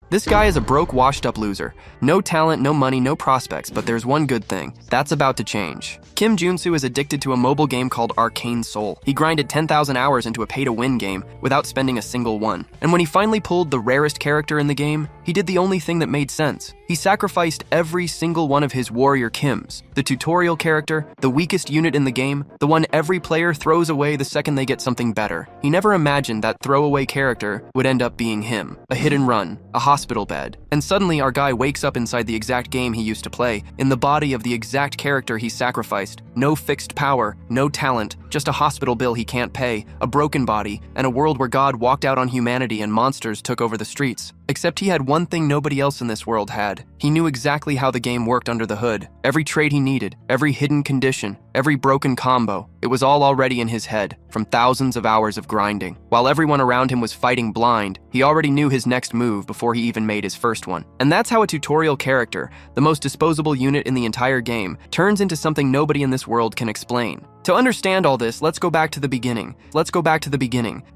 This guy is a broke, washed-up loser. No talent, no money, no prospects, but there's one good thing. That's about to change. Kim Junsu is addicted to a mobile game called Arcane Soul. He grinded 10,000 hours into a pay-to-win game without spending a single one. And when he finally pulled the rarest character in the game, he did the only thing that made sense. He sacrificed every single one of his warrior Kims. The tutorial character, the weakest unit in the game, the one every player throws away the second they get something better. He never imagined that throwaway character would end up being him. A hit and run, a hospital bed. And suddenly our guy wakes up inside the exact game he used to play, in the body of the exact character he sacrificed. No fixed power, no talent, just a hospital bill he can't pay, a broken body, and a world where God walked out on humanity and monsters took over the streets. Except he had one thing nobody else in this world had. He knew exactly how the game worked under the hood. Every trait he needed, every hidden condition, every broken combo. It was all already in his head, from thousands of hours of grinding. While everyone around him was fighting blind, he already knew his next move before he even made his first one. And that's how a tutorial character, the most disposable unit in the entire game, turns into something nobody in this world can explain. To understand all this, let's go back to the beginning.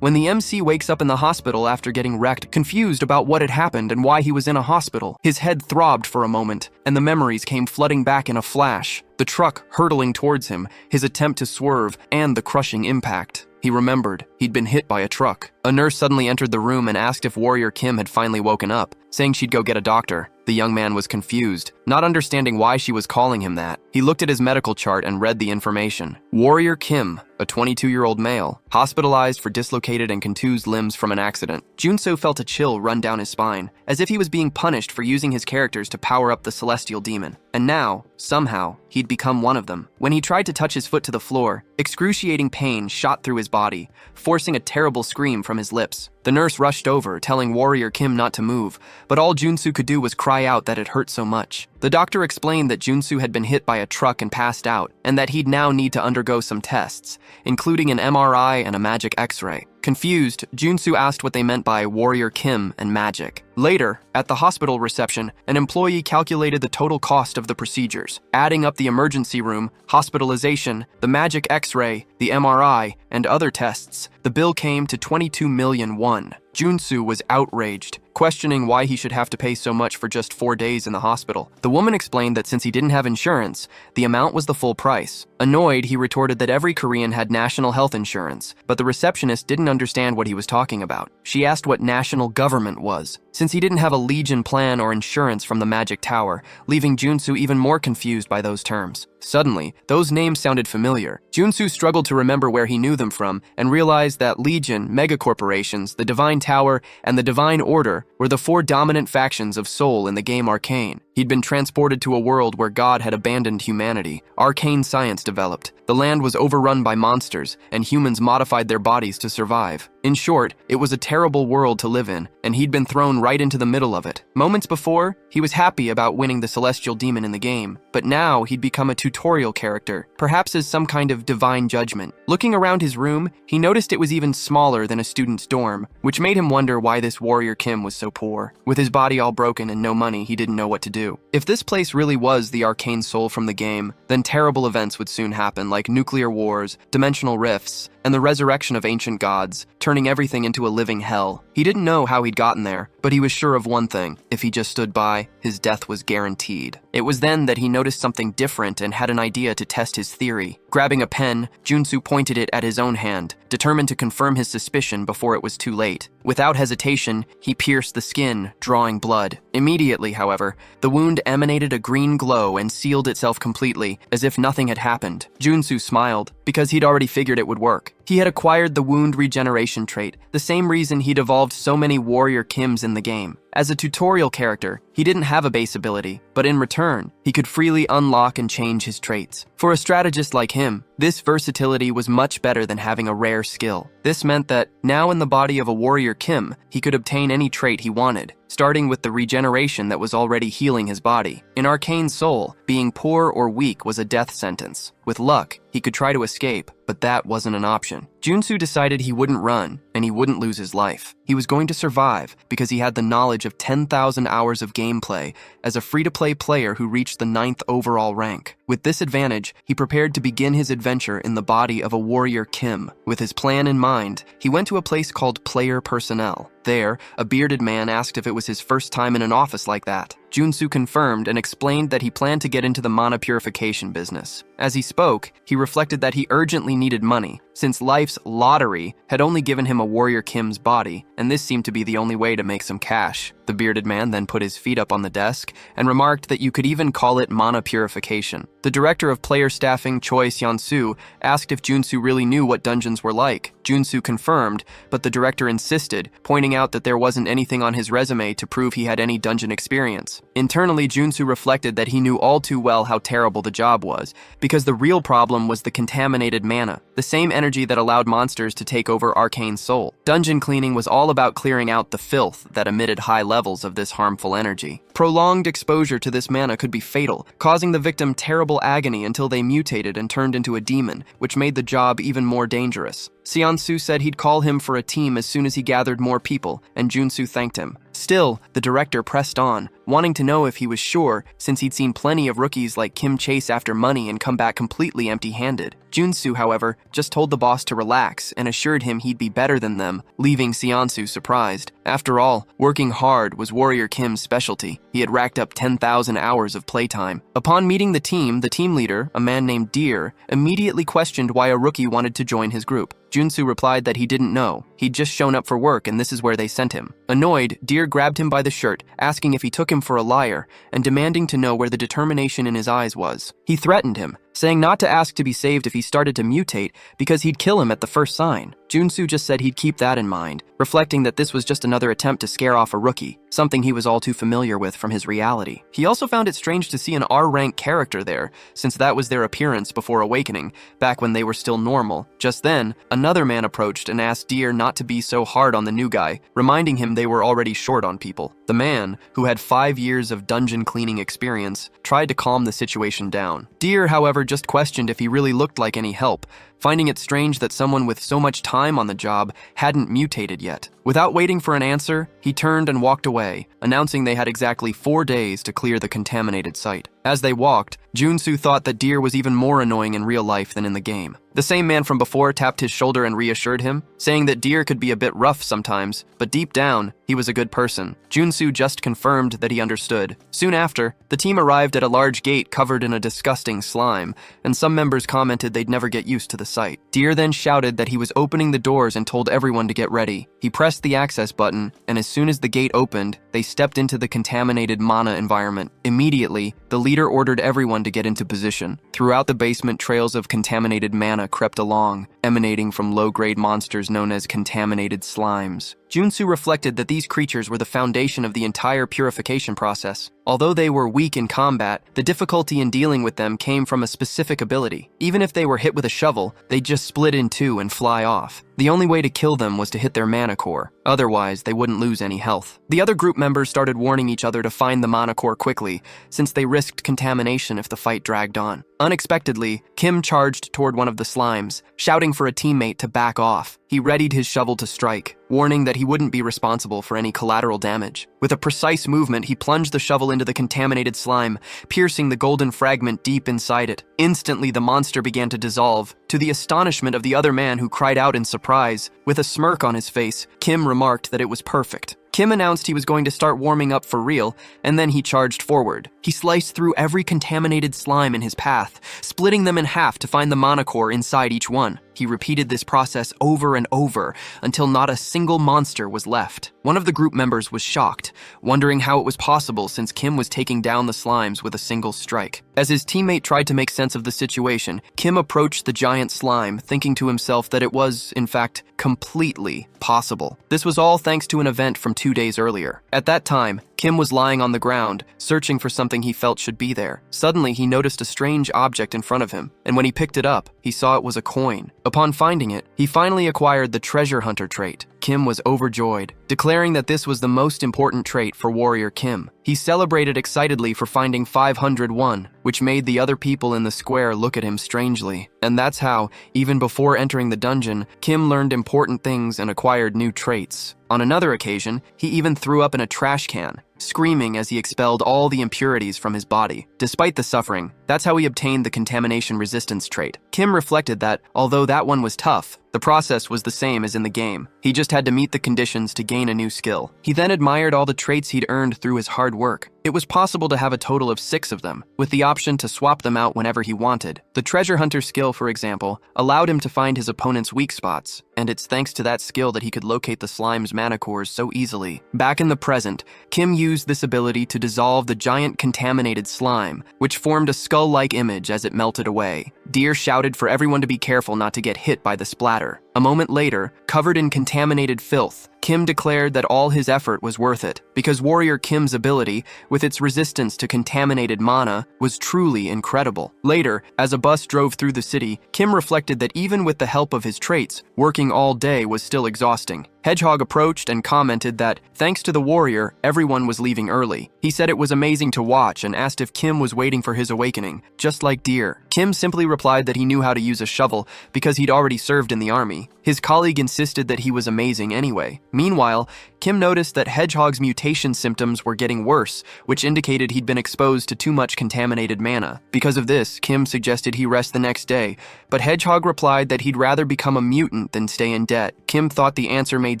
When the MC wakes up in the hospital after getting wrecked, confused about what had happened and why he was in a hospital. His head throbbed for a moment, and the memories came flooding back in a flash. The truck hurtling towards him, his attempt to swerve, and the crushing impact. He remembered he'd been hit by a truck. A nurse suddenly entered the room and asked if Warrior Kim had finally woken up, saying she'd go get a doctor. The young man was confused, not understanding why she was calling him that. He looked at his medical chart and read the information. Warrior Kim, a 22-year-old male, hospitalized for dislocated and contused limbs from an accident. Junso felt a chill run down his spine, as if he was being punished for using his characters to power up the celestial demon. And now, somehow, he'd become one of them. When he tried to touch his foot to the floor, excruciating pain shot through his body, forcing a terrible scream from his lips. The nurse rushed over, telling Warrior Kim not to move, but all Junsu could do was cry out that it hurt so much. The doctor explained that Junsu had been hit by a truck and passed out, and that he'd now need to undergo some tests, including an MRI and a magic X-ray. Confused, Junsu asked what they meant by Warrior Kim and magic. Later, at the hospital reception, an employee calculated the total cost of the procedures, adding up the emergency room, hospitalization, the magic X-ray, the MRI, and other tests. The bill came to 22 million won. Junsu was outraged, questioning why he should have to pay so much for just 4 days in the hospital. The woman explained that since he didn't have insurance, the amount was the full price. Annoyed, he retorted that every Korean had national health insurance, but the receptionist didn't understand what he was talking about. She asked what national government was, since he didn't have a Legion plan or insurance from the Magic Tower, leaving Junsu even more confused by those terms. Suddenly, those names sounded familiar. Junsu struggled to remember where he knew them from and realized that Legion, megacorporations, the Divine Tower, and the Divine Order were the 4 dominant factions of Seoul in the game Arcane. He'd been transported to a world where God had abandoned humanity. Arcane science developed. The land was overrun by monsters, and humans modified their bodies to survive. In short, it was a terrible world to live in, and he'd been thrown right into the middle of it. Moments before, he was happy about winning the celestial demon in the game, but now he'd become a tutorial character, perhaps as some kind of divine judgment. Looking around his room, he noticed it was even smaller than a student's dorm, which made him wonder why this Warrior Kim was so poor. With his body all broken and no money, he didn't know what to do. If this place really was the Arcane Soul from the game, then terrible events would soon happen, like nuclear wars, dimensional rifts, and the resurrection of ancient gods, turning everything into a living hell. He didn't know how he'd gotten there, but he was sure of one thing: if he just stood by, his death was guaranteed. It was then that he noticed something different and had an idea to test his theory. Grabbing a pen, Junsu pointed it at his own hand, determined to confirm his suspicion before it was too late. Without hesitation, he pierced the skin, drawing blood. Immediately, however, the wound emanated a green glow and sealed itself completely, as if nothing had happened. Junsu smiled, because he'd already figured it would work. He had acquired the wound regeneration trait, the same reason he'd evolved so many Warrior Kims in the game. As a tutorial character, he didn't have a base ability, but in return, he could freely unlock and change his traits. For a strategist like him, this versatility was much better than having a rare skill. This meant that, now in the body of a Warrior Kim, he could obtain any trait he wanted, starting with the regeneration that was already healing his body. In Arcane Soul, being poor or weak was a death sentence. With luck, he could try to escape, but that wasn't an option. Junsu decided he wouldn't run, and he wouldn't lose his life. He was going to survive because he had the knowledge of 10,000 hours of gameplay as a free-to-play player who reached the 9th overall rank. With this advantage, he prepared to begin his adventure in the body of a warrior Kim. With his plan in mind, he went to a place called Player Personnel. There, a bearded man asked if it was his first time in an office like that. Junsu confirmed and explained that he planned to get into the mana purification business. As he spoke, he reflected that he urgently needed money, since life's lottery had only given him a warrior Kim's body, and this seemed to be the only way to make some cash. The bearded man then put his feet up on the desk and remarked that you could even call it mana purification. The director of player staffing, Choi Seon-soo, asked if Junsu really knew what dungeons were like. Junsu confirmed, but the director insisted, pointing out that there wasn't anything on his resume to prove he had any dungeon experience. Internally, Junsu reflected that he knew all too well how terrible the job was, because the real problem was the contaminated mana, the same energy that allowed monsters to take over Arcane Soul. Dungeon cleaning was all about clearing out the filth that emitted high levels of this harmful energy. Prolonged exposure to this mana could be fatal, causing the victim terrible agony until they mutated and turned into a demon, which made the job even more dangerous. Seon-soo said he'd call him for a team as soon as he gathered more people, and Junsu thanked him. Still, the director pressed on, wanting to know if he was sure, since he'd seen plenty of rookies like Kim chase after money and come back completely empty-handed. Junsu, however, just told the boss to relax and assured him he'd be better than them, leaving Seon-soo surprised. After all, working hard was Warrior Kim's specialty. He had racked up 10,000 hours of playtime. Upon meeting the team leader, a man named Deer, immediately questioned why a rookie wanted to join his group. Junsu replied that he didn't know. He'd just shown up for work and this is where they sent him. Annoyed, Deer grabbed him by the shirt, asking if he took him for a liar, and demanding to know where the determination in his eyes was. He threatened him, saying not to ask to be saved if he started to mutate because he'd kill him at the first sign. Junsu just said he'd keep that in mind, reflecting that this was just another attempt to scare off a rookie, something he was all too familiar with from his reality. He also found it strange to see an R-rank character there, since that was their appearance before awakening, back when they were still normal. Just then, another man approached and asked Deer not to be so hard on the new guy, reminding him they were already short on people. The man, who had 5 years of dungeon cleaning experience, tried to calm the situation down. Deer, however, just questioned if he really looked like any help, finding it strange that someone with so much time on the job hadn't mutated yet. Without waiting for an answer, he turned and walked away, announcing they had exactly 4 days to clear the contaminated site. As they walked, Junsu thought that Deer was even more annoying in real life than in the game. The same man from before tapped his shoulder and reassured him, saying that Deer could be a bit rough sometimes, but deep down, he was a good person. Junsu just confirmed that he understood. Soon after, the team arrived at a large gate covered in a disgusting slime, and some members commented they'd never get used to the sight. Deer then shouted that he was opening the doors and told everyone to get ready. He pressed the access button, and as soon as the gate opened, they stepped into the contaminated mana environment. Immediately, the leader ordered everyone to get into position. Throughout the basement, trails of contaminated mana crept along, emanating from low-grade monsters known as contaminated slimes. Junsu reflected that these creatures were the foundation of the entire purification process. Although they were weak in combat, the difficulty in dealing with them came from a specific ability. Even if they were hit with a shovel, they'd just split in two and fly off. The only way to kill them was to hit their mana core. Otherwise, they wouldn't lose any health. The other group members started warning each other to find the mana core quickly, since they risked contamination if the fight dragged on. Unexpectedly, Kim charged toward one of the slimes, shouting for a teammate to back off. He readied his shovel to strike, warning that he wouldn't be responsible for any collateral damage. With a precise movement, he plunged the shovel into the contaminated slime, piercing the golden fragment deep inside it. Instantly, the monster began to dissolve, to the astonishment of the other man who cried out in surprise. With a smirk on his face, Kim remarked that it was perfect. Kim announced he was going to start warming up for real, and then he charged forward. He sliced through every contaminated slime in his path, splitting them in half to find the mana core inside each one. He repeated this process over and over until not a single monster was left. One of the group members was shocked, wondering how it was possible since Kim was taking down the slimes with a single strike. As his teammate tried to make sense of the situation, Kim approached the giant slime, thinking to himself that it was, in fact, completely possible. This was all thanks to an event from 2 days earlier. At that time, Kim was lying on the ground, searching for something he felt should be there. Suddenly, he noticed a strange object in front of him, and when he picked it up, he saw it was a coin. Upon finding it, he finally acquired the treasure hunter trait. Kim was overjoyed, declaring that this was the most important trait for warrior Kim. He celebrated excitedly for finding 501, which made the other people in the square look at him strangely. And that's how, even before entering the dungeon, Kim learned important things and acquired new traits. On another occasion, he even threw up in a trash can, screaming as he expelled all the impurities from his body. Despite the suffering, that's how he obtained the contamination resistance trait. Kim reflected that, although that one was tough, the process was the same as in the game. He just had to meet the conditions to gain a new skill. He then admired all the traits he'd earned through his hard work. It was possible to have a total of 6 of them, with the option to swap them out whenever he wanted. The treasure hunter skill, for example, allowed him to find his opponent's weak spots, and it's thanks to that skill that he could locate the slime's mana cores so easily. Back in the present, Kim used this ability to dissolve the giant contaminated slime, which formed a skull-like image as it melted away. Deer shouted for everyone to be careful not to get hit by the splatter. A moment later, covered in contaminated filth, Kim declared that all his effort was worth it, because warrior Kim's ability, with its resistance to contaminated mana, was truly incredible. Later, as a bus drove through the city, Kim reflected that even with the help of his traits, working all day was still exhausting. Hedgehog approached and commented that, thanks to the warrior, everyone was leaving early. He said it was amazing to watch and asked if Kim was waiting for his awakening, just like Deer. Kim simply replied that he knew how to use a shovel because he'd already served in the army. His colleague insisted that he was amazing anyway. Meanwhile, Kim noticed that Hedgehog's mutation symptoms were getting worse, which indicated he'd been exposed to too much contaminated mana. Because of this, Kim suggested he rest the next day, but Hedgehog replied that he'd rather become a mutant than stay in debt. Kim thought the answer made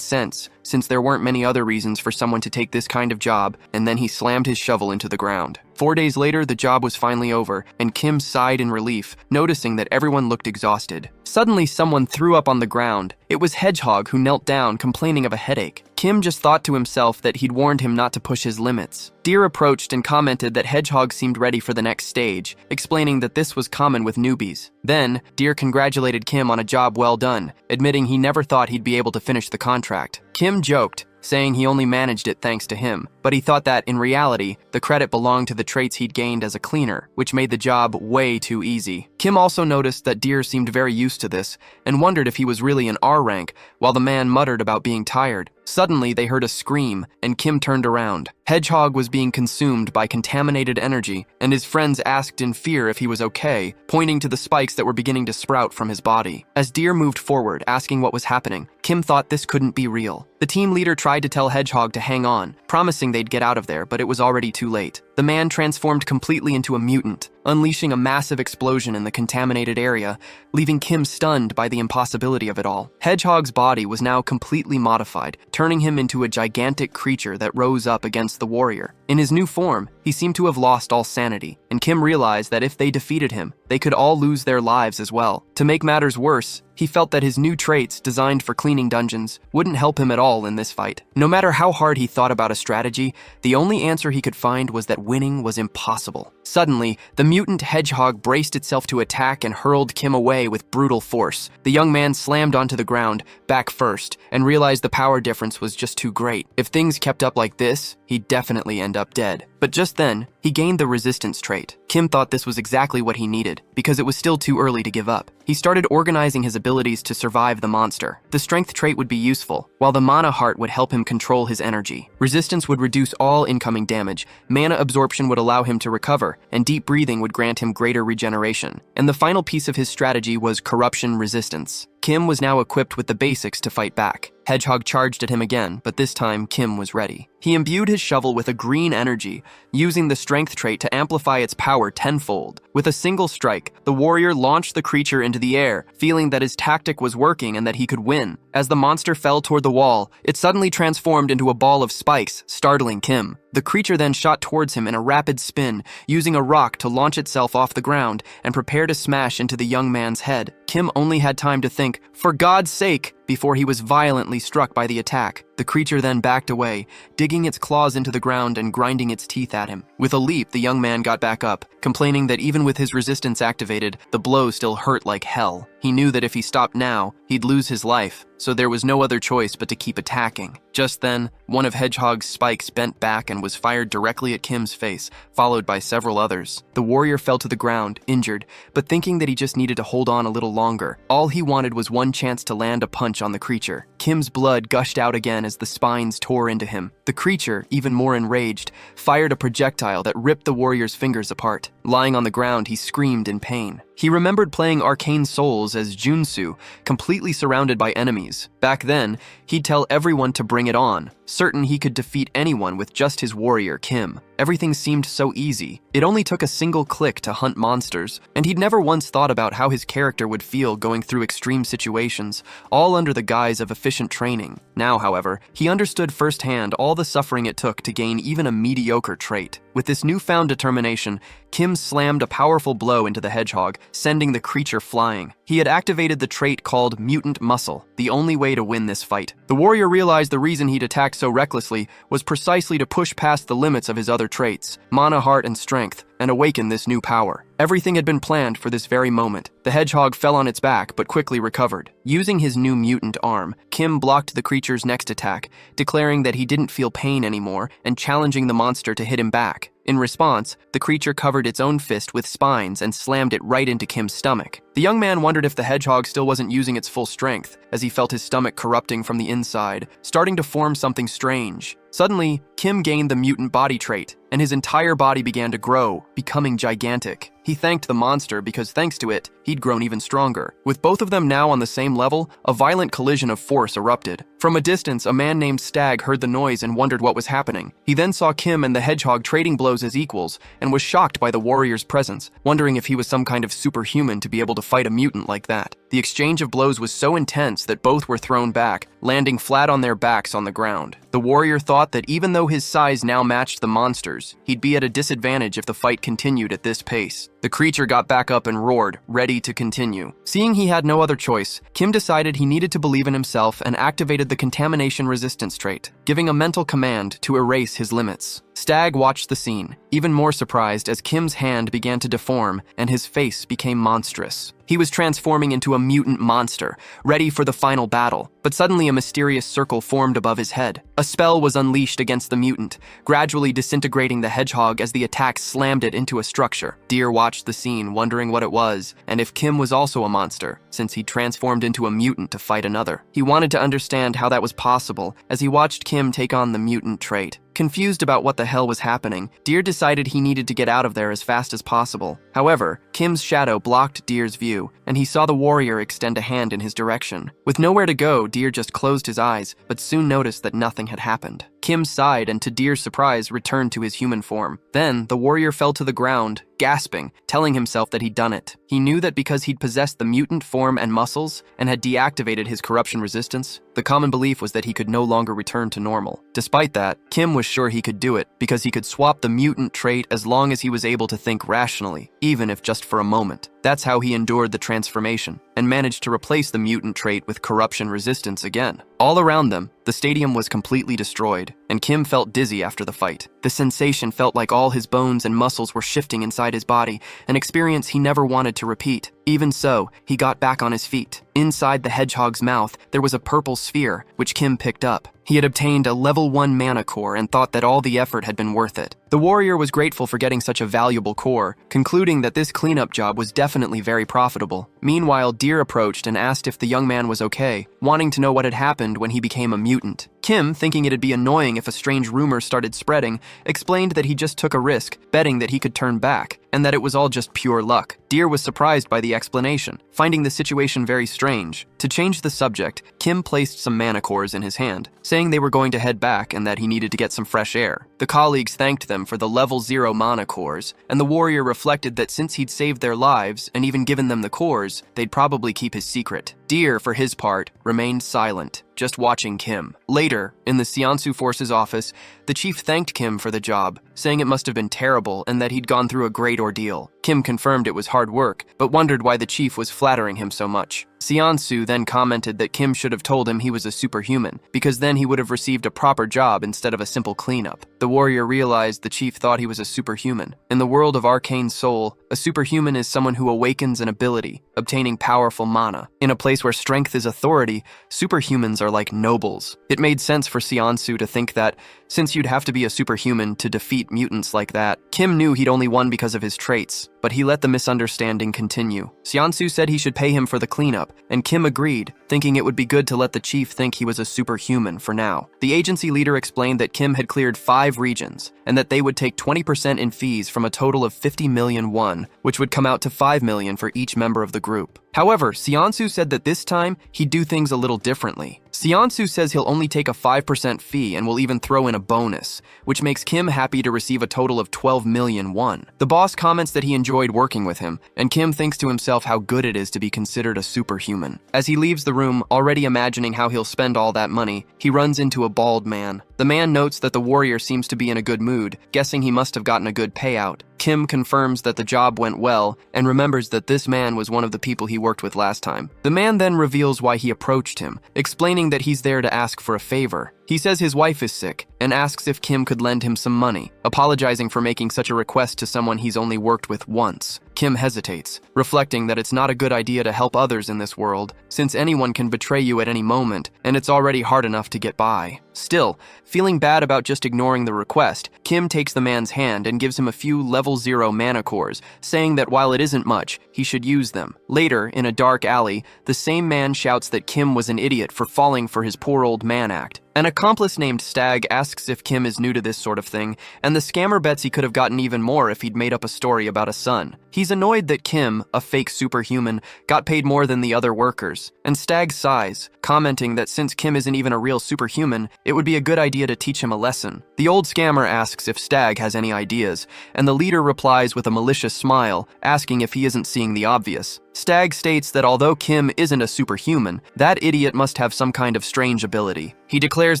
sense, since there weren't many other reasons for someone to take this kind of job, and then he slammed his shovel into the ground. 4 days later, the job was finally over, and Kim sighed in relief, noticing that everyone looked exhausted. Suddenly, someone threw up on the ground. It was Hedgehog, who knelt down, complaining of a headache. Kim just thought to himself that he'd warned him not to push his limits. Deer approached and commented that Hedgehog seemed ready for the next stage, explaining that this was common with newbies. Then, Deer congratulated Kim on a job well done, admitting he never thought he'd be able to finish the contract. Kim joked, saying he only managed it thanks to him, but he thought that, in reality, the credit belonged to the traits he'd gained as a cleaner, which made the job way too easy. Kim also noticed that Deer seemed very used to this, and wondered if he was really an R rank, while the man muttered about being tired. Suddenly, they heard a scream, and Kim turned around. Hedgehog was being consumed by contaminated energy, and his friends asked in fear if he was okay, pointing to the spikes that were beginning to sprout from his body. As Deer moved forward, asking what was happening, Kim thought this couldn't be real. The team leader tried to tell Hedgehog to hang on, promising they'd get out of there, but it was already too late. The man transformed completely into a mutant, unleashing a massive explosion in the contaminated area, leaving Kim stunned by the impossibility of it all. Hedgehog's body was now completely modified, turning him into a gigantic creature that rose up against the warrior. In his new form, he seemed to have lost all sanity, and Kim realized that if they defeated him, they could all lose their lives as well. To make matters worse, he felt that his new traits, designed for cleaning dungeons, wouldn't help him at all in this fight. No matter how hard he thought about a strategy, the only answer he could find was that winning was impossible. Suddenly, the mutant Hedgehog braced itself to attack and hurled Kim away with brutal force. The young man slammed onto the ground, back first, and realized the power difference was just too great. If things kept up like this, he'd definitely end up dead. But just then, he gained the resistance trait. Kim thought this was exactly what he needed, because it was still too early to give up. He started organizing his abilities to survive the monster. The strength trait would be useful, while the mana heart would help him control his energy. Resistance would reduce all incoming damage, mana absorption would allow him to recover, and deep breathing would grant him greater regeneration. And the final piece of his strategy was corruption resistance. Kim was now equipped with the basics to fight back. Hedgehog charged at him again, but this time Kim was ready. He imbued his shovel with a green energy, using the strength trait to amplify its power tenfold. With a single strike, the warrior launched the creature into the air, feeling that his tactic was working and that he could win. As the monster fell toward the wall, it suddenly transformed into a ball of spikes, startling Kim. The creature then shot towards him in a rapid spin, using a rock to launch itself off the ground and prepare to smash into the young man's head. Kim only had time to think, "For God's sake!" before he was violently struck by the attack. The creature then backed away, digging its claws into the ground and grinding its teeth at him. With a leap, the young man got back up, complaining that even with his resistance activated, the blow still hurt like hell. He knew that if he stopped now, he'd lose his life, so there was no other choice but to keep attacking. Just then, one of Hedgehog's spikes bent back and was fired directly at Kim's face, followed by several others. The warrior fell to the ground, injured, but thinking that he just needed to hold on a little longer. All he wanted was one chance to land a punch on the creature. Kim's blood gushed out again as the spines tore into him. The creature, even more enraged, fired a projectile that ripped the warrior's fingers apart. Lying on the ground, he screamed in pain. He remembered playing Arcane Souls as Junsu, completely surrounded by enemies. Back then, he'd tell everyone to bring it on, certain he could defeat anyone with just his warrior, Kim. Everything seemed so easy. It only took a single click to hunt monsters, and he'd never once thought about how his character would feel going through extreme situations, all under the guise of efficient training. Now, however, he understood firsthand all the suffering it took to gain even a mediocre trait. With this newfound determination, Kim slammed a powerful blow into the hedgehog, sending the creature flying. He had activated the trait called Mutant Muscle, the only way to win this fight. The warrior realized the reason he'd attacked so recklessly was precisely to push past the limits of his other traits, mana, heart, and strength, and awaken this new power. Everything had been planned for this very moment. The hedgehog fell on its back, but quickly recovered. Using his new mutant arm, Kim blocked the creature's next attack, declaring that he didn't feel pain anymore and challenging the monster to hit him back. In response, the creature covered its own fist with spines and slammed it right into Kim's stomach. The young man wondered if the hedgehog still wasn't using its full strength, as he felt his stomach corrupting from the inside, starting to form something strange. Suddenly, Kim gained the mutant body trait, and his entire body began to grow, becoming gigantic. He thanked the monster because thanks to it, he'd grown even stronger. With both of them now on the same level, a violent collision of force erupted. From a distance, a man named Stag heard the noise and wondered what was happening. He then saw Kim and the hedgehog trading blows as equals, and was shocked by the warrior's presence, wondering if he was some kind of superhuman to be able to fight a mutant like that. The exchange of blows was so intense that both were thrown back, landing flat on their backs on the ground. The warrior thought that even though his size now matched the monster's, he'd be at a disadvantage if the fight continued at this pace. The creature got back up and roared, ready to continue. Seeing he had no other choice, Kim decided he needed to believe in himself and activated the contamination resistance trait, giving a mental command to erase his limits. Stag watched the scene, even more surprised as Kim's hand began to deform and his face became monstrous. He was transforming into a mutant monster, ready for the final battle, but suddenly a mysterious circle formed above his head. A spell was unleashed against the mutant, gradually disintegrating the hedgehog as the attack slammed it into a structure. Deer watched the scene, wondering what it was, and if Kim was also a monster, since he transformed into a mutant to fight another. He wanted to understand how that was possible as he watched Kim take on the mutant trait. Confused about what the hell was happening, Deer decided he needed to get out of there as fast as possible. However, Kim's shadow blocked Deer's view, and he saw the warrior extend a hand in his direction. With nowhere to go, Deer just closed his eyes, but soon noticed that nothing had happened. Kim sighed and, to Deer's surprise, returned to his human form. Then, the warrior fell to the ground, gasping, telling himself that he'd done it. He knew that because he'd possessed the mutant form and muscles, and had deactivated his corruption resistance, the common belief was that he could no longer return to normal. Despite that, Kim was sure he could do it, because he could swap the mutant trait as long as he was able to think rationally, even if just for a moment. That's how he endured the transformation, and managed to replace the mutant trait with corruption resistance again. All around them, the stadium was completely destroyed, and Kim felt dizzy after the fight. The sensation felt like all his bones and muscles were shifting inside his body, an experience he never wanted to repeat. Even so, he got back on his feet. Inside the hedgehog's mouth, there was a purple sphere, which Kim picked up. He had obtained a level 1 mana core and thought that all the effort had been worth it. The warrior was grateful for getting such a valuable core, concluding that this cleanup job was definitely very profitable. Meanwhile, Deer approached and asked if the young man was okay, wanting to know what had happened when he became a mutant. Kim, thinking it'd be annoying if a strange rumor started spreading, explained that he just took a risk, betting that he could turn back, and that it was all just pure luck. Deer was surprised by the explanation, finding the situation very strange. To change the subject, Kim placed some mana cores in his hand, saying they were going to head back and that he needed to get some fresh air. The colleagues thanked them for the level 0 mana cores, and the warrior reflected that since he'd saved their lives and even given them the cores, they'd probably keep his secret. Deer, for his part, remained silent, just watching Kim. Later, in the Seansu Force's office, the chief thanked Kim for the job, saying it must have been terrible and that he'd gone through a great ordeal. Kim confirmed it was hard work, but wondered why the chief was flattering him so much. Seansu then commented that Kim should have told him he was a superhuman, because then he would have received a proper job instead of a simple cleanup. The warrior realized the chief thought he was a superhuman. In the world of Arcane Soul, a superhuman is someone who awakens an ability, obtaining powerful mana. In a place where strength is authority, superhumans are like nobles. It made sense for Seansu to think that, since you'd have to be a superhuman to defeat mutants like that, Kim knew he'd only won because of his traits. but he let the misunderstanding continue. Seonsu said he should pay him for the cleanup, and Kim agreed, thinking it would be good to let the chief think he was a superhuman for now. The agency leader explained that Kim had cleared 5 regions, and that they would take 20% in fees from a total of 50 million won, which would come out to 5 million for each member of the group. However, Seonsu said that this time, he'd do things a little differently. Seonsu says he'll only take a 5% fee and will even throw in a bonus, which makes Kim happy to receive a total of 12 million won. The boss comments that he enjoyed working with him, and Kim thinks to himself how good it is to be considered a superhuman. As he leaves the room, already imagining how he'll spend all that money, he runs into a bald man. The man notes that the warrior seems to be in a good mood, guessing he must have gotten a good payout. Kim confirms that the job went well and remembers that this man was one of the people he worked with last time. The man then reveals why he approached him, explaining that he's there to ask for a favor. He says his wife is sick and asks if Kim could lend him some money, apologizing for making such a request to someone he's only worked with once. Kim hesitates, reflecting that it's not a good idea to help others in this world, since anyone can betray you at any moment, and it's already hard enough to get by. Still, feeling bad about just ignoring the request, Kim takes the man's hand and gives him a few level 0 mana cores, saying that while it isn't much, he should use them. Later, in a dark alley, the same man shouts that Kim was an idiot for falling for his poor old man act. An accomplice named Stag asks if Kim is new to this sort of thing, and the scammer bets he could have gotten even more if he'd made up a story about a son. He's annoyed that Kim, a fake superhuman, got paid more than the other workers, and Stag sighs, commenting that since Kim isn't even a real superhuman, it would be a good idea to teach him a lesson. The old scammer asks if Stag has any ideas, and the leader replies with a malicious smile, asking if he isn't seeing the obvious. Stag states that although Kim isn't a superhuman, that idiot must have some kind of strange ability. He declares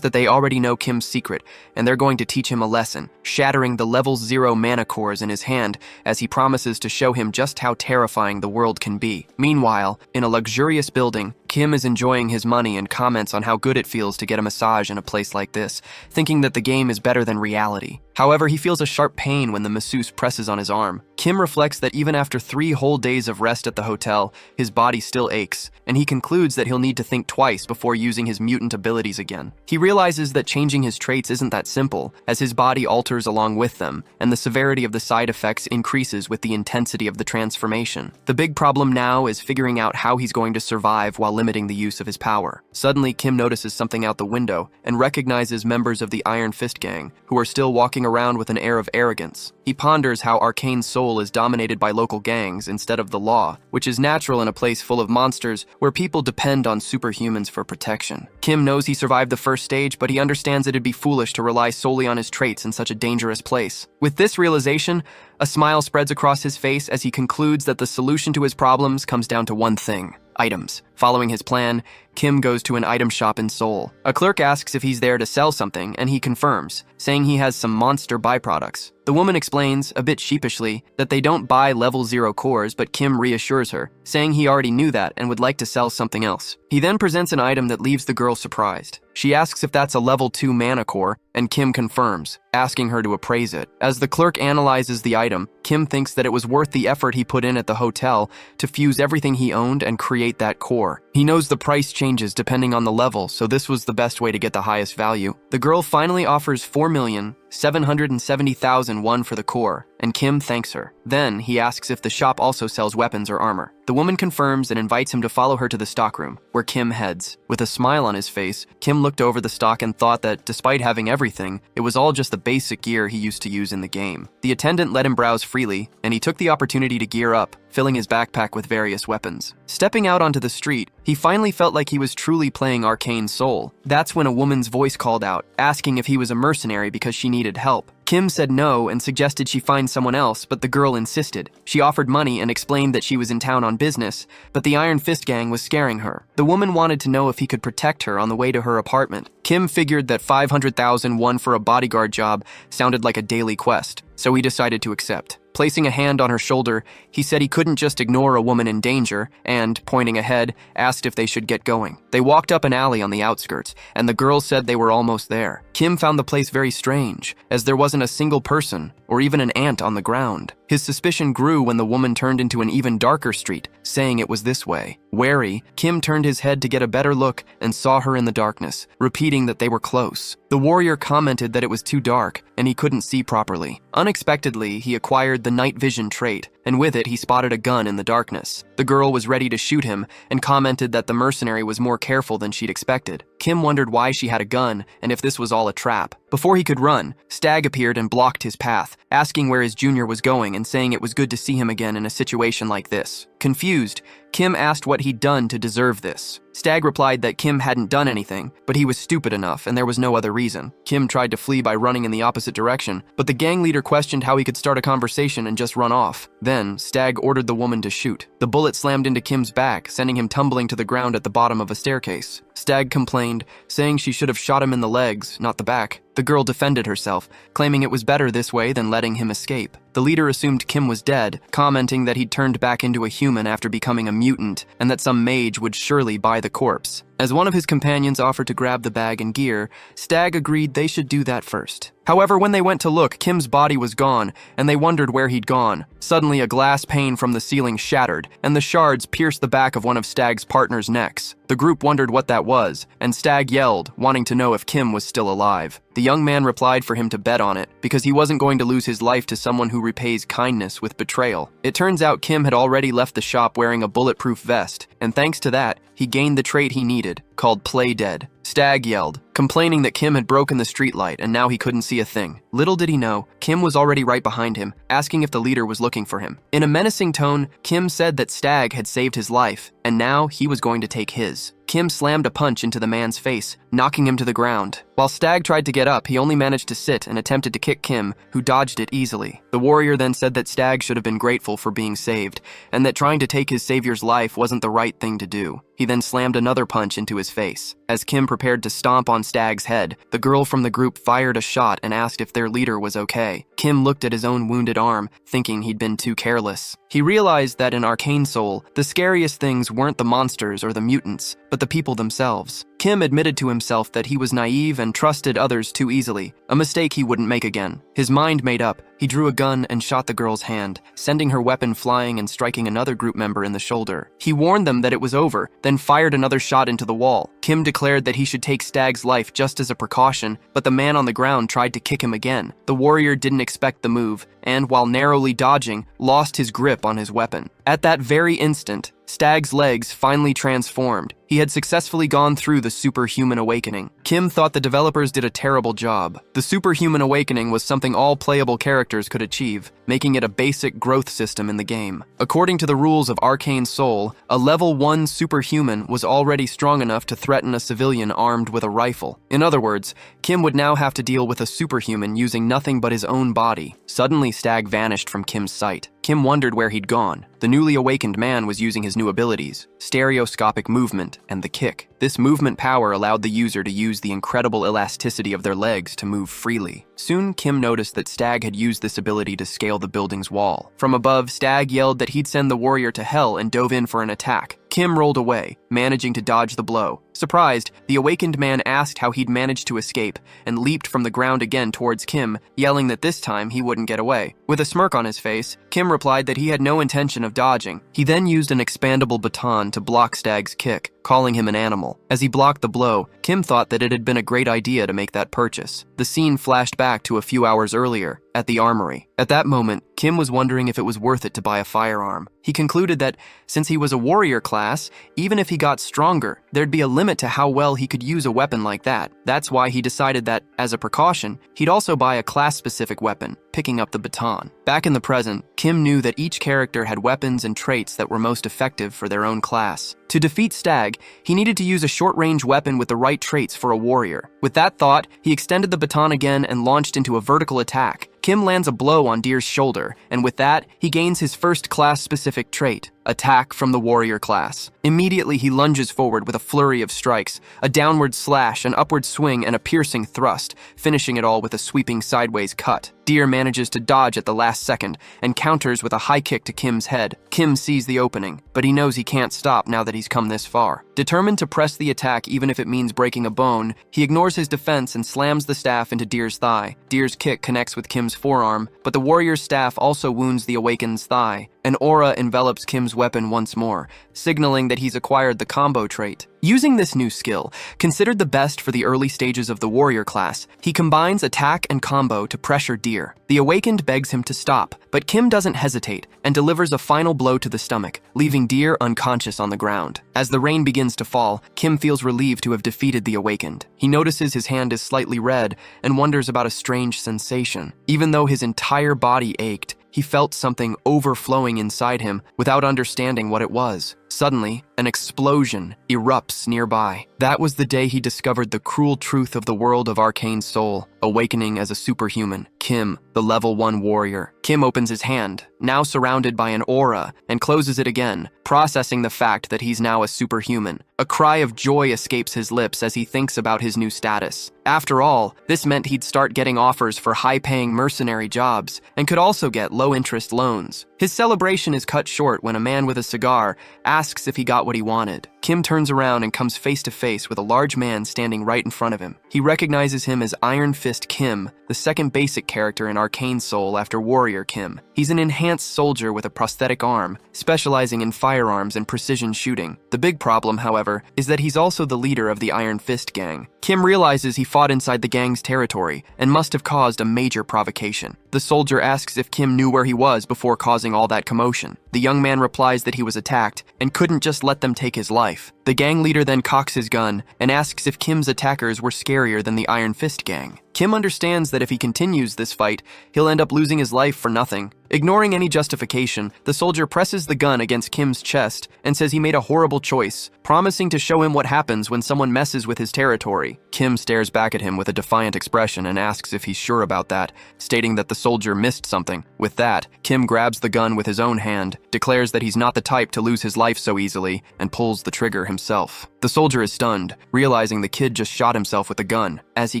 that they already know Kim's secret, and they're going to teach him a lesson, shattering the level 0 mana cores in his hand as he promises to show him just how terrifying the world can be. Meanwhile, in a luxurious building, Kim is enjoying his money and comments on how good it feels to get a massage in a place like this, thinking that the game is better than reality. However, he feels a sharp pain when the masseuse presses on his arm. Kim reflects that even after 3 whole days of rest at the hotel, his body still aches, and he concludes that he'll need to think twice before using his mutant abilities again. He realizes that changing his traits isn't that simple, as his body alters along with them, and the severity of the side effects increases with the intensity of the transformation. The big problem now is figuring out how he's going to survive while limiting the use of his power. Suddenly, Kim notices something out the window and recognizes members of the Iron Fist gang, who are still walking around with an air of arrogance. He ponders how Arcane Soul is dominated by local gangs instead of the law, which is natural in a place full of monsters where people depend on superhumans for protection. Kim knows he survived the first stage, but he understands it'd be foolish to rely solely on his traits in such a dangerous place. With this realization, a smile spreads across his face as he concludes that the solution to his problems comes down to one thing: items. Following his plan, Kim goes to an item shop in Seoul. A clerk asks if he's there to sell something, and he confirms, saying he has some monster byproducts. The woman explains, a bit sheepishly, that they don't buy level 0 cores, but Kim reassures her, saying he already knew that and would like to sell something else. He then presents an item that leaves the girl surprised. She asks if that's a level 2 mana core, and Kim confirms, asking her to appraise it. As the clerk analyzes the item, Kim thinks that it was worth the effort he put in at the hotel to fuse everything he owned and create that core. He knows the price changes depending on the level, so this was the best way to get the highest value. The girl finally offers 4,770,000 won for the core, and Kim thanks her. Then, he asks if the shop also sells weapons or armor. The woman confirms and invites him to follow her to the stockroom, where Kim heads. With a smile on his face, Kim looked over the stock and thought that, despite having everything, it was all just the basic gear he used to use in the game. The attendant let him browse freely, and he took the opportunity to gear up, filling his backpack with various weapons. Stepping out onto the street, he finally felt like he was truly playing Arcane Soul. That's when a woman's voice called out, asking if he was a mercenary because she needed help. Kim said no and suggested she find someone else, but the girl insisted. She offered money and explained that she was in town on business, but the Iron Fist gang was scaring her. The woman wanted to know if he could protect her on the way to her apartment. Kim figured that 500,000 won for a bodyguard job sounded like a daily quest, so he decided to accept. Placing a hand on her shoulder, he said he couldn't just ignore a woman in danger and, pointing ahead, asked if they should get going. They walked up an alley on the outskirts, and the girl said they were almost there. Kim found the place very strange, as there wasn't a single person or even an ant on the ground. His suspicion grew when the woman turned into an even darker street, saying it was this way. Wary, Kim turned his head to get a better look and saw her in the darkness, repeating that they were close. The warrior commented that it was too dark and he couldn't see properly. Unexpectedly, he acquired the night vision trait, and with it he spotted a gun in the darkness. The girl was ready to shoot him and commented that the mercenary was more careful than she'd expected. Kim wondered why she had a gun and if this was all a trap. Before he could run, Stag appeared and blocked his path, asking where his junior was going and saying it was good to see him again in a situation like this. Confused, Kim asked what he'd done to deserve this. Stag replied that Kim hadn't done anything, but he was stupid enough and there was no other reason. Kim tried to flee by running in the opposite direction, but the gang leader questioned how he could start a conversation and just run off. Then, Stag ordered the woman to shoot. The bullet slammed into Kim's back, sending him tumbling to the ground at the bottom of a staircase. Stag complained, saying she should have shot him in the legs, not the back. The girl defended herself, claiming it was better this way than letting him escape. The leader assumed Kim was dead, commenting that he'd turned back into a human after becoming a mutant and that some mage would surely buy the corpse. As one of his companions offered to grab the bag and gear, Stag agreed they should do that first. However, when they went to look, Kim's body was gone, and they wondered where he'd gone. Suddenly, a glass pane from the ceiling shattered, and the shards pierced the back of one of Stag's partner's necks. The group wondered what that was, and Stag yelled, wanting to know if Kim was still alive. The young man replied for him to bet on it, because he wasn't going to lose his life to someone who repays kindness with betrayal. It turns out Kim had already left the shop wearing a bulletproof vest, and thanks to that, he gained the trait he needed, called Play Dead. Stag yelled, complaining that Kim had broken the streetlight and now he couldn't see a thing. Little did he know, Kim was already right behind him, asking if the leader was looking for him. In a menacing tone, Kim said that Stag had saved his life, and now he was going to take his. Kim slammed a punch into the man's face, knocking him to the ground. While Stag tried to get up, he only managed to sit and attempted to kick Kim, who dodged it easily. The warrior then said that Stag should have been grateful for being saved, and that trying to take his savior's life wasn't the right thing to do. He then slammed another punch into his face. As Kim prepared to stomp on Stag's head, the girl from the group fired a shot and asked if their leader was okay. Kim looked at his own wounded arm, thinking he'd been too careless. He realized that in Arcane Soul, the scariest things weren't the monsters or the mutants, but the people themselves. Kim admitted to himself that he was naive and trusted others too easily, a mistake he wouldn't make again. His mind made up, he drew a gun and shot the girl's hand, sending her weapon flying and striking another group member in the shoulder. He warned them that it was over, then fired another shot into the wall. Kim declared that he should take Stag's life just as a precaution, but the man on the ground tried to kick him again. The warrior didn't expect the move, and while narrowly dodging, lost his grip on his weapon. At that very instant, Stag's legs finally transformed. He had successfully gone through the superhuman awakening. Kim thought the developers did a terrible job. The superhuman awakening was something all playable characters could achieve, making it a basic growth system in the game. According to the rules of Arcane Soul, a level 1 superhuman was already strong enough to threaten a civilian armed with a rifle. In other words, Kim would now have to deal with a superhuman using nothing but his own body. Suddenly, Stag vanished from Kim's sight. Kim wondered where he'd gone. The newly awakened man was using his new abilities, stereoscopic movement and the kick. This movement power allowed the user to use the incredible elasticity of their legs to move freely. Soon, Kim noticed that Stag had used this ability to scale the building's wall. From above, Stag yelled that he'd send the warrior to hell and dove in for an attack. Kim rolled away, managing to dodge the blow. Surprised, the awakened man asked how he'd managed to escape and leaped from the ground again towards Kim, yelling that this time he wouldn't get away. With a smirk on his face, Kim replied that he had no intention of dodging. He then used an expandable baton to block Stag's kick, calling him an animal. As he blocked the blow, Kim thought that it had been a great idea to make that purchase. The scene flashed back to a few hours earlier, at the armory. At that moment, Kim was wondering if it was worth it to buy a firearm. He concluded that, since he was a warrior class, even if he got stronger, there'd be a limit to how well he could use a weapon like that. That's why he decided that, as a precaution, he'd also buy a class-specific weapon, picking up the baton. Back in the present, Kim knew that each character had weapons and traits that were most effective for their own class. To defeat Stag, he needed to use a short-range weapon with the right traits for a warrior. With that thought, he extended the baton again and launched into a vertical attack. Kim lands a blow on Deer's shoulder, and with that, he gains his first class-specific trait, Attack from the Warrior class. Immediately, he lunges forward with a flurry of strikes, a downward slash, an upward swing, and a piercing thrust, finishing it all with a sweeping sideways cut. Deer manages to dodge at the last second and counters with a high kick to Kim's head. Kim sees the opening, but he knows he can't stop now that he's come this far. Determined to press the attack even if it means breaking a bone, he ignores his defense and slams the staff into Deer's thigh. Deer's kick connects with Kim's forearm, but the warrior's staff also wounds the awakened's thigh. An aura envelops Kim's weapon once more, signaling that he's acquired the combo trait. Using this new skill, considered the best for the early stages of the warrior class, he combines attack and combo to pressure Deer. The Awakened begs him to stop, but Kim doesn't hesitate and delivers a final blow to the stomach, leaving Deer unconscious on the ground. As the rain begins to fall, Kim feels relieved to have defeated the Awakened. He notices his hand is slightly red and wonders about a strange sensation. Even though his entire body ached, he felt something overflowing inside him without understanding what it was. Suddenly, an explosion erupts nearby. That was the day he discovered the cruel truth of the world of Arcane Soul, awakening as a superhuman. Kim, the level 1 warrior. Kim opens his hand, now surrounded by an aura, and closes it again, processing the fact that he's now a superhuman. A cry of joy escapes his lips as he thinks about his new status. After all, this meant he'd start getting offers for high-paying mercenary jobs, and could also get low-interest loans. His celebration is cut short when a man with a cigar asks if he got what he wanted. Kim turns around and comes face to face with a large man standing right in front of him. He recognizes him as Iron Fist Kim, the second basic character in Arcane Soul after Warrior Kim. He's an enhanced soldier with a prosthetic arm, specializing in firearms and precision shooting. The big problem, however, is that he's also the leader of the Iron Fist gang. Kim realizes he fought inside the gang's territory and must have caused a major provocation. The soldier asks if Kim knew where he was before causing all that commotion. The young man replies that he was attacked and couldn't just let them take his life. The gang leader then cocks his gun and asks if Kim's attackers were scarier than the Iron Fist gang. Kim understands that if he continues this fight, he'll end up losing his life for nothing. Ignoring any justification, the soldier presses the gun against Kim's chest and says he made a horrible choice, promising to show him what happens when someone messes with his territory. Kim stares back at him with a defiant expression and asks if he's sure about that, stating that the soldier missed something. With that, Kim grabs the gun with his own hand, declares that he's not the type to lose his life so easily, and pulls the trigger himself. The soldier is stunned, realizing the kid just shot himself with a gun. As he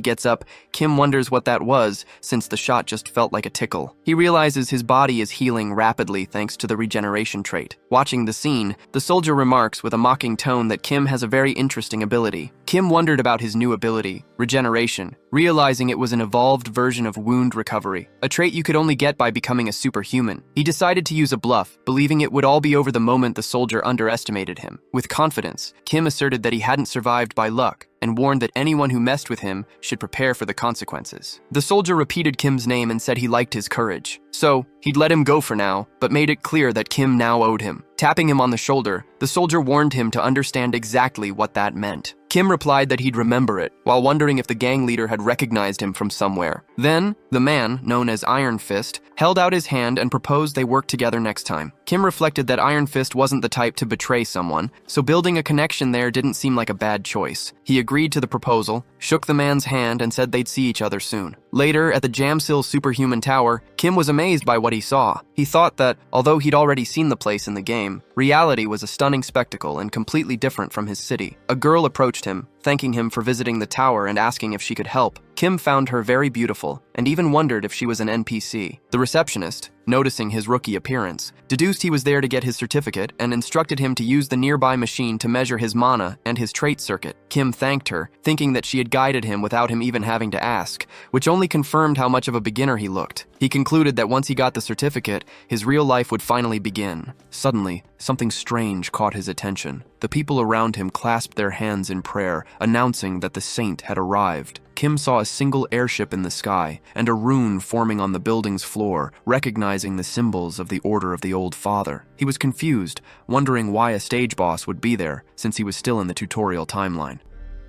gets up, Kim wonders what that was, since the shot just felt like a tickle. He realizes his body is healing rapidly thanks to the regeneration trait. Watching the scene, the soldier remarks with a mocking tone that Kim has a very interesting ability. Kim wondered about his new ability, regeneration, realizing it was an evolved version of wound recovery, a trait you could only get by becoming a superhuman. He decided to use a bluff, believing it would all be over the moment the soldier underestimated him. With confidence, Kim asserted that he hadn't survived by luck, and warned that anyone who messed with him should prepare for the consequences. The soldier repeated Kim's name and said he liked his courage. So, he'd let him go for now, but made it clear that Kim now owed him. Tapping him on the shoulder, the soldier warned him to understand exactly what that meant. Kim replied that he'd remember it, while wondering if the gang leader had recognized him from somewhere. Then, the man, known as Iron Fist, held out his hand and proposed they work together next time. Kim reflected that Iron Fist wasn't the type to betray someone, so building a connection there didn't seem like a bad choice. He agreed to the proposal, shook the man's hand, and said they'd see each other soon. Later, at the Jamsil Superhuman Tower, Kim was amazed by what he saw. He thought that, although he'd already seen the place in the game, reality was a stunning spectacle and completely different from his city. A girl approached him, thanking him for visiting the tower and asking if she could help. Kim found her very beautiful, and even wondered if she was an NPC. The receptionist, noticing his rookie appearance, deduced he was there to get his certificate and instructed him to use the nearby machine to measure his mana and his trait circuit. Kim thanked her, thinking that she had guided him without him even having to ask, which only confirmed how much of a beginner he looked. He concluded that once he got the certificate, his real life would finally begin. Suddenly, something strange caught his attention. The people around him clasped their hands in prayer, announcing that the saint had arrived. Kim saw a single airship in the sky and a rune forming on the building's floor, recognizing the symbols of the Order of the Old Father. He was confused, wondering why a stage boss would be there, since he was still in the tutorial timeline.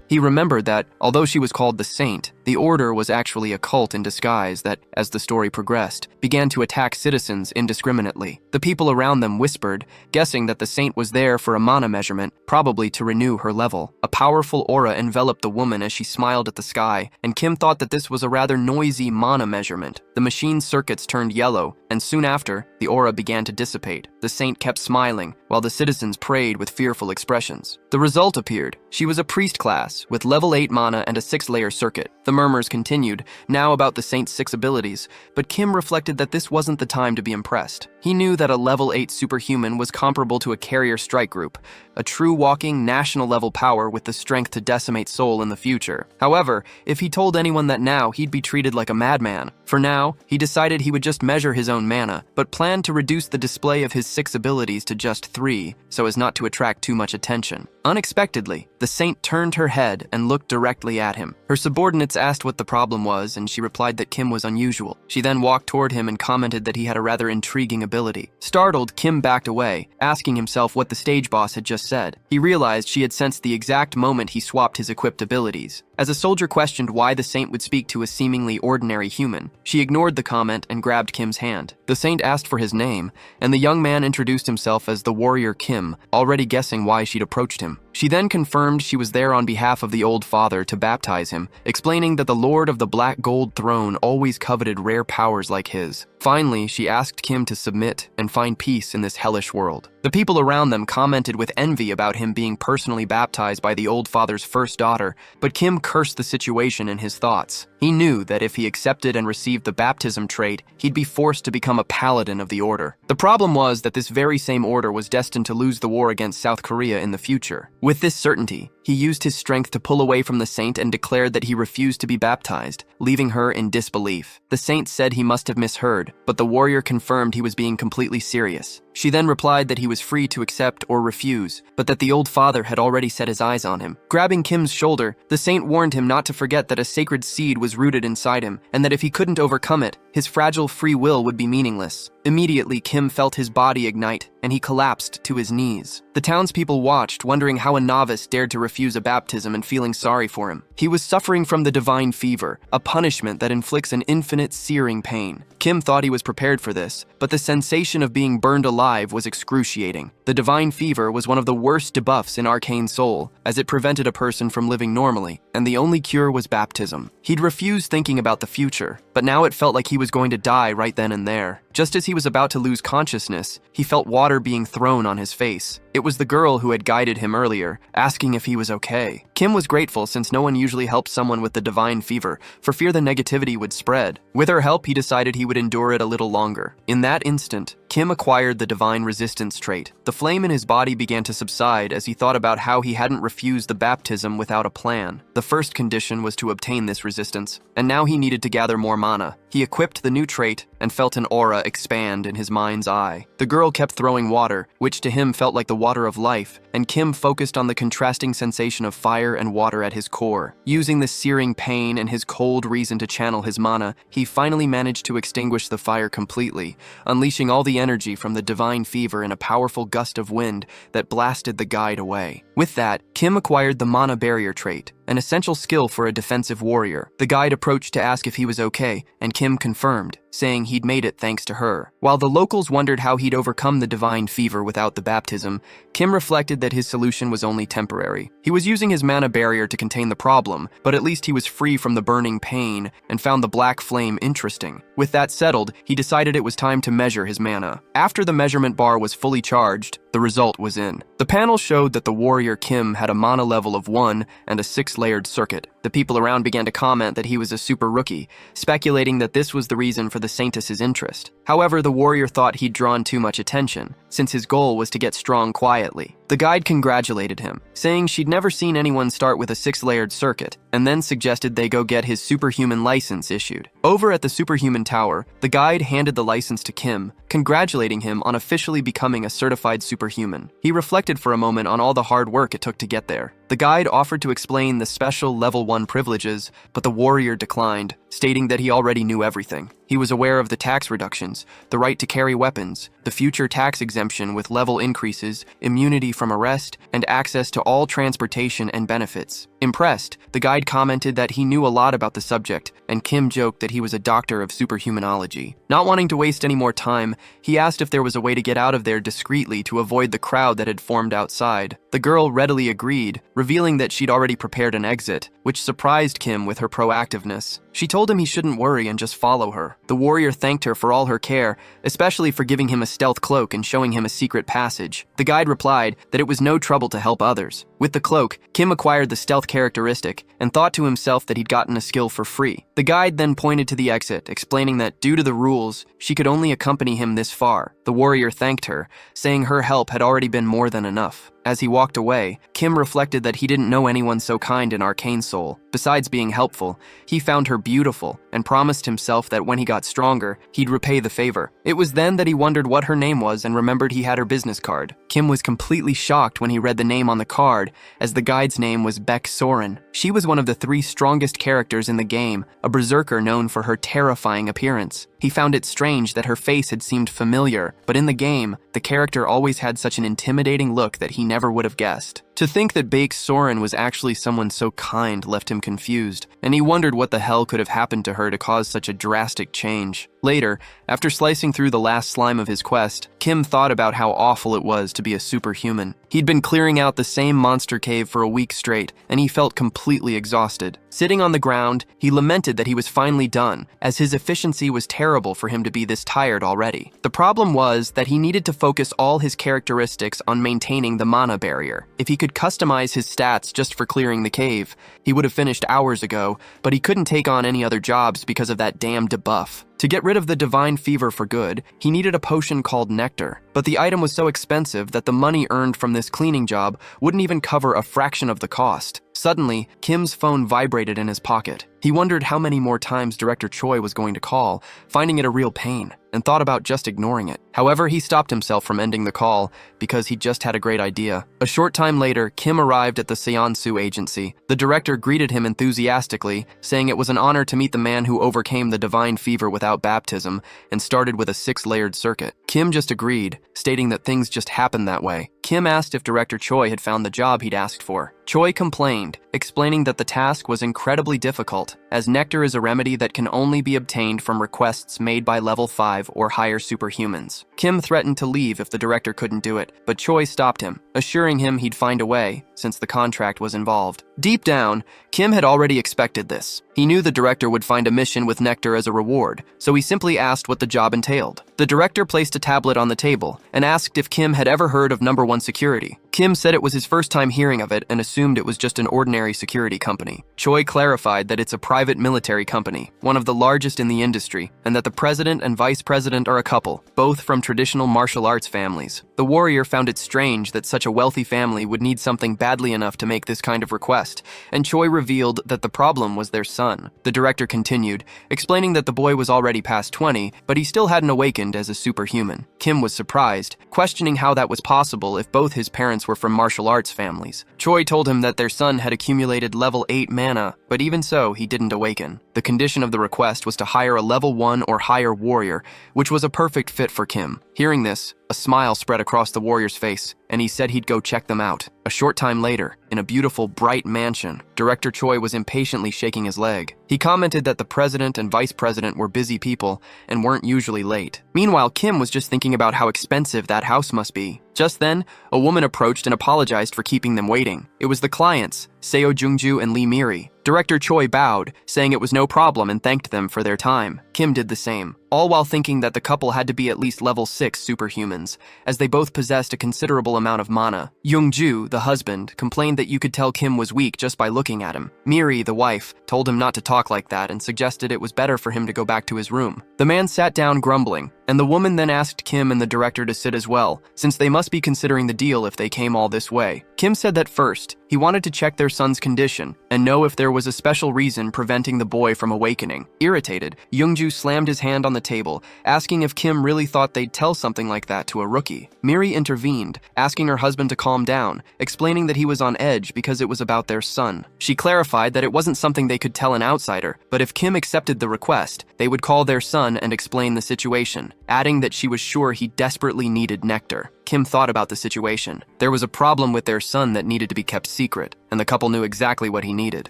He remembered that, although she was called the Saint, the Order was actually a cult in disguise that, as the story progressed, began to attack citizens indiscriminately. The people around them whispered, guessing that the Saint was there for a mana measurement, probably to renew her level. A powerful aura enveloped the woman as she smiled at the sky, and Kim thought that this was a rather noisy mana measurement. The machine's circuits turned yellow, and soon after, the aura began to dissipate. The Saint kept smiling, while the citizens prayed with fearful expressions. The result appeared. She was a priest class, with level 8 mana and a 6-layer circuit. The The murmurs continued, now about the Saint's 6 abilities, but Kim reflected that this wasn't the time to be impressed. He knew that a level 8 superhuman was comparable to a carrier strike group, a true walking national-level power with the strength to decimate Seoul in the future. However, if he told anyone that now, he'd be treated like a madman. For now, he decided he would just measure his own mana, but planned to reduce the display of his 6 abilities to just 3, so as not to attract too much attention. Unexpectedly, the Saint turned her head and looked directly at him. Her subordinates asked what the problem was, and she replied that Kim was unusual. She then walked toward him and commented that he had a rather intriguing ability. Startled, Kim backed away, asking himself what the stage boss had just said. He realized she had sensed the exact moment he swapped his equipped abilities. As a soldier questioned why the Saint would speak to a seemingly ordinary human, she ignored the comment and grabbed Kim's hand. The Saint asked for his name, and the young man introduced himself as the warrior Kim, already guessing why she'd approached him. She then confirmed she was there on behalf of the old father to baptize him, explaining that the Lord of the Black Gold Throne always coveted rare powers like his. Finally, she asked Kim to submit and find peace in this hellish world. The people around them commented with envy about him being personally baptized by the old father's first daughter, but Kim cursed the situation in his thoughts. He knew that if he accepted and received the baptism trait, he'd be forced to become a paladin of the order. The problem was that this very same order was destined to lose the war against South Korea in the future. With this certainty, he used his strength to pull away from the Saint and declared that he refused to be baptized, leaving her in disbelief. The Saint said he must have misheard, but the warrior confirmed he was being completely serious. She then replied that he was free to accept or refuse, but that the old father had already set his eyes on him. Grabbing Kim's shoulder, the Saint warned him not to forget that a sacred seed was rooted inside him, and that if he couldn't overcome it, his fragile free will would be meaningless. Immediately, Kim felt his body ignite, and he collapsed to his knees. The townspeople watched, wondering how a novice dared to refuse a baptism and feeling sorry for him. He was suffering from the divine fever, a punishment that inflicts an infinite searing pain. Kim thought he was prepared for this, but the sensation of being burned alive was excruciating. The divine fever was one of the worst debuffs in Arcane Soul, as it prevented a person from living normally, and the only cure was baptism. He'd refused thinking about the future, but now it felt like he was going to die right then and there. Just as he was about to lose consciousness, he felt water being thrown on his face. It was the girl who had guided him earlier, asking if he was okay. Kim was grateful since no one usually helps someone with the divine fever, for fear the negativity would spread. With her help, he decided he would endure it a little longer. In that instant, Kim acquired the divine resistance trait. The flame in his body began to subside as he thought about how he hadn't refused the baptism without a plan. The first condition was to obtain this resistance, and now he needed to gather more mana. He equipped the new trait and felt an aura expand in his mind's eye. The girl kept throwing water, which to him felt like the water of life, and Kim focused on the contrasting sensation of fire and water at his core. Using the searing pain and his cold reason to channel his mana, he finally managed to extinguish the fire completely, unleashing all the energy from the divine fever in a powerful gust of wind that blasted the guide away. With that, Kim acquired the mana barrier trait, an essential skill for a defensive warrior. The guide approached to ask if he was okay, and Kim confirmed, saying he'd made it thanks to her. While the locals wondered how he'd overcome the divine fever without the baptism, Kim reflected that his solution was only temporary. He was using his mana barrier to contain the problem, but at least he was free from the burning pain and found the black flame interesting. With that settled, he decided it was time to measure his mana. After the measurement bar was fully charged, the result was in. The panel showed that the warrior Kim had a mana level of 1 and a 6-layered circuit. The people around began to comment that he was a super rookie, speculating that this was the reason for the Saintess's interest. However, the warrior thought he'd drawn too much attention, since his goal was to get strong quietly. The guide congratulated him, saying she'd never seen anyone start with a 6-layered circuit, and then suggested they go get his superhuman license issued. Over at the superhuman tower, the guide handed the license to Kim, congratulating him on officially becoming a certified superhuman. He reflected for a moment on all the hard work it took to get there. The guide offered to explain the special level 1 privileges, but the warrior declined, stating that he already knew everything. He was aware of the tax reductions, the right to carry weapons, the future tax exemption with level increases, immunity from arrest, and access to all transportation and benefits. Impressed, the guide commented that he knew a lot about the subject, and Kim joked that he was a doctor of superhumanology. Not wanting to waste any more time, he asked if there was a way to get out of there discreetly to avoid the crowd that had formed outside. The girl readily agreed, revealing that she'd already prepared an exit, which surprised Kim with her proactiveness. She told him he shouldn't worry and just follow her. The warrior thanked her for all her care, especially for giving him a stealth cloak and showing him a secret passage. The guide replied that it was no trouble to help others. With the cloak, Kim acquired the stealth characteristic and thought to himself that he'd gotten a skill for free. The guide then pointed to the exit, explaining that due to the rules, she could only accompany him this far. The warrior thanked her, saying her help had already been more than enough. As he walked away, Kim reflected that he didn't know anyone so kind in Arcane Soul. Besides being helpful, he found her beautiful and promised himself that when he got stronger, he'd repay the favor. It was then that he wondered what her name was and remembered he had her business card. Kim was completely shocked when he read the name on the card, as the guide's name was Beck Soren. She was one of the 3 strongest characters in the game, a berserker known for her terrifying appearance. He found it strange that her face had seemed familiar, but in the game, the character always had such an intimidating look that he never would have guessed. To think that Beck Soren was actually someone so kind left him confused, and he wondered what the hell could have happened to her to cause such a drastic change. Later, after slicing through the last slime of his quest, Kim thought about how awful it was to be a superhuman. He'd been clearing out the same monster cave for a week straight, and he felt completely exhausted. Sitting on the ground, he lamented that he was finally done, as his efficiency was terrible for him to be this tired already. The problem was that he needed to focus all his characteristics on maintaining the mana barrier. If he could customize his stats just for clearing the cave, he would have finished hours ago, but he couldn't take on any other jobs because of that damn debuff. To get rid of the divine fever for good, he needed a potion called Nectar, but the item was so expensive that the money earned from this cleaning job wouldn't even cover a fraction of the cost. Suddenly, Kim's phone vibrated in his pocket. He wondered how many more times Director Choi was going to call, finding it a real pain, and thought about just ignoring it. However, he stopped himself from ending the call because he just had a great idea. A short time later, Kim arrived at the Seonsu agency. The director greeted him enthusiastically, saying it was an honor to meet the man who overcame the divine fever without baptism and started with a 6-layered circuit. Kim just agreed, stating that things just happened that way. Kim asked if Director Choi had found the job he'd asked for. Choi complained, explaining that the task was incredibly difficult, as Nectar is a remedy that can only be obtained from requests made by level 5 or higher superhumans. Kim threatened to leave if the director couldn't do it, but Choi stopped him, assuring him he'd find a way, since the contract was involved. Deep down, Kim had already expected this. He knew the director would find a mission with Nectar as a reward, so he simply asked what the job entailed. The director placed a tablet on the table and asked if Kim had ever heard of Number 1 Security. Kim said it was his first time hearing of it and assumed it was just an ordinary security company. Choi clarified that it's a private military company, one of the largest in the industry, and that the president and vice president are a couple, both from traditional martial arts families. The warrior found it strange that such a wealthy family would need something badly enough to make this kind of request, and Choi revealed that the problem was their son. The director continued, explaining that the boy was already past 20, but he still hadn't awakened as a superhuman. Kim was surprised, questioning how that was possible if both his parents were from martial arts families. Choi told him that their son had accumulated level 8 mana, but even so, he didn't awaken. The condition of the request was to hire a level 1 or higher warrior, which was a perfect fit for Kim. Hearing this, a smile spread across the warrior's face, and he said he'd go check them out. A short time later, in a beautiful, bright mansion, Director Choi was impatiently shaking his leg. He commented that the president and vice president were busy people and weren't usually late. Meanwhile, Kim was just thinking about how expensive that house must be. Just then, a woman approached and apologized for keeping them waiting. It was the clients, Seo Jungju and Lee Miri. Director Choi bowed, saying it was no problem and thanked them for their time. Kim did the same, all while thinking that the couple had to be at least level 6 superhumans, as they both possessed a considerable amount of mana. Jungju, the husband, complained that you could tell Kim was weak just by looking at him. Miri, the wife, told him not to talk like that and suggested it was better for him to go back to his room. The man sat down grumbling, and the woman then asked Kim and the director to sit as well, since they must be considering the deal if they came all this way. Kim said that first, he wanted to check their son's condition and know if there was a special reason preventing the boy from awakening. Irritated, Jungju slammed his hand on the table, asking if Kim really thought they'd tell something like that to a rookie. Miri intervened, asking her husband to calm down, explaining that he was on edge because it was about their son. She clarified that it wasn't something they could tell an outsider, but if Kim accepted the request, they would call their son and explain the situation, adding that she was sure he desperately needed Nectar. Kim thought about the situation. There was a problem with their son that needed to be kept secret, and the couple knew exactly what he needed.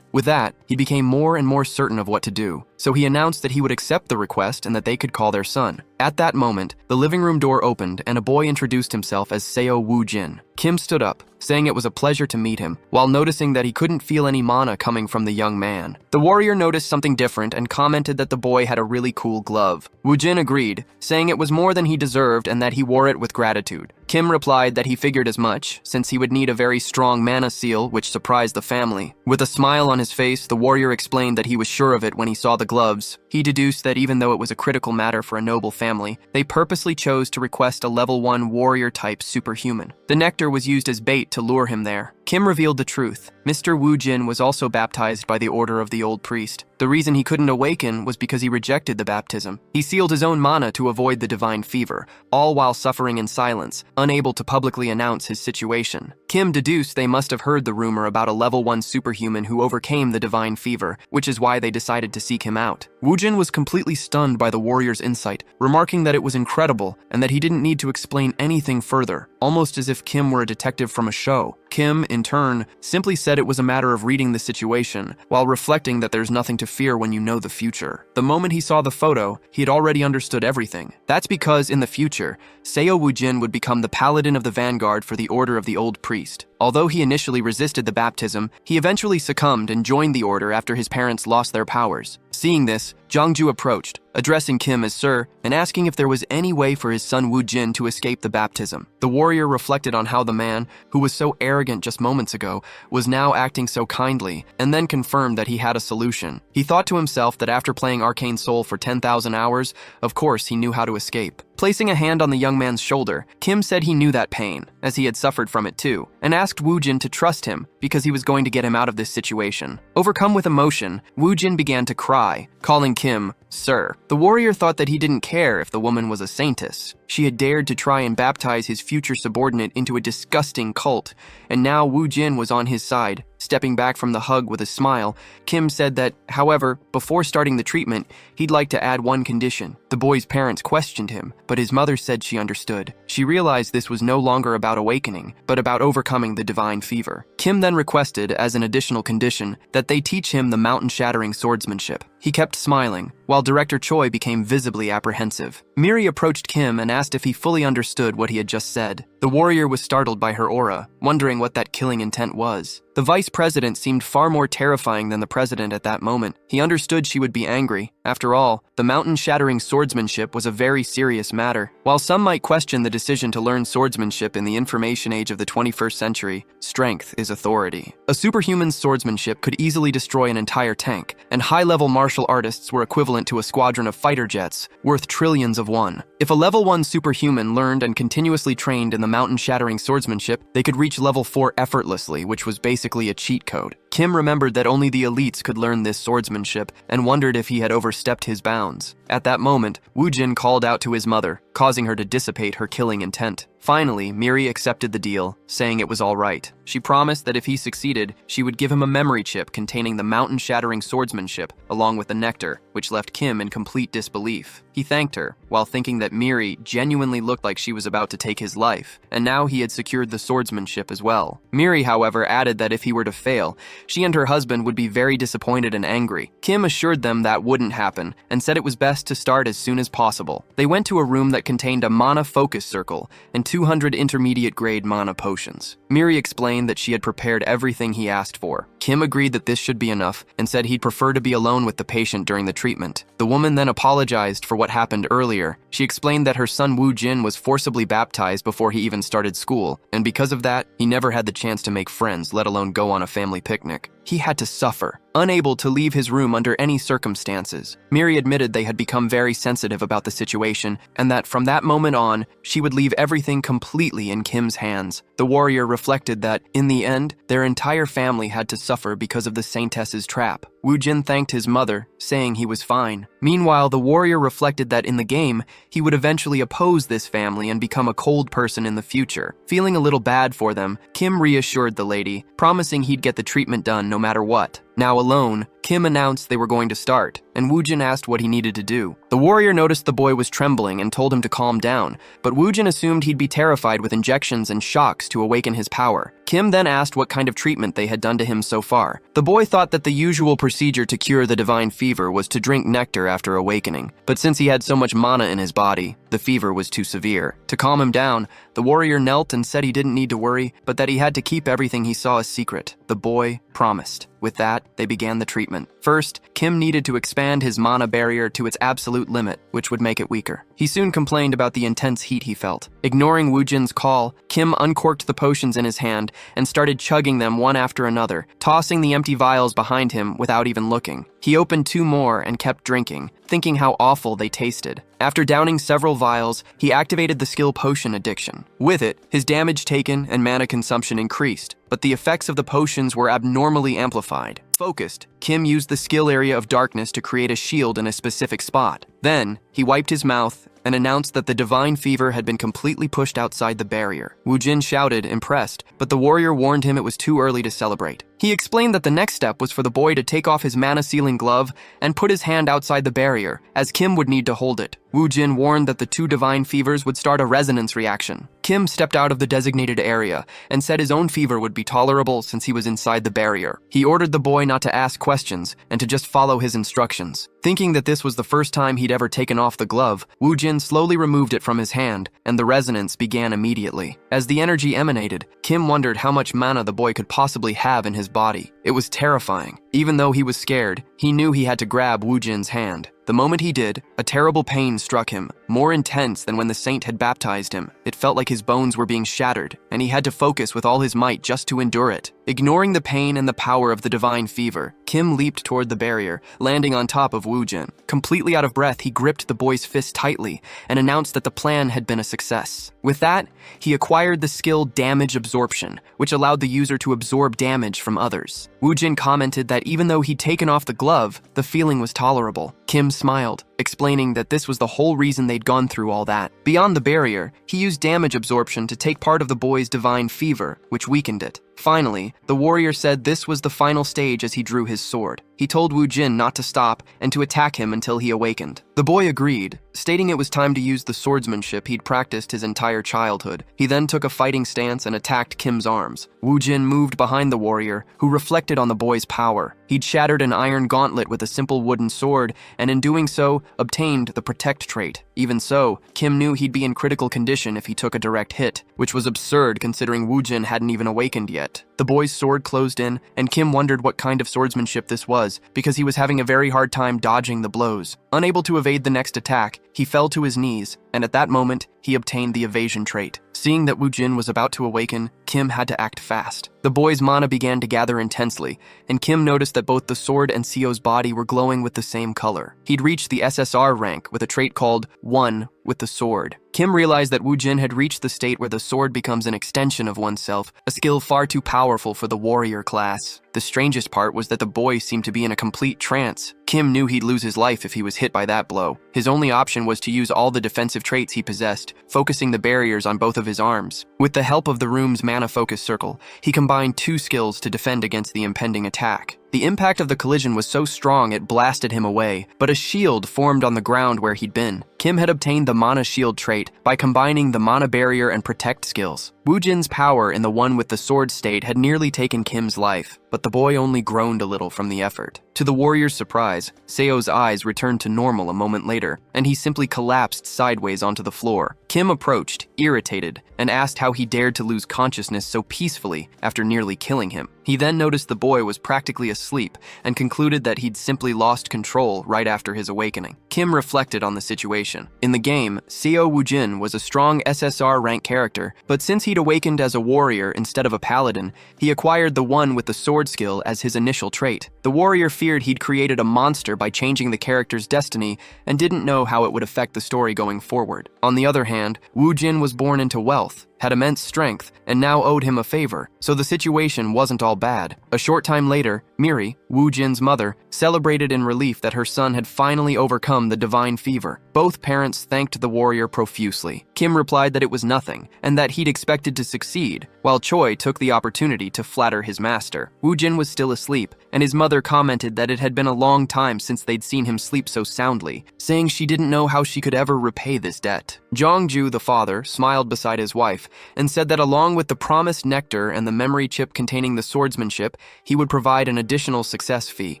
With that, he became more and more certain of what to do, so he announced that he would accept the request and that they could call their son. At that moment, the living room door opened and a boy introduced himself as Seo Woo-jin. Kim stood up, saying it was a pleasure to meet him, while noticing that he couldn't feel any mana coming from the young man. The warrior noticed something different and commented that the boy had a really cool glove. Woo-jin agreed, saying it was more than he deserved and that he wore it with gratitude. Kim replied that he figured as much, since he would need a very strong mana seal, which surprised the family. With a smile on his face, the warrior explained that he was sure of it when he saw the gloves. He deduced that even though it was a critical matter for a noble family, they purposely chose to request a level 1 warrior-type superhuman. The nectar was used as bait to lure him there. Kim revealed the truth. Mr. Wu Jin was also baptized by the order of the old priest. The reason he couldn't awaken was because he rejected the baptism. He sealed his own mana to avoid the divine fever, all while suffering in silence, unable to publicly announce his situation. Kim deduced they must have heard the rumor about a level 1 superhuman who overcame the divine fever, which is why they decided to seek him out. Wu Jin was completely stunned by the warrior's insight, remarking that it was incredible and that he didn't need to explain anything further, almost as if Kim were a detective from a show. Kim, in turn, simply said it was a matter of reading the situation, while reflecting that there's nothing to fear when you know the future. The moment he saw the photo, he had already understood everything. That's because, in the future, Seo Wu Jin would become the paladin of the vanguard for the order of the old priest. Although he initially resisted the baptism, he eventually succumbed and joined the order after his parents lost their powers. Seeing this, Jiangju approached, addressing Kim as Sir, and asking if there was any way for his son Wu Jin to escape the baptism. The warrior reflected on how the man, who was so arrogant just moments ago, was now acting so kindly, and then confirmed that he had a solution. He thought to himself that after playing Arcane Soul for 10,000 hours, of course he knew how to escape. Placing a hand on the young man's shoulder, Kim said he knew that pain, as he had suffered from it too, and asked Wu Jin to trust him because he was going to get him out of this situation. Overcome with emotion, Wu Jin began to cry, calling Kim Sir. The warrior thought that he didn't care if the woman was a saintess. She had dared to try and baptize his future subordinate into a disgusting cult, and now Wu Jin was on his side. Stepping back from the hug with a smile, Kim said that, however, before starting the treatment, he'd like to add one condition. The boy's parents questioned him, but his mother said she understood. She realized this was no longer about awakening, but about overcoming the divine fever. Kim then requested, as an additional condition, that they teach him the mountain-shattering swordsmanship. He kept smiling, while Director Choi became visibly apprehensive. Miri approached Kim and asked if he fully understood what he had just said. The warrior was startled by her aura, wondering what that killing intent was. The vice president seemed far more terrifying than the president at that moment. He understood she would be angry. After all, the mountain-shattering swordsmanship was a very serious matter. While some might question the decision to learn swordsmanship in the information age of the 21st century, strength is authority. A superhuman's swordsmanship could easily destroy an entire tank, and high-level martial artists were equivalent to a squadron of fighter jets, worth trillions of won. If a level 1 superhuman learned and continuously trained in the mountain-shattering swordsmanship, they could reach level 4 effortlessly, which was basically a cheat code. Kim remembered that only the elites could learn this swordsmanship and wondered if he had overstepped his bounds. At that moment, Wu Jin called out to his mother, causing her to dissipate her killing intent. Finally, Miri accepted the deal, saying it was all right. She promised that if he succeeded, she would give him a memory chip containing the mountain-shattering swordsmanship, along with the nectar, which left Kim in complete disbelief. He thanked her, while thinking that Miri genuinely looked like she was about to take his life, and now he had secured the swordsmanship as well. Miri, however, added that if he were to fail, she and her husband would be very disappointed and angry. Kim assured them that wouldn't happen, and said it was best to start as soon as possible. They went to a room that contained a mana focus circle and 200 intermediate-grade mana potions. Miri explained that she had prepared everything he asked for. Kim agreed that this should be enough and said he'd prefer to be alone with the patient during the treatment. The woman then apologized for what happened earlier. She explained that her son Wu Jin was forcibly baptized before he even started school, and because of that, he never had the chance to make friends, let alone go on a family picnic. He had to suffer, unable to leave his room under any circumstances. Miri admitted they had become very sensitive about the situation, and that from that moment on, she would leave everything completely in Kim's hands. The warrior reflected that, in the end, their entire family had to suffer because of the Saintess's trap. Wu Jin thanked his mother, saying he was fine. Meanwhile, the warrior reflected that in the game, he would eventually oppose this family and become a cold person in the future. Feeling a little bad for them, Kim reassured the lady, promising he'd get the treatment done no matter what. Now alone, Kim announced they were going to start, and Wu Jin asked what he needed to do. The warrior noticed the boy was trembling and told him to calm down, but Wu Jin assumed he'd be terrified with injections and shocks to awaken his power. Kim then asked what kind of treatment they had done to him so far. The boy thought that the usual procedure to cure the divine fever was to drink nectar after awakening, but since he had so much mana in his body, the fever was too severe. To calm him down, the warrior knelt and said he didn't need to worry, but that he had to keep everything he saw a secret. The boy promised. With that, they began the treatment. First, Kim needed to expand his mana barrier to its absolute limit, which would make it weaker. He soon complained about the intense heat he felt. Ignoring Woojin's call, Kim uncorked the potions in his hand and started chugging them one after another, tossing the empty vials behind him without even looking. He opened 2 more and kept drinking, thinking how awful they tasted. After downing several vials, he activated the skill Potion Addiction. With it, his damage taken and mana consumption increased, but the effects of the potions were abnormally amplified. Focused, Kim used the skill Area of Darkness to create a shield in a specific spot. Then, he wiped his mouth and announced that the divine fever had been completely pushed outside the barrier. Woojin shouted, impressed, but the warrior warned him it was too early to celebrate. He explained that the next step was for the boy to take off his mana-sealing glove and put his hand outside the barrier, as Kim would need to hold it. Woojin warned that the 2 divine fevers would start a resonance reaction. Kim stepped out of the designated area and said his own fever would be tolerable since he was inside the barrier. He ordered the boy not to ask questions and to just follow his instructions. Thinking that this was the first time he'd ever taken off the glove, Woojin slowly removed it from his hand, and the resonance began immediately. As the energy emanated, Kim wondered how much mana the boy could possibly have in his body. It was terrifying. Even though he was scared, he knew he had to grab Woojin's hand. The moment he did, a terrible pain struck him, more intense than when the saint had baptized him. It felt like his bones were being shattered, and he had to focus with all his might just to endure it. Ignoring the pain and the power of the divine fever, Kim leaped toward the barrier, landing on top of Woojin. Completely out of breath, he gripped the boy's fist tightly and announced that the plan had been a success. With that, he acquired the skill Damage Absorption, which allowed the user to absorb damage from others. Woojin commented that even though he'd taken off the glove, the feeling was tolerable. Kim smiled, explaining that this was the whole reason they'd gone through all that. Beyond the barrier, he used Damage Absorption to take part of the boy's divine fever, which weakened it. Finally, the warrior said this was the final stage as he drew his sword. He told Woojin not to stop and to attack him until he awakened. The boy agreed, stating it was time to use the swordsmanship he'd practiced his entire childhood. He then took a fighting stance and attacked Kim's arms. Woojin moved behind the warrior, who reflected on the boy's power. He'd shattered an iron gauntlet with a simple wooden sword, and in doing so, obtained the Protect trait. Even so, Kim knew he'd be in critical condition if he took a direct hit, which was absurd considering Woojin hadn't even awakened yet. The boy's sword closed in, and Kim wondered what kind of swordsmanship this was, because he was having a very hard time dodging the blows. Unable to evade the next attack, he fell to his knees, and at that moment, he obtained the evasion trait. Seeing that Woojin was about to awaken, Kim had to act fast. The boy's mana began to gather intensely, and Kim noticed that both the sword and Seo's body were glowing with the same color. He'd reached the SSR rank with a trait called One with the Sword. Kim realized that Woojin had reached the state where the sword becomes an extension of oneself, a skill far too powerful for the warrior class. The strangest part was that the boy seemed to be in a complete trance. Kim knew he'd lose his life if he was hit by that blow. His only option was to use all the defensive traits he possessed, focusing the barriers on both of his arms. With the help of the room's mana focus circle, he combined 2 skills to defend against the impending attack. The impact of the collision was so strong it blasted him away, but a shield formed on the ground where he'd been. Kim had obtained the Mana Shield trait by combining the Mana Barrier and Protect skills. Woojin's power in the One with the Sword state had nearly taken Kim's life, but the boy only groaned a little from the effort. To the warrior's surprise, Seo's eyes returned to normal a moment later, and he simply collapsed sideways onto the floor. Kim approached, irritated, and asked how he dared to lose consciousness so peacefully after nearly killing him. He then noticed the boy was practically asleep and concluded that he'd simply lost control right after his awakening. Kim reflected on the situation. In the game, Seo Woojin was a strong SSR rank character, but since he'd awakened as a warrior instead of a paladin, he acquired the One with the Sword skill as his initial trait. The warrior feared he'd created a monster by changing the character's destiny and didn't know how it would affect the story going forward. On the other hand, Woojin was born into wealth, had immense strength, and now owed him a favor, so the situation wasn't all bad. A short time later, Miri, Woojin's mother, celebrated in relief that her son had finally overcome the divine fever. Both parents thanked the warrior profusely. Kim replied that it was nothing, and that he'd expected to succeed, while Choi took the opportunity to flatter his master. Woojin was still asleep, and his mother commented that it had been a long time since they'd seen him sleep so soundly, saying she didn't know how she could ever repay this debt. Jongju, the father, smiled beside his wife, and said that along with the promised nectar and the memory chip containing the swordsmanship, he would provide an additional success fee.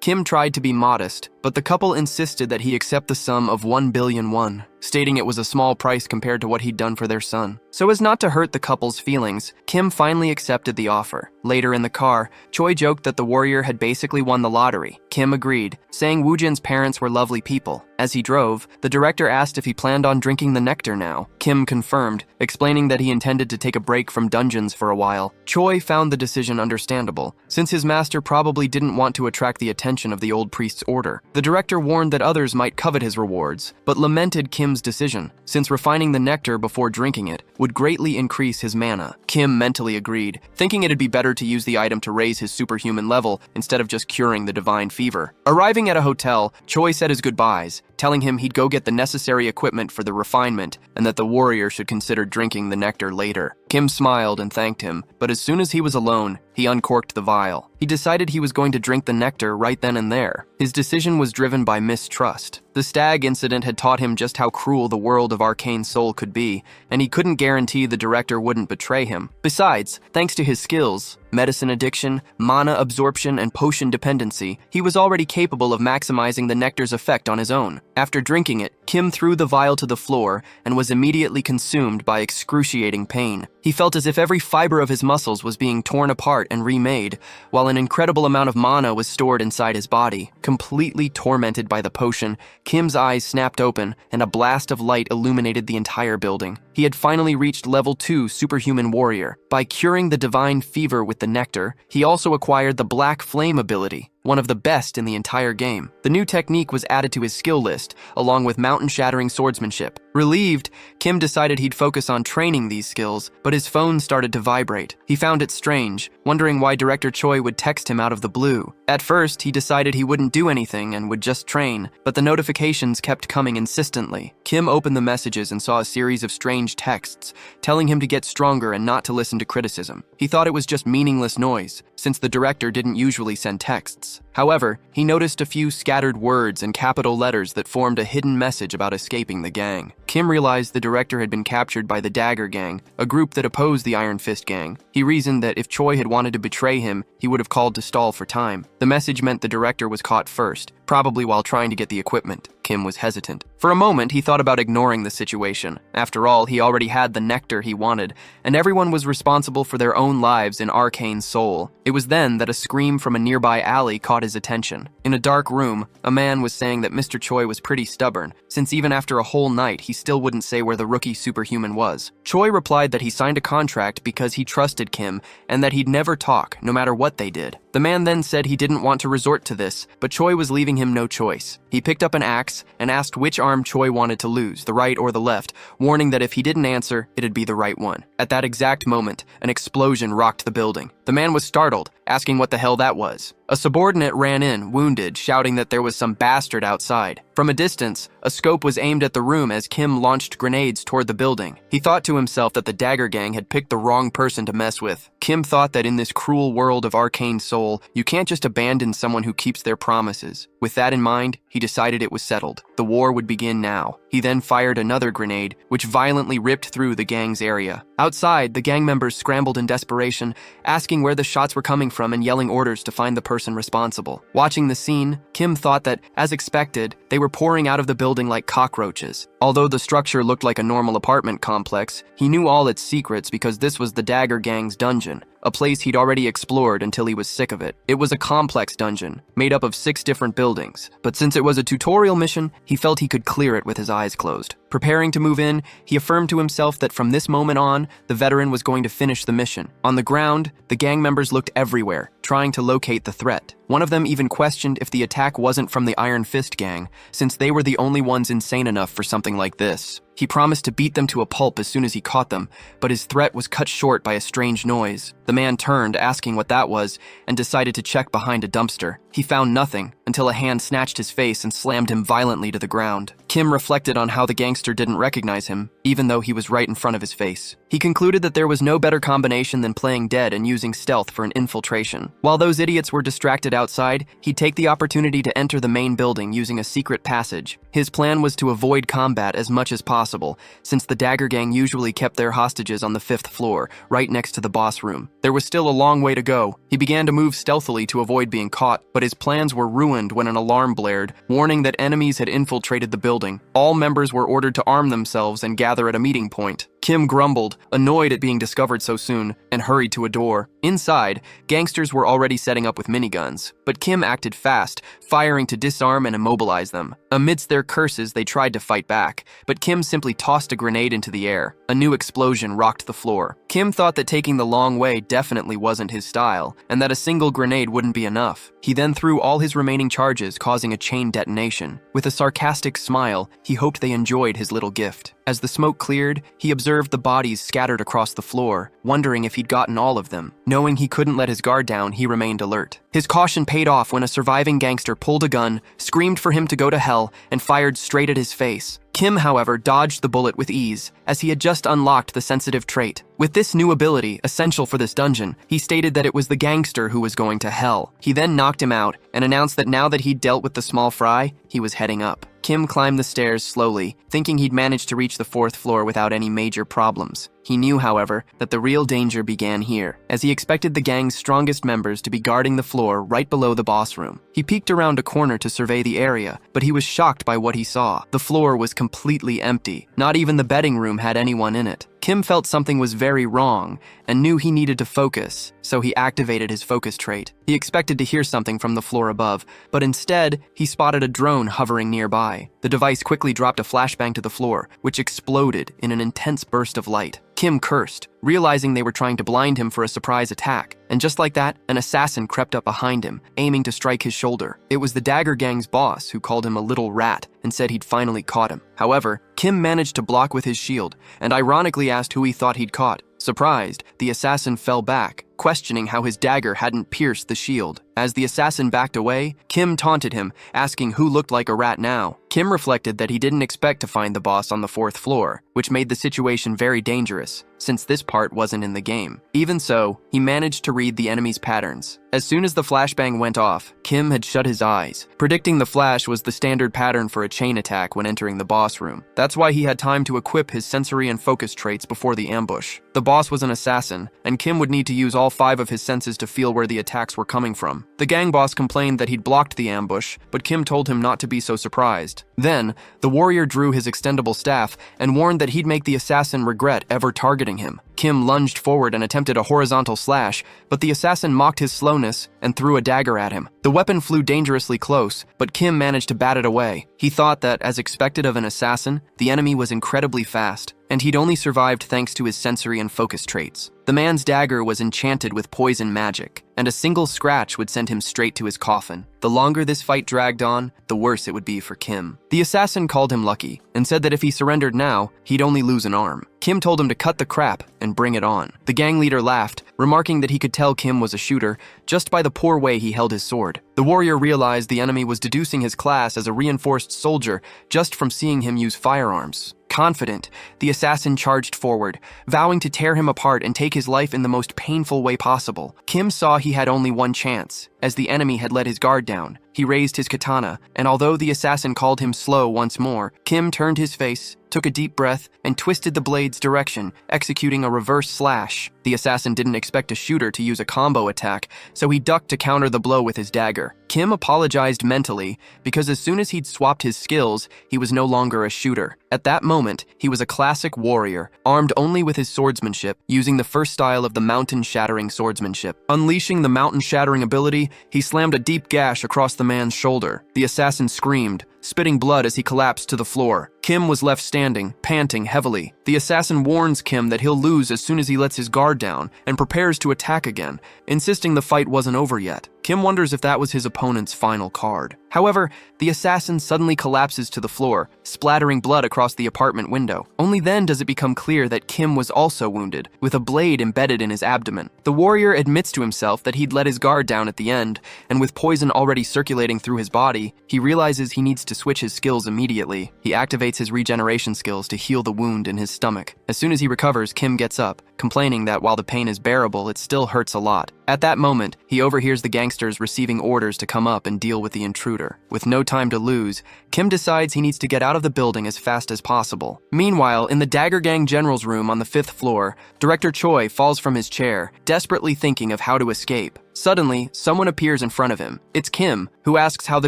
Kim tried to be modest, but the couple insisted that he accept the sum of 1 billion won. stating it was a small price compared to what he'd done for their son. So as not to hurt the couple's feelings, Kim finally accepted the offer. Later in the car, Choi joked that the warrior had basically won the lottery. Kim agreed, saying Woojin's parents were lovely people. As he drove, the director asked if he planned on drinking the nectar now. Kim confirmed, explaining that he intended to take a break from dungeons for a while. Choi found the decision understandable, since his master probably didn't want to attract the attention of the old priest's order. The director warned that others might covet his rewards, but lamented Kim's decision, since refining the nectar before drinking it would greatly increase his mana. Kim mentally agreed, thinking it'd be better to use the item to raise his superhuman level instead of just curing the divine fever. Arriving at a hotel, Choi said his goodbyes, telling him he'd go get the necessary equipment for the refinement and that the warrior should consider drinking the nectar later. Kim smiled and thanked him, but as soon as he was alone, he uncorked the vial. He decided he was going to drink the nectar right then and there. His decision was driven by mistrust. The stag incident had taught him just how cruel the world of Arcane Soul could be, and he couldn't guarantee the director wouldn't betray him. Besides, thanks to his skills, medicine addiction, mana absorption, and potion dependency, he was already capable of maximizing the nectar's effect on his own. After drinking it, Kim threw the vial to the floor and was immediately consumed by excruciating pain. He felt as if every fiber of his muscles was being torn apart and remade, while an incredible amount of mana was stored inside his body. Completely tormented by the potion, Kim's eyes snapped open and a blast of light illuminated the entire building. He had finally reached level 2 superhuman warrior. By curing the divine fever with the nectar, he also acquired the Black Flame ability, one of the best in the entire game. The new technique was added to his skill list, along with mountain-shattering swordsmanship. Relieved, Kim decided he'd focus on training these skills, but his phone started to vibrate. He found it strange, wondering why Director Choi would text him out of the blue. At first, he decided he wouldn't do anything and would just train, but the notifications kept coming insistently. Kim opened the messages and saw a series of strange texts, telling him to get stronger and not to listen to criticism. He thought it was just meaningless noise, since the director didn't usually send texts. However, he noticed a few scattered words and capital letters that formed a hidden message about escaping the gang. Kim realized the director had been captured by the Dagger Gang, a group that opposed the Iron Fist Gang. He reasoned that if Choi had wanted to betray him, he would have called to stall for time. The message meant the director was caught first, probably while trying to get the equipment. Kim was hesitant. For a moment, he thought about ignoring the situation. After all, he already had the nectar he wanted, and everyone was responsible for their own lives in Arcane Soul. It was then that a scream from a nearby alley caught his attention. In a dark room, a man was saying that Mr. Choi was pretty stubborn, since even after a whole night, he still wouldn't say where the rookie superhuman was. Choi replied that he signed a contract because he trusted Kim and that he'd never talk, no matter what they did. The man then said he didn't want to resort to this, but Choi was leaving him no choice. He picked up an axe and asked which arm Choi wanted to lose, the right or the left, warning that if he didn't answer, it'd be the right one. At that exact moment, an explosion rocked the building. The man was startled, asking what the hell that was. A subordinate ran in, wounded, shouting that there was some bastard outside. From a distance, a scope was aimed at the room as Kim launched grenades toward the building. He thought to himself that the Dagger Gang had picked the wrong person to mess with. Kim thought that in this cruel world of Arcane Soul, you can't just abandon someone who keeps their promises. With that in mind, he decided it was settled. The war would begin now. He then fired another grenade, which violently ripped through the gang's area. Outside, the gang members scrambled in desperation, asking where the shots were coming from and yelling orders to find the person responsible. Watching the scene, Kim thought that, as expected, they were pouring out of the building like cockroaches. Although the structure looked like a normal apartment complex, he knew all its secrets because this was the Dagger Gang's dungeon, a place he'd already explored until he was sick of it. It was a complex dungeon, made up of 6 different buildings, but since it was a tutorial mission, he felt he could clear it with his eyes closed. Preparing to move in, he affirmed to himself that from this moment on, the veteran was going to finish the mission. On the ground, the gang members looked everywhere, trying to locate the threat. One of them even questioned if the attack wasn't from the Iron Fist Gang, since they were the only ones insane enough for something like this. He promised to beat them to a pulp as soon as he caught them, but his threat was cut short by a strange noise. The man turned, asking what that was, and decided to check behind a dumpster. He found nothing, until a hand snatched his face and slammed him violently to the ground. Kim reflected on how the gangster didn't recognize him, even though he was right in front of his face. He concluded that there was no better combination than playing dead and using stealth for an infiltration. While those idiots were distracted outside, he'd take the opportunity to enter the main building using a secret passage. His plan was to avoid combat as much as possible, since the Dagger Gang usually kept their hostages on the 5th floor, right next to the boss room. There was still a long way to go. He began to move stealthily to avoid being caught, but his plans were ruined when an alarm blared, warning that enemies had infiltrated the building. All members were ordered to arm themselves and gather at a meeting point. Kim grumbled, annoyed at being discovered so soon, and hurried to a door. Inside, gangsters were already setting up with miniguns, but Kim acted fast, firing to disarm and immobilize them. Amidst their curses, they tried to fight back, but Kim simply tossed a grenade into the air. A new explosion rocked the floor. Kim thought that taking the long way definitely wasn't his style, and that a single grenade wouldn't be enough. He then threw all his remaining charges, causing a chain detonation. With a sarcastic smile, he hoped they enjoyed his little gift. As the smoke cleared, he observed the bodies scattered across the floor, wondering if he'd gotten all of them. Knowing he couldn't let his guard down, he remained alert. His caution paid off when a surviving gangster pulled a gun, screamed for him to go to hell, and fired straight at his face. Kim, however, dodged the bullet with ease, as he had just unlocked the sensitive trait. With this new ability, essential for this dungeon, he stated that it was the gangster who was going to hell. He then knocked him out, and announced that now that he'd dealt with the small fry, he was heading up. Kim climbed the stairs slowly, thinking he'd managed to reach the 4th floor without any major problems. He knew, however, that the real danger began here, as he expected the gang's strongest members to be guarding the floor right below the boss room. He peeked around a corner to survey the area, but he was shocked by what he saw. The floor was completely empty. Not even the betting room had anyone in it. Kim felt something was very wrong and knew he needed to focus, so he activated his focus trait. He expected to hear something from the floor above, but instead, he spotted a drone hovering nearby. The device quickly dropped a flashbang to the floor, which exploded in an intense burst of light. Kim cursed, realizing they were trying to blind him for a surprise attack. And just like that, an assassin crept up behind him, aiming to strike his shoulder. It was the Dagger Gang's boss, who called him a little rat and said he'd finally caught him. However, Kim managed to block with his shield, and ironically asked who he thought he'd caught. Surprised, the assassin fell back, questioning how his dagger hadn't pierced the shield. As the assassin backed away, Kim taunted him, asking who looked like a rat now. Kim reflected that he didn't expect to find the boss on the 4th floor, which made the situation very dangerous, since this part wasn't in the game. Even so, he managed to read the enemy's patterns. As soon as the flashbang went off, Kim had shut his eyes, predicting the flash was the standard pattern for a chain attack when entering the boss room. That's why he had time to equip his sensory and focus traits before the ambush. The boss was an assassin, and Kim would need to use all 5 of his senses to feel where the attacks were coming from. The gang boss complained that he'd blocked the ambush, but Kim told him not to be so surprised. Then, the warrior drew his extendable staff and warned that he'd make the assassin regret ever targeting him. Kim lunged forward and attempted a horizontal slash, but the assassin mocked his slowness and threw a dagger at him. The weapon flew dangerously close, but Kim managed to bat it away. He thought that, as expected of an assassin, the enemy was incredibly fast, and he'd only survived thanks to his sensory and focus traits. The man's dagger was enchanted with poison magic, and a single scratch would send him straight to his coffin. The longer this fight dragged on, the worse it would be for Kim. The assassin called him lucky, and said that if he surrendered now, he'd only lose an arm. Kim told him to cut the crap and bring it on. The gang leader laughed, remarking that he could tell Kim was a shooter just by the poor way he held his sword. The warrior realized the enemy was deducing his class as a reinforced soldier just from seeing him use firearms. Confident, the assassin charged forward, vowing to tear him apart and take his life in the most painful way possible. Kim saw he had only one chance, as the enemy had let his guard down. He raised his katana, and although the assassin called him slow once more, Kim turned his face, took a deep breath, and twisted the blade's direction, executing a reverse slash. The assassin didn't expect a shooter to use a combo attack, so he ducked to counter the blow with his dagger. Kim apologized mentally, because as soon as he'd swapped his skills, he was no longer a shooter. At that moment, he was a classic warrior, armed only with his swordsmanship, using the first style of the mountain-shattering swordsmanship. Unleashing the mountain-shattering ability, he slammed a deep gash across the man's shoulder. The assassin screamed, spitting blood as he collapsed to the floor. Kim was left standing, panting heavily. The assassin warns Kim that he'll lose as soon as he lets his guard down and prepares to attack again, insisting the fight wasn't over yet. Kim wonders if that was his opponent's final card. However, the assassin suddenly collapses to the floor, splattering blood across the apartment window. Only then does it become clear that Kim was also wounded, with a blade embedded in his abdomen. The warrior admits to himself that he'd let his guard down at the end, and with poison already circulating through his body, he realizes he needs to switch his skills immediately. He activates his regeneration skills to heal the wound in his stomach. As soon as he recovers, Kim gets up, complaining that while the pain is bearable, it still hurts a lot. At that moment, he overhears the gangsters receiving orders to come up and deal with the intruder. With no time to lose, Kim decides he needs to get out of the building as fast as possible. Meanwhile, in the Dagger Gang General's room on the 5th floor, Director Choi falls from his chair, desperately thinking of how to escape. Suddenly, someone appears in front of him. It's Kim, who asks how the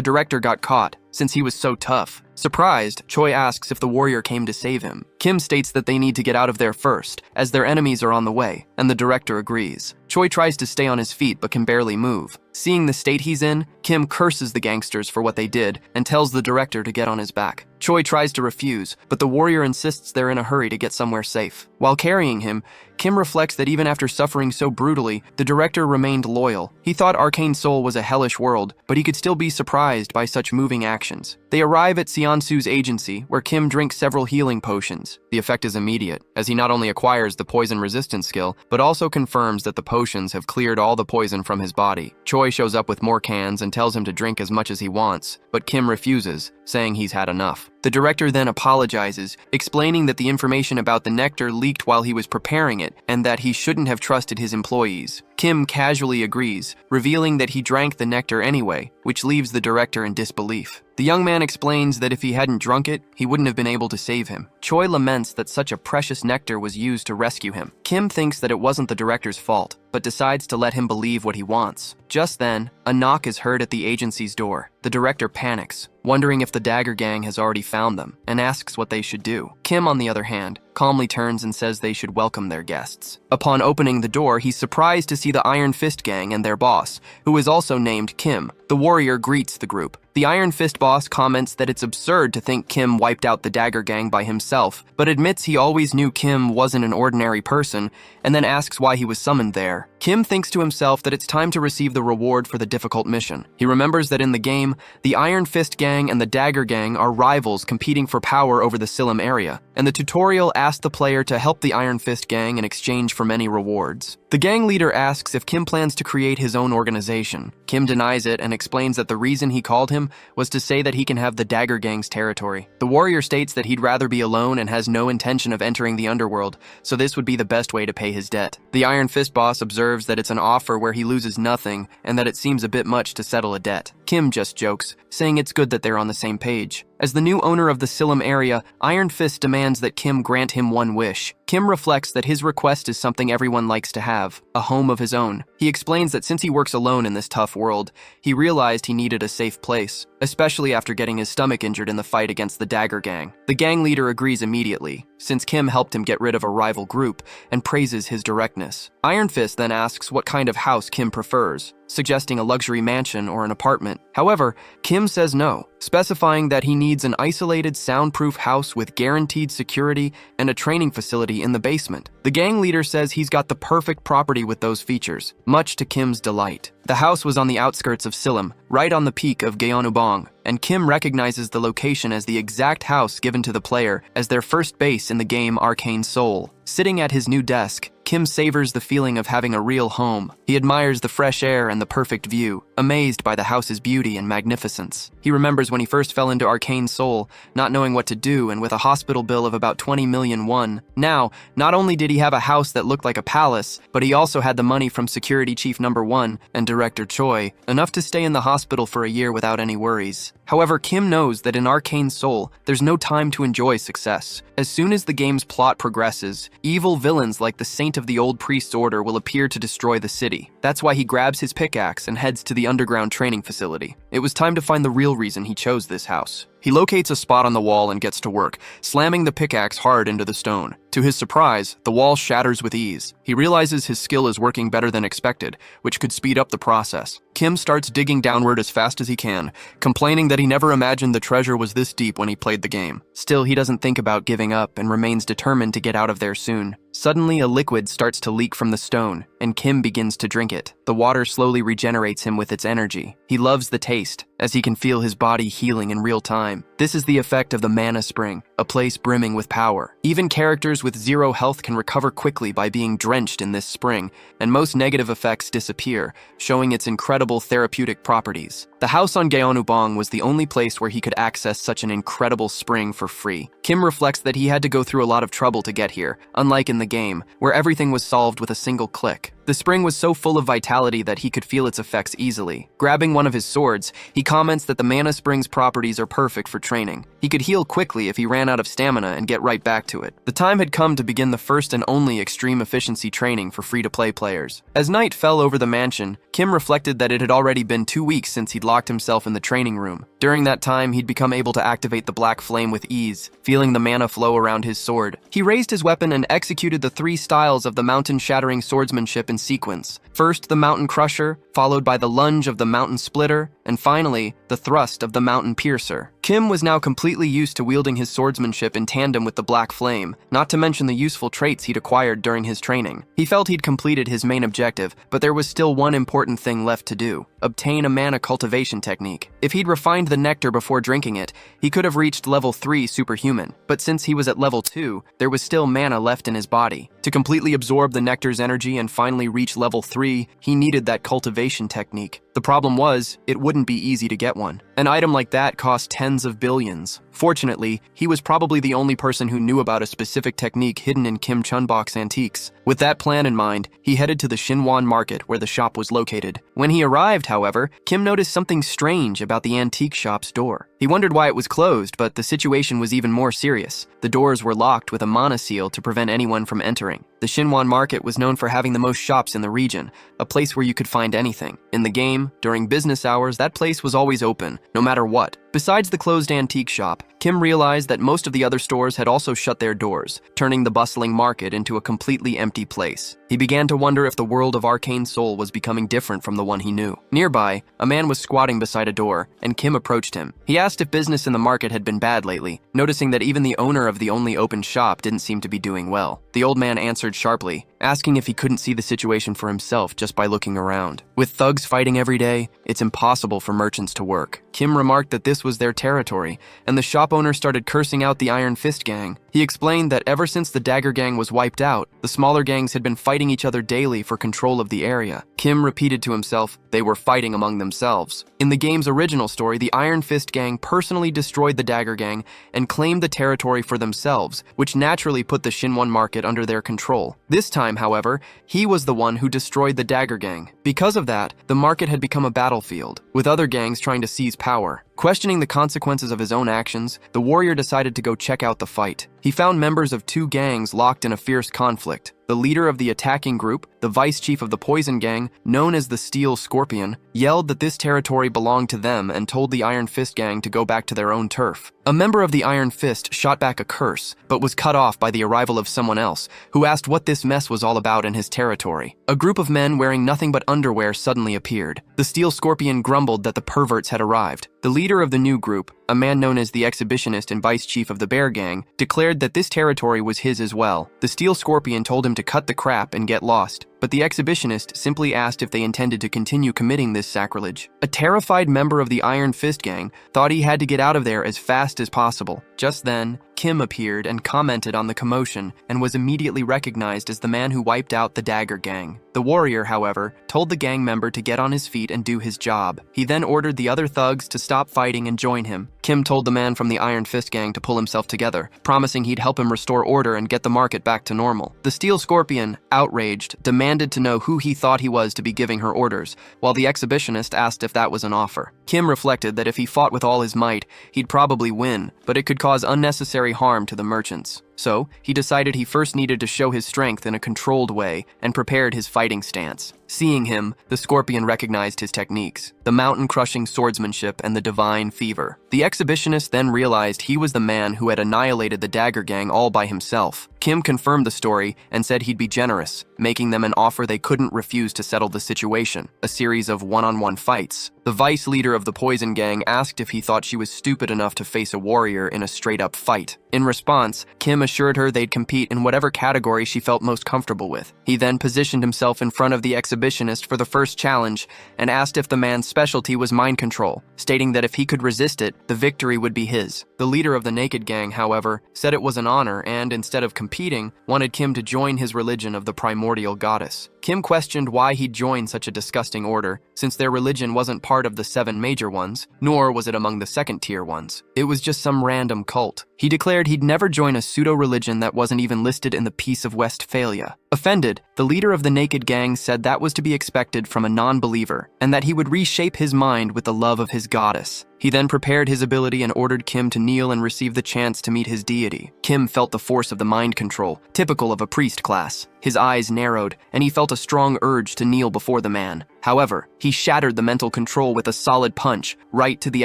director got caught, since he was so tough. Surprised, Choi asks if the warrior came to save him. Kim states that they need to get out of there first, as their enemies are on the way, and the director agrees. Choi tries to stay on his feet but can barely move. Seeing the state he's in, Kim curses the gangsters for what they did and tells the director to get on his back. Choi tries to refuse, but the warrior insists they're in a hurry to get somewhere safe. While carrying him, Kim reflects that even after suffering so brutally, the director remained loyal. He thought Arcane Seoul was a hellish world, but he could still be surprised by such moving actions. They arrive at Seonsu's agency, where Kim drinks several healing potions. The effect is immediate, as he not only acquires the poison resistance skill, but also confirms that the potions have cleared all the poison from his body. Choi shows up with more cans and tells him to drink as much as he wants, but Kim refuses, saying he's had enough. The director then apologizes, explaining that the information about the nectar leaked while he was preparing it, and that he shouldn't have trusted his employees. Kim casually agrees, revealing that he drank the nectar anyway, which leaves the director in disbelief. The young man explains that if he hadn't drunk it, he wouldn't have been able to save him. Choi laments that such a precious nectar was used to rescue him. Kim thinks that it wasn't the director's fault, but decides to let him believe what he wants. Just then, a knock is heard at the agency's door. The director panics, wondering if the Dagger Gang has already found them, and asks what they should do. Kim, on the other hand, calmly turns and says they should welcome their guests. Upon opening the door, he's surprised to see the Iron Fist Gang and their boss, who is also named Kim. The warrior greets the group. The Iron Fist boss comments that it's absurd to think Kim wiped out the Dagger Gang by himself, but admits he always knew Kim wasn't an ordinary person, and then asks why he was summoned there. Kim thinks to himself that it's time to receive the reward for the difficult mission. He remembers that in the game, the Iron Fist Gang and the Dagger Gang are rivals competing for power over the Silum area, and the tutorial asked the player to help the Iron Fist Gang in exchange for many rewards. The gang leader asks if Kim plans to create his own organization. Kim denies it and explains that the reason he called him was to say that he can have the Dagger Gang's territory. The warrior states that he'd rather be alone and has no intention of entering the underworld, so this would be the best way to pay his debt. The Iron Fist boss observes that it's an offer where he loses nothing and that it seems a bit much to settle a debt. Kim just jokes, saying it's good that they're on the same page. As the new owner of the Silum area, Iron Fist demands that Kim grant him one wish. Kim reflects that his request is something everyone likes to have, a home of his own. He explains that since he works alone in this tough world, he realized he needed a safe place, especially after getting his stomach injured in the fight against the Dagger Gang. The gang leader agrees immediately, since Kim helped him get rid of a rival group, and praises his directness. Iron Fist then asks what kind of house Kim prefers, suggesting a luxury mansion or an apartment. However, Kim says no, specifying that he needs an isolated, soundproof house with guaranteed security and a training facility in the basement. The gang leader says he's got the perfect property with those features, much to Kim's delight. The house was on the outskirts of Silum, right on the peak of Gyeonubong, and Kim recognizes the location as the exact house given to the player as their first base in the game Arcane Seoul. Sitting at his new desk, Kim savors the feeling of having a real home. He admires the fresh air and the perfect view, amazed by the house's beauty and magnificence. He remembers when he first fell into Arcane Seoul, not knowing what to do and with a hospital bill of about 20 million won. Now, not only did he have a house that looked like a palace, but he also had the money from Security Chief Number 1 and Director Choi, enough to stay in the hospital for a year without any worries. However, Kim knows that in Arcane Seoul, there's no time to enjoy success. As soon as the game's plot progresses, evil villains like the Saint of the Old Priest's Order will appear to destroy the city. That's why he grabs his pickaxe and heads to the underground training facility. It was time to find the real reason he chose this house. He locates a spot on the wall and gets to work, slamming the pickaxe hard into the stone. To his surprise, the wall shatters with ease. He realizes his skill is working better than expected, which could speed up the process. Kim Kim starts digging downward as fast as he can, complaining that he never imagined the treasure was this deep when he played the game. Still, he doesn't think about giving up and remains determined to get out of there soon. Suddenly, a liquid starts to leak from the stone, and Kim begins to drink it. The water slowly regenerates him with its energy. He loves the taste, as he can feel his body healing in real time. This is the effect of the mana spring, a place brimming with power. Even characters with zero health can recover quickly by being drenched in this spring, and most negative effects disappear, showing its incredible therapeutic properties. The house on Gyeonubong was the only place where he could access such an incredible spring for free. Kim reflects that he had to go through a lot of trouble to get here, unlike in the game, where everything was solved with a single click. The spring was so full of vitality that he could feel its effects easily. Grabbing one of his swords, he comments that the mana spring's properties are perfect for training. He could heal quickly if he ran out of stamina and get right back to it. The time had come to begin the first and only extreme efficiency training for free-to-play players. As night fell over the mansion, Kim reflected that it had already been 2 weeks since he'd locked himself in the training room. During that time, he'd become able to activate the black flame with ease, feeling the mana flow around his sword. He raised his weapon and executed the 3 styles of the mountain-shattering swordsmanship in sequence. First, the Mountain Crusher, followed by the lunge of the Mountain Splitter, and finally, the thrust of the Mountain Piercer. Kim was now completely used to wielding his swordsmanship in tandem with the Black Flame, not to mention the useful traits he'd acquired during his training. He felt he'd completed his main objective, but there was still one important thing left to do: obtain a mana cultivation technique. If he'd refined the nectar before drinking it, he could have reached level 3 superhuman, but since he was at level 2, there was still mana left in his body. To completely absorb the nectar's energy and finally reach level 3, he needed that cultivation technique. The problem was, it wouldn't be easy to get one. An item like that cost tens of billions. Fortunately, he was probably the only person who knew about a specific technique hidden in Kim Chunbok's antiques. With that plan in mind, he headed to the Shinwon market where the shop was located. When he arrived, however, Kim noticed something strange about the antique shop's door. He wondered why it was closed, but the situation was even more serious. The doors were locked with a mana seal to prevent anyone from entering. The Shinwon market was known for having the most shops in the region, a place where you could find anything. In the game, during business hours, that place was always open, no matter what. Besides the closed antique shop, Kim realized that most of the other stores had also shut their doors, turning the bustling market into a completely empty place. He began to wonder if the world of Arcane Soul was becoming different from the one he knew. Nearby, a man was squatting beside a door, and Kim approached him. He asked if business in the market had been bad lately, noticing that even the owner of the only open shop didn't seem to be doing well. The old man answered sharply, asking if he couldn't see the situation for himself just by looking around. With thugs fighting every day, it's impossible for merchants to work. Kim remarked that this was their territory, and the shop owner started cursing out the Iron Fist gang. He explained that ever since the Dagger Gang was wiped out, the smaller gangs had been fighting each other daily for control of the area. Kim repeated to himself, they were fighting among themselves. In the game's original story, the Iron Fist gang personally destroyed the Dagger Gang and claimed the territory for themselves, which naturally put the Shinwon market under their control. This time, however, he was the one who destroyed the Dagger Gang. Because of that, the market had become a battlefield, with other gangs trying to seize power. Questioning the consequences of his own actions, the warrior decided to go check out the fight. He found members of 2 gangs locked in a fierce conflict. The leader of the attacking group, the vice chief of the Poison Gang, known as the Steel Scorpion, yelled that this territory belonged to them and told the Iron Fist Gang to go back to their own turf. A member of the Iron Fist shot back a curse, but was cut off by the arrival of someone else, who asked what this mess was all about in his territory. A group of men wearing nothing but underwear suddenly appeared. The Steel Scorpion grumbled that the perverts had arrived. The leader of the new group, a man known as the Exhibitionist and vice chief of the Bear Gang, declared that this territory was his as well. The Steel Scorpion told him to cut the crap and get lost, but the Exhibitionist simply asked if they intended to continue committing this sacrilege. A terrified member of the Iron Fist Gang thought he had to get out of there as fast as possible. Just then, Kim appeared and commented on the commotion and was immediately recognized as the man who wiped out the Dagger Gang. The warrior, however, told the gang member to get on his feet and do his job. He then ordered the other thugs to stop fighting and join him. Kim told the man from the Iron Fist Gang to pull himself together, promising he'd help him restore order and get the market back to normal. The Steel Scorpion, outraged, demanded to know who he thought he was to be giving her orders, while the Exhibitionist asked if that was an offer. Kim reflected that if he fought with all his might, he'd probably win, but it could cause unnecessary harm to the merchants. So, he decided he first needed to show his strength in a controlled way and prepared his fighting stance. Seeing him, the Scorpion recognized his techniques, the mountain-crushing swordsmanship and the divine fever. The exhibitionist then realized he was the man who had annihilated the Dagger Gang all by himself. Kim confirmed the story and said he'd be generous, making them an offer they couldn't refuse to settle the situation, a series of one-on-one fights. The vice leader of the Poison Gang asked if he thought she was stupid enough to face a warrior in a straight-up fight. In response, Kim assured her they'd compete in whatever category she felt most comfortable with. He then positioned himself in front of the exhibitionist for the first challenge and asked if the man's specialty was mind control, stating that if he could resist it, the victory would be his. The leader of the Naked Gang, however, said it was an honor and, instead of competing, wanted Kim to join his religion of the primordial goddess. Kim questioned why he'd joined such a disgusting order, since their religion wasn't part of the 7 major ones, nor was it among the second-tier ones. It was just some random cult. He declared he'd never join a pseudo-religion that wasn't even listed in the Peace of Westphalia. Offended, the leader of the Naked Gang said that was to be expected from a non-believer, and that he would reshape his mind with the love of his goddess. He then prepared his ability and ordered Kim to kneel and receive the chance to meet his deity. Kim felt the force of the mind control, typical of a priest class. His eyes narrowed, and he felt a strong urge to kneel before the man. However, he shattered the mental control with a solid punch right to the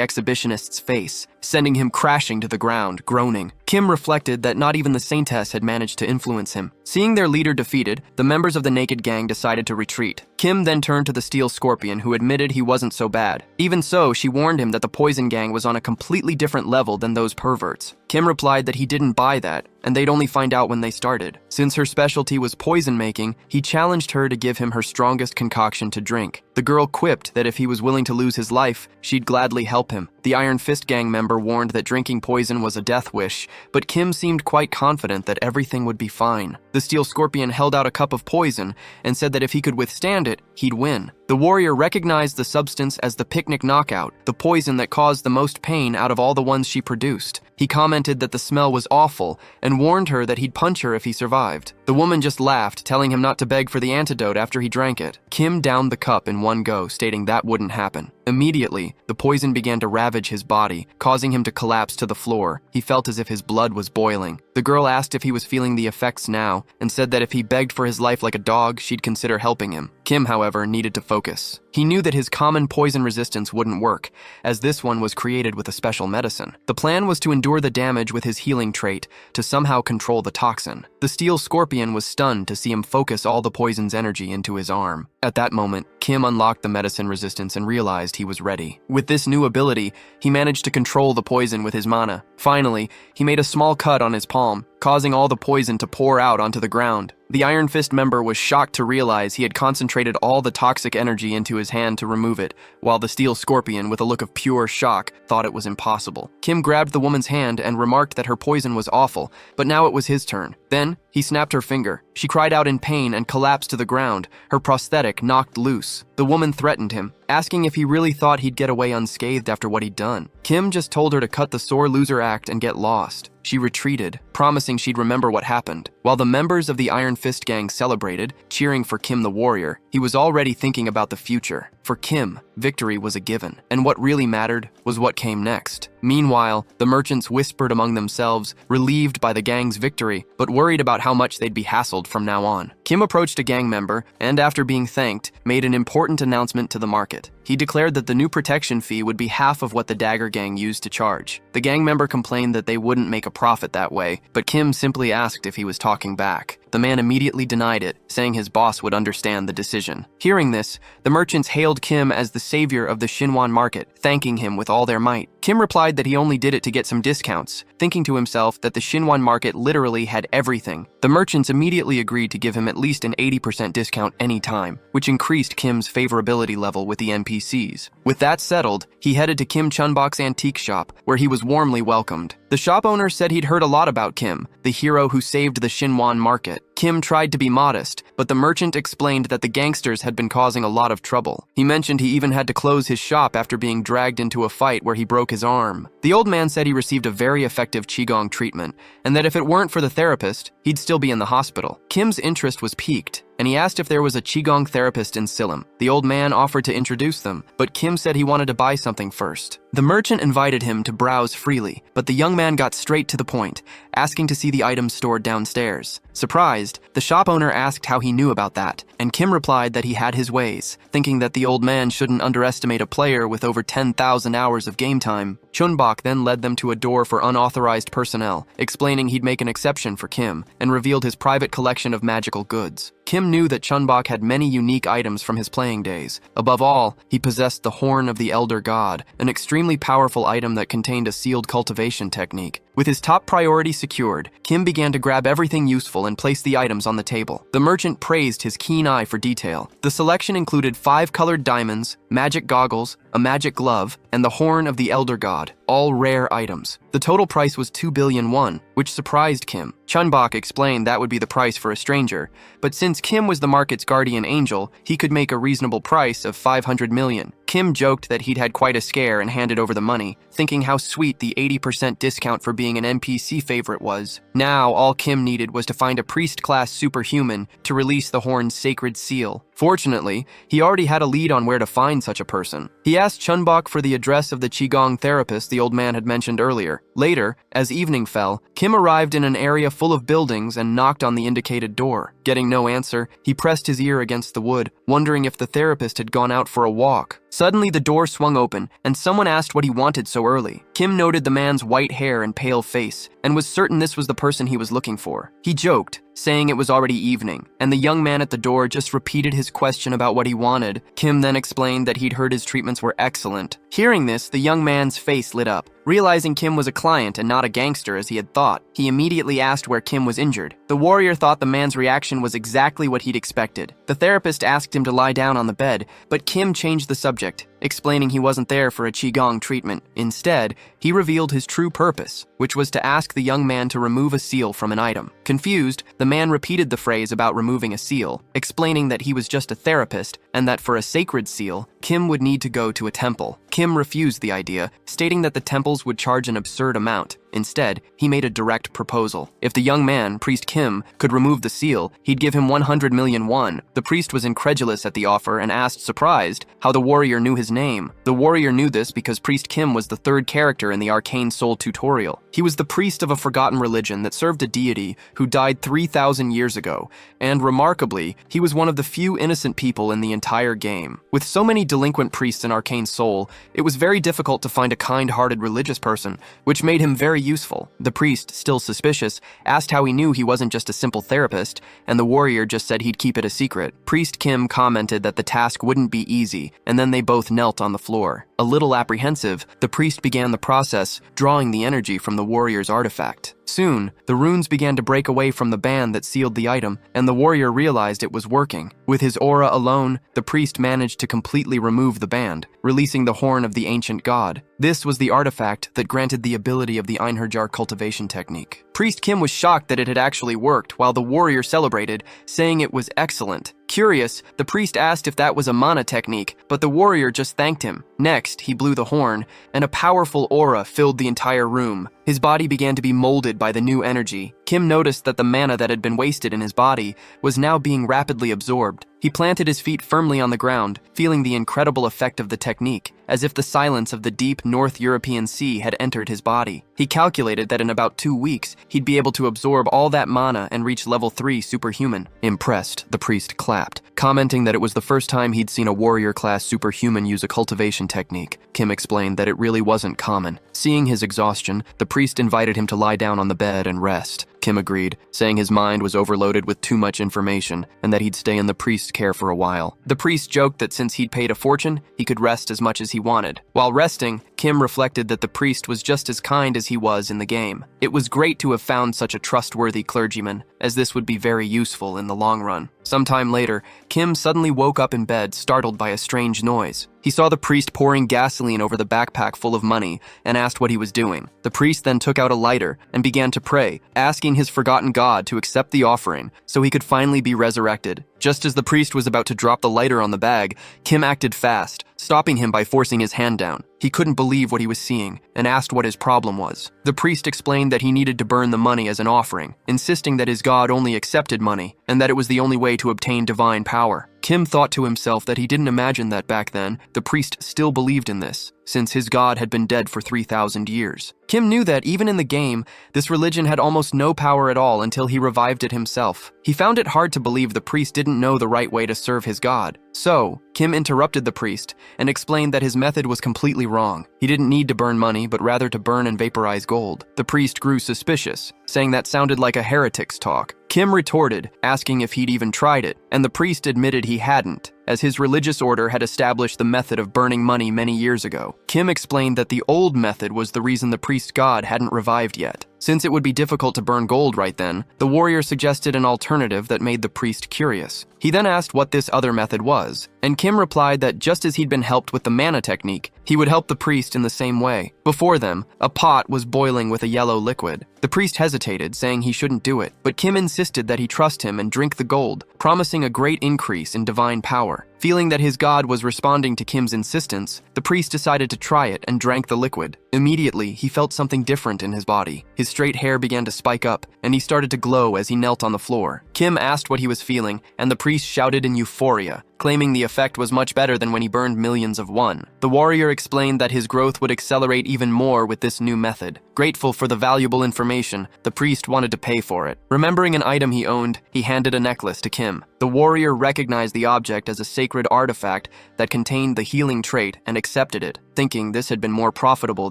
exhibitionist's face, sending him crashing to the ground, groaning. Kim reflected that not even the Saintess had managed to influence him. Seeing their leader defeated, the members of the Naked Gang decided to retreat. Kim then turned to the Steel Scorpion, who admitted he wasn't so bad. Even so, she warned him that the Poison Gang was on a completely different level than those perverts. Kim replied that he didn't buy that, and they'd only find out when they started. Since her specialty was poison making, he challenged her to give him her strongest concoction to drink. The girl quipped that if he was willing to lose his life, she'd gladly help him. The Iron Fist Gang member warned that drinking poison was a death wish, but Kim seemed quite confident that everything would be fine. The Steel Scorpion held out a cup of poison and said that if he could withstand it, he'd win. The warrior recognized the substance as the Picnic Knockout, the poison that caused the most pain out of all the ones she produced. He commented that the smell was awful and warned her that he'd punch her if he survived. The woman just laughed, telling him not to beg for the antidote after he drank it. Kim downed the cup in one go, stating that wouldn't happen. Immediately, the poison began to ravage his body, causing him to collapse to the floor. He felt as if his blood was boiling. The girl asked if he was feeling the effects now, and said that if he begged for his life like a dog, she'd consider helping him. Kim, however, needed to focus. He knew that his common poison resistance wouldn't work, as this one was created with a special medicine. The plan was to endure the damage with his healing trait, to somehow control the toxin. The Steel Scorpion was stunned to see him focus all the poison's energy into his arm. At that moment, Kim unlocked the medicine resistance and realized he was ready. With this new ability, he managed to control the poison with his mana. Finally, he made a small cut on his palm, causing all the poison to pour out onto the ground. The Iron Fist member was shocked to realize he had concentrated all the toxic energy into his hand to remove it, while the Steel Scorpion, with a look of pure shock, thought it was impossible. Kim grabbed the woman's hand and remarked that her poison was awful, but now it was his turn. Then, he snapped her finger. She cried out in pain and collapsed to the ground, her prosthetic knocked loose. The woman threatened him, asking if he really thought he'd get away unscathed after what he'd done. Kim just told her to cut the sore loser act and get lost. She retreated, promising she'd remember what happened. While the members of the Iron Fist Gang celebrated, cheering for Kim the warrior, he was already thinking about the future. For Kim, victory was a given, and what really mattered was what came next. Meanwhile, the merchants whispered among themselves, relieved by the gang's victory, but worried about how much they'd be hassled from now on. Kim approached a gang member, and after being thanked, made an important announcement to the market. He declared that the new protection fee would be half of what the Dagger Gang used to charge. The gang member complained that they wouldn't make a profit that way, but Kim simply asked if he was talking back. The man immediately denied it, saying his boss would understand the decision. Hearing this, the merchants hailed Kim as the savior of the Shinwan market, thanking him with all their might. Kim replied that he only did it to get some discounts, thinking to himself that the Shinwan market literally had everything. The merchants immediately agreed to give him at least an 80% discount anytime, which increased Kim's favorability level with the NPCs. With that settled, he headed to Kim Chunbok's antique shop, where he was warmly welcomed. The shop owner said he'd heard a lot about Kim, the hero who saved the Shinwan market. Kim tried to be modest, but the merchant explained that the gangsters had been causing a lot of trouble. He mentioned he even had to close his shop after being dragged into a fight where he broke his arm. The old man said he received a very effective Qigong treatment, and that if it weren't for the therapist, he'd still be in the hospital. Kim's interest was piqued, and he asked if there was a Qigong therapist in Silim. The old man offered to introduce them, but Kim said he wanted to buy something first. The merchant invited him to browse freely, but the young man got straight to the point, asking to see the items stored downstairs. Surprised, the shop owner asked how he knew about that, and Kim replied that he had his ways, thinking that the old man shouldn't underestimate a player with over 10,000 hours of game time. Chunbok then led them to a door for unauthorized personnel, explaining he'd make an exception for Kim, and revealed his private collection of magical goods. Kim knew that Chunbok had many unique items from his playing days. Above all, he possessed the Horn of the Elder God, an extremely powerful item that contained a sealed cultivation technique. With his top priority secured, Kim began to grab everything useful and place the items on the table. The merchant praised his keen eye for detail. The selection included 5 colored diamonds, magic goggles, a magic glove, and the Horn of the Elder God, all rare items. The total price was 2 billion won, which surprised Kim. Chunbok explained that would be the price for a stranger, but since Kim was the market's guardian angel, he could make a reasonable price of 500 million. Kim joked that he'd had quite a scare and handed over the money, thinking how sweet the 80% discount for being an NPC favorite was. Now, all Kim needed was to find a priest-class superhuman to release the Horn's sacred seal. Fortunately, he already had a lead on where to find such a person. He asked Chunbok for the address of the Qigong therapist the old man had mentioned earlier. Later, as evening fell, Kim arrived in an area full of buildings and knocked on the indicated door. Getting no answer, he pressed his ear against the wood, wondering if the therapist had gone out for a walk. Suddenly, the door swung open, and someone asked what he wanted so early. Kim noted the man's white hair and pale face, and was certain this was the person he was looking for. He joked, saying it was already evening, and the young man at the door just repeated his question about what he wanted. Kim then explained that he'd heard his treatments were excellent. Hearing this, the young man's face lit up. Realizing Kim was a client and not a gangster as he had thought, he immediately asked where Kim was injured. The warrior thought the man's reaction was exactly what he'd expected. The therapist asked him to lie down on the bed, but Kim changed the subject, explaining he wasn't there for a Qigong treatment. Instead, he revealed his true purpose, which was to ask the young man to remove a seal from an item. Confused, the man repeated the phrase about removing a seal, explaining that he was just a therapist and that for a sacred seal, Kim would need to go to a temple. Kim refused the idea, stating that the temples would charge an absurd amount. Instead, he made a direct proposal. If the young man, Priest Kim, could remove the seal, he'd give him 100 million won. The priest was incredulous at the offer and asked, surprised, how the warrior knew his name. The warrior knew this because Priest Kim was the third character in the Arcane Soul tutorial. He was the priest of a forgotten religion that served a deity who died 3,000 years ago, and remarkably, he was one of the few innocent people in the entire game. With so many delinquent priests in Arcane Soul, it was very difficult to find a kind-hearted religious person, which made him very useful. The priest, still suspicious, asked how he knew he wasn't just a simple therapist, and the warrior just said he'd keep it a secret. Priest Kim commented that the task wouldn't be easy, and then they both knelt on the floor. A little apprehensive, the priest began the process, drawing the energy from the warrior's artifact. Soon, the runes began to break away from the band that sealed the item, and the warrior realized it was working. With his aura alone, the priest managed to completely remove the band, releasing the Horn of the Ancient God. This was the artifact that granted the ability of the Einherjar cultivation technique. Priest Kim was shocked that it had actually worked, while the warrior celebrated, saying it was excellent. Curious, the priest asked if that was a mana technique, but the warrior just thanked him. Next, he blew the horn, and a powerful aura filled the entire room. His body began to be molded by the new energy. Kim noticed that the mana that had been wasted in his body was now being rapidly absorbed. He planted his feet firmly on the ground, feeling the incredible effect of the technique, as if the silence of the deep North European Sea had entered his body. He calculated that in about 2 weeks, he'd be able to absorb all that mana and reach level 3 superhuman. Impressed, the priest clapped, commenting that it was the first time he'd seen a warrior-class superhuman use a cultivation technique. Kim explained that it really wasn't common. Seeing his exhaustion, the priest invited him to lie down on the bed and rest. Kim agreed, saying his mind was overloaded with too much information and that he'd stay in the priest's care for a while. The priest joked that since he'd paid a fortune, he could rest as much as he wanted. While resting, Kim reflected that the priest was just as kind as he was in the game. It was great to have found such a trustworthy clergyman, as this would be very useful in the long run. Sometime later, Kim suddenly woke up in bed, startled by a strange noise. He saw the priest pouring gasoline over the backpack full of money and asked what he was doing. The priest then took out a lighter and began to pray, asking his forgotten god to accept the offering so he could finally be resurrected. Just as the priest was about to drop the lighter on the bag, Kim acted fast, stopping him by forcing his hand down. He couldn't believe what he was seeing and asked what his problem was. The priest explained that he needed to burn the money as an offering, insisting that his god only accepted money and that it was the only way to obtain divine power. Kim thought to himself that he didn't imagine that back then the priest still believed in this, since his god had been dead for 3,000 years. Kim knew that even in the game, this religion had almost no power at all until he revived it himself. He found it hard to believe the priest didn't know the right way to serve his god. So, Kim interrupted the priest and explained that his method was completely wrong. He didn't need to burn money, but rather to burn and vaporize gold. The priest grew suspicious, saying that sounded like a heretic's talk. Kim retorted, asking if he'd even tried it, and the priest admitted he hadn't, as his religious order had established the method of burning money many years ago. Kim explained that the old method was the reason the priest's god hadn't revived yet. Since it would be difficult to burn gold right then, the warrior suggested an alternative that made the priest curious. He then asked what this other method was, and Kim replied that just as he'd been helped with the mana technique, he would help the priest in the same way. Before them, a pot was boiling with a yellow liquid. The priest hesitated, saying he shouldn't do it, but Kim insisted that he trust him and drink the gold, promising a great increase in divine power. Feeling that his god was responding to Kim's insistence, the priest decided to try it and drank the liquid. Immediately, he felt something different in his body. His straight hair began to spike up, and he started to glow as he knelt on the floor. Kim asked what he was feeling, and the priest shouted in euphoria, claiming the effect was much better than when he burned millions of won. The warrior explained that his growth would accelerate even more with this new method. Grateful for the valuable information, the priest wanted to pay for it. Remembering an item he owned, he handed a necklace to Kim. The warrior recognized the object as a sacred artifact that contained the healing trait and accepted it, thinking this had been more profitable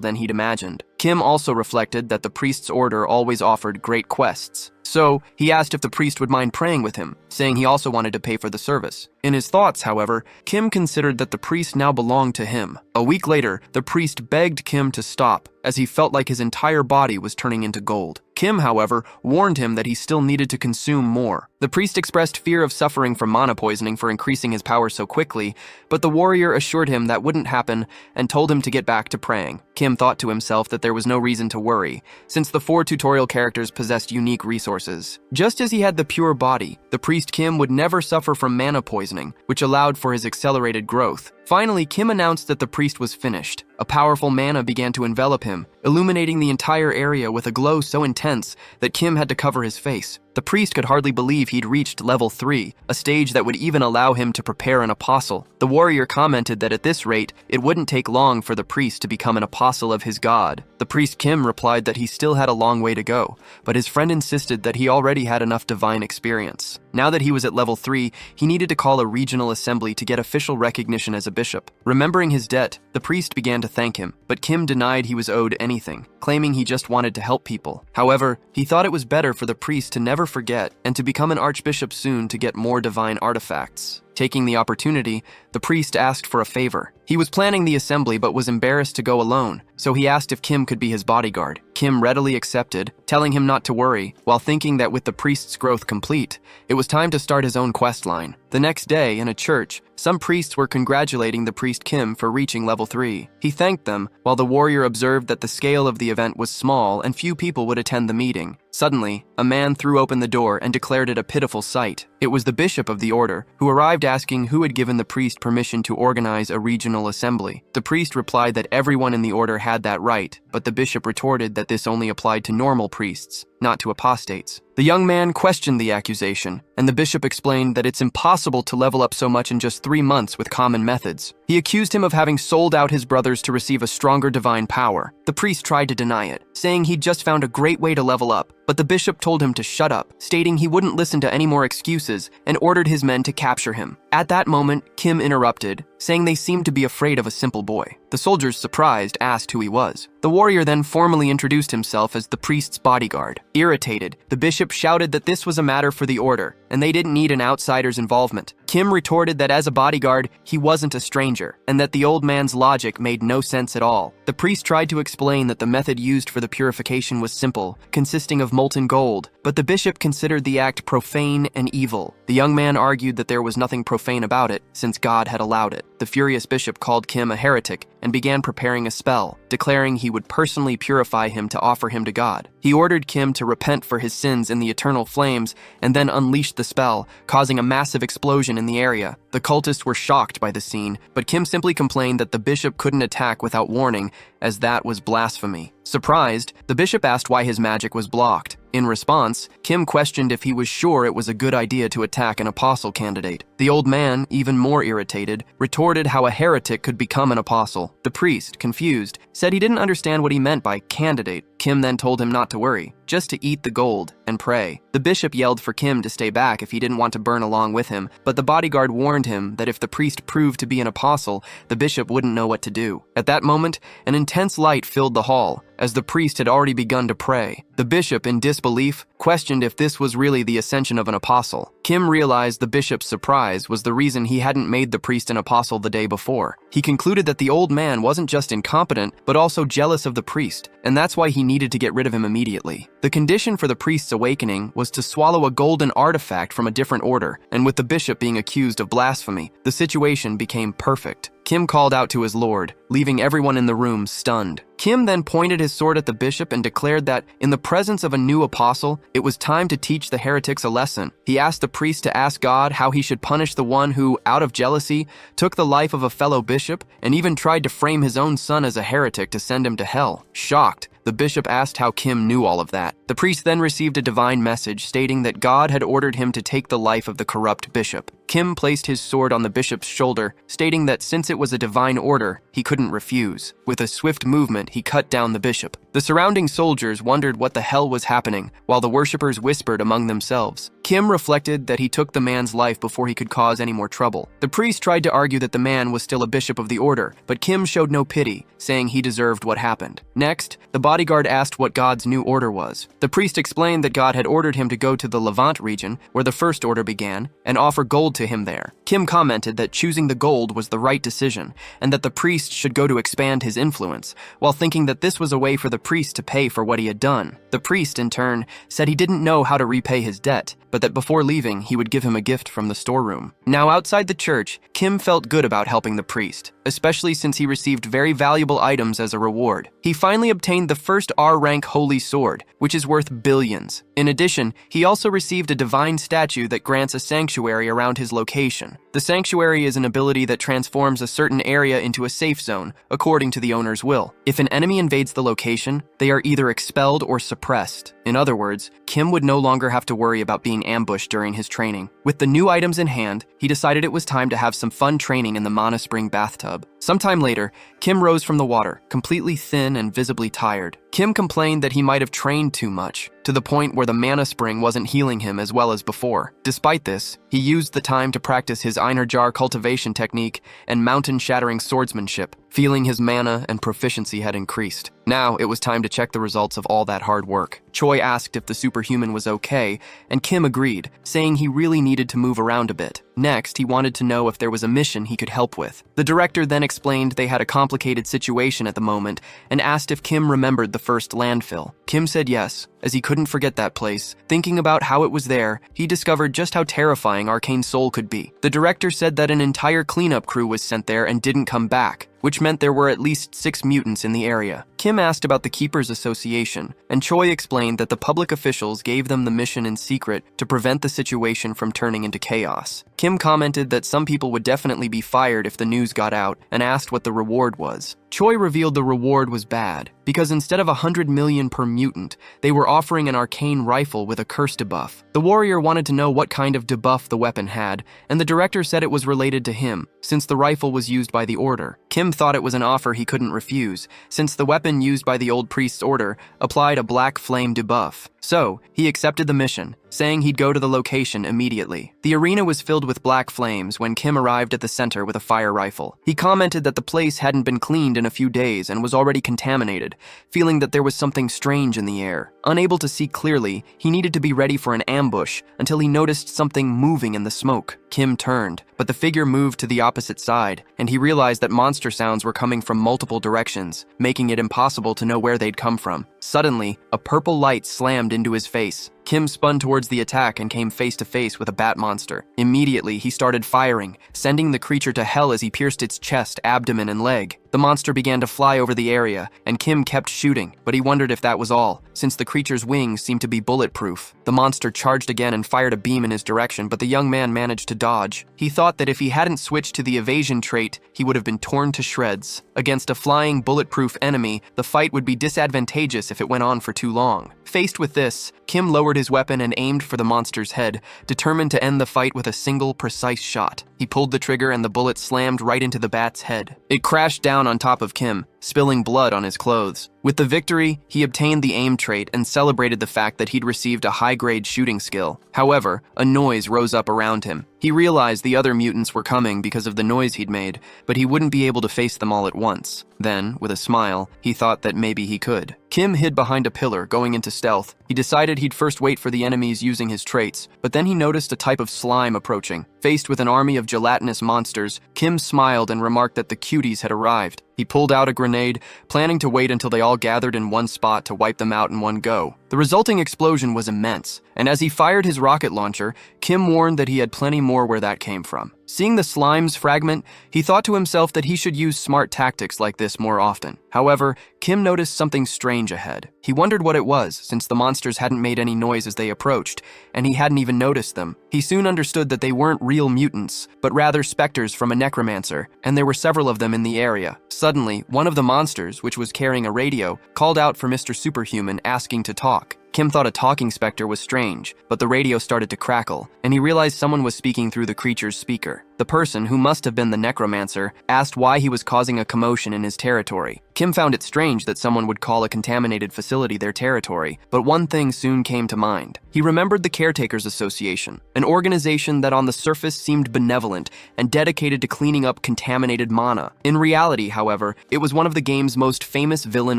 than he'd imagined. Kim also reflected that the priest's order always offered great quests. So, he asked if the priest would mind praying with him, saying he also wanted to pay for the service. In his thoughts, however, Kim considered that the priest now belonged to him. A week later, the priest begged Kim to stop, as he felt like his entire body was turning into gold. Kim, however, warned him that he still needed to consume more. The priest expressed fear of suffering from mana poisoning for increasing his power so quickly, but the warrior assured him that wouldn't happen and told him to get back to praying. Kim thought to himself that there was no reason to worry, since the 4 tutorial characters possessed unique resources. Just as he had the pure body, the priest Kim would never suffer from mana poisoning, which allowed for his accelerated growth. Finally, Kim announced that the priest was finished. A powerful mana began to envelop him, illuminating the entire area with a glow so intense that Kim had to cover his face. The priest could hardly believe he'd reached level 3, a stage that would even allow him to prepare an apostle. The warrior commented that at this rate, it wouldn't take long for the priest to become an apostle of his god. The priest Kim replied that he still had a long way to go, but his friend insisted that he already had enough divine experience. Now that he was at level 3, he needed to call a regional assembly to get official recognition as a bishop. Remembering his debt, the priest began to thank him, but Kim denied he was owed anything, claiming he just wanted to help people. However, he thought it was better for the priest to never forget and to become an archbishop soon to get more divine artifacts. Taking the opportunity, the priest asked for a favor. He was planning the assembly but was embarrassed to go alone, so he asked if Kim could be his bodyguard. Kim readily accepted, telling him not to worry, while thinking that with the priest's growth complete, it was time to start his own quest line. The next day, in a church, some priests were congratulating the priest Kim for reaching level 3. He thanked them, while the warrior observed that the scale of the event was small and few people would attend the meeting. Suddenly, a man threw open the door and declared it a pitiful sight. It was the bishop of the order, who arrived asking who had given the priest permission to organize a regional assembly. The priest replied that everyone in the order had that right, but the bishop retorted that this only applied to normal priests, not to apostates. The young man questioned the accusation, and the bishop explained that it's impossible to level up so much in just 3 months with common methods. He accused him of having sold out his brothers to receive a stronger divine power. The priest tried to deny it, saying he'd just found a great way to level up, but the bishop told him to shut up, stating he wouldn't listen to any more excuses and ordered his men to capture him. At that moment, Kim interrupted, saying they seemed to be afraid of a simple boy. The soldiers, surprised, asked who he was. The warrior then formally introduced himself as the priest's bodyguard. Irritated, the bishop shouted that this was a matter for the order, and they didn't need an outsider's involvement. Kim retorted that as a bodyguard, he wasn't a stranger, and that the old man's logic made no sense at all. The priest tried to explain that the method used for the purification was simple, consisting of molten gold, but the bishop considered the act profane and evil. The young man argued that there was nothing profane profane about it, since God had allowed it. The furious bishop called Kim a heretic and began preparing a spell, declaring he would personally purify him to offer him to God. He ordered Kim to repent for his sins in the eternal flames and then unleashed the spell, causing a massive explosion in the area. The cultists were shocked by the scene, but Kim simply complained that the bishop couldn't attack without warning, as that was blasphemy. Surprised, the bishop asked why his magic was blocked. In response, Kim questioned if he was sure it was a good idea to attack an apostle candidate. The old man, even more irritated, retorted how a heretic could become an apostle. The priest, confused, said he didn't understand what he meant by candidate. Kim then told him not to worry, just to eat the gold and pray. The bishop yelled for Kim to stay back if he didn't want to burn along with him, but the bodyguard warned him that if the priest proved to be an apostle, the bishop wouldn't know what to do. At that moment, an intense light filled the hall, as the priest had already begun to pray. The bishop, in disbelief, questioned if this was really the ascension of an apostle. Kim realized the bishop's surprise was the reason he hadn't made the priest an apostle the day before. He concluded that the old man wasn't just incompetent, but also jealous of the priest, and that's why he needed to get rid of him immediately. The condition for the priest's awakening was to swallow a golden artifact from a different order, and with the bishop being accused of blasphemy, the situation became perfect. Kim called out to his lord, leaving everyone in the room stunned. Kim then pointed his sword at the bishop and declared that, in the presence of a new apostle, it was time to teach the heretics a lesson. He asked the priest to ask God how he should punish the one who, out of jealousy, took the life of a fellow bishop and even tried to frame his own son as a heretic to send him to hell. Shocked, the bishop asked how Kim knew all of that. The priest then received a divine message stating that God had ordered him to take the life of the corrupt bishop. Kim placed his sword on the bishop's shoulder, stating that since it was a divine order, he couldn't refuse. With a swift movement, he cut down the bishop. The surrounding soldiers wondered what the hell was happening, while the worshippers whispered among themselves. Kim reflected that he took the man's life before he could cause any more trouble. The priest tried to argue that the man was still a bishop of the order, but Kim showed no pity, saying he deserved what happened. Next, the bodyguard asked what God's new order was. The priest explained that God had ordered him to go to the Levant region, where the first order began, and offer gold to him there. Kim commented that choosing the gold was the right decision, and that the priest should go to expand his influence, while thinking that this was a way for the priest to pay for what he had done. The priest, in turn, said he didn't know how to repay his debt, but that before leaving, he would give him a gift from the storeroom. Now outside the church, Kim felt good about helping the priest, especially since he received very valuable items as a reward. He finally obtained the first R-rank holy sword, which is worth billions. In addition, he also received a divine statue that grants a sanctuary around his location. The sanctuary is an ability that transforms a certain area into a safe zone, according to the owner's will. If an enemy invades the location, they are either expelled or suppressed. In other words, Kim would no longer have to worry about being ambushed during his training. With the new items in hand, he decided it was time to have some fun training in the Mana Spring bathtub. Sometime later, Kim rose from the water, completely thin and visibly tired. Kim complained that he might have trained too much, to the point where the mana spring wasn't healing him as well as before. Despite this, he used the time to practice his Einerjar cultivation technique and mountain-shattering swordsmanship, feeling his mana and proficiency had increased. Now it was time to check the results of all that hard work. Choi asked if the superhuman was okay, and Kim agreed, saying he really needed to move around a bit. Next, he wanted to know if there was a mission he could help with. The director then explained they had a complicated situation at the moment and asked if Kim remembered the first landfill. Kim said yes, as he couldn't forget that place. Thinking about how it was there, he discovered just how terrifying Arcane Soul could be. The director said that an entire cleanup crew was sent there and didn't come back, which meant there were at least 6 mutants in the area. Kim asked about the Keepers Association, and Choi explained that the public officials gave them the mission in secret to prevent the situation from turning into chaos. Kim commented that some people would definitely be fired if the news got out, and asked what the reward was. Choi revealed the reward was bad, because instead of 100 million per mutant, they were offering an arcane rifle with a curse debuff. The warrior wanted to know what kind of debuff the weapon had, and the director said it was related to him, since the rifle was used by the Order. Kim thought it was an offer he couldn't refuse, since the weapon used by the old priest's order applied a black flame debuff. So, he accepted the mission, saying he'd go to the location immediately. The arena was filled with black flames when Kim arrived at the center with a fire rifle. He commented that the place hadn't been cleaned in a few days and was already contaminated, feeling that there was something strange in the air. Unable to see clearly, he needed to be ready for an ambush until he noticed something moving in the smoke. Kim turned, but the figure moved to the opposite side, and he realized that monster sounds were coming from multiple directions, making it impossible to know where they'd come from. Suddenly, a purple light slammed into his face. Kim spun towards the attack and came face to face with a bat monster. Immediately, he started firing, sending the creature to hell as he pierced its chest, abdomen, and leg. The monster began to fly over the area, and Kim kept shooting, but he wondered if that was all, since the creature's wings seemed to be bulletproof. The monster charged again and fired a beam in his direction, but the young man managed to dodge. He thought that if he hadn't switched to the evasion trait, he would have been torn to shreds. Against a flying, bulletproof enemy, the fight would be disadvantageous if it went on for too long. Faced with this, Kim lowered his weapon and aimed for the monster's head, determined to end the fight with a single, precise shot. He pulled the trigger and the bullet slammed right into the bat's head. It crashed down on top of Kim, spilling blood on his clothes. With the victory, he obtained the aim trait and celebrated the fact that he'd received a high-grade shooting skill. However, a noise rose up around him. He realized the other mutants were coming because of the noise he'd made, but he wouldn't be able to face them all at once. Then, with a smile, he thought that maybe he could. Kim hid behind a pillar, going into stealth. He decided he'd first wait for the enemies using his traits, but then he noticed a type of slime approaching. Faced with an army of gelatinous monsters, Kim smiled and remarked that the cuties had arrived. He pulled out a grenade, planning to wait until they all gathered in one spot to wipe them out in one go. The resulting explosion was immense, and as he fired his rocket launcher, Kim warned that he had plenty more where that came from. Seeing the slime's fragment, he thought to himself that he should use smart tactics like this more often. However, Kim noticed something strange ahead. He wondered what it was, since the monsters hadn't made any noise as they approached, and he hadn't even noticed them. He soon understood that they weren't real mutants, but rather specters from a necromancer, and there were several of them in the area. Suddenly, one of the monsters, which was carrying a radio, called out for Mr. Superhuman, asking to talk. Kim thought a talking specter was strange, but the radio started to crackle, and he realized someone was speaking through the creature's speaker. The person, who must have been the necromancer, asked why he was causing a commotion in his territory. Kim found it strange that someone would call a contaminated facility their territory, but one thing soon came to mind. He remembered the Caretakers Association, an organization that on the surface seemed benevolent and dedicated to cleaning up contaminated mana. In reality, however, it was one of the game's most famous villain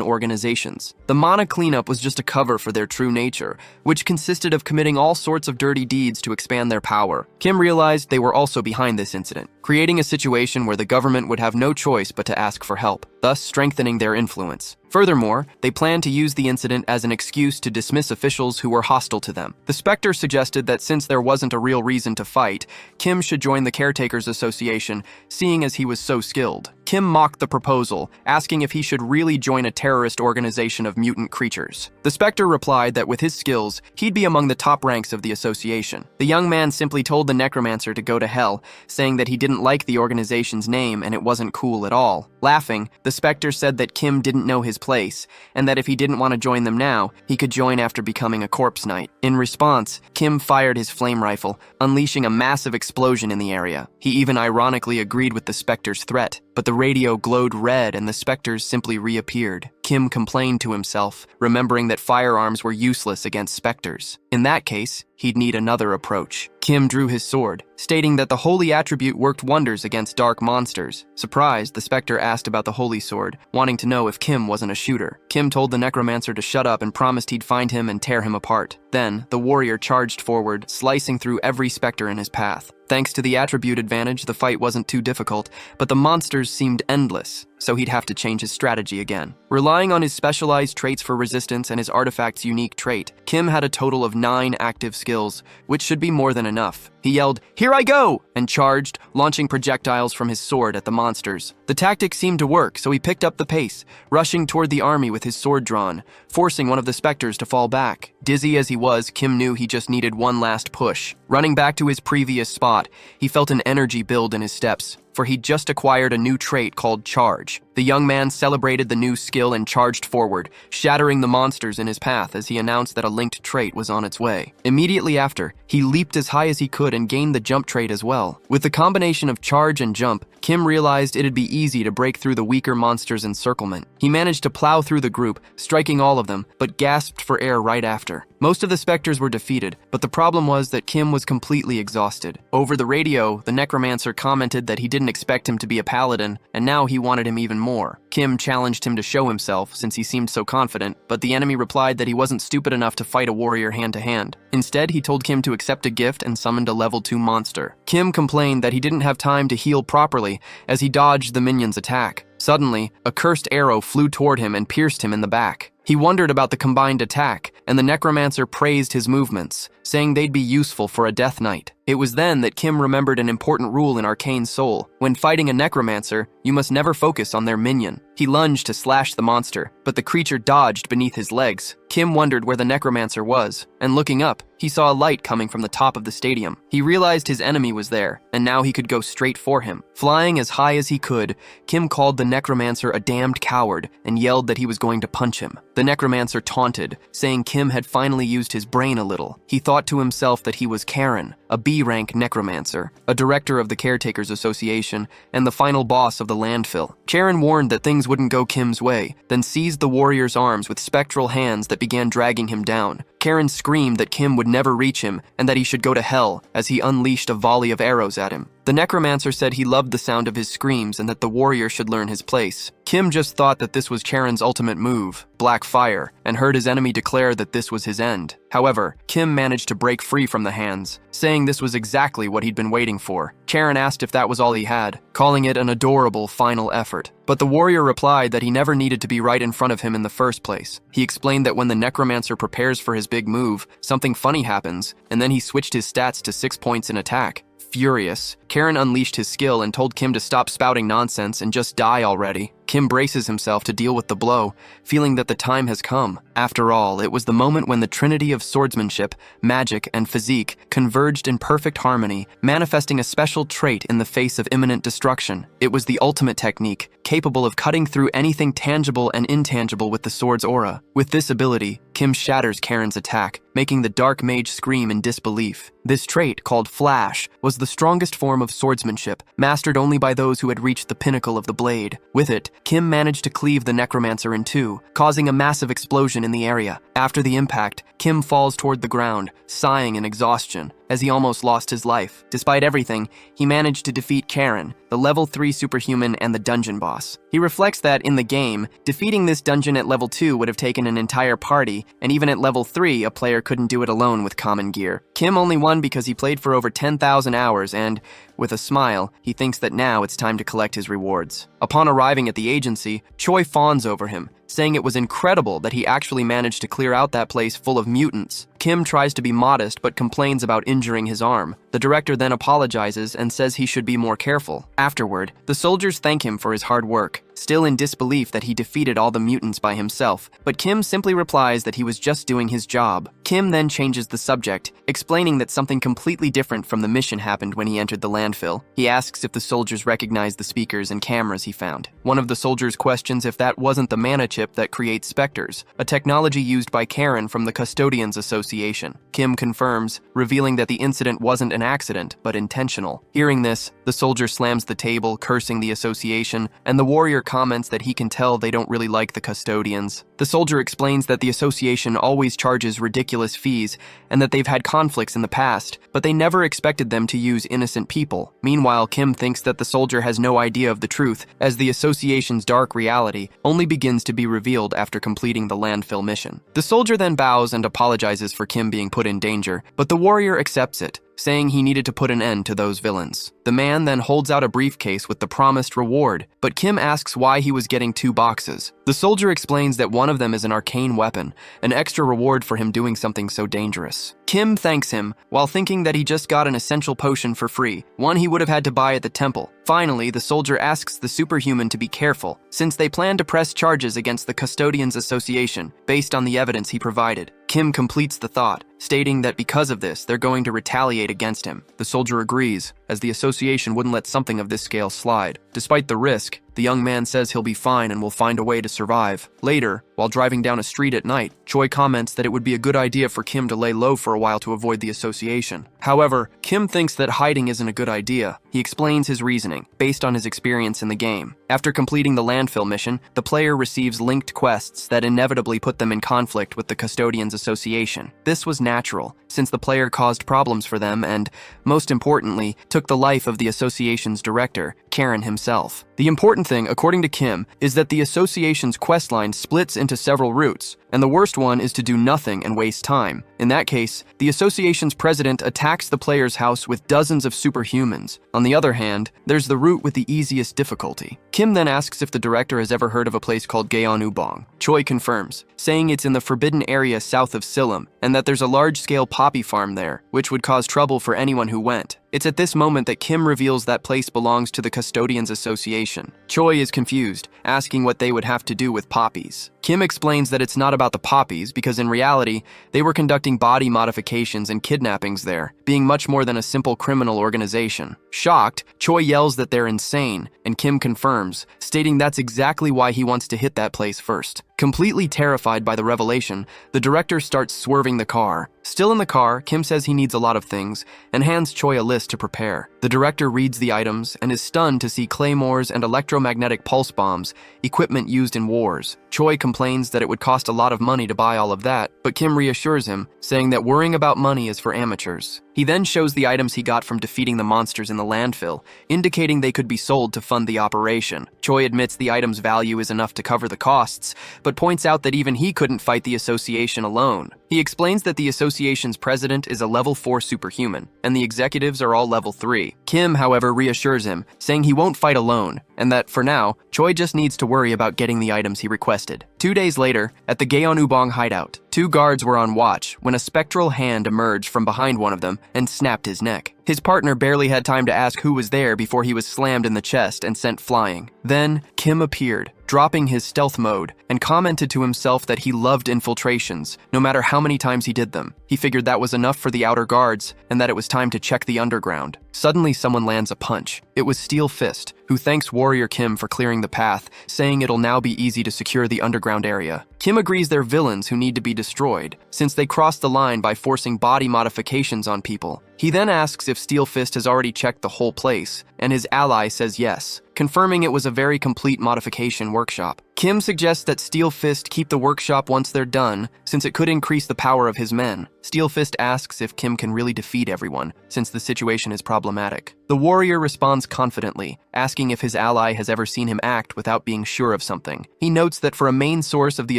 organizations. The mana cleanup was just a cover for their true nature, which consisted of committing all sorts of dirty deeds to expand their power. Kim realized they were also behind this incident, creating a situation where the government would have no choice but to ask for help, thus strengthening their influence. Furthermore, they planned to use the incident as an excuse to dismiss officials who were hostile to them. The Spectre suggested that since there wasn't a real reason to fight, Kim should join the Caretakers Association, seeing as he was so skilled. Kim mocked the proposal, asking if he should really join a terrorist organization of mutant creatures. The Spectre replied that with his skills, he'd be among the top ranks of the association. The young man simply told the necromancer to go to hell, saying that he didn't like the organization's name and it wasn't cool at all. Laughing, the Spectre said that Kim didn't know his place, and that if he didn't want to join them now, he could join after becoming a corpse knight. In response, Kim fired his flame rifle, unleashing a massive explosion in the area. He even ironically agreed with the Spectre's threat, but the radio glowed red and the specters simply reappeared. Kim complained to himself, remembering that firearms were useless against specters. In that case, he'd need another approach. Kim drew his sword, stating that the holy attribute worked wonders against dark monsters. Surprised, the specter asked about the holy sword, wanting to know if Kim wasn't a shooter. Kim told the necromancer to shut up and promised he'd find him and tear him apart. Then, the warrior charged forward, slicing through every specter in his path. Thanks to the attribute advantage, the fight wasn't too difficult, but the monsters seemed endless, so he'd have to change his strategy again. Relying on his specialized traits for resistance and his artifact's unique trait, Kim had a total of 9 active skills, which should be more than enough. He yelled, "Here I go!" and charged, launching projectiles from his sword at the monsters. The tactic seemed to work, so he picked up the pace, rushing toward the army with his sword drawn, forcing one of the specters to fall back. Dizzy as he was, Kim knew he just needed one last push. Running back to his previous spot, he felt an energy build in his steps, for he'd just acquired a new trait called Charge. The young man celebrated the new skill and charged forward, shattering the monsters in his path as he announced that a linked trait was on its way. Immediately after, he leaped as high as he could and gained the jump trait as well. With the combination of charge and jump, Kim realized it'd be easy to break through the weaker monsters' encirclement. He managed to plow through the group, striking all of them, but gasped for air right after. Most of the specters were defeated, but the problem was that Kim was completely exhausted. Over the radio, the necromancer commented that he didn't expect him to be a paladin, and now he wanted him even more. Kim challenged him to show himself, since he seemed so confident, but the enemy replied that he wasn't stupid enough to fight a warrior hand-to-hand. Instead, he told Kim to accept a gift and summoned a level 2 monster. Kim complained that he didn't have time to heal properly as he dodged the minion's attack. Suddenly, a cursed arrow flew toward him and pierced him in the back. He wondered about the combined attack, and the necromancer praised his movements, saying they'd be useful for a death knight. It was then that Kim remembered an important rule in Arcane Soul. When fighting a necromancer, you must never focus on their minion. He lunged to slash the monster, but the creature dodged beneath his legs. Kim wondered where the necromancer was, and looking up, he saw a light coming from the top of the stadium. He realized his enemy was there, and now he could go straight for him. Flying as high as he could, Kim called the necromancer a damned coward and yelled that he was going to punch him. The necromancer taunted, saying Kim had finally used his brain a little. He thought to himself that he was Karen, a B-rank necromancer, a director of the Caretakers Association, and the final boss of the landfill. Karen warned that things wouldn't go Kim's way, then seized the warrior's arms with spectral hands that began dragging him down. Karen screamed that Kim would never reach him and that he should go to hell as he unleashed a volley of arrows at him. The necromancer said he loved the sound of his screams and that the warrior should learn his place. Kim just thought that this was Karen's ultimate move, Black Fire, and heard his enemy declare that this was his end. However, Kim managed to break free from the hands, saying this was exactly what he'd been waiting for. Karen asked if that was all he had, calling it an adorable final effort. But the warrior replied that he never needed to be right in front of him in the first place. He explained that when the necromancer prepares for his big move, something funny happens, and then he switched his stats to 6 points in attack. Furious, Karen unleashed his skill and told Kim to stop spouting nonsense and just die already. Kim braces himself to deal with the blow, feeling that the time has come. After all, it was the moment when the trinity of swordsmanship, magic, and physique converged in perfect harmony, manifesting a special trait in the face of imminent destruction. It was the ultimate technique, capable of cutting through anything tangible and intangible with the sword's aura. With this ability, Kim shatters Karen's attack, making the dark mage scream in disbelief. This trait, called Flash, was the strongest form of swordsmanship, mastered only by those who had reached the pinnacle of the blade. With it, Kim managed to cleave the necromancer in two, causing a massive explosion in the area. After the impact, Kim falls toward the ground, sighing in exhaustion, as he almost lost his life. Despite everything, he managed to defeat Karen, the level 3 superhuman and the dungeon boss. He reflects that, in the game, defeating this dungeon at level 2 would have taken an entire party, and even at level 3, a player couldn't do it alone with common gear. Kim only won because he played for over 10,000 hours and, with a smile, he thinks that now it's time to collect his rewards. Upon arriving at the agency, Choi fawns over him, saying it was incredible that he actually managed to clear out that place full of mutants. Kim tries to be modest but complains about injuring his arm. The director then apologizes and says he should be more careful. Afterward, the soldiers thank him for his hard work, still in disbelief that he defeated all the mutants by himself, but Kim simply replies that he was just doing his job. Kim then changes the subject, explaining that something completely different from the mission happened when he entered the landfill. He asks if the soldiers recognize the speakers and cameras he found. One of the soldiers questions if that wasn't the mana chip that creates specters, a technology used by Karen from the Custodians Association. Kim confirms, revealing that the incident wasn't an accident, but intentional. Hearing this, the soldier slams the table, cursing the association, and the warrior comments that he can tell they don't really like the Custodians. The soldier explains that the association always charges ridiculous fees and that they've had conflicts in the past, but they never expected them to use innocent people. Meanwhile, Kim thinks that the soldier has no idea of the truth, as the association's dark reality only begins to be revealed after completing the landfill mission. The soldier then bows and apologizes for Kim being put in danger, but the warrior accepts it, saying he needed to put an end to those villains. The man then holds out a briefcase with the promised reward, but Kim asks why he was getting 2 boxes. The soldier explains that one of them is an arcane weapon, an extra reward for him doing something so dangerous. Kim thanks him, while thinking that he just got an essential potion for free, one he would have had to buy at the temple. Finally, the soldier asks the superhuman to be careful, since they plan to press charges against the Custodians Association, based on the evidence he provided. Kim completes the thought, stating that because of this, they're going to retaliate against him. The soldier agrees, as the association wouldn't let something of this scale slide. Despite the risk, The young man says he'll be fine and will find a way to survive. Later, while driving down a street at night, Choi comments that it would be a good idea for Kim to lay low for a while to avoid the association. However, Kim thinks that hiding isn't a good idea. He explains his reasoning, based on his experience in the game. After completing the landfill mission, the player receives linked quests that inevitably put them in conflict with the Custodians Association. This was natural, since the player caused problems for them and, most importantly, took the life of the association's director, Karen himself. The important thing, according to Kim, is that the association's questline splits into several routes, and the worst one is to do nothing and waste time. In that case, the association's president attacks the player's house with dozens of superhumans. On the other hand, there's the route with the easiest difficulty. Kim then asks if the director has ever heard of a place called Gyeonubong. Choi confirms, saying it's in the forbidden area south of Silum, and that there's a large-scale poppy farm there, which would cause trouble for anyone who went. It's at this moment that Kim reveals that place belongs to the Custodians Association. Choi is confused, asking what they would have to do with poppies. Kim explains that it's not about the poppies because in reality, they were conducting body modifications and kidnappings there, being much more than a simple criminal organization. Shocked, Choi yells that they're insane, and Kim confirms, stating that's exactly why he wants to hit that place first. Completely terrified by the revelation, the director starts swerving the car. Still in the car, Kim says he needs a lot of things and hands Choi a list to prepare. The director reads the items and is stunned to see claymores and electromagnetic pulse bombs, equipment used in wars. Choi complains that it would cost a lot of money to buy all of that, but Kim reassures him, saying that worrying about money is for amateurs. He then shows the items he got from defeating the monsters in the landfill, indicating they could be sold to fund the operation. Choi admits the item's value is enough to cover the costs, but points out that even he couldn't fight the association alone. He explains that the association's president is a level 4 superhuman, and the executives are all level 3. Kim, however, reassures him, saying he won't fight alone, and that, for now, Choi just needs to worry about getting the items he requested. 2 days later, at the Gyeonubong hideout, 2 guards were on watch when a spectral hand emerged from behind one of them and snapped his neck. His partner barely had time to ask who was there before he was slammed in the chest and sent flying. Then, Kim appeared, dropping his stealth mode, and commented to himself that he loved infiltrations, no matter how many times he did them. He figured that was enough for the outer guards, and that it was time to check the underground. Suddenly, someone lands a punch. It was Steel Fist, who thanks Warrior Kim for clearing the path, saying it'll now be easy to secure the underground area. Kim agrees they're villains who need to be destroyed, since they crossed the line by forcing body modifications on people. He then asks if Steel Fist has already checked the whole place, and his ally says yes, confirming it was a very complete modification workshop. Kim suggests that Steel Fist keep the workshop once they're done, since it could increase the power of his men. Steel Fist asks if Kim can really defeat everyone, since the situation is problematic. The warrior responds confidently, asking if his ally has ever seen him act without being sure of something. He notes that for a main source of the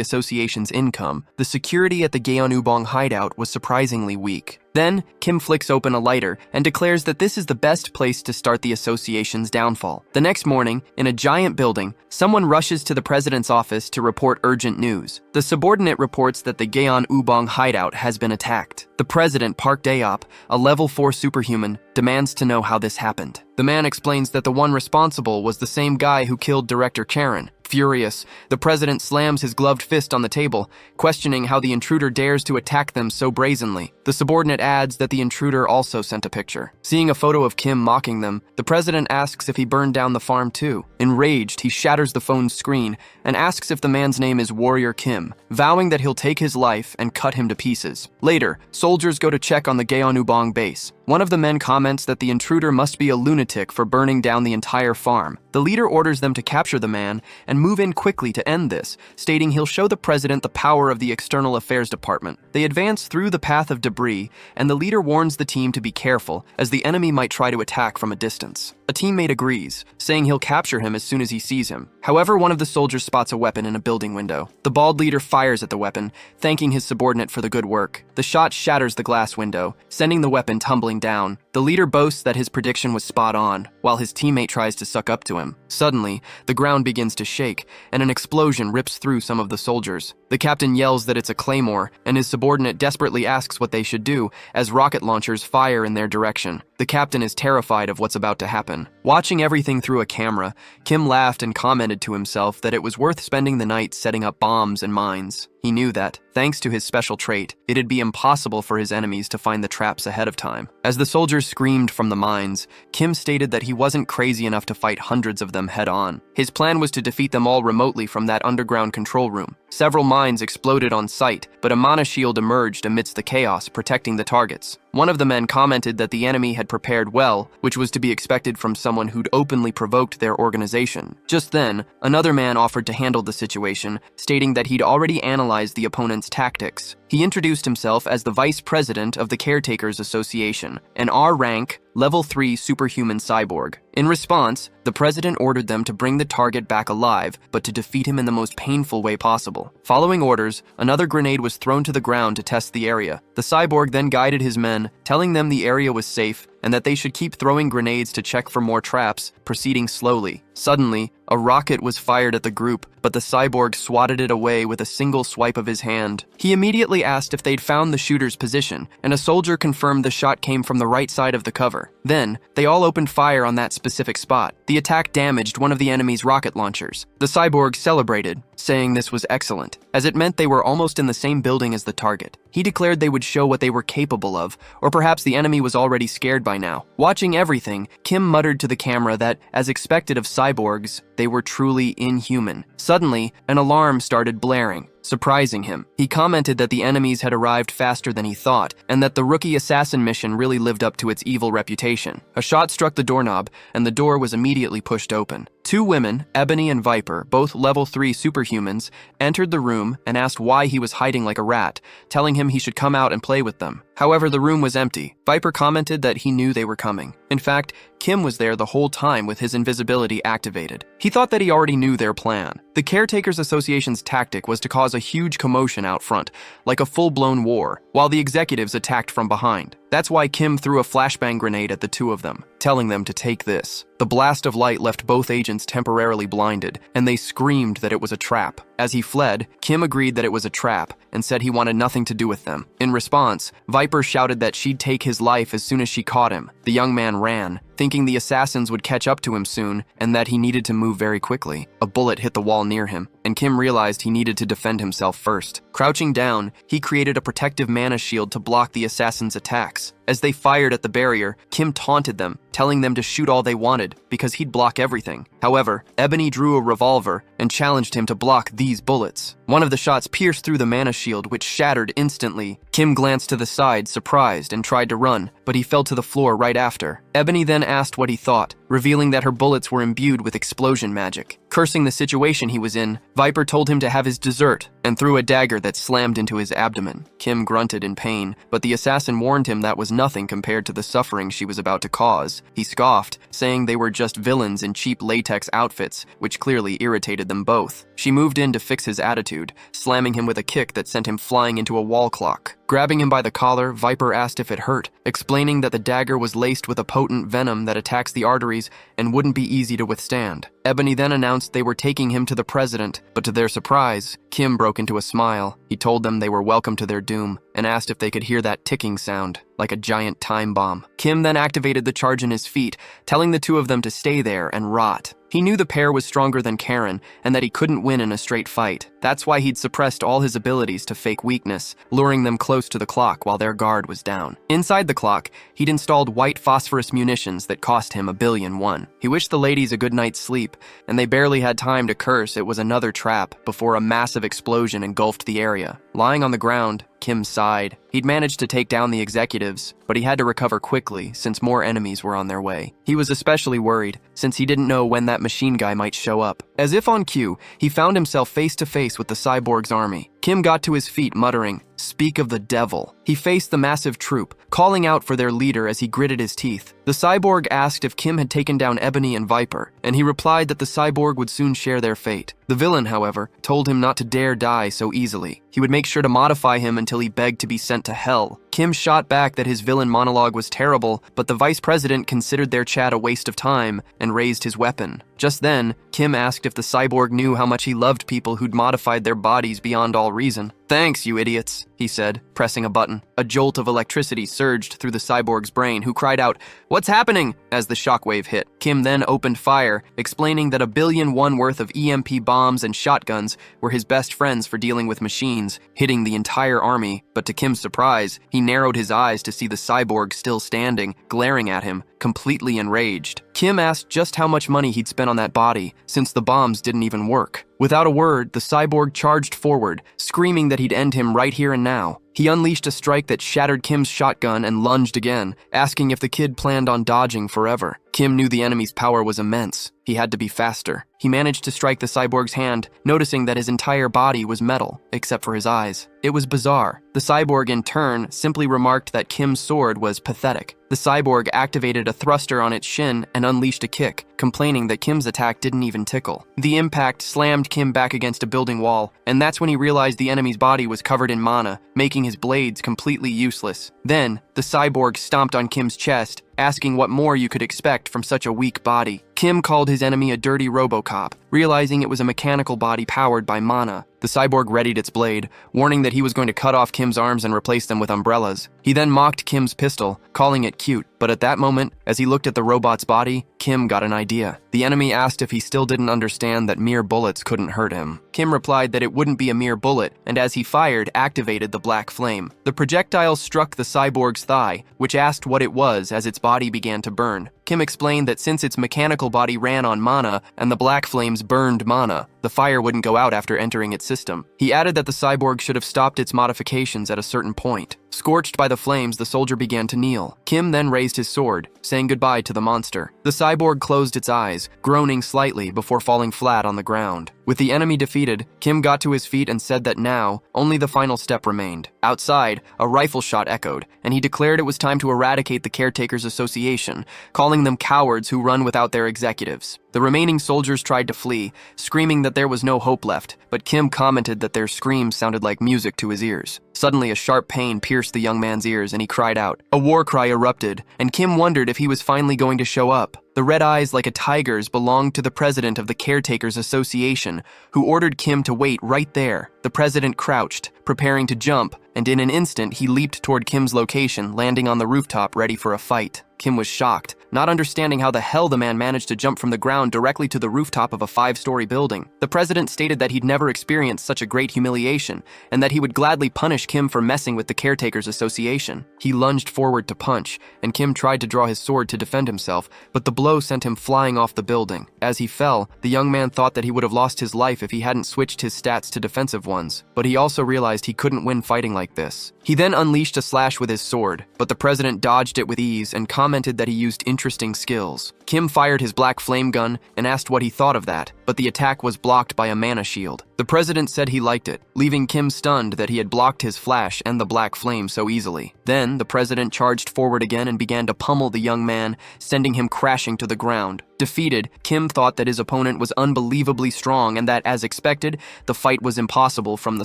association's income, the security at the Gyeonubong hideout was surprisingly weak. Then, Kim flicks open a lighter and declares that this is the best place to start the association's downfall. The next morning, in a giant building, someone rushes to the president's office to report urgent news. The subordinate reports that the Gyeonubong hideout has been attacked. The president, Park Dae-op, a level 4 superhuman, demands to know how this happened. The man explains that the one responsible was the same guy who killed director Karen. Furious, the president slams his gloved fist on the table, questioning how the intruder dares to attack them so brazenly. The subordinate adds that the intruder also sent a picture. Seeing a photo of Kim mocking them, the president asks if he burned down the farm too. Enraged, he shatters the phone's screen and asks if the man's name is Warrior Kim, vowing that he'll take his life and cut him to pieces. Later, soldiers go to check on the Gyeonubong base. One of the men comments that the intruder must be a lunatic for burning down the entire farm. The leader orders them to capture the man and move in quickly to end this, stating he'll show the president the power of the External Affairs Department. They advance through the path of debris, and the leader warns the team to be careful, as the enemy might try to attack from a distance. A teammate agrees, saying he'll capture him as soon as he sees him. However, one of the soldiers spots a weapon in a building window. The bald leader fires at the weapon, thanking his subordinate for the good work. The shot shatters the glass window, sending the weapon tumbling down. The leader boasts that his prediction was spot on, while his teammate tries to suck up to him. Suddenly, the ground begins to shake, and an explosion rips through some of the soldiers. The captain yells that it's a claymore, and his subordinate desperately asks what they should do as rocket launchers fire in their direction. The captain is terrified of what's about to happen. Watching everything through a camera, Kim laughed and commented to himself that it was worth spending the night setting up bombs and mines. He knew that, thanks to his special trait, it'd be impossible for his enemies to find the traps ahead of time. As the soldiers screamed from the mines, Kim stated that he wasn't crazy enough to fight hundreds of them head-on. His plan was to defeat them all remotely from that underground control room. Several mines exploded on sight, but a mana shield emerged amidst the chaos, protecting the targets. One of the men commented that the enemy had prepared well, which was to be expected from someone who'd openly provoked their organization. Just then, another man offered to handle the situation, stating that he'd already analyzed the opponent's tactics. He introduced himself as the vice president of the Caretakers Association, an R-rank, level 3 superhuman cyborg. In response, the president ordered them to bring the target back alive, but to defeat him in the most painful way possible. Following orders, another grenade was thrown to the ground to test the area. The cyborg then guided his men, telling them the area was safe and that they should keep throwing grenades to check for more traps, proceeding slowly. Suddenly, a rocket was fired at the group, but the cyborg swatted it away with a single swipe of his hand. He immediately asked if they'd found the shooter's position, and a soldier confirmed the shot came from the right side of the cover. Then, they all opened fire on that specific spot. The attack damaged one of the enemy's rocket launchers. The cyborg celebrated, saying this was excellent, as it meant they were almost in the same building as the target. He declared they would show what they were capable of, or perhaps the enemy was already scared by now. Watching everything, Kim muttered to the camera that, as expected of cyborgs, they were truly inhuman. Suddenly, an alarm started blaring, surprising him. He commented that the enemies had arrived faster than he thought, and that the rookie assassin mission really lived up to its evil reputation. A shot struck the doorknob, and the door was immediately pushed open. Two women, Ebony and Viper, both level 3 superhumans, entered the room and asked why he was hiding like a rat, telling him he should come out and play with them. However, the room was empty. Viper commented that he knew they were coming. In fact, Kim was there the whole time with his invisibility activated. He thought that he already knew their plan. The Caretakers Association's tactic was to cause a huge commotion out front, like a full-blown war, while the executives attacked from behind. That's why Kim threw a flashbang grenade at the two of them, telling them to take this. The blast of light left both agents temporarily blinded, and they screamed that it was a trap. As he fled, Kim agreed that it was a trap and said he wanted nothing to do with them. In response, Viper shouted that she'd take his life as soon as she caught him. The young man ran, thinking the assassins would catch up to him soon and that he needed to move very quickly. A bullet hit the wall near him, and Kim realized he needed to defend himself first. Crouching down, he created a protective mana shield to block the assassins' attacks. As they fired at the barrier, Kim taunted them, telling them to shoot all they wanted because he'd block everything. However, Ebony drew a revolver and challenged him to block these bullets. One of the shots pierced through the mana shield, which shattered instantly. Kim glanced to the side, surprised, and tried to run, but he fell to the floor right after. Ebony then asked what he thought, revealing that her bullets were imbued with explosion magic. Cursing the situation he was in, Viper told him to have his dessert and threw a dagger that slammed into his abdomen. Kim grunted in pain, but the assassin warned him that was nothing compared to the suffering she was about to cause. He scoffed, saying they were just villains in cheap latex outfits, which clearly irritated them both. She moved in to fix his attitude, slamming him with a kick that sent him flying into a wall clock. Grabbing him by the collar, Viper asked if it hurt, explaining that the dagger was laced with a potent venom that attacks the arteries and wouldn't be easy to withstand. Ebony then announced they were taking him to the president, but to their surprise, Kim broke into a smile. He told them they were welcome to their doom and asked if they could hear that ticking sound, like a giant time bomb. Kim then activated the charge in his feet, telling the two of them to stay there and rot. He knew the pair was stronger than Karen and that he couldn't win in a straight fight. That's why he'd suppressed all his abilities to fake weakness, luring them close to the clock while their guard was down. Inside the clock, he'd installed white phosphorus munitions that cost him $1 billion. He wished the ladies a good night's sleep, and they barely had time to curse it was another trap before a massive explosion engulfed the area. Lying on the ground, Kim sighed. He'd managed to take down the executives, but he had to recover quickly since more enemies were on their way. He was especially worried, since he didn't know when that machine guy might show up. As if on cue, he found himself face to face with the cyborg's army. Kim got to his feet, muttering, "Speak of the devil." He faced the massive troop, calling out for their leader as he gritted his teeth. The cyborg asked if Kim had taken down Ebony and Viper, and he replied that the cyborg would soon share their fate. The villain, however, told him not to dare die so easily. He would make sure to modify him until he begged to be sent to hell. Kim shot back that his villain monologue was terrible, but the vice president considered their chat a waste of time and raised his weapon. Just then, Kim asked if the cyborg knew how much he loved people who'd modified their bodies beyond all reason. "Thanks, you idiots," he said, pressing a button. A jolt of electricity surged through the cyborg's brain, who cried out, "What's happening?" as the shockwave hit. Kim then opened fire, explaining that 1,000,000,000 worth of EMP bombs and shotguns were his best friends for dealing with machines, hitting the entire army. But to Kim's surprise, he narrowed his eyes to see the cyborg still standing, glaring at him, completely enraged. Kim asked just how much money he'd spent on that body, since the bombs didn't even work. Without a word, the cyborg charged forward, screaming that he'd end him right here and now. He unleashed a strike that shattered Kim's shotgun and lunged again, asking if the kid planned on dodging forever. Kim knew the enemy's power was immense. He had to be faster. He managed to strike the cyborg's hand, noticing that his entire body was metal, except for his eyes. It was bizarre. The cyborg, in turn, simply remarked that Kim's sword was pathetic. The cyborg activated a thruster on its shin and unleashed a kick, complaining that Kim's attack didn't even tickle. The impact slammed Kim back against a building wall, and that's when he realized the enemy's body was covered in mana, making his blades completely useless. Then, the cyborg stomped on Kim's chest, asking what more you could expect from such a weak body. Kim called his enemy a dirty RoboCop, realizing it was a mechanical body powered by mana. The cyborg readied its blade, warning that he was going to cut off Kim's arms and replace them with umbrellas. He then mocked Kim's pistol, calling it cute. But at that moment, as he looked at the robot's body, Kim got an idea. The enemy asked if he still didn't understand that mere bullets couldn't hurt him. Kim replied that it wouldn't be a mere bullet, and as he fired, activated the black flame. The projectile struck the cyborg's thigh, which asked what it was as its body began to burn. Kim explained that since its mechanical body ran on mana and the black flames burned mana, the fire wouldn't go out after entering its system. He added that the cyborg should have stopped its modifications at a certain point. Scorched by the flames, the soldier began to kneel. Kim then raised his sword, saying goodbye to the monster. The cyborg closed its eyes, groaning slightly before falling flat on the ground. With the enemy defeated, Kim got to his feet and said that now, only the final step remained. Outside, a rifle shot echoed, and he declared it was time to eradicate the Caretakers Association, calling them cowards who run without their executives. The remaining soldiers tried to flee, screaming that there was no hope left, but Kim commented that their screams sounded like music to his ears. Suddenly, a sharp pain pierced the young man's ears, and he cried out. A war cry erupted, and Kim wondered if he was finally going to show up. The red eyes, like a tiger's, belonged to the president of the Caretakers Association, who ordered Kim to wait right there. The president crouched, preparing to jump, and in an instant, he leaped toward Kim's location, landing on the rooftop ready for a fight. Kim was shocked, not understanding how the hell the man managed to jump from the ground directly to the rooftop of a 5-story building. The president stated that he'd never experienced such a great humiliation, and that he would gladly punish Kim for messing with the Caretakers Association. He lunged forward to punch, and Kim tried to draw his sword to defend himself, but the blow sent him flying off the building. As he fell, the young man thought that he would have lost his life if he hadn't switched his stats to defensive ones, but he also realized he couldn't win fighting like this. He then unleashed a slash with his sword, but the president dodged it with ease and commented that he used interesting skills. Kim fired his black flame gun and asked what he thought of that, but the attack was blocked by a mana shield. The president said he liked it, leaving Kim stunned that he had blocked his flash and the black flame so easily. Then, the president charged forward again and began to pummel the young man, sending him crashing to the ground. Defeated, Kim thought that his opponent was unbelievably strong and that, as expected, the fight was impossible from the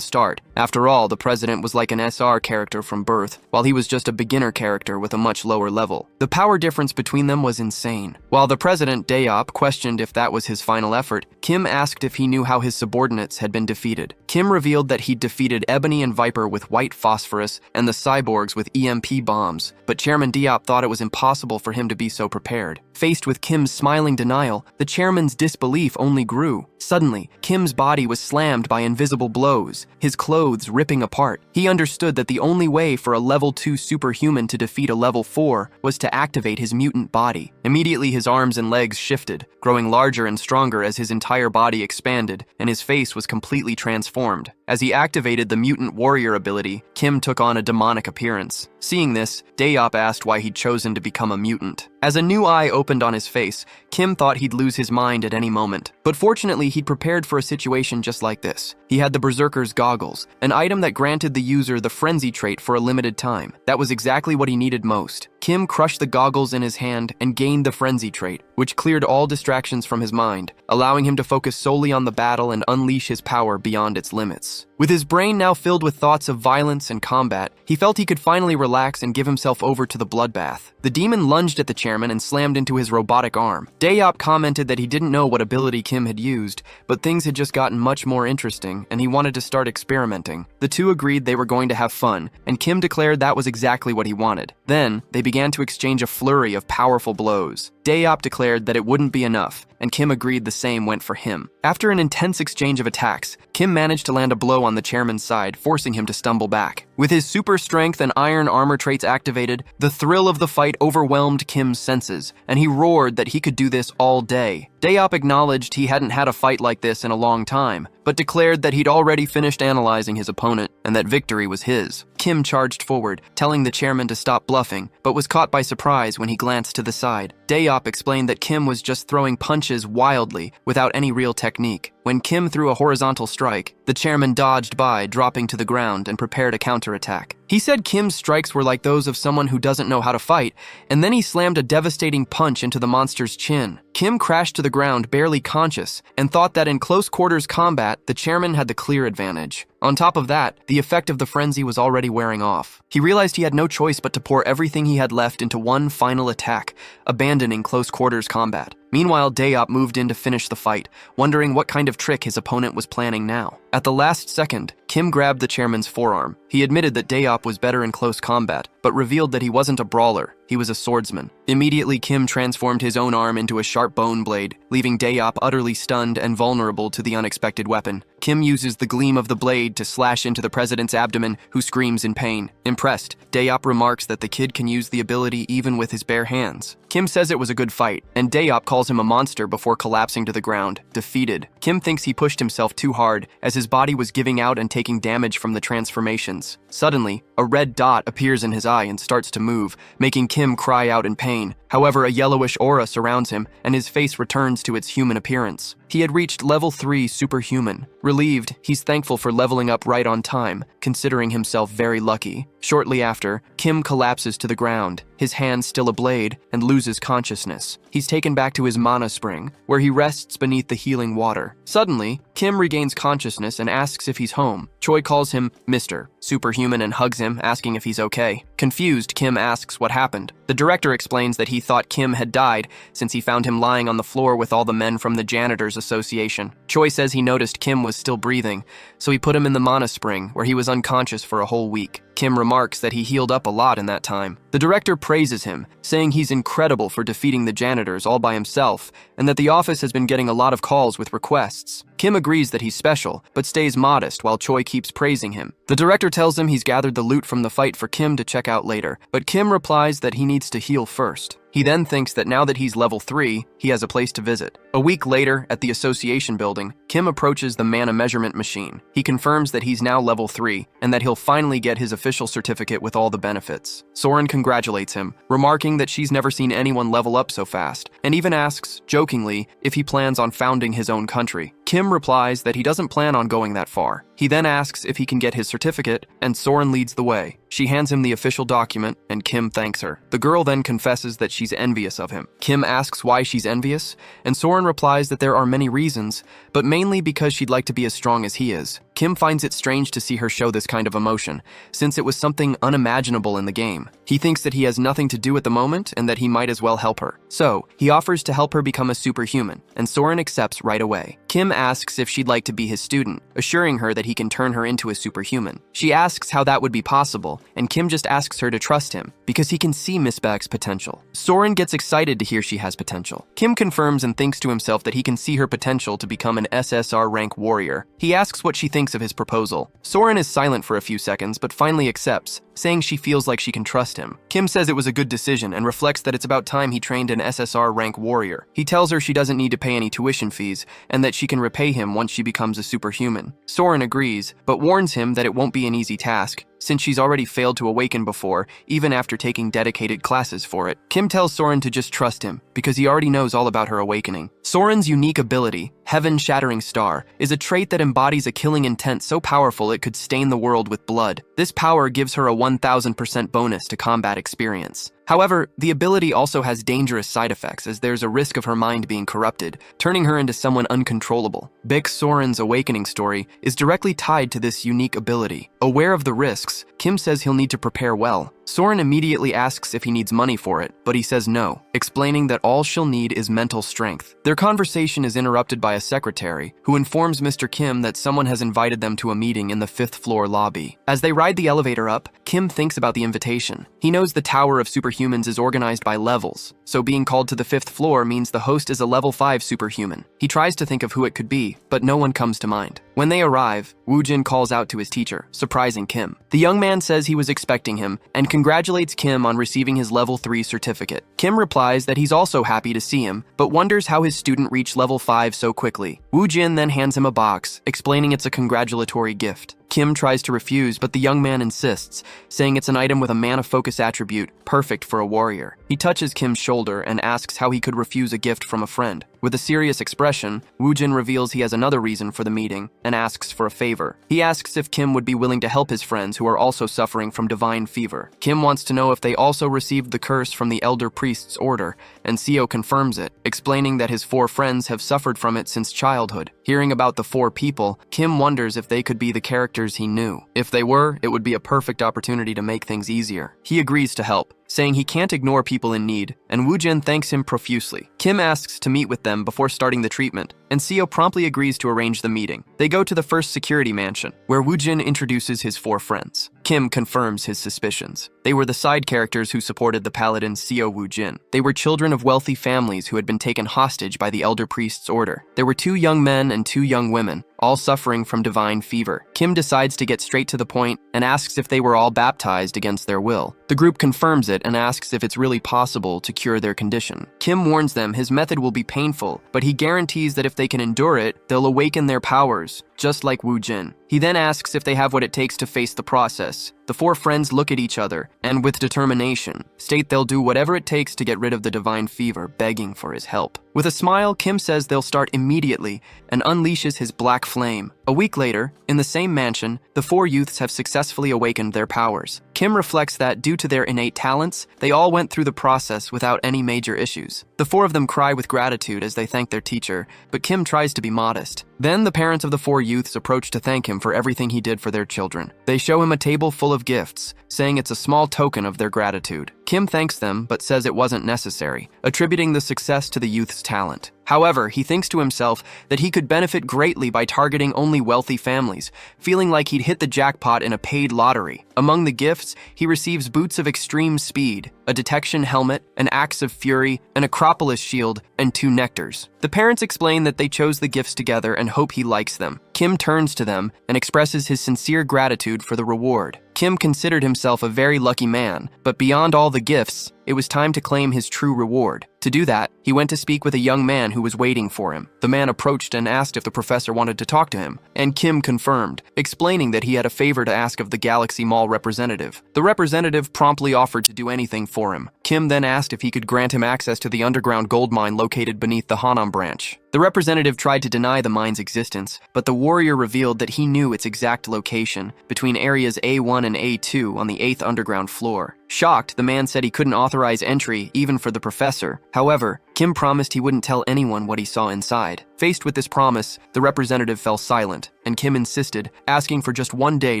start. After all, the president was like an SR character from birth, while he was just a beginner character with a much lower level. The power difference between them was insane. While the president, Daop, questioned if that was his final effort, Kim asked if he knew how his subordinates had been defeated. Kim revealed that he'd defeated Ebony and Viper with white phosphorus and the cyborgs with EMP bombs, but Chairman Daop thought it was impossible for him to be so prepared. Faced with Kim's smiling denial, the chairman's disbelief only grew. Suddenly, Kim's body was slammed by invisible blows, his clothes ripping apart. He understood that the only way for a level 2 superhuman to defeat a level 4 was to activate his mutant body. Immediately, his arms and legs shifted, growing larger and stronger as his entire body expanded, and his face was completely transformed. As he activated the mutant warrior ability, Kim took on a demonic appearance. Seeing this, Daop asked why he'd chosen to become a mutant. As a new eye opened on his face, Kim thought he'd lose his mind at any moment. But fortunately, he'd prepared for a situation just like this. He had the Berserker's goggles, an item that granted the user the frenzy trait for a limited time. That was exactly what he needed most. Kim crushed the goggles in his hand and gained the frenzy trait, which cleared all distractions from his mind, allowing him to focus solely on the battle and unleash his power beyond its limits. With his brain now filled with thoughts of violence and combat, he felt he could finally relax and give himself over to the bloodbath. The demon lunged at the chairman and slammed into his robotic arm. Daeyop commented that he didn't know what ability Kim had used, but things had just gotten much more interesting, and he wanted to start experimenting. The two agreed they were going to have fun, and Kim declared that was exactly what he wanted. Then, they began to exchange a flurry of powerful blows. Daeyop declared that it wouldn't be enough, and Kim agreed the same went for him. After an intense exchange of attacks, Kim managed to land a blow on the chairman's side, forcing him to stumble back. With his super strength and iron armor traits activated, the thrill of the fight overwhelmed Kim's senses, and he roared that he could do this all day. Daeyop acknowledged he hadn't had a fight like this in a long time, but declared that he'd already finished analyzing his opponent and that victory was his. Kim charged forward, telling the chairman to stop bluffing, but was caught by surprise when he glanced to the side. Daeyop explained that Kim was just throwing punches wildly, without any real technique. When Kim threw a horizontal strike, the chairman dodged by, dropping to the ground, and prepared a counterattack. He said Kim's strikes were like those of someone who doesn't know how to fight, and then he slammed a devastating punch into the monster's chin. Kim crashed to the ground, barely conscious, and thought that in close quarters combat, the chairman had the clear advantage. On top of that, the effect of the frenzy was already wearing off. He realized he had no choice but to pour everything he had left into one final attack, abandoning close quarters combat. Meanwhile, Daeyop moved in to finish the fight, wondering what kind of trick his opponent was planning now. At the last second, Kim grabbed the chairman's forearm. He admitted that Daeyop was better in close combat, but revealed that he wasn't a brawler, he was a swordsman. Immediately, Kim transformed his own arm into a sharp bone blade, leaving Daeyop utterly stunned and vulnerable to the unexpected weapon. Kim uses the gleam of the blade to slash into the president's abdomen, who screams in pain. Impressed, Daeyop remarks that the kid can use the ability even with his bare hands. Kim says it was a good fight, and Daeyop calls him a monster before collapsing to the ground, defeated. Kim thinks he pushed himself too hard, as his body was giving out and taking damage from the transformations. Suddenly, a red dot appears in his eye and starts to move, making Kim cry out in pain. However, a yellowish aura surrounds him, and his face returns to its human appearance. He had reached level 3 superhuman. Relieved, he's thankful for leveling up right on time, considering himself very lucky. Shortly after, Kim collapses to the ground, his hand still a blade, and loses consciousness. He's taken back to his mana spring, where he rests beneath the healing water. Suddenly, Kim regains consciousness and asks if he's home. Choi calls him Mr. Superhuman and hugs him, asking if he's okay. Confused, Kim asks what happened. The director explains that he thought Kim had died since he found him lying on the floor with all the men from the Janitors Association. Choi says he noticed Kim was still breathing, so he put him in the mana spring, where he was unconscious for a whole week. Kim remarks that he healed up a lot in that time. The director praises him, saying he's incredible for defeating the janitors all by himself, and that the office has been getting a lot of calls with requests. Kim agrees that he's special, but stays modest while Choi keeps praising him. The director tells him he's gathered the loot from the fight for Kim to check out later, but Kim replies that he needs to heal first. He then thinks that now that he's level 3, he has a place to visit. A week later, at the association building, Kim approaches the mana measurement machine. He confirms that he's now level 3, and that he'll finally get his official certificate with all the benefits. Soren congratulates him, remarking that she's never seen anyone level up so fast, and even asks, jokingly, if he plans on founding his own country. Kim replies that he doesn't plan on going that far. He then asks if he can get his certificate, and Soren leads the way. She hands him the official document, and Kim thanks her. The girl then confesses that she's envious of him. Kim asks why she's envious, and Soren replies that there are many reasons, but mainly because she'd like to be as strong as he is. Kim finds it strange to see her show this kind of emotion, since it was something unimaginable in the game. He thinks that he has nothing to do at the moment, and that he might as well help her. So, he offers to help her become a superhuman, and Soren accepts right away. Kim asks if she'd like to be his student, assuring her that he can turn her into a superhuman. She asks how that would be possible, and Kim just asks her to trust him, because he can see Miss Baek's potential. Soren gets excited to hear she has potential. Kim confirms and thinks to himself that he can see her potential to become an SSR rank warrior. He asks what she thinks of his proposal. Soren is silent for a few seconds, but finally accepts, saying she feels like she can trust him. Kim says it was a good decision and reflects that it's about time he trained an SSR rank warrior. He tells her she doesn't need to pay any tuition fees, and that she can repay him once she becomes a superhuman. Soren agrees, but warns him that it won't be an easy task, since she's already failed to awaken before, even after taking dedicated classes for it. Kim tells Soren to just trust him, because he already knows all about her awakening. Soren's unique ability, heaven-shattering star, is a trait that embodies a killing intent so powerful it could stain the world with blood. This power gives her a 1000% bonus to combat experience. However, the ability also has dangerous side effects, as there's a risk of her mind being corrupted, turning her into someone uncontrollable. Baek Soren's awakening story is directly tied to this unique ability. Aware of the risks, Kim says he'll need to prepare well. Soren immediately asks if he needs money for it, but he says no, explaining that all she'll need is mental strength. Their conversation is interrupted by a secretary, who informs Mr. Kim that someone has invited them to a meeting in the 5th floor lobby. As they ride the elevator up, Kim thinks about the invitation. He knows the Tower of Superhumans is organized by levels, so being called to the 5th floor means the host is a level 5 superhuman. He tries to think of who it could be, but no one comes to mind. When they arrive, Woojin calls out to his teacher, surprising Kim. The young man says he was expecting him, and congratulates Kim on receiving his level 3 certificate. Kim replies that he's also happy to see him, but wonders how his student reached level 5 so quickly. Woojin then hands him a box, explaining it's a congratulatory gift. Kim tries to refuse, but the young man insists, saying it's an item with a mana focus attribute, perfect for a warrior. He touches Kim's shoulder and asks how he could refuse a gift from a friend. With a serious expression, Woojin reveals he has another reason for the meeting and asks for a favor. He asks if Kim would be willing to help his friends who are also suffering from divine fever. Kim wants to know if they also received the curse from the elder priest's order, and Seo confirms it, explaining that his 4 friends have suffered from it since childhood. Hearing about the 4 people, Kim wonders if they could be the characters he knew. If they were, it would be a perfect opportunity to make things easier. He agrees to help, saying he can't ignore people in need, and Woojin thanks him profusely. Kim asks to meet with them before starting the treatment, and Seo promptly agrees to arrange the meeting. They go to the first security mansion, where Woojin introduces his 4 friends. Kim confirms his suspicions. They were the side characters who supported the paladin Seo Woojin. They were children of wealthy families who had been taken hostage by the elder priest's order. There were 2 young men and 2 young women, all suffering from divine fever. Kim decides to get straight to the point and asks if they were all baptized against their will. The group confirms it and asks if it's really possible to cure their condition. Kim warns them his method will be painful, but he guarantees that if they can endure it, they'll awaken their powers, just like Woojin. He then asks if they have what it takes to face the process. The 4 friends look at each other and, with determination, state they'll do whatever it takes to get rid of the divine fever, begging for his help. With a smile, Kim says they'll start immediately and unleashes his black flame. A week later, in the same mansion, the 4 youths have successfully awakened their powers. Kim reflects that, due to their innate talents, they all went through the process without any major issues. The 4 of them cry with gratitude as they thank their teacher, but Kim tries to be modest. Then the parents of the 4 youths approach to thank him for everything he did for their children. They show him a table full of gifts, saying it's a small token of their gratitude. Kim thanks them, but says it wasn't necessary, attributing the success to the youth's talent. However, he thinks to himself that he could benefit greatly by targeting only wealthy families, feeling like he'd hit the jackpot in a paid lottery. Among the gifts, he receives boots of extreme speed, a detection helmet, an axe of fury, an Acropolis shield, and 2 nectars. The parents explain that they chose the gifts together and hope he likes them. Kim turns to them and expresses his sincere gratitude for the reward. Kim considered himself a very lucky man, but beyond all the gifts, it was time to claim his true reward. To do that, he went to speak with a young man who was waiting for him. The man approached and asked if the professor wanted to talk to him, and Kim confirmed, explaining that he had a favor to ask of the Galaxy Mall representative. The representative promptly offered to do anything for him. Kim then asked if he could grant him access to the underground gold mine located beneath the Hanam branch. The representative tried to deny the mine's existence, but the warrior revealed that he knew its exact location, between areas A1 and A2 on the 8th underground floor. Shocked, the man said he couldn't authorize entry, even for the professor. However, Kim promised he wouldn't tell anyone what he saw inside. Faced with this promise, the representative fell silent, and Kim insisted, asking for just 1 day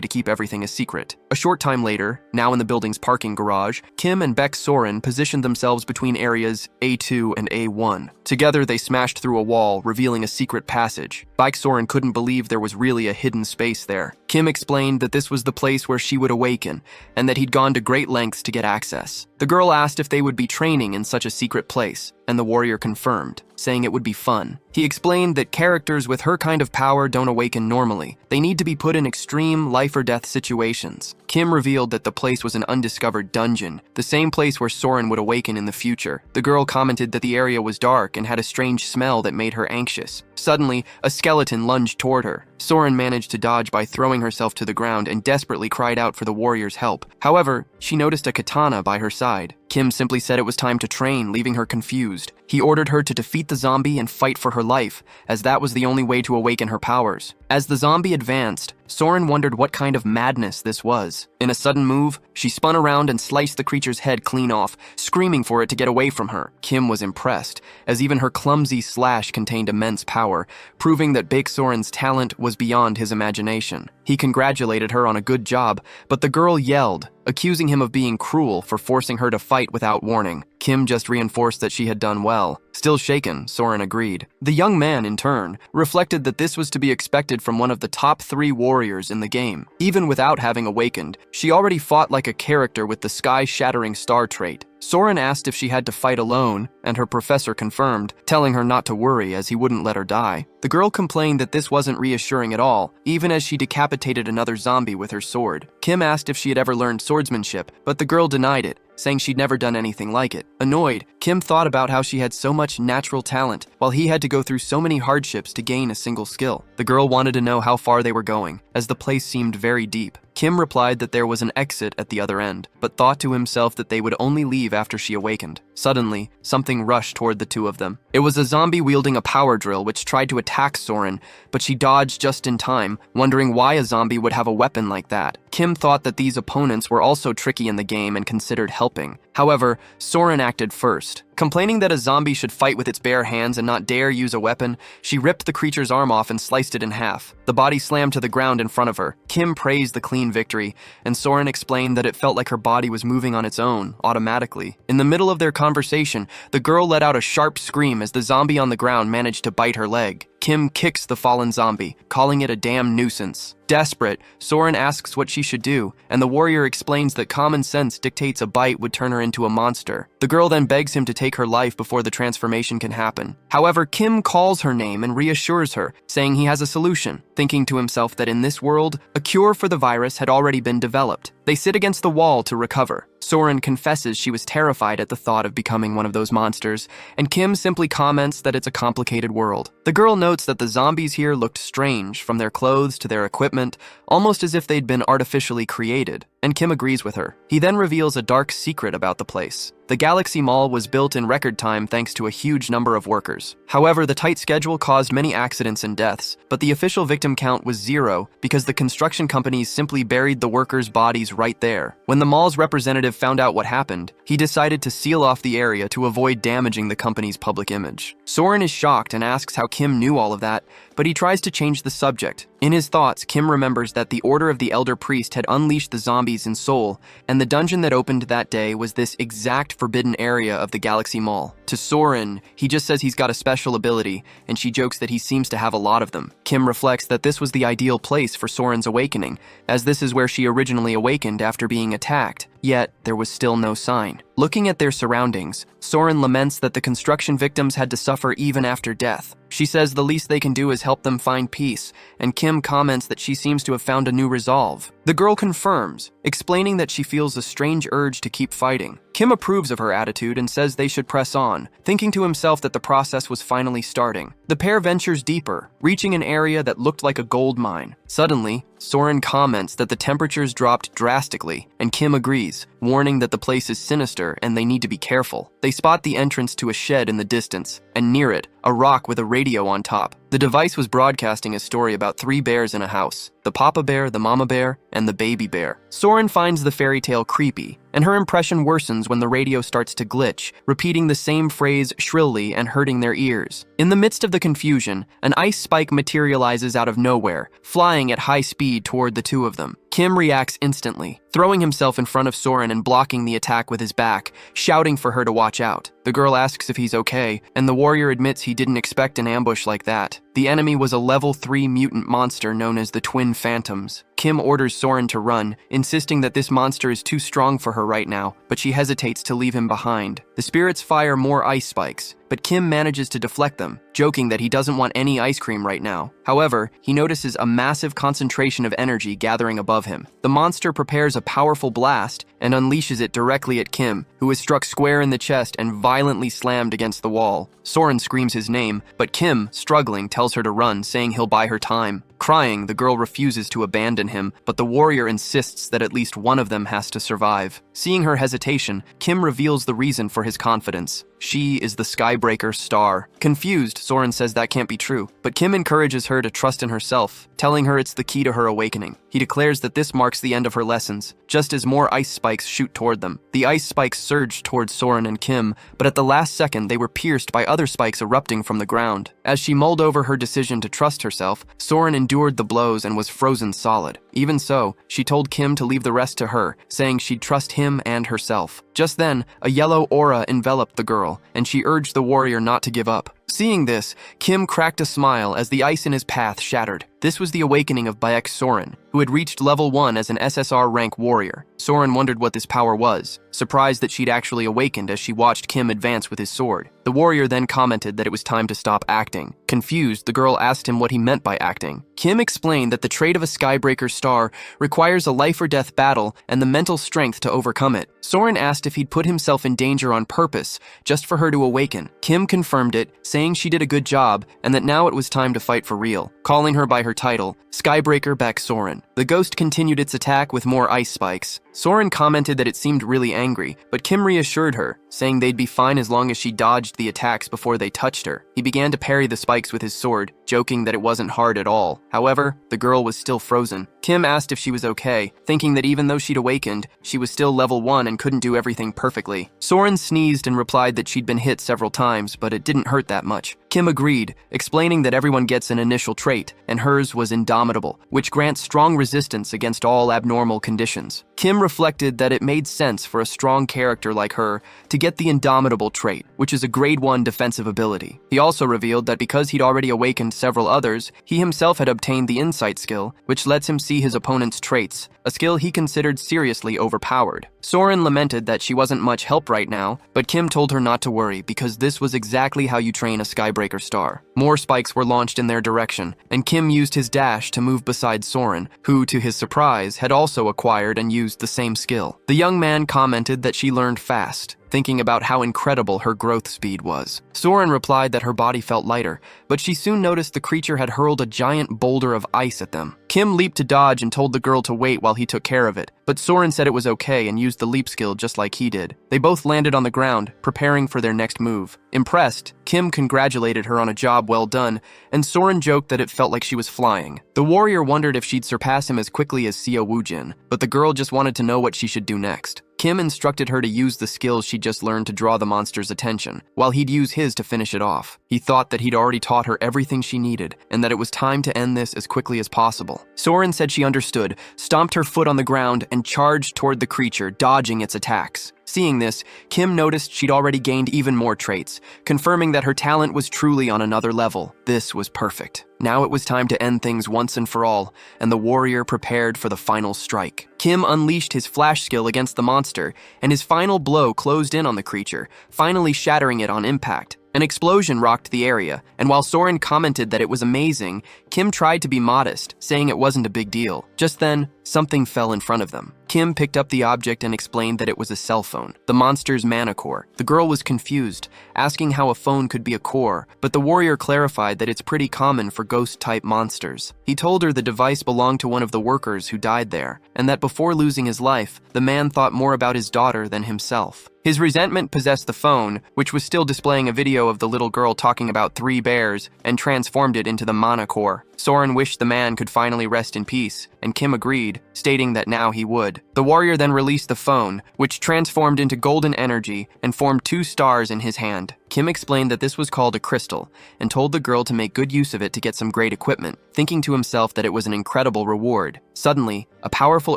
to keep everything a secret. A short time later, now in the building's parking garage, Kim and Baek Soren positioned themselves between areas A2 and A1. Together, they smashed through a wall, revealing a secret passage. Baek Soren couldn't believe there was really a hidden space there. Kim explained that this was the place where she would awaken, and that he'd gone to great lengths to get access. The girl asked if they would be training in such a secret place, and the warrior confirmed, saying it would be fun. He explained that characters with her kind of power don't awaken normally. They need to be put in extreme life-or-death situations. Kim revealed that the place was an undiscovered dungeon, the same place where Soren would awaken in the future. The girl commented that the area was dark and had a strange smell that made her anxious. Suddenly, a skeleton lunged toward her. Soren managed to dodge by throwing herself to the ground and desperately cried out for the warrior's help. However, she noticed a katana by her side. Kim simply said it was time to train, leaving her confused. He ordered her to defeat the zombie and fight for her life, as that was the only way to awaken her powers. As the zombie advanced, Soren wondered what kind of madness this was. In a sudden move, she spun around and sliced the creature's head clean off, screaming for it to get away from her. Kim was impressed, as even her clumsy slash contained immense power, proving that Baek Soren's talent was beyond his imagination. He congratulated her on a good job, but the girl yelled, accusing him of being cruel for forcing her to fight without warning. Kim just reinforced that she had done well. Still shaken, Soren agreed. The young man, in turn, reflected that this was to be expected from one of the top 3 warriors in the game. Even without having awakened, she already fought like a character with the sky-shattering star trait. Soren asked if she had to fight alone, and her professor confirmed, telling her not to worry as he wouldn't let her die. The girl complained that this wasn't reassuring at all, even as she decapitated another zombie with her sword. Kim asked if she had ever learned swordsmanship, but the girl denied it, saying she'd never done anything like it. Annoyed, Kim thought about how she had so much natural talent, while he had to go through so many hardships to gain a single skill. The girl wanted to know how far they were going, as the place seemed very deep. Kim replied that there was an exit at the other end, but thought to himself that they would only leave after she awakened. Suddenly, something rushed toward the two of them. It was a zombie wielding a power drill which tried to attack Soren, but she dodged just in time, wondering why a zombie would have a weapon like that. Kim thought that these opponents were also tricky in the game and considered helping. However, Soren acted first. Complaining that a zombie should fight with its bare hands and not dare use a weapon, she ripped the creature's arm off and sliced it in half. The body slammed to the ground in front of her. Kim praised the clean victory, and Soren explained that it felt like her body was moving on its own, automatically. In the middle of their conversation, the girl let out a sharp scream as the zombie on the ground managed to bite her leg. Kim kicks the fallen zombie, calling it a damn nuisance. Desperate, Soren asks what she should do, and the warrior explains that common sense dictates a bite would turn her into a monster. The girl then begs him to take her life before the transformation can happen. However, Kim calls her name and reassures her, saying he has a solution, thinking to himself that in this world, a cure for the virus had already been developed. They sit against the wall to recover. Soren confesses she was terrified at the thought of becoming one of those monsters, and Kim simply comments that it's a complicated world. The girl notes that the zombies here looked strange, from their clothes to their equipment, almost as if they'd been artificially created, and Kim agrees with her. He then reveals a dark secret about the place. The Galaxy Mall was built in record time thanks to a huge number of workers. However, the tight schedule caused many accidents and deaths, but the official victim count was 0 because the construction companies simply buried the workers' bodies right there. When the mall's representative found out what happened, he decided to seal off the area to avoid damaging the company's public image. Soren is shocked and asks how Kim knew all of that, but he tries to change the subject. In his thoughts, Kim remembers that the Order of the Elder Priest had unleashed the zombies in Seoul, and the dungeon that opened that day was this exact forbidden area of the Galaxy Mall. To Soren, he just says he's got a special ability, and she jokes that he seems to have a lot of them. Kim reflects that this was the ideal place for Soren's awakening, as this is where she originally awakened after being attacked. Yet, there was still no sign. Looking at their surroundings, Soren laments that the construction victims had to suffer even after death. She says the least they can do is help them find peace, and Kim comments that she seems to have found a new resolve. The girl confirms, explaining that she feels a strange urge to keep fighting. Kim approves of her attitude and says they should press on, thinking to himself that the process was finally starting. The pair ventures deeper, reaching an area that looked like a gold mine. Suddenly, Soren comments that the temperatures dropped drastically, and Kim agrees, warning that the place is sinister and they need to be careful. They spot the entrance to a shed in the distance, and near it, a rock with a radio on top. The device was broadcasting a story about 3 bears in a house: the papa bear, the mama bear, and the baby bear. Soren finds the fairy tale creepy, and her impression worsens when the radio starts to glitch, repeating the same phrase shrilly and hurting their ears. In the midst of the confusion, an ice spike materializes out of nowhere, flying at high speed toward the two of them. Kim reacts instantly, throwing himself in front of Soren and blocking the attack with his back, shouting for her to watch out. The girl asks if he's okay, and the warrior admits he didn't expect an ambush like that. The enemy was a level 3 mutant monster known as the Twin Phantoms. Kim orders Soren to run, insisting that this monster is too strong for her right now, but she hesitates to leave him behind. The spirits fire more ice spikes, but Kim manages to deflect them, joking that he doesn't want any ice cream right now. However, he notices a massive concentration of energy gathering above him. The monster prepares a powerful blast and unleashes it directly at Kim, who is struck square in the chest and violently slammed against the wall. Soren screams his name, but Kim, struggling, tells her to run, saying he'll buy her time. Crying, the girl refuses to abandon him, but the warrior insists that at least one of them has to survive. Seeing her hesitation, Kim reveals the reason for his confidence. She is the Skybreaker star. Confused, Soren says that can't be true, but Kim encourages her to trust in herself, telling her it's the key to her awakening. He declares that this marks the end of her lessons, just as more ice spikes shoot toward them. The ice spikes surged towards Soren and Kim, but at the last second they were pierced by other spikes erupting from the ground. As she mulled over her decision to trust herself, Soren endured the blows and was frozen solid. Even so, she told Kim to leave the rest to her, saying she'd trust him and herself. Just then, a yellow aura enveloped the girl, and she urged the warrior not to give up. Seeing this, Kim cracked a smile as the ice in his path shattered. This was the awakening of Bayek Soren, who had reached level 1 as an SSR rank warrior. Soren wondered what this power was, surprised that she'd actually awakened as she watched Kim advance with his sword. The warrior then commented that it was time to stop acting. Confused, the girl asked him what he meant by acting. Kim explained that the trait of a Skybreaker star requires a life-or-death battle and the mental strength to overcome it. Soren asked if he'd put himself in danger on purpose, just for her to awaken. Kim confirmed it, saying she did a good job and that now it was time to fight for real, calling her by her title, Skybreaker Bayek Soren. The ghost continued its attack with more ice spikes. Soren commented that it seemed really angry, but Kim reassured her, saying they'd be fine as long as she dodged the attacks before they touched her. He began to parry the spikes with his sword, joking that it wasn't hard at all. However, the girl was still frozen. Kim asked if she was okay, thinking that even though she'd awakened, she was still level 1 and couldn't do everything perfectly. Soren sneezed and replied that she'd been hit several times, but it didn't hurt that much. Kim agreed, explaining that everyone gets an initial trait, and hers was Indomitable, which grants strong resistance against all abnormal conditions. Kim reflected that it made sense for a strong character like her to get the Indomitable trait, which is a grade 1 defensive ability. He also revealed that because he'd already awakened several others, he himself had obtained the Insight skill, which lets him see his opponent's traits, a skill he considered seriously overpowered. Soren lamented that she wasn't much help right now, but Kim told her not to worry because this was exactly how you train a Skybreaker star. More spikes were launched in their direction, and Kim used his dash to move beside Soren, who, to his surprise, had also acquired and used the same skill. The young man commented that she learned fast, thinking about how incredible her growth speed was. Soren replied that her body felt lighter, but she soon noticed the creature had hurled a giant boulder of ice at them. Kim leaped to dodge and told the girl to wait while he took care of it, but Soren said it was okay and used the leap skill just like he did. They both landed on the ground, preparing for their next move. Impressed, Kim congratulated her on a job well done, and Soren joked that it felt like she was flying. The warrior wondered if she'd surpass him as quickly as Seo Woojin, but the girl just wanted to know what she should do next. Kim instructed her to use the skills she'd just learned to draw the monster's attention, while he'd use his to finish it off. He thought that he'd already taught her everything she needed, and that it was time to end this as quickly as possible. Soren said she understood, stomped her foot on the ground, and charged toward the creature, dodging its attacks. Seeing this, Kim noticed she'd already gained even more traits, confirming that her talent was truly on another level. This was perfect. Now it was time to end things once and for all, and the warrior prepared for the final strike. Kim unleashed his flash skill against the monster, and his final blow closed in on the creature, finally shattering it on impact. An explosion rocked the area, and while Soren commented that it was amazing, Kim tried to be modest, saying it wasn't a big deal. Just then, something fell in front of them. Kim picked up the object and explained that it was a cell phone, the monster's mana core. The girl was confused, asking how a phone could be a core, but the warrior clarified that it's pretty common for ghost-type monsters. He told her the device belonged to one of the workers who died there, and that before losing his life, the man thought more about his daughter than himself. His resentment possessed the phone, which was still displaying a video of the little girl talking about 3 bears, and transformed it into the mana core. Soren wished the man could finally rest in peace, and Kim agreed, stating that now he would. The warrior then released the phone, which transformed into golden energy and formed 2 stars in his hand. Kim explained that this was called a crystal, and told the girl to make good use of it to get some great equipment, thinking to himself that it was an incredible reward. Suddenly, a powerful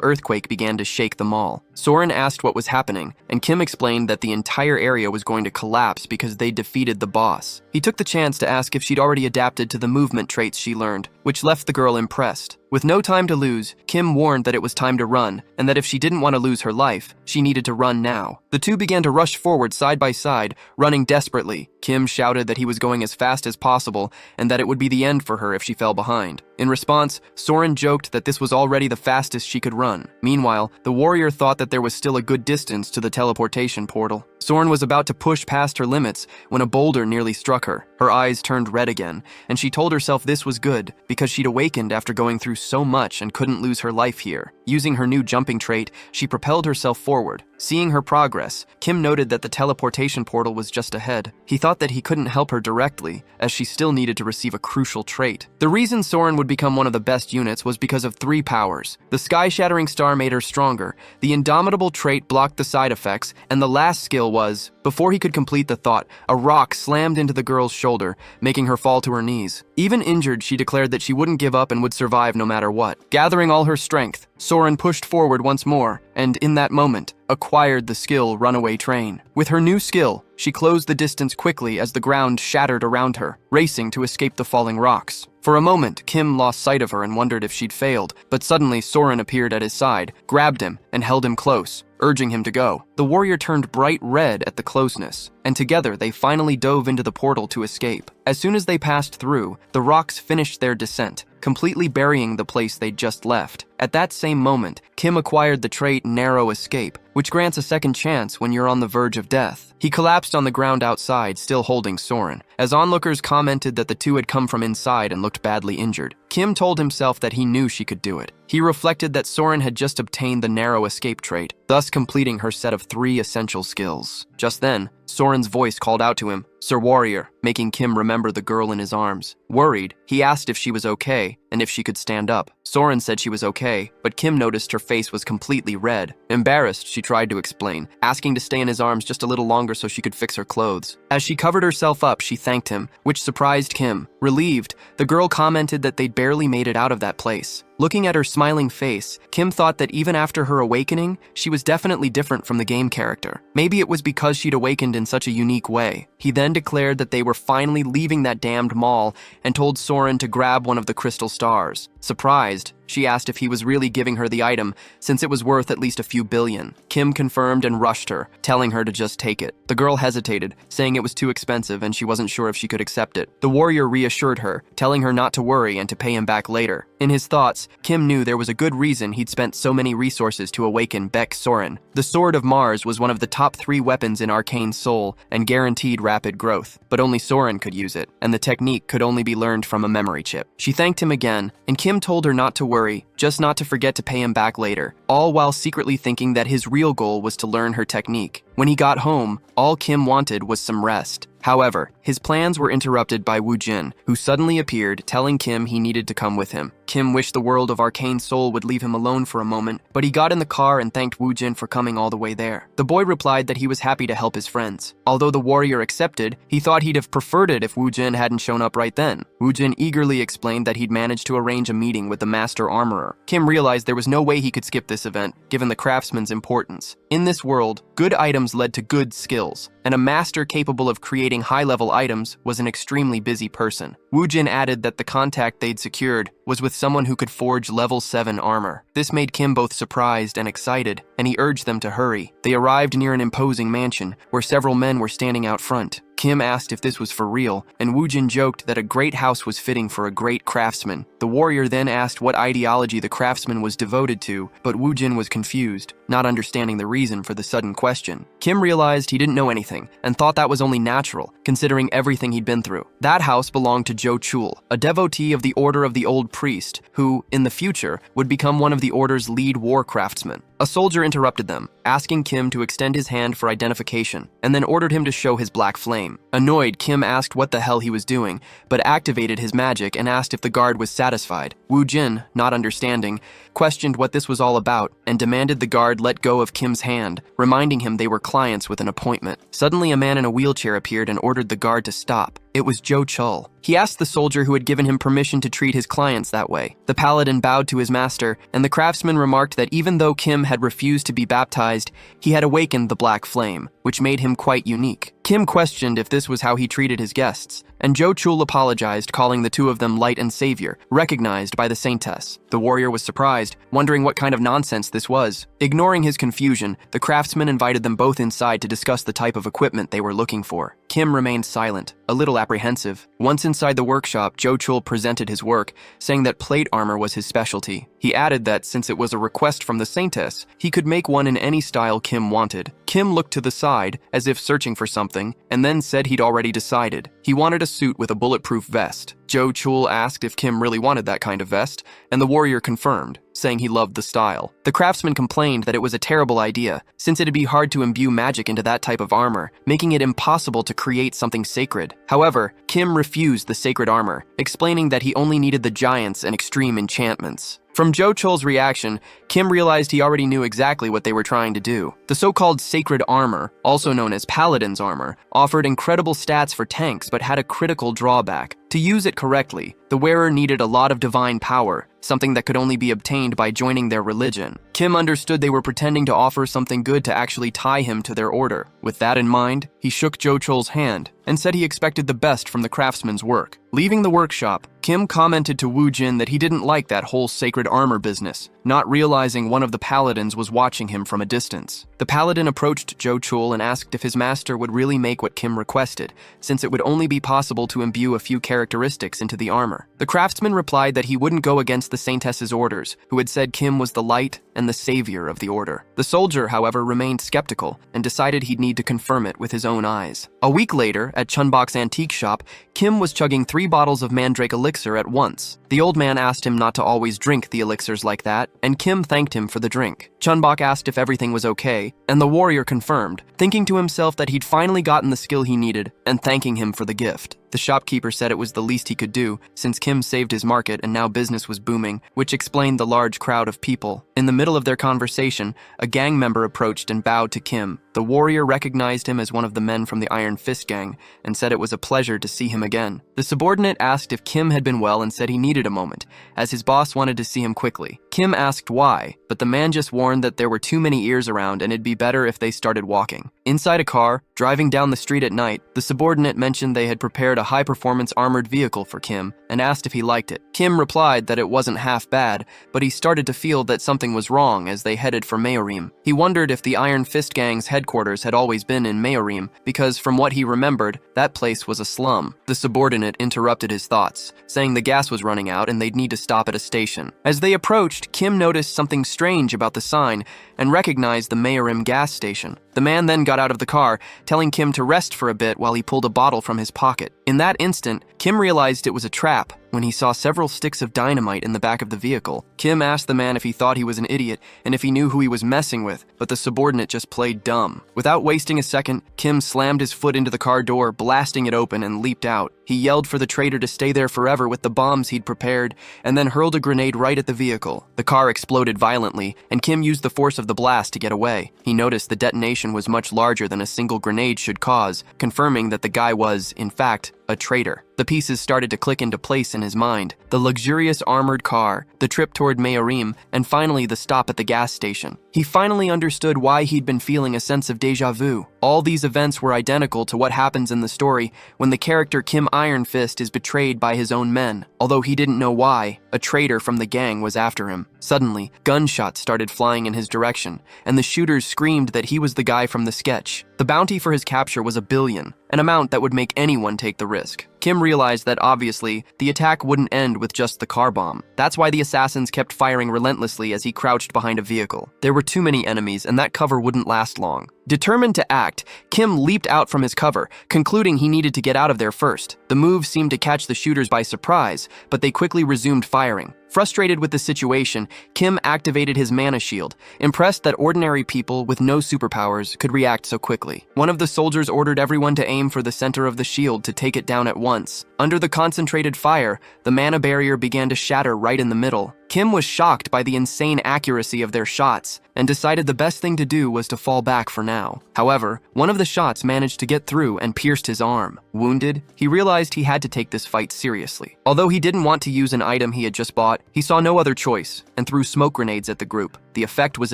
earthquake began to shake the mall. Soren asked what was happening, and Kim explained that the entire area was going to collapse because they defeated the boss. He took the chance to ask if she'd already adapted to the movement traits she learned, which left the girl impressed. With no time to lose, Kim warned that it was time to run, and that if she didn't want to lose her life, she needed to run now. The two began to rush forward side by side, running desperately. Kim shouted that he was going as fast as possible and that it would be the end for her if she fell behind. In response, Soren joked that this was already the fastest she could run. Meanwhile, the warrior thought that there was still a good distance to the teleportation portal. Soren was about to push past her limits when a boulder nearly struck her. Her eyes turned red again, and she told herself this was good because she'd awakened after going through so much and couldn't lose her life here. Using her new jumping trait, she propelled herself forward. Seeing her progress, Kim noted that the teleportation portal was just ahead. He thought that he couldn't help her directly, as she still needed to receive a crucial trait. The reason Soren would become one of the best units was because of 3 powers. The sky-shattering star made her stronger, the indomitable trait blocked the side effects, and the last skill was, before he could complete the thought, a rock slammed into the girl's shoulder, making her fall to her knees. Even injured, she declared that she wouldn't give up and would survive no matter what. Gathering all her strength, Soren pushed forward once more, and in that moment, acquired the skill Runaway Train. With her new skill, she closed the distance quickly as the ground shattered around her, racing to escape the falling rocks. For a moment, Kim lost sight of her and wondered if she'd failed, but suddenly Soren appeared at his side, grabbed him, and held him close, urging him to go. The warrior turned bright red at the closeness, and together they finally dove into the portal to escape. As soon as they passed through, the rocks finished their descent, completely burying the place they'd just left. At that same moment, Kim acquired the trait Narrow Escape, which grants a second chance when you're on the verge of death. He collapsed on the ground outside, still holding Soren, as onlookers commented that the two had come from inside and looked badly injured. Kim told himself that he knew she could do it. He reflected that Soren had just obtained the Narrow Escape trait, thus completing her set of 3 essential skills. Just then, Soren's voice called out to him, "Sir Warrior," making Kim remember the girl in his arms. Worried, he asked if she was okay and if she could stand up. Soren said she was okay, but Kim noticed her face was completely red. Embarrassed, she tried to explain, asking to stay in his arms just a little longer so she could fix her clothes. As she covered herself up, she thanked him, which surprised Kim. Relieved, the girl commented that they'd barely made it out of that place. Looking at her smiling face, Kim thought that even after her awakening, she was definitely different from the game character. Maybe it was because she'd awakened in such a unique way. He then declared that they were finally leaving that damned mall and told Soren to grab one of the crystal stars. Surprised, she asked if he was really giving her the item, since it was worth at least a few billion. Kim confirmed and rushed her, telling her to just take it. The girl hesitated, saying it was too expensive and she wasn't sure if she could accept it. The warrior reassured her, telling her not to worry and to pay him back later. In his thoughts, Kim knew there was a good reason he'd spent so many resources to awaken Beck Soren. The Sword of Mars was one of the top 3 weapons in Arcane Soul and guaranteed rapid growth, but only Soren could use it, and the technique could only be learned from a memory chip. She thanked him again, and Kim told her not to worry, just not to forget to pay him back later, all while secretly thinking that his real goal was to learn her technique. When he got home, all Kim wanted was some rest. However, his plans were interrupted by Woo Jin, who suddenly appeared, telling Kim he needed to come with him. Kim wished the world of Arcane Soul would leave him alone for a moment, but he got in the car and thanked Woo Jin for coming all the way there. The boy replied that he was happy to help his friends. Although the warrior accepted, he thought he'd have preferred it if Woo Jin hadn't shown up right then. Woo Jin eagerly explained that he'd managed to arrange a meeting with the master armorer. Kim realized there was no way he could skip this event, given the craftsman's importance. In this world, good items led to good skills, and a master capable of creating high-level items was an extremely busy person. Woo Jin added that the contact they'd secured was with someone who could forge level 7 armor. This made Kim both surprised and excited, and he urged them to hurry. They arrived near an imposing mansion, where several men were standing out front. Kim asked if this was for real, and Woo Jin joked that a great house was fitting for a great craftsman. The warrior then asked what ideology the craftsman was devoted to, but Woo Jin was confused, not understanding the reason for the sudden question. Kim realized he didn't know anything, and thought that was only natural, considering everything he'd been through. That house belonged to Jo Chul, a devotee of the Order of the Old Priest, who, in the future, would become one of the Order's lead war craftsmen. A soldier interrupted them, asking Kim to extend his hand for identification, and then ordered him to show his black flame. Annoyed, Kim asked what the hell he was doing, but activated his magic and asked if the guard was satisfied. Woo Jin, not understanding, questioned what this was all about and demanded the guard let go of Kim's hand, reminding him they were clients with an appointment. Suddenly, a man in a wheelchair appeared and ordered the guard to stop. It was Jo Chul. He asked the soldier who had given him permission to treat his clients that way. The paladin bowed to his master, and the craftsman remarked that even though Kim had refused to be baptized, he had awakened the black flame, which made him quite unique. Kim questioned if this was how he treated his guests, and Jo Chul apologized, calling the two of them light and savior, recognized by the saintess. The warrior was surprised, wondering what kind of nonsense this was. Ignoring his confusion, the craftsman invited them both inside to discuss the type of equipment they were looking for. Kim remained silent, a little apprehensive. Once inside the workshop, Jo Chul presented his work, saying that plate armor was his specialty. He added that since it was a request from the Saintess, he could make one in any style Kim wanted. Kim looked to the side, as if searching for something, and then said he'd already decided. He wanted a suit with a bulletproof vest. Jo Chul asked if Kim really wanted that kind of vest, and the warrior confirmed, saying he loved the style. The craftsman complained that it was a terrible idea, since it'd be hard to imbue magic into that type of armor, making it impossible to create something sacred. However, Kim refused the sacred armor, explaining that he only needed the giants and extreme enchantments. From Jo Chul's reaction, Kim realized he already knew exactly what they were trying to do. The so-called sacred armor, also known as Paladin's armor, offered incredible stats for tanks but had a critical drawback. To use it correctly, the wearer needed a lot of divine power, something that could only be obtained by joining their religion. Kim understood they were pretending to offer something good to actually tie him to their order. With that in mind, he shook Jo Chul's hand and said he expected the best from the craftsman's work. Leaving the workshop, Kim commented to Wu Jin that he didn't like that whole sacred armor business, not realizing one of the paladins was watching him from a distance. The paladin approached Jo Chul and asked if his master would really make what Kim requested, since it would only be possible to imbue a few characteristics into the armor. The craftsman replied that he wouldn't go against the Saintess's orders, who had said Kim was the light and the savior of the order. The soldier, however, remained skeptical and decided he'd need to confirm it with his own eyes. A week later, at Chunbok's antique shop, Kim was chugging 3 bottles of mandrake elixir at once. The old man asked him not to always drink the elixirs like that, and Kim thanked him for the drink. Chunbok asked if everything was okay, and the warrior confirmed, thinking to himself that he'd finally gotten the skill he needed, and thanking him for the gift. The shopkeeper said it was the least he could do, since Kim saved his market and now business was booming, which explained the large crowd of people. In the middle of their conversation, a gang member approached and bowed to Kim. The warrior recognized him as one of the men from the Iron Fist gang, and said it was a pleasure to see him again. The subordinate asked if Kim had been well and said he needed a moment, as his boss wanted to see him quickly. Kim asked why, but the man just warned that there were too many ears around and it'd be better if they started walking. Inside a car, driving down the street at night, the subordinate mentioned they had prepared a high-performance armored vehicle for Kim and asked if he liked it. Kim replied that it wasn't half bad, but he started to feel that something was wrong as they headed for Mayorim. He wondered if the Iron Fist gang's headquarters had always been in Mayorim, because from what he remembered, that place was a slum. The subordinate interrupted his thoughts, saying the gas was running out and they'd need to stop at a station. As they approached, Kim noticed something strange about the sign and recognized the Mayorim gas station. The man then got out of the car, telling Kim to rest for a bit while he pulled a bottle from his pocket. In that instant, Kim realized it was a trap when he saw several sticks of dynamite in the back of the vehicle. Kim asked the man if he thought he was an idiot and if he knew who he was messing with, but the subordinate just played dumb. Without wasting a second, Kim slammed his foot into the car door, blasting it open, and leaped out. He yelled for the traitor to stay there forever with the bombs he'd prepared, and then hurled a grenade right at the vehicle. The car exploded violently, and Kim used the force of the blast to get away. He noticed the detonation was much larger than a single grenade should cause, confirming that the guy was, in fact, a traitor. The pieces started to click into place in his mind. The luxurious armored car, the trip toward Mayorim, and finally the stop at the gas station. He finally understood why he'd been feeling a sense of déjà vu. All these events were identical to what happens in the story when the character Kim Iron Fist is betrayed by his own men. Although he didn't know why, a traitor from the gang was after him. Suddenly, gunshots started flying in his direction, and the shooters screamed that he was the guy from the sketch. The bounty for his capture was $1 billion, an amount that would make anyone take the risk. Kim realized that obviously, the attack wouldn't end with just the car bomb. That's why the assassins kept firing relentlessly as he crouched behind a vehicle. There were too many enemies, and that cover wouldn't last long. Determined to act, Kim leaped out from his cover, concluding he needed to get out of there first. The move seemed to catch the shooters by surprise, but they quickly resumed firing. Frustrated with the situation, Kim activated his mana shield, impressed that ordinary people with no superpowers could react so quickly. One of the soldiers ordered everyone to aim for the center of the shield to take it down at once. Under the concentrated fire, the mana barrier began to shatter right in the middle. Kim was shocked by the insane accuracy of their shots and decided the best thing to do was to fall back for now. However, one of the shots managed to get through and pierced his arm. Wounded, he realized he had to take this fight seriously. Although he didn't want to use an item he had just bought, he saw no other choice and threw smoke grenades at the group. The effect was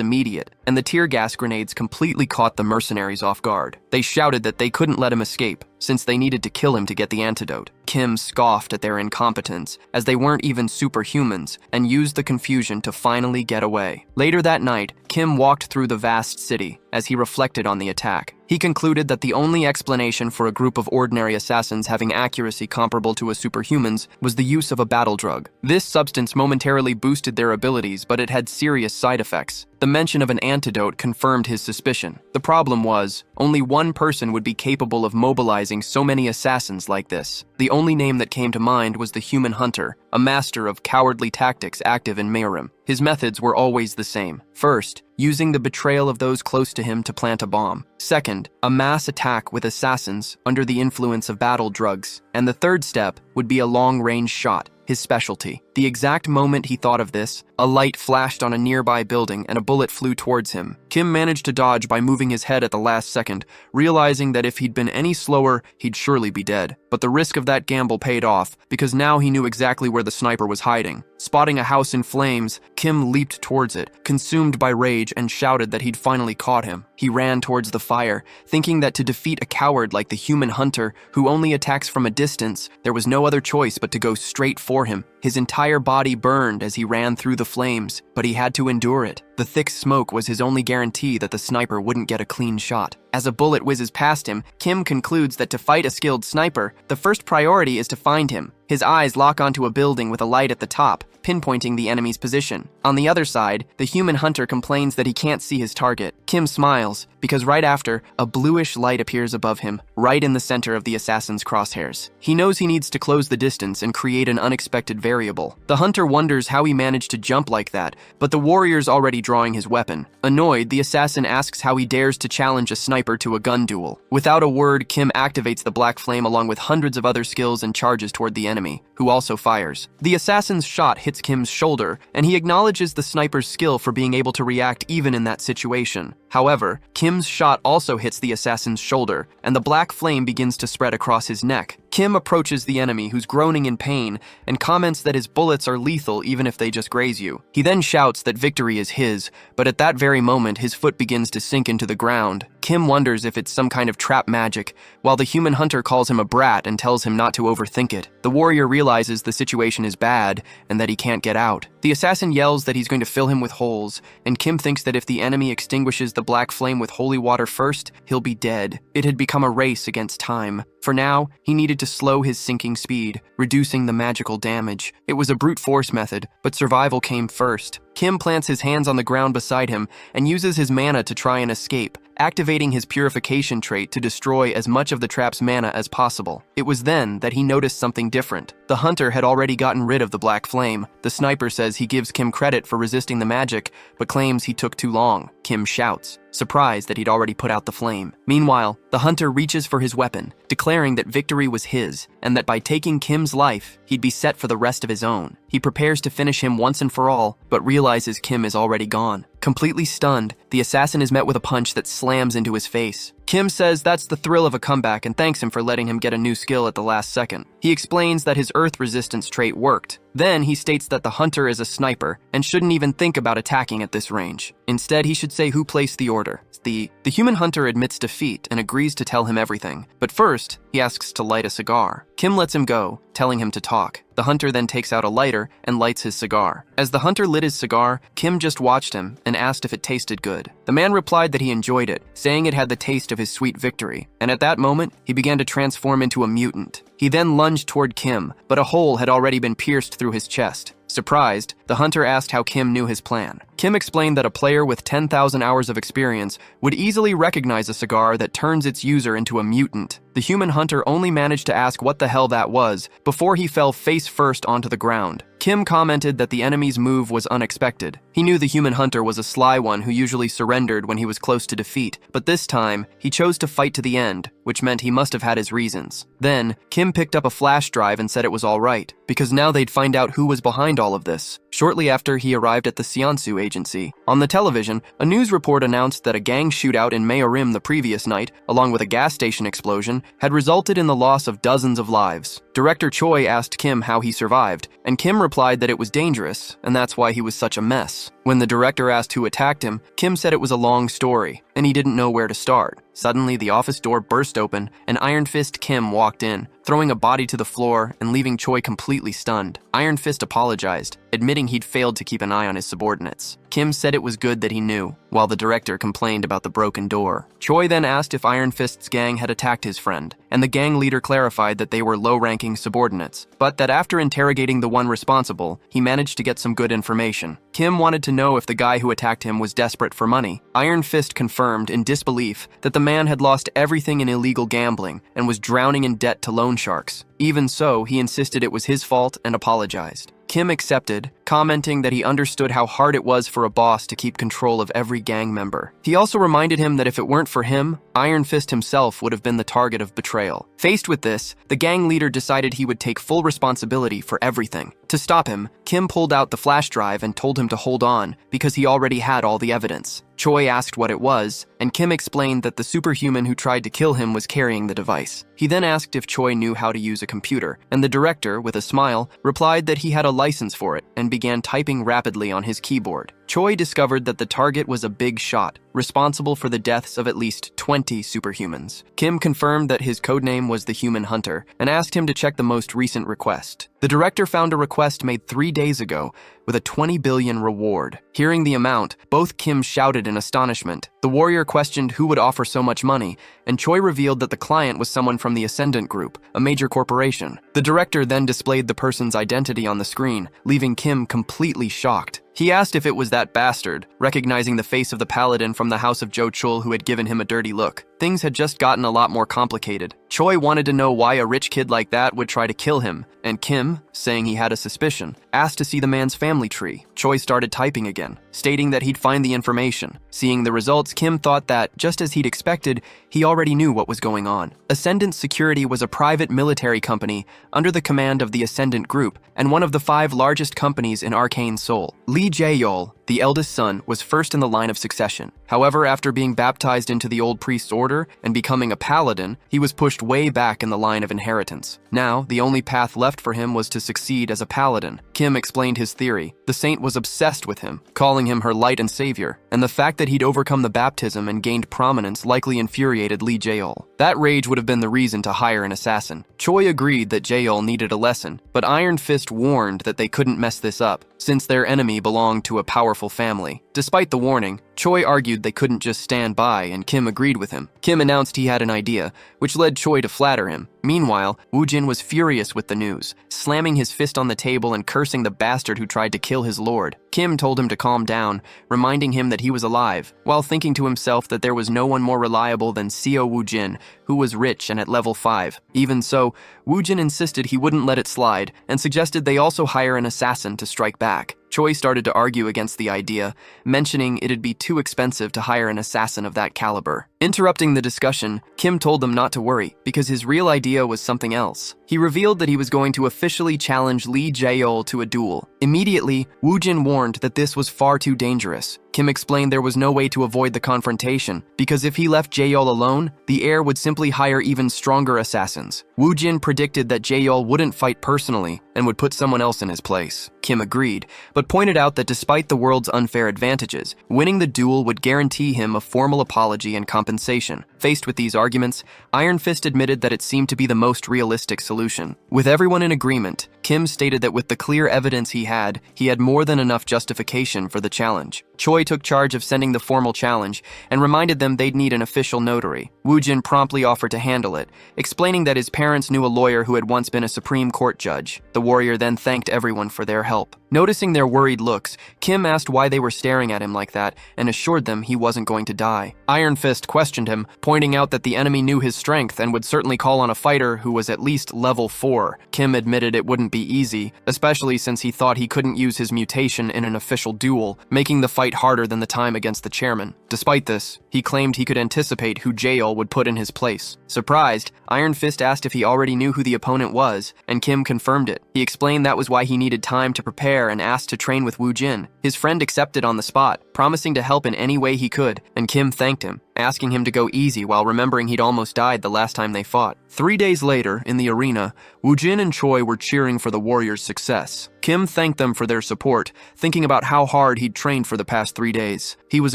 immediate, and the tear gas grenades completely caught the mercenaries off guard. They shouted that they couldn't let him escape, since they needed to kill him to get the antidote. Kim scoffed at their incompetence, as they weren't even superhumans, and used the confusion to finally get away. Later that night, Kim walked through the vast city as he reflected on the attack. He concluded that the only explanation for a group of ordinary assassins having accuracy comparable to a superhuman's was the use of a battle drug. This substance momentarily boosted their abilities, but it had serious side effects. The mention of an antidote confirmed his suspicion. The problem was, only one person would be capable of mobilizing so many assassins like this. The only name that came to mind was the Human Hunter, a master of cowardly tactics active in Mayrim. His methods were always the same. First, using the betrayal of those close to him to plant a bomb. Second, a mass attack with assassins under the influence of battle drugs. And the third step would be a long-range shot, his specialty. The exact moment he thought of this, a light flashed on a nearby building and a bullet flew towards him. Kim managed to dodge by moving his head at the last second, realizing that if he'd been any slower, he'd surely be dead. But the risk of that gamble paid off, because now he knew exactly where the sniper was hiding. Spotting a house in flames, Kim leaped towards it, consumed by rage, and shouted that he'd finally caught him. He ran towards the fire, thinking that to defeat a coward like the Human Hunter, who only attacks from a distance, there was no other choice but to go straight for him. His entire body burned as he ran through the flames, but he had to endure it. The thick smoke was his only guarantee that the sniper wouldn't get a clean shot. As a bullet whizzes past him, Kim concludes that to fight a skilled sniper, the first priority is to find him. His eyes lock onto a building with a light at the top, pinpointing the enemy's position. On the other side, the Human Hunter complains that he can't see his target. Kim smiles, because right after, a bluish light appears above him, right in the center of the assassin's crosshairs. He knows he needs to close the distance and create an unexpected variable. The hunter wonders how he managed to jump like that, but the warrior's already drawing his weapon. Annoyed, the assassin asks how he dares to challenge a sniper to a gun duel. Without a word, Kim activates the black flame along with hundreds of other skills and charges toward the enemy, who also fires. The assassin's shot hits Kim's shoulder, and he acknowledges the sniper's skill for being able to react even in that situation. However, Kim's shot also hits the assassin's shoulder, and the black flame begins to spread across his neck. Kim approaches the enemy, who's groaning in pain, and comments that his bullets are lethal even if they just graze you. He then shouts that victory is his, but at that very moment, his foot begins to sink into the ground. Kim wonders if it's some kind of trap magic, while the Human Hunter calls him a brat and tells him not to overthink it. The warrior realizes the situation is bad and that he can't get out. The assassin yells that he's going to fill him with holes, and Kim thinks that if the enemy extinguishes the black flame with holy water first, he'll be dead. It had become a race against time. For now, he needed to slow his sinking speed, reducing the magical damage. It was a brute force method, but survival came first. Kim plants his hands on the ground beside him and uses his mana to try and escape, activating his purification trait to destroy as much of the trap's mana as possible. It was then that he noticed something different. The hunter had already gotten rid of the black flame. The sniper says he gives Kim credit for resisting the magic, but claims he took too long. Kim shouts, surprised that he'd already put out the flame. Meanwhile, the hunter reaches for his weapon, declaring that victory was his, and that by taking Kim's life, he'd be set for the rest of his own. He prepares to finish him once and for all, but realizes Kim is already gone. Completely stunned, the assassin is met with a punch that slams into his face. Kim says that's the thrill of a comeback and thanks him for letting him get a new skill at the last second. He explains that his earth resistance trait worked. Then he states that the hunter is a sniper and shouldn't even think about attacking at this range. Instead, he should say who placed the order. The Human Hunter admits defeat and agrees to tell him everything. But first, he asks to light a cigar. Kim lets him go, telling him to talk. The hunter then takes out a lighter and lights his cigar. As the hunter lit his cigar, Kim just watched him and asked if it tasted good. The man replied that he enjoyed it, saying it had the taste of his sweet victory. And at that moment, he began to transform into a mutant. He then lunged toward Kim, but a hole had already been pierced through his chest. Surprised, the hunter asked how Kim knew his plan. Kim explained that a player with 10,000 hours of experience would easily recognize a cigar that turns its user into a mutant. The Human Hunter only managed to ask what the hell that was before he fell face first onto the ground. Kim commented that the enemy's move was unexpected. He knew the Human Hunter was a sly one who usually surrendered when he was close to defeat, but this time, he chose to fight to the end, which meant he must have had his reasons. Then, Kim picked up a flash drive and said it was all right, because now they'd find out who was behind all of this. Shortly after, he arrived at the Seonsu agency. On the television, a news report announced that a gang shootout in Mayorim the previous night, along with a gas station explosion, had resulted in the loss of dozens of lives. Director Choi asked Kim how he survived, and Kim replied that it was dangerous, and that's why he was such a mess. When the director asked who attacked him, Kim said it was a long story, and he didn't know where to start. Suddenly, the office door burst open, and Iron Fist Kim walked in, throwing a body to the floor and leaving Choi completely stunned. Iron Fist apologized, admitting he'd failed to keep an eye on his subordinates. Kim said it was good that he knew, while the director complained about the broken door. Choi then asked if Iron Fist's gang had attacked his friend, and the gang leader clarified that they were low-ranking subordinates, but that after interrogating the one responsible, he managed to get some good information. Kim wanted to know if the guy who attacked him was desperate for money. Iron Fist confirmed, in disbelief, that the man had lost everything in illegal gambling and was drowning in debt to loan sharks. Even so, he insisted it was his fault and apologized. Kim accepted, commenting that he understood how hard it was for a boss to keep control of every gang member. He also reminded him that if it weren't for him, Iron Fist himself would have been the target of betrayal. Faced with this, the gang leader decided he would take full responsibility for everything. To stop him, Kim pulled out the flash drive and told him to hold on because he already had all the evidence. Choi asked what it was, and Kim explained that the superhuman who tried to kill him was carrying the device. He then asked if Choi knew how to use a computer, and the director, with a smile, replied that he had a license for it and began typing rapidly on his keyboard. Choi discovered that the target was a big shot, responsible for the deaths of at least 20 superhumans. Kim confirmed that his codename was the Human Hunter and asked him to check the most recent request. The director found a request made 3 days ago with a 20 billion reward. Hearing the amount, both Kim shouted in astonishment. The warrior questioned who would offer so much money, and Choi revealed that the client was someone from the Ascendant Group, a major corporation. The director then displayed the person's identity on the screen, leaving Kim completely shocked. He asked if it was that bastard, recognizing the face of the paladin from the house of Jo Chul who had given him a dirty look. Things had just gotten a lot more complicated. Choi wanted to know why a rich kid like that would try to kill him, and Kim, saying he had a suspicion, asked to see the man's family tree. Choi started typing again, stating that he'd find the information. Seeing the results, Kim thought that, just as he'd expected, he already knew what was going on. Ascendant Security was a private military company under the command of the Ascendant Group and one of the 5 largest companies in Arcane Seoul. Lee Jae-yol, the eldest son, was first in the line of succession. However, after being baptized into the old priest's order and becoming a paladin, he was pushed way back in the line of inheritance. Now, the only path left for him was to succeed as a paladin. Kim explained his theory. The saint was obsessed with him, calling him her light and savior, and the fact that he'd overcome the baptism and gained prominence likely infuriated Lee Jae-yol. That rage would have been the reason to hire an assassin. Choi agreed that Jae-yol needed a lesson, but Iron Fist warned that they couldn't mess this up, since their enemy belonged to a powerful family. Despite the warning, Choi argued they couldn't just stand by, and Kim agreed with him. Kim announced he had an idea, which led Choi to flatter him. Meanwhile, Woojin was furious with the news, slamming his fist on the table and cursing the bastard who tried to kill his lord. Kim told him to calm down, reminding him that he was alive, while thinking to himself that there was no one more reliable than Seo Woojin, who was rich and at level 5. Even so, Woojin insisted he wouldn't let it slide, and suggested they also hire an assassin to strike back. Choi started to argue against the idea, mentioning it'd be too expensive to hire an assassin of that caliber. Interrupting the discussion, Kim told them not to worry, because his real idea was something else. He revealed that he was going to officially challenge Lee Jae-yol to a duel. Immediately, Woojin warned that this was far too dangerous. Kim explained there was no way to avoid the confrontation, because if he left Jae-yol alone, the heir would simply hire even stronger assassins. Woojin predicted that Jae-yol wouldn't fight personally and would put someone else in his place. Kim agreed, but pointed out that despite the world's unfair advantages, winning the duel would guarantee him a formal apology and compensation. Faced with these arguments, Iron Fist admitted that it seemed to be the most realistic solution. With everyone in agreement, Kim stated that with the clear evidence he had more than enough justification for the challenge. Choi took charge of sending the formal challenge and reminded them they'd need an official notary. Woojin promptly offered to handle it, explaining that his parents knew a lawyer who had once been a Supreme Court judge. The warrior then thanked everyone for their help. Noticing their worried looks, Kim asked why they were staring at him like that and assured them he wasn't going to die. Iron Fist questioned him, pointing out that the enemy knew his strength and would certainly call on a fighter who was at least level 4. Kim admitted it wouldn't be easy, especially since he thought he couldn't use his mutation in an official duel, making the fight harder than the time against the chairman. Despite this, he claimed he could anticipate who Jae-yol would put in his place. Surprised, Iron Fist asked if he already knew who the opponent was, and Kim confirmed it. He explained that was why he needed time to prepare and asked to train with Woojin. His friend accepted on the spot, promising to help in any way he could, and Kim thanked him, asking him to go easy while remembering he'd almost died the last time they fought. 3 days later, in the arena, Woojin and Choi were cheering for the warriors' success. Kim thanked them for their support, thinking about how hard he'd trained for the past 3 days. He was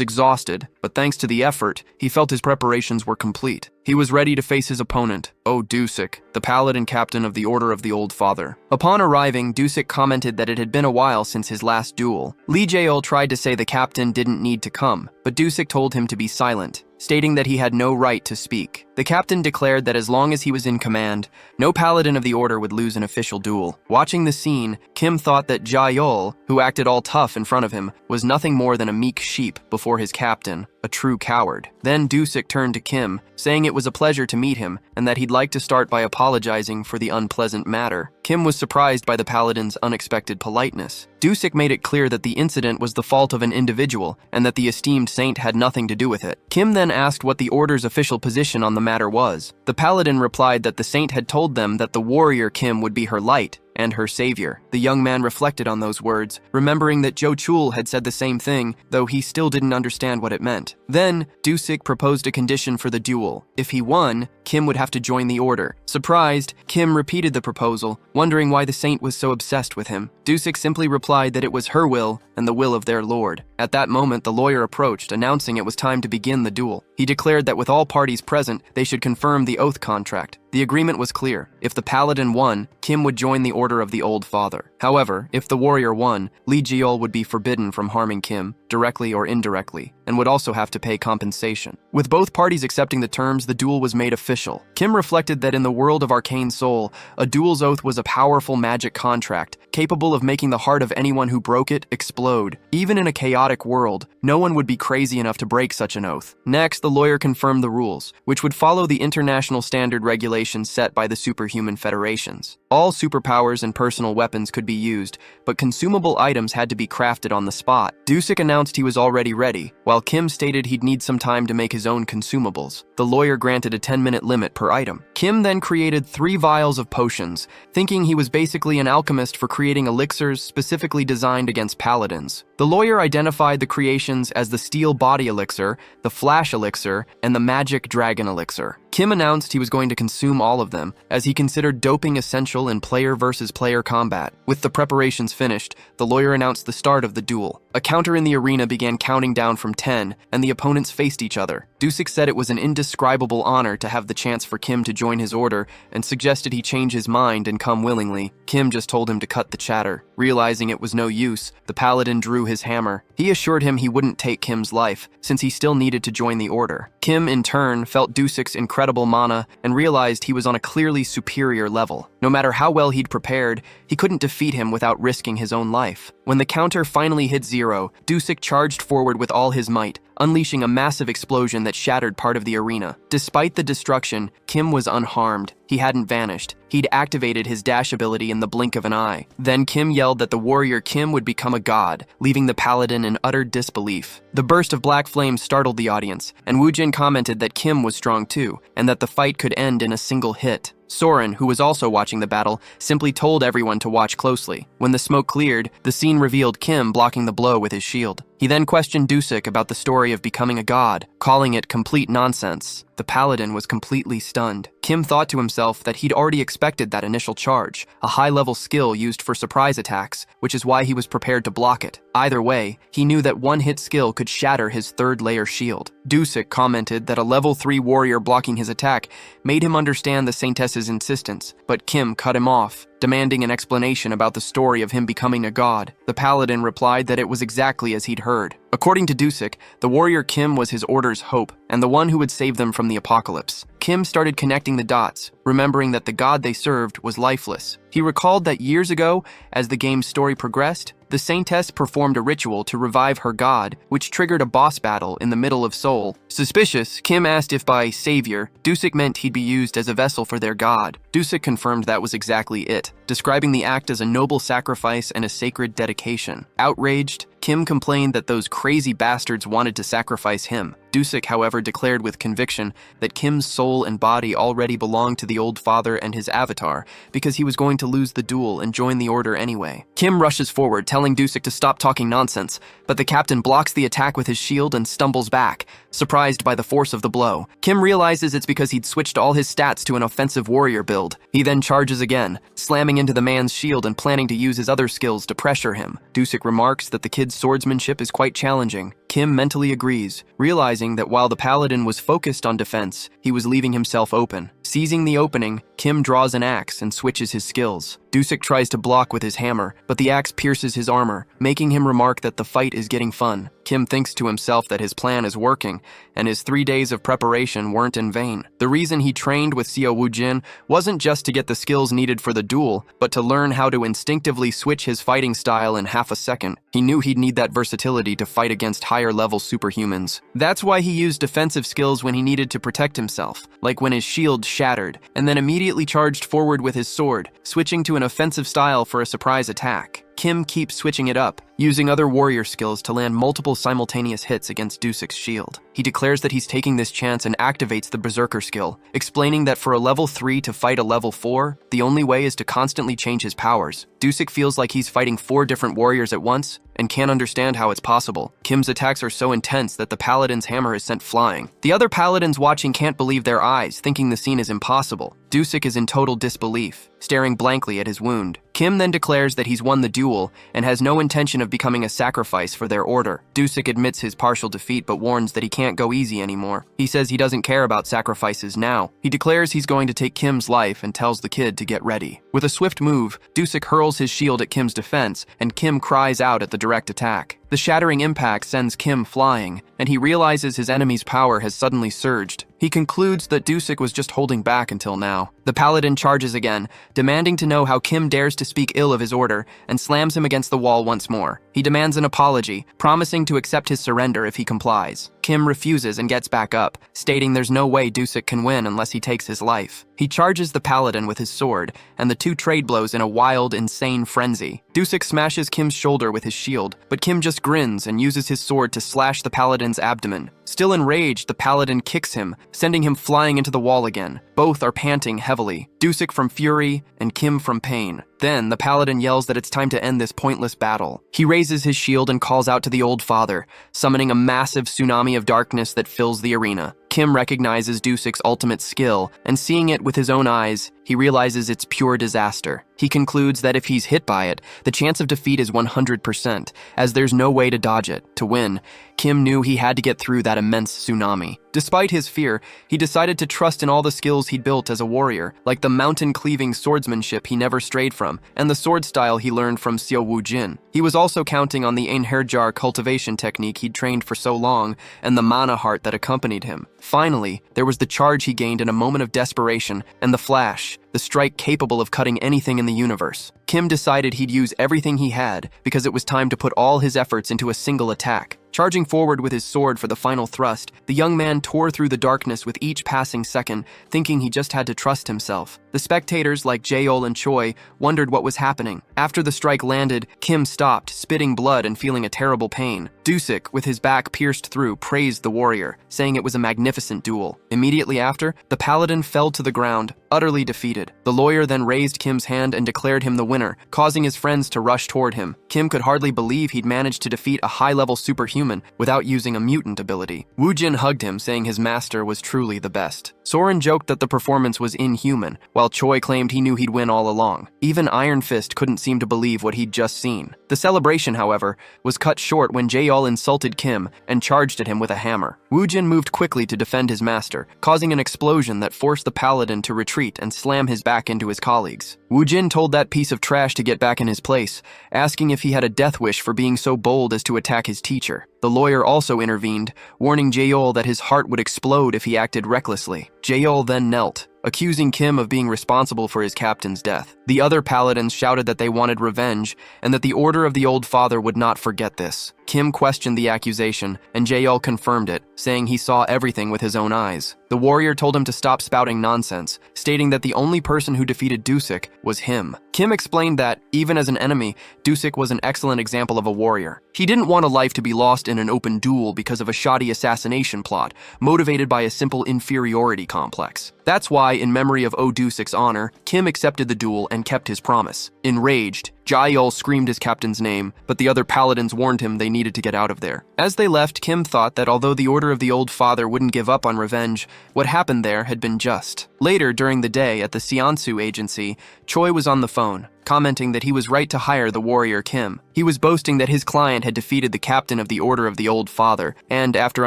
exhausted, but thanks to the effort, he felt his preparations were complete. He was ready to face his opponent, Dusik, the paladin captain of the Order of the Old Father. Upon arriving, Dusik commented that it had been a while since his last duel. Lee Jae-ol tried to say the captain didn't need to come, but Dusik told him to be silent, stating that he had no right to speak. The captain declared that as long as he was in command, no paladin of the order would lose an official duel. Watching the scene, Kim thought that Jae-ol, who acted all tough in front of him, was nothing more than a meek sheep before his captain, a true coward. Then Dusik turned to Kim, saying it was a pleasure to meet him and that he'd like to start by apologizing for the unpleasant matter. Kim was surprised by the paladin's unexpected politeness. Dusik made it clear that the incident was the fault of an individual and that the esteemed saint had nothing to do with it. Kim then asked what the order's official position on the matter was. The paladin replied that the saint had told them that the warrior Kim would be her light and her savior. The young man reflected on those words, remembering that Jo Chul had said the same thing, though he still didn't understand what it meant. Then, Dusik proposed a condition for the duel. If he won, Kim would have to join the order. Surprised, Kim repeated the proposal, wondering why the saint was so obsessed with him. Dusik simply replied that it was her will and the will of their lord. At that moment, the lawyer approached, announcing it was time to begin the duel. He declared that with all parties present, they should confirm the oath contract. The agreement was clear. If the paladin won, Kim would join the Order of the Old Father. However, if the warrior won, Lee Jae-ol would be forbidden from harming Kim, directly or indirectly, and would also have to pay compensation. With both parties accepting the terms, the duel was made official. Kim reflected that in the world of Arcane Soul, a duel's oath was a powerful magic contract, capable of making the heart of anyone who broke it explode. Even in a chaotic world, no one would be crazy enough to break such an oath. Next, the lawyer confirmed the rules, which would follow the international standard regulations set by the superhuman federations. All superpowers and personal weapons could be used, but consumable items had to be crafted on the spot. Dusik announced he was already ready, while Kim stated he'd need some time to make his own consumables. The lawyer granted a 10-minute limit per item. Kim then created 3 vials of potions, thinking he was basically an alchemist for creating elixirs specifically designed against paladins. The lawyer identified the creations as the Steel Body Elixir, the Flash Elixir, and the Magic Dragon Elixir. Kim announced he was going to consume all of them, as he considered doping essential in player-versus-player combat. With the preparations finished, the lawyer announced the start of the duel. A counter in the arena began counting down from 10, and the opponents faced each other. Dusik said it was an indescribable honor to have the chance for Kim to join his order, and suggested he change his mind and come willingly. Kim just told him to cut the chatter. Realizing it was no use, the paladin drew his hammer. He assured him he wouldn't take Kim's life, since he still needed to join the order. Kim, in turn, felt Dusik's incredible mana and realized he was on a clearly superior level. No matter how well he'd prepared, he couldn't defeat him without risking his own life. When the counter finally hit 0, Dusik charged forward with all his might, unleashing a massive explosion that shattered part of the arena. Despite the destruction, Kim was unharmed. He hadn't vanished. He'd activated his dash ability in the blink of an eye. Then Kim yelled that the warrior Kim would become a god, leaving the paladin in utter disbelief. The burst of black flames startled the audience, and Woojin commented that Kim was strong too, and that the fight could end in a single hit. Soren, who was also watching the battle, simply told everyone to watch closely. When the smoke cleared, the scene revealed Kim blocking the blow with his shield. He then questioned Dusik about the story of becoming a god, calling it complete nonsense. The paladin was completely stunned. Kim thought to himself that he'd already expected that initial charge, a high-level skill used for surprise attacks, which is why he was prepared to block it. Either way, he knew that one-hit skill could shatter his third-layer shield. Dusik commented that a level 3 warrior blocking his attack made him understand the Saintess's insistence, but Kim cut him off, demanding an explanation about the story of him becoming a god. The paladin replied that it was exactly as he'd heard. According to Dusik, the warrior Kim was his order's hope, and the one who would save them from the apocalypse. Kim started connecting the dots, remembering that the god they served was lifeless. He recalled that years ago, as the game's story progressed, the Saintess performed a ritual to revive her god, which triggered a boss battle in the middle of Seoul. Suspicious, Kim asked if by savior, Dusik meant he'd be used as a vessel for their god. Dusik confirmed that was exactly it, describing the act as a noble sacrifice and a sacred dedication. Outraged, Kim complained that those crazy bastards wanted to sacrifice him. Dusik, however, declared with conviction that Kim's soul and body already belonged to the old father and his avatar because he was going to lose the duel and join the order anyway. Kim rushes forward, telling Dusik to stop talking nonsense, but the captain blocks the attack with his shield and stumbles back, surprised by the force of the blow. Kim realizes it's because he'd switched all his stats to an offensive warrior build. He then charges again, slamming into the man's shield and planning to use his other skills to pressure him. Dusik remarks that the kid's swordsmanship is quite challenging. Kim mentally agrees, realizing that while the paladin was focused on defense, he was leaving himself open. Seizing the opening, Kim draws an axe and switches his skills. Dusik tries to block with his hammer, but the axe pierces his armor, making him remark that the fight is getting fun. Kim thinks to himself that his plan is working, and his 3 days of preparation weren't in vain. The reason he trained with Xiao Wujin wasn't just to get the skills needed for the duel, but to learn how to instinctively switch his fighting style in half a second. He knew he'd need that versatility to fight against higher-level superhumans. That's why he used defensive skills when he needed to protect himself, like when his shield shattered, and then immediately charged forward with his sword, switching to an offensive style for a surprise attack. Kim keeps switching it up, using other warrior skills to land multiple simultaneous hits against Dusik's shield. He declares that he's taking this chance and activates the Berserker skill, explaining that for a level 3 to fight a level 4, the only way is to constantly change his powers. Dusik feels like he's fighting 4 different warriors at once, and can't understand how it's possible. Kim's attacks are so intense that the paladin's hammer is sent flying. The other paladins watching can't believe their eyes, thinking the scene is impossible. Dusik is in total disbelief, staring blankly at his wound. Kim then declares that he's won the duel and has no intention of becoming a sacrifice for their order. Dusik admits his partial defeat but warns that he can't go easy anymore. He says he doesn't care about sacrifices now. He declares he's going to take Kim's life and tells the kid to get ready. With a swift move, Dusik hurls his shield at Kim's defense, and Kim cries out at the direct attack. The shattering impact sends Kim flying, and he realizes his enemy's power has suddenly surged. He concludes that Dusik was just holding back until now. The paladin charges again, demanding to know how Kim dares to speak ill of his order, and slams him against the wall once more. He demands an apology, promising to accept his surrender if he complies. Kim refuses and gets back up, stating there's no way Dusik can win unless he takes his life. He charges the paladin with his sword, and the two trade blows in a wild, insane frenzy. Dusik smashes Kim's shoulder with his shield, but Kim just grins and uses his sword to slash the paladin's abdomen. Still enraged, the paladin kicks him, sending him flying into the wall again. Both are panting heavily, Dusik from fury and Kim from pain. Then, the paladin yells that it's time to end this pointless battle. He raises his shield and calls out to the old father, summoning a massive tsunami of darkness that fills the arena. Kim recognizes Dusik's ultimate skill, and seeing it with his own eyes, he realizes it's pure disaster. He concludes that if he's hit by it, the chance of defeat is 100%, as there's no way to dodge it. To win, Kim knew he had to get through that immense tsunami. Despite his fear, he decided to trust in all the skills he'd built as a warrior, like the mountain-cleaving swordsmanship he never strayed from, and the sword style he learned from Xiao Wujin. He was also counting on the Einherjar cultivation technique he'd trained for so long, and the mana heart that accompanied him. Finally, there was the charge he gained in a moment of desperation, and the flash, the strike capable of cutting anything in the universe. Kim decided he'd use everything he had because it was time to put all his efforts into a single attack. Charging forward with his sword for the final thrust, the young man tore through the darkness with each passing second, thinking he just had to trust himself. The spectators, like Jaeol and Choi, wondered what was happening. After the strike landed, Kim stopped, spitting blood and feeling a terrible pain. Dusik, with his back pierced through, praised the warrior, saying it was a magnificent duel. Immediately after, the paladin fell to the ground, utterly defeated. The lawyer then raised Kim's hand and declared him the winner, causing his friends to rush toward him. Kim could hardly believe he'd managed to defeat a high-level superhuman without using a mutant ability. Wujin hugged him, saying his master was truly the best. Soren joked that the performance was inhuman, while Choi claimed he knew he'd win all along. Even Iron Fist couldn't seem to believe what he'd just seen. The celebration, however, was cut short when Jaeol insulted Kim and charged at him with a hammer. Wujin moved quickly to defend his master, causing an explosion that forced the paladin to retreat and slam his back into his colleagues. Wujin told that piece of trash to get back in his place, asking if he had a death wish for being so bold as to attack his teacher. The lawyer also intervened, warning Jaeol that his heart would explode if he acted recklessly. Jaeol then knelt, accusing Kim of being responsible for his captain's death. The other paladins shouted that they wanted revenge and that the Order of the Old Father would not forget this. Kim questioned the accusation, and Jaeol confirmed it, saying he saw everything with his own eyes. The warrior told him to stop spouting nonsense, stating that the only person who defeated Dusik was him. Kim explained that, even as an enemy, Dusik was an excellent example of a warrior. He didn't want a life to be lost in an open duel because of a shoddy assassination plot, motivated by a simple inferiority complex. That's why, in memory of Dusik's honor, Kim accepted the duel and kept his promise. Enraged, Jaeol screamed his captain's name, but the other paladins warned him they needed to get out of there. As they left, Kim thought that although the Order of the Old Father wouldn't give up on revenge, what happened there had been just. Later, during the day at the Seonsu agency, Choi was on the phone, commenting that he was right to hire the warrior Kim. He was boasting that his client had defeated the captain of the Order of the Old Father, and after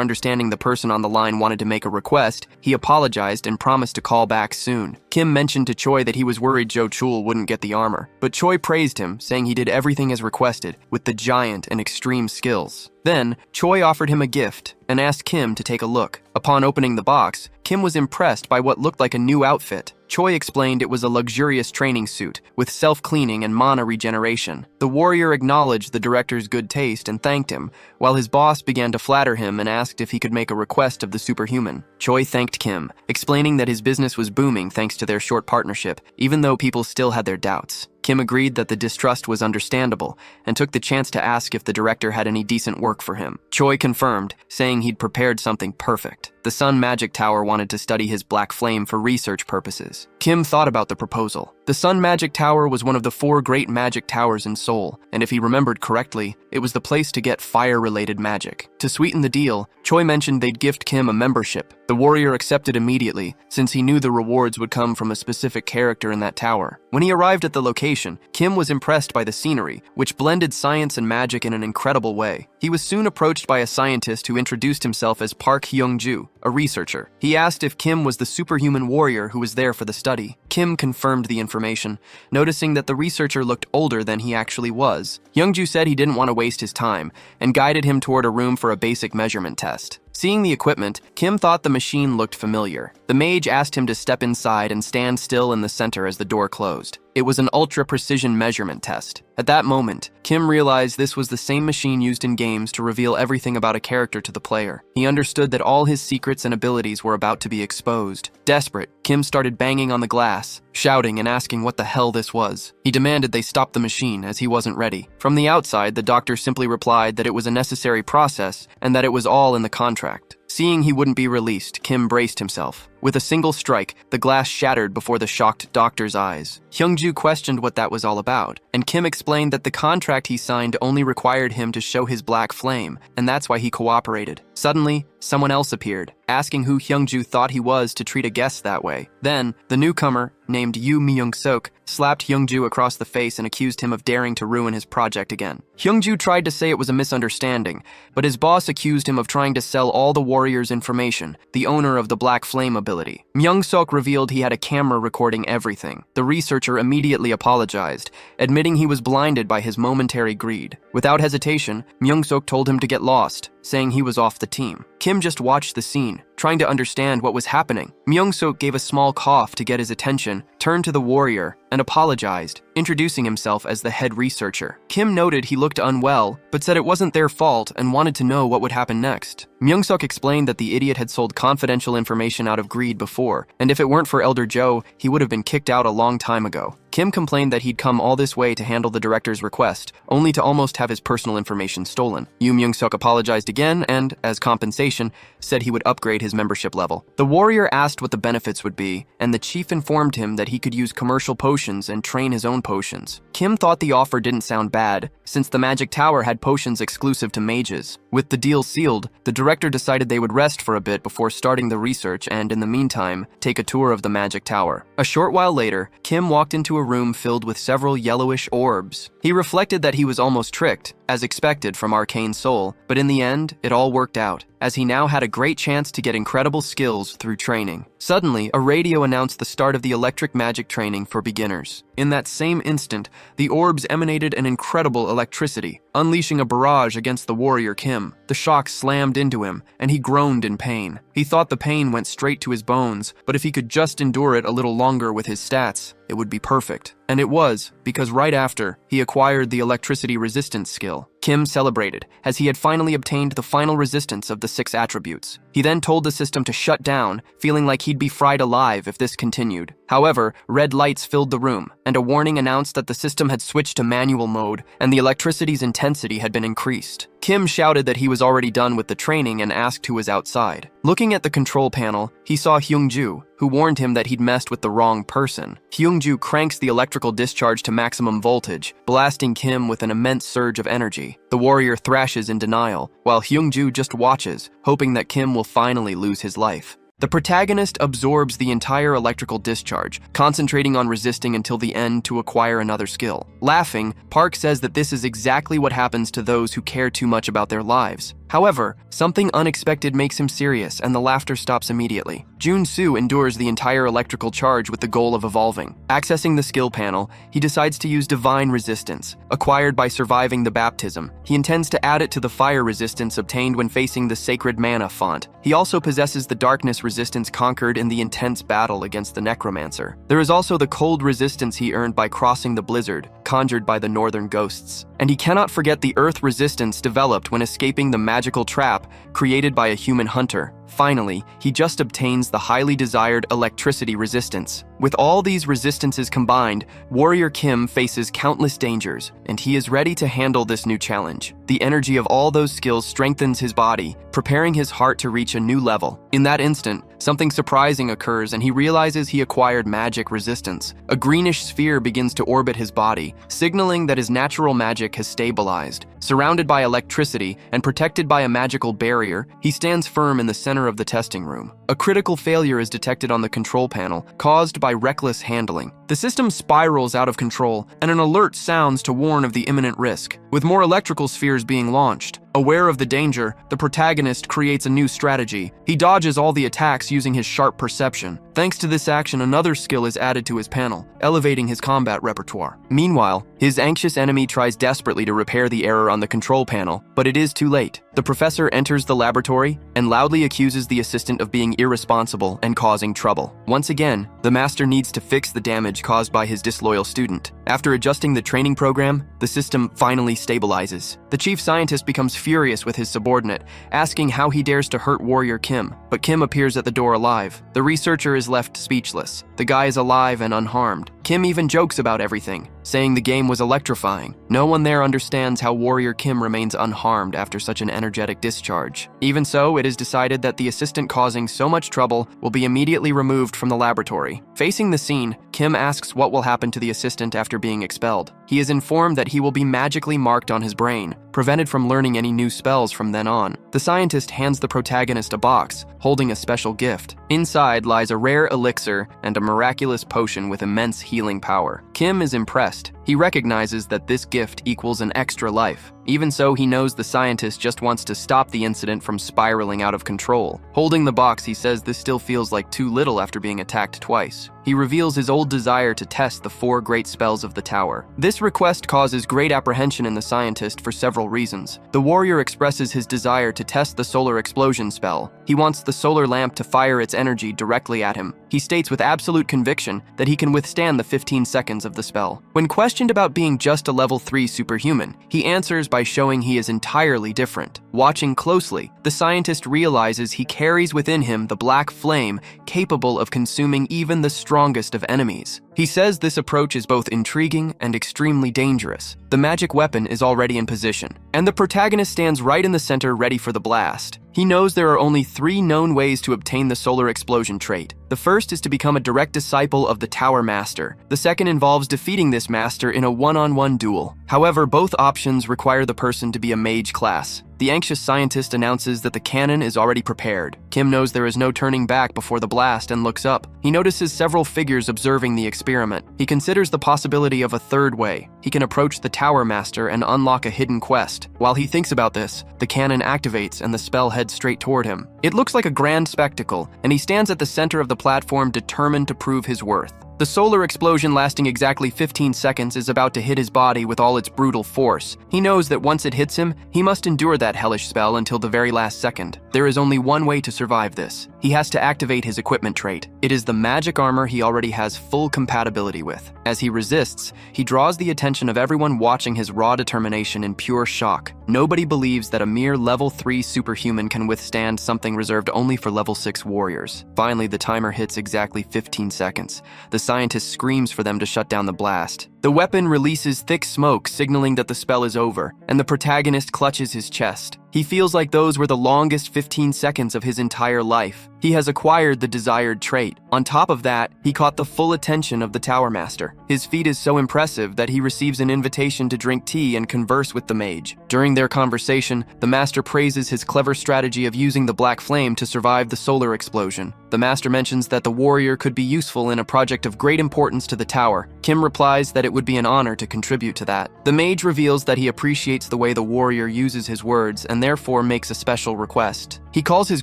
understanding the person on the line wanted to make a request, he apologized and promised to call back soon. Kim mentioned to Choi that he was worried Jo Chul wouldn't get the armor, but Choi praised him, saying he did everything as requested, with the giant and extreme skills. Then, Choi offered him a gift and asked Kim to take a look. Upon opening the box, Kim was impressed by what looked like a new outfit. Choi explained it was a luxurious training suit with self-cleaning and mana regeneration. The warrior acknowledged the director's good taste and thanked him, while his boss began to flatter him and asked if he could make a request of the superhuman. Choi thanked Kim, explaining that his business was booming thanks to their short partnership, even though people still had their doubts. Kim agreed that the distrust was understandable and took the chance to ask if the director had any decent work for him. Choi confirmed, saying he'd prepared something perfect. The Sun Magic Tower wanted to study his black flame for research purposes. Kim thought about the proposal. The Sun Magic Tower was one of the 4 great magic towers in Seoul, and if he remembered correctly, it was the place to get fire-related magic. To sweeten the deal, Choi mentioned they'd gift Kim a membership. The warrior accepted immediately, since he knew the rewards would come from a specific character in that tower. When he arrived at the location, Kim was impressed by the scenery, which blended science and magic in an incredible way. He was soon approached by a scientist who introduced himself as Park Hyung-ju, a researcher. He asked if Kim was the superhuman warrior who was there for the study. Kim confirmed the information, noticing that the researcher looked older than he actually was. Hyung-ju said he didn't want to waste his time, and guided him toward a room for a basic measurement test. Seeing the equipment, Kim thought the machine looked familiar. The mage asked him to step inside and stand still in the center as the door closed. It was an ultra-precision measurement test. At that moment, Kim realized this was the same machine used in games to reveal everything about a character to the player. He understood that all his secrets and abilities were about to be exposed. Desperate, Kim started banging on the glass, shouting and asking what the hell this was. He demanded they stop the machine as he wasn't ready. From the outside, the doctor simply replied that it was a necessary process and that it was all in the contract. Seeing he wouldn't be released, Kim braced himself. With a single strike, the glass shattered before the shocked doctor's eyes. Hyung-ju questioned what that was all about, and Kim explained that the contract he signed only required him to show his black flame, and that's why he cooperated. Suddenly, someone else appeared, asking who Hyung-ju thought he was to treat a guest that way. Then, the newcomer, named Yoo Myung-sok, slapped Hyung-ju across the face and accused him of daring to ruin his project again. Hyung-ju tried to say it was a misunderstanding, but his boss accused him of trying to sell all the warriors' information, the owner of the black flame ability. Myung-sok revealed he had a camera recording everything. The researcher immediately apologized, admitting he was blinded by his momentary greed. Without hesitation, Myung-sok told him to get lost, saying he was off the team. Kim just watched the scene, trying to understand what was happening. Myung-sok gave a small cough to get his attention, turned to the warrior, and apologized, introducing himself as the head researcher. Kim noted he looked unwell, but said it wasn't their fault and wanted to know what would happen next. Myung-sok explained that the idiot had sold confidential information out of greed before, and if it weren't for Elder Joe, he would have been kicked out a long time ago. Kim complained that he'd come all this way to handle the director's request, only to almost have his personal information stolen. Yoo Myung-sok apologized again and, as compensation, said he would upgrade his membership level. The warrior asked what the benefits would be, and the chief informed him that he could use commercial potions and train his own potions. Kim thought the offer didn't sound bad, since the Magic Tower had potions exclusive to mages. With the deal sealed, the director decided they would rest for a bit before starting the research and, in the meantime, take a tour of the Magic Tower. A short while later, Kim walked into a room filled with several yellowish orbs. He reflected that he was almost tricked, as expected from Arcane Soul, but in the end, it all worked out, as he now had a great chance to get incredible skills through training. Suddenly, a radio announced the start of the electric magic training for beginners. In that same instant, the orbs emanated an incredible electricity, unleashing a barrage against the warrior Kim. The shock slammed into him, and he groaned in pain. He thought the pain went straight to his bones, but if he could just endure it a little longer with his stats, it would be perfect. And it was because right after, he acquired the electricity resistance skill. Kim celebrated, as he had finally obtained the final resistance of the 6 attributes. He then told the system to shut down, feeling like he'd be fried alive if this continued. However, red lights filled the room, and a warning announced that the system had switched to manual mode and the electricity's intensity had been increased. Kim shouted that he was already done with the training and asked who was outside. Looking at the control panel, he saw Hyungju, who warned him that he'd messed with the wrong person. Hyungju cranks the electrical discharge to maximum voltage, blasting Kim with an immense surge of energy. The warrior thrashes in denial, while Hyungju just watches, hoping that Kim will finally lose his life. The protagonist absorbs the entire electrical discharge, concentrating on resisting until the end to acquire another skill. Laughing, Park says that this is exactly what happens to those who care too much about their lives. However, something unexpected makes him serious and the laughter stops immediately. Jun-soo endures the entire electrical charge with the goal of evolving. Accessing the skill panel, he decides to use Divine Resistance, acquired by surviving the baptism. He intends to add it to the fire resistance obtained when facing the Sacred Mana font. He also possesses the darkness resistance conquered in the intense battle against the Necromancer. There is also the cold resistance he earned by crossing the blizzard, conjured by the northern ghosts. And he cannot forget the earth resistance developed when escaping the magical trap created by a human hunter. Finally, he just obtains the highly desired electricity resistance. With all these resistances combined, Warrior Kim faces countless dangers, and he is ready to handle this new challenge. The energy of all those skills strengthens his body, preparing his heart to reach a new level. In that instant, something surprising occurs and he realizes he acquired magic resistance. A greenish sphere begins to orbit his body, signaling that his natural magic has stabilized. Surrounded by electricity and protected by a magical barrier, he stands firm in the center of the testing room. A critical failure is detected on the control panel, caused by reckless handling. The system spirals out of control, and an alert sounds to warn of the imminent risk, with more electrical spheres being launched. Aware of the danger, the protagonist creates a new strategy. He dodges all the attacks using his sharp perception. Thanks to this action, another skill is added to his panel, elevating his combat repertoire. Meanwhile, his anxious enemy tries desperately to repair the error on the control panel, but it is too late. The professor enters the laboratory and loudly accuses the assistant of being irresponsible and causing trouble. Once again, the master needs to fix the damage caused by his disloyal student. After adjusting the training program, the system finally stabilizes. The chief scientist becomes furious with his subordinate, asking how he dares to hurt Warrior Kim, but Kim appears at the door alive. The researcher is left speechless. The guy is alive and unharmed. Kim even jokes about everything, saying the game was electrifying. No one there understands how Warrior Kim remains unharmed after such an energetic discharge. Even so, it is decided that the assistant causing so much trouble will be immediately removed from the laboratory. Facing the scene, Kim asks what will happen to the assistant after being expelled. He is informed that he will be magically marked on his brain, prevented from learning any new spells from then on. The scientist hands the protagonist a box, holding a special gift. Inside lies a rare elixir and a miraculous potion with immense healing power. Kim is impressed. He recognizes that this gift equals an extra life. Even so, he knows the scientist just wants to stop the incident from spiraling out of control. Holding the box, he says this still feels like too little after being attacked twice. He reveals his old desire to test the 4 great spells of the tower. This request causes great apprehension in the scientist for several reasons. The warrior expresses his desire to test the solar explosion spell. He wants the solar lamp to fire its energy directly at him. He states with absolute conviction that he can withstand the 15 seconds of the spell. When questioned about being just a level 3 superhuman, he answers by showing he is entirely different. Watching closely, the scientist realizes he carries within him the black flame capable of consuming even the strongest of enemies. He says this approach is both intriguing and extremely dangerous. The magic weapon is already in position, and the protagonist stands right in the center ready for the blast. He knows there are only 3 known ways to obtain the solar explosion trait. The first is to become a direct disciple of the Tower Master. The second involves defeating this master in a one-on-one duel. However, both options require the person to be a mage class. The anxious scientist announces that the cannon is already prepared. Kim knows there is no turning back before the blast and looks up. He notices several figures observing the experiment. He considers the possibility of a third way. He can approach the Tower Master and unlock a hidden quest. While he thinks about this, the cannon activates and the spell heads straight toward him. It looks like a grand spectacle, and he stands at the center of the platform determined to prove his worth. The solar explosion lasting exactly 15 seconds is about to hit his body with all its brutal force. He knows that once it hits him, he must endure that hellish spell until the very last second. There is only one way to survive this. He has to activate his equipment trait. It is the magic armor he already has full compatibility with. As he resists, he draws the attention of everyone watching his raw determination in pure shock. Nobody believes that a mere level 3 superhuman can withstand something reserved only for level 6 warriors. Finally, the timer hits exactly 15 seconds. The scientist screams for them to shut down the blast. The weapon releases thick smoke, signaling that the spell is over, and the protagonist clutches his chest. He feels like those were the longest 15 seconds of his entire life. He has acquired the desired trait. On top of that, he caught the full attention of the Tower Master. His feat is so impressive that he receives an invitation to drink tea and converse with the mage. During their conversation, the master praises his clever strategy of using the black flame to survive the solar explosion. The master mentions that the warrior could be useful in a project of great importance to the tower. Kim replies that it would be an honor to contribute to that. The mage reveals that he appreciates the way the warrior uses his words and therefore makes a special request. He calls his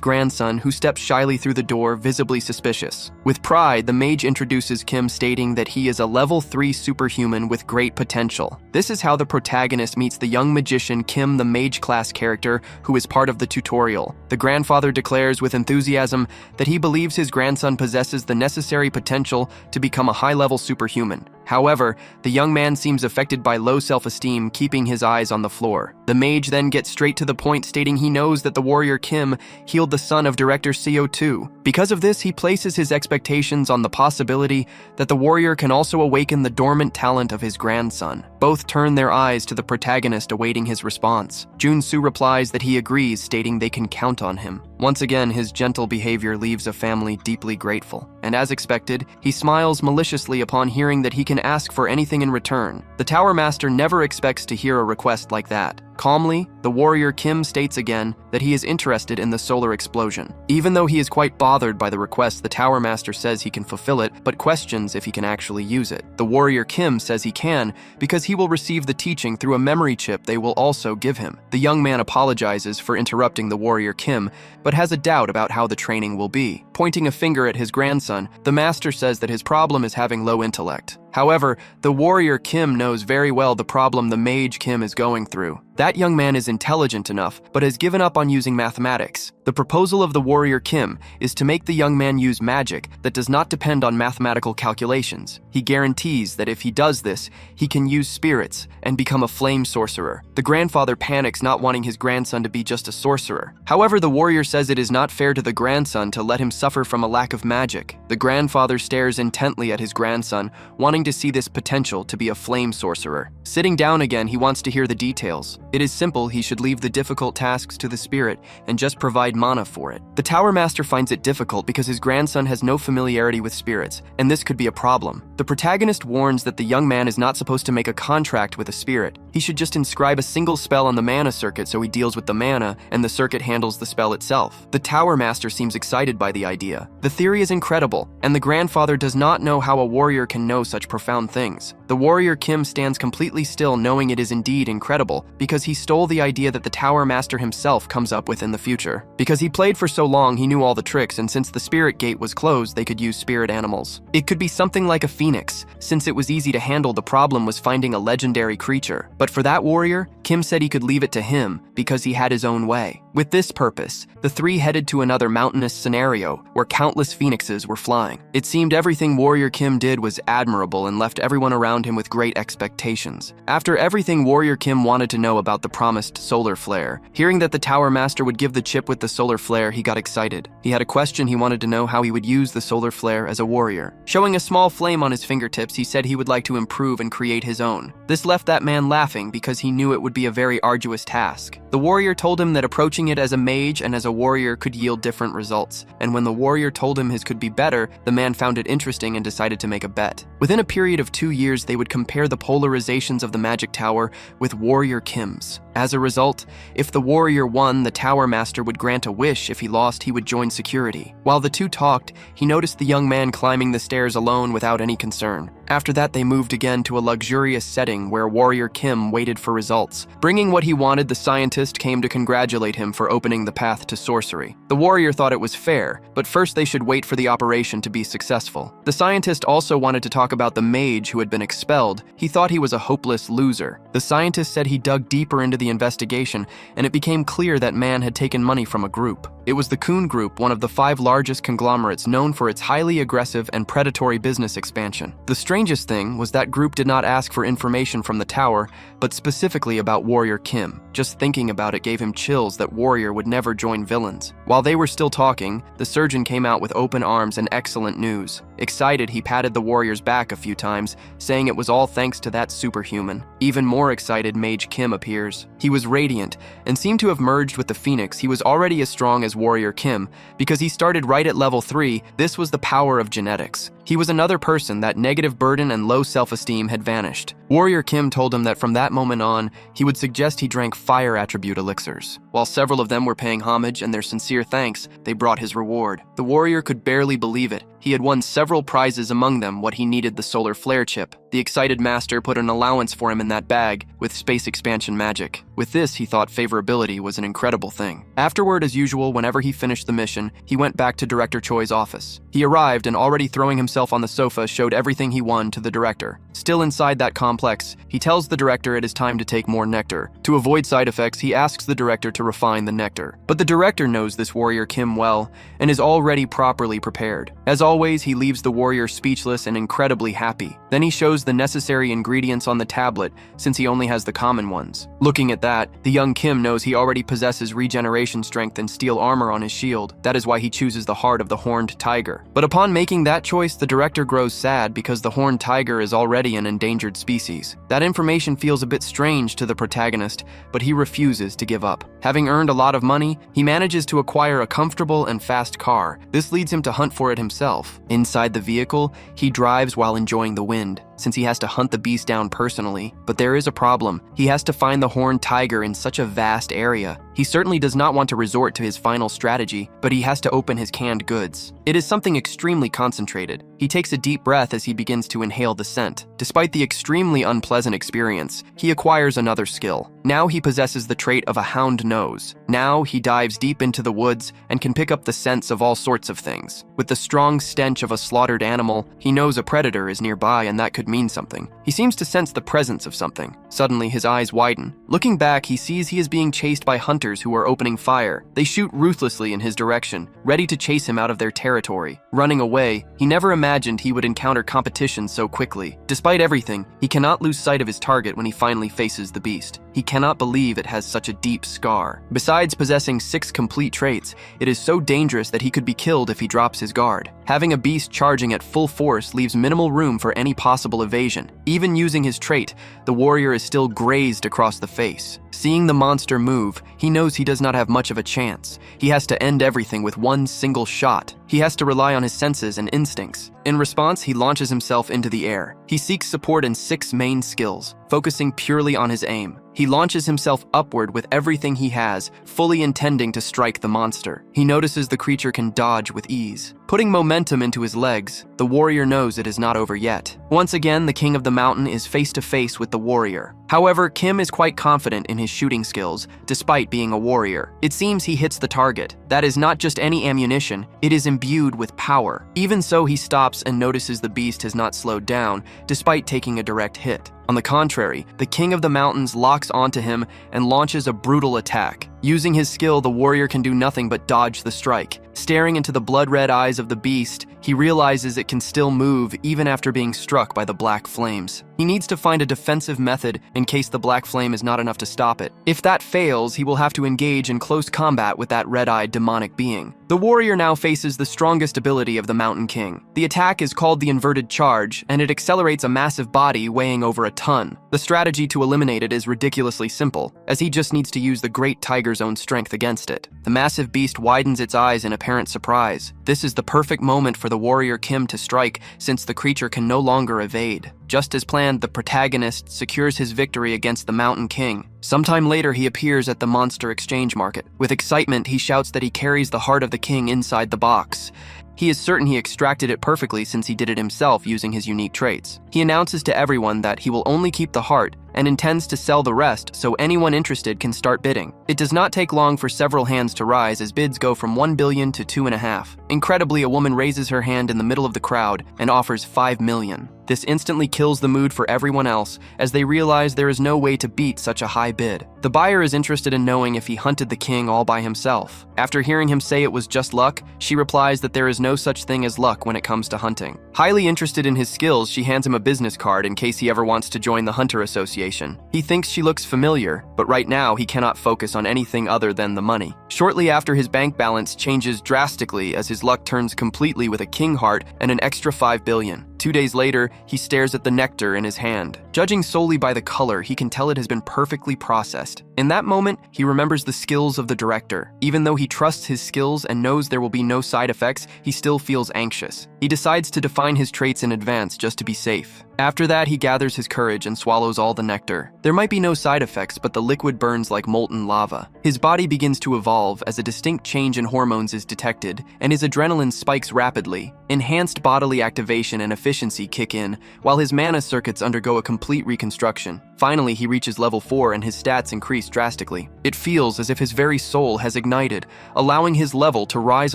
grandson, who steps shyly through the door, visibly suspicious. With pride, the mage introduces Kim, stating that he is a level 3 superhuman with great potential. This is how the protagonist meets the young magician Kim, the mage class character, who is part of the tutorial. The grandfather declares with enthusiasm that he believes his grandson possesses the necessary potential to become a high-level superhuman. However, the young man seems affected by low self-esteem, keeping his eyes on the floor. The mage then gets straight to the point, stating he knows that the warrior Kim healed the son of director CO2. Because of this, he places his expectations on the possibility that the warrior can also awaken the dormant talent of his grandson. Both turn their eyes to the protagonist, awaiting his response. Junsu replies that he agrees, stating they can count on him. Once again, his gentle behavior leaves a family deeply grateful. And as expected, he smiles maliciously upon hearing that he can ask for anything in return. The Tower Master never expects to hear a request like that. Calmly, the warrior Kim states again that he is interested in the solar explosion. Even though he is quite bothered by the request, the Tower Master says he can fulfill it, but questions if he can actually use it. The warrior Kim says he can because he will receive the teaching through a memory chip they will also give him. The young man apologizes for interrupting the warrior Kim, but has a doubt about how the training will be. Pointing a finger at his grandson, the master says that his problem is having low intellect. However, the warrior Kim knows very well the problem the mage Kim is going through. That young man is intelligent enough, but has given up on using mathematics. The proposal of the warrior Kim is to make the young man use magic that does not depend on mathematical calculations. He guarantees that if he does this, he can use spirits and become a flame sorcerer. The grandfather panics, not wanting his grandson to be just a sorcerer. However, the warrior says it is not fair to the grandson to let him suffer from a lack of magic. The grandfather stares intently at his grandson, wanting to see this potential to be a flame sorcerer. Sitting down again, he wants to hear the details. It is simple, he should leave the difficult tasks to the spirit and just provide mana for it. The Tower Master finds it difficult because his grandson has no familiarity with spirits, and this could be a problem. The protagonist warns that the young man is not supposed to make a contract with a spirit. He should just inscribe a single spell on the mana circuit so he deals with the mana, and the circuit handles the spell itself. The Tower Master seems excited by the idea. The theory is incredible, and the grandfather does not know how a warrior can know such profound things. The warrior Kim stands completely still, knowing it is indeed incredible, because he stole the idea that the Tower Master himself comes up with in the future. Because he played for so long, he knew all the tricks, and since the spirit gate was closed, they could use spirit animals. It could be something like a phoenix, since it was easy to handle. The problem was finding a legendary creature. But for that warrior, Kim said he could leave it to him because he had his own way. With this purpose, the three headed to another mountainous scenario where countless phoenixes were flying. It seemed everything warrior Kim did was admirable and left everyone around him with great expectations. After everything, warrior Kim wanted to know about the promised solar flare. Hearing that the Tower Master would give the chip with the solar flare, he got excited. He had a question. He wanted to know how he would use the solar flare as a warrior. Showing a small flame on his fingertips, he said he would like to improve and create his own. This left that man laughing because he knew it would be a very arduous task. The warrior told him that approaching it as a mage and as a warrior could yield different results, and when the warrior told him his could be better, the man found it interesting and decided to make a bet. Within a period of 2 years, they would compare the polarizations of the magic tower with warrior Kim's. As a result, if the warrior won, the tower master would grant a wish. If he lost, he would join security. While the two talked, he noticed the young man climbing the stairs alone without any concern. After that, they moved again to a luxurious setting where warrior Kim waited for results. Bringing what he wanted, the scientist came to congratulate him for opening the path to sorcery. The warrior thought it was fair, but first they should wait for the operation to be successful. The scientist also wanted to talk about the mage who had been expelled. He thought he was a hopeless loser. The scientist said he dug deeper into the investigation, and it became clear that man had taken money from a group. It was the Kuhn Group, one of the 5 largest conglomerates known for its highly aggressive and predatory business expansion. The strangest thing was that group did not ask for information from the tower, but specifically about warrior Kim. Just thinking about it gave him chills that warrior would never join villains. While they were still talking, the surgeon came out with open arms and excellent news. Excited, he patted the warrior's back a few times, saying it was all thanks to that superhuman. Even more excited, Mage Kim appears. He was radiant and seemed to have merged with the Phoenix. He was already as strong as warrior Kim because he started right at level 3. This was the power of genetics. He was another person. That negative burden and low self-esteem had vanished. Warrior Kim told him that from that moment on, he would suggest he drank fire attribute elixirs. While several of them were paying homage and their sincere thanks, they brought his reward. The warrior could barely believe it. He had won several prizes, among them what he needed, the solar flare chip. The excited master put an allowance for him in that bag with space expansion magic. With this, he thought favorability was an incredible thing. Afterward, as usual, whenever he finished the mission, he went back to Director Choi's office. He arrived and already throwing himself on the sofa showed everything he won to the director. Still inside that complex, he tells the director it is time to take more nectar. To avoid side effects, he asks the director to refine the nectar. But the director knows this warrior Kim well and is already properly prepared. As always, he leaves the warrior speechless and incredibly happy. Then he shows the necessary ingredients on the tablet since he only has the common ones. Looking at that, the young Kim knows he already possesses regeneration strength and steel armor on his shield. That is why he chooses the heart of the horned tiger. But upon making that choice, the director grows sad because the horned tiger is already an endangered species. That information feels a bit strange to the protagonist, but he refuses to give up. Having earned a lot of money, he manages to acquire a comfortable and fast car. This leads him to hunt for it himself. Inside the vehicle, he drives while enjoying the wind, since he has to hunt the beast down personally. But there is a problem. He has to find the horned tiger in such a vast area. He certainly does not want to resort to his final strategy, but he has to open his canned goods. It is something extremely concentrated. He takes a deep breath as he begins to inhale the scent. Despite the extremely unpleasant experience, he acquires another skill. Now he possesses the trait of a hound nose. Now he dives deep into the woods and can pick up the scents of all sorts of things. With the strong stench of a slaughtered animal, he knows a predator is nearby, and that could mean something. He seems to sense the presence of something. Suddenly, his eyes widen. Looking back, he sees he is being chased by hunters who are opening fire. They shoot ruthlessly in his direction, ready to chase him out of their territory. Running away, he never imagined he would encounter competition so quickly. Despite everything, he cannot lose sight of his target when he finally faces the beast. He cannot believe it has such a deep scar. Besides possessing 6 complete traits, it is so dangerous that he could be killed if he drops his guard. Having a beast charging at full force leaves minimal room for any possible evasion. Even using his trait, the warrior is still grazed across the face. Seeing the monster move, he knows he does not have much of a chance. He has to end everything with one single shot. He has to rely on his senses and instincts. In response, he launches himself into the air. He seeks support in 6 main skills, focusing purely on his aim. He launches himself upward with everything he has, fully intending to strike the monster. He notices the creature can dodge with ease. Putting momentum into his legs, the warrior knows it is not over yet. Once again, the king of the mountain is face to face with the warrior. However, Kim is quite confident in his shooting skills, despite being a warrior. It seems he hits the target. That is not just any ammunition, it is imbued with power. Even so, he stops and notices the beast has not slowed down, despite taking a direct hit. On the contrary, the king of the mountains locks onto him and launches a brutal attack. Using his skill, the warrior can do nothing but dodge the strike. Staring into the blood-red eyes of the beast, he realizes it can still move even after being struck by the black flames. He needs to find a defensive method in case the black flame is not enough to stop it. If that fails, he will have to engage in close combat with that red-eyed demonic being. The warrior now faces the strongest ability of the Mountain King. The attack is called the Inverted Charge, and it accelerates a massive body weighing over a ton. The strategy to eliminate it is ridiculously simple, as he just needs to use the great tiger's own strength against it. The massive beast widens its eyes in apparent surprise. This is the perfect moment for the warrior Kim to strike, since the creature can no longer evade. Just as planned, the protagonist secures his victory against the Mountain King. Sometime later, he appears at the monster exchange market. With excitement, he shouts that he carries the heart of the king inside the box. He is certain he extracted it perfectly since he did it himself using his unique traits. He announces to everyone that he will only keep the heart and intends to sell the rest so anyone interested can start bidding. It does not take long for several hands to rise as bids go from 1 billion to 2.5. Incredibly, a woman raises her hand in the middle of the crowd and offers 5 million. This instantly kills the mood for everyone else as they realize there is no way to beat such a high bid. The buyer is interested in knowing if he hunted the king all by himself. After hearing him say it was just luck, she replies that there is no such thing as luck when it comes to hunting. Highly interested in his skills, she hands him a business card in case he ever wants to join the Hunter Association. He thinks she looks familiar, but right now he cannot focus on anything other than the money. Shortly after, his bank balance changes drastically as his luck turns completely with a king heart and an extra 5 billion. 2 days later, he stares at the nectar in his hand. Judging solely by the color, he can tell it has been perfectly processed. In that moment, he remembers the skills of the director. Even though he trusts his skills and knows there will be no side effects, he still feels anxious. He decides to define his traits in advance just to be safe. After that, he gathers his courage and swallows all the nectar. There might be no side effects, but the liquid burns like molten lava. His body begins to evolve as a distinct change in hormones is detected, and his adrenaline spikes rapidly. Enhanced bodily activation and efficiency kick in, while his mana circuits undergo a complete reconstruction. Finally, he reaches level 4 and his stats increase drastically. It feels as if his very soul has ignited, allowing his level to rise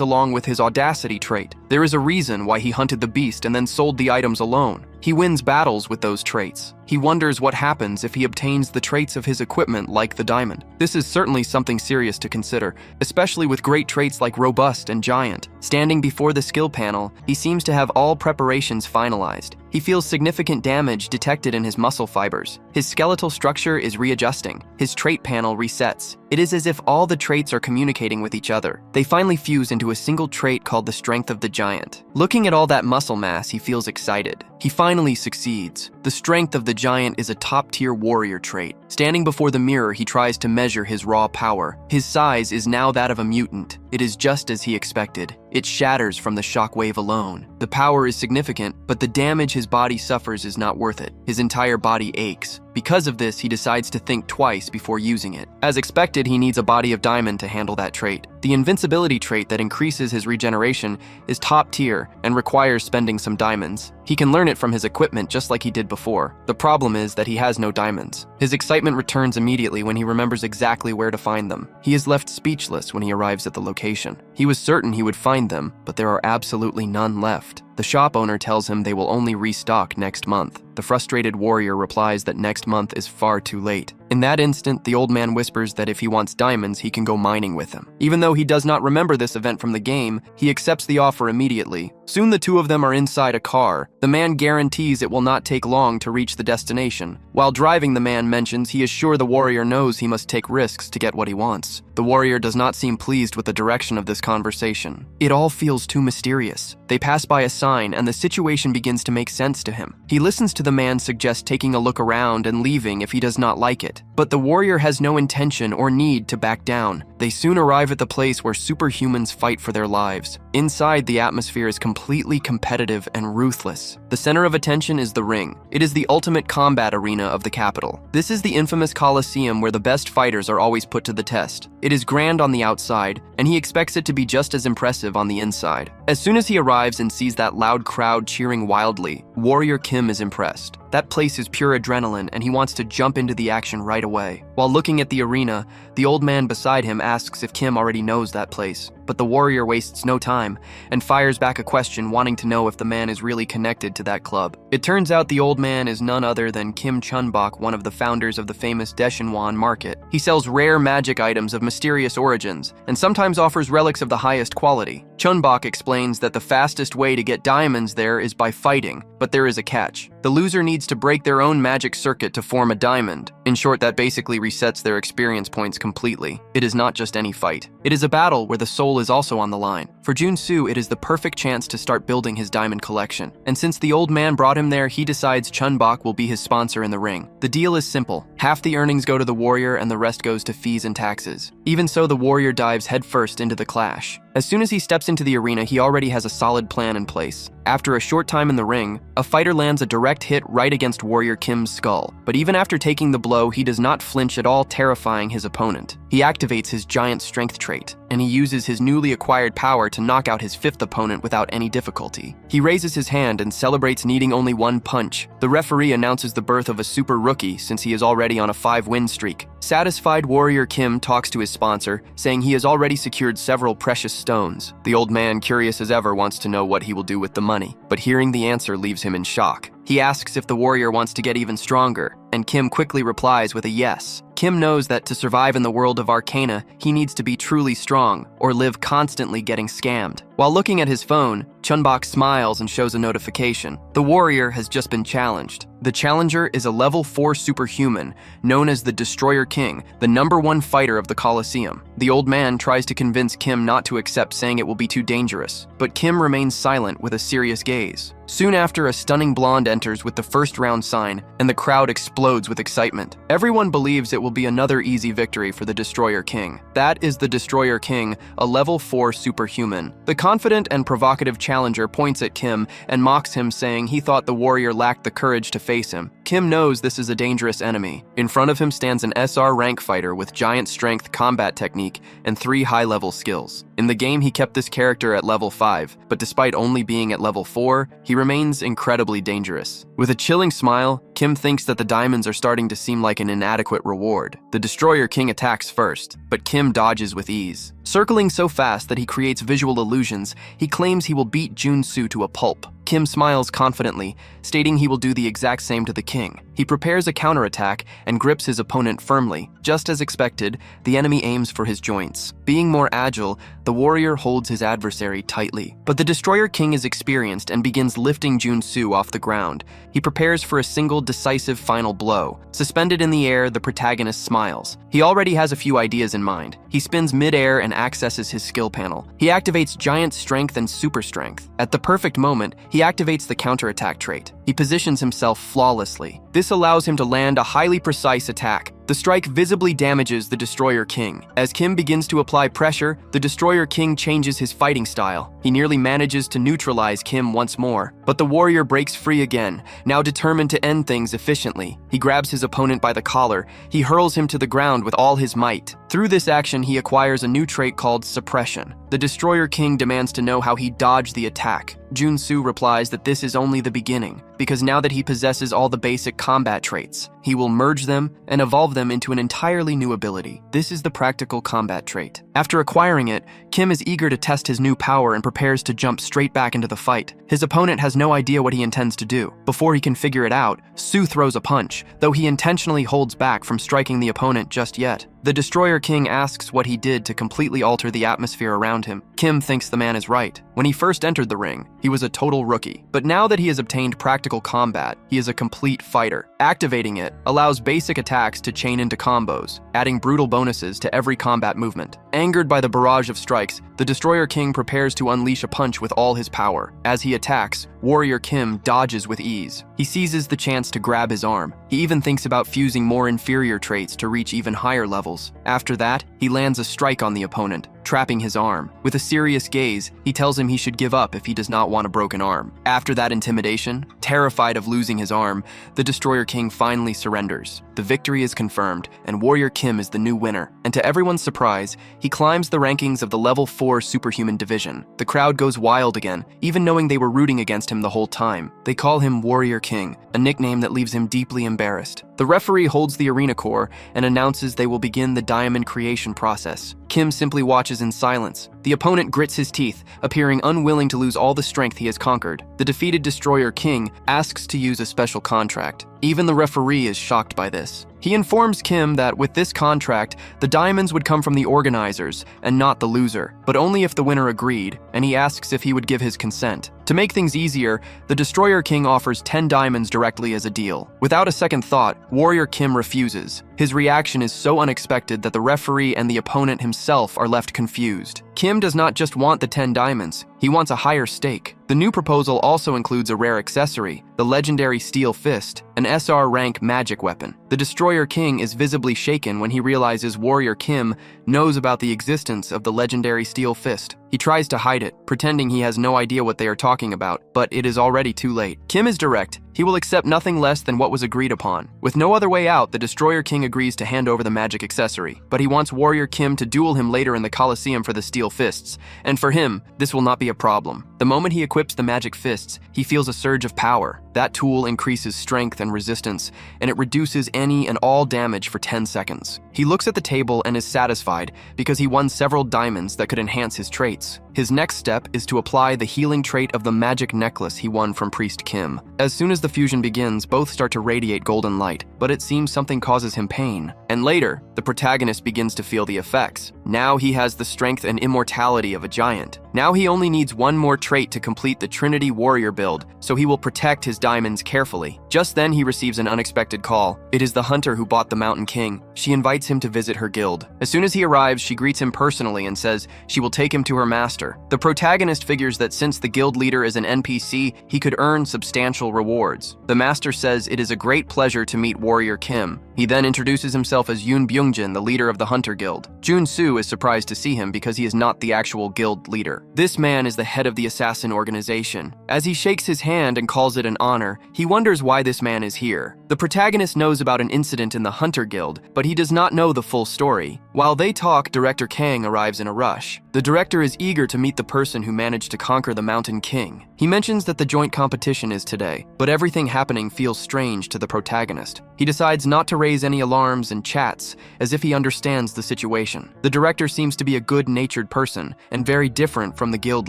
along with his audacity trait. There is a reason why he hunted the beast and then sold the items alone. He wins battles with those traits. He wonders what happens if he obtains the traits of his equipment like the diamond. This is certainly something serious to consider, especially with great traits like robust and giant. Standing before the skill panel, he seems to have all preparations finalized. He feels significant damage detected in his muscle fibers. His skeletal structure is readjusting. His trait panel resets. It is as if all the traits are communicating with each other. They finally fuse into a single trait called the strength of the giant. Looking at all that muscle mass, he feels excited. He finally succeeds. The strength of the giant is a top-tier warrior trait. Standing before the mirror, he tries to measure his raw power. His size is now that of a mutant. It is just as he expected. It shatters from the shockwave alone. The power is significant, but the damage his body suffers is not worth it. His entire body aches. Because of this, he decides to think twice before using it. As expected, he needs a body of diamond to handle that trait. The invincibility trait that increases his regeneration is top tier and requires spending some diamonds. He can learn it from his equipment just like he did before. The problem is that he has no diamonds. His excitement returns immediately when he remembers exactly where to find them. He is left speechless when he arrives at the location. He was certain he would find them, but there are absolutely none left. The shop owner tells him they will only restock next month. The frustrated warrior replies that next month is far too late. In that instant, the old man whispers that if he wants diamonds, he can go mining with him. Even though he does not remember this event from the game, he accepts the offer immediately. Soon the two of them are inside a car. The man guarantees it will not take long to reach the destination. While driving, the man mentions he is sure the warrior knows he must take risks to get what he wants. The warrior does not seem pleased with the direction of this conversation. It all feels too mysterious. They pass by a sign and the situation begins to make sense to him. He listens to the man suggest taking a look around and leaving if he does not like it. But the warrior has no intention or need to back down. They soon arrive at the place where superhumans fight for their lives. Inside, the atmosphere is completely competitive and ruthless. The center of attention is the ring. It is the ultimate combat arena of the capital. This is the infamous Colosseum where the best fighters are always put to the test. It is grand on the outside, and he expects it to be just as impressive on the inside. As soon as he arrives and sees that loud crowd cheering wildly, Warrior Kim is impressed. That place is pure adrenaline, and he wants to jump into the action right away. While looking at the arena, the old man beside him asks if Kim already knows that place. But the warrior wastes no time and fires back a question wanting to know if the man is really connected to that club. It turns out the old man is none other than Kim Chunbok, one of the founders of the famous Daeshinwan market. He sells rare magic items of mysterious origins and sometimes offers relics of the highest quality. Chunbok explains that the fastest way to get diamonds there is by fighting, but there is a catch. The loser needs to break their own magic circuit to form a diamond. In short, that basically resets their experience points completely. It is not just any fight. It is a battle where the soul is also on the line. For Junsu, it is the perfect chance to start building his diamond collection. And since the old man brought him there, he decides Chunbok will be his sponsor in the ring. The deal is simple. Half the earnings go to the warrior and the rest goes to fees and taxes. Even so, the warrior dives headfirst into the clash. As soon as he steps into the arena, he already has a solid plan in place. After a short time in the ring, a fighter lands a direct hit right against warrior Kim's skull. But even after taking the blow, he does not flinch at all, terrifying his opponent. He activates his giant strength trait, and he uses his newly acquired power to knock out his fifth opponent without any difficulty. He raises his hand and celebrates needing only one punch. The referee announces the birth of a super rookie since he is already on a 5-win streak. Satisfied, warrior Kim talks to his sponsor, saying he has already secured several precious stones. The old man, curious as ever, wants to know what he will do with the money, but hearing the answer leaves him in shock. He asks if the warrior wants to get even stronger, and Kim quickly replies with a yes. Kim knows that to survive in the world of Arcana, he needs to be truly strong, or live constantly getting scammed. While looking at his phone, Chunbok smiles and shows a notification. The warrior has just been challenged. The challenger is a level 4 superhuman, known as the Destroyer King, the #1 fighter of the Colosseum. The old man tries to convince Kim not to accept, saying it will be too dangerous, but Kim remains silent with a serious gaze. Soon after, a stunning blonde enters with the first round sign, and the crowd explodes with excitement. Everyone believes it will be another easy victory for the Destroyer King. That is the Destroyer King, a level 4 superhuman. The confident and provocative challenger points at Kim and mocks him, saying he thought the warrior lacked the courage to face him. Kim knows this is a dangerous enemy. In front of him stands an SR rank fighter with giant strength, combat technique, and 3 high-level skills. In the game, he kept this character at level 5, but despite only being at level 4, he remains incredibly dangerous. With a chilling smile, Kim thinks that the diamonds are starting to seem like an inadequate reward. The Destroyer King attacks first, but Kim dodges with ease. Circling so fast that he creates visual illusions, he claims he will beat Junsu to a pulp. Kim smiles confidently, stating he will do the exact same to the king. He prepares a counterattack and grips his opponent firmly. Just as expected, the enemy aims for his joints. Being more agile, the warrior holds his adversary tightly. But the Destroyer King is experienced and begins lifting Junsu off the ground. He prepares for a single decisive final blow. Suspended in the air, the protagonist smiles. He already has a few ideas in mind. He spins mid-air and accesses his skill panel. He activates giant strength and super strength. At the perfect moment, he activates the counterattack trait. He positions himself flawlessly. This allows him to land a highly precise attack. The strike visibly damages the Destroyer King. As Kim begins to apply pressure, the Destroyer King changes his fighting style. He nearly manages to neutralize Kim once more, but the warrior breaks free again, now determined to end things efficiently. He grabs his opponent by the collar. He hurls him to the ground with all his might. Through this action, he acquires a new trait called Suppression. The Destroyer King demands to know how he dodged the attack. Junsu replies that this is only the beginning, because now that he possesses all the basic combat traits, he will merge them and evolve them into an entirely new ability. This is the practical combat trait. After acquiring it, Kim is eager to test his new power and prepares to jump straight back into the fight. His opponent has no idea what he intends to do. Before he can figure it out, Su throws a punch, though he intentionally holds back from striking the opponent just yet. The Destroyer King asks what he did to completely alter the atmosphere around him. Kim thinks the man is right. When he first entered the ring, he was a total rookie. But now that he has obtained practical combat, he is a complete fighter. Activating it allows basic attacks to chain into combos, adding brutal bonuses to every combat movement. Angered by the barrage of strikes, the Destroyer King prepares to unleash a punch with all his power. As he attacks, warrior Kim dodges with ease. He seizes the chance to grab his arm. He even thinks about fusing more inferior traits to reach even higher levels. After that, he lands a strike on the opponent, trapping his arm. With a serious gaze, he tells him he should give up if he does not want a broken arm. After that intimidation, terrified of losing his arm, the Destroyer King finally surrenders. The victory is confirmed, and warrior Kim is the new winner. And to everyone's surprise, he climbs the rankings of the level 4 superhuman division. The crowd goes wild again, even knowing they were rooting against him the whole time. They call him Warrior King, a nickname that leaves him deeply embarrassed. The referee holds the arena core and announces they will begin the diamond creation process. Kim simply watches in silence. The opponent grits his teeth, appearing unwilling to lose all the strength he has conquered. The defeated Destroyer King asks to use a special contract. Even the referee is shocked by this. He informs Kim that with this contract, the diamonds would come from the organizers and not the loser, but only if the winner agreed, and he asks if he would give his consent. To make things easier, the Destroyer King offers 10 diamonds directly as a deal. Without a second thought, Warrior Kim refuses. His reaction is so unexpected that the referee and the opponent himself are left confused. Kim does not just want the 10 diamonds, he wants a higher stake. The new proposal also includes a rare accessory, the legendary Steel Fist, an SR rank magic weapon. The Destroyer King is visibly shaken when he realizes Warrior Kim knows about the existence of the legendary Steel Fist. He tries to hide it, pretending he has no idea what they are talking about, but it is already too late. Kim is direct. He will accept nothing less than what was agreed upon. With no other way out, the Destroyer King agrees to hand over the magic accessory, but he wants Warrior Kim to duel him later in the Coliseum for the Steel Fists, and for him, this will not be a problem. The moment he equips the magic fists, he feels a surge of power. That tool increases strength and resistance, and it reduces any and all damage for 10 seconds. He looks at the table and is satisfied because he won several diamonds that could enhance his traits. His next step is to apply the healing trait of the magic necklace he won from Priest Kim. As soon as the fusion begins, both start to radiate golden light, but it seems something causes him pain. And later, the protagonist begins to feel the effects. Now he has the strength and immortality of a giant. Now he only needs one more trait to complete the Trinity Warrior build, so he will protect his diamonds carefully. Just then he receives an unexpected call. It is the hunter who bought the Mountain King. She invites him to visit her guild. As soon as he arrives, she greets him personally and says she will take him to her master. The protagonist figures that since the guild leader is an NPC, he could earn substantial rewards. The master says it is a great pleasure to meet Warrior Kim. He then introduces himself as Yoon Byungjin, the leader of the Hunter Guild. Jun-soo is surprised to see him because he is not the actual guild leader. This man is the head of the assassin organization. As he shakes his hand and calls it an honor, he wonders why this man is here. The protagonist knows about an incident in the Hunter Guild, but he does not know the full story. While they talk, Director Kang arrives in a rush. The director is eager to meet the person who managed to conquer the Mountain King. He mentions that the joint competition is today, but everything happening feels strange to the protagonist. He decides not to raise any alarms and chats, as if he understands the situation. The director seems to be a good-natured person, and very different from the guild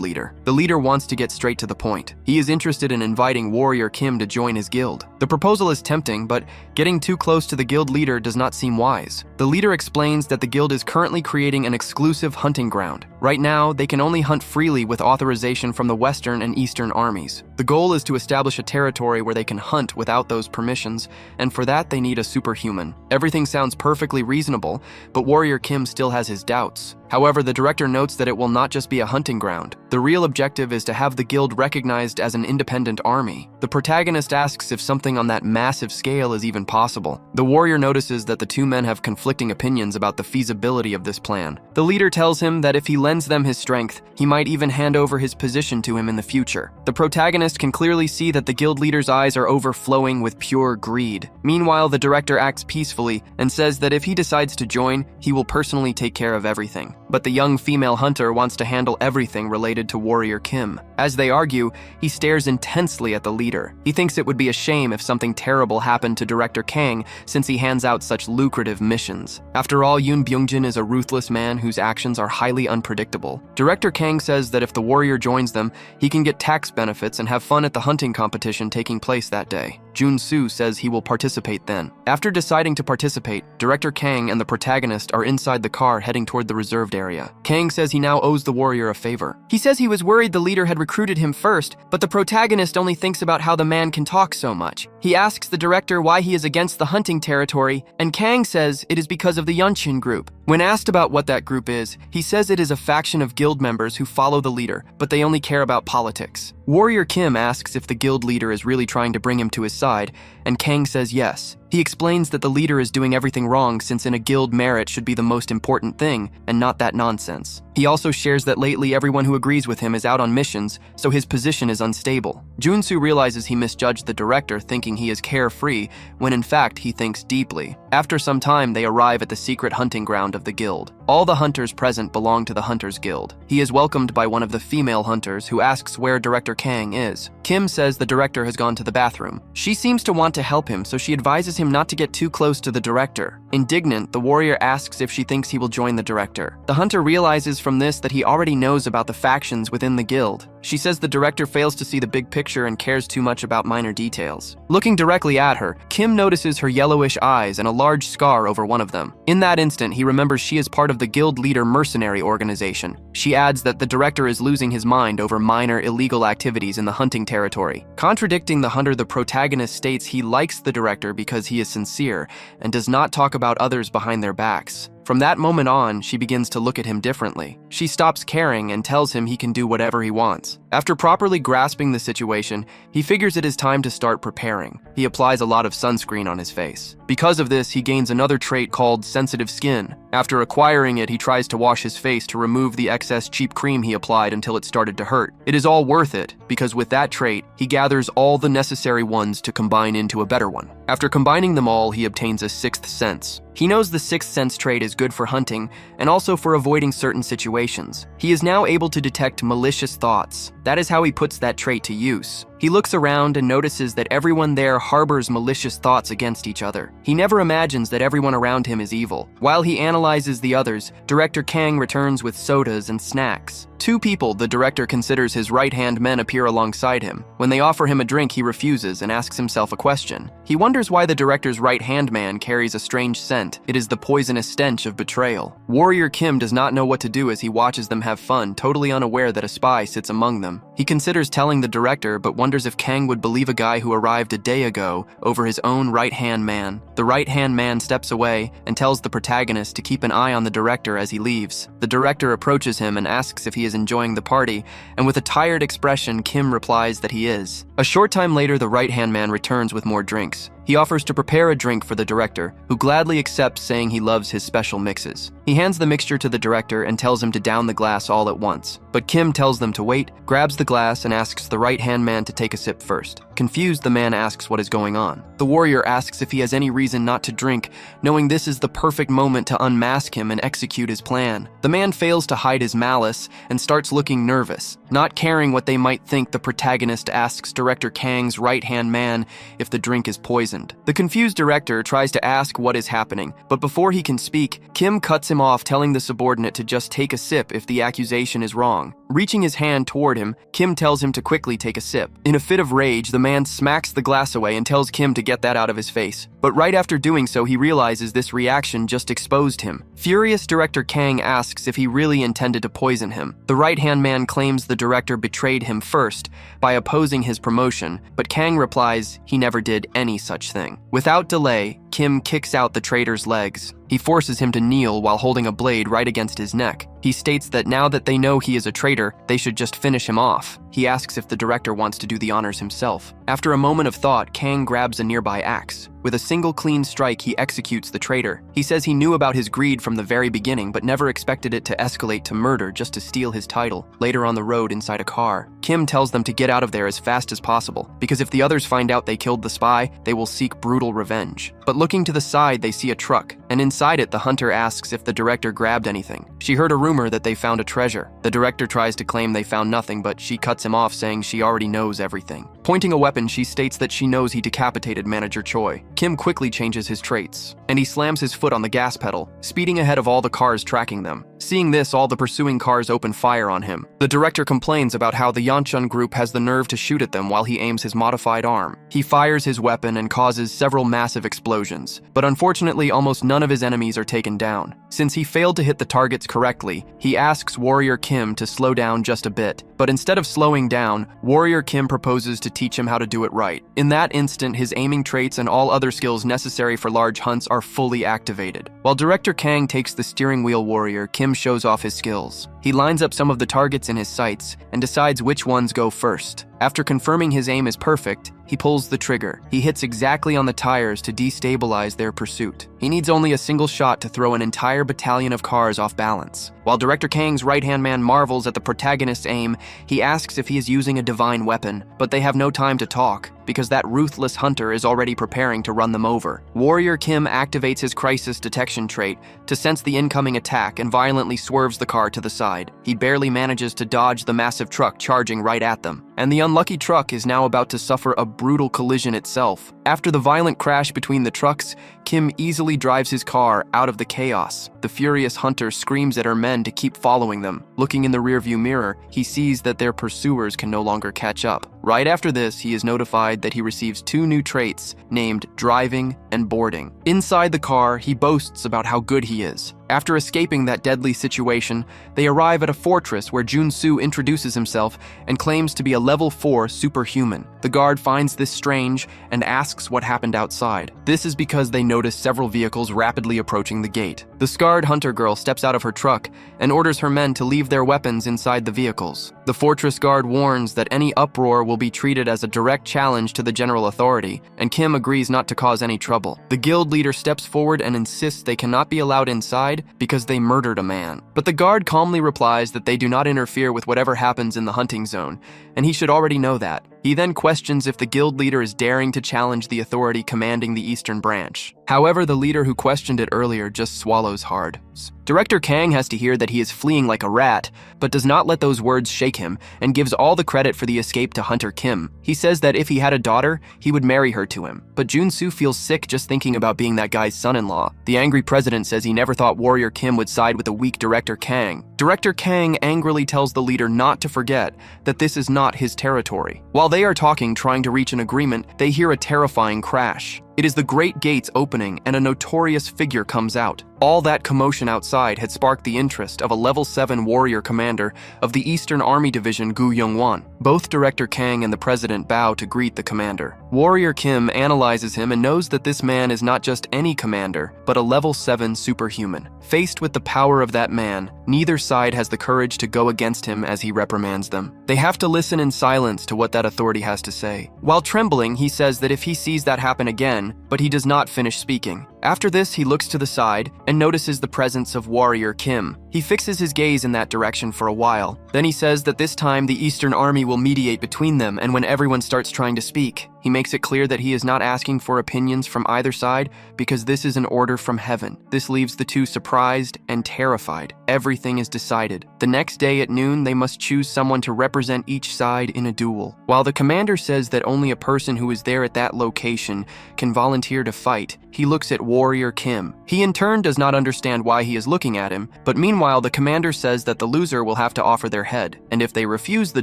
leader. The leader wants to get straight to the point. He is interested in inviting Warrior Kim to join his guild. The proposal is tempting, but getting too close to the guild leader does not seem wise. The leader explains that the guild is currently creating an exclusive hunting ground. Right now, they can only hunt freely with authorization from the Western and Eastern armies. The goal is to establish a territory where they can hunt without those permissions, and for that they need a superhuman. Everything sounds perfectly reasonable, but Warrior Kim still has his doubts. However, the director notes that it will not just be a hunting ground. The real objective is to have the guild recognized as an independent army. The protagonist asks if something on that massive scale is even possible. The warrior notices that the two men have conflicting opinions about the feasibility of this plan. The leader tells him that if he lends them his strength, he might even hand over his position to him in the future. The protagonist can clearly see that the guild leader's eyes are overflowing with pure greed. Meanwhile, the director acts peacefully and says that if he decides to join, he will personally take care of everything. But the young female hunter wants to handle everything related to Warrior Kim. As they argue, he stares intensely at the leader. He thinks it would be a shame if something terrible happened to Director Kang since he hands out such lucrative missions. After all, Yoon Byungjin is a ruthless man whose actions are highly unpredictable. Director Kang says that if the warrior joins them, he can get tax benefits and have fun at the hunting competition taking place that day. Jun-soo says he will participate then. After deciding to participate, Director Kang and the protagonist are inside the car heading toward the reserved area. Kang says he now owes the warrior a favor. He says he was worried the leader had recruited him first, but the protagonist only thinks about how the man can talk so much. He asks the director why he is against the hunting territory, and Kang says it is because of the Yunchin group. When asked about what that group is, he says it is a faction of guild members who follow the leader, but they only care about politics. Warrior Kim asks if the guild leader is really trying to bring him to his side, and Kang says yes. He explains that the leader is doing everything wrong since in a guild merit should be the most important thing, and not that nonsense. He also shares that lately everyone who agrees with him is out on missions, so his position is unstable. Jun-soo realizes he misjudged the director thinking he is carefree, when in fact he thinks deeply. After some time, they arrive at the secret hunting ground of the guild. All the hunters present belong to the Hunters Guild. He is welcomed by one of the female hunters who asks where Director Kang is. Kim says the director has gone to the bathroom. She seems to want to help him, so she advises him not to get too close to the director. Indignant, the warrior asks if she thinks he will join the director. The hunter realizes from this that he already knows about the factions within the guild. She says the director fails to see the big picture and cares too much about minor details. Looking directly at her, Kim notices her yellowish eyes and a large scar over one of them. In that instant, he remembers she is part of the guild leader mercenary organization. She adds that the director is losing his mind over minor illegal activities in the hunting territory. Contradicting the hunter, the protagonist states he likes the director because he is sincere and does not talk about others behind their backs. From that moment on, she begins to look at him differently. She stops caring and tells him he can do whatever he wants. After properly grasping the situation, he figures it is time to start preparing. He applies a lot of sunscreen on his face. Because of this, he gains another trait called sensitive skin. After acquiring it, he tries to wash his face to remove the excess cheap cream he applied until it started to hurt. It is all worth it, because with that trait, he gathers all the necessary ones to combine into a better one. After combining them all, he obtains a sixth sense. He knows the sixth sense trait is good for hunting and also for avoiding certain situations. He is now able to detect malicious thoughts. That is how he puts that trait to use. He looks around and notices that everyone there harbors malicious thoughts against each other. He never imagines that everyone around him is evil. While he analyzes the others, Director Kang returns with sodas and snacks. Two people the director considers his right-hand men appear alongside him. When they offer him a drink, he refuses and asks himself a question. He wonders why the director's right-hand man carries a strange scent. It is the poisonous stench of betrayal. Warrior Kim does not know what to do as he watches them have fun, totally unaware that a spy sits among them. He considers telling the director, but wonders if Kang would believe a guy who arrived a day ago over his own right-hand man. The right-hand man steps away and tells the protagonist to keep an eye on the director as he leaves. The director approaches him and asks if he is enjoying the party, and with a tired expression, Kim replies that he is. A short time later, the right-hand man returns with more drinks. He offers to prepare a drink for the director, who gladly accepts, saying he loves his special mixes. He hands the mixture to the director and tells him to down the glass all at once. But Kim tells them to wait, grabs the glass, and asks the right-hand man to take a sip first. Confused, the man asks what is going on. The warrior asks if he has any reason not to drink, knowing this is the perfect moment to unmask him and execute his plan. The man fails to hide his malice and starts looking nervous. Not caring what they might think, the protagonist asks Director Kang's right-hand man if the drink is poisoned. The confused director tries to ask what is happening, but before he can speak, Kim cuts him off, telling the subordinate to just take a sip if the accusation is wrong. Reaching his hand toward him, Kim tells him to quickly take a sip. In a fit of rage, the man smacks the glass away and tells Kim to get that out of his face. But right after doing so, he realizes this reaction just exposed him. Furious, Director Kang asks if he really intended to poison him. The right-hand man claims the director betrayed him first by opposing his promotion, but Kang replies he never did any such thing. Without delay, Kim kicks out the traitor's legs. He forces him to kneel while holding a blade right against his neck. He states that now that they know he is a traitor, they should just finish him off. He asks if the director wants to do the honors himself. After a moment of thought, Kang grabs a nearby axe. With a single clean strike, he executes the traitor. He says he knew about his greed from the very beginning, but never expected it to escalate to murder just to steal his title. Later on the road inside a car, Kim tells them to get out of there as fast as possible, because if the others find out they killed the spy, they will seek brutal revenge. But looking to the side, they see a truck, and inside it, the hunter asks if the director grabbed anything. She heard a rumor that they found a treasure. The director tries to claim they found nothing, but she cuts him off, saying she already knows everything. Pointing a weapon, she states that she knows he decapitated Manager Choi. Kim quickly changes his traits, and he slams his foot on the gas pedal, speeding ahead of all the cars tracking them. Seeing this, all the pursuing cars open fire on him. The director complains about how the Yeonchun group has the nerve to shoot at them while he aims his modified arm. He fires his weapon and causes several massive explosions, but unfortunately almost none of his enemies are taken down. Since he failed to hit the targets correctly, he asks Warrior Kim to slow down just a bit, but instead of slowing down, Warrior Kim proposes to teach him how to do it right. In that instant, his aiming traits and all other skills necessary for large hunts are fully activated. While Director Kang takes the steering wheel, Warrior Kim shows off his skills. He lines up some of the targets in his sights and decides which ones go first. After confirming his aim is perfect, he pulls the trigger. He hits exactly on the tires to destabilize their pursuit. He needs only a single shot to throw an entire battalion of cars off balance. While Director Kang's right-hand man marvels at the protagonist's aim, he asks if he is using a divine weapon, but they have no time to talk, because that ruthless hunter is already preparing to run them over. Warrior Kim activates his crisis detection trait to sense the incoming attack and violently swerves the car to the side. He barely manages to dodge the massive truck charging right at them. and the unlucky truck is now about to suffer a brutal collision itself. After the violent crash between the trucks, Kim easily drives his car out of the chaos. The furious hunter screams at her men to keep following them. Looking in the rearview mirror, he sees that their pursuers can no longer catch up. Right after this, he is notified that he receives 2 new traits named driving and boarding. Inside the car, he boasts about how good he is. After escaping that deadly situation, they arrive at a fortress where Jun-soo introduces himself and claims to be a level 4 superhuman. The guard finds this strange and asks what happened outside. This is because they notice several vehicles rapidly approaching the gate. The scarred hunter girl steps out of her truck and orders her men to leave their weapons inside the vehicles. The fortress guard warns that any uproar will be treated as a direct challenge to the general authority, and Kim agrees not to cause any trouble. The guild leader steps forward and insists they cannot be allowed inside because they murdered a man. But the guard calmly replies that they do not interfere with whatever happens in the hunting zone, and he should already know that. He then questions if the guild leader is daring to challenge the authority commanding the Eastern Branch. However, the leader who questioned it earlier just swallows hard. Director Kang has to hear that he is fleeing like a rat, but does not let those words shake him and gives all the credit for the escape to Hunter Kim. He says that if he had a daughter, he would marry her to him. But Jun-soo feels sick just thinking about being that guy's son-in-law. The angry president says he never thought Warrior Kim would side with the weak Director Kang. Director Kang angrily tells the leader not to forget that this is not his territory. While they are talking, trying to reach an agreement, they hear a terrifying crash. It is the great gates opening and a notorious figure comes out. All that commotion outside had sparked the interest of a level 7 warrior commander of the Eastern Army Division Gu Young-won. Both Director Kang and the president bow to greet the commander. Warrior Kim analyzes him and knows that this man is not just any commander, but a level 7 superhuman. Faced with the power of that man, neither side has the courage to go against him as he reprimands them. They have to listen in silence to what that authority has to say. While trembling, he says that if he sees that happen again, but he does not finish speaking. After this, he looks to the side and notices the presence of Warrior Kim. He fixes his gaze in that direction for a while. Then he says that this time the Eastern Army will mediate between them, and when everyone starts trying to speak, he makes it clear that he is not asking for opinions from either side because this is an order from heaven. This leaves the two surprised and terrified. Everything is decided. The next day at noon, they must choose someone to represent each side in a duel. While the commander says that only a person who is there at that location can volunteer to fight, he looks at Warrior Kim. He in turn does not understand why he is looking at him, but meanwhile the commander says that the loser will have to offer their head, and if they refuse the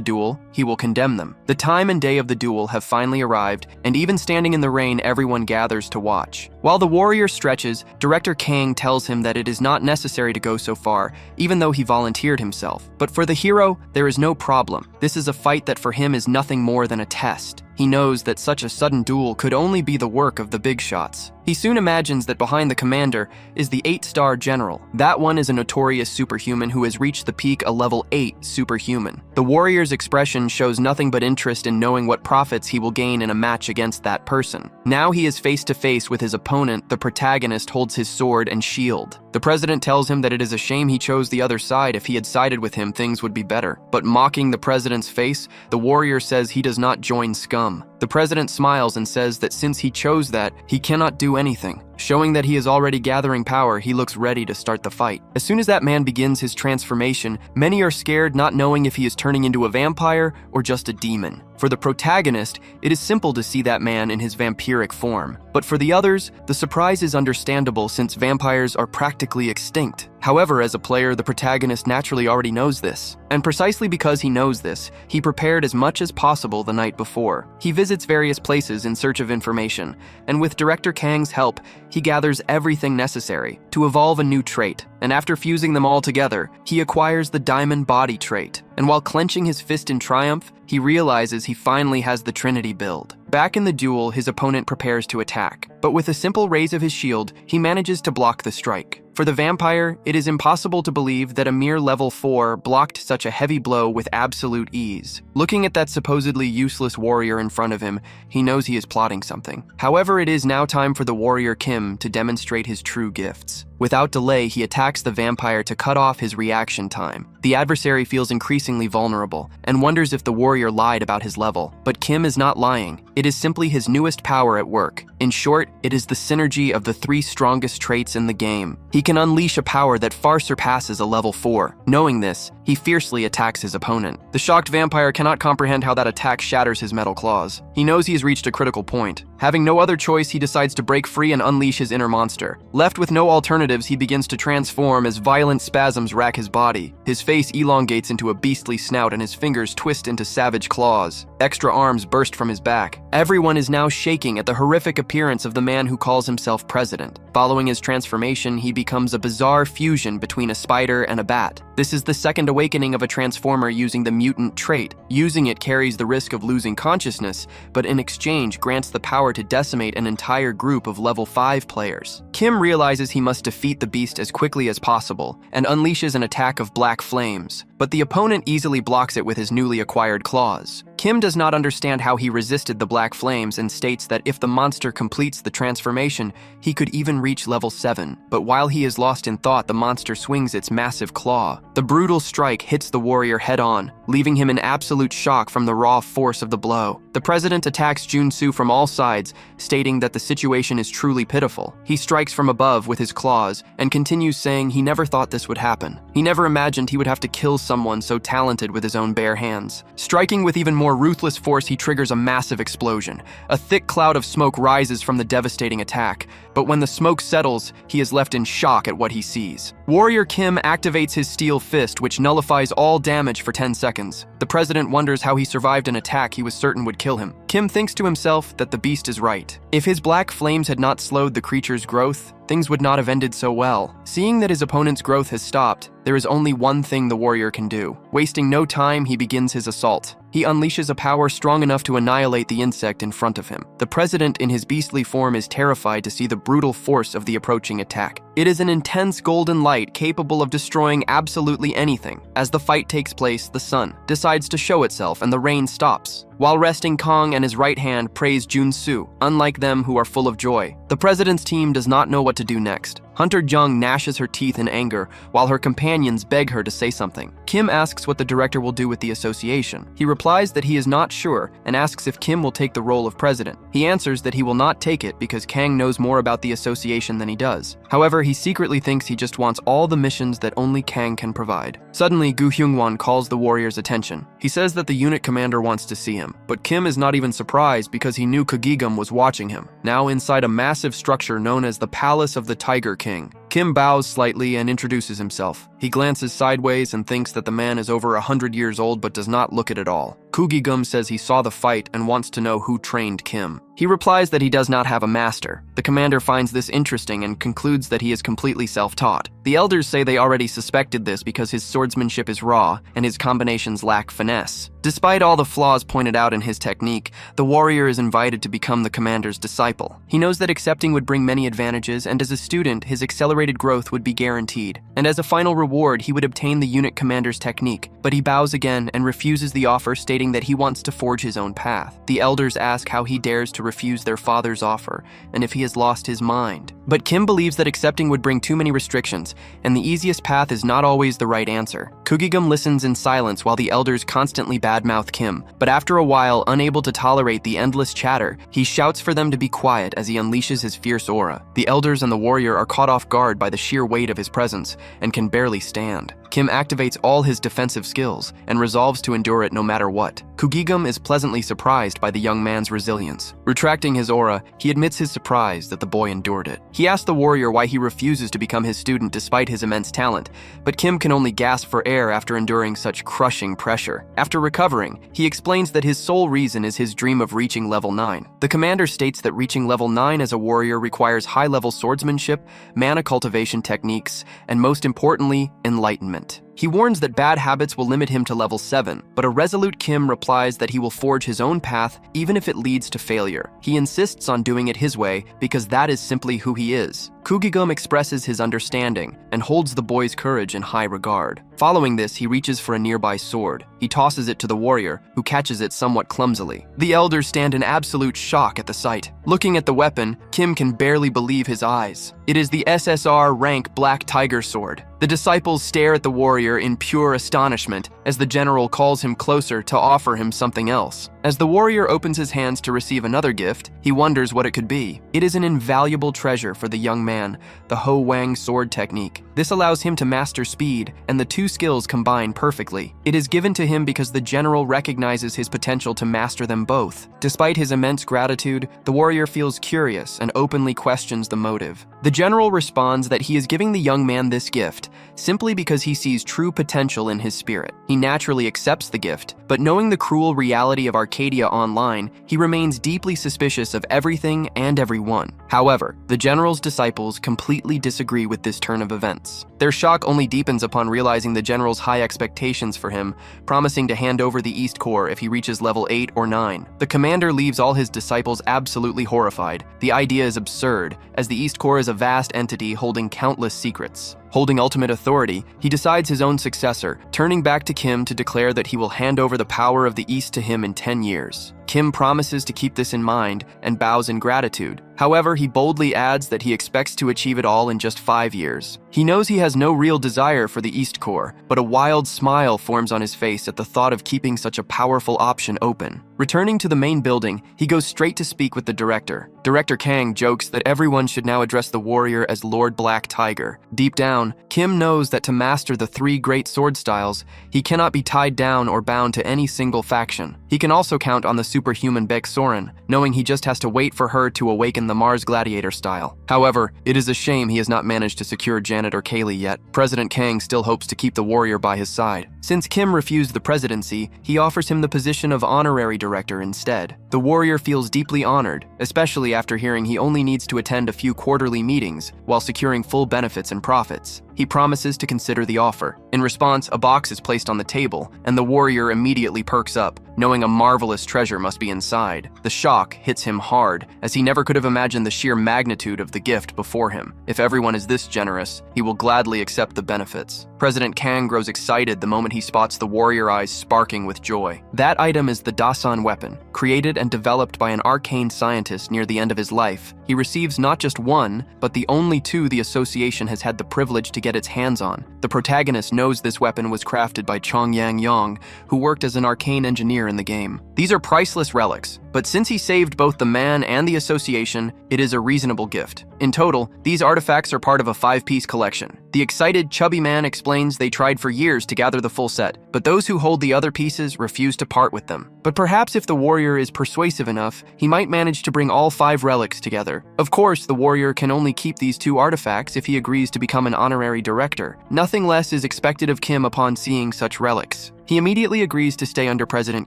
duel, he will condemn them. The time and day of the duel have finally arrived, and even standing in the rain, everyone gathers to watch. While the warrior stretches, Director Kang tells him that it is not necessary to go so far, even though he volunteered himself. But for the hero, there is no problem. This is a fight that for him is nothing more than a test. He knows that such a sudden duel could only be the work of the big shots. He soon imagines that behind the commander is the 8-star general. That one is a notorious superhuman who has reached the peak, a level 8 superhuman. The warrior's expression shows nothing but interest in knowing what profits he will gain in a match against that person. Now he is face to face with his opponent. The protagonist holds his sword and shield. The president tells him that it is a shame he chose the other side. If he had sided with him, things would be better. But mocking the president's face, the warrior says he does not join scum. The president smiles and says that since he chose that, he cannot do anything. Showing that he is already gathering power, he looks ready to start the fight. As soon as that man begins his transformation, many are scared, not knowing if he is turning into a vampire or just a demon. For the protagonist, it is simple to see that man in his vampiric form. But for the others, the surprise is understandable since vampires are practically extinct. However, as a player, the protagonist naturally already knows this. And precisely because he knows this, he prepared as much as possible the night before. He visits various places in search of information, and with Director Kang's help, he gathers everything necessary to evolve a new trait. And after fusing them all together, he acquires the Diamond Body trait. And while clenching his fist in triumph, he realizes he finally has the Trinity build. Back in the duel, his opponent prepares to attack, but with a simple raise of his shield, he manages to block the strike. For the vampire, it is impossible to believe that a mere level 4 blocked such a heavy blow with absolute ease. Looking at that supposedly useless warrior in front of him, he knows he is plotting something. However, it is now time for the warrior Kim to demonstrate his true gifts. Without delay, he attacks the vampire to cut off his reaction time. The adversary feels increasingly vulnerable and wonders if the warrior lied about his level. But Kim is not lying. It is simply his newest power at work. In short, It is the synergy of the 3 strongest traits in the game. He can unleash a power that far surpasses a level 4. Knowing this, he fiercely attacks his opponent. The shocked vampire cannot comprehend how that attack shatters his metal claws. He knows he has reached a critical point. Having no other choice, he decides to break free and unleash his inner monster. Left with no alternatives, he begins to transform as violent spasms rack his body. His face elongates into a beastly snout and his fingers twist into savage claws. Extra arms burst from his back. Everyone is now shaking at the horrific appearance of the man who calls himself president. Following his transformation, he becomes a bizarre fusion between a spider and a bat. This is the second awakening of a transformer using the mutant trait. Using it carries the risk of losing consciousness, but in exchange grants the power to decimate an entire group of level 5 players. Kim realizes he must defeat the beast as quickly as possible and unleashes an attack of black flames, but the opponent easily blocks it with his newly acquired claws. Kim does not understand how he resisted the black flames and states that if the monster completes the transformation, he could even reach level 7. But while he is lost in thought, the monster swings its massive claw. The brutal strike hits the warrior head-on, leaving him in absolute shock from the raw force of the blow. The president attacks Junsu from all sides, stating that the situation is truly pitiful. He strikes from above with his claws and continues saying he never thought this would happen. He never imagined he would have to kill someone so talented with his own bare hands. Striking with even more ruthless force, he triggers a massive explosion. A thick cloud of smoke rises from the devastating attack, but when the smoke settles, he is left in shock at what he sees. Warrior Kim activates his steel fist, which nullifies all damage for 10 seconds. The president wonders how he survived an attack he was certain would kill him. Kim thinks to himself that the beast is right. If his black flames had not slowed the creature's growth, things would not have ended so well. Seeing that his opponent's growth has stopped, there is only one thing the warrior can do. Wasting no time, he begins his assault. He unleashes a power strong enough to annihilate the insect in front of him. The president in his beastly form is terrified to see the brutal force of the approaching attack. It is an intense golden light capable of destroying absolutely anything. As the fight takes place, the sun decides to show itself and the rain stops. While resting, Kong and his right hand praise Junsu, unlike them who are full of joy. The president's team does not know what to do next. Hunter Jung gnashes her teeth in anger, while her companions beg her to say something. Kim asks what the director will do with the association. He replies that he is not sure and asks if Kim will take the role of president. He answers that he will not take it because Kang knows more about the association than he does. However, he secretly thinks he just wants all the missions that only Kang can provide. Suddenly, Gu Hyungwon calls the warrior's attention. He says that the unit commander wants to see him, but Kim is not even surprised because he knew Kogigum was watching him. Now inside a massive structure known as the Palace of the Tiger King, Kim bows slightly and introduces himself. He glances sideways and thinks that the man is over 100 years old but does not look it at all. Kugigum says he saw the fight and wants to know who trained Kim. He replies that he does not have a master. The commander finds this interesting and concludes that he is completely self-taught. The elders say they already suspected this because his swordsmanship is raw and his combinations lack finesse. Despite all the flaws pointed out in his technique, the warrior is invited to become the commander's disciple. He knows that accepting would bring many advantages, and as a student, his accelerated growth would be guaranteed. And as a final reward, he would obtain the unit commander's technique, but he bows again and refuses the offer, stating that he wants to forge his own path. The elders ask how he dares to refuse their father's offer, and if he has lost his mind. But Kim believes that accepting would bring too many restrictions, and the easiest path is not always the right answer. Kugigum listens in silence while the elders constantly badmouth Kim, but after a while, unable to tolerate the endless chatter, he shouts for them to be quiet as he unleashes his fierce aura. The elders and the warrior are caught off guard by the sheer weight of his presence and can barely stand. Kim activates all his defensive skills and resolves to endure it no matter what. Kugigum is pleasantly surprised by the young man's resilience. Retracting his aura, he admits his surprise that the boy endured it. He asks the warrior why he refuses to become his student despite his immense talent, but Kim can only gasp for air after enduring such crushing pressure. After recovering, he explains that his sole reason is his dream of reaching level 9. The commander states that reaching level 9 as a warrior requires high-level swordsmanship, mana cultivation techniques, and most importantly, enlightenment. He warns that bad habits will limit him to level 7, but a resolute Kim replies that he will forge his own path even if it leads to failure. He insists on doing it his way because that is simply who he is. Kugigum expresses his understanding and holds the boy's courage in high regard. Following this, he reaches for a nearby sword. He tosses it to the warrior, who catches it somewhat clumsily. The elders stand in absolute shock at the sight. Looking at the weapon, Kim can barely believe his eyes. It is the SSR rank Black Tiger sword. The disciples stare at the warrior warrior in pure astonishment as the general calls him closer to offer him something else. As the warrior opens his hands to receive another gift, he wonders what it could be. It is an invaluable treasure for the young man, the Ho Wang sword technique. This allows him to master speed, and the two skills combine perfectly. It is given to him because the general recognizes his potential to master them both. Despite his immense gratitude, the warrior feels curious and openly questions the motive. The general responds that he is giving the young man this gift simply because he sees true potential in his spirit. He naturally accepts the gift, but knowing the cruel reality of Arcadia Online, he remains deeply suspicious of everything and everyone. However, the general's disciples completely disagree with this turn of events. Their shock only deepens upon realizing the general's high expectations for him, promising to hand over the East Corps if he reaches level 8 or 9. The commander leaves all his disciples absolutely horrified. The idea is absurd, as the East Corps is a vast entity holding countless secrets. Holding ultimate authority, he decides his own successor, turning back to Kim to declare that he will hand over the power of the East to him in 10 years. Kim promises to keep this in mind and bows in gratitude. However, he boldly adds that he expects to achieve it all in just 5 years. He knows he has no real desire for the East Corps, but a wild smile forms on his face at the thought of keeping such a powerful option open. Returning to the main building, he goes straight to speak with the director. Director Kang jokes that everyone should now address the warrior as Lord Black Tiger. Deep down, Kim knows that to master the 3 great sword styles, he cannot be tied down or bound to any single faction. He can also count on the superhuman Baek Soren, knowing he just has to wait for her to awaken the Mars Gladiator style. However, it is a shame he has not managed to secure Janet or Kaylee yet. President Kang still hopes to keep the warrior by his side. Since Kim refused the presidency, he offers him the position of honorary director instead. The warrior feels deeply honored, especially after hearing he only needs to attend a few quarterly meetings while securing full benefits and profits. He promises to consider the offer. In response, a box is placed on the table, and the warrior immediately perks up, knowing a marvelous treasure must be inside. The shock hits him hard, as he never could have imagined the sheer magnitude of the gift before him. If everyone is this generous, he will gladly accept the benefits. President Kang grows excited the moment he spots the warrior eyes sparking with joy. That item is the Dasan weapon, created and developed by an arcane scientist near the end of his life. He receives not just one, but the only 2 the association has had the privilege to get its hands on. The protagonist knows this weapon was crafted by Chong Yang Yong, who worked as an arcane engineer in the game. These are priceless relics, but since he saved both the man and the association, it is a reasonable gift. In total, these artifacts are part of a 5-piece collection. The excited, chubby man explains they tried for years to gather the full set, but those who hold the other pieces refuse to part with them. But perhaps if the warrior is persuasive enough, he might manage to bring all 5 relics together. Of course, the warrior can only keep these 2 artifacts if he agrees to become an honorary director. Nothing less is expected of Kim upon seeing such relics. He immediately agrees to stay under President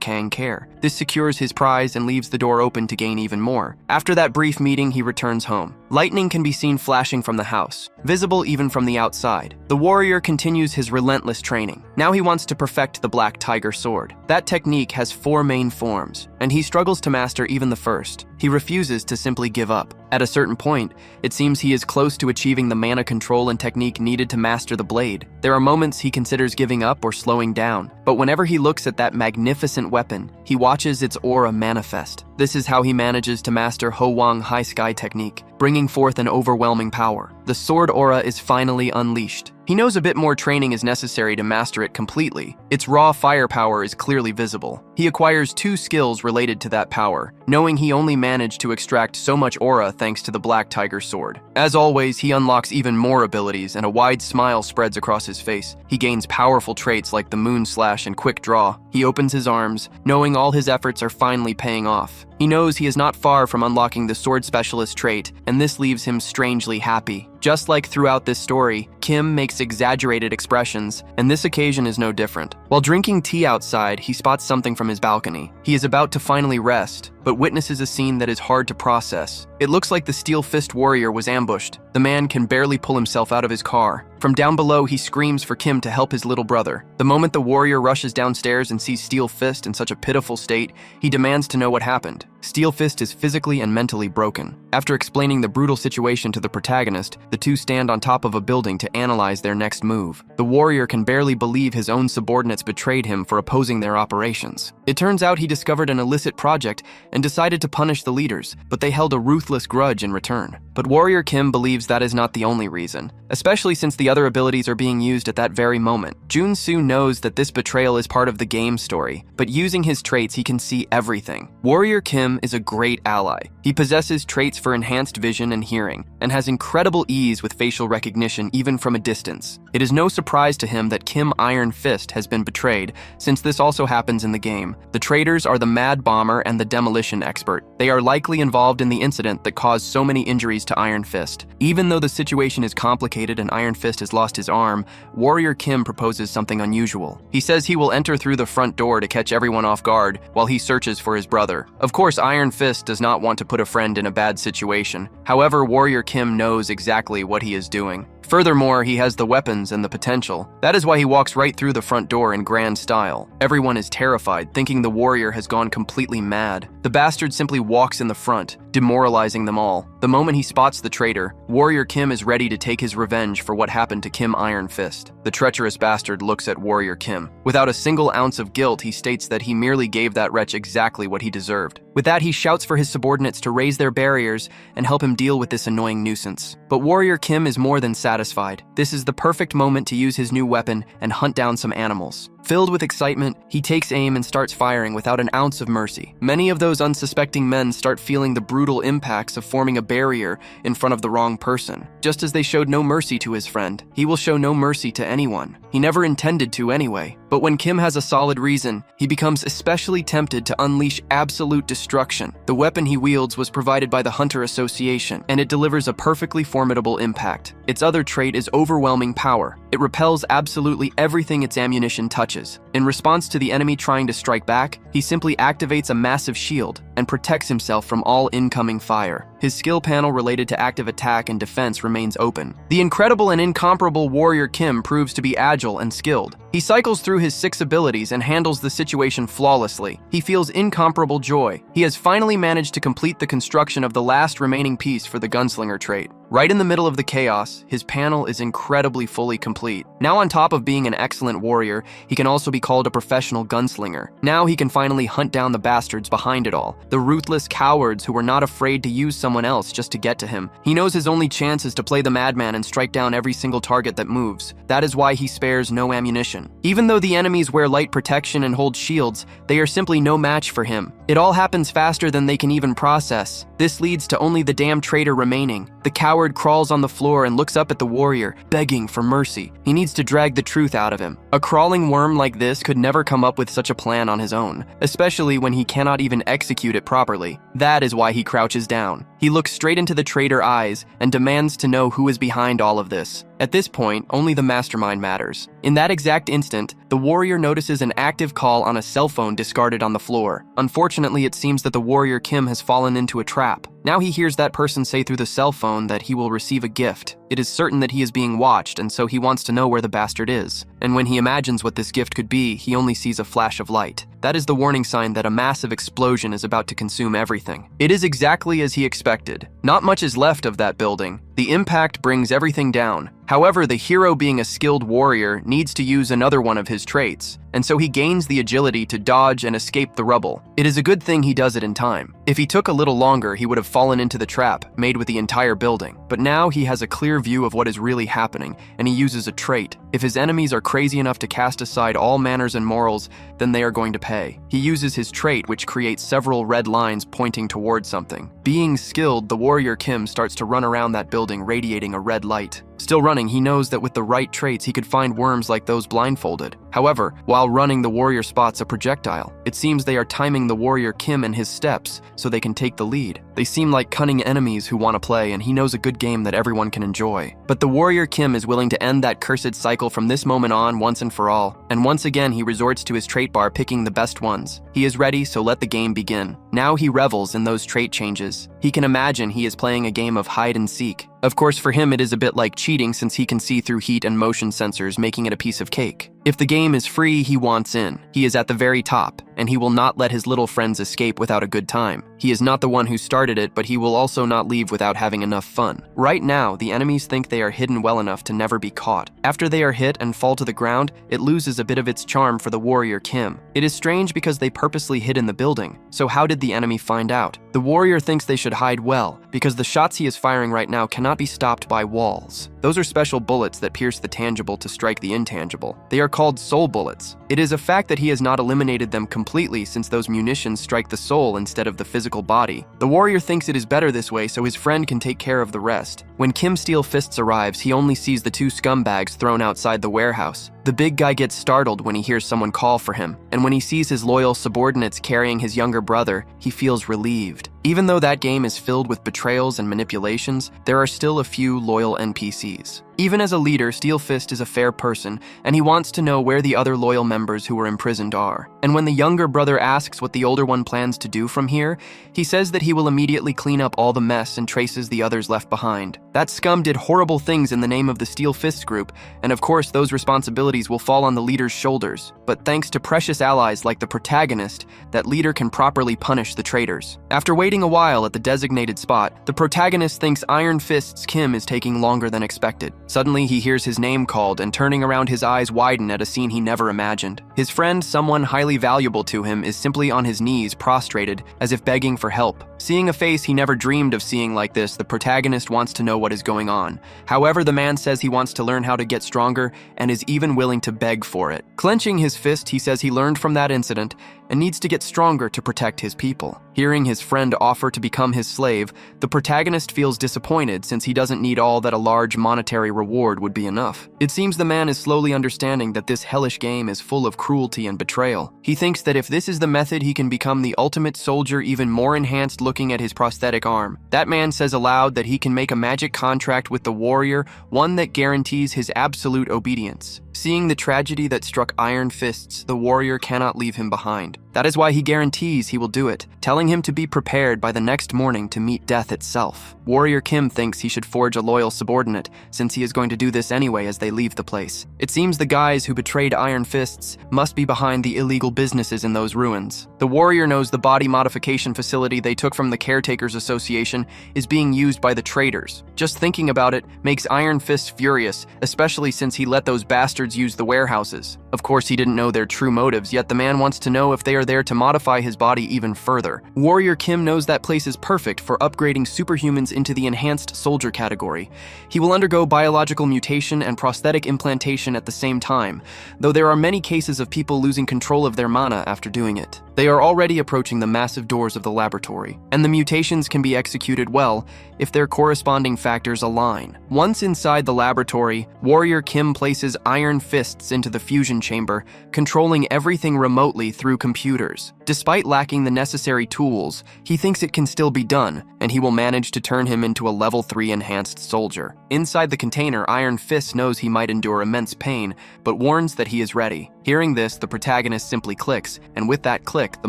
Kang care. This secures his prize and leaves the door open to gain even more. After that brief meeting, he returns home. Lightning can be seen flashing from the house, visible even from the outside. The warrior continues his relentless training. Now he wants to perfect the Black Tiger sword. That technique has 4 main forms, and he struggles to master even the first. He refuses to simply give up. At a certain point, it seems he is close to achieving the mana control and technique needed to master the blade. There are moments he considers giving up or slowing down, but whenever he looks at that magnificent weapon, he watches its aura manifest. This is how he manages to master Ho Wang High Sky technique, bringing forth an overwhelming power. The sword aura is finally unleashed. He knows a bit more training is necessary to master it completely. Its raw firepower is clearly visible. He acquires 2 skills related to that power, knowing he only managed to extract so much aura thanks to the Black Tiger sword. As always, he unlocks even more abilities, and a wide smile spreads across his face. He gains powerful traits like the Moon Slash and Quick Draw. He opens his arms, knowing all his efforts are finally paying off. He knows he is not far from unlocking the Sword Specialist trait, and this leaves him strangely happy. Just like throughout this story, Kim makes exaggerated expressions, and this occasion is no different. While drinking tea outside, he spots something from his balcony. He is about to finally rest, but witnesses a scene that is hard to process. It looks like the Steel Fist warrior was ambushed. The man can barely pull himself out of his car. From down below, he screams for Kim to help his little brother. The moment the warrior rushes downstairs and sees Steel Fist in such a pitiful state, he demands to know what happened. Steel Fist is physically and mentally broken. After explaining the brutal situation to the protagonist, the two stand on top of a building to analyze their next move. The warrior can barely believe his own subordinates betrayed him for opposing their operations. It turns out he discovered an illicit project and decided to punish the leaders, but they held a ruthless grudge in return. But Warrior Kim believes that is not the only reason, especially since the other abilities are being used at that very moment. Jun-soo knows that this betrayal is part of the game story, but using his traits he can see everything. Warrior Kim is a great ally. He possesses traits for enhanced vision and hearing, and has incredible ease with facial recognition even from a distance. It is no surprise to him that Kim Iron Fist has been betrayed, since this also happens in the game. The traitors are the Mad Bomber and the Demolition Expert. They are likely involved in the incident that caused so many injuries to Iron Fist. Even though the situation is complicated and Iron Fist has lost his arm, Warrior Kim proposes something unusual. He says he will enter through the front door to catch everyone off guard while he searches for his brother. Of course, Iron Fist does not want to put a friend in a bad situation. However, Warrior Kim knows exactly what he is doing. Furthermore, he has the weapons and the potential. That is why he walks right through the front door in grand style. Everyone is terrified, thinking the warrior has gone completely mad. The bastard simply walks in the front, demoralizing them all. The moment he spots the traitor, Warrior Kim is ready to take his revenge for what happened to Kim Iron Fist. The treacherous bastard looks at Warrior Kim. Without a single ounce of guilt, he states that he merely gave that wretch exactly what he deserved. With that, he shouts for his subordinates to raise their barriers and help him deal with this annoying nuisance. But Warrior Kim is more than satisfied. This is the perfect moment to use his new weapon and hunt down some animals. Filled with excitement, he takes aim and starts firing without an ounce of mercy. Many of those unsuspecting men start feeling the brutal impacts of forming a barrier in front of the wrong person. Just as they showed no mercy to his friend, he will show no mercy to anyone. He never intended to anyway. But when Kim has a solid reason, he becomes especially tempted to unleash absolute destruction. The weapon he wields was provided by the Hunter Association, and it delivers a perfectly formidable impact. Its other trait is overwhelming power. It repels absolutely everything its ammunition touches. In response to the enemy trying to strike back, he simply activates a massive shield and protects himself from all incoming fire. His skill panel related to active attack and defense remains open. The incredible and incomparable Warrior Kim proves to be agile and skilled. He cycles through his 6 abilities and handles the situation flawlessly. He feels incomparable joy. He has finally managed to complete the construction of the last remaining piece for the Gunslinger trait. Right in the middle of the chaos, his panel is incredibly fully complete. Now, on top of being an excellent warrior, he can also be called a professional gunslinger. Now he can finally hunt down the bastards behind it all, the ruthless cowards who were not afraid to use someone else just to get to him. He knows his only chance is to play the madman and strike down every single target that moves. That is why he spares no ammunition. Even though the enemies wear light protection and hold shields, they are simply no match for him. It all happens faster than they can even process. This leads to only the damn traitor remaining. The coward crawls on the floor and looks up at the warrior, begging for mercy. He needs to drag the truth out of him. A crawling worm like this could never come up with such a plan on his own, especially when he cannot even execute it properly. That is why he crouches down. He looks straight into the traitor's eyes and demands to know who is behind all of this. At this point, only the mastermind matters. In that exact instant, the warrior notices an active call on a cell phone discarded on the floor. Unfortunately, it seems that the warrior Kim has fallen into a trap. Now he hears that person say through the cell phone that he will receive a gift. It is certain that he is being watched, and so he wants to know where the bastard is. And when he imagines what this gift could be, he only sees a flash of light. That is the warning sign that a massive explosion is about to consume everything. It is exactly as he expected. Not much is left of that building. The impact brings everything down. However, the hero, being a skilled warrior, needs to use another one of his traits, and so he gains the agility to dodge and escape the rubble. It is a good thing he does it in time. If he took a little longer, he would have fallen into the trap made with the entire building. But now he has a clear view of what is really happening, and he uses a trait. If his enemies are crazy enough to cast aside all manners and morals, then they are going to pay. He uses his trait, which creates several red lines pointing towards something. Being skilled, the warrior Kim starts to run around that building, radiating a red light. Still running, he knows that with the right traits, he could find worms like those blindfolded. However, while running, the warrior spots a projectile. It seems they are timing the warrior Kim and his steps so they can take the lead. They seem like cunning enemies who want to play, and he knows a good game that everyone can enjoy. But the warrior Kim is willing to end that cursed cycle from this moment on once and for all. And once again, he resorts to his trait bar, picking the best ones. He is ready, so let the game begin. Now he revels in those trait changes. He can imagine he is playing a game of hide and seek. Of course, for him it is a bit like cheating, since he can see through heat and motion sensors, making it a piece of cake. If the game is free, he wants in. He is at the very top, and he will not let his little friends escape without a good time. He is not the one who started it, but he will also not leave without having enough fun. Right now, the enemies think they are hidden well enough to never be caught. After they are hit and fall to the ground, it loses a bit of its charm for the warrior Kim. It is strange because they purposely hid in the building, so how did the enemy find out? The warrior thinks they should hide well, because the shots he is firing right now cannot be stopped by walls. Those are special bullets that pierce the tangible to strike the intangible. They are called soul bullets. It is a fact that he has not eliminated them completely since those munitions strike the soul instead of the physical body. The warrior thinks it is better this way so his friend can take care of the rest. When Kim Steel Fists arrives, he only sees the two scumbags thrown outside the warehouse. The big guy gets startled when he hears someone call for him, and when he sees his loyal subordinates carrying his younger brother, he feels relieved. Even though that game is filled with betrayals and manipulations, there are still a few loyal NPCs. Even as a leader, Steel Fist is a fair person, and he wants to know where the other loyal members who were imprisoned are. And when the younger brother asks what the older one plans to do from here, he says that he will immediately clean up all the mess and traces the others left behind. That scum did horrible things in the name of the Steel Fist group, and of course those responsibilities will fall on the leader's shoulders. But thanks to precious allies like the Protagonist, that leader can properly punish the traitors. After waiting a while at the designated spot, the Protagonist thinks Iron Fist's Kim is taking longer than expected. Suddenly, he hears his name called, and turning around, his eyes widen at a scene he never imagined. His friend, someone highly valuable to him, is simply on his knees, prostrated, as if begging for help. Seeing a face he never dreamed of seeing like this, the Protagonist wants to know what is going on. However, the man says he wants to learn how to get stronger, and is even willing to beg for it. Clenching his fist, he says he learned from that incident, and needs to get stronger to protect his people. Hearing his friend offer to become his slave, the Protagonist feels disappointed since he doesn't need all that a large monetary reward would be enough. It seems the man is slowly understanding that this hellish game is full of cruelty and betrayal. He thinks that if this is the method, he can become the ultimate soldier, even more enhanced looking at his prosthetic arm. That man says aloud that he can make a magic contract with the warrior, one that guarantees his absolute obedience. Seeing the tragedy that struck Iron Fists, the warrior cannot leave him behind. That is why he guarantees he will do it, telling him to be prepared by the next morning to meet death itself. Warrior Kim thinks he should forge a loyal subordinate, since he is going to do this anyway as they leave the place. It seems the guys who betrayed Iron Fists must be behind the illegal businesses in those ruins. The warrior knows the body modification facility they took from the Caretakers Association is being used by the traitors. Just thinking about it makes Iron Fist furious, especially since he let those bastards use the warehouses. Of course, he didn't know their true motives, yet the man wants to know if they are there to modify his body even further. Warrior Kim knows that place is perfect for upgrading superhumans into the enhanced soldier category. He will undergo biological mutation and prosthetic implantation at the same time, though there are many cases of people losing control of their mana after doing it. They are already approaching the massive doors of the laboratory, and the mutations can be executed well if their corresponding factors align. Once inside the laboratory, Warrior Kim places Iron Fists into the fusion chamber, controlling everything remotely through computers. Despite lacking the necessary tools, he thinks it can still be done, and he will manage to turn him into a level 3 enhanced soldier. Inside the container, Iron Fist knows he might endure immense pain, but warns that he is ready. Hearing this, the Protagonist simply clicks, and with that click, the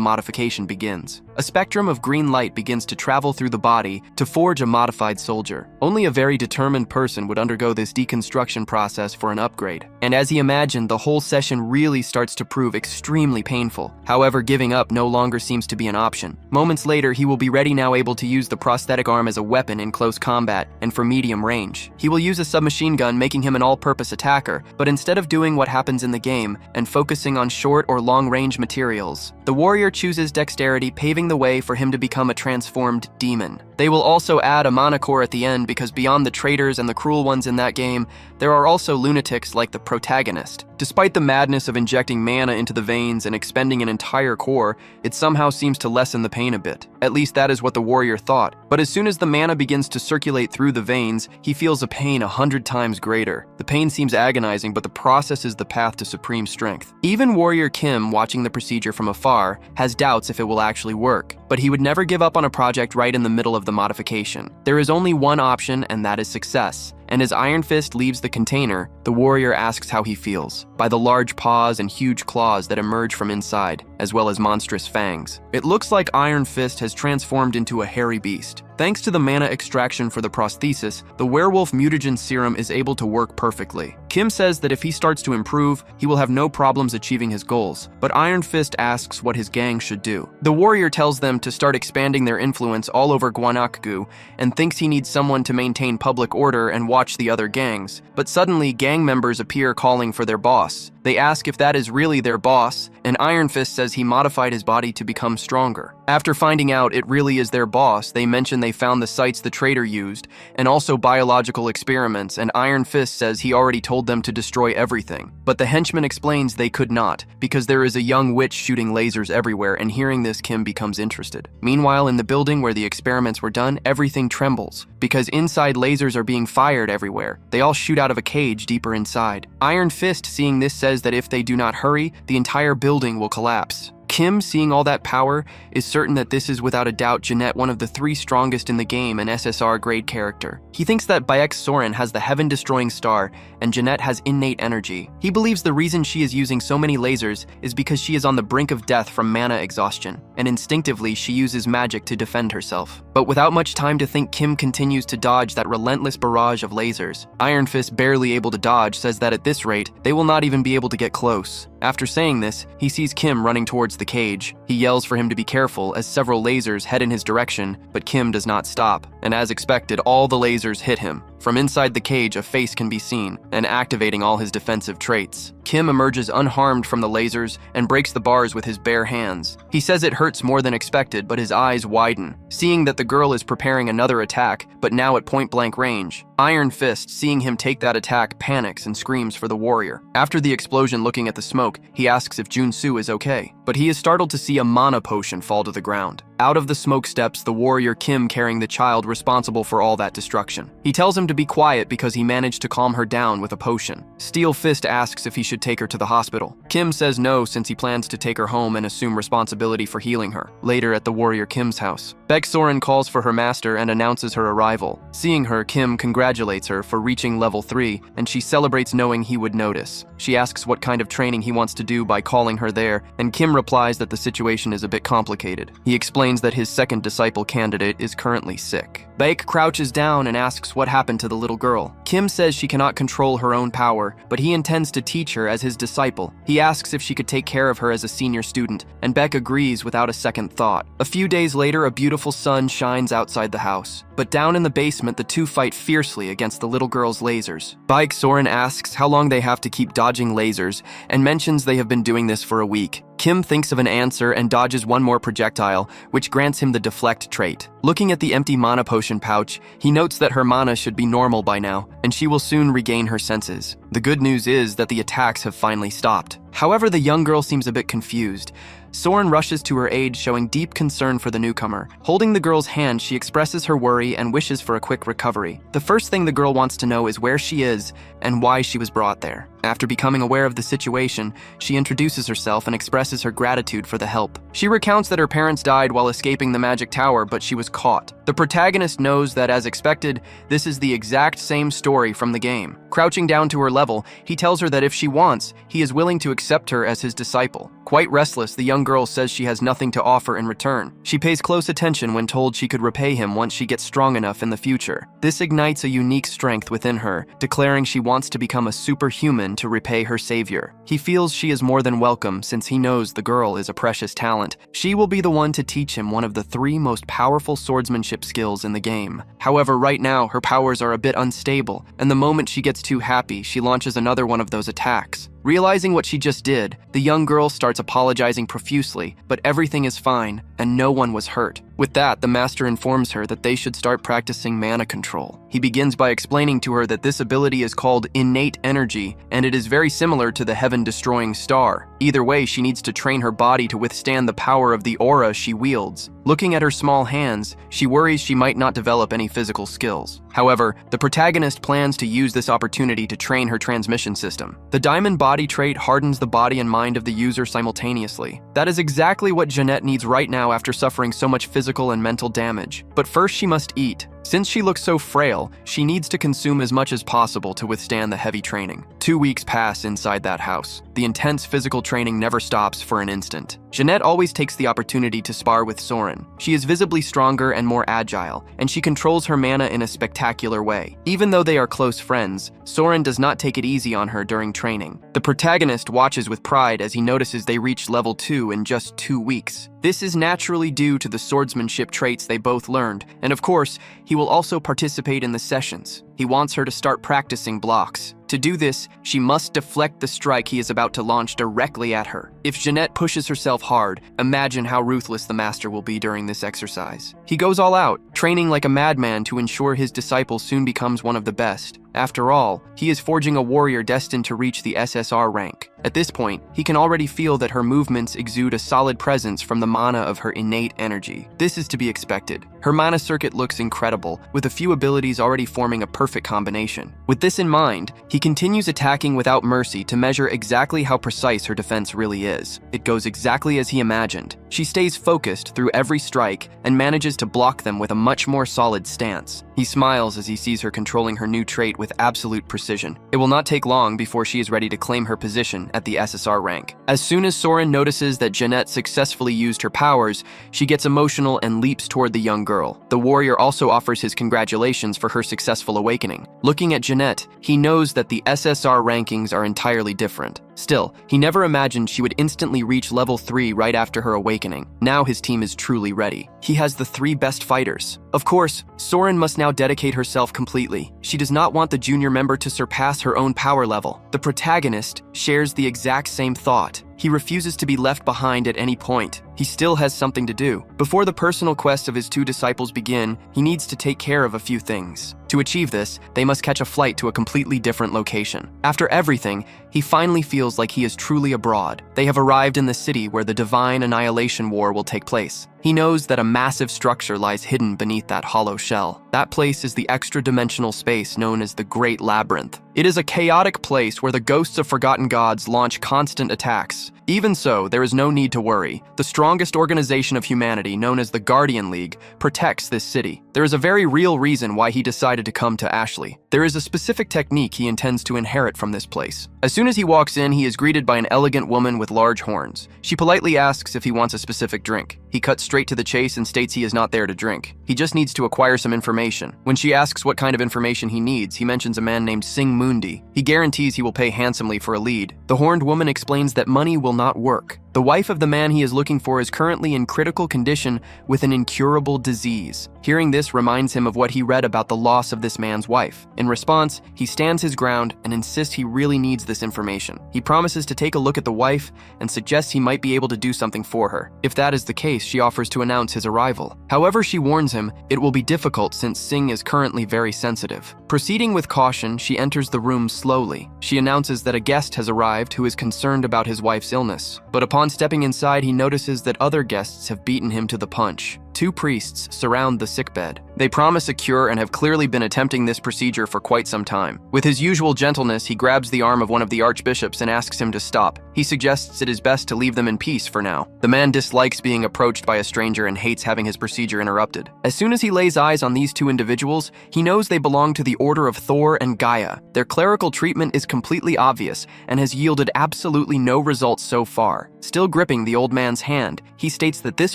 modification begins. A spectrum of green light begins to travel through the body to forge a modified soldier. Only a very determined person would undergo this deconstruction process for an upgrade. And as he imagined, the whole session really starts to prove extremely painful. However, giving up no longer seems to be an option. Moments later, he will be ready now, able to use the prosthetic arm as a weapon in close combat and for medium range. He will use a submachine gun, making him an all-purpose attacker, but instead of doing what happens in the game and focusing on short or long-range materials, the warrior chooses dexterity, paving the way for him to become a transformed demon. They will also add a mana core at the end because beyond the traitors and the cruel ones in that game, there are also lunatics like the Protagonist. Despite the madness of injecting mana into the veins and expending an entire core, it somehow seems to lessen the pain a bit. At least that is what the warrior thought. But as soon as the mana begins to circulate through the veins, he feels a pain 100 times greater. The pain seems agonizing, but the process is the path to supreme strength. Even Warrior Kim, watching the procedure from afar, has doubts if it will actually work. But he would never give up on a project right in the middle of the modification. There is only one option, and that is success. and as Iron Fist leaves the container, the warrior asks how he feels, by the large paws and huge claws that emerge from inside, as well as monstrous fangs. It looks like Iron Fist has transformed into a hairy beast. Thanks to the mana extraction for the prosthesis, the werewolf mutagen serum is able to work perfectly. Kim says that if he starts to improve, he will have no problems achieving his goals, but Iron Fist asks what his gang should do. The warrior tells them to start expanding their influence all over Guanakgu and thinks he needs someone to maintain public order and watch the other gangs, but suddenly gang members appear calling for their boss. They ask if that is really their boss, and Iron Fist says he modified his body to become stronger. After finding out it really is their boss, they mention they found the sites the traitor used, and also biological experiments, and Iron Fist says he already told them to destroy everything. But the henchman explains they could not, because there is a young witch shooting lasers everywhere, and hearing this, Kim becomes interested. Meanwhile, in the building where the experiments were done, everything trembles, because inside lasers are being fired everywhere. They all shoot out of a cage deeper inside. Iron Fist, seeing this, says that if they do not hurry, the entire building will collapse. Kim, seeing all that power, is certain that this is without a doubt Jeanette, one of the 3 strongest in the game, an SSR grade character. He thinks that Baek Soren has the heaven-destroying star, and Jeanette has innate energy. He believes the reason she is using so many lasers is because she is on the brink of death from mana exhaustion, and instinctively she uses magic to defend herself. But without much time to think, Kim continues to dodge that relentless barrage of lasers. Iron Fist, barely able to dodge, says that at this rate, they will not even be able to get close. After saying this, he sees Kim running towards the cage. He yells for him to be careful as several lasers head in his direction, but Kim does not stop, and as expected, all the lasers hit him. From inside the cage, a face can be seen, and activating all his defensive traits. Kim emerges unharmed from the lasers and breaks the bars with his bare hands. He says it hurts more than expected, but his eyes widen, seeing that the girl is preparing another attack, but now at point-blank range. Iron Fist, seeing him take that attack, panics and screams for the warrior. After the explosion, looking at the smoke, he asks if Junsu is okay, but he is startled to see a mana potion fall to the ground. Out of the smoke steps the warrior Kim, carrying the child responsible for all that destruction. He tells him to be quiet because he managed to calm her down with a potion. Steel Fist asks if he should take her to the hospital. Kim says no, since he plans to take her home and assume responsibility for healing her. Later at the warrior Kim's house, Baek Soren calls for her master and announces her arrival. Seeing her, Kim congratulates her for reaching level 3, and she celebrates knowing he would notice. She asks what kind of training he wants to do by calling her there, and Kim replies that the situation is a bit complicated. He explains that his second disciple candidate is currently sick. Baek crouches down and asks what happened to the little girl. Kim says she cannot control her own power, but he intends to teach her as his disciple. He asks if she could take care of her as a senior student, and Baek agrees without a second thought. A few days later, a beautiful sun shines outside the house, but down in the basement, the two fight fiercely against the little girl's lasers. Baek Soren asks how long they have to keep dodging lasers, and mentions they have been doing this for a week. Kim thinks of an answer and dodges one more projectile, which grants him the deflect trait. Looking at the empty mana potion pouch, he notes that her mana should be normal by now, and she will soon regain her senses. The good news is that the attacks have finally stopped. However, the young girl seems a bit confused. Soren rushes to her aid, showing deep concern for the newcomer. Holding the girl's hand, she expresses her worry and wishes for a quick recovery. The first thing the girl wants to know is where she is and why she was brought there. After becoming aware of the situation, she introduces herself and expresses her gratitude for the help. She recounts that her parents died while escaping the magic tower, but she was caught. The protagonist knows that, as expected, this is the exact same story from the game. Crouching down to her level, he tells her that if she wants, he is willing to accept her as his disciple. Quite restless, the young girl says she has nothing to offer in return. She pays close attention when told she could repay him once she gets strong enough in the future. This ignites a unique strength within her, declaring she wants to become a superhuman to repay her savior. He feels she is more than welcome since he knows the girl is a precious talent. She will be the one to teach him one of the 3 most powerful swordsmanship skills in the game. However, right now, her powers are a bit unstable, and the moment she gets too happy, she launches another one of those attacks. Realizing what she just did, the young girl starts apologizing profusely, but everything is fine, and no one was hurt. With that, the master informs her that they should start practicing mana control. He begins by explaining to her that this ability is called innate energy, and it is very similar to the heaven-destroying star. Either way, she needs to train her body to withstand the power of the aura she wields. Looking at her small hands, she worries she might not develop any physical skills. However, the protagonist plans to use this opportunity to train her transmission system. The diamond body trait hardens the body and mind of the user simultaneously. That is exactly what Jeanette needs right now after suffering so much physical and mental damage. But first she must eat. Since she looks so frail, she needs to consume as much as possible to withstand the heavy training. 2 weeks pass inside that house. The intense physical training never stops for an instant. Jeanette always takes the opportunity to spar with Soren. She is visibly stronger and more agile, and she controls her mana in a spectacular way. Even though they are close friends, Soren does not take it easy on her during training. The protagonist watches with pride as he notices they reach level 2 in just 2 weeks. This is naturally due to the swordsmanship traits they both learned, and of course, he will also participate in the sessions. He wants her to start practicing blocks. To do this, she must deflect the strike he is about to launch directly at her. If Jeanette pushes herself hard, imagine how ruthless the master will be during this exercise. He goes all out, training like a madman to ensure his disciple soon becomes one of the best. After all, he is forging a warrior destined to reach the SSR rank. At this point, he can already feel that her movements exude a solid presence from the mana of her innate energy. This is to be expected. Her mana circuit looks incredible, with a few abilities already forming a perfect combination. With this in mind, he continues attacking without mercy to measure exactly how precise her defense really is. It goes exactly as he imagined. She stays focused through every strike and manages to block them with a much more solid stance. He smiles as he sees her controlling her new trait with absolute precision. It will not take long before she is ready to claim her position at the SSR rank. As soon as Soren notices that Jeanette successfully used her powers, she gets emotional and leaps toward the young girl. The warrior also offers his congratulations for her successful awakening. Looking at Jeanette, he knows that the SSR rankings are entirely different. Still, he never imagined she would instantly reach level 3 right after her awakening. Now his team is truly ready. He has the 3 best fighters. Of course, Soren must now dedicate herself completely. She does not want the junior member to surpass her own power level. The protagonist shares the exact same thought. He refuses to be left behind at any point. He still has something to do. Before the personal quests of his 2 disciples begin, he needs to take care of a few things. To achieve this, they must catch a flight to a completely different location. After everything, he finally feels like he is truly abroad. They have arrived in the city where the divine annihilation war will take place. He knows that a massive structure lies hidden beneath that hollow shell. That place is the extra-dimensional space known as the Great Labyrinth. It is a chaotic place where the ghosts of forgotten gods launch constant attacks. Even so, there is no need to worry. The strongest organization of humanity, known as the Guardian League, protects this city. There is a very real reason why he decided to come to Ashley. There is a specific technique he intends to inherit from this place. As soon as he walks in, he is greeted by an elegant woman with large horns. She politely asks if he wants a specific drink. He cuts straight to the chase and states he is not there to drink. He just needs to acquire some information. When she asks what kind of information he needs, he mentions a man named Sing Mundi. He guarantees he will pay handsomely for a lead. The horned woman explains that money will not work. The wife of the man he is looking for is currently in critical condition with an incurable disease. Hearing this reminds him of what he read about the loss of this man's wife. In response, he stands his ground and insists he really needs this information. He promises to take a look at the wife and suggests he might be able to do something for her. If that is the case, she offers to announce his arrival. However, she warns him it will be difficult since Sing is currently very sensitive. Proceeding with caution, she enters the room slowly. She announces that a guest has arrived who is concerned about his wife's illness. But upon stepping inside, he notices that other guests have beaten him to the punch. 2 priests surround the sickbed. They promise a cure and have clearly been attempting this procedure for quite some time. With his usual gentleness, he grabs the arm of one of the archbishops and asks him to stop. He suggests it is best to leave them in peace for now. The man dislikes being approached by a stranger and hates having his procedure interrupted. As soon as he lays eyes on these 2 individuals, he knows they belong to the Order of Thor and Gaia. Their clerical treatment is completely obvious and has yielded absolutely no results so far. Still gripping the old man's hand, he states that this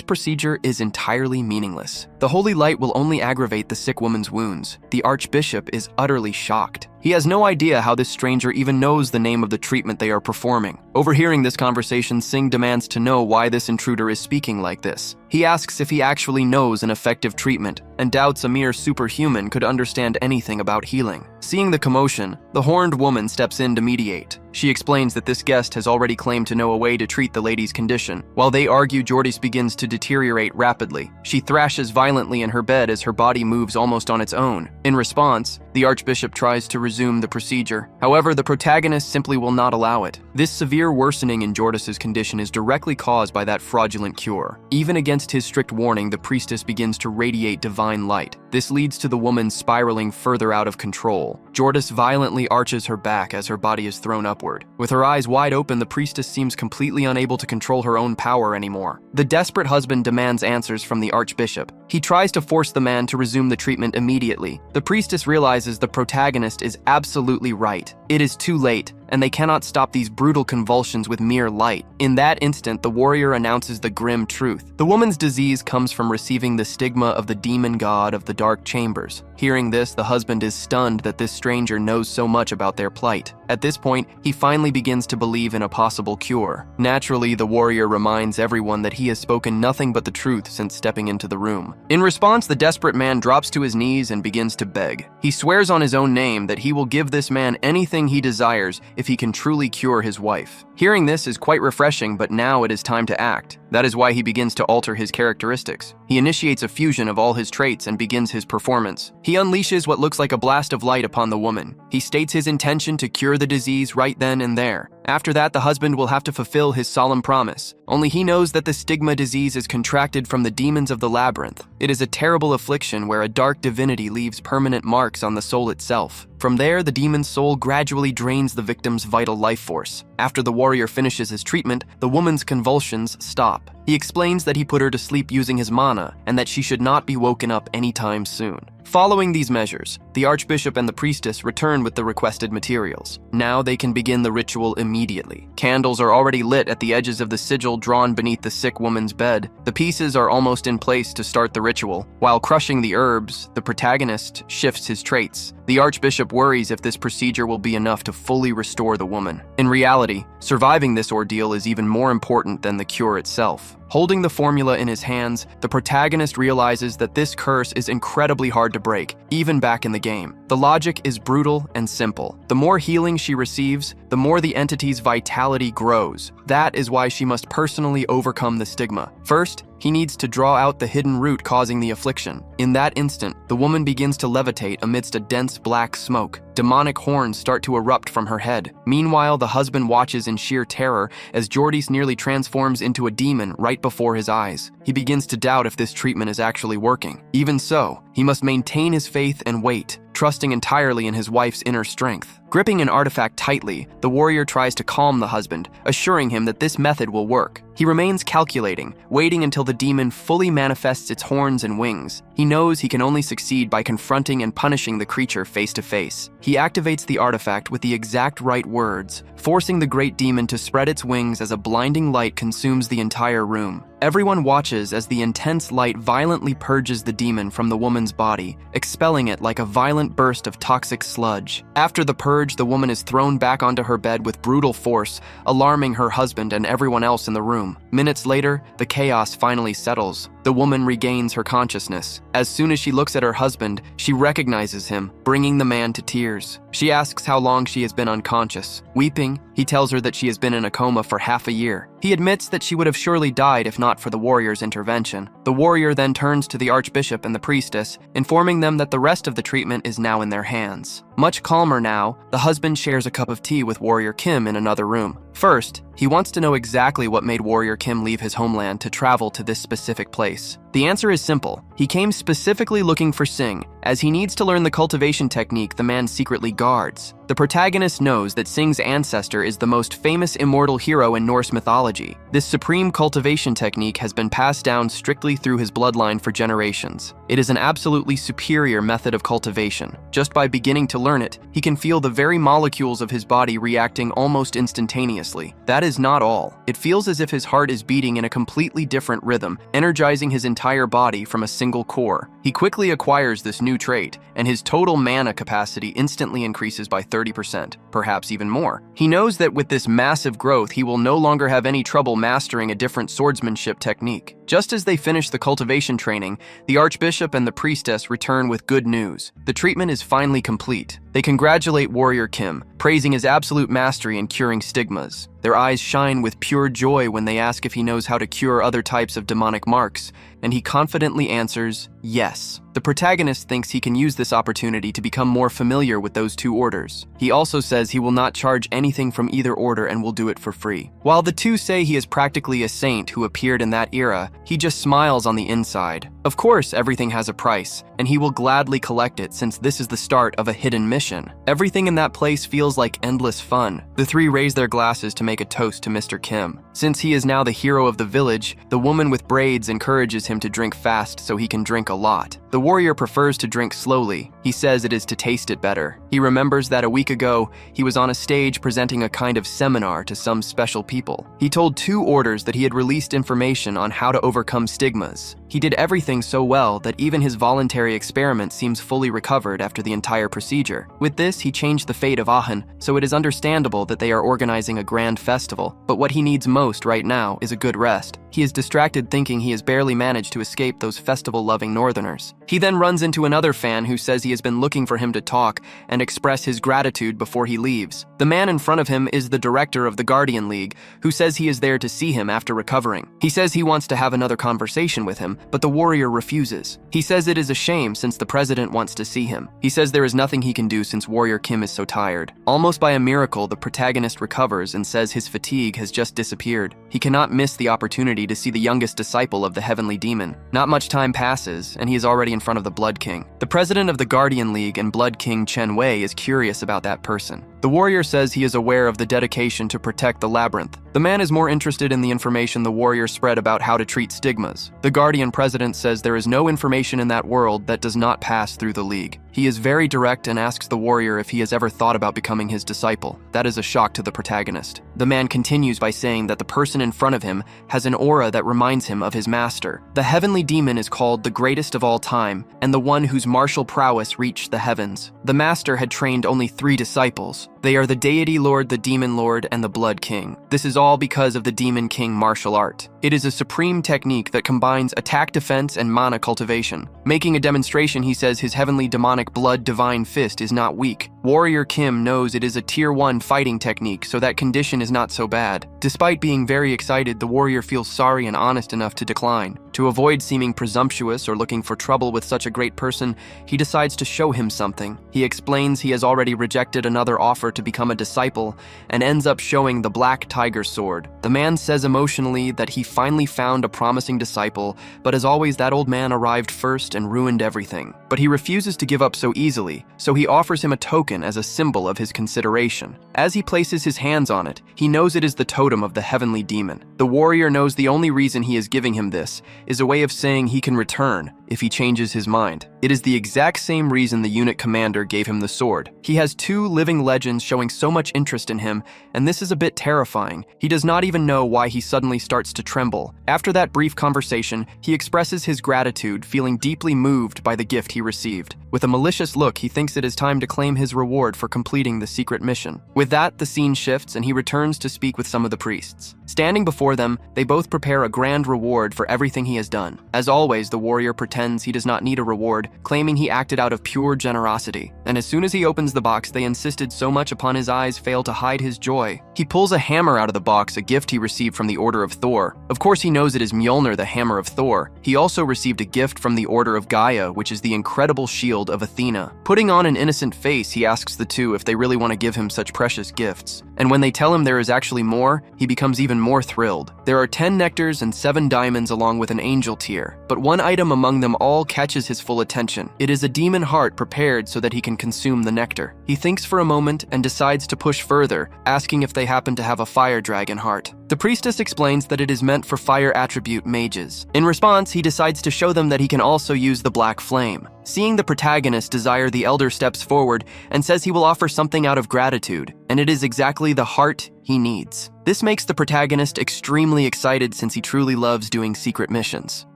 procedure is entirely meaningless. The holy light will only aggravate the sick woman's wounds. The archbishop is utterly shocked. He has no idea how this stranger even knows the name of the treatment they are performing. Overhearing this conversation, Sing demands to know why this intruder is speaking like this. He asks if he actually knows an effective treatment, and doubts a mere superhuman could understand anything about healing. Seeing the commotion, the horned woman steps in to mediate. She explains that this guest has already claimed to know a way to treat the lady's condition. While they argue, Jordice begins to deteriorate rapidly. She thrashes violently in her bed as her body moves almost on its own. In response, the archbishop tries to resume the procedure. However, the protagonist simply will not allow it. This severe worsening in Jordice's condition is directly caused by that fraudulent cure. Even against his strict warning, the priestess begins to radiate divine light. This leads to the woman spiraling further out of control. Jordice violently arches her back as her body is thrown upward. With her eyes wide open, the priestess seems completely unable to control her own power anymore. The desperate husband demands answers from the archbishop. He tries to force the man to resume the treatment immediately. The priestess realizes the protagonist is absolutely right. It is too late, and they cannot stop these brutal convulsions with mere light. In that instant, the warrior announces the grim truth. The woman's disease comes from receiving the stigma of the demon god of the dark chambers. Hearing this, the husband is stunned that this stranger knows so much about their plight. At this point, he finally begins to believe in a possible cure. Naturally, the warrior reminds everyone that he has spoken nothing but the truth since stepping into the room. In response, the desperate man drops to his knees and begins to beg. He swears on his own name that he will give this man anything he desires if he can truly cure his wife. Hearing this is quite refreshing, but now it is time to act. That is why he begins to alter his characteristics. He initiates a fusion of all his traits and begins his performance. He unleashes what looks like a blast of light upon the woman. He states his intention to cure the disease right then and there. After that, the husband will have to fulfill his solemn promise. Only he knows that the stigma disease is contracted from the demons of the labyrinth. It is a terrible affliction where a dark divinity leaves permanent marks on the soul itself. From there, the demon's soul gradually drains the victim's vital life force. After the warrior finishes his treatment, the woman's convulsions stop. He explains that he put her to sleep using his mana and that she should not be woken up anytime soon. Following these measures, the archbishop and the priestess return with the requested materials. Now they can begin the ritual immediately. Candles are already lit at the edges of the sigil drawn beneath the sick woman's bed. The pieces are almost in place to start the ritual. While crushing the herbs, the protagonist shifts his traits. The archbishop worries if this procedure will be enough to fully restore the woman. In reality, surviving this ordeal is even more important than the cure itself. Holding the formula in his hands, the protagonist realizes that this curse is incredibly hard to break, even back in the game. The logic is brutal and simple. The more healing she receives, the more the entity's vitality grows. That is why she must personally overcome the stigma. First, he needs to draw out the hidden root causing the affliction. In that instant, the woman begins to levitate amidst a dense black smoke. Demonic horns start to erupt from her head. Meanwhile, the husband watches in sheer terror as Jordice nearly transforms into a demon right before his eyes. He begins to doubt if this treatment is actually working. Even so, he must maintain his faith and wait, trusting entirely in his wife's inner strength. Gripping an artifact tightly, the warrior tries to calm the husband, assuring him that this method will work. He remains calculating, waiting until the demon fully manifests its horns and wings. He knows he can only succeed by confronting and punishing the creature face to face. He activates the artifact with the exact right words, forcing the great demon to spread its wings as a blinding light consumes the entire room. Everyone watches as the intense light violently purges the demon from the woman's body, expelling it like a violent burst of toxic sludge. After the purge, the woman is thrown back onto her bed with brutal force, alarming her husband and everyone else in the room. Minutes later, the chaos finally settles. The woman regains her consciousness. As soon as she looks at her husband, she recognizes him, bringing the man to tears. She asks how long she has been unconscious. Weeping, he tells her that she has been in a coma for half a year. He admits that she would have surely died if not for the warrior's intervention. The warrior then turns to the archbishop and the priestess, informing them that the rest of the treatment is now in their hands. Much calmer now, the husband shares a cup of tea with Warrior Kim in another room. First, he wants to know exactly what made Warrior Kim leave his homeland to travel to this specific place. The answer is simple. He came specifically looking for Sing, as he needs to learn the cultivation technique the man secretly guards. The protagonist knows that Sing's ancestor is the most famous immortal hero in Norse mythology. This supreme cultivation technique has been passed down strictly through his bloodline for generations. It is an absolutely superior method of cultivation. Just by beginning to learn it, he can feel the very molecules of his body reacting almost instantaneously. That is not all. It feels as if his heart is beating in a completely different rhythm, energizing his entire body from a single core. He quickly acquires this new trait, and his total mana capacity instantly increases by 30%, perhaps even more. He knows that with this massive growth, he will no longer have any trouble mastering a different swordsmanship technique. Just as they finish the cultivation training, the archbishop and the priestess return with good news. The treatment is finally complete. They congratulate Warrior Kim, praising his absolute mastery in curing stigmas. Their eyes shine with pure joy when they ask if he knows how to cure other types of demonic marks, and he confidently answers, yes. The protagonist thinks he can use this opportunity to become more familiar with those two orders. He also says he will not charge anything from either order and will do it for free. While the two say he is practically a saint who appeared in that era, he just smiles on the inside. Of course, everything has a price, and he will gladly collect it since this is the start of a hidden mission. Everything in that place feels like endless fun. The three raise their glasses to make a toast to Mr. Kim. Since he is now the hero of the village, the woman with braids encourages him to drink fast so he can drink a lot. The warrior prefers to drink slowly. He says it is to taste it better. He remembers that a week ago, he was on a stage presenting a kind of seminar to some special people. He told 2 orders that he had released information on how to overcome stigmas. He did everything so well that even his voluntary experiment seems fully recovered after the entire procedure. With this, he changed the fate of Aachen, so it is understandable that they are organizing a grand festival. But what he needs most right now is a good rest. He is distracted thinking he has barely managed to escape those festival-loving northerners. He then runs into another fan who says he has been looking for him to talk and express his gratitude before he leaves. The man in front of him is the director of the Guardian League, who says he is there to see him after recovering. He says he wants to have another conversation with him, but the warrior refuses. He says it is a shame since the president wants to see him. He says there is nothing he can do since Warrior Kim is so tired. Almost by a miracle, the protagonist recovers and says his fatigue has just disappeared. He cannot miss the opportunity to see the youngest disciple of the heavenly demon. Not much time passes, and he is already in front of the Blood King. The president of the Guardian League and Blood King Chen Wei is curious about that person. The warrior says he is aware of the dedication to protect the labyrinth. The man is more interested in the information the warrior spread about how to treat stigmas. The Guardian president says there is no information in that world that does not pass through the League. He is very direct and asks the warrior if he has ever thought about becoming his disciple. That is a shock to the protagonist. The man continues by saying that the person in front of him has an aura that reminds him of his master. The heavenly demon is called the greatest of all time, and the one whose martial prowess reached the heavens. The master had trained only 3 disciples. They are the Deity Lord, the Demon Lord, and the Blood King. This is all because of the Demon King martial art. It is a supreme technique that combines attack, defense, and mana cultivation. Making a demonstration, he says his heavenly demonic blood divine fist is not weak. Warrior Kim knows it is a tier 1 fighting technique, so that condition is not so bad. Despite being very excited, the warrior feels sorry and honest enough to decline. To avoid seeming presumptuous or looking for trouble with such a great person, he decides to show him something. He explains he has already rejected another offer to become a disciple and ends up showing the Black Tiger sword. The man says emotionally that he finally found a promising disciple, but as always, that old man arrived first and ruined everything. But he refuses to give up so easily, so he offers him a token as a symbol of his consideration. As he places his hands on it, he knows it is the totem of the heavenly demon. The warrior knows the only reason he is giving him this is a way of saying he can return if he changes his mind. It is the exact same reason the unit commander gave him the sword. He has 2 living legends showing so much interest in him, and this is a bit terrifying. He does not even know why he suddenly starts to tremble. After that brief conversation, he expresses his gratitude, feeling deeply moved by the gift he received. With a malicious look, he thinks it is time to claim his reward for completing the secret mission. With that, the scene shifts and he returns to speak with some of the priests. Standing before them, they both prepare a grand reward for everything he has done. As always, the warrior pretends he does not need a reward, claiming he acted out of pure generosity. And as soon as he opens the box, they insisted so much upon his eyes fail to hide his joy. He pulls a hammer out of the box, a gift he received from the Order of Thor. Of course, he knows it is Mjolnir, the hammer of Thor. He also received a gift from the Order of Gaia, which is the incredible shield of Athena. Putting on an innocent face, he asks the 2 if they really want to give him such precious gifts. And when they tell him there is actually more, he becomes even more thrilled. There are 10 nectars and 7 diamonds along with an angel tear, but one item among them all catches his full attention. It is a demon heart prepared so that he can consume the nectar. He thinks for a moment and decides to push further, asking if they happen to have a fire dragon heart. The priestess explains that it is meant for fire attribute mages. In response, he decides to show them that he can also use the black flame. Seeing the protagonist desire, the elder steps forward and says he will offer something out of gratitude, and it is exactly the heart he needs. This makes the protagonist extremely excited since he truly loves doing secret missions.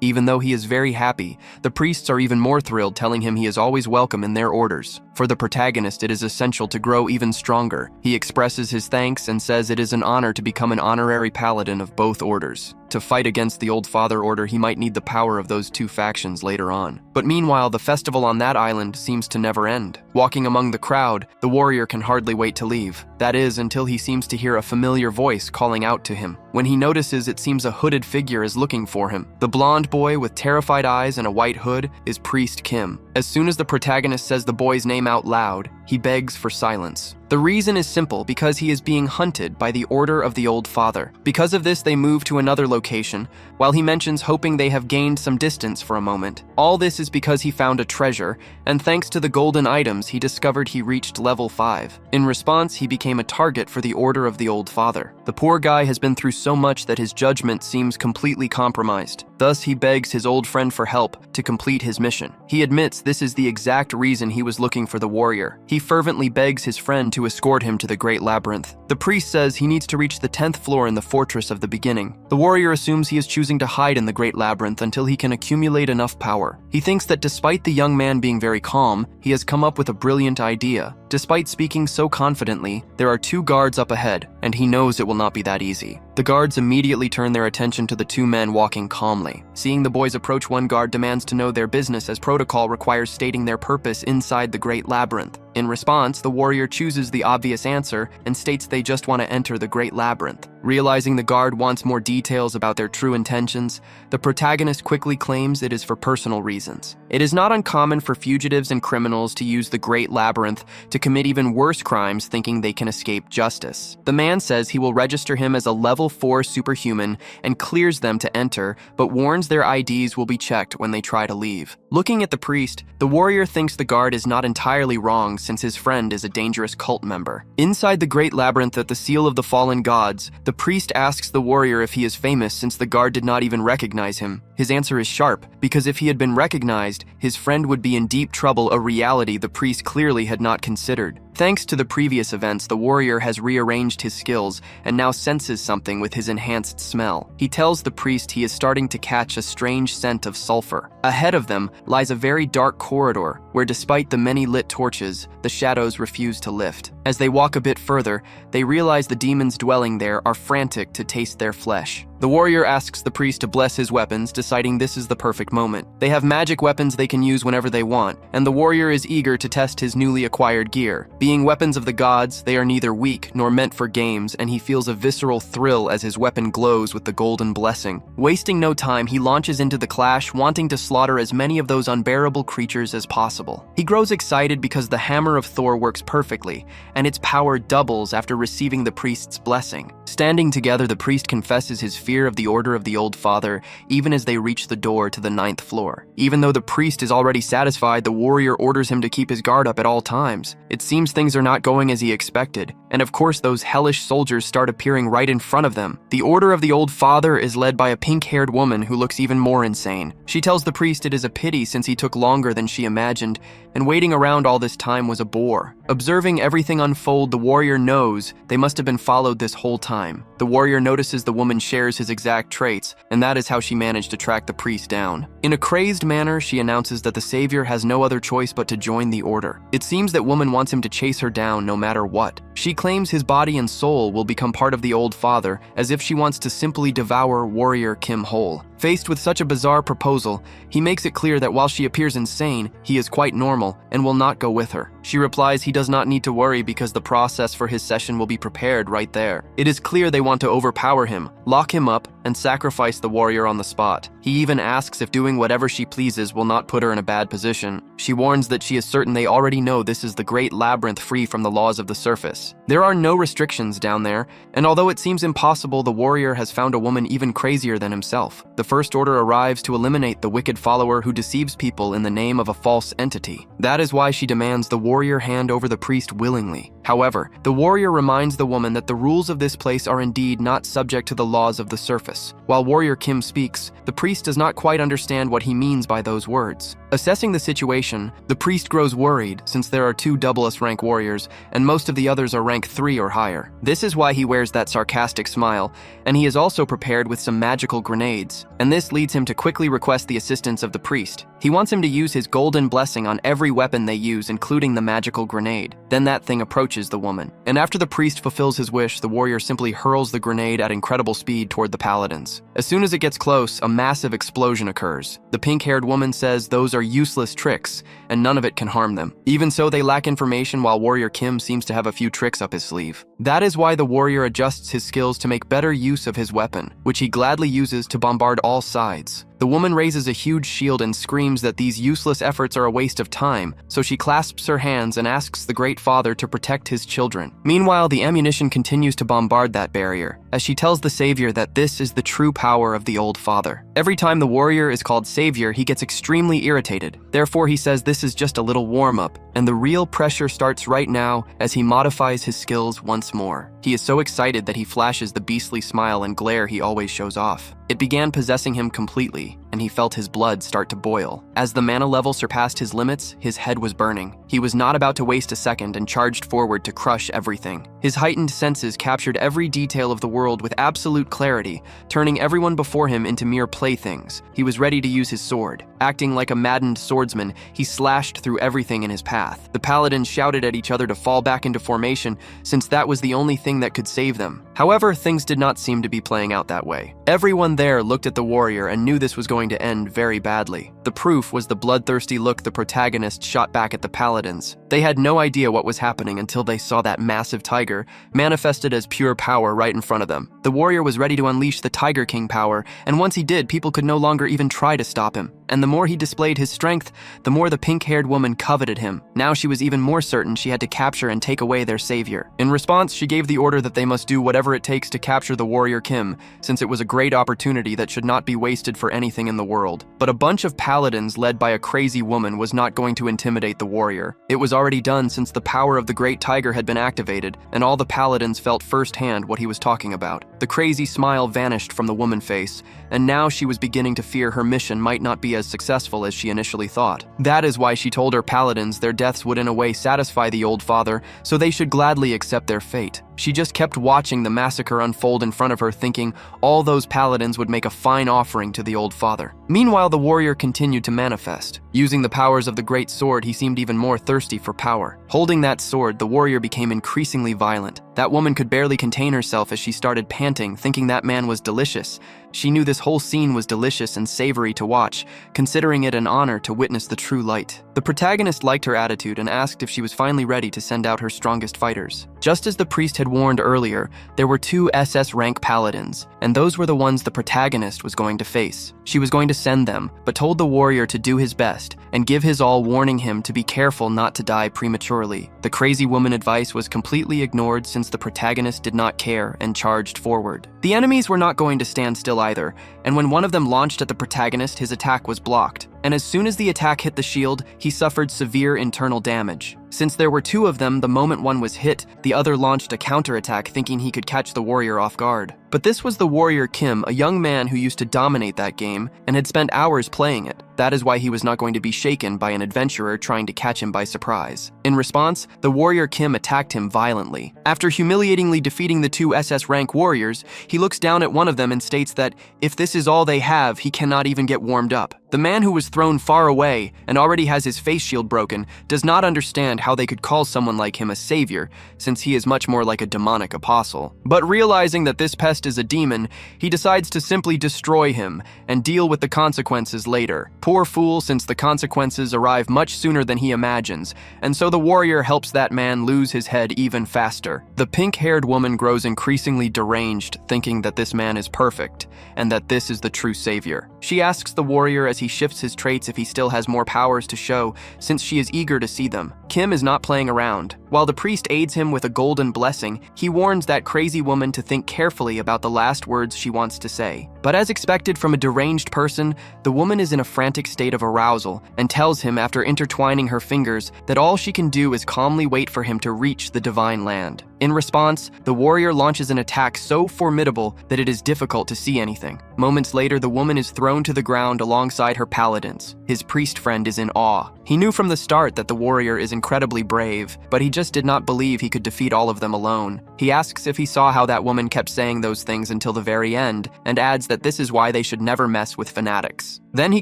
Even though he is very happy, the priests are even more thrilled, telling him he is always welcome in their orders. For the protagonist, it is essential to grow even stronger. He expresses his thanks and says it is an honor to become an honorary paladin of both orders. To fight against the Old Father Order, he might need the power of those 2 factions later on. But meanwhile, the festival on that island seems to never end. Walking among the crowd, the warrior can hardly wait to leave. That is, until he seems to hear a familiar voice calling out to him. When he notices, it seems a hooded figure is looking for him. The blonde boy with terrified eyes and a white hood is Priest Kim. As soon as the protagonist says the boy's name out loud, he begs for silence. The reason is simple, because he is being hunted by the Order of the Old Father. Because of this, they move to another location, while he mentions hoping they have gained some distance for a moment. All this is because he found a treasure, and thanks to the golden items, he discovered he reached level 5. In response, he became a target for the Order of the Old Father. The poor guy has been through so much that his judgment seems completely compromised. Thus, he begs his old friend for help to complete his mission. He admits this is the exact reason he was looking for the warrior. He fervently begs his friend to escort him to the Great Labyrinth. The priest says he needs to reach the 10th floor in the fortress of the beginning. The warrior assumes he is choosing to hide in the Great Labyrinth until he can accumulate enough power. He thinks that despite the young man being very calm, he has come up with a brilliant idea. Despite speaking so confidently, there are 2 guards up ahead, and he knows it will not be that easy. The guards immediately turn their attention to the 2 men walking calmly. Seeing the boys approach, one guard demands to know their business, as protocol requires stating their purpose inside the Great Labyrinth. In response, the warrior chooses the obvious answer and states they just want to enter the Great Labyrinth. Realizing the guard wants more details about their true intentions, the protagonist quickly claims it is for personal reasons. It is not uncommon for fugitives and criminals to use the Great Labyrinth to commit even worse crimes, thinking they can escape justice. The man says he will register him as a level 4 superhuman and clears them to enter, but warns their IDs will be checked when they try to leave. Looking at the priest, the warrior thinks the guard is not entirely wrong, since his friend is a dangerous cult member. Inside the Great Labyrinth at the Seal of the Fallen Gods, the priest asks the warrior if he is famous, since the guard did not even recognize him. His answer is sharp, because if he had been recognized, his friend would be in deep trouble, a reality the priest clearly had not considered. Thanks to the previous events, the warrior has rearranged his skills and now senses something with his enhanced smell. He tells the priest he is starting to catch a strange scent of sulfur. Ahead of them lies a very dark corridor where, despite the many lit torches, the shadows refuse to lift. As they walk a bit further, they realize the demons dwelling there are frantic to taste their flesh. The warrior asks the priest to bless his weapons, deciding this is the perfect moment. They have magic weapons they can use whenever they want, and the warrior is eager to test his newly acquired gear. Being weapons of the gods, they are neither weak nor meant for games, and he feels a visceral thrill as his weapon glows with the golden blessing. Wasting no time, he launches into the clash, wanting to slaughter as many of those unbearable creatures as possible. He grows excited because the hammer of Thor works perfectly, and its power doubles after receiving the priest's blessing. Standing together, the priest confesses his fear of the Order of the Old Father, even as they reach the door to the 9th floor. Even though the priest is already satisfied, the warrior orders him to keep his guard up at all times. It seems things are not going as he expected, and of course those hellish soldiers start appearing right in front of them. The Order of the Old Father is led by a pink-haired woman who looks even more insane. She tells the priest it is a pity since he took longer than she imagined, and waiting around all this time was a bore. Observing everything unfold, the warrior knows they must have been followed this whole time. The warrior notices the woman shares his exact traits, and that is how she managed to track the priest down. In a crazed manner, she announces that the savior has no other choice but to join the order. It seems that woman wants him to chase her down no matter what. She claims his body and soul will become part of the Old Father, as if she wants to simply devour warrior Kim whole. Faced with such a bizarre proposal, he makes it clear that while she appears insane, he is quite normal and will not go with her. She replies he does not need to worry because the process for his session will be prepared right there. It is clear they want to overpower him, lock him up, and sacrifice the warrior on the spot. He even asks if doing whatever she pleases will not put her in a bad position. She warns that she is certain they already know this is the Great Labyrinth, free from the laws of the surface. There are no restrictions down there, and although it seems impossible, the warrior has found a woman even crazier than himself. The First Order arrives to eliminate the wicked follower who deceives people in the name of a false entity. That is why she demands the warrior hand over the priest willingly. However, the warrior reminds the woman that the rules of this place are indeed not subject to the laws of the surface. While warrior Kim speaks, the priest does not quite understand what he means by those words. Assessing the situation, the priest grows worried since there are 2 double-S rank warriors and most of the others are rank 3 or higher. This is why he wears that sarcastic smile, and he is also prepared with some magical grenades, and this leads him to quickly request the assistance of the priest. He wants him to use his golden blessing on every weapon they use, including the magical grenade. Then that thing approaches the woman, and after the priest fulfills his wish, the warrior simply hurls the grenade at incredible speed toward the paladins. As soon as it gets close, a massive explosion occurs. The pink-haired woman says those are useless tricks, and none of it can harm them. Even so, they lack information, while warrior Kim seems to have a few tricks up his sleeve. That is why the warrior adjusts his skills to make better use of his weapon, which he gladly uses to bombard all sides. The woman raises a huge shield and screams that these useless efforts are a waste of time, so she clasps her hands and asks the Great Father to protect his children. Meanwhile, the ammunition continues to bombard that barrier, as she tells the Savior that this is the true power of the Old Father. Every time the warrior is called Savior, he gets extremely irritated. Therefore, he says this is just a little warm-up, and the real pressure starts right now as he modifies his skills once more. He is so excited that he flashes the beastly smile and glare he always shows off. It began possessing him completely, and he felt his blood start to boil. As the mana level surpassed his limits, his head was burning. He was not about to waste a second and charged forward to crush everything. His heightened senses captured every detail of the world with absolute clarity, turning everyone before him into mere playthings. He was ready to use his sword. Acting like a maddened swordsman, he slashed through everything in his path. The paladins shouted at each other to fall back into formation, since that was the only thing that could save them. However, things did not seem to be playing out that way. Everyone there looked at the warrior and knew this was going to end very badly. The proof was the bloodthirsty look the protagonist shot back at the paladins. They had no idea what was happening until they saw that massive tiger manifested as pure power right in front of them. The warrior was ready to unleash the Tiger King power, and once he did, people could no longer even try to stop him. And the more he displayed his strength, the more the pink-haired woman coveted him. Now she was even more certain she had to capture and take away their savior. In response, she gave the order that they must do whatever it takes to capture the warrior Kim, since it was a great opportunity that should not be wasted for anything in the world. But a bunch of paladins led by a crazy woman was not going to intimidate the warrior. It was already done since the power of the great tiger had been activated, and all the paladins felt firsthand what he was talking about. The crazy smile vanished from the woman's face, and now she was beginning to fear her mission might not be as successful as she initially thought. That is why she told her paladins their deaths would in a way satisfy the Old Father, so they should gladly accept their fate. She just kept watching the massacre unfold in front of her, thinking all those paladins would make a fine offering to the Old Father. Meanwhile, the warrior continued to manifest. Using the powers of the great sword, he seemed even more thirsty for power. Holding that sword, the warrior became increasingly violent. That woman could barely contain herself as she started panting, thinking that man was delicious. She knew this whole scene was delicious and savory to watch, considering it an honor to witness the true light. The protagonist liked her attitude and asked if she was finally ready to send out her strongest fighters. Just as the priest had warned earlier, there were 2 SS rank paladins, and those were the ones the protagonist was going to face. She was going to send them, but told the warrior to do his best and give his all, warning him to be careful not to die prematurely. The crazy woman's advice was completely ignored since the protagonist did not care and charged forward. The enemies were not going to stand still either, and when one of them launched at the protagonist, his attack was blocked. And as soon as the attack hit the shield, he suffered severe internal damage. Since there were 2 of them, the moment one was hit, the other launched a counterattack thinking he could catch the warrior off guard. But this was the warrior Kim, a young man who used to dominate that game and had spent hours playing it. That is why he was not going to be shaken by an adventurer trying to catch him by surprise. In response, the warrior Kim attacked him violently. After humiliatingly defeating the 2 SS rank warriors, he looks down at one of them and states that if this is all they have, he cannot even get warmed up. The man who was thrown far away and already has his face shield broken does not understand how they could call someone like him a savior, since he is much more like a demonic apostle. But realizing that this pest is a demon, he decides to simply destroy him and deal with the consequences later. Poor fool, since the consequences arrive much sooner than he imagines, and so the warrior helps that man lose his head even faster. The pink-haired woman grows increasingly deranged, thinking that this man is perfect, and that this is the true savior. She asks the warrior as he shifts his traits if he still has more powers to show, since she is eager to see them. Kim is not playing around. While the priest aids him with a golden blessing, he warns that crazy woman to think carefully about the last words she wants to say. But as expected from a deranged person, the woman is in a frantic state of arousal and tells him after intertwining her fingers that all she can do is calmly wait for him to reach the divine land. In response, the warrior launches an attack so formidable that it is difficult to see anything. Moments later, the woman is thrown to the ground alongside her paladins. His priest friend is in awe. He knew from the start that the warrior is incredibly brave, but he just did not believe he could defeat all of them alone. He asks if he saw how that woman kept saying those things until the very end, and adds that this is why they should never mess with fanatics. Then he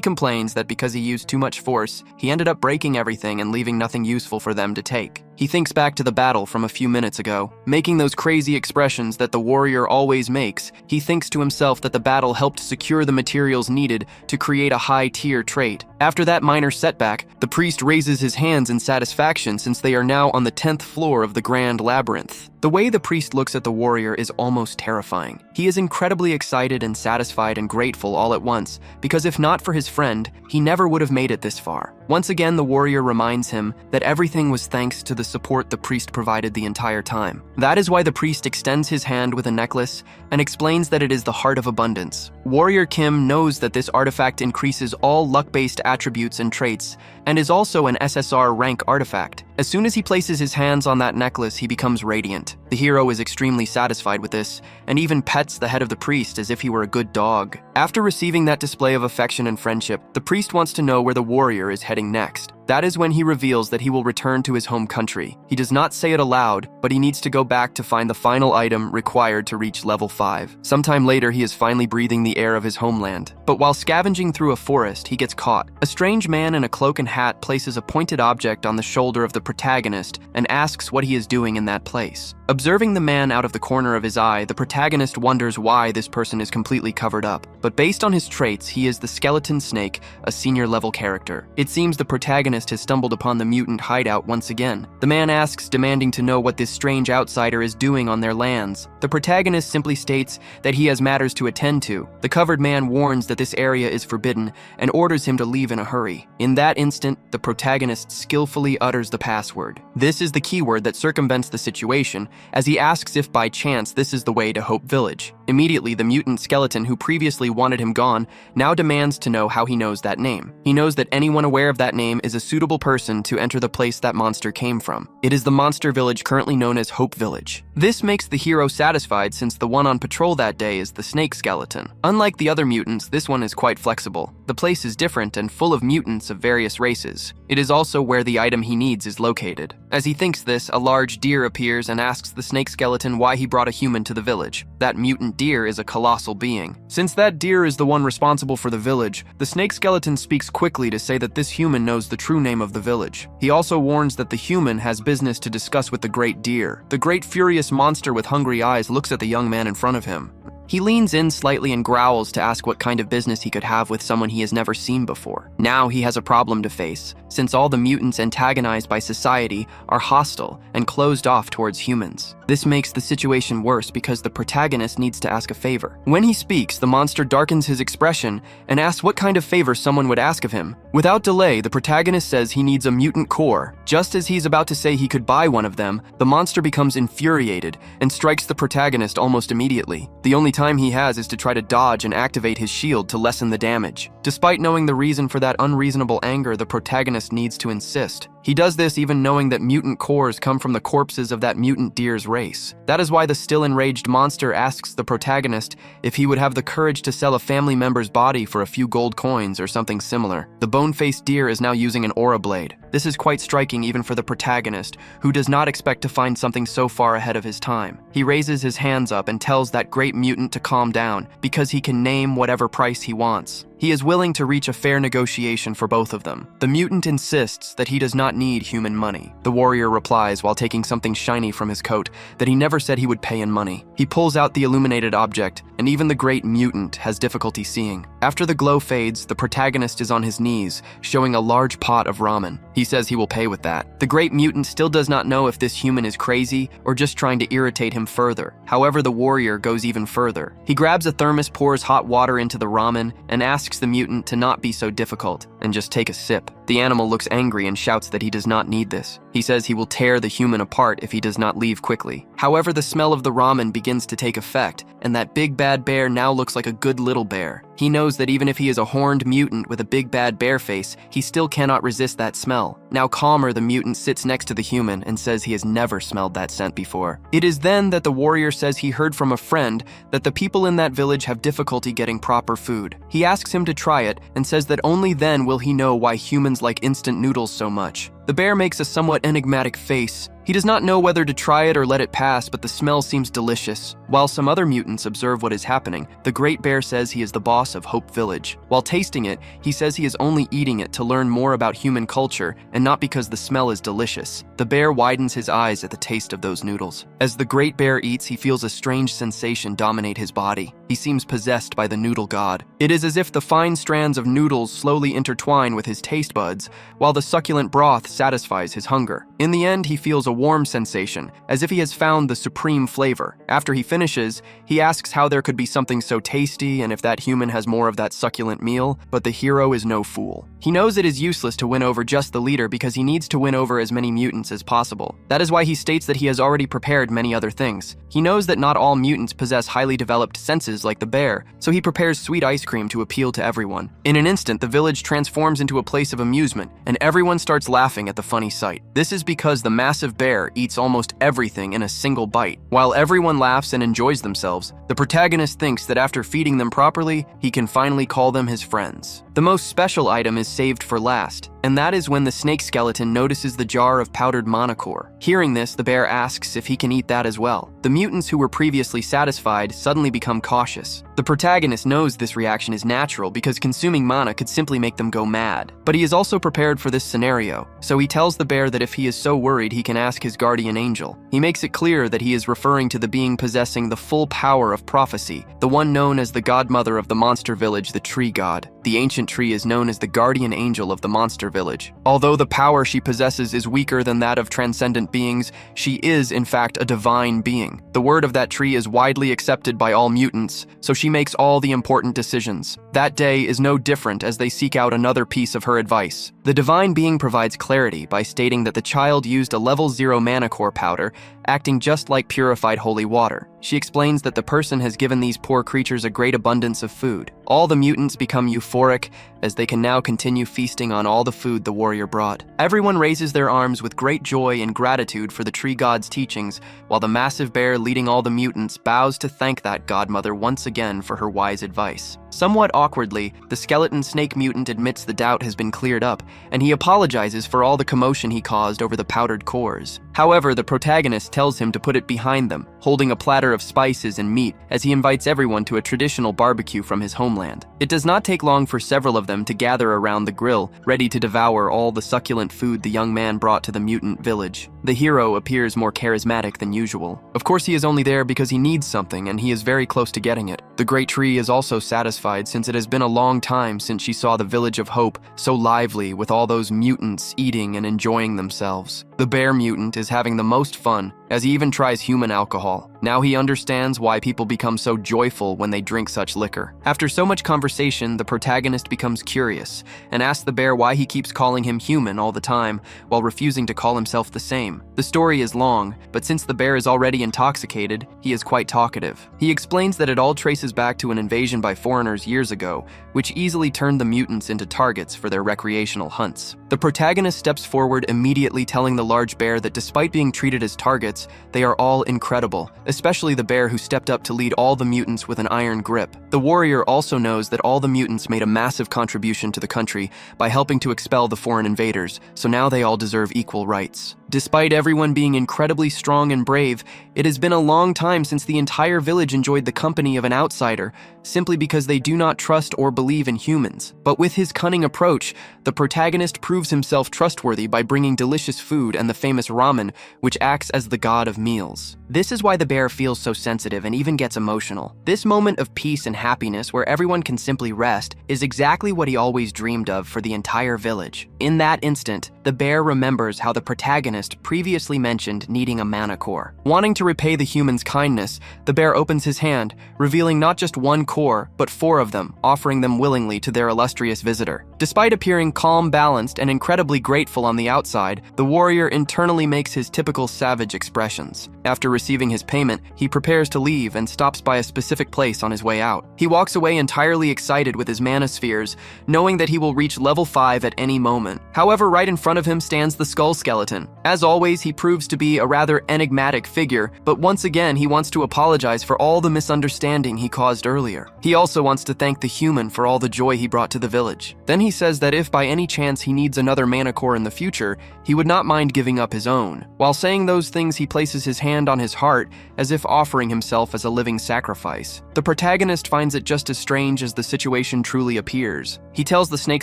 complains that because he used too much force, he ended up breaking everything and leaving nothing useful for them to take. He thinks back to the battle from a few minutes ago. Making those crazy expressions that the warrior always makes, he thinks to himself that the battle helped secure the materials needed to create a high-tier trait. After that minor setback, the priest raises his hands in satisfaction since they are now on the 10th floor of the Grand Labyrinth. The way the priest looks at the warrior is almost terrifying. He is incredibly excited and satisfied and grateful all at once, because if not for his friend, he never would have made it this far. Once again, the warrior reminds him that everything was thanks to the support the priest provided the entire time. That is why the priest extends his hand with a necklace and explains that it is the Heart of Abundance. Warrior Kim knows that this artifact increases all luck-based attributes and traits, and is also an SSR rank artifact. As soon as he places his hands on that necklace, he becomes radiant. The hero is extremely satisfied with this, and even pets the head of the priest as if he were a good dog. After receiving that display of affection and friendship, the priest wants to know where the warrior is heading next. That is when he reveals that he will return to his home country. He does not say it aloud, but he needs to go back to find the final item required to reach level 5. Sometime later, he is finally breathing the air of his homeland. But while scavenging through a forest, he gets caught. A strange man in a cloak and hat places a pointed object on the shoulder of the protagonist and asks what he is doing in that place. Observing the man out of the corner of his eye, the protagonist wonders why this person is completely covered up. But based on his traits, he is the skeleton snake, a senior level character. It seems the protagonist has stumbled upon the mutant hideout once again. The man asks, demanding to know what this strange outsider is doing on their lands. The protagonist simply states that he has matters to attend to. The covered man warns that this area is forbidden and orders him to leave in a hurry. In that instant, the protagonist skillfully utters the password. This is the keyword that circumvents the situation, as he asks if by chance this is the way to Hope Village. Immediately, the mutant skeleton who previously wanted him gone now demands to know how he knows that name. He knows that anyone aware of that name is a suitable person to enter the place that monster came from. It is the monster village currently known as Hope Village. This makes the hero satisfied since the one on patrol that day is the snake skeleton. Unlike the other mutants, this one is quite flexible. The place is different and full of mutants of various races. It is also where the item he needs is located. As he thinks this, a large deer appears and asks the snake skeleton why he brought a human to the village. That mutant deer is a colossal being. Since that deer is the one responsible for the village, the snake skeleton speaks quickly to say that this human knows the true name of the village. He also warns that the human has business to discuss with the great deer. The great furious monster with hungry eyes looks at the young man in front of him. He leans in slightly and growls to ask what kind of business he could have with someone he has never seen before. Now he has a problem to face, since all the mutants antagonized by society are hostile and closed off towards humans. This makes the situation worse because the protagonist needs to ask a favor. When he speaks, the monster darkens his expression and asks what kind of favor someone would ask of him. Without delay, the protagonist says he needs a mutant core. Just as he's about to say he could buy one of them, the monster becomes infuriated and strikes the protagonist almost immediately. The only time he has is to try to dodge and activate his shield to lessen the damage. Despite knowing the reason for that unreasonable anger, the protagonist needs to insist. He does this even knowing that mutant cores come from the corpses of that mutant deer's race. That is why the still enraged monster asks the protagonist if he would have the courage to sell a family member's body for a few gold coins or something similar. The bone-faced deer is now using an aura blade. This is quite striking even for the protagonist, who does not expect to find something so far ahead of his time. He raises his hands up and tells that great mutant to calm down, because he can name whatever price he wants. He is willing to reach a fair negotiation for both of them. The mutant insists that he does not need human money. The warrior replies while taking something shiny from his coat that he never said he would pay in money. He pulls out the illuminated object, and even the great mutant has difficulty seeing. After the glow fades, the protagonist is on his knees, showing a large pot of ramen. He says he will pay with that. The great mutant still does not know if this human is crazy or just trying to irritate him further. However, the warrior goes even further. He grabs a thermos, pours hot water into the ramen, and asks the mutant to not be so difficult and just take a sip. The animal looks angry and shouts that he does not need this. He says he will tear the human apart if he does not leave quickly. However, the smell of the ramen begins to take effect, and that big bad bear now looks like a good little bear. He knows that even if he is a horned mutant with a big bad bear face, he still cannot resist that smell. Now calmer, the mutant sits next to the human and says he has never smelled that scent before. It is then that the warrior says he heard from a friend that the people in that village have difficulty getting proper food. He asks him to try it and says that only then will he know why humans like instant noodles so much. The bear makes a somewhat enigmatic face. He does not know whether to try it or let it pass, but the smell seems delicious. While some other mutants observe what is happening, the great bear says he is the boss of Hope Village. While tasting it, he says he is only eating it to learn more about human culture and not because the smell is delicious. The bear widens his eyes at the taste of those noodles. As the great bear eats, he feels a strange sensation dominate his body. He seems possessed by the noodle god. It is as if the fine strands of noodles slowly intertwine with his taste buds, while the succulent broth satisfies his hunger. In the end, he feels a warm sensation, as if he has found the supreme flavor. After he finishes, he asks how there could be something so tasty and if that human has more of that succulent meal, but the hero is no fool. He knows it is useless to win over just the leader because he needs to win over as many mutants as possible. That is why he states that he has already prepared many other things. He knows that not all mutants possess highly developed senses like the bear, so he prepares sweet ice cream to appeal to everyone. In an instant, the village transforms into a place of amusement, and everyone starts laughing at the funny sight. This is because the massive bear eats almost everything in a single bite. While everyone laughs and enjoys themselves, the protagonist thinks that after feeding them properly, he can finally call them his friends. The most special item is saved for last, and that is when the snake skeleton notices the jar of powdered monocore. Hearing this, the bear asks if he can eat that as well. The mutants who were previously satisfied suddenly become cautious. The protagonist knows this reaction is natural because consuming mana could simply make them go mad. But he is also prepared for this scenario, so he tells the bear that if he is so worried, he can ask his guardian angel. He makes it clear that he is referring to the being possessing the full power of prophecy, the one known as the godmother of the monster village, the tree god. The ancient tree is known as the guardian angel of the monster village. Although the power she possesses is weaker than that of transcendent beings, she is in fact a divine being. The word of that tree is widely accepted by all mutants, so she makes all the important decisions. That day is no different as they seek out another piece of her advice. The divine being provides clarity by stating that the child used a level 0 mana core powder, acting just like purified holy water. She explains that the person has given these poor creatures a great abundance of food. All the mutants become euphoric as they can now continue feasting on all the food the warrior brought. Everyone raises their arms with great joy and gratitude for the tree god's teachings, while the massive bear leading all the mutants bows to thank that godmother once again for her wise advice. Somewhat awkwardly, the skeleton snake mutant admits the doubt has been cleared up, and he apologizes for all the commotion he caused over the powdered cores. However, the protagonist tells him to put it behind them, holding a platter of spices and meat as he invites everyone to a traditional barbecue from his homeland. It does not take long for several of them to gather around the grill, ready to devour all the succulent food the young man brought to the mutant village. The hero appears more charismatic than usual. Of course, he is only there because he needs something, and he is very close to getting it. The great tree is also satisfied since it has been a long time since she saw the Village of Hope so lively with all those mutants eating and enjoying themselves. The bear mutant is having the most fun, as he even tries human alcohol. Now he understands why people become so joyful when they drink such liquor. After so much conversation, the protagonist becomes curious and asks the bear why he keeps calling him human all the time while refusing to call himself the same. The story is long, but since the bear is already intoxicated, he is quite talkative. He explains that it all traces back to an invasion by foreigners years ago, which easily turned the mutants into targets for their recreational hunts. The protagonist steps forward, immediately telling the large bear that despite being treated as targets, they are all incredible, especially the bear who stepped up to lead all the mutants with an iron grip. The warrior also knows that all the mutants made a massive contribution to the country by helping to expel the foreign invaders, so now they all deserve equal rights. Despite everyone being incredibly strong and brave, it has been a long time since the entire village enjoyed the company of an outsider, simply because they do not trust or believe in humans. But with his cunning approach, the protagonist proves himself trustworthy by bringing delicious food and the famous ramen, which acts as the god of meals. This is why the bear feels so sensitive and even gets emotional. This moment of peace and happiness where everyone can simply rest is exactly what he always dreamed of for the entire village. In that instant, the bear remembers how the protagonist previously mentioned needing a mana core. Wanting to repay the human's kindness, the bear opens his hand, revealing not just one core, but 4 of them, offering them willingly to their illustrious visitor. Despite appearing calm, balanced, and incredibly grateful on the outside, the warrior internally makes his typical savage expressions. After receiving his payment, he prepares to leave and stops by a specific place on his way out. He walks away entirely excited with his mana spheres, knowing that he will reach level 5 at any moment. However, right in front of him stands the skull skeleton. As always, he proves to be a rather enigmatic figure, but once again, he wants to apologize for all the misunderstanding he caused earlier. He also wants to thank the human for all the joy he brought to the village. Then he says that if by any chance he needs another mana core in the future, he would not mind giving up his own. While saying those things, he places his hand on his heart as if offering himself as a living sacrifice. The protagonist finds it just as strange as the situation truly appears. He tells the snake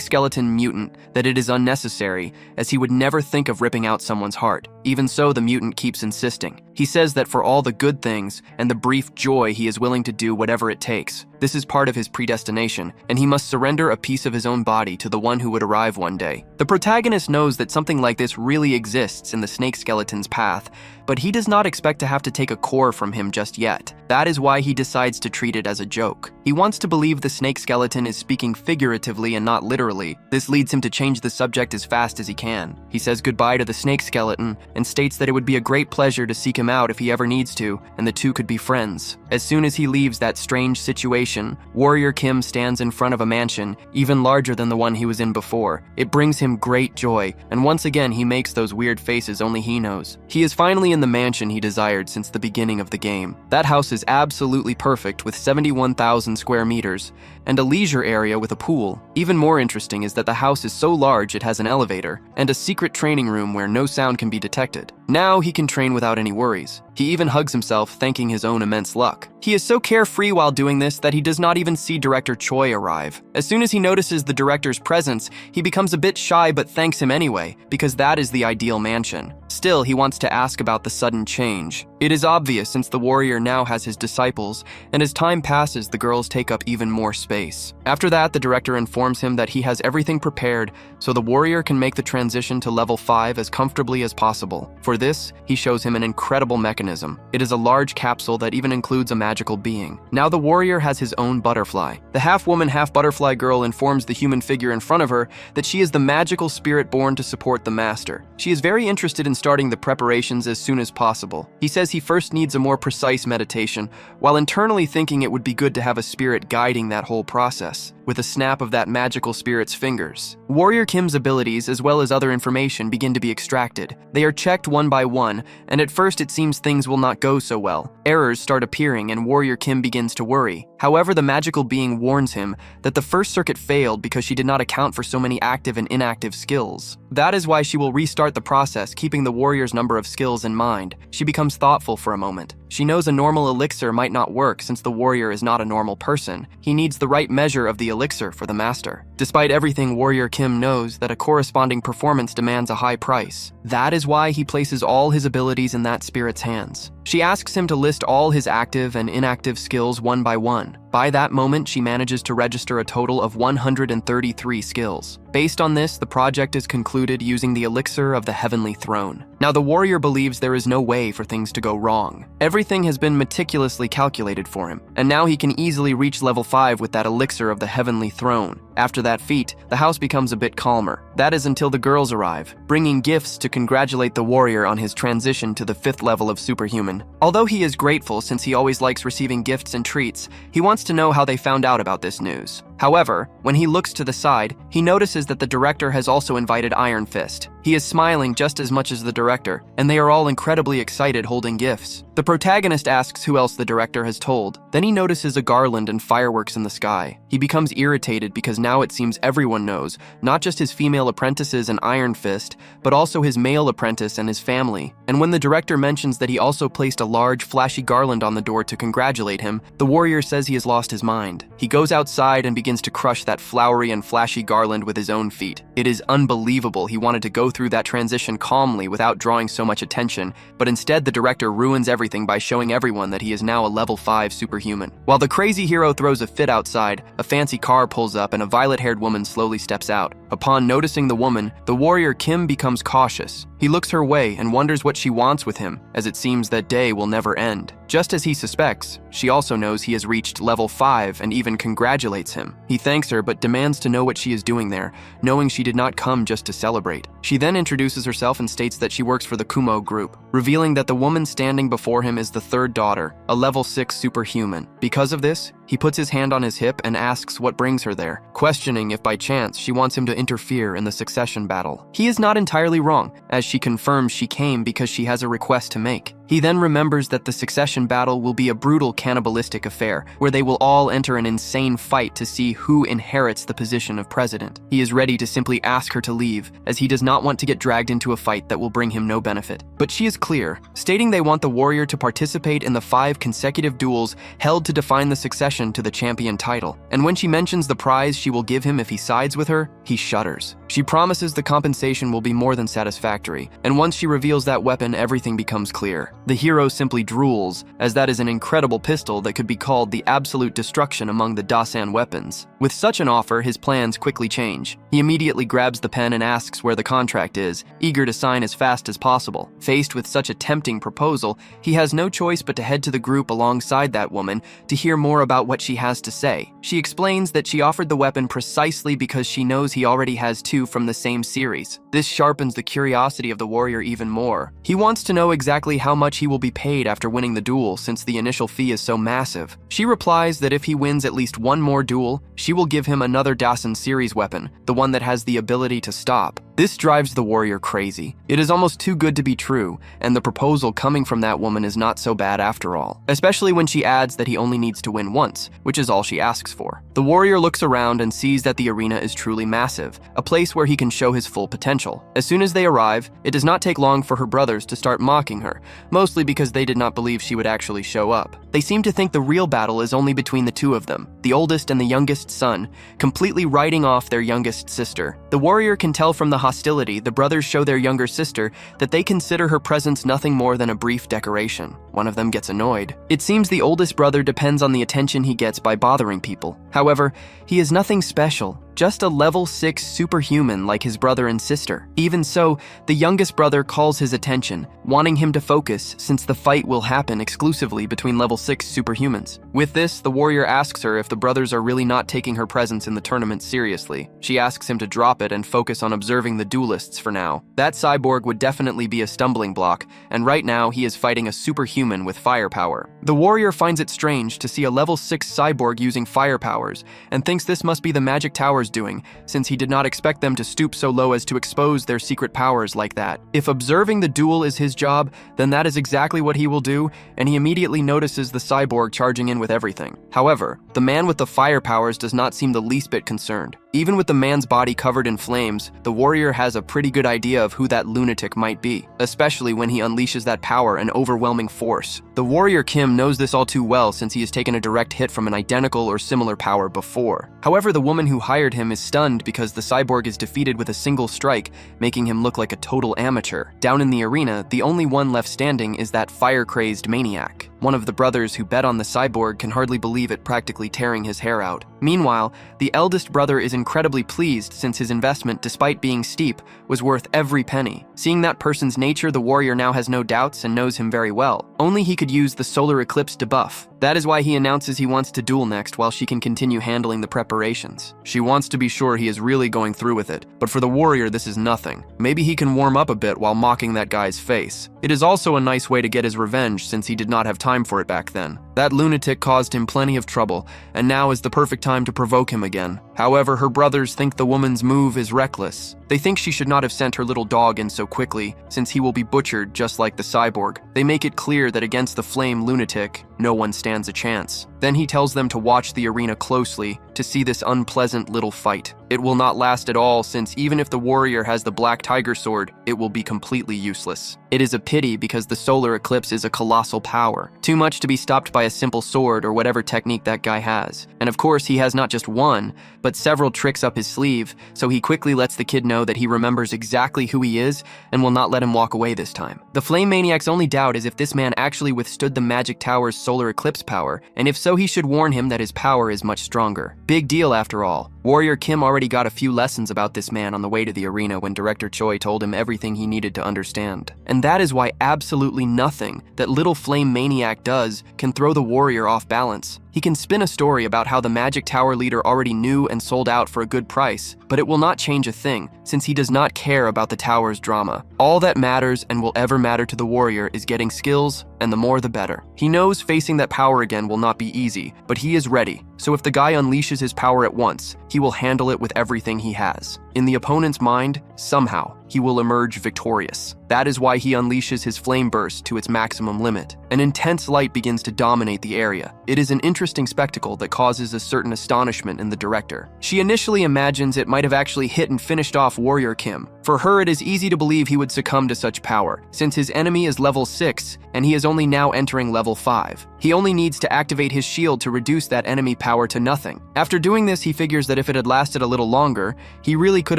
skeleton mutant that it is unnecessary, as he would never think of ripping out someone's heart. Even so, the mutant keeps insisting. He says that for all the good things and the brief joy, he is willing to do whatever it takes. This is part of his predestination, and he must surrender a piece of his own body to the one who would arrive one day. The protagonist knows that something like this really exists in the snake skeleton's path, but he does not expect to have to take a core from him just yet. That is why he decides to treat it as a joke. He wants to believe the snake skeleton is speaking figuratively and not literally. This leads him to change the subject as fast as he can. He says goodbye to the snake skeleton and states that it would be a great pleasure to seek him out if he ever needs to, and the two could be friends. As soon as he leaves that strange situation, Warrior Kim stands in front of a mansion, even larger than the one he was in before. It brings him great joy, and once again he makes those weird faces only he knows. He is finally in the mansion he desired since the beginning of the game. That house is absolutely perfect with 71,000 square meters and a leisure area with a pool. Even more interesting is that the house is so large it has an elevator and a secret training room where no sound can be detected. Now he can train without any worries. He even hugs himself, thanking his own immense luck. He is so carefree while doing this that he does not even see Director Choi arrive. As soon as he notices the director's presence, he becomes a bit shy but thanks him anyway, because that is the ideal mansion. Still, he wants to ask about the sudden change. It is obvious since the warrior now has his disciples, and as time passes, the girls take up even more space. After that, the director informs him that he has everything prepared so the warrior can make the transition to level 5 as comfortably as possible. For this, he shows him an incredible mechanism. It is a large capsule that even includes a magical being. Now the warrior has his own butterfly. The half-woman, half-butterfly girl informs the human figure in front of her that she is the magical spirit born to support the master. She is very interested in starting the preparations as soon as possible. He says he first needs a more precise meditation, while internally thinking it would be good to have a spirit guiding that whole process, with a snap of that magical spirit's fingers. Warrior Kim's abilities, as well as other information, begin to be extracted. They are checked one by one, and at first it seems things will not go so well. Errors start appearing, and Warrior Kim begins to worry. However, the magical being warns him that the first circuit failed because she did not account for so many active and inactive skills. That is why she will restart the process, keeping the warrior's number of skills in mind. She becomes thoughtful for a moment. She knows a normal elixir might not work since the warrior is not a normal person. He needs the right measure of the elixir for the master. Despite everything, Warrior Kim knows that a corresponding performance demands a high price. That is why he places all his abilities in that spirit's hands. She asks him to list all his active and inactive skills one by one. By that moment, she manages to register a total of 133 skills. Based on this, the project is concluded using the elixir of the heavenly throne. Now, the warrior believes there is no way for things to go wrong. Everything has been meticulously calculated for him, and now he can easily reach level 5 with that elixir of the heavenly throne. After that feat, the house becomes a bit calmer. That is until the girls arrive, bringing gifts to congratulate the warrior on his transition to the 5th level of superhuman. Although he is grateful since he always likes receiving gifts and treats, he wants to know how they found out about this news. However, when he looks to the side, he notices that the director has also invited Iron Fist. He is smiling just as much as the director, and they are all incredibly excited holding gifts. The protagonist asks who else the director has told. Then he notices a garland and fireworks in the sky. He becomes irritated because now it seems everyone knows, not just his female apprentices and Iron Fist, but also his male apprentice and his family. And when the director mentions that he also placed a large, flashy garland on the door to congratulate him, the warrior says he has lost his mind. He goes outside and begins to crush that flowery and flashy garland with his own feet. It is unbelievable he wanted to go through that transition calmly without drawing so much attention, but instead the director ruins everything by showing everyone that he is now a level 5 superhuman. While the crazy hero throws a fit outside, a fancy car pulls up and a violet-haired woman slowly steps out. Upon noticing the woman, the warrior Kim becomes cautious. He looks her way and wonders what she wants with him, as it seems that day will never end. Just as he suspects, she also knows he has reached level 5 and even congratulates him. He thanks her but demands to know what she is doing there, knowing she did not come just to celebrate. She then introduces herself and states that she works for the Kumo group, revealing that the woman standing before him is the 3rd daughter, a level 6 superhuman. Because of this, he puts his hand on his hip and asks what brings her there, questioning if by chance she wants him to interfere in the succession battle. He is not entirely wrong, as she confirms she came because she has a request to make. He He then remembers that the succession battle will be a brutal cannibalistic affair, where they will all enter an insane fight to see who inherits the position of president. He is ready to simply ask her to leave, as he does not want to get dragged into a fight that will bring him no benefit. But she is clear, stating they want the warrior to participate in the 5 consecutive duels held to define the succession to the champion title. And when she mentions the prize she will give him if he sides with her, he shudders. She promises the compensation will be more than satisfactory, and once she reveals that weapon, everything becomes clear. The hero simply drools, as that is an incredible pistol that could be called the absolute destruction among the Dasan weapons. With such an offer, his plans quickly change. He immediately grabs the pen and asks where the contract is, eager to sign as fast as possible. Faced with such a tempting proposal, he has no choice but to head to the group alongside that woman to hear more about what she has to say. She explains that she offered the weapon precisely because she knows he already has 2 from the same series. This sharpens the curiosity of the warrior even more. He wants to know exactly how much he will be paid after winning the duel, since the initial fee is so massive. She replies that if he wins at least 1 more duel, she will give him another Dasan series weapon, the one that has the ability to stop. This drives the warrior crazy. It is almost too good to be true, and the proposal coming from that woman is not so bad after all, especially when she adds that he only needs to win once, which is all she asks for. The warrior looks around and sees that the arena is truly massive, a place where he can show his full potential. As soon as they arrive, it does not take long for her brothers to start mocking her, mostly because they did not believe she would actually show up. They seem to think the real battle is only between the 2 of them, the oldest and the youngest son, completely writing off their youngest sister. The warrior can tell from the hostility the brothers show their younger sister that they consider her presence nothing more than a brief decoration. One of them gets annoyed. It seems the oldest brother depends on the attention he gets by bothering people. However, he is nothing special, just a level 6 superhuman like his brother and sister. Even so, the youngest brother calls his attention, wanting him to focus since the fight will happen exclusively between level 6 superhumans. With this, the warrior asks her if the brothers are really not taking her presence in the tournament seriously. She asks him to drop it and focus on observing the duelists for now. That cyborg would definitely be a stumbling block, and right now he is fighting a superhuman with firepower. The warrior finds it strange to see a level 6 cyborg using fire powers, and thinks this must be the magic tower's doing, since he did not expect them to stoop so low as to expose their secret powers like that. If observing the duel is his job, then that is exactly what he will do, and he immediately notices the cyborg charging in with everything. However, the man with the fire powers does not seem the least bit concerned. Even with the man's body covered in flames, the warrior has a pretty good idea of who that lunatic might be, especially when he unleashes that power and overwhelming force. The warrior Kim knows this all too well since he has taken a direct hit from an identical or similar power before. However, the woman who hired him is stunned because the cyborg is defeated with a single strike, making him look like a total amateur. Down in the arena, the only one left standing is that fire-crazed maniac. One of the brothers who bet on the cyborg can hardly believe it, practically tearing his hair out. Meanwhile, the eldest brother is incredibly pleased since his investment, despite being steep, was worth every penny. Seeing that person's nature, the warrior now has no doubts and knows him very well. Only he could use the solar eclipse debuff. That is why he announces he wants to duel next while she can continue handling the preparations. She wants to be sure he is really going through with it, but for the warrior this is nothing. Maybe he can warm up a bit while mocking that guy's face. It is also a nice way to get his revenge since he did not have time for it back then. That lunatic caused him plenty of trouble, and now is the perfect time to provoke him again. However, her brothers think the woman's move is reckless. They think she should not have sent her little dog in so quickly, since he will be butchered just like the cyborg. They make it clear that against the flame lunatic, no one stands a chance. Then he tells them to watch the arena closely to see this unpleasant little fight. It will not last at all, since even if the warrior has the black tiger sword, it will be completely useless. It is a pity because the solar eclipse is a colossal power, too much to be stopped by a simple sword or whatever technique that guy has. And of course, he has not just one, but several tricks up his sleeve, so he quickly lets the kid know that he remembers exactly who he is and will not let him walk away this time. The Flame Maniac's only doubt is if this man actually withstood the magic tower's solar eclipse power, and if so, he should warn him that his power is much stronger. Big deal after all. Warrior Kim already got a few lessons about this man on the way to the arena when Director Choi told him everything he needed to understand. And that is why absolutely nothing that little Flame Maniac does can throw the warrior off balance. He can spin a story about how the Magic Tower leader already knew and sold out for a good price, but it will not change a thing, since he does not care about the tower's drama. All that matters and will ever matter to the warrior is getting skills, and the more the better. He knows facing that power again will not be easy, but he is ready, so if the guy unleashes his power at once, he will handle it with everything he has. In the opponent's mind, somehow, he will emerge victorious. That is why he unleashes his flame burst to its maximum limit. An intense light begins to dominate the area. It is an interesting spectacle that causes a certain astonishment in the director. She initially imagines it might have actually hit and finished off Warrior Kim. For her, it is easy to believe he would succumb to such power, since his enemy is level 6 and he is only now entering level 5. He only needs to activate his shield to reduce that enemy power to nothing. After doing this, he figures that if it had lasted a little longer, he really could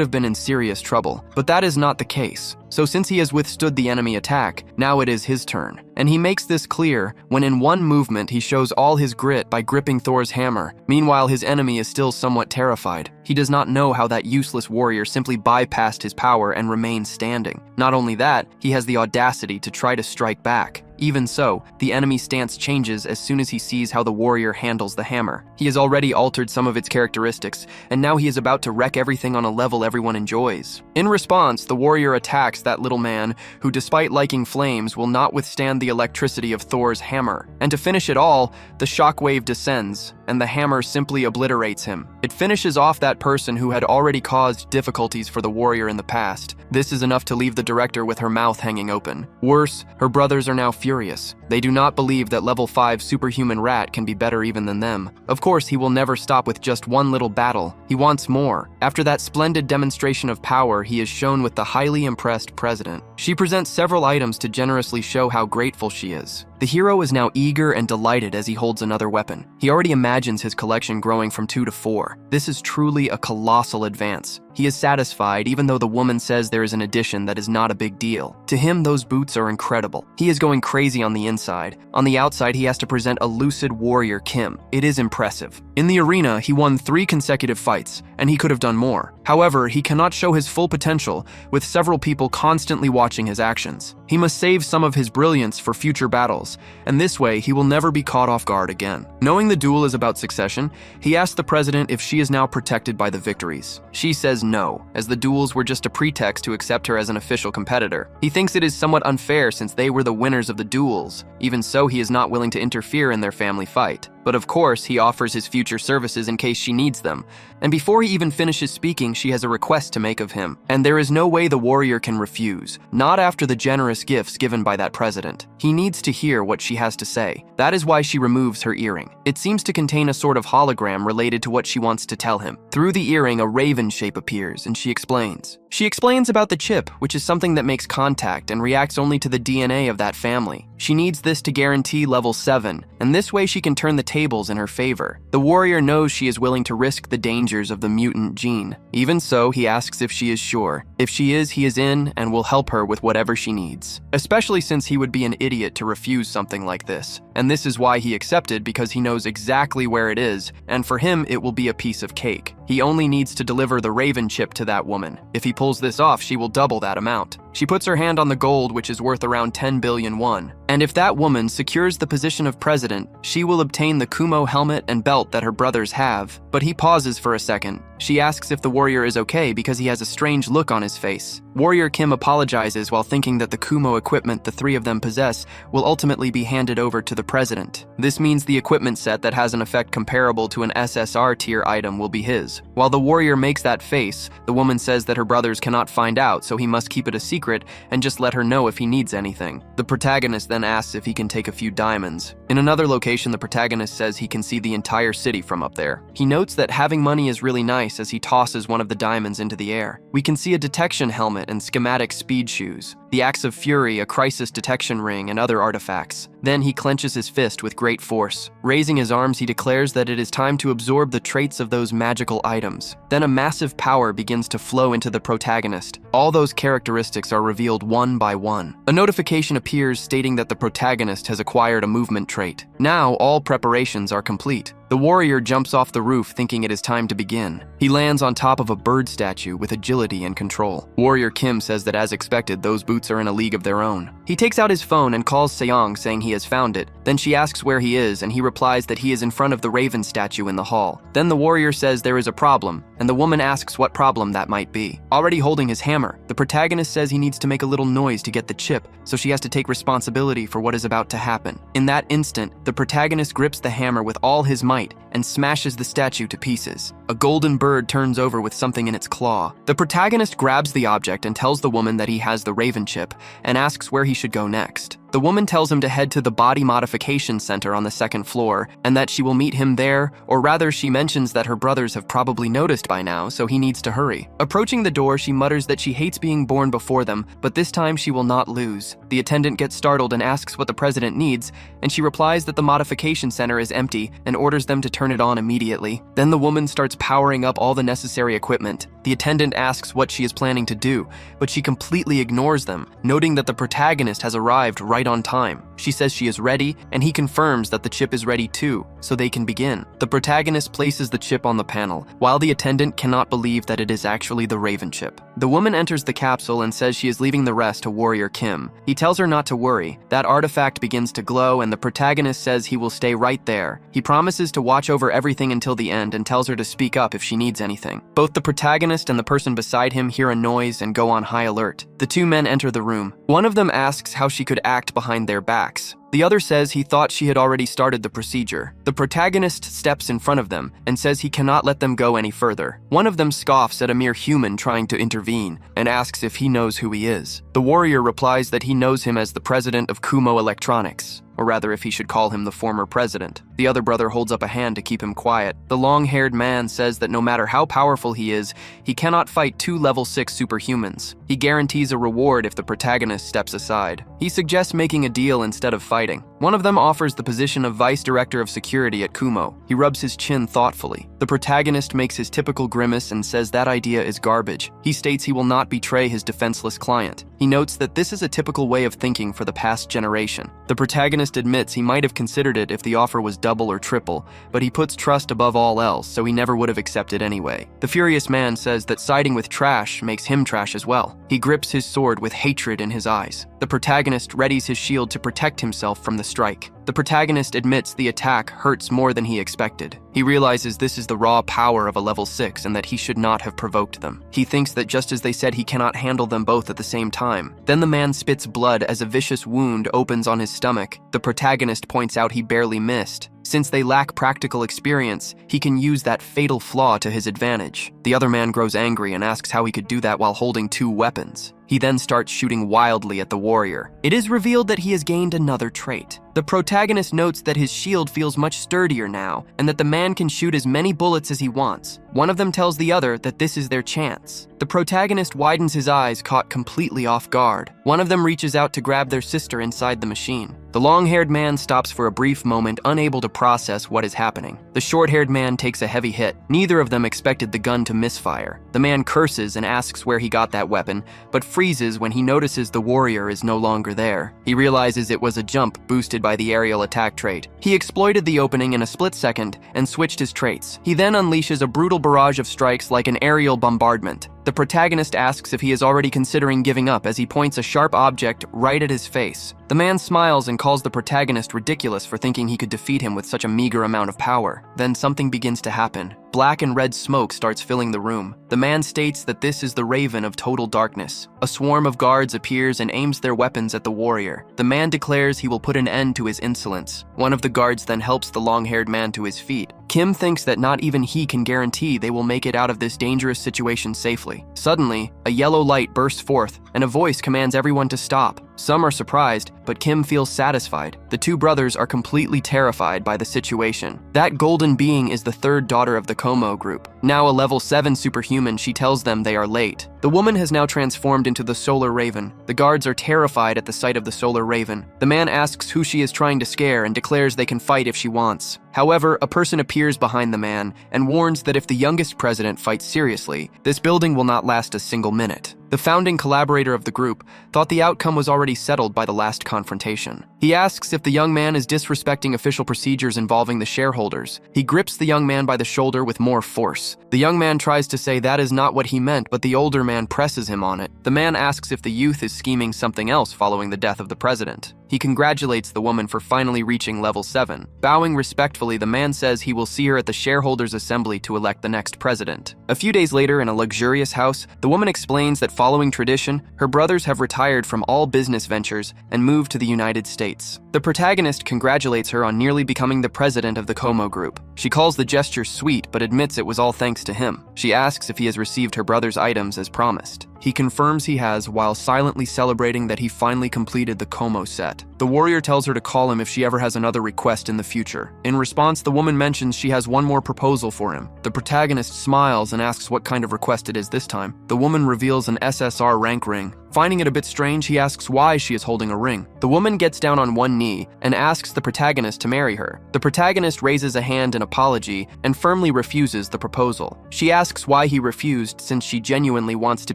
have been in serious trouble. But that is not the case. So since he has withstood the enemy attack, now it is his turn. And he makes this clear when in one movement he shows all his grit by gripping Thor's hammer. Meanwhile, his enemy is still somewhat terrified. He does not know how that useless warrior simply bypassed his power and remained standing. Not only that, he has the audacity to try to strike back. Even so, the enemy's stance changes as soon as he sees how the warrior handles the hammer. He has already altered some of its characteristics, and now he is about to wreck everything on a level everyone enjoys. In response, the warrior attacks that little man who, despite liking flames, will not withstand the electricity of Thor's hammer. And to finish it all, the shockwave descends, and the hammer simply obliterates him. It finishes off that person who had already caused difficulties for the warrior in the past. This is enough to leave the director with her mouth hanging open. Worse, her brothers are now furious. They do not believe that level 5 superhuman rat can be better even than them. Of course, he will never stop with just one little battle. He wants more. After that splendid demonstration of power, he is shown with the highly impressed president. She presents several items to generously show how grateful she is. The hero is now eager and delighted as he holds another weapon. He already imagines his collection growing from 2 to 4. This is truly a colossal advance. He is satisfied even though the woman says there is an addition that is not a big deal. To him, those boots are incredible. He is going crazy on the inside. On the outside, he has to present a lucid warrior Kim. It is impressive. In the arena, he won 3 consecutive fights, and he could have done more. However, he cannot show his full potential with several people constantly watching his actions. He must save some of his brilliance for future battles, and this way he will never be caught off guard again. Knowing the duel is about succession, he asks the president if she is now protected by the victories. She says no, as the duels were just a pretext to accept her as an official competitor. He thinks it is somewhat unfair since they were the winners of the duels. Even so, he is not willing to interfere in their family fight. But of course, he offers his future services in case she needs them. And before he even finishes speaking, she has a request to make of him. And there is no way the warrior can refuse, not after the generous gifts given by that president. He needs to hear what she has to say. That is why she removes her earring. It seems to contain a sort of hologram related to what she wants to tell him. Through the earring, a raven shape appears, and she explains. She explains about the chip, which is something that makes contact and reacts only to the DNA of that family. She needs this to guarantee level 7, and this way she can turn the tables in her favor. The warrior knows she is willing to risk the dangers of the mutant gene. Even so, he asks if she is sure. If she is, he is in and will help her with whatever she needs. Especially since he would be an idiot to refuse something like this. And this is why he accepted, because he knows exactly where it is, and for him it will be a piece of cake. He only needs to deliver the raven chip to that woman. If he pulls this off, she will double that amount. She puts her hand on the gold, which is worth around 10 billion won. And if that woman secures the position of president, she will obtain the Kumo helmet and belt that her brothers have. But he pauses for a second. She asks if the warrior is okay because he has a strange look on his face. Warrior Kim apologizes while thinking that the Kumo equipment the 3 of them possess will ultimately be handed over to the president. This means the equipment set that has an effect comparable to an SSR tier item will be his. While the warrior makes that face, the woman says that her brothers cannot find out, so he must keep it a secret and just let her know if he needs anything. The protagonist then asks if he can take a few diamonds. In another location, the protagonist says he can see the entire city from up there. He notes that having money is really nice as he tosses one of the diamonds into the air. We can see a detection helmet and schematic speed shoes, the Axe of Fury, a crisis detection ring, and other artifacts. Then he clenches his fist with great force. Raising his arms, he declares that it is time to absorb the traits of those magical items. Then a massive power begins to flow into the protagonist. All those characteristics are revealed one by one. A notification appears stating that the protagonist has acquired a movement trait. Now all preparations are complete. The warrior jumps off the roof thinking it is time to begin. He lands on top of a bird statue with agility and control. Warrior Kim says that as expected, those boots are in a league of their own. He takes out his phone and calls Seong saying he has found it. Then she asks where he is and he replies that he is in front of the raven statue in the hall. Then the warrior says there is a problem. and the woman asks what problem that might be. Already holding his hammer, the protagonist says he needs to make a little noise to get the chip, so she has to take responsibility for what is about to happen. In that instant, the protagonist grips the hammer with all his might and smashes the statue to pieces. A golden bird turns over with something in its claw. The protagonist grabs the object and tells the woman that he has the Raven chip and asks where he should go next. The woman tells him to head to the body modification center on the second floor and that she will meet him there, or rather she mentions that her brothers have probably noticed by now, so he needs to hurry. Approaching the door, she mutters that she hates being born before them, but this time she will not lose. The attendant gets startled and asks what the president needs, and she replies that the modification center is empty and orders them to turn it on immediately. Then the woman starts powering up all the necessary equipment. The attendant asks what she is planning to do, but she completely ignores them, noting that the protagonist has arrived right on time. She says she is ready, and he confirms that the chip is ready too, so they can begin. The protagonist places the chip on the panel, while the attendant cannot believe that it is actually the Raven chip. The woman enters the capsule and says she is leaving the rest to Warrior Kim. He tells her not to worry. That artifact begins to glow, and the protagonist says he will stay right there. He promises to watch over everything until the end and tells her to speak up if she needs anything. Both the protagonist and the person beside him hear a noise and go on high alert. The two men enter the room. One of them asks how she could act behind their backs. The other says he thought she had already started the procedure. The protagonist steps in front of them and says he cannot let them go any further. One of them scoffs at a mere human trying to intervene and asks if he knows who he is. The warrior replies that he knows him as the president of Kumo Electronics, or rather if he should call him the former president. The other brother holds up a hand to keep him quiet. The long-haired man says that no matter how powerful he is, he cannot fight two level 6 superhumans. He guarantees a reward if the protagonist steps aside. He suggests making a deal instead of fighting. One of them offers the position of vice director of security at Kumo. He rubs his chin thoughtfully. The protagonist makes his typical grimace and says that idea is garbage. He states he will not betray his defenseless client. He notes that this is a typical way of thinking for the past generation. The protagonist admits he might have considered it if the offer was double or triple, but he puts trust above all else, so he never would have accepted anyway. The furious man says that siding with trash makes him trash as well. He grips his sword with hatred in his eyes. The protagonist readies his shield to protect himself from the strike. The protagonist admits the attack hurts more than he expected. He realizes this is the raw power of a level 6 and that he should not have provoked them. He thinks that just as they said he cannot handle them both at the same time. Then the man spits blood as a vicious wound opens on his stomach. The protagonist points out he barely missed. Since they lack practical experience, he can use that fatal flaw to his advantage. The other man grows angry and asks how he could do that while holding two weapons. He then starts shooting wildly at the warrior. It is revealed that he has gained another trait. The protagonist notes that his shield feels much sturdier now, and that the man can shoot as many bullets as he wants. One of them tells the other that this is their chance. The protagonist widens his eyes, caught completely off guard. One of them reaches out to grab their sister inside the machine. The long-haired man stops for a brief moment, unable to process what is happening. The short-haired man takes a heavy hit. Neither of them expected the gun to misfire. The man curses and asks where he got that weapon, but freezes when he notices the warrior is no longer there. He realizes it was a jump boosted by the aerial attack trait. He exploited the opening in a split second and switched his traits. He then unleashes a brutal barrage of strikes like an aerial bombardment. The protagonist asks if he is already considering giving up as he points a sharp object right at his face. The man smiles and calls the protagonist ridiculous for thinking he could defeat him with such a meager amount of power. Then something begins to happen. Black and red smoke starts filling the room. The man states that this is the Raven of total darkness. A swarm of guards appears and aims their weapons at the warrior. The man declares he will put an end to his insolence. One of the guards then helps the long-haired man to his feet. Kim thinks that not even he can guarantee they will make it out of this dangerous situation safely. Suddenly, a yellow light bursts forth, and a voice commands everyone to stop. Some are surprised, but Kim feels satisfied. The two brothers are completely terrified by the situation. That golden being is the third daughter of the Como group. Now a level 7 superhuman, she tells them they are late. The woman has now transformed into the Solar Raven. The guards are terrified at the sight of the Solar Raven. The man asks who she is trying to scare and declares they can fight if she wants. However, a person appears behind the man and warns that if the youngest president fights seriously, this building will not last a single minute. The founding collaborator of the group thought the outcome was already settled by the last confrontation. He asks if the young man is disrespecting official procedures involving the shareholders. He grips the young man by the shoulder with more force. The young man tries to say that is not what he meant, but the older man presses him on it. The man asks if the youth is scheming something else following the death of the president. He congratulates the woman for finally reaching level 7. Bowing respectfully, the man says he will see her at the shareholders' assembly to elect the next president. A few days later, in a luxurious house, the woman explains that following tradition, her brothers have retired from all business ventures and moved to the United States. The protagonist congratulates her on nearly becoming the president of the Como Group. She calls the gesture sweet, but admits it was all thanks to him. She asks if he has received her brother's items as promised. He confirms he has, while silently celebrating that he finally completed the Como set. The warrior tells her to call him if she ever has another request in the future. In response, the woman mentions she has one more proposal for him. The protagonist smiles and asks what kind of request it is this time. The woman reveals an SSR rank ring. Finding it a bit strange, he asks why she is holding a ring. The woman gets down on one knee and asks the protagonist to marry her. The protagonist raises a hand in apology and firmly refuses the proposal. She asks why he refused, since she genuinely wants to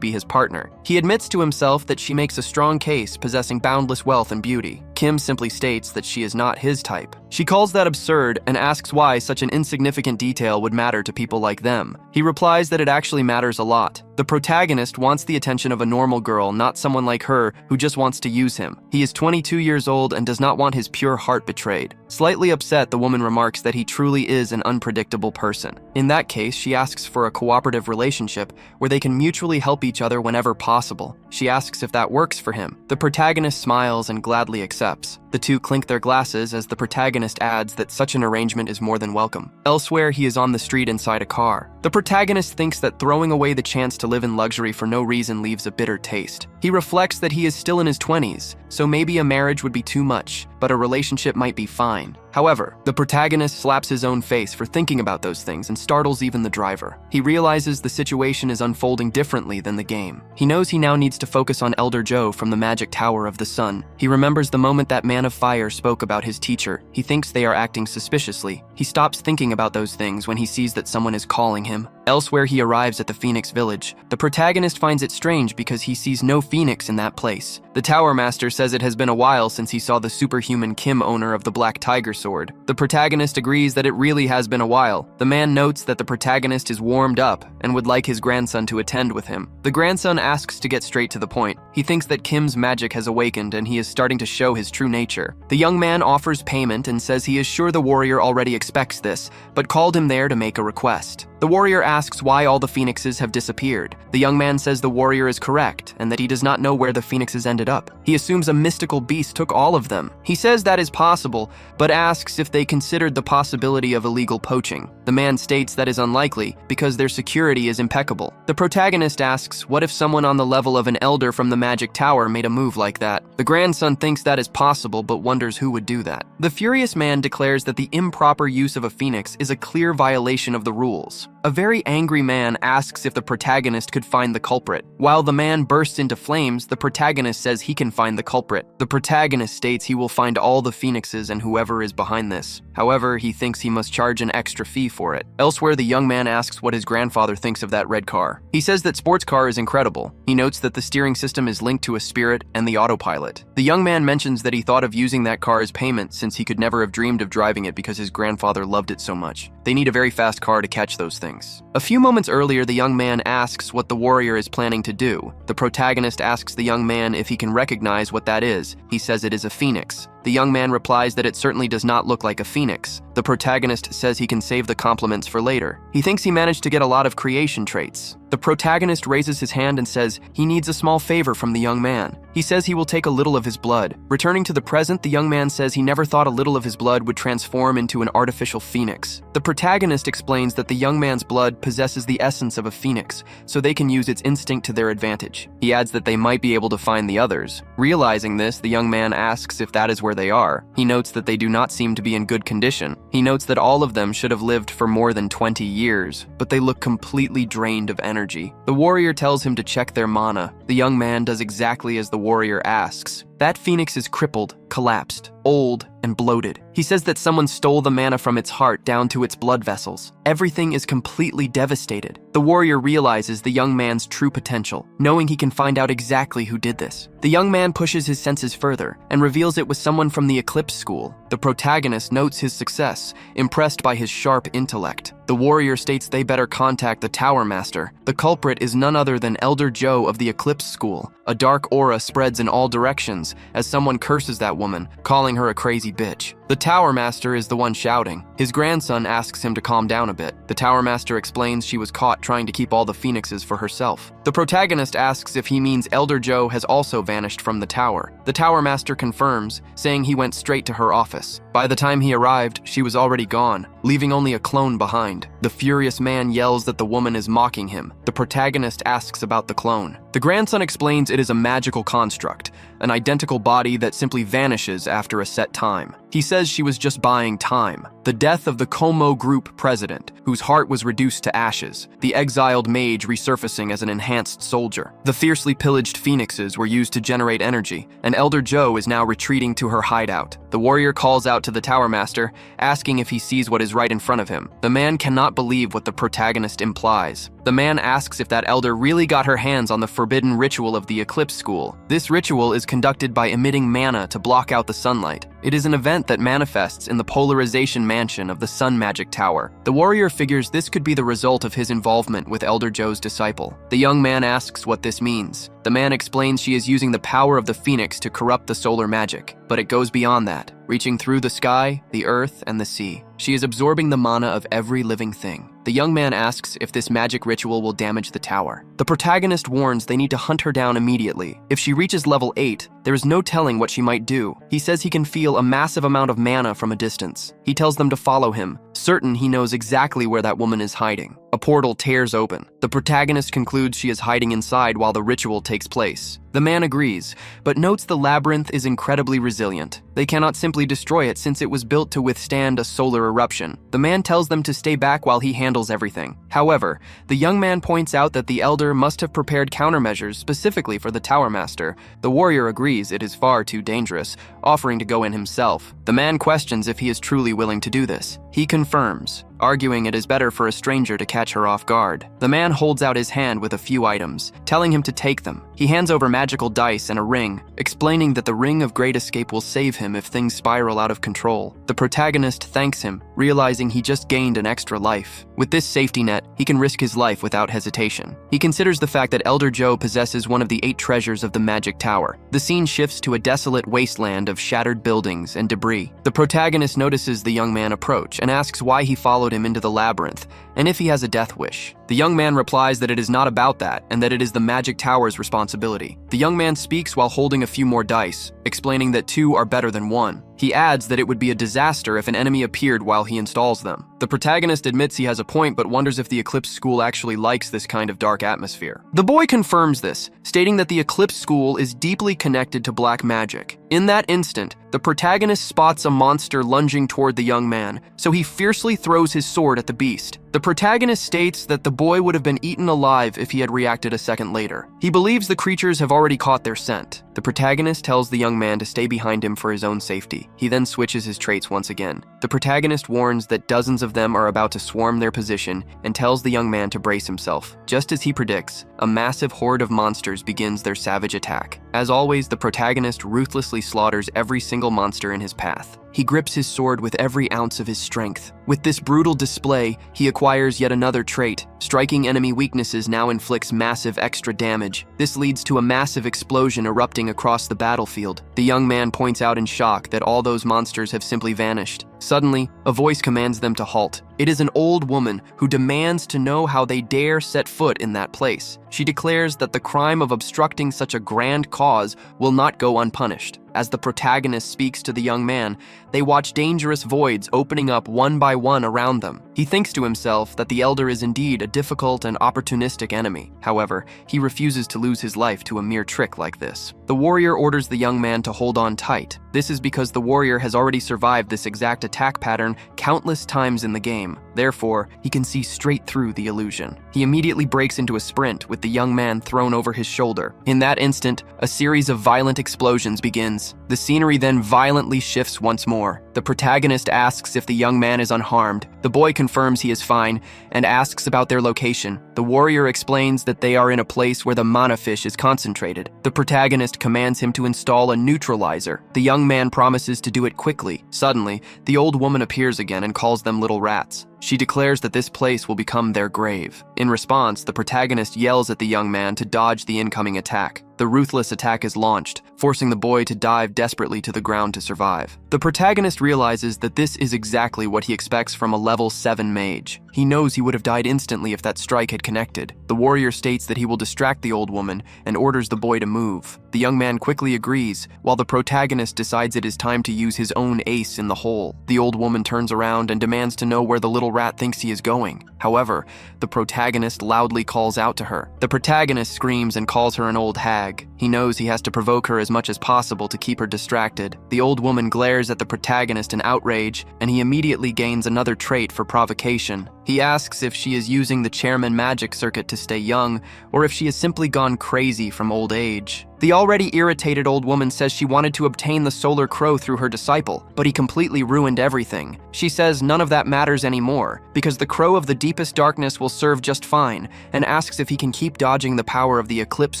be his partner. He admits to himself that she makes a strong case, possessing boundless wealth and beauty. Kim simply states that she is not his type. She calls that absurd and asks why such an insignificant detail would matter to people like them. He replies that it actually matters a lot. The protagonist wants the attention of a normal girl, not someone like her who just wants to use him. He is 22 years old and does not want his pure heart betrayed. Slightly upset, the woman remarks that he truly is an unpredictable person. In that case, she asks for a cooperative relationship where they can mutually help each other whenever possible. She asks if that works for him. The protagonist smiles and gladly accepts. The two clink their glasses as the protagonist adds that such an arrangement is more than welcome. Elsewhere, he is on the street inside a car. The protagonist thinks that throwing away the chance to live in luxury for no reason leaves a bitter taste. He reflects that he is still in his 20s, so maybe a marriage would be too much, but a relationship might be fine. However, the protagonist slaps his own face for thinking about those things and startles even the driver. He realizes the situation is unfolding differently than the game. He knows he now needs to focus on Elder Joe from the Magic Tower of the Sun. He remembers the moment that Man of Fire spoke about his teacher. He thinks they are acting suspiciously. He stops thinking about those things when he sees that someone is calling him. Elsewhere, he arrives at the Phoenix Village. The protagonist finds it strange because he sees no phoenix in that place. The Tower Master says it has been a while since he saw the superhuman Kim, owner of the Black Tiger sword. The protagonist agrees that it really has been a while. The man notes that the protagonist is warmed up and would like his grandson to attend with him. The grandson asks to get straight to the point. He thinks that Kim's magic has awakened and he is starting to show his true nature. The young man offers payment and says he is sure the warrior already expects this, but called him there to make a request. The warrior asks why all the phoenixes have disappeared. The young man says the warrior is correct and that he does not know where the phoenixes ended up. He assumes a mystical beast took all of them. He says that is possible, but asks if they considered the possibility of illegal poaching. The man states that is unlikely because their security is impeccable. The protagonist asks what if someone on the level of an elder from the Magic Tower made a move like that. The grandson thinks that is possible but wonders who would do that. The furious man declares that the improper use of a phoenix is a clear violation of the rules. A very angry man asks if the protagonist could find the culprit. While the man bursts into flames, the protagonist says he can find the culprit. The protagonist states he will find all the phoenixes and whoever is behind this. However, he thinks he must charge an extra fee for it. Elsewhere, the young man asks what his grandfather thinks of that red car. He says that sports car is incredible. He notes that the steering system is linked to a spirit and the autopilot. The young man mentions that he thought of using that car as payment since he could never have dreamed of driving it because his grandfather loved it so much. They need a very fast car to catch those things. A few moments earlier, the young man asks what the warrior is planning to do. The protagonist asks the young man if he can recognize what that is. He says it is a phoenix. The young man replies that it certainly does not look like a phoenix. The protagonist says he can save the compliments for later. He thinks he managed to get a lot of creation traits. The protagonist raises his hand and says he needs a small favor from the young man. He says he will take a little of his blood. Returning to the present, the young man says he never thought a little of his blood would transform into an artificial phoenix. The protagonist explains that the young man's blood possesses the essence of a phoenix, so they can use its instinct to their advantage. He adds that they might be able to find the others. Realizing this, the young man asks if that is where they are. He notes that they do not seem to be in good condition. He notes that all of them should have lived for more than 20 years, but they look completely drained of energy. The warrior tells him to check their mana. The young man does exactly as the warrior asks. That phoenix is crippled, collapsed, old, and bloated. He says that someone stole the mana from its heart down to its blood vessels. Everything is completely devastated. The warrior realizes the young man's true potential, knowing he can find out exactly who did this. The young man pushes his senses further and reveals it was someone from the Eclipse School. The protagonist notes his success, impressed by his sharp intellect. The warrior states they better contact the Tower Master. The culprit is none other than Elder Joe of the Eclipse Eclipse School. A dark aura spreads in all directions as someone curses that woman, calling her a crazy bitch. The Tower Master is the one shouting. His grandson asks him to calm down a bit. The Tower Master explains she was caught trying to keep all the phoenixes for herself. The protagonist asks if he means Elder Joe has also vanished from the tower. The Tower Master confirms, saying he went straight to her office. By the time he arrived, she was already gone, leaving only a clone behind. The furious man yells that the woman is mocking him. The protagonist asks about the clone. The grandson explains it is a magical construct, an identical body that simply vanishes after a set time. He says she was just buying time. The death of the Como Group president, whose heart was reduced to ashes, the exiled mage resurfacing as an enhanced soldier. The fiercely pillaged phoenixes were used to generate energy, and Elder Joe is now retreating to her hideout. The warrior calls out to the Tower Master, asking if he sees what is right in front of him. The man cannot believe what the protagonist implies. The man asks if that elder really got her hands on the forbidden ritual of the Eclipse School. This ritual is conducted by emitting mana to block out the sunlight. It is an event that manifests in the polarization mansion of the Sun Magic Tower. The warrior figures this could be the result of his involvement with Elder Joe's disciple. The young man asks what this means. The man explains she is using the power of the phoenix to corrupt the solar magic, but it goes beyond that, reaching through the sky, the earth, and the sea. She is absorbing the mana of every living thing. The young man asks if this magic ritual will damage the tower. The protagonist warns they need to hunt her down immediately. If she reaches level 8, there is no telling what she might do. He says he can feel a massive amount of mana from a distance. He tells them to follow him, certain he knows exactly where that woman is hiding. A portal tears open. The protagonist concludes she is hiding inside while the ritual takes place. The man agrees, but notes the labyrinth is incredibly resilient. They cannot simply destroy it since it was built to withstand a solar eruption. The man tells them to stay back while he handles everything. However, the young man points out that the elder must have prepared countermeasures specifically for the Tower Master. The warrior agrees it is far too dangerous, offering to go in himself. The man questions if he is truly willing to do this. He confirms, arguing it is better for a stranger to catch her off guard. The man holds out his hand with a few items, telling him to take them. He hands over magical dice and a ring, explaining that the Ring of Great Escape will save him if things spiral out of control. The protagonist thanks him, realizing he just gained an extra life. With this safety net, he can risk his life without hesitation. He considers the fact that Elder Joe possesses one of the 8 treasures of the Magic Tower. The scene shifts to a desolate wasteland of shattered buildings and debris. The protagonist notices the young man approach and asks why he followed him into the labyrinth, and if he has a death wish. The young man replies that it is not about that, and that it is the Magic Tower's responsibility. The young man speaks while holding a few more dice, explaining that 2 are better than 1. He adds that it would be a disaster if an enemy appeared while he installs them. The protagonist admits he has a point, but wonders if the Eclipse School actually likes this kind of dark atmosphere. The boy confirms this, stating that the Eclipse School is deeply connected to black magic. In that instant, the protagonist spots a monster lunging toward the young man, so he fiercely throws his sword at the beast. The protagonist states that the boy would have been eaten alive if he had reacted a second later. He believes the creatures have already caught their scent. The protagonist tells the young man to stay behind him for his own safety. He then switches his traits once again. The protagonist warns that dozens of them are about to swarm their position and tells the young man to brace himself. Just as he predicts, a massive horde of monsters begins their savage attack. As always, the protagonist ruthlessly slaughters every single monster in his path. He grips his sword with every ounce of his strength. With this brutal display, he acquires yet another trait. Striking enemy weaknesses now inflicts massive extra damage. This leads to a massive explosion erupting across the battlefield. The young man points out in shock that all those monsters have simply vanished. Suddenly, a voice commands them to halt. It is an old woman who demands to know how they dare set foot in that place. She declares that the crime of obstructing such a grand cause will not go unpunished. As the protagonist speaks to the young man, they watch dangerous voids opening up one by one around them. He thinks to himself that the elder is indeed a difficult and opportunistic enemy. However, he refuses to lose his life to a mere trick like this. The warrior orders the young man to hold on tight. This is because the warrior has already survived this exact attack pattern countless times in the game. Therefore, he can see straight through the illusion. He immediately breaks into a sprint with the young man thrown over his shoulder. In that instant, a series of violent explosions begins. The scenery then violently shifts once more. The protagonist asks if the young man is unharmed. The boy confirms he is fine and asks about their location. The warrior explains that they are in a place where the mana fish is concentrated. The protagonist commands him to install a neutralizer. The young man promises to do it quickly. Suddenly, the old woman appears again and calls them little rats. She declares that this place will become their grave. In response, the protagonist yells at the young man to dodge the incoming attack. The ruthless attack is launched, forcing the boy to dive desperately to the ground to survive. The protagonist realizes that this is exactly what he expects from a level 7 mage. He knows he would have died instantly if that strike had connected. The warrior states that he will distract the old woman and orders the boy to move. The young man quickly agrees, while the protagonist decides it is time to use his own ace in the hole. The old woman turns around and demands to know where the little rat thinks he is going. However, the protagonist loudly calls out to her. The protagonist screams and calls her an old hag. He knows he has to provoke her as much as possible to keep her distracted. The old woman glares at the protagonist in outrage, and he immediately gains another trait for provocation. He asks if she is using the chairman magic circuit to stay young, or if she has simply gone crazy from old age. The already irritated old woman says she wanted to obtain the solar crow through her disciple, but he completely ruined everything. She says none of that matters anymore, because the crow of the deepest darkness will serve just fine, and asks if he can keep dodging the power of the Eclipse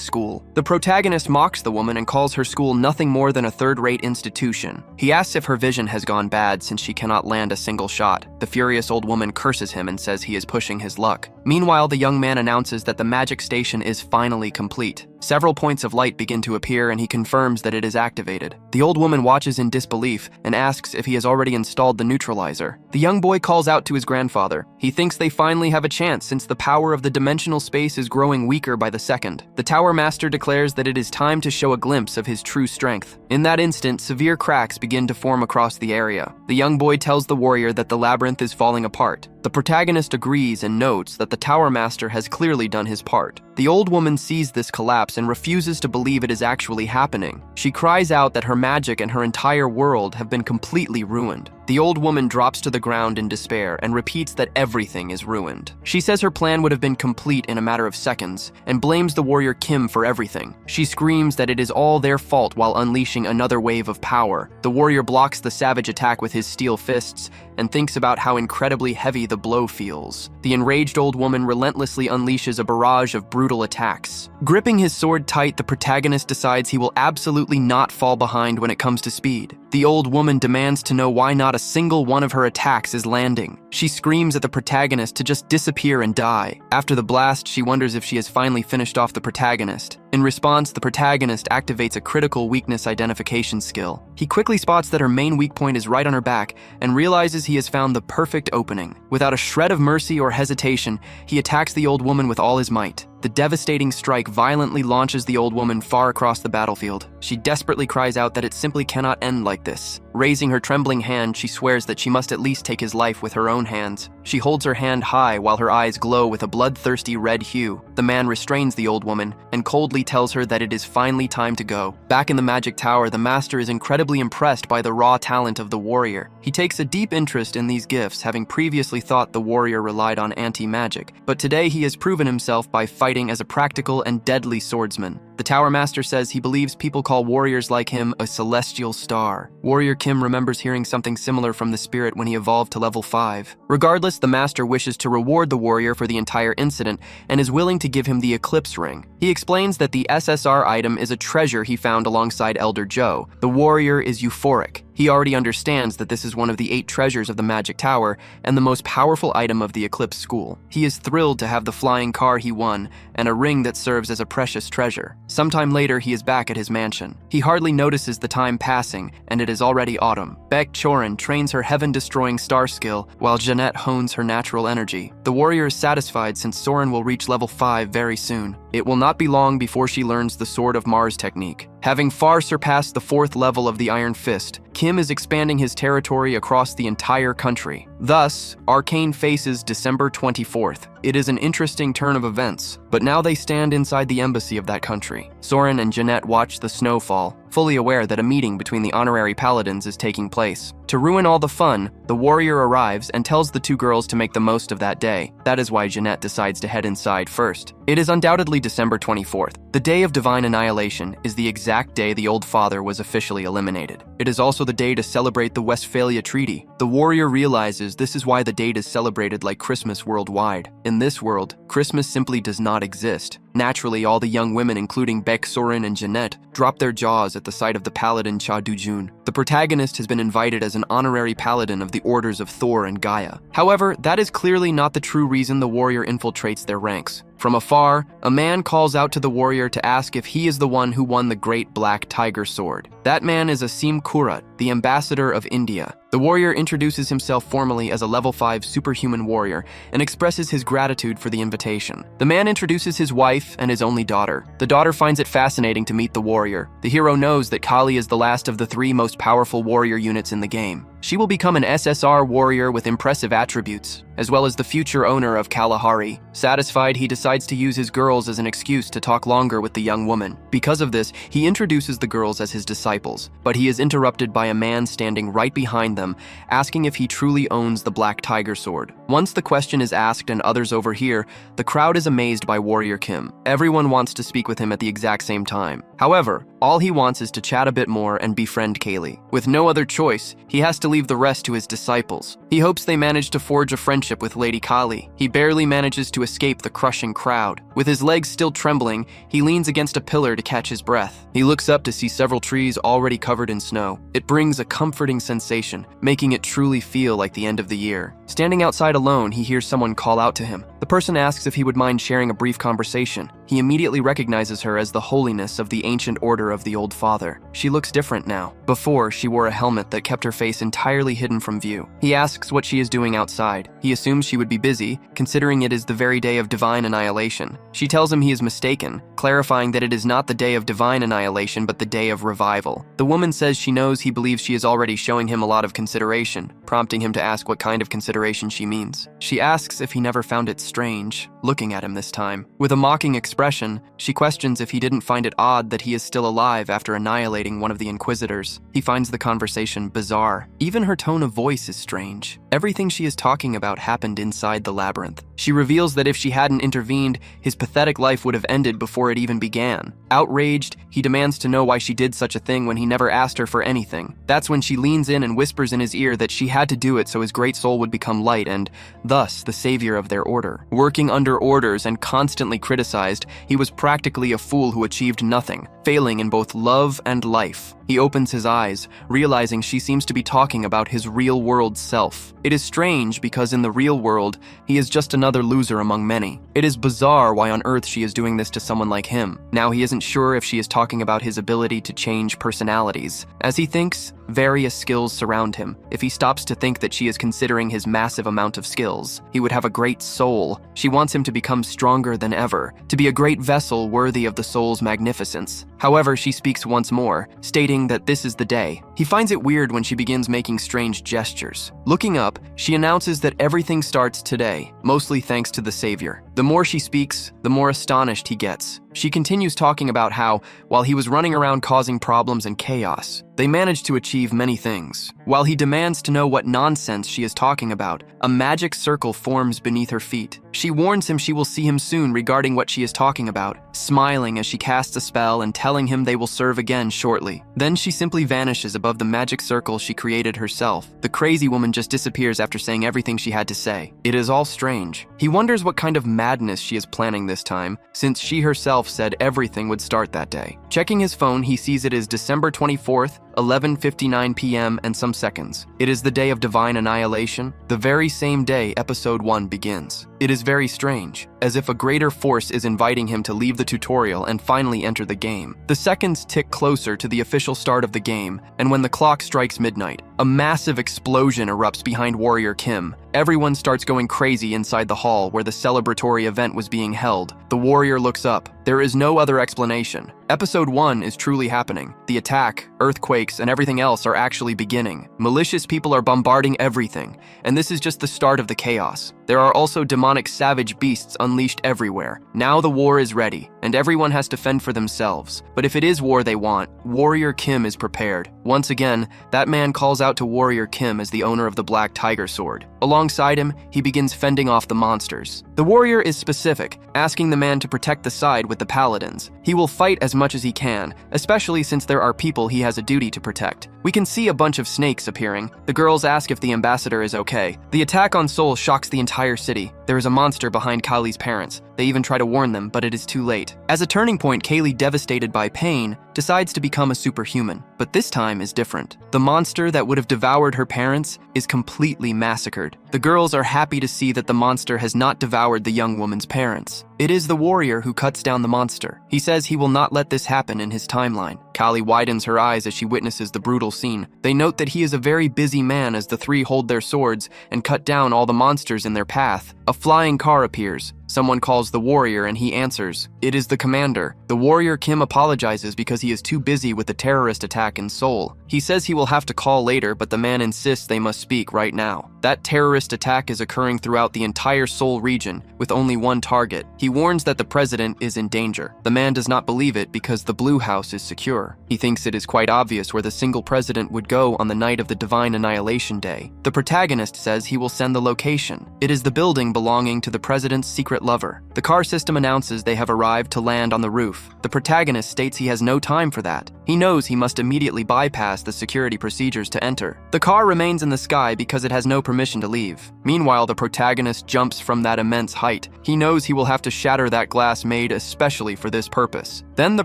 School. The protagonist mocks the woman and calls her school nothing more than a third-rate institution. He asks if her vision has gone bad since she cannot land a single shot. The furious old woman curses him and says he is pushing his luck. Meanwhile, the young man announces that the magic station is finally complete. Several points of light begin to appear and he confirms that it is activated. The old woman watches in disbelief and asks if he has already installed the neutralizer. The young boy calls out to his grandfather. He thinks they finally have a chance since the power of the dimensional space is growing weaker by the second. The Tower Master declares that it is time to show a glimpse of his true strength. In that instant, severe cracks begin to form across the area. The young boy tells the warrior that the labyrinth is falling apart. The protagonist agrees and notes that the Tower Master has clearly done his part. The old woman sees this collapse and refuses to believe it is actually happening. She cries out that her magic and her entire world have been completely ruined. The old woman drops to the ground in despair and repeats that everything is ruined. She says her plan would have been complete in a matter of seconds and blames the warrior Kim for everything. She screams that it is all their fault while unleashing another wave of power. The warrior blocks the savage attack with his steel fists and thinks about how incredibly heavy the blow feels. The enraged old woman relentlessly unleashes a barrage of brutal attacks. Gripping his sword tight, the protagonist decides he will absolutely not fall behind when it comes to speed. The old woman demands to know why not a single one of her attacks is landing. She screams at the protagonist to just disappear and die. After the blast, she wonders if she has finally finished off the protagonist. In response, the protagonist activates a critical weakness identification skill. He quickly spots that her main weak point is right on her back and realizes he has found the perfect opening. Without a shred of mercy or hesitation, he attacks the old woman with all his might. The devastating strike violently launches the old woman far across the battlefield. She desperately cries out that it simply cannot end like this. Raising her trembling hand, she swears that she must at least take his life with her own hands. She holds her hand high while her eyes glow with a bloodthirsty red hue. The man restrains the old woman and coldly tells her that it is finally time to go. Back in the magic tower, the master is incredibly impressed by the raw talent of the warrior. He takes a deep interest in these gifts, having previously thought the warrior relied on anti-magic. But today he has proven himself by fighting as a practical and deadly swordsman. The Tower Master says he believes people call warriors like him a celestial star. Warrior Kim remembers hearing something similar from the spirit when he evolved to level 5. Regardless, the Master wishes to reward the warrior for the entire incident and is willing to give him the Eclipse Ring. He explains that the SSR item is a treasure he found alongside Elder Joe. The warrior is euphoric. He already understands that this is one of the 8 treasures of the Magic Tower and the most powerful item of the Eclipse School. He is thrilled to have the flying car he won and a ring that serves as a precious treasure. Sometime later, he is back at his mansion. He hardly notices the time passing, and it is already autumn. Baek Chorin trains her heaven-destroying star skill, while Jeanette hones her natural energy. The warrior is satisfied since Soren will reach level 5 very soon. It will not be long before she learns the Sword of Mars technique. Having far surpassed the 4th level of the Iron Fist, Kim is expanding his territory across the entire country. Thus, Arcane faces December 24th. It is an interesting turn of events, but now they stand inside the embassy of that country. Soren and Jeanette watch the snow fall, fully aware that a meeting between the honorary paladins is taking place. To ruin all the fun, the warrior arrives and tells the 2 girls to make the most of that day. That is why Jeanette decides to head inside first. It is undoubtedly December 24th. The Day of Divine Annihilation is the exact day the Old Father was officially eliminated. It is also the day to celebrate the Westphalia Treaty. The warrior realizes this is why the date is celebrated like Christmas worldwide. In this world, Christmas simply does not exist. Naturally, all the young women, including Baek Sorin and Jeanette, drop their jaws at the sight of the paladin Cha Dujun. The protagonist has been invited as an honorary paladin of the orders of Thor and Gaia. However, that is clearly not the true reason the warrior infiltrates their ranks. From afar, a man calls out to the warrior to ask if he is the one who won the great black tiger sword. That man is Asim Kurat, the ambassador of India. The warrior introduces himself formally as a level 5 superhuman warrior and expresses his gratitude for the invitation. The man introduces his wife and his only daughter. The daughter finds it fascinating to meet the warrior. The hero knows that Kali is the last of the 3 most powerful warrior units in the game. She will become an SSR warrior with impressive attributes, as well as the future owner of Kalahari. Satisfied, he decides to use his girls as an excuse to talk longer with the young woman. Because of this, he introduces the girls as his disciples, but he is interrupted by a man standing right behind them, asking if he truly owns the Black Tiger Sword. Once the question is asked and others overhear, the crowd is amazed by Warrior Kim. Everyone wants to speak with him at the exact same time. However, all he wants is to chat a bit more and befriend Kaylee. With no other choice, he has to leave the rest to his disciples. He hopes they manage to forge a friendship with Lady Kali. He barely manages to escape the crushing crowd. With his legs still trembling, he leans against a pillar to catch his breath. He looks up to see several trees already covered in snow. It brings a comforting sensation, making it truly feel like the end of the year. Standing outside alone, he hears someone call out to him. The person asks if he would mind sharing a brief conversation. He immediately recognizes her as the holiness of the ancient order of the Old Father. She looks different now. Before, she wore a helmet that kept her face entirely hidden from view. He asks what she is doing outside. He assumes she would be busy, considering it is the very day of divine annihilation. She tells him he is mistaken, clarifying that it is not the day of divine annihilation but the day of revival. The woman says she knows he believes she is already showing him a lot of consideration, prompting him to ask what kind of consideration she means. She asks if he never found it strange, looking at him this time. With a mocking expression, she questions if he didn't find it odd that he is still alive after annihilating one of the Inquisitors. He finds the conversation bizarre. Even her tone of voice is strange. Everything she is talking about happened inside the labyrinth. She reveals that if she hadn't intervened, his pathetic life would have ended before it even began. Outraged, he demands to know why she did such a thing when he never asked her for anything. That's when she leans in and whispers in his ear that she had to do it so his great soul would become light and, thus, the savior of their order. Working under orders and constantly criticized, he was practically a fool who achieved nothing, failing in both love and life. He opens his eyes, realizing she seems to be talking about his real-world self. It is strange because in the real world, he is just another loser among many. It is bizarre why on earth she is doing this to someone like him. Now he isn't sure if she is talking about his ability to change personalities. As he thinks, various skills surround him. If he stops to think that she is considering his massive amount of skills, he would have a great soul. She wants him to become stronger than ever, to be a great vessel worthy of the soul's magnificence. However, she speaks once more, stating that this is the day. He finds it weird when she begins making strange gestures. Looking up, she announces that everything starts today, mostly thanks to the Savior. The more she speaks, the more astonished he gets. She continues talking about how, while he was running around causing problems and chaos, they managed to achieve many things. While he demands to know what nonsense she is talking about, a magic circle forms beneath her feet. She warns him she will see him soon regarding what she is talking about, smiling as she casts a spell and telling him they will serve again shortly. Then she simply vanishes above the magic circle she created herself. The crazy woman just disappears after saying everything she had to say. It is all strange. He wonders what kind of madness she is planning this time, since she herself said everything would start that day. Checking his phone, he sees it is December 24th, 11:59 p.m. and some seconds. It is the day of divine annihilation, the very same day episode 1 begins. It is very strange, as if a greater force is inviting him to leave the tutorial and finally enter the game. The seconds tick closer to the official start of the game, and when the clock strikes midnight, a massive explosion erupts behind Warrior Kim. Everyone starts going crazy inside the hall where the celebratory event was being held. The warrior looks up. There is no other explanation. Episode 1 is truly happening. The attack, earthquakes, and everything else are actually beginning. Malicious people are bombarding everything, and this is just the start of the chaos. There are also demonic savage beasts unleashed everywhere. Now the war is ready, and everyone has to fend for themselves. But if it is war they want, Warrior Kim is prepared. Once again, that man calls out to Warrior Kim as the owner of the Black Tiger Sword. Alongside him, he begins fending off the monsters. The warrior is specific, asking the man to protect the side with the paladins. He will fight as much as he can, especially since there are people he has a duty to protect. We can see a bunch of snakes appearing. The girls ask if the ambassador is okay. The attack on Seoul shocks the entire city. There is a monster behind Kali's parents. They even try to warn them, but it is too late. As a turning point, Kaylee, devastated by pain, decides to become a superhuman. But this time is different. The monster that would have devoured her parents is completely massacred. The girls are happy to see that the monster has not devoured the young woman's parents. It is the warrior who cuts down the monster. He says he will not let this happen in his timeline. Kali widens her eyes as she witnesses the brutal scene. They note that he is a very busy man as the three hold their swords and cut down all the monsters in their path. A flying car appears. Someone calls the warrior and he answers. It is the commander. The warrior Kim apologizes because he is too busy with the terrorist attack in Seoul. He says he will have to call later, but the man insists they must speak right now. That terrorist attack is occurring throughout the entire Seoul region with only one target. He warns that the president is in danger. The man does not believe it because the Blue House is secure. He thinks it is quite obvious where the single president would go on the night of the Divine Annihilation Day. The protagonist says he will send the location. It is the building belonging to the president's secret lover. The car system announces they have arrived to land on the roof. The protagonist states he has no time for that. He knows he must immediately bypass the security procedures to enter. The car remains in the sky because it has no permission to leave. Meanwhile, the protagonist jumps from that immense height. He knows he will have to shatter that glass made especially for this purpose. Then the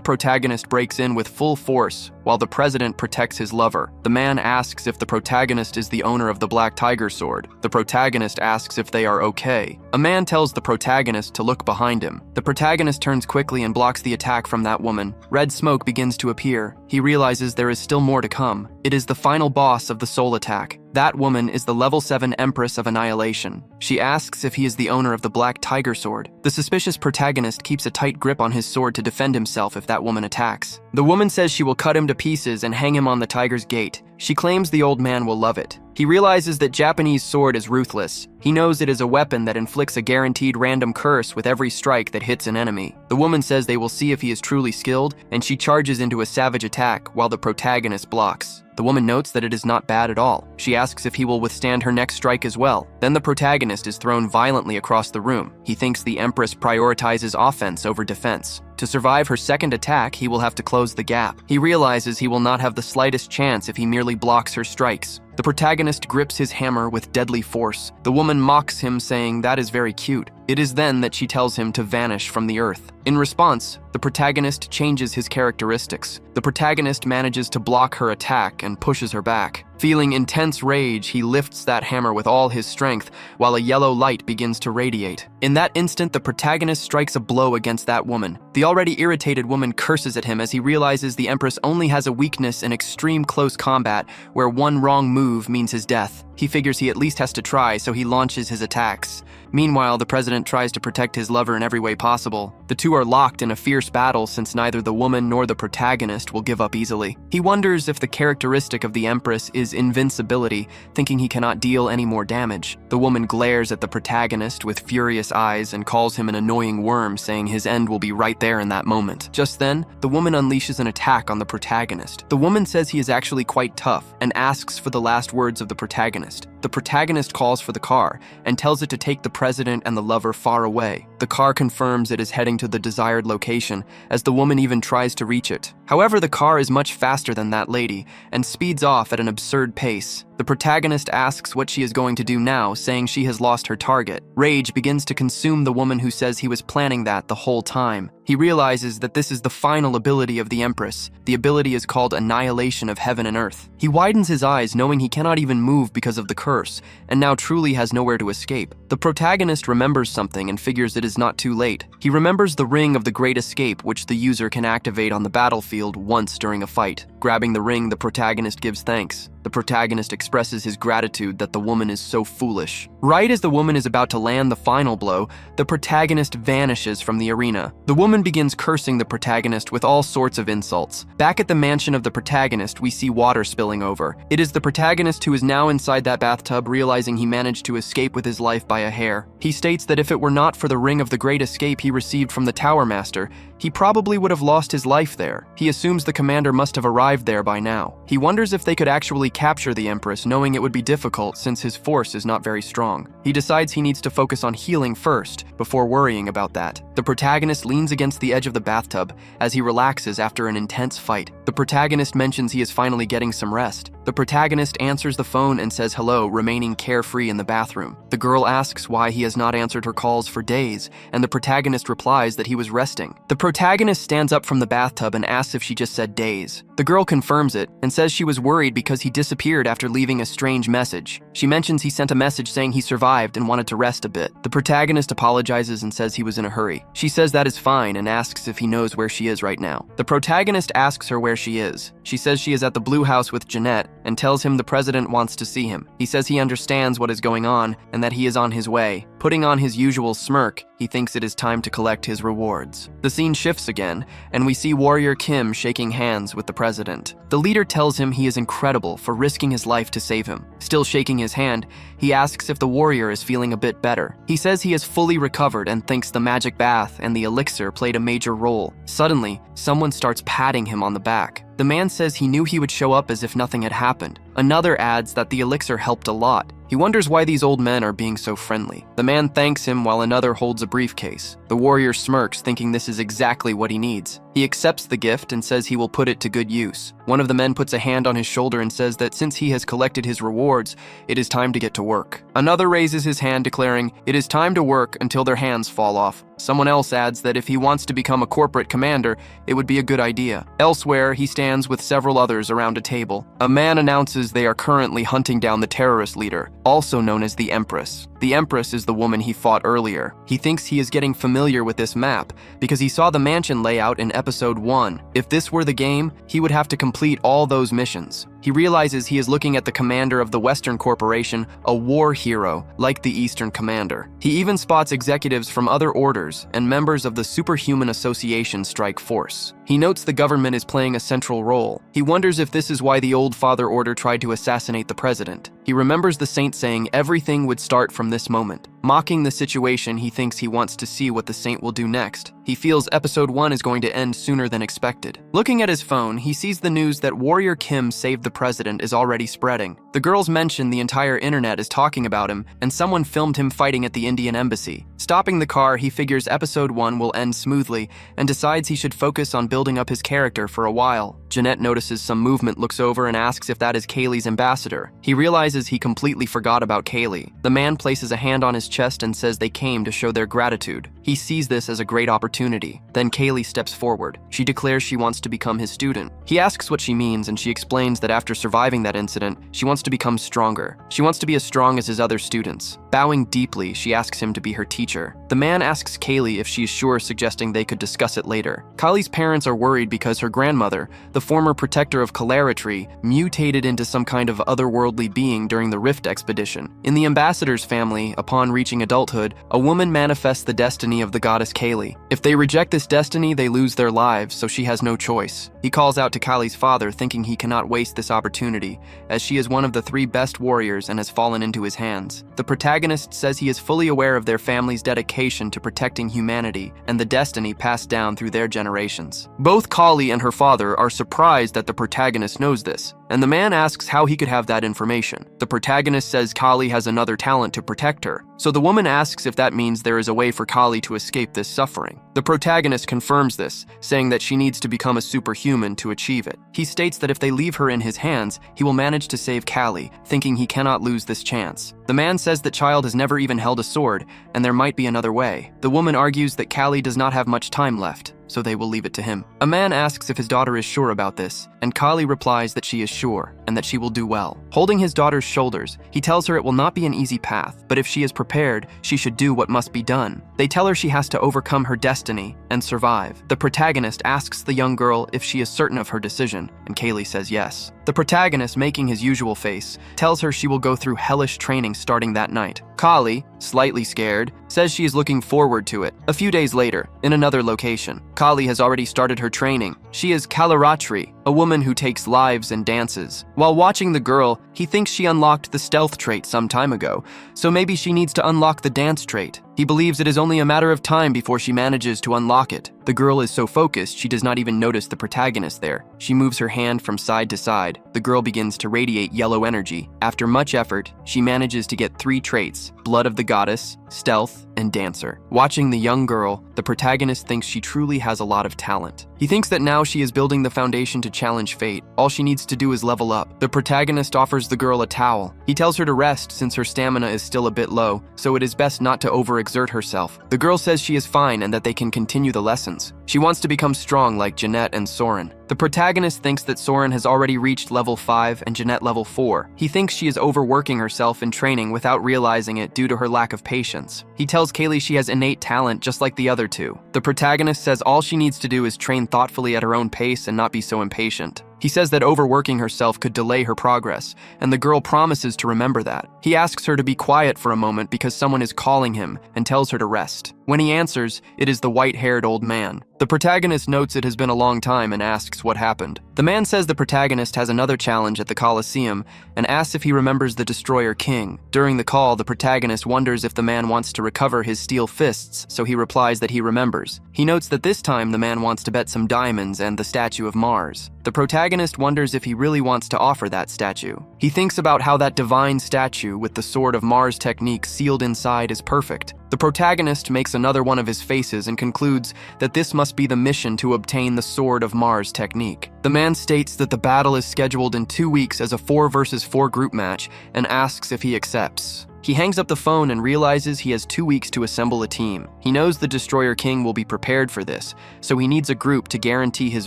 protagonist breaks in with full force while the president protects his lover. The man asks if the protagonist is the owner of the Black Tiger sword. The protagonist asks if they are okay. A man tells the protagonist to look behind him. The protagonist turns quickly and blocks the attack from that woman. Red smoke begins to appear. He realizes there is still more to come. It is the final boss of the Seoul attack. That woman is the level 7 Empress of Annihilation. She asks if he is the owner of the Black Tiger sword. The suspicious protagonist keeps a tight grip on his sword to defend himself if that woman attacks. The woman says she will cut him to pieces and hang him on the tiger's gate. She claims the old man will love it. He realizes that Japanese sword is ruthless. He knows it is a weapon that inflicts a guaranteed random curse with every strike that hits an enemy. The woman says they will see if he is truly skilled, and she charges into a savage attack while the protagonist blocks. The woman notes that it is not bad at all. She asks if he will withstand her next strike as well. Then the protagonist is thrown violently across the room. He thinks the Empress prioritizes offense over defense. To survive her second attack, he will have to close the gap. He realizes he will not have the slightest chance if he merely blocks her strikes. The protagonist grips his hammer with deadly force. The woman mocks him, saying, "That is very cute." It is then that she tells him to vanish from the earth. In response, the protagonist changes his characteristics. The protagonist manages to block her attack and pushes her back. Feeling intense rage, he lifts that hammer with all his strength while a yellow light begins to radiate. In that instant, the protagonist strikes a blow against that woman. The already irritated woman curses at him as he realizes the Empress only has a weakness in extreme close combat where one wrong move means his death. He figures he at least has to try, so he launches his attacks. Meanwhile, the president tries to protect his lover in every way possible. The two are locked in a fierce battle since neither the woman nor the protagonist will give up easily. He wonders if the characteristic of the Empress is invincibility, thinking he cannot deal any more damage. The woman glares at the protagonist with furious eyes and calls him an annoying worm, saying his end will be right there in that moment. Just then, the woman unleashes an attack on the protagonist. The woman says he is actually quite tough and asks for the last words of the protagonist. The protagonist calls for the car and tells it to take the president and the lover far away. The car confirms it is heading to the desired location, as the woman even tries to reach it. However, the car is much faster than that lady and speeds off at an absurd pace. The protagonist asks what she is going to do now, saying she has lost her target. Rage begins to consume the woman who says he was planning that the whole time. He realizes that this is the final ability of the Empress. The ability is called Annihilation of Heaven and Earth. He widens his eyes, knowing he cannot even move because of the curse, and now truly has nowhere to escape. The protagonist remembers something and figures it is not too late. He remembers the ring of the Great Escape, which the user can activate on the battlefield once during a fight. Grabbing the ring, the protagonist gives thanks. The protagonist expresses his gratitude that the woman is so foolish. Right as the woman is about to land the final blow, the protagonist vanishes from the arena. The woman begins cursing the protagonist with all sorts of insults. Back at the mansion of the protagonist, we see water spilling over. It is the protagonist who is now inside that bathtub, realizing he managed to escape with his life by a hair. He states that if it were not for the ring of the Great Escape he received from the Tower Master, he probably would have lost his life there. He assumes the commander must have arrived there by now. He wonders if they could actually capture the Empress, knowing it would be difficult since his force is not very strong. He decides he needs to focus on healing first, before worrying about that. The protagonist leans against the edge of the bathtub as he relaxes after an intense fight. The protagonist mentions he is finally getting some rest. The protagonist answers the phone and says hello, remaining carefree in the bathroom. The girl asks why he has not answered her calls for days, and the protagonist replies that he was resting. The protagonist stands up from the bathtub and asks if she just said days. The girl confirms it and says she was worried because he disappeared after leaving a strange message. She mentions he sent a message saying he survived and wanted to rest a bit. The protagonist apologizes and says he was in a hurry. She says that is fine and asks if he knows where she is right now. The protagonist asks her where she is. She says she is at the Blue House with Jeanette and tells him the president wants to see him. He says he understands what is going on and that he is on his way. Putting on his usual smirk, he thinks it is time to collect his rewards. The scene shifts again, and we see Warrior Kim shaking hands with the president. The leader tells him he is incredible for risking his life to save him. Still shaking his hand, he asks if the warrior is feeling a bit better. He says he is fully recovered and thinks the magic bath and the elixir played a major role. Suddenly, someone starts patting him on the back. The man says he knew he would show up as if nothing had happened. Another adds that the elixir helped a lot. He wonders why these old men are being so friendly. The man thanks him while another holds a briefcase. The warrior smirks, thinking this is exactly what he needs. He accepts the gift and says he will put it to good use. One of the men puts a hand on his shoulder and says that since he has collected his rewards, it is time to get to work. Another raises his hand, declaring, "It is time to work until their hands fall off." Someone else adds that if he wants to become a corporate commander, it would be a good idea. Elsewhere, he stands with several others around a table. A man announces they are currently hunting down the terrorist leader, also known as the Empress. The Empress is the woman he fought earlier. He thinks he is getting familiar with this map because he saw the mansion layout in episode 1. If this were the game, he would have to complete all those missions. He realizes he is looking at the commander of the Western Corporation, a war hero, like the Eastern Commander. He even spots executives from other orders and members of the Superhuman Association Strike Force. He notes the government is playing a central role. He wonders if this is why the old Father Order tried to assassinate the president. He remembers the saint saying everything would start from this moment. Mocking the situation, he thinks he wants to see what the saint will do next. He feels episode 1 is going to end sooner than expected. Looking at his phone, he sees the news that Warrior Kim saved the president is already spreading. The girls mention the entire internet is talking about him, and someone filmed him fighting at the Indian embassy. Stopping the car, he figures episode 1 will end smoothly and decides he should focus on building up his character for a while. Jeanette notices some movement, looks over, and asks if that is Kaylee's ambassador. He realizes he completely forgot about Kaylee. The man places a hand on his chest and says they came to show their gratitude. He sees this as a great opportunity. Then Kaylee steps forward. She declares she wants to become his student. He asks what she means, and she explains that after surviving that incident, she wants to become stronger. She wants to be as strong as his other students. Bowing deeply, she asks him to be her teacher. The man asks Kaylee if she is sure, suggesting they could discuss it later. Kylie's parents are worried because her grandmother, the former protector of Calaritry, mutated into some kind of otherworldly being during the Rift expedition. In the ambassador's family, upon reaching adulthood, a woman manifests the destiny of the goddess Kaylee. If they reject this destiny, they lose their lives, so she has no choice. He calls out to Kylie's father, thinking he cannot waste this opportunity, as she is one of the 3 best warriors and has fallen into his hands. The protagonist says he is fully aware of their family's dedication to protecting humanity and the destiny passed down through their generations. Both Kylie and her father are surprised that the protagonist knows this, and the man asks how he could have that information. The protagonist says Kylie has another talent to protect her, so the woman asks if that means there is a way for Kylie to escape this suffering. The protagonist confirms this, saying that she needs to become a superhuman to achieve it. He states that if they leave her in his hands, he will manage to save Kylie, thinking he cannot lose this chance. The man says that child has never even held a sword, and there might be another way. The woman argues that Kylie does not have much time left, so they will leave it to him. A man asks if his daughter is sure about this, and Kylie replies that she is sure, and that she will do well. Holding his daughter's shoulders, he tells her it will not be an easy path, but if she is prepared, she should do what must be done. They tell her she has to overcome her destiny and survive. The protagonist asks the young girl if she is certain of her decision, and Kaylee says yes. The protagonist, making his usual face, tells her she will go through hellish training starting that night. Kylie, slightly scared, says she is looking forward to it. A few days later, in another location, Kylie has already started her training. She is Calaratri, a woman who takes lives and dances. While watching the girl, he thinks she unlocked the stealth trait some time ago, so maybe she needs to unlock the dance trait. He believes it is only a matter of time before she manages to unlock it. The girl is so focused she does not even notice the protagonist there. She moves her hand from side to side. The girl begins to radiate yellow energy. After much effort, she manages to get 3 traits: Blood of the Goddess, Stealth, and Dancer. Watching the young girl, the protagonist thinks she truly has a lot of talent. He thinks that now she is building the foundation to challenge fate. All she needs to do is level up. The protagonist offers the girl a towel. He tells her to rest since her stamina is still a bit low, so it is best not to overexert herself. The girl says she is fine and that they can continue the lessons. She wants to become strong like Jeanette and Soren. The protagonist thinks that Soren has already reached level 5 and Jeanette level 4. He thinks she is overworking herself in training without realizing it due to her lack of patience. He tells Kaylee she has innate talent just like the other two. The protagonist says all she needs to do is train thoughtfully at her own pace and not be so impatient. He says that overworking herself could delay her progress, and the girl promises to remember that. He asks her to be quiet for a moment because someone is calling him and tells her to rest. When he answers, it is the white-haired old man. The protagonist notes it has been a long time and asks what happened. The man says the protagonist has another challenge at the Colosseum and asks if he remembers the Destroyer King. During the call, the protagonist wonders if the man wants to recover his steel fists, so he replies that he remembers. He notes that this time the man wants to bet some diamonds and the statue of Mars. The protagonist wonders if he really wants to offer that statue. He thinks about how that divine statue with the Sword of Mars technique sealed inside is perfect. The protagonist makes another one of his faces and concludes that this must be the mission to obtain the Sword of Mars technique. The man states that the battle is scheduled in 2 weeks as a 4 versus 4 group match and asks if he accepts. He hangs up the phone and realizes he has 2 weeks to assemble a team. He knows the Destroyer King will be prepared for this, so he needs a group to guarantee his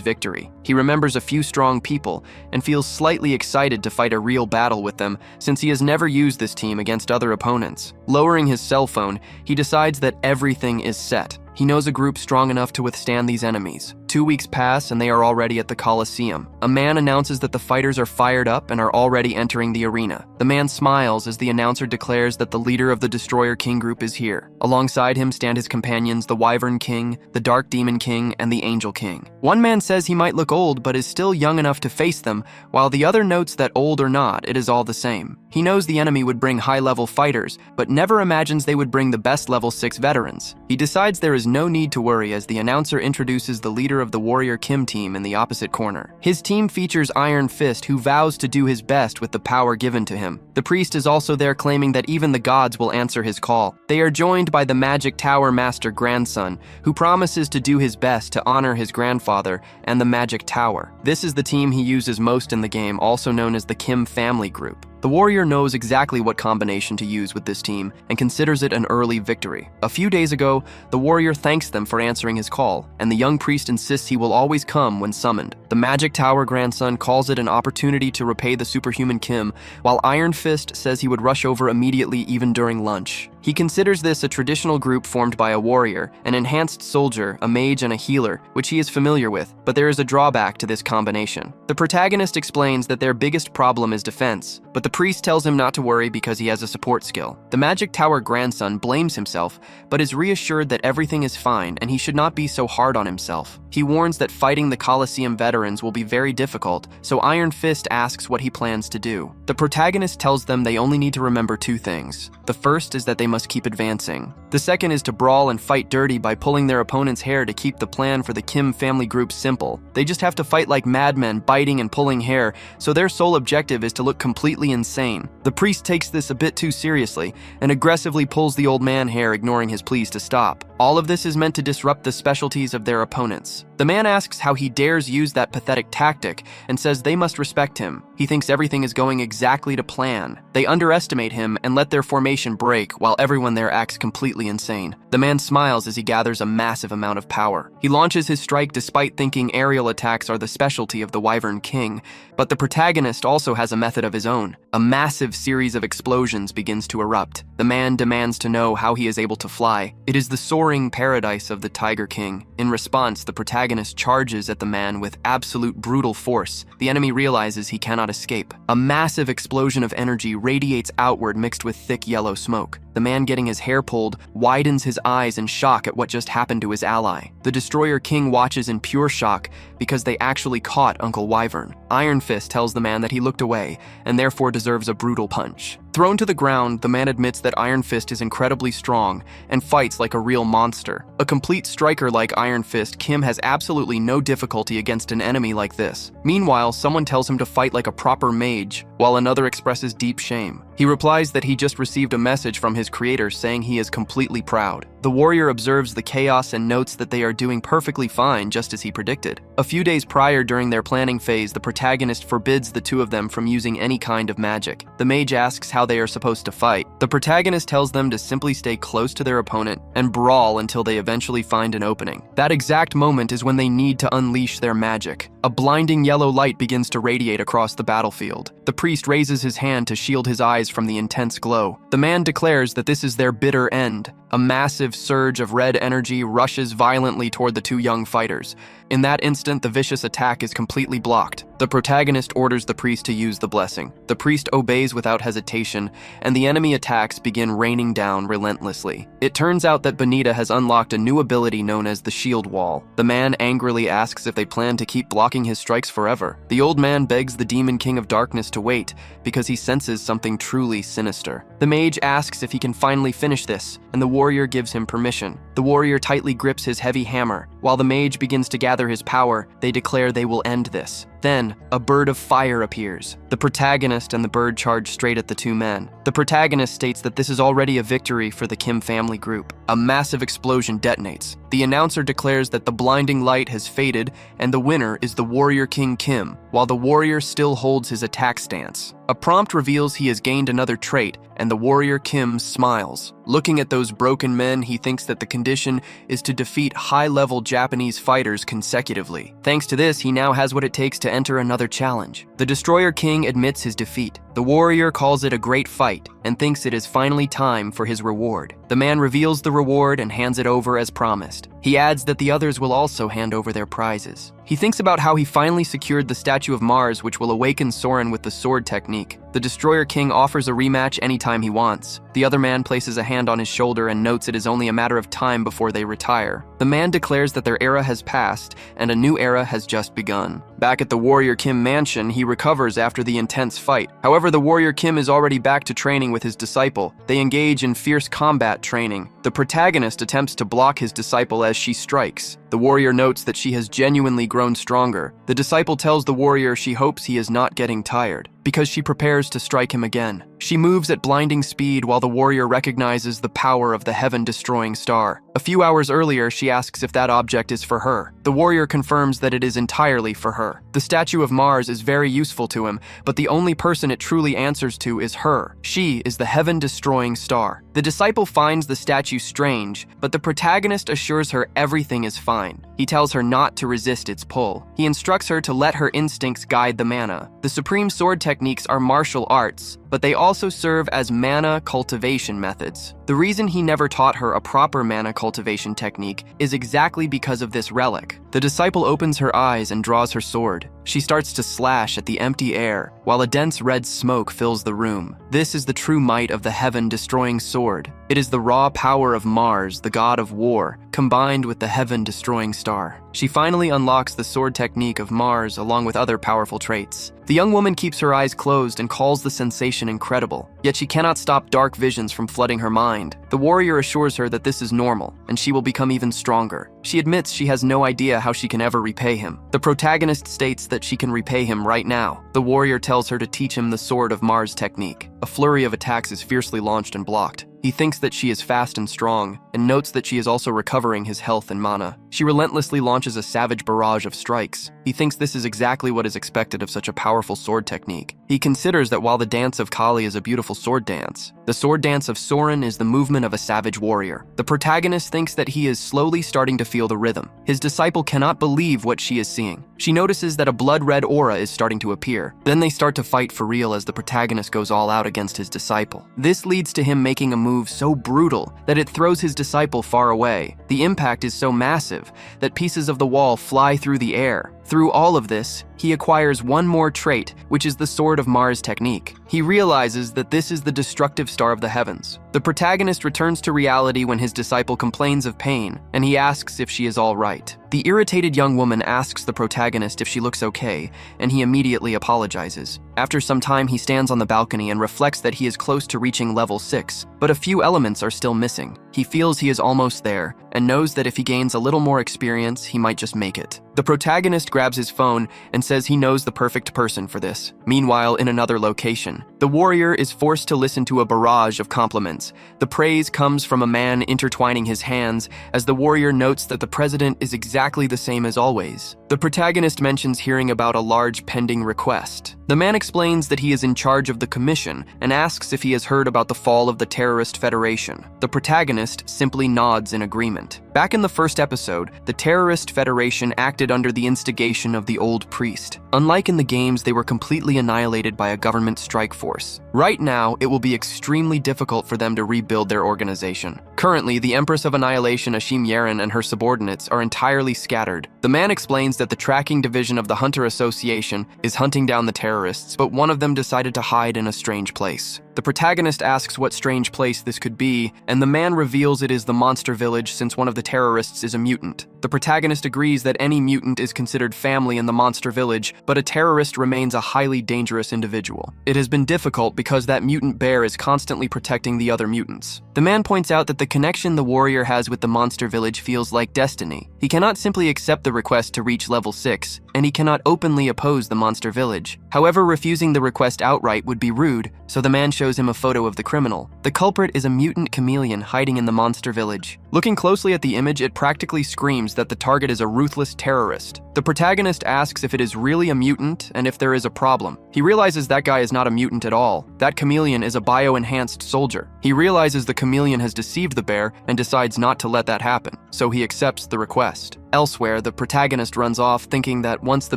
victory. He remembers a few strong people and feels slightly excited to fight a real battle with them since he has never used this team against other opponents. Lowering his cell phone, he decides that everything is set. He knows a group strong enough to withstand these enemies. 2 weeks pass and they are already at the Colosseum. A man announces that the fighters are fired up and are already entering the arena. The man smiles as the announcer declares that the leader of the Destroyer King group is here. Alongside him stand his companions, the Wyvern King, the Dark Demon King, and the Angel King. One man says he might look old but is still young enough to face them, while the other notes that old or not, it is all the same. He knows the enemy would bring high-level fighters, but never imagines they would bring the best level 6 veterans. He decides there is no need to worry as the announcer introduces the leader of the Warrior Kim team in the opposite corner. His team features Iron Fist, who vows to do his best with the power given to him. The priest is also there claiming that even the gods will answer his call. They are joined by the Magic Tower Master grandson, who promises to do his best to honor his grandfather and the Magic Tower. This is the team he uses most in the game, also known as the Kim family group. The warrior knows exactly what combination to use with this team and considers it an early victory. A few days ago, the warrior thanks them for answering his call, and the young priest insists he will always come when summoned. The Magic Tower grandson calls it an opportunity to repay the superhuman Kim, while Iron Fist says he would rush over immediately even during lunch. He considers this a traditional group formed by a warrior, an enhanced soldier, a mage, and a healer, which he is familiar with, but there is a drawback to this combination. The protagonist explains that their biggest problem is defense, but the priest tells him not to worry because he has a support skill. The Magic Tower grandson blames himself, but is reassured that everything is fine and he should not be so hard on himself. He warns that fighting the Colosseum veterans will be very difficult, so Iron Fist asks what he plans to do. The protagonist tells them they only need to remember 2 things. The first is that they must keep advancing. The second is to brawl and fight dirty by pulling their opponent's hair to keep the plan for the Kim family group simple. They just have to fight like madmen, biting and pulling hair, so their sole objective is to look completely insane. The priest takes this a bit too seriously and aggressively pulls the old man hair, ignoring his pleas to stop. All of this is meant to disrupt the specialties of their opponents. The man asks how he dares use that pathetic tactic and says they must respect him. He thinks everything is going exactly to plan. They underestimate him and let their formation break while everyone there acts completely insane. The man smiles as he gathers a massive amount of power. He launches his strike despite thinking aerial attacks are the specialty of the Wyvern King, but the protagonist also has a method of his own. A massive series of explosions begins to erupt. The man demands to know how he is able to fly. It is the soaring paradise of the Tiger King. In response, the protagonist charges at the man with absolute brutal force. The enemy realizes he cannot escape. A massive explosion of energy radiates outward mixed with thick yellow smoke. The man getting his hair pulled widens his eyes in shock at what just happened to his ally. The Destroyer King watches in pure shock because they actually caught Uncle Wyvern. Iron Fist tells the man that he looked away and therefore deserves a brutal punch. Thrown to the ground, the man admits that Iron Fist is incredibly strong and fights like a real monster. A complete striker like Iron Fist, Kim has absolutely no difficulty against an enemy like this. Meanwhile, someone tells him to fight like a proper mage, while another expresses deep shame. He replies that he just received a message from his creator saying he is completely proud. The warrior observes the chaos and notes that they are doing perfectly fine, just as he predicted. A few days prior, during their planning phase, the protagonist forbids the two of them from using any kind of magic. The mage asks how they are supposed to fight. The protagonist tells them to simply stay close to their opponent and brawl until they eventually find an opening. That exact moment is when they need to unleash their magic. A blinding yellow light begins to radiate across the battlefield. The priest raises his hand to shield his eyes from the intense glow. The man declares that this is their bitter end. A massive surge of red energy rushes violently toward the two young fighters. In that instant, the vicious attack is completely blocked. The protagonist orders the priest to use the blessing. The priest obeys without hesitation, and the enemy attacks begin raining down relentlessly. It turns out that Benita has unlocked a new ability known as the Shield Wall. The man angrily asks if they plan to keep blocking his strikes forever. The old man begs the Demon King of Darkness to wait, because he senses something truly sinister. The mage asks if he can finally finish this, and the warrior gives him permission. The warrior tightly grips his heavy hammer. While the mage begins to gather his power, they declare they will end this. Then, a bird of fire appears. The protagonist and the bird charge straight at the two men. The protagonist states that this is already a victory for the Kim family group. A massive explosion detonates. The announcer declares that the blinding light has faded and the winner is the warrior King Kim, while the warrior still holds his attack stance. A prompt reveals he has gained another trait, and the warrior Kim smiles. Looking at those broken men, he thinks that the condition is to defeat high-level Japanese fighters consecutively. Thanks to this, he now has what it takes to enter another challenge. The Destroyer King admits his defeat. The warrior calls it a great fight and thinks it is finally time for his reward. The man reveals the reward and hands it over as promised. He adds that the others will also hand over their prizes. He thinks about how he finally secured the statue of Mars, which will awaken Soren with the sword technique. The Destroyer King offers a rematch anytime he wants. The other man places a hand on his shoulder and notes it is only a matter of time before they retire. The man declares that their era has passed and a new era has just begun. Back at the Warrior Kim mansion, he recovers after the intense fight. However, the Warrior Kim is already back to training with his disciple. They engage in fierce combat training. The protagonist attempts to block his disciple as she strikes. The warrior notes that she has genuinely grown stronger. The disciple tells the warrior she hopes he is not getting tired, because she prepares to strike him again. She moves at blinding speed while the warrior recognizes the power of the heaven-destroying star. A few hours earlier, she asks if that object is for her. The warrior confirms that it is entirely for her. The statue of Mars is very useful to him, but the only person it truly answers to is her. She is the heaven-destroying star. The disciple finds the statue strange, but the protagonist assures her everything is fine. He tells her not to resist its pull. He instructs her to let her instincts guide the mana. The supreme sword techniques are martial arts, but they also serve as mana cultivation methods. The reason he never taught her a proper mana cultivation technique is exactly because of this relic. The disciple opens her eyes and draws her sword. She starts to slash at the empty air, while a dense red smoke fills the room. This is the true might of the heaven-destroying sword. It is the raw power of Mars, the god of war, combined with the heaven-destroying star. She finally unlocks the sword technique of Mars along with other powerful traits. The young woman keeps her eyes closed and calls the sensation incredible, yet she cannot stop dark visions from flooding her mind. The warrior assures her that this is normal, and she will become even stronger. She admits she has no idea how she can ever repay him. The protagonist states that she can repay him right now. The warrior tells her to teach him the Sword of Mars technique. A flurry of attacks is fiercely launched and blocked. He thinks that she is fast and strong, and notes that she is also recovering his health and mana. She relentlessly launches a savage barrage of strikes. He thinks this is exactly what is expected of such a powerful sword technique. He considers that while the dance of Kali is a beautiful sword dance, the sword dance of Soren is the movement of a savage warrior. The protagonist thinks that he is slowly starting to feel the rhythm. His disciple cannot believe what she is seeing. She notices that a blood-red aura is starting to appear. Then they start to fight for real as the protagonist goes all out against his disciple. This leads to him making a move so brutal that it throws his disciple far away. The impact is so massive that pieces of the wall fly through the air. Through all of this, he acquires one more trait, which is the Sword of Mars technique. He realizes that this is the destructive star of the heavens. The protagonist returns to reality when his disciple complains of pain, and he asks if she is all right. The irritated young woman asks the protagonist if she looks okay, and he immediately apologizes. After some time, he stands on the balcony and reflects that he is close to reaching level 6, but a few elements are still missing. He feels he is almost there, and knows that if he gains a little more experience, he might just make it. The protagonist grabs his phone and says he knows the perfect person for this. Meanwhile, in another location, the warrior is forced to listen to a barrage of compliments. The praise comes from a man intertwining his hands as the warrior notes that the president is exactly the same as always. The protagonist mentions hearing about a large pending request. The man explains that he is in charge of the commission and asks if he has heard about the fall of the terrorist federation. The protagonist simply nods in agreement. Back in the first episode, the terrorist federation acted under the instigation of the old priest. Unlike in the games, they were completely annihilated by a government strike force. Right now, it will be extremely difficult for them to rebuild their organization. Currently, the Empress of Annihilation Ashim Yaren and her subordinates are entirely scattered. The man explains that the tracking division of the Hunter Association is hunting down the terrorists, but one of them decided to hide in a strange place. The protagonist asks what strange place this could be, and the man reveals it is the monster village since one of the terrorists is a mutant. The protagonist agrees that any mutant is considered family in the monster village, but a terrorist remains a highly dangerous individual. It has been difficult because that mutant bear is constantly protecting the other mutants. The man points out that the connection the warrior has with the monster village feels like destiny. He cannot simply accept the request to reach level 6, and he cannot openly oppose the monster village. However, refusing the request outright would be rude, so the man shows him a photo of the criminal. The culprit is a mutant chameleon hiding in the monster village. Looking closely at the image, it practically screams that the target is a ruthless terrorist. The protagonist asks if it is really a mutant and if there is a problem. He realizes that guy is not a mutant at all. That chameleon is a bio-enhanced soldier. He realizes the chameleon has deceived the bear and decides not to let that happen, so he accepts the request. Elsewhere, the protagonist runs off thinking that once the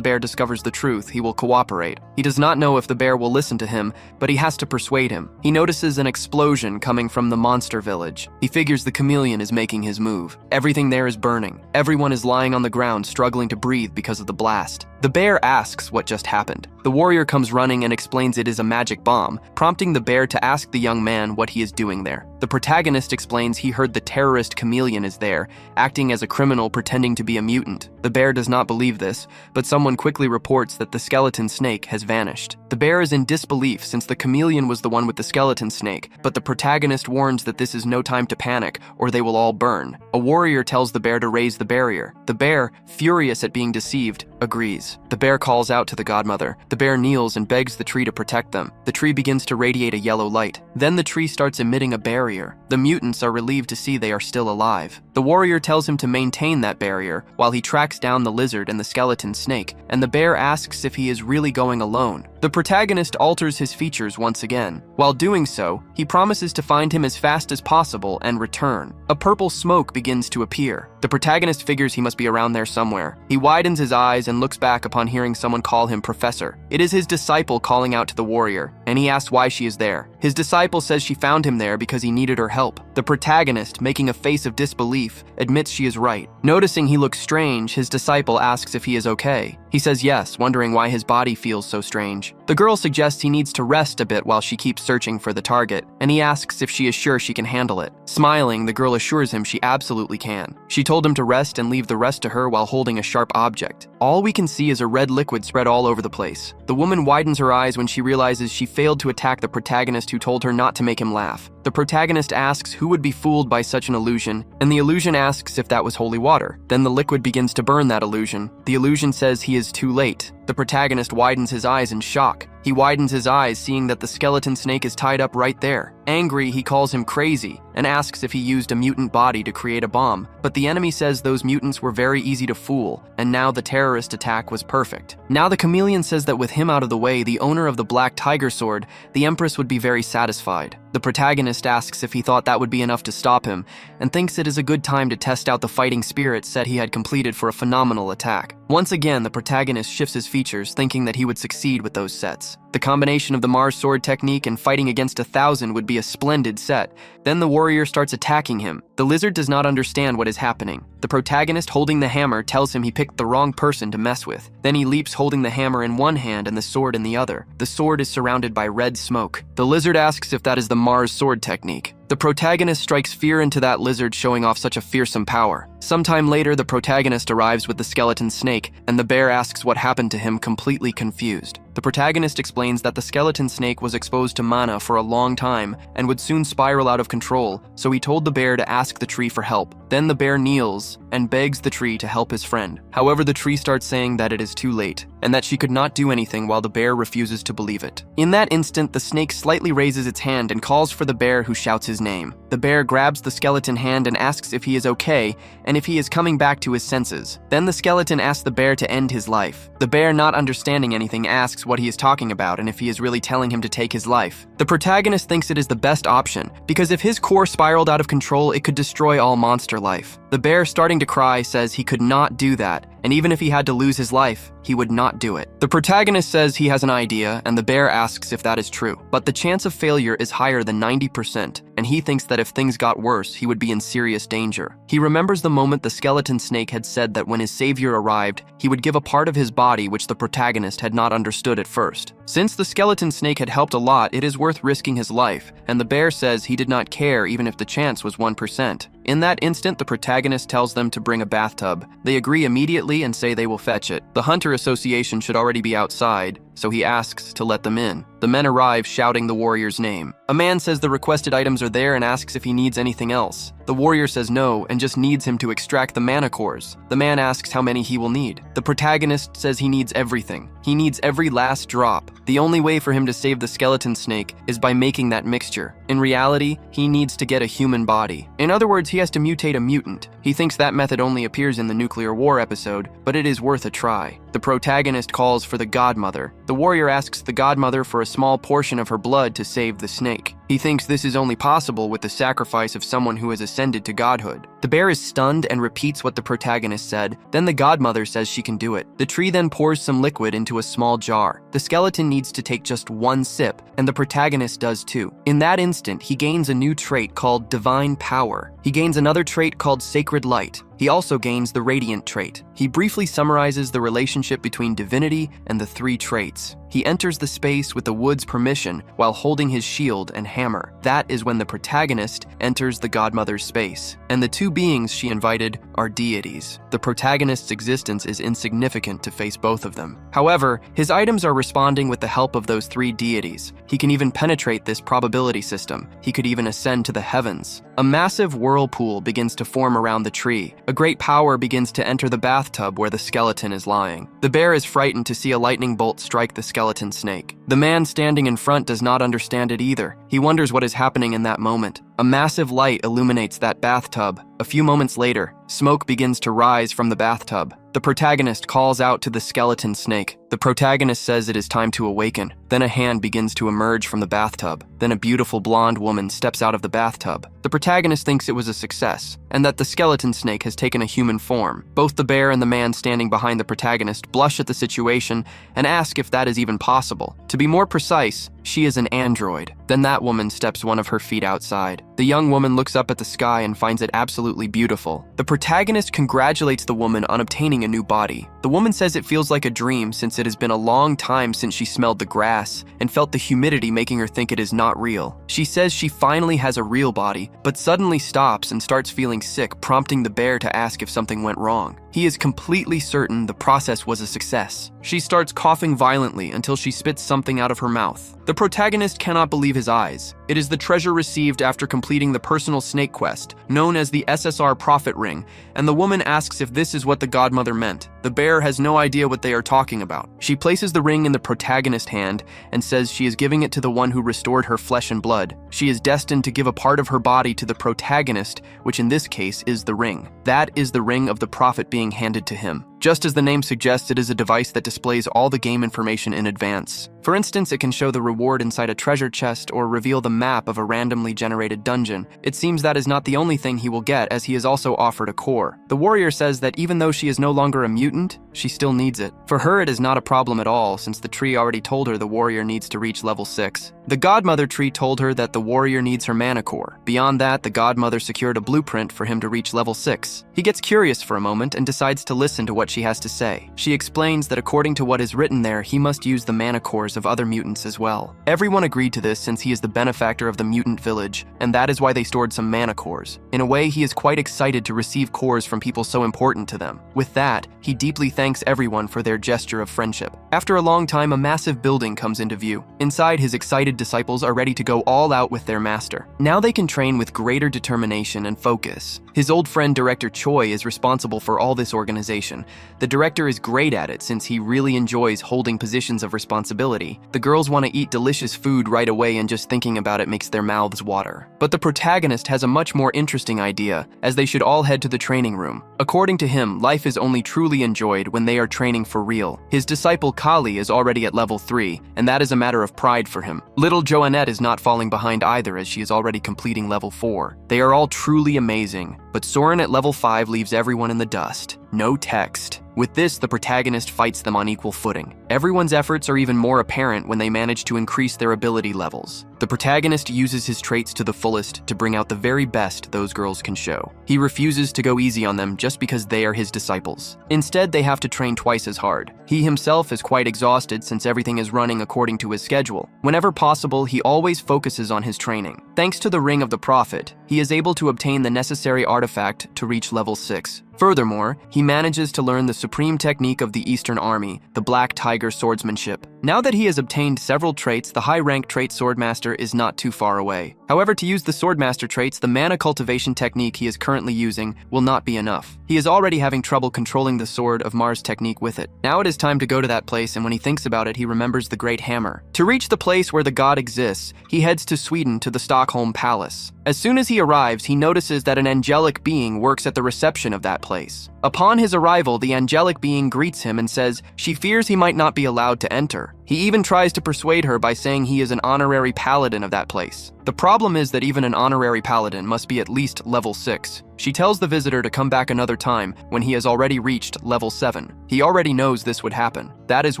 bear discovers the truth, he will cooperate. He does not know if the bear will listen to him, but he has to persuade him. He notices an explosion coming from the monster village. He figures the chameleon is making his move. Everything there is burning. Everyone is lying on the ground, struggling to breathe because of the blast. The bear asks what just happened. The warrior comes running and explains it is a magic bomb, prompting the bear to ask the young man what he is doing there. The protagonist explains he heard the terrorist chameleon is there, acting as a criminal pretending to be a mutant. The bear does not believe this, but someone quickly reports that the skeleton snake has vanished. The bear is in disbelief since the chameleon was the one with the skeleton snake, but the protagonist warns that this is no time to panic or they will all burn. A warrior tells the bear to raise the barrier. The bear, furious at being deceived, agrees. The bear calls out to the godmother. The bear kneels and begs the tree to protect them. The tree begins to radiate a yellow light. Then the tree starts emitting a barrier. The mutants are relieved to see they are still alive. The warrior tells him to maintain that barrier while he tracks down the lizard and the skeleton snake, and the bear asks if he is really going alone. The protagonist alters his features once again. While doing so, he promises to find him as fast as possible and return. A purple smoke begins to appear. The protagonist figures he must be around there somewhere. He widens his eyes and looks back upon hearing someone call him Professor. It is his disciple calling out to the warrior, and he asks why she is there. His disciple says she found him there because he needed her help. The protagonist, making a face of disbelief, admits she is right. Noticing he looks strange, his disciple asks if he is okay. He says yes, wondering why his body feels so strange. The girl suggests he needs to rest a bit while she keeps searching for the target, and he asks if she is sure she can handle it. Smiling, the girl assures him she absolutely can. She told him to rest and leave the rest to her while holding a sharp object. All we can see is a red liquid spread all over the place. The woman widens her eyes when she realizes she failed to attack the protagonist who told her not to make him laugh. The protagonist asks who would be fooled by such an illusion, and the illusion asks if that was holy water. Then the liquid begins to burn that illusion. The illusion says he is too late. The protagonist widens his eyes in shock. He widens his eyes, seeing that the skeleton snake is tied up right there. Angry, he calls him crazy and asks if he used a mutant body to create a bomb, but the enemy says those mutants were very easy to fool, and now the terrorist attack was perfect. Now the chameleon says that with him out of the way, the owner of the black tiger sword, the Empress would be very satisfied. The protagonist asks if he thought that would be enough to stop him, and thinks it is a good time to test out the fighting spirit set he had completed for a phenomenal attack. Once again, the protagonist shifts his features, thinking that he would succeed with those sets. The combination of the Mars sword technique and fighting against 1,000 would be a splendid set. Then the warrior starts attacking him. The lizard does not understand what is happening. The protagonist holding the hammer tells him he picked the wrong person to mess with. Then he leaps holding the hammer in one hand and the sword in the other. The sword is surrounded by red smoke. The lizard asks if that is the Mars sword technique. The protagonist strikes fear into that lizard, showing off such a fearsome power. Sometime later, the protagonist arrives with the skeleton snake, and the bear asks what happened to him, completely confused. The protagonist explains that the skeleton snake was exposed to mana for a long time and would soon spiral out of control, so he told the bear to ask the tree for help. Then the bear kneels and begs the tree to help his friend. However, the tree starts saying that it is too late, and that she could not do anything while the bear refuses to believe it. In that instant, the snake slightly raises its hand and calls for the bear, who shouts his name. The bear grabs the skeleton hand and asks if he is okay and if he is coming back to his senses. Then the skeleton asks the bear to end his life. The bear, not understanding anything, asks what he is talking about and if he is really telling him to take his life. The protagonist thinks it is the best option, because if his core spiraled out of control, it could destroy all monster life. The bear, starting to cry, says he could not do that, and even if he had to lose his life, he would not do it. The protagonist says he has an idea, and the bear asks if that is true. But the chance of failure is higher than 90%, and he thinks that if things got worse, he would be in serious danger. He remembers the moment the skeleton snake had said that when his savior arrived, he would give a part of his body, which the protagonist had not understood at first. Since the skeleton snake had helped a lot, it is worth risking his life, and the bear says he did not care even if the chance was 1%. In that instant, the protagonist tells them to bring a bathtub. They agree immediately and say they will fetch it. The Hunter Association should already be outside, so he asks to let them in. The men arrive shouting the warrior's name. A man says the requested items are there and asks if he needs anything else. The warrior says no and just needs him to extract the mana cores. The man asks how many he will need. The protagonist says he needs everything. He needs every last drop. The only way for him to save the skeleton snake is by making that mixture. In reality, he needs to get a human body. In other words, he has to mutate a mutant. He thinks that method only appears in the nuclear war episode, but it is worth a try. The protagonist calls for the godmother. The warrior asks the godmother for a small portion of her blood to save the snake. He thinks this is only possible with the sacrifice of someone who has ascended to godhood. The bear is stunned and repeats what the protagonist said. Then the godmother says she can do it. The tree then pours some liquid into a small jar. The skeleton needs to take just one sip, and the protagonist does too. In that instant, he gains a new trait called Divine Power. He gains another trait called Sacred Light. He also gains the Radiant trait. He briefly summarizes the relationship between divinity and the three traits. He enters the space with the wood's permission while holding his shield and hammer. That is when the protagonist enters the godmother's space, and the two beings she invited are deities. The protagonist's existence is insignificant to face both of them. However, his items are responding with the help of those three deities. He can even penetrate this probability system. He could even ascend to the heavens. A massive whirlpool begins to form around the tree. A great power begins to enter the bathtub where the skeleton is lying. The bear is frightened to see a lightning bolt strike the skeleton snake. The man standing in front does not understand it either. He wonders what is happening in that moment. A massive light illuminates that bathtub. A few moments later, smoke begins to rise from the bathtub. The protagonist calls out to the skeleton snake. The protagonist says it is time to awaken. Then a hand begins to emerge from the bathtub. Then a beautiful blonde woman steps out of the bathtub. The protagonist thinks it was a success, and that the skeleton snake has taken a human form. Both the bear and the man standing behind the protagonist blush at the situation and ask if that is even possible. To be more precise, she is an android. Then that woman steps one of her feet outside. The young woman looks up at the sky and finds it absolutely beautiful. The protagonist congratulates the woman on obtaining a new body. The woman says it feels like a dream since it has been a long time since she smelled the grass and felt the humidity making her think it is not real. She says she finally has a real body, but suddenly stops and starts feeling sick, prompting the bear to ask if something went wrong. He is completely certain the process was a success. She starts coughing violently until she spits something out of her mouth. The protagonist cannot believe his eyes. It is the treasure received after completing the personal snake quest, known as the SSR Prophet Ring, and the woman asks if this is what the godmother meant. The bear has no idea what they are talking about. She places the ring in the protagonist's hand and says she is giving it to the one who restored her flesh and blood. She is destined to give a part of her body to the protagonist, which in this case is the ring. That is the ring of the prophet being handed to him. Just as the name suggests, it is a device that displays all the game information in advance. For instance, it can show the reward inside a treasure chest or reveal the map of a randomly generated dungeon. It seems that is not the only thing he will get, as he is also offered a core. The warrior says that even though she is no longer a mutant, she still needs it. For her, it is not a problem at all, since the tree already told her the warrior needs to reach level 6. The Godmother tree told her that the warrior needs her mana core. Beyond that, the Godmother secured a blueprint for him to reach level 6. He gets curious for a moment and decides to listen to what she has to say. She explains that according to what is written there, he must use the mana cores of other mutants as well. Everyone agreed to this since he is the benefactor of the mutant village, and that is why they stored some mana cores. In a way, he is quite excited to receive cores from people so important to them. With that, he deeply thanks everyone for their gesture of friendship. After a long time, a massive building comes into view. Inside, his excited disciples are ready to go all out with their master. Now they can train with greater determination and focus. His old friend Director Choi is responsible for all this organization. The director is great at it since he really enjoys holding positions of responsibility. The girls want to eat delicious food right away, and just thinking about it makes their mouths water. But the protagonist has a much more interesting idea, as they should all head to the training room. According to him, life is only truly enjoyed when they are training for real. His disciple Kali is already at level 3, and that is a matter of pride for him. Little Joannette is not falling behind either, as she is already completing level 4. They are all truly amazing, but Soren at level 5 leaves everyone in the dust. No text. With this, the protagonist fights them on equal footing. Everyone's efforts are even more apparent when they manage to increase their ability levels. The protagonist uses his traits to the fullest to bring out the very best those girls can show. He refuses to go easy on them just because they are his disciples. Instead, they have to train twice as hard. He himself is quite exhausted since everything is running according to his schedule. Whenever possible, he always focuses on his training. Thanks to the Ring of the Prophet, he is able to obtain the necessary artifact to reach level 6. Furthermore, he manages to learn the supreme technique of the Eastern Army, the Black Tiger swordsmanship. Now that he has obtained several traits, the high-rank trait Swordmaster is not too far away. However, to use the Swordmaster traits, the mana cultivation technique he is currently using will not be enough. He is already having trouble controlling the Sword of Mars technique with it. Now it is time to go to that place, and when he thinks about it, he remembers the Great Hammer. To reach the place where the god exists, he heads to Sweden to the Stockholm Palace. As soon as he arrives, he notices that an angelic being works at the reception of that place. Upon his arrival, the angelic being greets him and says she fears he might not be allowed to enter. He even tries to persuade her by saying he is an honorary paladin of that place. The problem is that even an honorary paladin must be at least level 6. She tells the visitor to come back another time when he has already reached level 7. He already knows this would happen. That is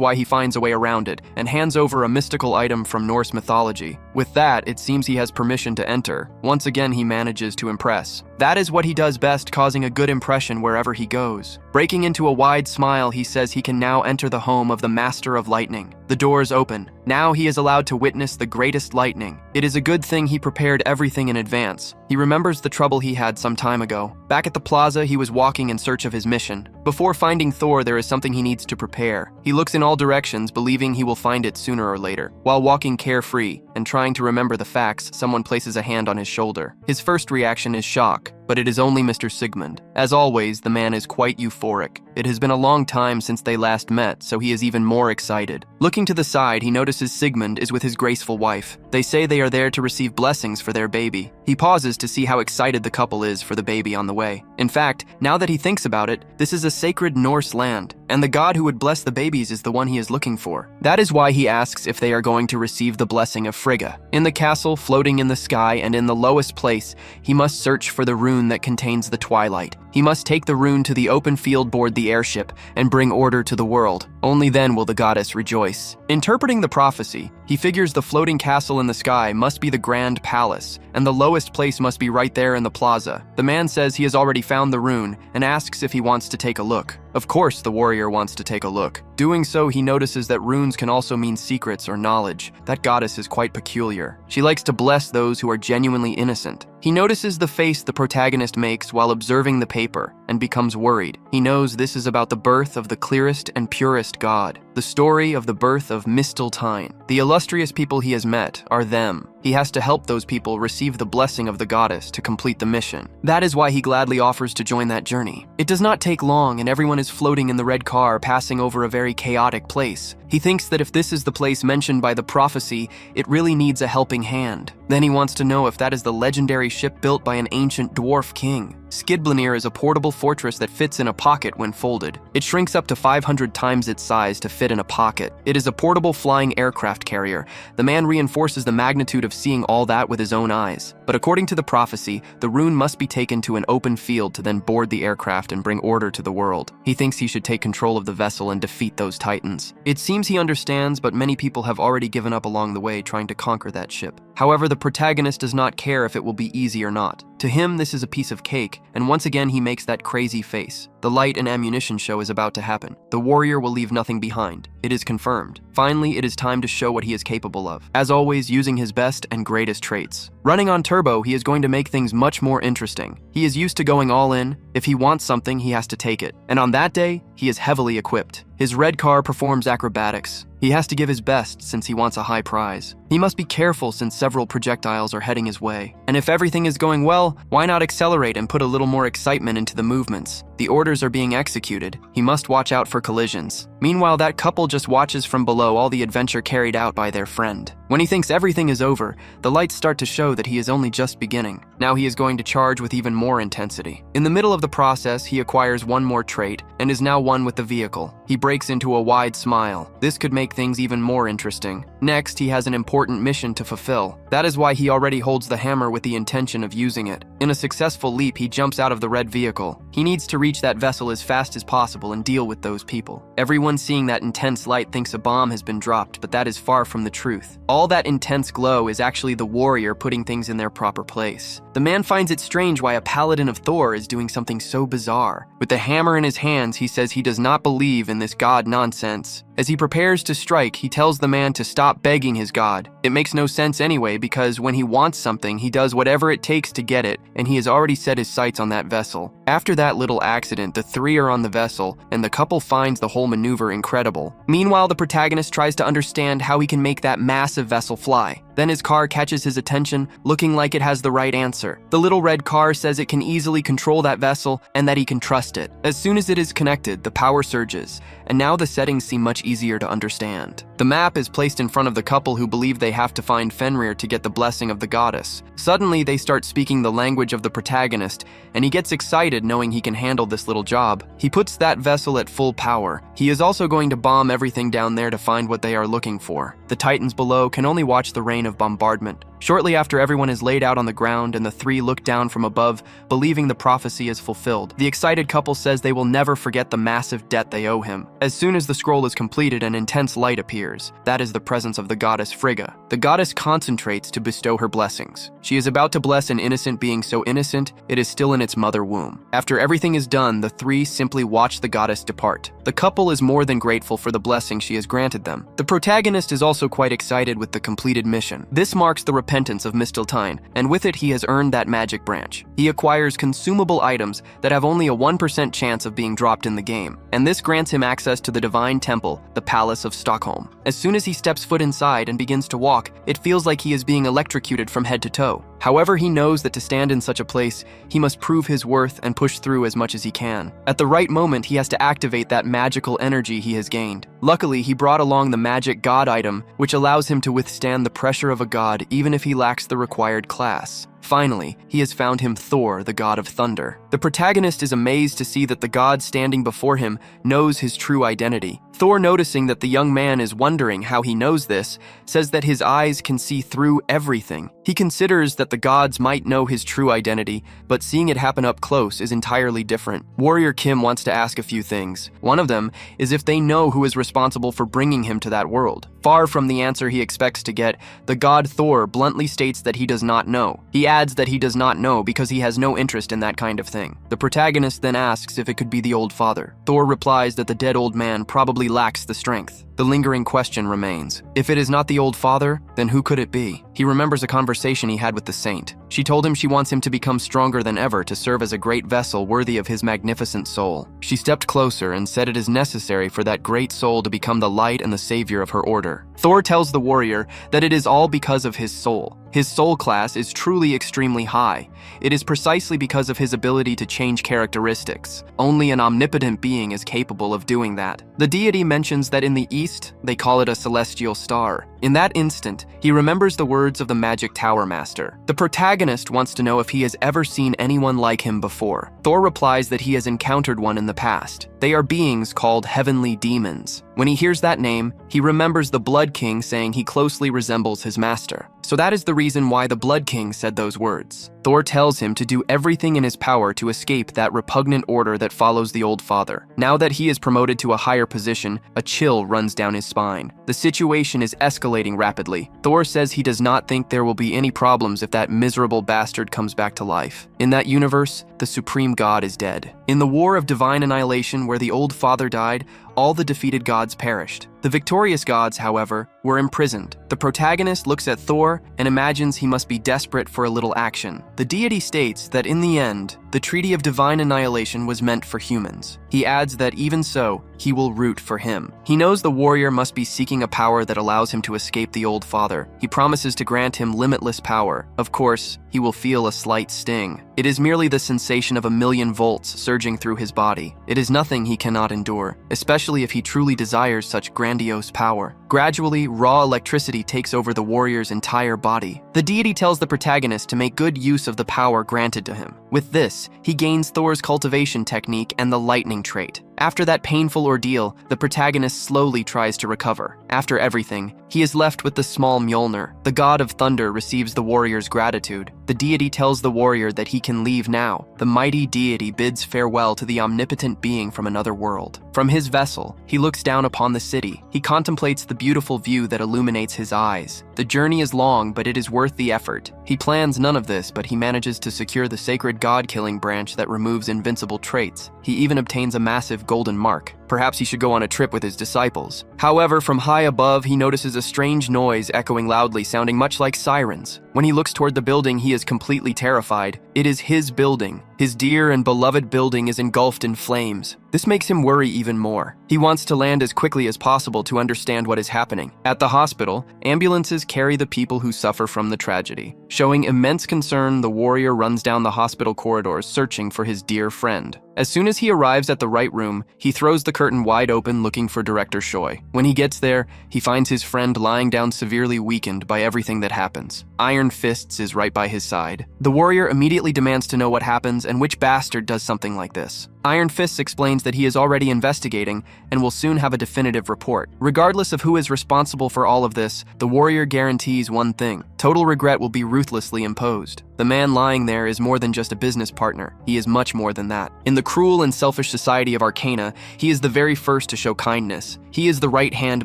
why he finds a way around it and hands over a mystical item from Norse mythology. With that, it seems he has permission to enter. Once again, he manages to impress. That is what he does best, causing a good impression wherever he goes. Breaking into a wide smile, he says he can now enter the home of the Master of Lightning. The doors open. Now he is allowed to witness the greatest lightning. It is a good thing he prepared everything in advance. He remembers the trouble he had some time ago. Back at the plaza, he was walking in search of his mission. Before finding Thor, there is something he needs to prepare. He looks in all directions, believing he will find it sooner or later. While walking carefree and trying to remember the facts, someone places a hand on his shoulder. His first reaction is shock, but it is only Mr. Sigmund. As always, the man is quite euphoric. It has been a long time since they last met, so he is even more excited. Looking to the side, he notices Sigmund is with his graceful wife. They say they are there to receive blessings for their baby. He pauses to see how excited the couple is for the baby on the way. In fact, now that he thinks about it, this is a sacred Norse land, and the god who would bless the babies is the one he is looking for. That is why he asks if they are going to receive the blessing of Frigga. In the castle, floating in the sky, and in the lowest place, he must search for the rune that contains the twilight. He must take the rune to the open field board the airship and bring order to the world. Only then will the goddess rejoice. Interpreting the prophecy, he figures the floating castle in the sky must be the grand palace, and the lowest place must be right there in the plaza. The man says he has already found the rune and asks if he wants to take a look. Of course, the warrior wants to take a look. Doing so, he notices that runes can also mean secrets or knowledge. That goddess is quite peculiar. She likes to bless those who are genuinely innocent. He notices the face the protagonist makes while observing the paper and becomes worried. He knows this is about the birth of the clearest and purest god, the story of the birth of Misteltein. The illustrious people he has met are them. He has to help those people receive the blessing of the goddess to complete the mission. That is why he gladly offers to join that journey. It does not take long, and everyone is floating in the red car, passing over a very chaotic place. He thinks that if this is the place mentioned by the prophecy, it really needs a helping hand. Then he wants to know if that is the legendary ship built by an ancient dwarf king. Skidblanir is a portable fortress that fits in a pocket when folded. It shrinks up to 500 times its size to fit in a pocket. It is a portable flying aircraft carrier. The man reinforces the magnitude of seeing all that with his own eyes. But according to the prophecy, the rune must be taken to an open field to then board the aircraft and bring order to the world. He thinks he should take control of the vessel and defeat those titans. It seems he understands, but many people have already given up along the way trying to conquer that ship. However, the protagonist does not care if it will be easy or not. To him, this is a piece of cake, and once again he makes that crazy face. The light and ammunition show is about to happen. The warrior will leave nothing behind. It is confirmed. Finally, it is time to show what he is capable of. As always, using his best and greatest traits. Running on turbo, he is going to make things much more interesting. He is used to going all in. If he wants something, he has to take it. And on that day, he is heavily equipped. His red car performs acrobatics. He has to give his best since he wants a high prize. He must be careful since several projectiles are heading his way. And if everything is going well, why not accelerate and put a little more excitement into the movements? The orders are being executed. He must watch out for collisions. Meanwhile, that couple just watches from below all the adventure carried out by their friend. When he thinks everything is over, the lights start to show that he is only just beginning. Now he is going to charge with even more intensity. In the middle of the process, he acquires one more trait and is now one with the vehicle. He breaks into a wide smile. This could make things even more interesting. Next, he has an important mission to fulfill. That is why he already holds the hammer with the intention of using it. In a successful leap, he jumps out of the red vehicle. He needs to reach that vessel as fast as possible and deal with those people. Everyone seeing that intense light thinks a bomb has been dropped, but that is far from the truth. All that intense glow is actually the warrior putting things in their proper place. The man finds it strange why a paladin of Thor is doing something so bizarre. With the hammer in his hands, he says he does not believe in this god nonsense. As he prepares to strike, he tells the man to stop begging his god. It makes no sense anyway, because when he wants something, he does whatever it takes to get it, and he has already set his sights on that vessel. After that little accident, the three are on the vessel, and the couple finds the whole maneuver incredible. Meanwhile, the protagonist tries to understand how he can make that massive vessel fly. Then his car catches his attention, looking like it has the right answer. The little red car says it can easily control that vessel and that he can trust it. As soon as it is connected, the power surges, and now the settings seem much easier to understand. The map is placed in front of the couple who believe they have to find Fenrir to get the blessing of the goddess. Suddenly, they start speaking the language of the protagonist, and he gets excited knowing he can handle this little job. He puts that vessel at full power. He is also going to bomb everything down there to find what they are looking for. The titans below can only watch the rain of bombardment. Shortly after everyone is laid out on the ground and the three look down from above, believing the prophecy is fulfilled, the excited couple says they will never forget the massive debt they owe him. As soon as the scroll is completed, an intense light appears. That is the presence of the goddess Frigga. The goddess concentrates to bestow her blessings. She is about to bless an innocent being so innocent, it is still in its mother womb. After everything is done, the three simply watch the goddess depart. The couple is more than grateful for the blessing she has granted them. The protagonist is also quite excited with the completed mission. This marks the repentance of Misteltein, and with it he has earned that magic branch. He acquires consumable items that have only a 1% chance of being dropped in the game, and this grants him access to the divine temple, the Palace of Stockholm. As soon as he steps foot inside and begins to walk, it feels like he is being electrocuted from head to toe. However, he knows that to stand in such a place, he must prove his worth and push through as much as he can. At the right moment, he has to activate that magical energy he has gained. Luckily, he brought along the magic god item, which allows him to withstand the pressure of a god even if he lacks the required class. Finally, he has found him Thor, the god of thunder. The protagonist is amazed to see that the god standing before him knows his true identity. Thor, noticing that the young man is wondering how he knows this, says that his eyes can see through everything. He considers that the gods might know his true identity, but seeing it happen up close is entirely different. Warrior Kim wants to ask a few things. One of them is if they know who is responsible for bringing him to that world. Far from the answer he expects to get, the god Thor bluntly states that he does not know. He adds that he does not know because he has no interest in that kind of thing. The protagonist then asks if it could be the old father. Thor replies that the dead old man probably lacks the strength. The lingering question remains. If it is not the old father, then who could it be? He remembers a conversation he had with the saint. She told him she wants him to become stronger than ever to serve as a great vessel worthy of his magnificent soul. She stepped closer and said it is necessary for that great soul to become the light and the savior of her order. Thor tells the warrior that it is all because of his soul. His soul class is truly extremely high. It is precisely because of his ability to change characteristics. Only an omnipotent being is capable of doing that. The deity mentions that in the East, they call it a celestial star. In that instant, he remembers the words words of the Magic Tower Master. The protagonist wants to know if he has ever seen anyone like him before. Thor replies that he has encountered one in the past. They are beings called heavenly demons. When he hears that name, he remembers the Blood King saying he closely resembles his master. So that is the reason why the Blood King said those words. Thor tells him to do everything in his power to escape that repugnant order that follows the old father. Now that he is promoted to a higher position, a chill runs down his spine. The situation is escalating rapidly. Thor says he does not think there will be any problems if that miserable bastard comes back to life. In that universe, the supreme god is dead. In the war of divine annihilation where the old father died, all the defeated gods perished. The victorious gods, however, were imprisoned. The protagonist looks at Thor and imagines he must be desperate for a little action. The deity states that in the end, the Treaty of Divine Annihilation was meant for humans. He adds that even so, he will root for him. He knows the warrior must be seeking a power that allows him to escape the old father. He promises to grant him limitless power. Of course, he will feel a slight sting. It is merely the sensation of 1,000,000 volts surging through his body. It is nothing he cannot endure, especially if he truly desires such grandiose power. Gradually, raw electricity takes over the warrior's entire body. The deity tells the protagonist to make good use of the power granted to him. With this, he gains Thor's cultivation technique and the lightning trait. After that painful ordeal, the protagonist slowly tries to recover. After everything, he is left with the small Mjolnir. The god of thunder receives the warrior's gratitude. The deity tells the warrior that he can leave now. The mighty deity bids farewell to the omnipotent being from another world. From his vessel, he looks down upon the city. He contemplates the beautiful view that illuminates his eyes. The journey is long, but it is worth the effort. He plans none of this, but he manages to secure the sacred god-killing branch that removes invincible traits. He even obtains a massive golden mark. Perhaps he should go on a trip with his disciples. However, from high above, he notices a strange noise echoing loudly, sounding much like sirens. When he looks toward the building, he is completely terrified. It is his building. His dear and beloved building is engulfed in flames. This makes him worry even more. He wants to land as quickly as possible to understand what is happening. At the hospital, ambulances carry the people who suffer from the tragedy. Showing immense concern, the warrior runs down the hospital corridors searching for his dear friend. As soon as he arrives at the right room, he throws the curtain wide open looking for Director Choi. When he gets there, he finds his friend lying down severely weakened by everything that happens. Iron Fists is right by his side. The warrior immediately demands to know what happens and which bastard does something like this. Iron Fists explains that he is already investigating and will soon have a definitive report. Regardless of who is responsible for all of this, the warrior guarantees one thing: total regret will be ruthlessly imposed. The man lying there is more than just a business partner. He is much more than that. In the cruel and selfish society of Arcana, he is the very first to show kindness. He is the right-hand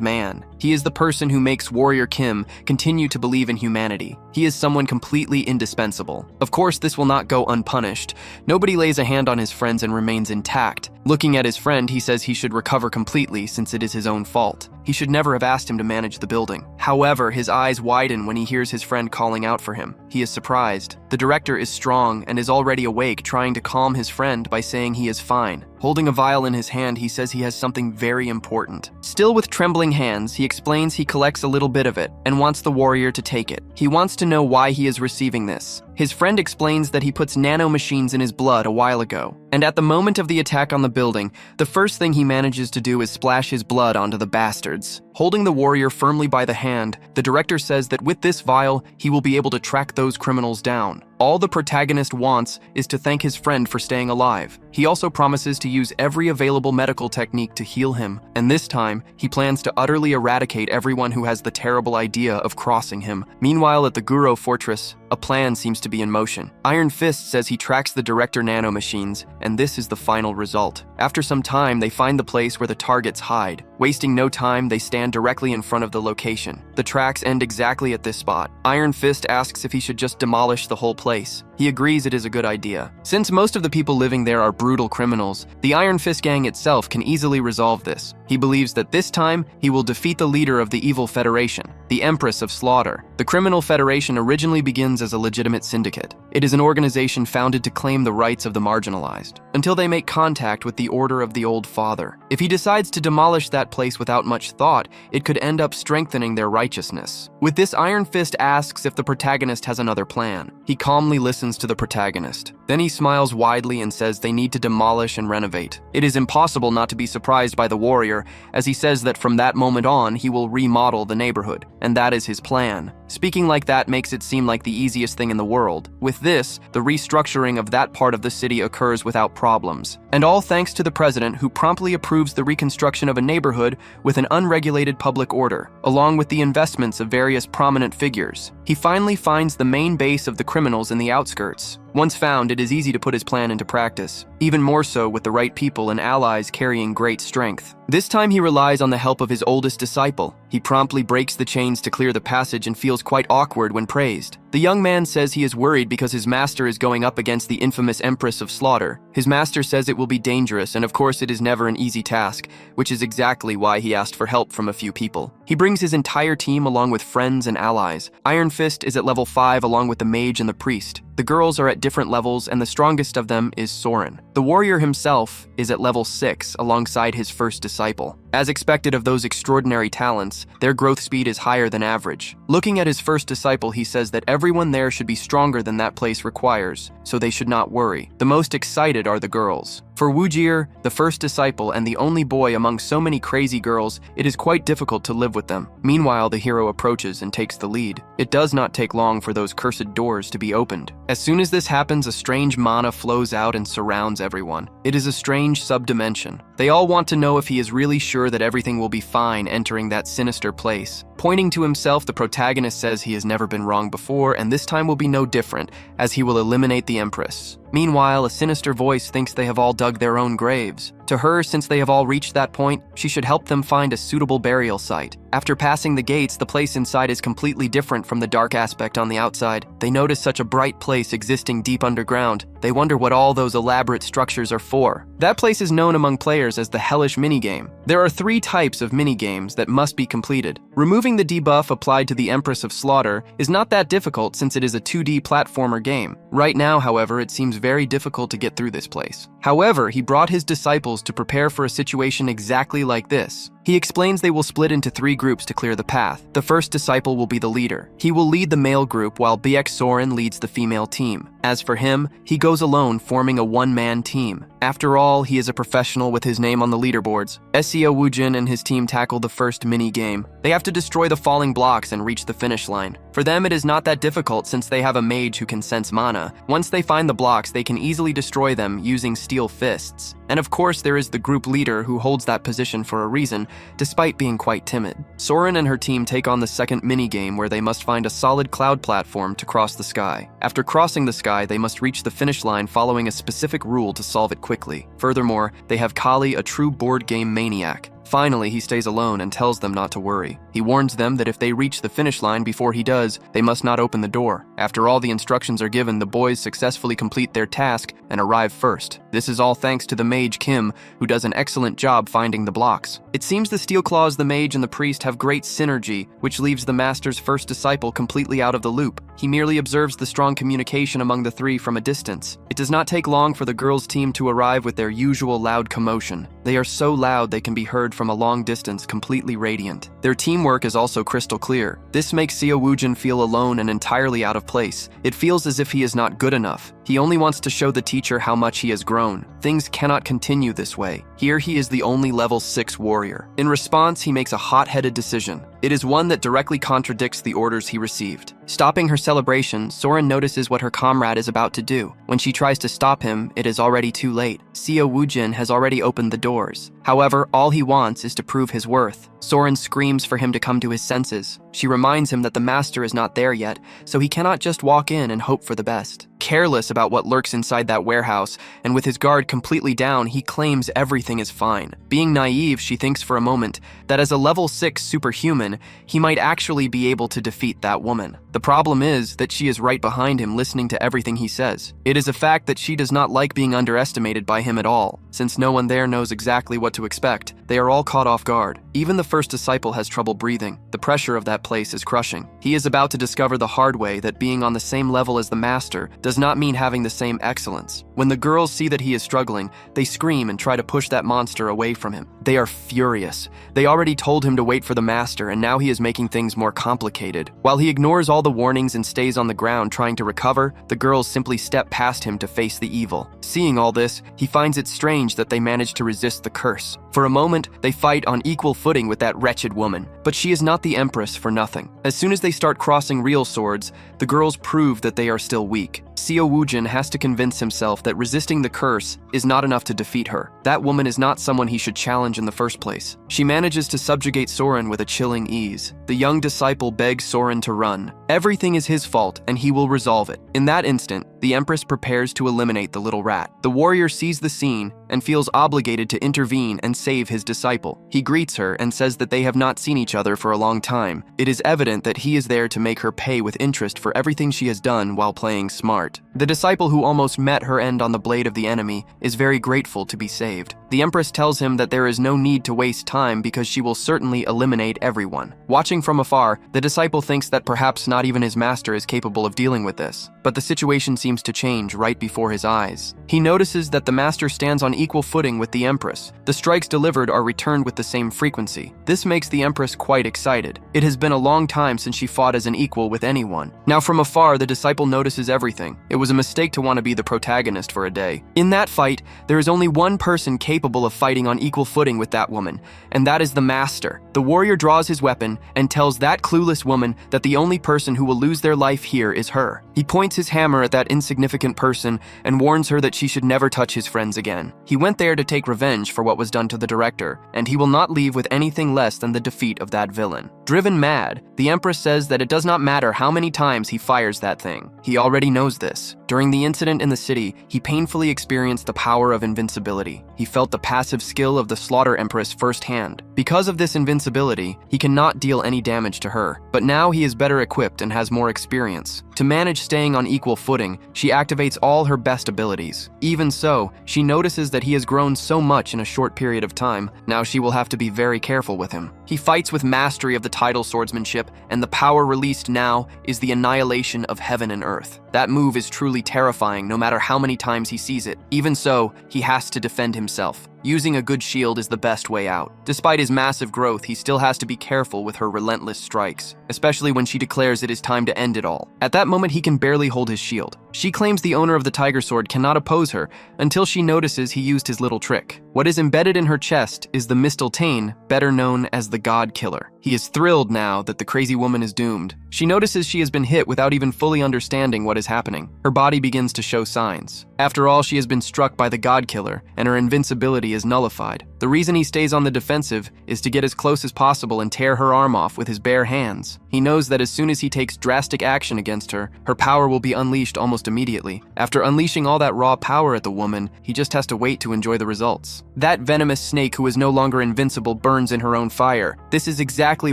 man. He is the person who makes Warrior Kim continue to believe in humanity. He is someone completely indispensable. Of course, this will not go unpunished. Nobody lays a hand on his friends and remains intact. Looking at his friend, he says he should recover completely since it is his own fault. He should never have asked him to manage the building. However, his eyes widen when he hears his friend calling out for him. He is surprised. The director is strong and is already awake, trying to calm his friend by saying he is fine. Holding a vial in his hand, he says he has something very important. Still with trembling hands, he explains he collects a little bit of it and wants the warrior to take it. He wants to know why he is receiving this. His friend explains that he puts nanomachines in his blood a while ago, and at the moment of the attack on the building, the first thing he manages to do is splash his blood onto the bastards. Holding the warrior firmly by the hand, the director says that with this vial, he will be able to track those criminals down. All the protagonist wants is to thank his friend for staying alive. He also promises to use every available medical technique to heal him, and this time, he plans to utterly eradicate everyone who has the terrible idea of crossing him. Meanwhile, at the Guro Fortress, a plan seems to be in motion. Iron Fist says he tracks the director nanomachines, and this is the final result. After some time, they find the place where the targets hide. Wasting no time, they stand directly in front of the location. The tracks end exactly at this spot. Iron Fist asks if he should just demolish the whole place. He agrees it is a good idea. Since most of the people living there are brutal criminals, the Iron Fist gang itself can easily resolve this. He believes that this time, he will defeat the leader of the evil federation, the Empress of Slaughter. The criminal federation originally begins as a legitimate syndicate. It is an organization founded to claim the rights of the marginalized, until they make contact with the Order of the Old Father. If he decides to demolish that place without much thought, it could end up strengthening their righteousness. With this, Iron Fist asks if the protagonist has another plan. He calmly listens to the protagonist. Then he smiles widely and says they need to demolish and renovate. It is impossible not to be surprised by the warrior, as he says that from that moment on, he will remodel the neighborhood, and that is his plan. Speaking like that makes it seem like the easiest thing in the world. With this, the restructuring of that part of the city occurs without problems. And all thanks to the president, who promptly approves the reconstruction of a neighborhood with an unregulated public order, along with the investments of various prominent figures. He finally finds the main base of the criminals in the outskirts. Once found, it is easy to put his plan into practice, even more so with the right people and allies carrying great strength. This time he relies on the help of his oldest disciple. He promptly breaks the chains to clear the passage and feels quite awkward when praised. The young man says he is worried because his master is going up against the infamous Empress of Slaughter. His master says it will be dangerous, and of course it is never an easy task, which is exactly why he asked for help from a few people. He brings his entire team along with friends and allies. Iron Fist is at level 5 along with the mage and the priest. The girls are at different levels, and the strongest of them is Soren. The warrior himself is at level 6 alongside his first disciple. As expected of those extraordinary talents, their growth speed is higher than average. Looking at his first disciple, he says that everyone there should be stronger than that place requires, so they should not worry. The most excited are the girls. For Wujir, the first disciple and the only boy among so many crazy girls, it is quite difficult to live with them. Meanwhile, the hero approaches and takes the lead. It does not take long for those cursed doors to be opened. As soon as this happens, a strange mana flows out and surrounds everyone. It is a strange subdimension. They all want to know if he is really sure that everything will be fine entering that sinister place. Pointing to himself, the protagonist says he has never been wrong before, and this time will be no different, as he will eliminate the Empress. Meanwhile, a sinister voice thinks they have all dug their own graves. To her, since they have all reached that point, she should help them find a suitable burial site. After passing the gates, the place inside is completely different from the dark aspect on the outside. They notice such a bright place existing deep underground. They wonder what all those elaborate structures are for. That place is known among players as the Hellish minigame. There are 3 types of minigames that must be completed. Removing the debuff applied to the Empress of Slaughter is not that difficult since it is a 2D platformer game. Right now, however, it seems very difficult to get through this place. However, he brought his disciples to prepare for a situation exactly like this. He explains they will split into 3 groups to clear the path. The first disciple will be the leader. He will lead the male group while BX Soren leads the female team. As for him, he goes alone, forming a one-man team. After all, he is a professional with his name on the leaderboards. Seo Woojin and his team tackle the first mini-game. They have to destroy the falling blocks and reach the finish line. For them, it is not that difficult since they have a mage who can sense mana. Once they find the blocks, they can easily destroy them using steel fists. And of course, there is the group leader who holds that position for a reason, despite being quite timid. Soren and her team take on the second mini-game where they must find a solid cloud platform to cross the sky. After crossing the sky, they must reach the finish line following a specific rule to solve it quickly. Furthermore, they have Kali, a true board game maniac. Finally, he stays alone and tells them not to worry. He warns them that if they reach the finish line before he does, they must not open the door. After all the instructions are given, the boys successfully complete their task and arrive first. This is all thanks to the mage Kim, who does an excellent job finding the blocks. It seems the Steel Claws, the mage, and the priest have great synergy, which leaves the master's first disciple completely out of the loop. He merely observes the strong communication among the 3 from a distance. It does not take long for the girls' team to arrive with their usual loud commotion. They are so loud they can be heard from a long distance, completely radiant. Their teamwork is also crystal clear. This makes Seo Woojin feel alone and entirely out of place. It feels as if he is not good enough. He only wants to show the teacher how much he has grown. Things cannot continue this way. Here he is the only level 6 warrior. In response, he makes a hot-headed decision. It is one that directly contradicts the orders he received. Stopping her celebration, Soren notices what her comrade is about to do. When she tries to stop him, it is already too late. Seo Woojin has already opened the doors. However, all he wants is to prove his worth. Soren screams for him to come to his senses. She reminds him that the master is not there yet, so he cannot just walk in and hope for the best. Careless about what lurks inside that warehouse, and with his guard completely down, he claims everything is fine. Being naive, she thinks for a moment that as a level 6 superhuman, he might actually be able to defeat that woman. The problem is that she is right behind him listening to everything he says. It is a fact that she does not like being underestimated by him at all. Since no one there knows exactly what to expect, They are all caught off guard. Even the first disciple has trouble breathing. The pressure of that place is crushing. He is about to discover the hard way that being on the same level as the master does not mean having the same excellence. When the girls see that he is struggling, they scream and try to push that monster away from him. They are furious. They already told him to wait for the master, and now he is making things more complicated. While he ignores all the warnings and stays on the ground trying to recover, the girls simply step past him to face the evil. Seeing all this, he finds it strange that they managed to resist the curse. For a moment, they fight on equal footing with that wretched woman, but she is not the empress for nothing. As soon as they start crossing real swords, the girls prove that they are still weak. Seo Woojin has to convince himself that resisting the curse is not enough to defeat her. That woman is not someone he should challenge in the first place. She manages to subjugate Soren with a chilling ease. The young disciple begs Soren to run. Everything is his fault, and he will resolve it. In that instant, the empress prepares to eliminate the little rat. The warrior sees the scene and feels obligated to intervene and save his disciple. He greets her and says that they have not seen each other for a long time. It is evident that he is there to make her pay with interest for everything she has done while playing smart. The disciple who almost met her end on the blade of the enemy is very grateful to be saved. The empress tells him that there is no need to waste time because she will certainly eliminate everyone. Watching from afar, the disciple thinks that perhaps not even his master is capable of dealing with this. But the situation seems to change right before his eyes. He notices that the master stands on equal footing with the empress. The strikes delivered are returned with the same frequency. This makes the empress quite excited. It has been a long time since she fought as an equal with anyone. Now from afar, the disciple notices everything. It was a mistake to want to be the protagonist for a day. In that fight, there is only one person capable of fighting on equal footing with that woman, and that is the master. The warrior draws his weapon and tells that clueless woman that the only person who will lose their life here is her. He points his hammer at that insignificant person and warns her that she should never touch his friends again. He went there to take revenge for what was done to the director, and he will not leave with anything less than the defeat of that villain. Driven mad, the empress says that it does not matter how many times he fires that thing. He already knows this. During the incident in the city, he painfully experienced the power of invincibility. He felt the passive skill of the Slaughter Empress firsthand. Because of this invincibility, he cannot deal any damage to her, but now he is better equipped and has more experience. To manage staying on equal footing, she activates all her best abilities. Even so, she notices that he has grown so much in a short period of time. Now she will have to be very careful with him. He fights with mastery of the tidal swordsmanship, and the power released now is the annihilation of heaven and earth. That move is truly terrifying no matter how many times he sees it. Even so, he has to defend himself. Using a good shield is the best way out. Despite his massive growth, he still has to be careful with her relentless strikes, especially when she declares it is time to end it all. At that moment, he can barely hold his shield. She claims the owner of the tiger sword cannot oppose her until she notices he used his little trick. What is embedded in her chest is the Mistletoe, better known as the God Killer. He is thrilled now that the crazy woman is doomed. She notices she has been hit without even fully understanding what is happening. Her body begins to show signs. After all, she has been struck by the God Killer, and her invincibility is nullified. The reason he stays on the defensive is to get as close as possible and tear her arm off with his bare hands. He knows that as soon as he takes drastic action against her, her power will be unleashed almost immediately. After unleashing all that raw power at the woman, he just has to wait to enjoy the results. That venomous snake who is no longer invincible burns in her own fire. This is exactly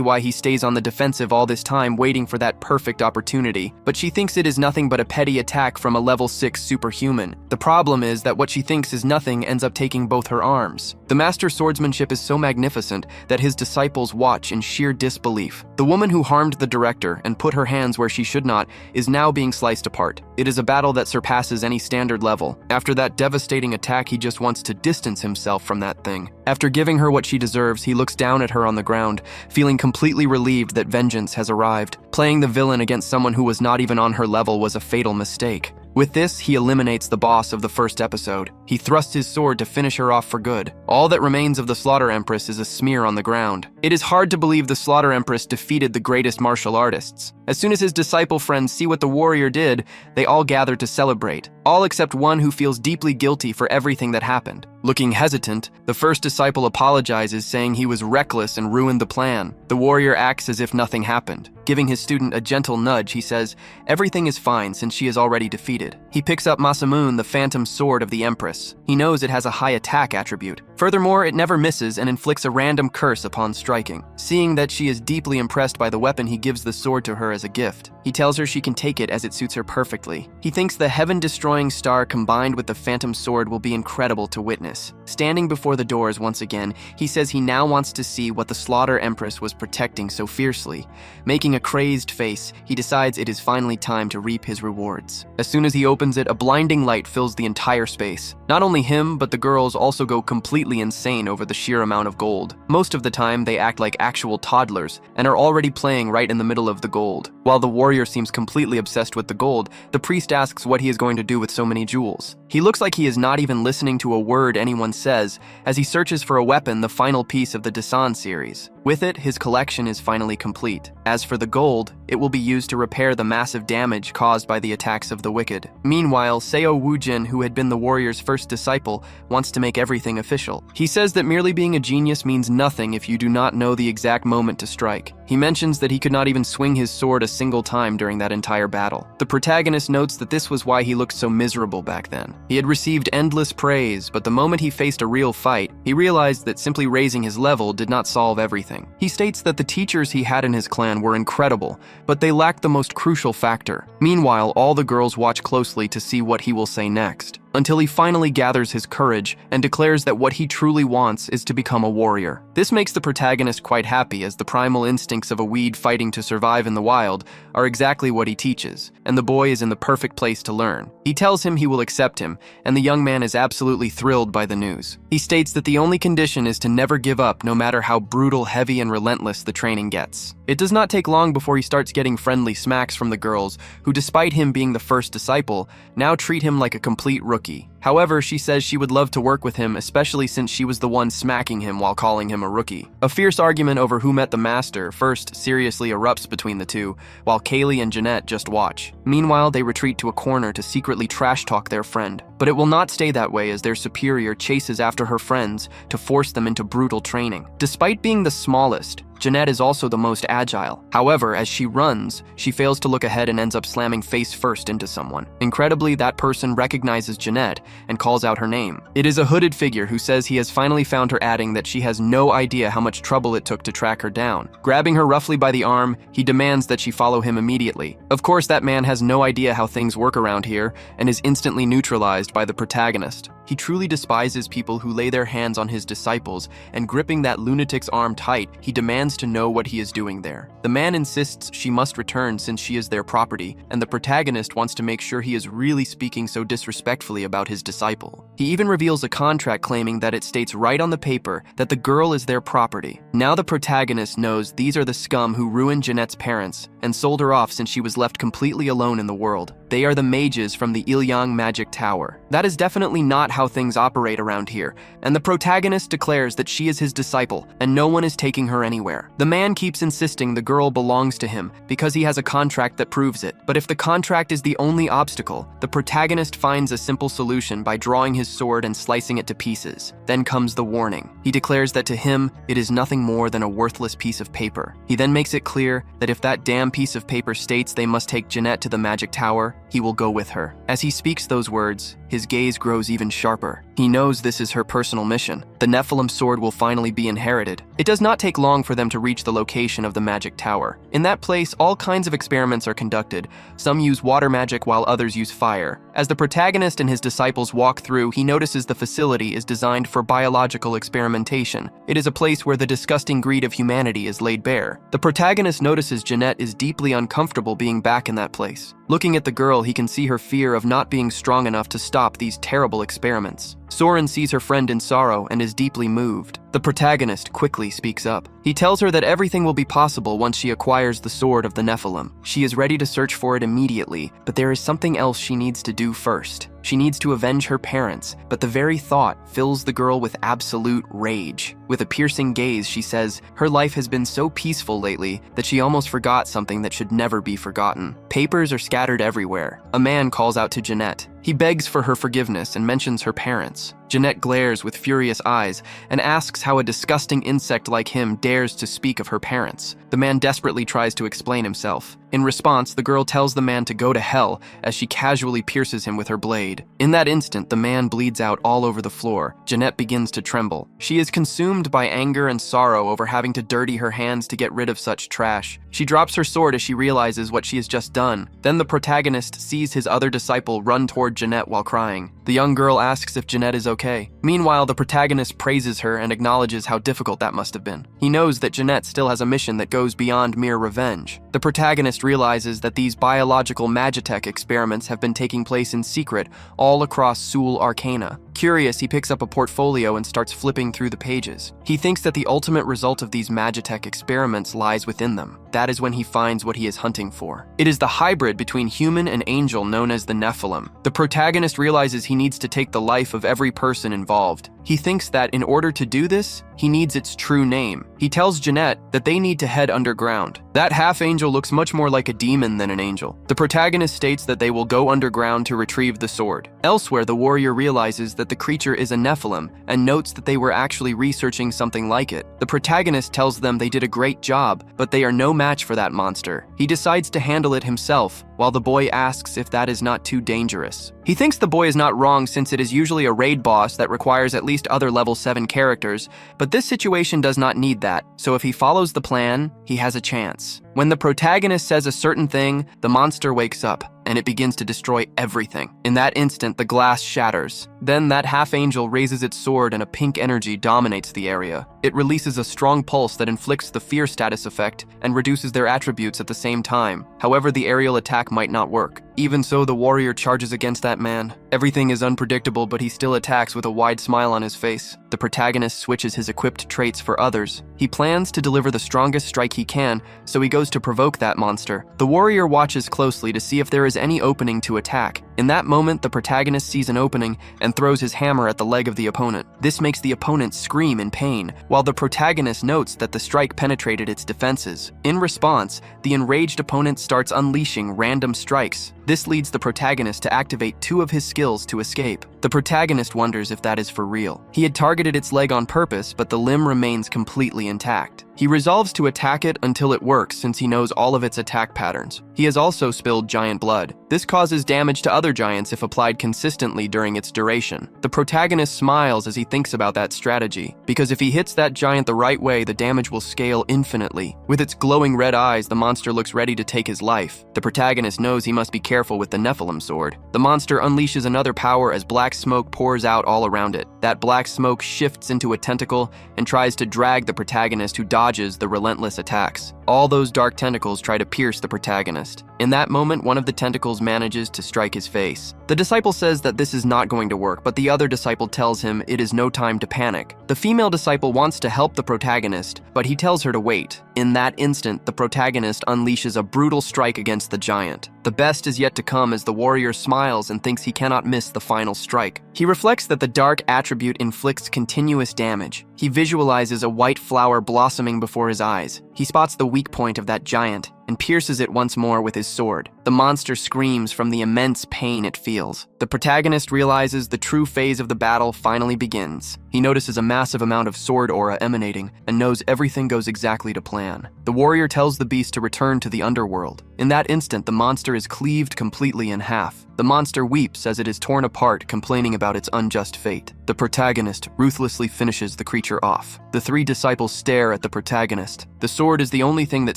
why he stays on the defensive all this time, waiting for that perfect opportunity. But she thinks it is nothing but a petty attack from a level 6 superhuman. The problem is that what she thinks is nothing ends up taking both her arms. The master's swordsmanship is so magnificent that his disciples watch in sheer disbelief. The woman who harmed the director and put her hands where she should not is now being sliced apart. It is a battle that surpasses any standard level. After that devastating attack, he just wants to distance himself from that thing. After giving her what she deserves, he looks down at her on the ground, feeling completely relieved that vengeance has arrived. Playing the villain against someone who was not even on her level was a fatal mistake. With this, he eliminates the boss of the first episode. He thrusts his sword to finish her off for good. All that remains of the Slaughter Empress is a smear on the ground. It is hard to believe the Slaughter Empress defeated the greatest martial artists. As soon as his disciple friends see what the warrior did, they all gather to celebrate, all except one who feels deeply guilty for everything that happened. Looking hesitant, the first disciple apologizes, saying he was reckless and ruined the plan. The warrior acts as if nothing happened. Giving his student a gentle nudge, he says, everything is fine since she is already defeated. He picks up Masamune, the phantom sword of the Empress. He knows it has a high attack attribute. Furthermore, it never misses and inflicts a random curse upon striking. Seeing that she is deeply impressed by the weapon, he gives the sword to her as a gift. He tells her she can take it as it suits her perfectly. He thinks the heaven-destroying star combined with the phantom sword will be incredible to witness. Standing before the doors once again, he says he now wants to see what the Slaughter Empress was protecting so fiercely. Making a crazed face, he decides it is finally time to reap his rewards. As soon as he opens it, a blinding light fills the entire space. Not only him, but the girls also go completely insane over the sheer amount of gold. Most of the time, they act like actual toddlers and are already playing right in the middle of the gold. While the warrior seems completely obsessed with the gold, the priest asks what he is going to do with so many jewels. He looks like he is not even listening to a word anyone says as he searches for a weapon, the final piece of the Dasan series. With it, his collection is finally complete. As for the gold, it will be used to repair the massive damage caused by the attacks of the wicked. Meanwhile, Seo Woojin, who had been the warrior's first disciple, wants to make everything official. He says that merely being a genius means nothing if you do not know the exact moment to strike. He mentions that he could not even swing his sword a single time during that entire battle. The protagonist notes that this was why he looked so miserable back then. He had received endless praise, but the moment he faced a real fight, he realized that simply raising his level did not solve everything. He states that the teachers he had in his clan were incredible, but they lacked the most crucial factor. Meanwhile, all the girls watch closely to see what he will say next, until he finally gathers his courage and declares that what he truly wants is to become a warrior. This makes the protagonist quite happy, as the primal instincts of a weed fighting to survive in the wild are exactly what he teaches, and the boy is in the perfect place to learn. He tells him he will accept him, and the young man is absolutely thrilled by the news. He states that the only condition is to never give up, no matter how brutal, heavy, and relentless the training gets. It does not take long before he starts getting friendly smacks from the girls, who, despite him being the first disciple, now treat him like a complete rookie. However, she says she would love to work with him, especially since she was the one smacking him while calling him a rookie. A fierce argument over who met the master first seriously erupts between the two, while Kaylee and Jeanette just watch. Meanwhile, they retreat to a corner to secretly trash-talk their friend. But it will not stay that way, as their superior chases after her friends to force them into brutal training. Despite being the smallest, Jeanette is also the most agile. However, as she runs, she fails to look ahead and ends up slamming face first into someone. Incredibly, that person recognizes Jeanette and calls out her name. It is a hooded figure who says he has finally found her, adding that she has no idea how much trouble it took to track her down. Grabbing her roughly by the arm, he demands that she follow him immediately. Of course, that man has no idea how things work around here and is instantly neutralized by the protagonist. He truly despises people who lay their hands on his disciples, and gripping that lunatic's arm tight, he demands to know what he is doing there. The man insists she must return since she is their property, and the protagonist wants to make sure he is really speaking so disrespectfully about his disciple. He even reveals a contract claiming that it states right on the paper that the girl is their property. Now the protagonist knows these are the scum who ruined Jeanette's parents and sold her off since she was left completely alone in the world. They are the mages from the Ilyang Magic Tower. That is definitely not how things operate around here, and the protagonist declares that she is his disciple and no one is taking her anywhere. The man keeps insisting the girl belongs to him because he has a contract that proves it. But if the contract is the only obstacle, the protagonist finds a simple solution by drawing his sword and slicing it to pieces. Then comes the warning. He declares that to him, it is nothing more than a worthless piece of paper. He then makes it clear that if that damn piece of paper states they must take Jeanette to the magic tower, he will go with her. As he speaks those words, his gaze grows even sharper. He knows this is her personal mission. The Nephilim sword will finally be inherited. It does not take long for them to reach the location of the magic tower. In that place, all kinds of experiments are conducted. Some use water magic while others use fire. As the protagonist and his disciples walk through, he notices the facility is designed for biological experimentation. It is a place where the disgusting greed of humanity is laid bare. The protagonist notices Jeanette is deeply uncomfortable being back in that place. Looking at the girl, he can see her fear of not being strong enough to stop these terrible experiments. Soren sees her friend in sorrow and is deeply moved. The protagonist quickly speaks up. He tells her that everything will be possible once she acquires the sword of the Nephilim. She is ready to search for it immediately, but there is something else she needs to do first. She needs to avenge her parents, but the very thought fills the girl with absolute rage. With a piercing gaze, she says her life has been so peaceful lately that she almost forgot something that should never be forgotten. Papers are scattered everywhere. A man calls out to Jeanette. He begs for her forgiveness and mentions her parents. Jeanette glares with furious eyes and asks how a disgusting insect like him dares to speak of her parents. The man desperately tries to explain himself. In response, the girl tells the man to go to hell as she casually pierces him with her blade. In that instant, the man bleeds out all over the floor. Jeanette begins to tremble. She is consumed by anger and sorrow over having to dirty her hands to get rid of such trash. She drops her sword as she realizes what she has just done. Then the protagonist sees his other disciple run toward Jeanette while crying. The young girl asks if Jeanette is okay. Meanwhile, the protagonist praises her and acknowledges how difficult that must have been. He knows that Jeanette still has a mission that goes beyond mere revenge. The protagonist realizes that these biological magitech experiments have been taking place in secret all across Seoul Arcana. Curious, he picks up a portfolio and starts flipping through the pages. He thinks that the ultimate result of these magitech experiments lies within them. That is when he finds what he is hunting for. It is the hybrid between human and angel known as the Nephilim. The protagonist realizes he needs to take the life of every person involved. He thinks that in order to do this, he needs its true name. He tells Jeanette that they need to head underground. That half-angel looks much more like a demon than an angel. The protagonist states that they will go underground to retrieve the sword. Elsewhere, the warrior realizes that the creature is a Nephilim and notes that they were actually researching something like it. The protagonist tells them they did a great job, but they are no match for that monster. He decides to handle it himself, while the boy asks if that is not too dangerous. He thinks the boy is not wrong since it is usually a raid boss that requires at least other level 7 characters, but this situation does not need that, so if he follows the plan, he has a chance. When the protagonist says a certain thing, the monster wakes up, and it begins to destroy everything. In that instant, the glass shatters. Then that half-angel raises its sword and a pink energy dominates the area. It releases a strong pulse that inflicts the fear status effect and reduces their attributes at the same time. However, the aerial attack might not work. Even so, the warrior charges against that man. Everything is unpredictable, but he still attacks with a wide smile on his face. The protagonist switches his equipped traits for others. He plans to deliver the strongest strike he can, so he goes to provoke that monster. The warrior watches closely to see if there is any opening to attack. In that moment, the protagonist sees an opening and throws his hammer at the leg of the opponent. This makes the opponent scream in pain, while the protagonist notes that the strike penetrated its defenses. In response, the enraged opponent starts unleashing random strikes. This leads the protagonist to activate 2 of his skills to escape. The protagonist wonders if that is for real. He had targeted its leg on purpose, but the limb remains completely intact. He resolves to attack it until it works since he knows all of its attack patterns. He has also spilled giant blood. This causes damage to other giants if applied consistently during its duration. The protagonist smiles as he thinks about that strategy, because if he hits that giant the right way, the damage will scale infinitely. With its glowing red eyes, the monster looks ready to take his life. The protagonist knows he must be careful with the Nephilim sword. The monster unleashes another power as black smoke pours out all around it. That black smoke shifts into a tentacle and tries to drag the protagonist, who dodges the relentless attacks. All those dark tentacles try to pierce the protagonist. In that moment, one of the tentacles manages to strike his face. The disciple says that this is not going to work, but the other disciple tells him it is no time to panic. The female disciple wants to help the protagonist, but he tells her to wait. In that instant, the protagonist unleashes a brutal strike against the giant. The best is yet to come as the warrior smiles and thinks he cannot miss the final strike. He reflects that the dark attribute inflicts continuous damage. He visualizes a white flower blossoming before his eyes. He spots the weak point of that giant and pierces it once more with his sword. The monster screams from the immense pain it feels. The protagonist realizes the true phase of the battle finally begins. He notices a massive amount of sword aura emanating and knows everything goes exactly to plan. The warrior tells the beast to return to the underworld. In that instant, the monster is cleaved completely in half. The monster weeps as it is torn apart, complaining about its unjust fate. The protagonist ruthlessly finishes the creature off. The 3 disciples stare at the protagonist. The sword is the only thing that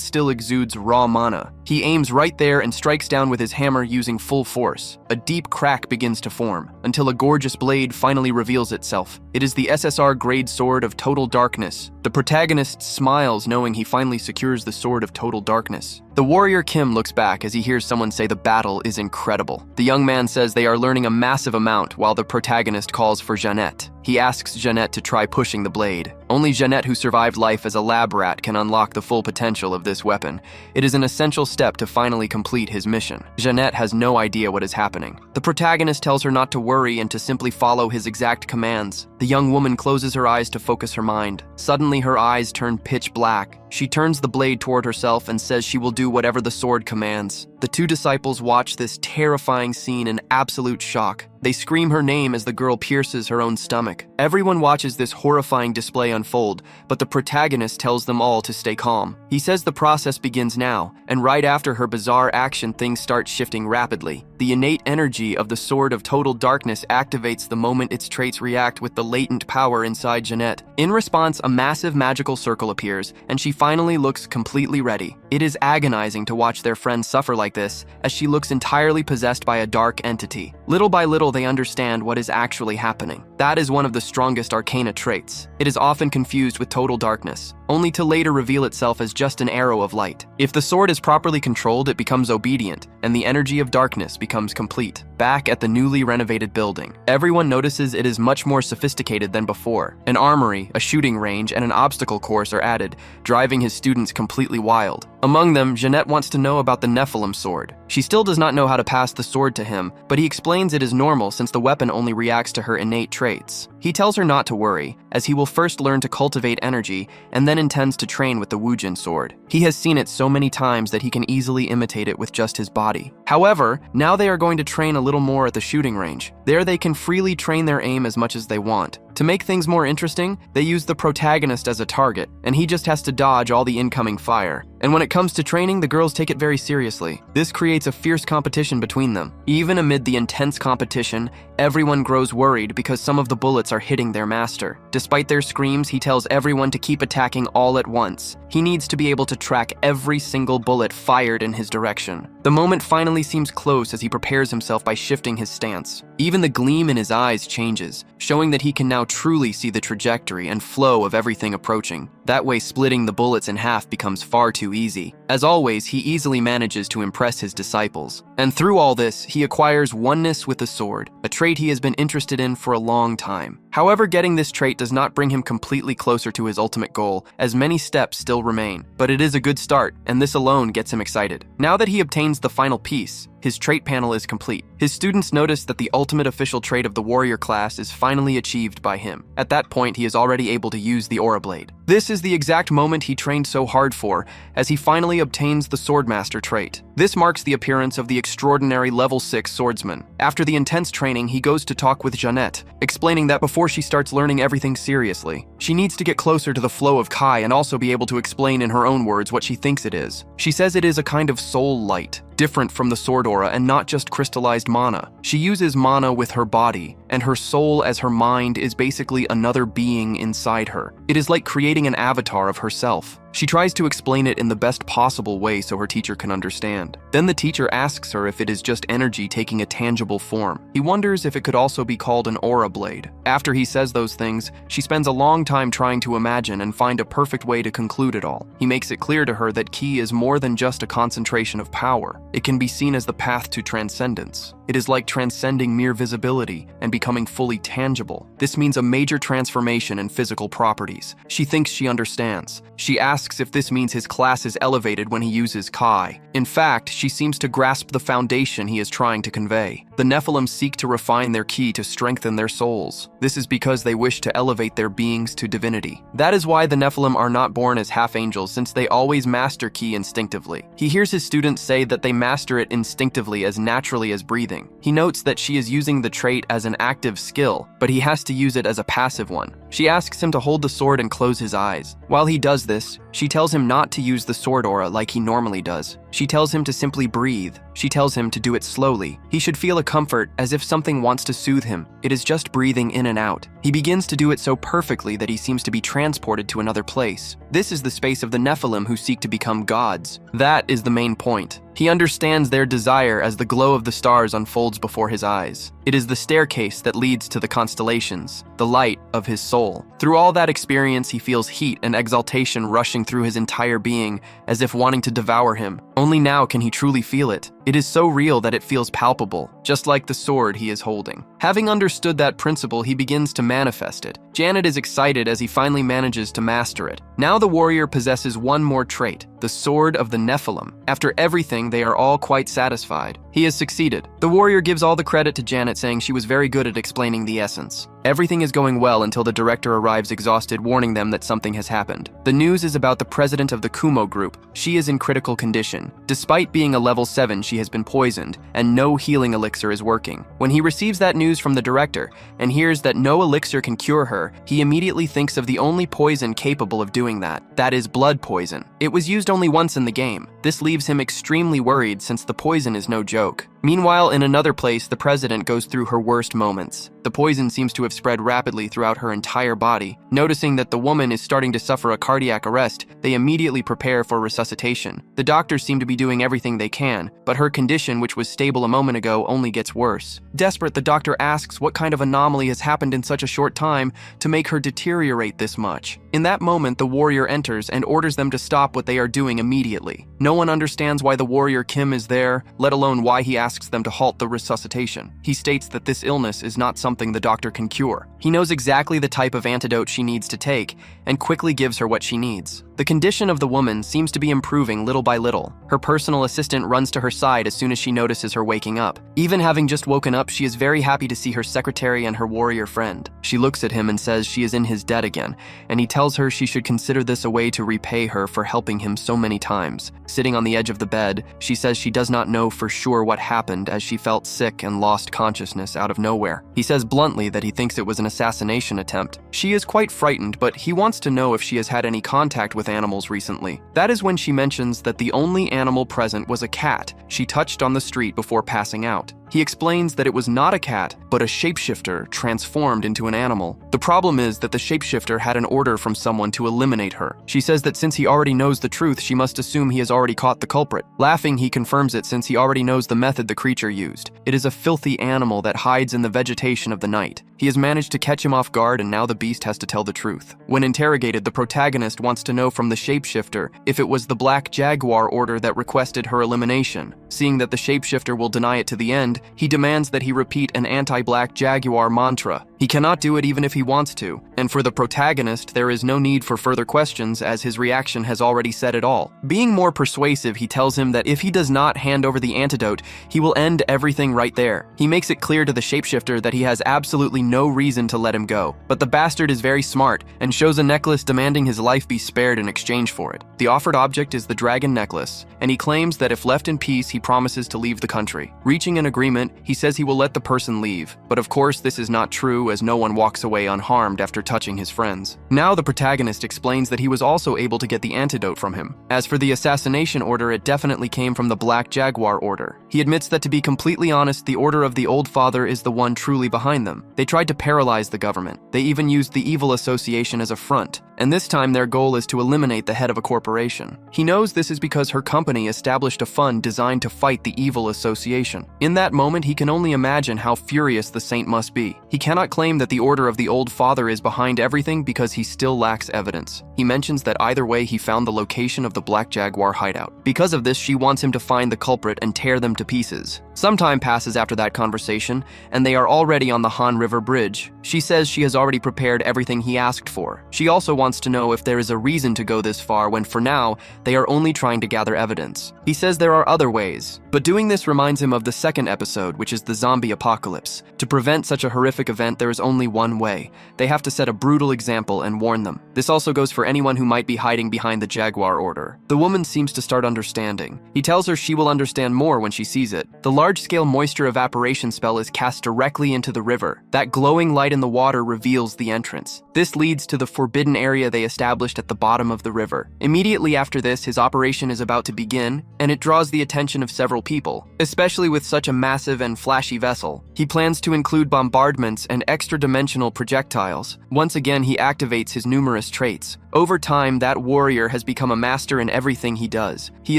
still exudes raw mana. He aims right there and strikes down with his hammer using full force. A deep crack begins to form, until a gorgeous blade finally reveals itself. It is the SSR grade sword of Total Darkness. The protagonist smiles knowing he finally secures the sword of Total Darkness. The warrior Kim looks back as he hears someone say the battle is incredible. The young man says they are learning a massive amount while the protagonist calls for Jeanette. He asks Jeanette to try pushing the blade. Only Jeanette, who survived life as a lab rat, can unlock the full potential of this weapon. It is an essential step to finally complete his mission. Jeanette has no idea what is happening. The protagonist tells her not to worry and to simply follow his exact commands. The young woman closes her eyes to focus her mind. Suddenly, her eyes turn pitch black. She turns the blade toward herself and says she will do whatever the sword commands. The The two disciples watch this terrifying scene in absolute shock. They scream her name as the girl pierces her own stomach. Everyone watches this horrifying display unfold, but the protagonist tells them all to stay calm. He says the process begins now, and right after her bizarre action, things start shifting rapidly. The innate energy of the Sword of Total Darkness activates the moment its traits react with the latent power inside Jeanette. In response, a massive magical circle appears, and she finally looks completely ready. It is agonizing to watch their friend suffer like this, as she looks entirely possessed by a dark entity. Little by little, they understand what is actually happening. That is one of the strongest arcana traits. It is often confused with total darkness, only to later reveal itself as just an arrow of light. If the sword is properly controlled, it becomes obedient, and the energy of darkness becomes complete. Back at the newly renovated building, everyone notices it is much more sophisticated than before. An armory, a shooting range, and an obstacle course are added, driving his students completely wild. Among them, Jeanette wants to know about the Nephilim sword. She still does not know how to pass the sword to him, but he explains it is normal since the weapon only reacts to her innate traits. He tells her not to worry, as he will first learn to cultivate energy and then intends to train with the Wujin sword. He has seen it so many times that he can easily imitate it with just his body. However, now they are going to train a little more at the shooting range. There they can freely train their aim as much as they want. To make things more interesting, they use the protagonist as a target, and he just has to dodge all the incoming fire. And when it comes to training, the girls take it very seriously. This creates a fierce competition between them. Even amid the intense competition, everyone grows worried because some of the bullets are hitting their master. Despite their screams, he tells everyone to keep attacking all at once. He needs to be able to track every single bullet fired in his direction. The moment finally seems close as he prepares himself by shifting his stance. Even the gleam in his eyes changes, showing that he can now truly see the trajectory and flow of everything approaching. That way, splitting the bullets in half becomes far too easy. As always, he easily manages to impress his disciples. And through all this, he acquires oneness with the sword, a trait he has been interested in for a long time. However, getting this trait does not bring him completely closer to his ultimate goal, as many steps still remain. But it is a good start, and this alone gets him excited. Now that he obtains the final piece, his trait panel is complete. His students notice that the ultimate official trait of the warrior class is finally achieved by him. At that point, he is already able to use the Aura Blade. This is the exact moment he trained so hard for, as he finally obtains the Swordmaster trait. This marks the appearance of the extraordinary level 6 swordsman. After the intense training, he goes to talk with Jeanette, explaining that before she starts learning everything seriously, she needs to get closer to the flow of Kai and also be able to explain in her own words what she thinks it is. She says it is a kind of soul light, different from the sword aura and not just crystallized mana. She uses mana with her body, and her soul as her mind is basically another being inside her. It is like creating an avatar of herself. She tries to explain it in the best possible way so her teacher can understand. Then the teacher asks her if it is just energy taking a tangible form. He wonders if it could also be called an aura blade. After he says those things, she spends a long time trying to imagine and find a perfect way to conclude it all. He makes it clear to her that ki is more than just a concentration of power. It can be seen as the path to transcendence. It is like transcending mere visibility and becoming fully tangible. This means a major transformation in physical properties. She thinks she understands. She asks if this means his class is elevated when he uses Kai. In fact, she seems to grasp the foundation he is trying to convey. The Nephilim seek to refine their ki to strengthen their souls. This is because they wish to elevate their beings to divinity. That is why the Nephilim are not born as half-angels, since they always master ki instinctively. He hears his students say that they master it instinctively as naturally as breathing. He notes that she is using the trait as an active skill, but he has to use it as a passive one. She asks him to hold the sword and close his eyes. While he does this, she tells him not to use the sword aura like he normally does. She tells him to simply breathe. She tells him to do it slowly. He should feel a comfort as if something wants to soothe him. It is just breathing in and out. He begins to do it so perfectly that he seems to be transported to another place. This is the space of the Nephilim who seek to become gods. That is the main point. He understands their desire as the glow of the stars unfolds before his eyes. It is the staircase that leads to the constellations, the light of his soul. Through all that experience, he feels heat and exaltation rushing through his entire being, as if wanting to devour him. Only now can he truly feel it. It is so real that it feels palpable, just like the sword he is holding. Having understood that principle, he begins to manifest it. Janet is excited as he finally manages to master it. Now the warrior possesses one more trait, the sword of the Nephilim. After everything, they are all quite satisfied. He has succeeded. The warrior gives all the credit to Janet, saying she was very good at explaining the essence. Everything is going well until the director arrives exhausted, warning them that something has happened. The news is about the president of the Kumo group. She is in critical condition. Despite being a level 7, she she has been poisoned, and no healing elixir is working. When he receives that news from the director and hears that no elixir can cure her, he immediately thinks of the only poison capable of doing that. That is blood poison. It was used only once in the game. This leaves him extremely worried since the poison is no joke. Meanwhile, in another place, the president goes through her worst moments. The poison seems to have spread rapidly throughout her entire body. Noticing that the woman is starting to suffer a cardiac arrest, they immediately prepare for resuscitation. The doctors seem to be doing everything they can, but her condition, which was stable a moment ago, only gets worse. Desperate, the doctor asks what kind of anomaly has happened in such a short time to make her deteriorate this much. In that moment, the warrior enters and orders them to stop what they are doing immediately. No one understands why the warrior Kim is there, let alone why he asks them to halt the resuscitation. He states that this illness is not something the doctor can cure. He knows exactly the type of antidote she needs to take and quickly gives her what she needs. The condition of the woman seems to be improving little by little. Her personal assistant runs to her side as soon as she notices her waking up. Even having just woken up, she is very happy to see her secretary and her warrior friend. She looks at him and says she is in his debt again, and he tells her she should consider this a way to repay her for helping him so many times. Sitting on the edge of the bed, she says she does not know for sure what happened as she felt sick and lost consciousness out of nowhere. He says bluntly that he thinks it was an assassination attempt. She is quite frightened, but he wants to know if she has had any contact with animals recently. That is when she mentions that the only animal present was a cat she touched on the street before passing out. He explains that it was not a cat, but a shapeshifter transformed into an animal. The problem is that the shapeshifter had an order from someone to eliminate her. She says that since he already knows the truth, she must assume he has already caught the culprit. Laughing, he confirms it since he already knows the method the creature used. It is a filthy animal that hides in the vegetation of the night. He has managed to catch him off guard, and now the beast has to tell the truth. When interrogated, the protagonist wants to know from the shapeshifter if it was the Black Jaguar order that requested her elimination. Seeing that the shapeshifter will deny it to the end, he demands that he repeat an anti-Black Jaguar mantra. He cannot do it even if he wants to, and for the protagonist, there is no need for further questions as his reaction has already said it all. Being more persuasive, he tells him that if he does not hand over the antidote, he will end everything right there. He makes it clear to the shapeshifter that he has absolutely no reason to let him go, but the bastard is very smart and shows a necklace demanding his life be spared in exchange for it. The offered object is the dragon necklace, and he claims that if left in peace, he promises to leave the country. Reaching an agreement, he says he will let the person leave, but of course this is not true as no one walks away unharmed after touching his friends. Now the protagonist explains that he was also able to get the antidote from him. As for the assassination order, it definitely came from the Black Jaguar order. He admits that to be completely honest, the order of the Old Father is the one truly behind them. They tried to paralyze the government. They even used the Evil Association as a front, and this time their goal is to eliminate the head of a corporation. He knows this is because her company established a fund designed to fight the Evil Association. In that moment, he can only imagine how furious the saint must be. He cannot claim that the order of the Old Father is behind everything because he still lacks evidence. He mentions that either way he found the location of the Black Jaguar hideout. Because of this, she wants him to find the culprit and tear them to pieces. Some time passes after that conversation, and they are already on the Han River Bridge. She says she has already prepared everything he asked for. She also wants to know if there is a reason to go this far when for now, they are only trying to gather evidence. He says there are other ways, but doing this reminds him of the second episode, which is the zombie apocalypse. To prevent such a horrific event, there is only one way. They have to set a brutal example and warn them. This also goes for anyone who might be hiding behind the Jaguar order. The woman seems to start understanding. He tells her she will understand more when she sees it. The large-scale moisture evaporation spell is cast directly into the river. That glowing light in the water reveals the entrance. This leads to the forbidden area they established at the bottom of the river. Immediately after this, his operation is about to begin, and it draws the attention of several people, especially with such a massive and flashy vessel. He plans to include bombardments and extra-dimensional projectiles. Once again, he activates his numerous traits. Over time, that warrior has become a master in everything he does. He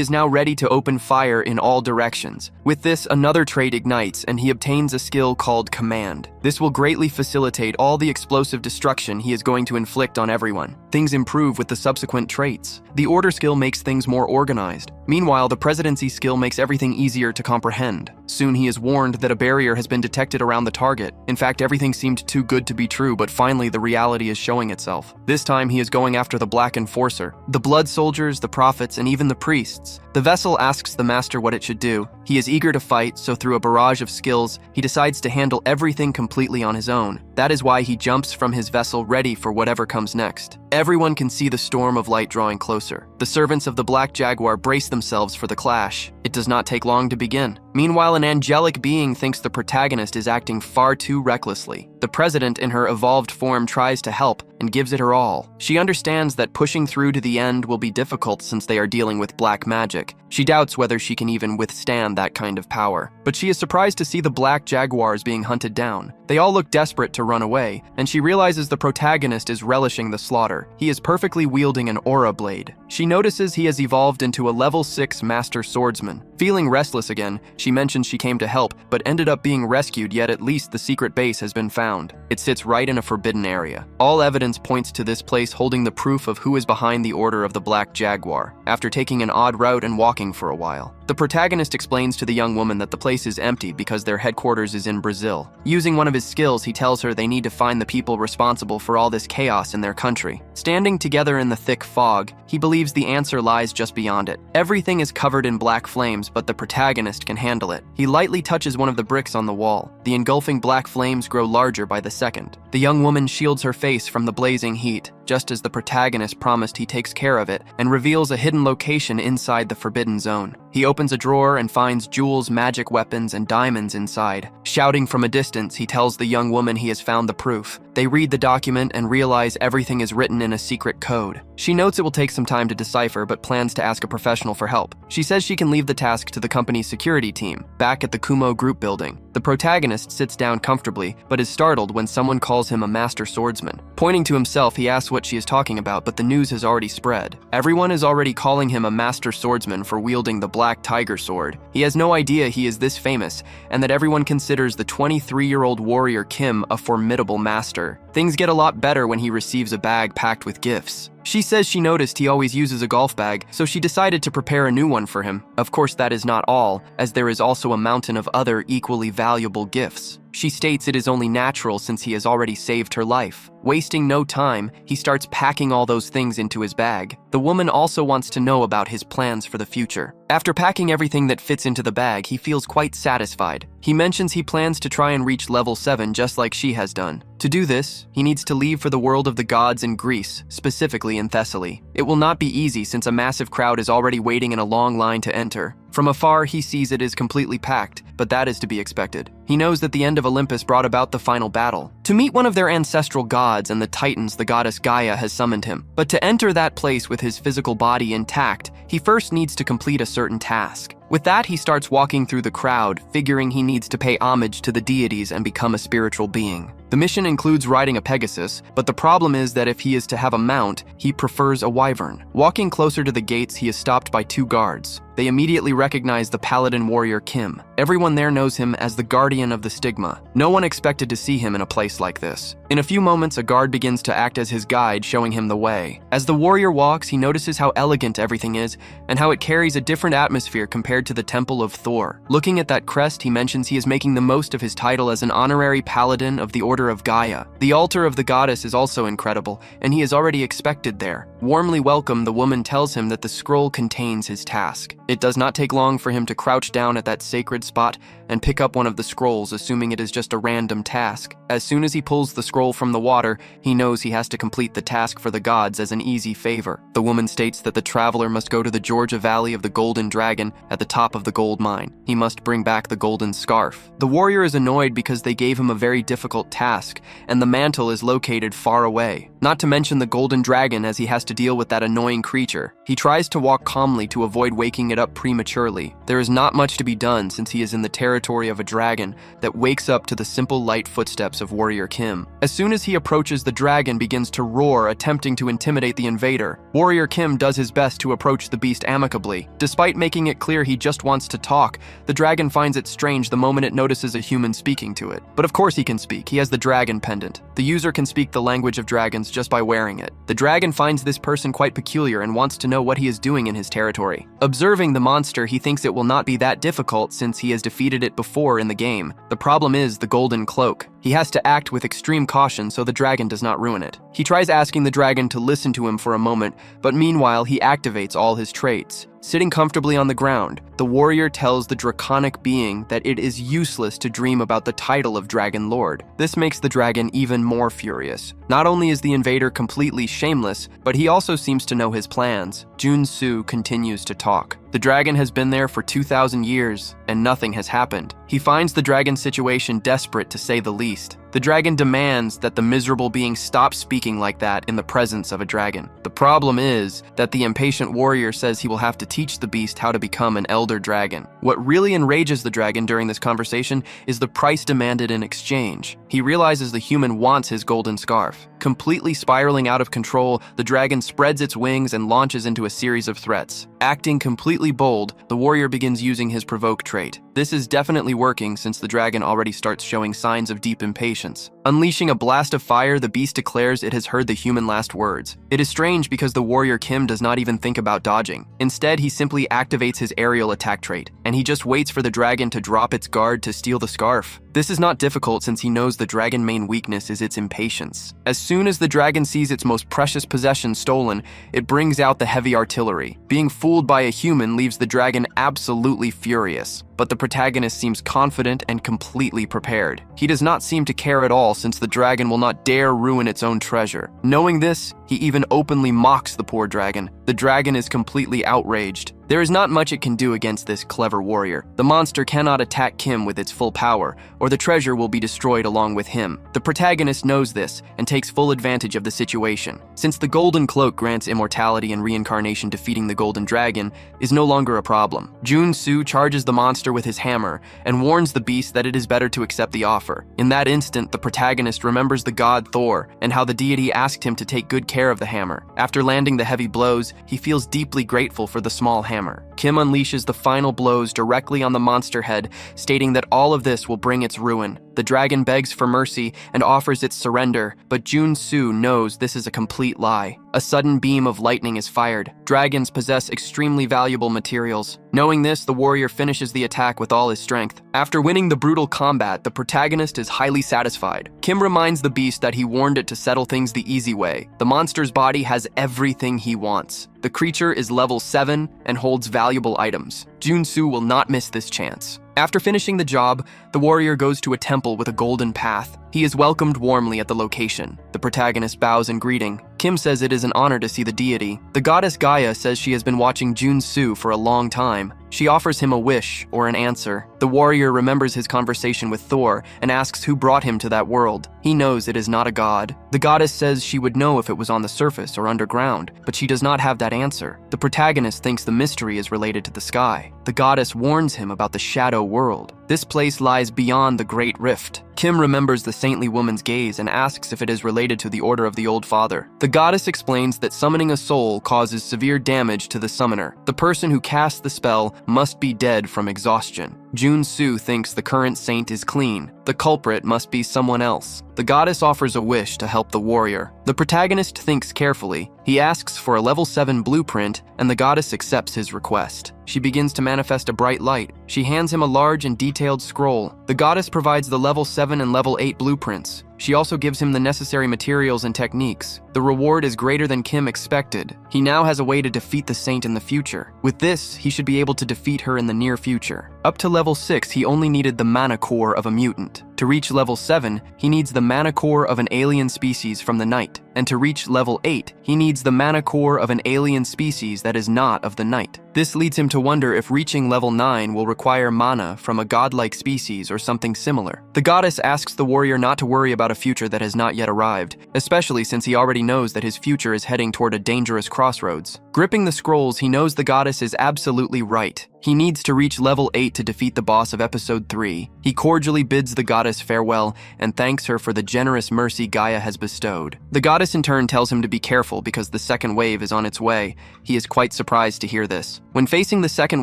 is now ready to open fire in all directions. With this, another trait ignites, and he obtains a skill called Command. This will greatly facilitate all the explosive destruction he is going to inflict on everyone. Things improve with the subsequent traits. The Order skill makes things more organized. Meanwhile, the Presidency skill makes everything easier to comprehend. Soon he is warned that a barrier has been detected around the target. In fact, everything seemed too good to be true, but finally the reality is showing itself. This time he is going after the Black Enforcer, the Blood Soldiers, the Prophets, and even the Priests. The vessel asks the Master what it should do. He is eager to fight, so through a barrage of skills, he decides to handle everything completely on his own. That is why he jumps from his vessel ready for whatever comes next. Everyone can see the storm of light drawing closer. The servants of the Black Jaguar brace themselves for the clash. It does not take long to begin. Meanwhile, an angelic being thinks the protagonist is acting far too recklessly. The president in her evolved form tries to help and gives it her all. She understands that pushing through to the end will be difficult since they are dealing with black magic. She doubts whether she can even withstand that kind of power. But she is surprised to see the Black Jaguars being hunted down. They all look desperate to run away, and she realizes the protagonist is relishing the slaughter. He is perfectly wielding an aura blade. She notices he has evolved into a level 6 master swordsman. Feeling restless again, she mentions she came to help, but ended up being rescued, yet at least the secret base has been found. It sits right in a forbidden area. All evidence points to this place holding the proof of who is behind the Order of the Black Jaguar. After taking an odd route and walking for a while, the protagonist explains to the young woman that the place is empty because their headquarters is in Brazil. Using one of his skills, he tells her they need to find the people responsible for all this chaos in their country. Standing together in the thick fog, he believes the answer lies just beyond it. Everything is covered in black flames, but the protagonist can handle it. He lightly touches one of the bricks on the wall. The engulfing black flames grow larger by the second. The young woman shields her face from the blazing heat, just as the protagonist promised he takes care of it, and reveals a hidden location inside the forbidden zone. He opens a drawer and finds jewels, magic weapons, and diamonds inside. Shouting from a distance, he tells the young woman he has found the proof. They read the document and realize everything is written in a secret code. She notes it will take some time to decipher, but plans to ask a professional for help. She says she can leave the task to the company's security team, back at the Kumo group building. The protagonist sits down comfortably, but is startled when someone calls him a master swordsman. Pointing to himself, he asks what she is talking about, but the news has already spread. Everyone is already calling him a master swordsman for wielding the black tiger sword. He has no idea he is this famous, and that everyone considers the 23-year-old warrior Kim a formidable master. Things get a lot better when he receives a bag packed with gifts. She says she noticed he always uses a golf bag, so she decided to prepare a new one for him. Of course, that is not all, as there is also a mountain of other equally valuable gifts. She states it is only natural since he has already saved her life. Wasting no time, he starts packing all those things into his bag. The woman also wants to know about his plans for the future. After packing everything that fits into the bag, he feels quite satisfied. He mentions he plans to try and reach level 7 just like she has done. To do this, he needs to leave for the world of the gods in Greece, specifically in Thessaly. It will not be easy since a massive crowd is already waiting in a long line to enter. From afar, he sees it is completely packed, but that is to be expected. He knows that the end of Olympus brought about the final battle. To meet one of their ancestral gods and the titans, the goddess Gaia has summoned him. But to enter that place with his physical body intact, he first needs to complete a certain task. With that, he starts walking through the crowd, figuring he needs to pay homage to the deities and become a spiritual being. The mission includes riding a Pegasus, but the problem is that if he is to have a mount, he prefers a wyvern. Walking closer to the gates, he is stopped by 2 guards. They immediately recognize the paladin warrior Kim. Everyone there knows him as the guardian of the stigma. No one expected to see him in a place like this. In a few moments, a guard begins to act as his guide, showing him the way. As the warrior walks, he notices how elegant everything is and how it carries a different atmosphere compared to the Temple of Thor. Looking at that crest, he mentions he is making the most of his title as an honorary paladin of the Order of Gaia. The altar of the goddess is also incredible, and he is already expected there. Warmly welcomed, the woman tells him that the scroll contains his task. It does not take long for him to crouch down at that sacred spot and pick up one of the scrolls, assuming it is just a random task. As soon as he pulls the scroll from the water, he knows he has to complete the task for the gods as an easy favor. The woman states that the traveler must go to the Georgia Valley of the Golden Dragon at the top of the gold mine. He must bring back the golden scarf. The warrior is annoyed because they gave him a very difficult task, and the mantle is located far away. Not to mention the golden dragon, as he has to deal with that annoying creature. He tries to walk calmly to avoid waking it up prematurely. There is not much to be done since he is in the territory of a dragon that wakes up to the simple light footsteps of warrior Kim. As soon as he approaches, the dragon begins to roar, attempting to intimidate the invader. Warrior Kim does his best to approach the beast amicably. Despite making it clear he just wants to talk, the dragon finds it strange the moment it notices a human speaking to it. But of course he can speak. He has the dragon pendant. The user can speak the language of dragons just by wearing it. The dragon finds this person quite peculiar and wants to know what he is doing in his territory. Observing the monster, he thinks it will not be that difficult since he has defeated it before in the game. The problem is the golden cloak. He has to act with extreme caution so the dragon does not ruin it. He tries asking the dragon to listen to him for a moment, but meanwhile he activates all his traits. Sitting comfortably on the ground, the warrior tells the draconic being that it is useless to dream about the title of Dragon Lord. This makes the dragon even more furious. Not only is the invader completely shameless, but he also seems to know his plans. Jun-soo continues to talk. The dragon has been there for 2,000 years, and nothing has happened. He finds the dragon's situation desperate, to say the least. The dragon demands that the miserable being stop speaking like that in the presence of a dragon. The problem is that the impatient warrior says he will have to teach the beast how to become an elder dragon. What really enrages the dragon during this conversation is the price demanded in exchange. He realizes the human wants his golden scarf. Completely spiraling out of control, the dragon spreads its wings and launches into a series of threats. Acting completely bold, the warrior begins using his provoke trait. This is definitely working since the dragon already starts showing signs of deep impatience. Unleashing a blast of fire, the beast declares it has heard the human last words. It is strange because the warrior Kim does not even think about dodging. Instead, he simply activates his aerial attack trait, and he just waits for the dragon to drop its guard to steal the scarf. This is not difficult since he knows the dragon's main weakness is its impatience. As soon as the dragon sees its most precious possession stolen, it brings out the heavy artillery. Being fooled by a human leaves the dragon absolutely furious. But the protagonist seems confident and completely prepared. He does not seem to care at all since the dragon will not dare ruin its own treasure. Knowing this, he even openly mocks the poor dragon. The dragon is completely outraged. There is not much it can do against this clever warrior. The monster cannot attack Kim with its full power, or the treasure will be destroyed along with him. The protagonist knows this and takes full advantage of the situation. Since the golden cloak grants immortality and reincarnation, defeating the golden dragon is no longer a problem. Jun-soo charges the monster with his hammer and warns the beast that it is better to accept the offer. In that instant, the protagonist remembers the god Thor and how the deity asked him to take good care of the hammer. After landing the heavy blows, he feels deeply grateful for the small hammer. Kim unleashes the final blows directly on the monster head, stating that all of this will bring its ruin. The dragon begs for mercy and offers its surrender, but Jun-soo knows this is a complete lie. A sudden beam of lightning is fired. Dragons possess extremely valuable materials. Knowing this, the warrior finishes the attack with all his strength. After winning the brutal combat, the protagonist is highly satisfied. Kim reminds the beast that he warned it to settle things the easy way. The monster's body has everything he wants. The creature is level 7 and holds valuable items. Jun-soo will not miss this chance. After finishing the job, the warrior goes to a temple with a golden path. He is welcomed warmly at the location. The protagonist bows in greeting. Kim says it is an honor to see the deity. The goddess Gaia says she has been watching Jun-soo for a long time. She offers him a wish or an answer. The warrior remembers his conversation with Thor and asks who brought him to that world. He knows it is not a god. The goddess says she would know if it was on the surface or underground, but she does not have that answer. The protagonist thinks the mystery is related to the sky. The goddess warns him about the shadow world. This place lies beyond the Great Rift. Kim remembers the saintly woman's gaze and asks if it is related to the Order of the Old Father. The goddess explains that summoning a soul causes severe damage to the summoner. The person who casts the spell must be dead from exhaustion. Jun-soo thinks the current saint is clean. The culprit must be someone else. The goddess offers a wish to help the warrior. The protagonist thinks carefully. He asks for a level 7 blueprint, and the goddess accepts his request. She begins to manifest a bright light. She hands him a large and detailed scroll. The goddess provides the level 7 and level 8 blueprints. She also gives him the necessary materials and techniques. The reward is greater than Kim expected. He now has a way to defeat the saint in the future. With this, he should be able to defeat her in the near future. Up to level 6, he only needed the mana core of a mutant. To reach level 7, he needs the mana core of an alien species from the night. And to reach level 8, he needs the mana core of an alien species that is not of the night. This leads him to wonder if reaching level 9 will require mana from a godlike species or something similar. The goddess asks the warrior not to worry about a future that has not yet arrived, especially since he already knows that his future is heading toward a dangerous crossroads. Gripping the scrolls, he knows the goddess is absolutely right. He needs to reach level 8 to defeat the boss of episode 3. He cordially bids the goddess farewell and thanks her for the generous mercy Gaia has bestowed. The goddess in turn tells him to be careful because the second wave is on its way. He is quite surprised to hear this. When facing the second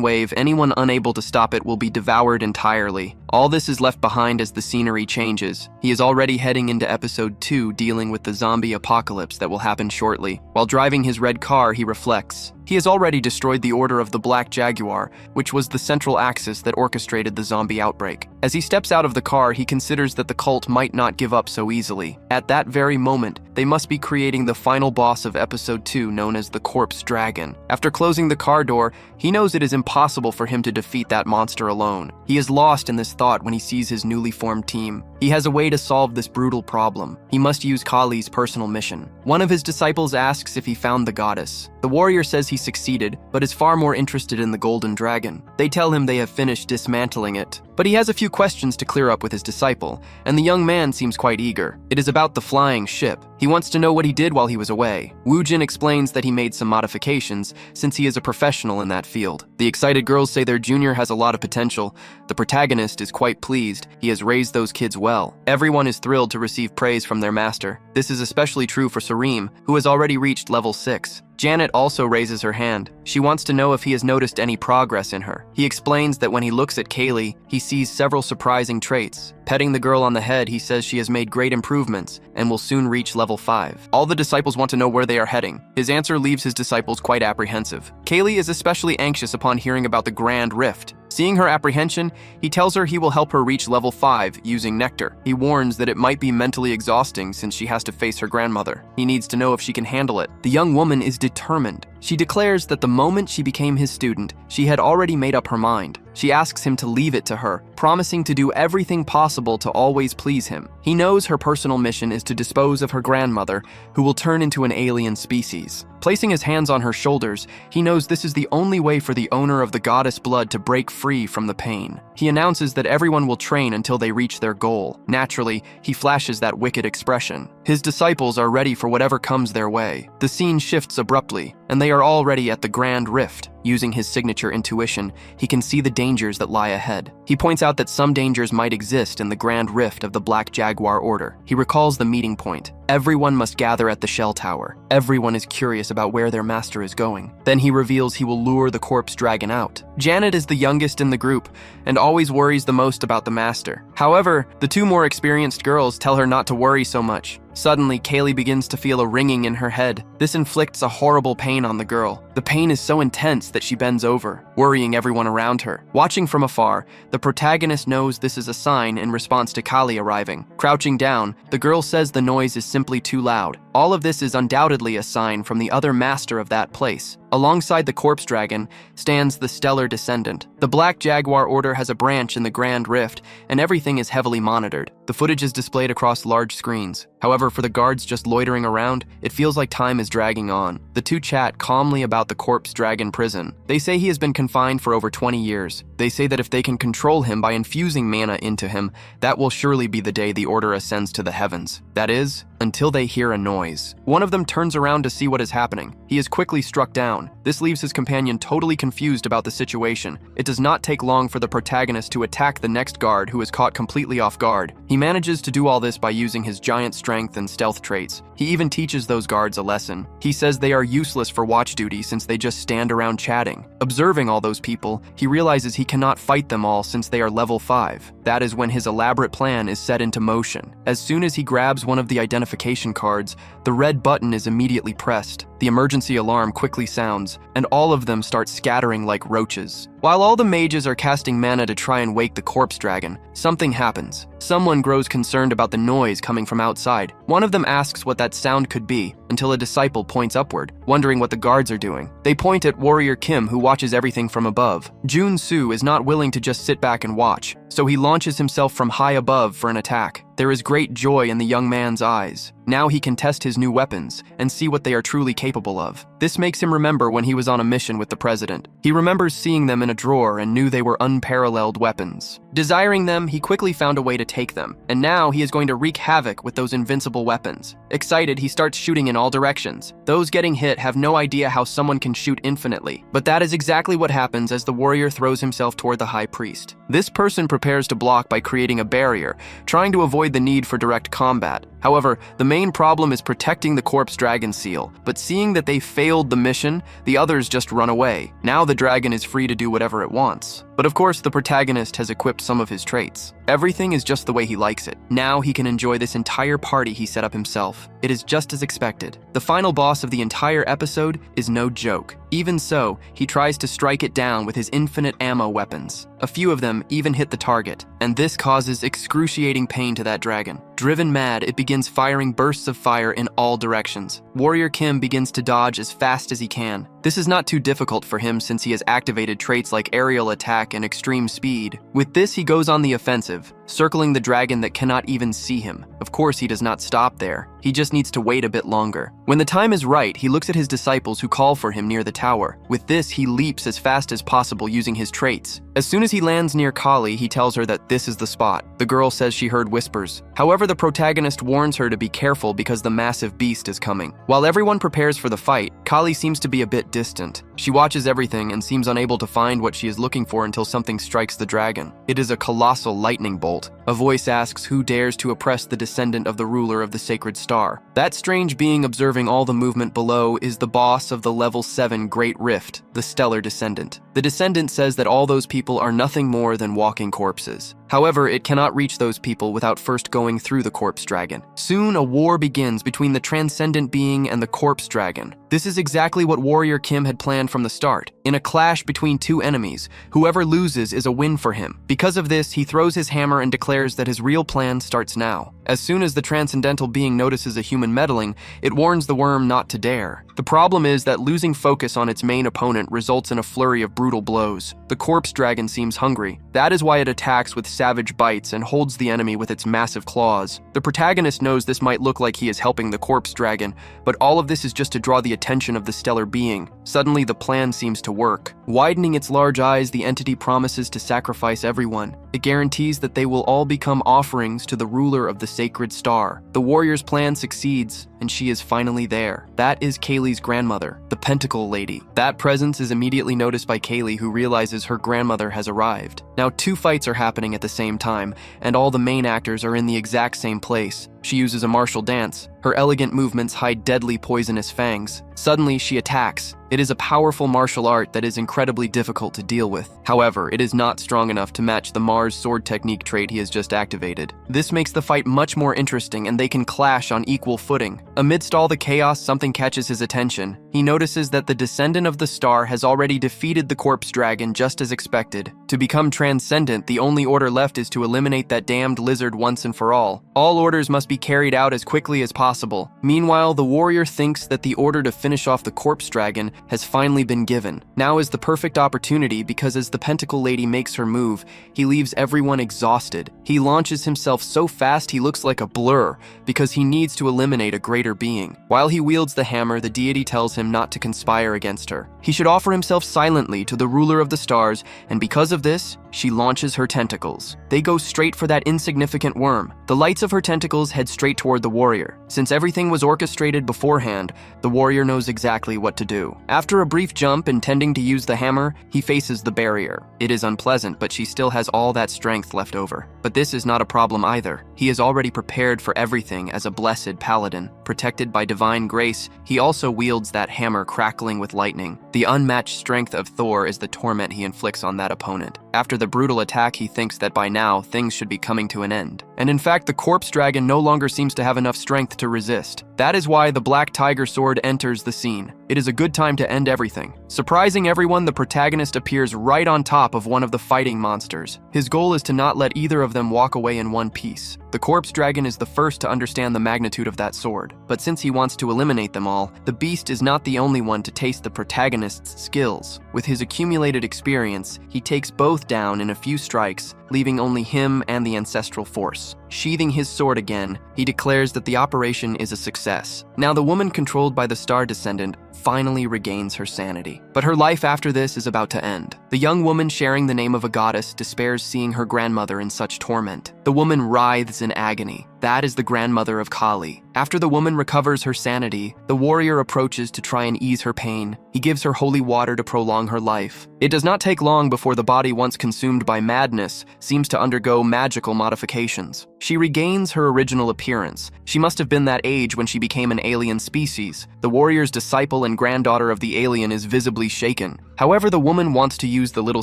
wave, anyone unable to stop it will be devoured entirely. All this is left behind as the scenery changes. He is already heading into episode 2, dealing with the zombie apocalypse that will happen shortly. While driving his red car, he reflects. He has already destroyed the Order of the Black Jaguar, which was the central axis that orchestrated the zombie outbreak. As he steps out of the car, he considers that the cult might not give up so easily. At that very moment, they must be creating the final boss of episode 2 known as the Corpse Dragon. After closing the car door, he knows it is impossible for him to defeat that monster alone. He is lost in this thought when he sees his newly formed team. He has a way to solve this brutal problem. He must use Kali's personal mission. One of his disciples asks if he found the goddess. The warrior says he succeeded, but is far more interested in the golden dragon. They tell him they have finished dismantling it. But he has a few questions to clear up with his disciple, and the young man seems quite eager. It is about the flying ship. He wants to know what he did while he was away. Woojin explains that he made some modifications, since he is a professional in that field. The excited girls say their junior has a lot of potential. The protagonist is quite pleased. He has raised those kids well. Everyone is thrilled to receive praise from their master. This is especially true for Sareem, who has already reached level 6. Janet also raises her hand. She wants to know if he has noticed any progress in her. He explains that when he looks at Kaylee, he sees several surprising traits. Petting the girl on the head, he says she has made great improvements and will soon reach level 5. All the disciples want to know where they are heading. His answer leaves his disciples quite apprehensive. Kaylee is especially anxious upon hearing about the Grand Rift. Seeing her apprehension, he tells her he will help her reach level 5 using nectar. He warns that it might be mentally exhausting since she has to face her grandmother. He needs to know if she can handle it. The young woman is determined. She declares that the moment she became his student, she had already made up her mind. She asks him to leave it to her, promising to do everything possible to always please him. He knows her personal mission is to dispose of her grandmother, who will turn into an alien species. Placing his hands on her shoulders, he knows this is the only way for the owner of the goddess blood to break free from the pain. He announces that everyone will train until they reach their goal. Naturally, he flashes that wicked expression. His disciples are ready for whatever comes their way. The scene shifts abruptly, and they are already at the Grand Rift. Using his signature intuition, he can see the dangers that lie ahead. He points out that some dangers might exist in the Grand Rift of the Black Jaguar Order. He recalls the meeting point. Everyone must gather at the Shell Tower. Everyone is curious about where their master is going. Then he reveals he will lure the Corpse Dragon out. Janet is the youngest in the group and always worries the most about the master. However, the two more experienced girls tell her not to worry so much. Suddenly, Kaylee begins to feel a ringing in her head. This inflicts a horrible pain on the girl. The pain is so intense that she bends over, worrying everyone around her. Watching from afar, the protagonist knows this is a sign in response to Kali arriving. Crouching down, the girl says the noise is simply too loud. All of this is undoubtedly a sign from the other master of that place. Alongside the Corpse Dragon stands the Stellar Descendant. The Black Jaguar Order has a branch in the Grand Rift, and everything is heavily monitored. The footage is displayed across large screens. However, for the guards just loitering around, it feels like time is dragging on. The two chat calmly about the Corpse Dragon prison. They say he has been confined for over 20 years. They say that if they can control him by infusing mana into him, that will surely be the day the Order ascends to the heavens. That is, until they hear a noise. One of them turns around to see what is happening. He is quickly struck down. This leaves his companion totally confused about the situation. It does not take long for the protagonist to attack the next guard, who is caught completely off guard. He manages to do all this by using his giant strength and stealth traits. He even teaches those guards a lesson. He says they are useless for watch duty since they just stand around chatting. Observing all those people, he realizes he cannot fight them all since they are level 5. That is when his elaborate plan is set into motion. As soon as he grabs one of the identification cards, the red button is immediately pressed. The emergency alarm quickly sounds, and all of them start scattering like roaches. While all the mages are casting mana to try and wake the Corpse Dragon, something happens. Someone grows concerned about the noise coming from outside. One of them asks what that sound could be, until a disciple points upward, wondering what the guards are doing. They point at Warrior Kim, who watches everything from above. Jun-soo is not willing to just sit back and watch, so he launches himself from high above for an attack. There is great joy in the young man's eyes. Now he can test his new weapons and see what they are truly capable of. This makes him remember when he was on a mission with the president. He remembers seeing them in a drawer and knew they were unparalleled weapons. Desiring them, he quickly found a way to take them, and now he is going to wreak havoc with those invincible weapons. Excited, he starts shooting in all directions. Those getting hit have no idea how someone can shoot infinitely, but that is exactly what happens as the warrior throws himself toward the high priest. This person prepares to block by creating a barrier, trying to avoid the need for direct combat. However, the main problem is protecting the Corpse Dragon seal, but seeing that they failed the mission, the others just run away. Now the dragon is free to do whatever it wants. But of course, the protagonist has equipped some of his traits. Everything is just the way he likes it. Now he can enjoy this entire party he set up himself. It is just as expected. The final boss of the entire episode is no joke. Even so, he tries to strike it down with his infinite ammo weapons. A few of them even hit the target, and this causes excruciating pain to that dragon. Driven mad, it begins firing bursts of fire in all directions. Warrior Kim begins to dodge as fast as he can. This is not too difficult for him since he has activated traits like aerial attack and extreme speed. With this, he goes on the offensive, circling the dragon that cannot even see him. Of course, he does not stop there. He just needs to wait a bit longer. When the time is right, he looks at his disciples who call for him near the tower. With this, he leaps as fast as possible using his traits. As soon as he lands near Kali, he tells her that this is the spot. The girl says she heard whispers. However, the protagonist warns her to be careful because the massive beast is coming. While everyone prepares for the fight, Kali seems to be a bit distant. She watches everything and seems unable to find what she is looking for until something strikes the dragon. It is a colossal lightning bolt. A voice asks who dares to oppress the descendant of the ruler of the sacred star. That strange being observing all the movement below is the boss of the level 7 Great Rift, the stellar descendant. The descendant says that all those people are nothing more than walking corpses. However, it cannot reach those people without first going through the corpse dragon. Soon, a war begins between the transcendent being and the corpse dragon. This is exactly what Warrior Kim had planned from the start. In a clash between two enemies, whoever loses is a win for him. Because of this, he throws his hammer and declares that his real plan starts now. As soon as the transcendental being notices a human meddling, it warns the worm not to dare. The problem is that losing focus on its main opponent results in a flurry of brutal blows. The corpse dragon seems hungry. That is why it attacks with savage bites and holds the enemy with its massive claws. The protagonist knows this might look like he is helping the corpse dragon, but all of this is just to draw the attention of the stellar being. Suddenly, the plan seems to work. Widening its large eyes, the entity promises to sacrifice everyone. It guarantees that they will all become offerings to the ruler of the sacred star. The warrior's plan succeeds, and she is finally there. That is Kaylee's grandmother, the Pentacle Lady. That presence is immediately noticed by Kaylee, who realizes her grandmother has arrived. Now, two fights are happening at the same time, and all the main actors are in the exact same place. She uses a martial dance. Her elegant movements hide deadly poisonous fangs. Suddenly, she attacks. It is a powerful martial art that is incredibly difficult to deal with. However, it is not strong enough to match the Mars sword technique trait he has just activated. This makes the fight much more interesting, and they can clash on equal footing. Amidst all the chaos, something catches his attention. He notices that the descendant of the star has already defeated the corpse dragon just as expected. To become transcendent, the only order left is to eliminate that damned lizard once and for all. All orders must be carried out as quickly as possible. Meanwhile, the warrior thinks that the order to finish off the corpse dragon has finally been given. Now is the perfect opportunity because as the Pentacle Lady makes her move, he leaves everyone exhausted. He launches himself so fast he looks like a blur because he needs to eliminate a greater being. While he wields the hammer, the deity tells him not to conspire against her. He should offer himself silently to the ruler of the stars, and because of this, she launches her tentacles. They go straight for that insignificant worm. The lights of her tentacles head straight toward the warrior. Since everything was orchestrated beforehand, the warrior knows exactly what to do. After a brief jump intending to use the hammer, he faces the barrier. It is unpleasant, but she still has all that strength left over. But this is not a problem either. He is already prepared for everything as a blessed paladin. Protected by divine grace, he also wields that hammer crackling with lightning. The unmatched strength of Thor is the torment he inflicts on that opponent. After the brutal attack, he thinks that by now, things should be coming to an end. And in fact, the corpse dragon no longer seems to have enough strength to resist. That is why the Black Tiger Sword enters the scene. It is a good time to end everything. Surprising everyone, the protagonist appears right on top of one of the fighting monsters. His goal is to not let either of them walk away in one piece. The corpse dragon is the first to understand the magnitude of that sword. But since he wants to eliminate them all, the beast is not the only one to taste the protagonist's skills. With his accumulated experience, he takes both down in a few strikes, leaving only him and the ancestral force. Sheathing his sword again, he declares that the operation is a success. Now the woman controlled by the star descendant finally regains her sanity. But her life after this is about to end. The young woman sharing the name of a goddess despairs seeing her grandmother in such torment. The woman writhes in agony. That is the grandmother of Kali. After the woman recovers her sanity, the warrior approaches to try and ease her pain. He gives her holy water to prolong her life. It does not take long before the body once consumed by madness seems to undergo magical modifications. She regains her original appearance. She must have been that age when she became an alien species. The warrior's disciple and granddaughter of the alien is visibly shaken. However, the woman wants to use the little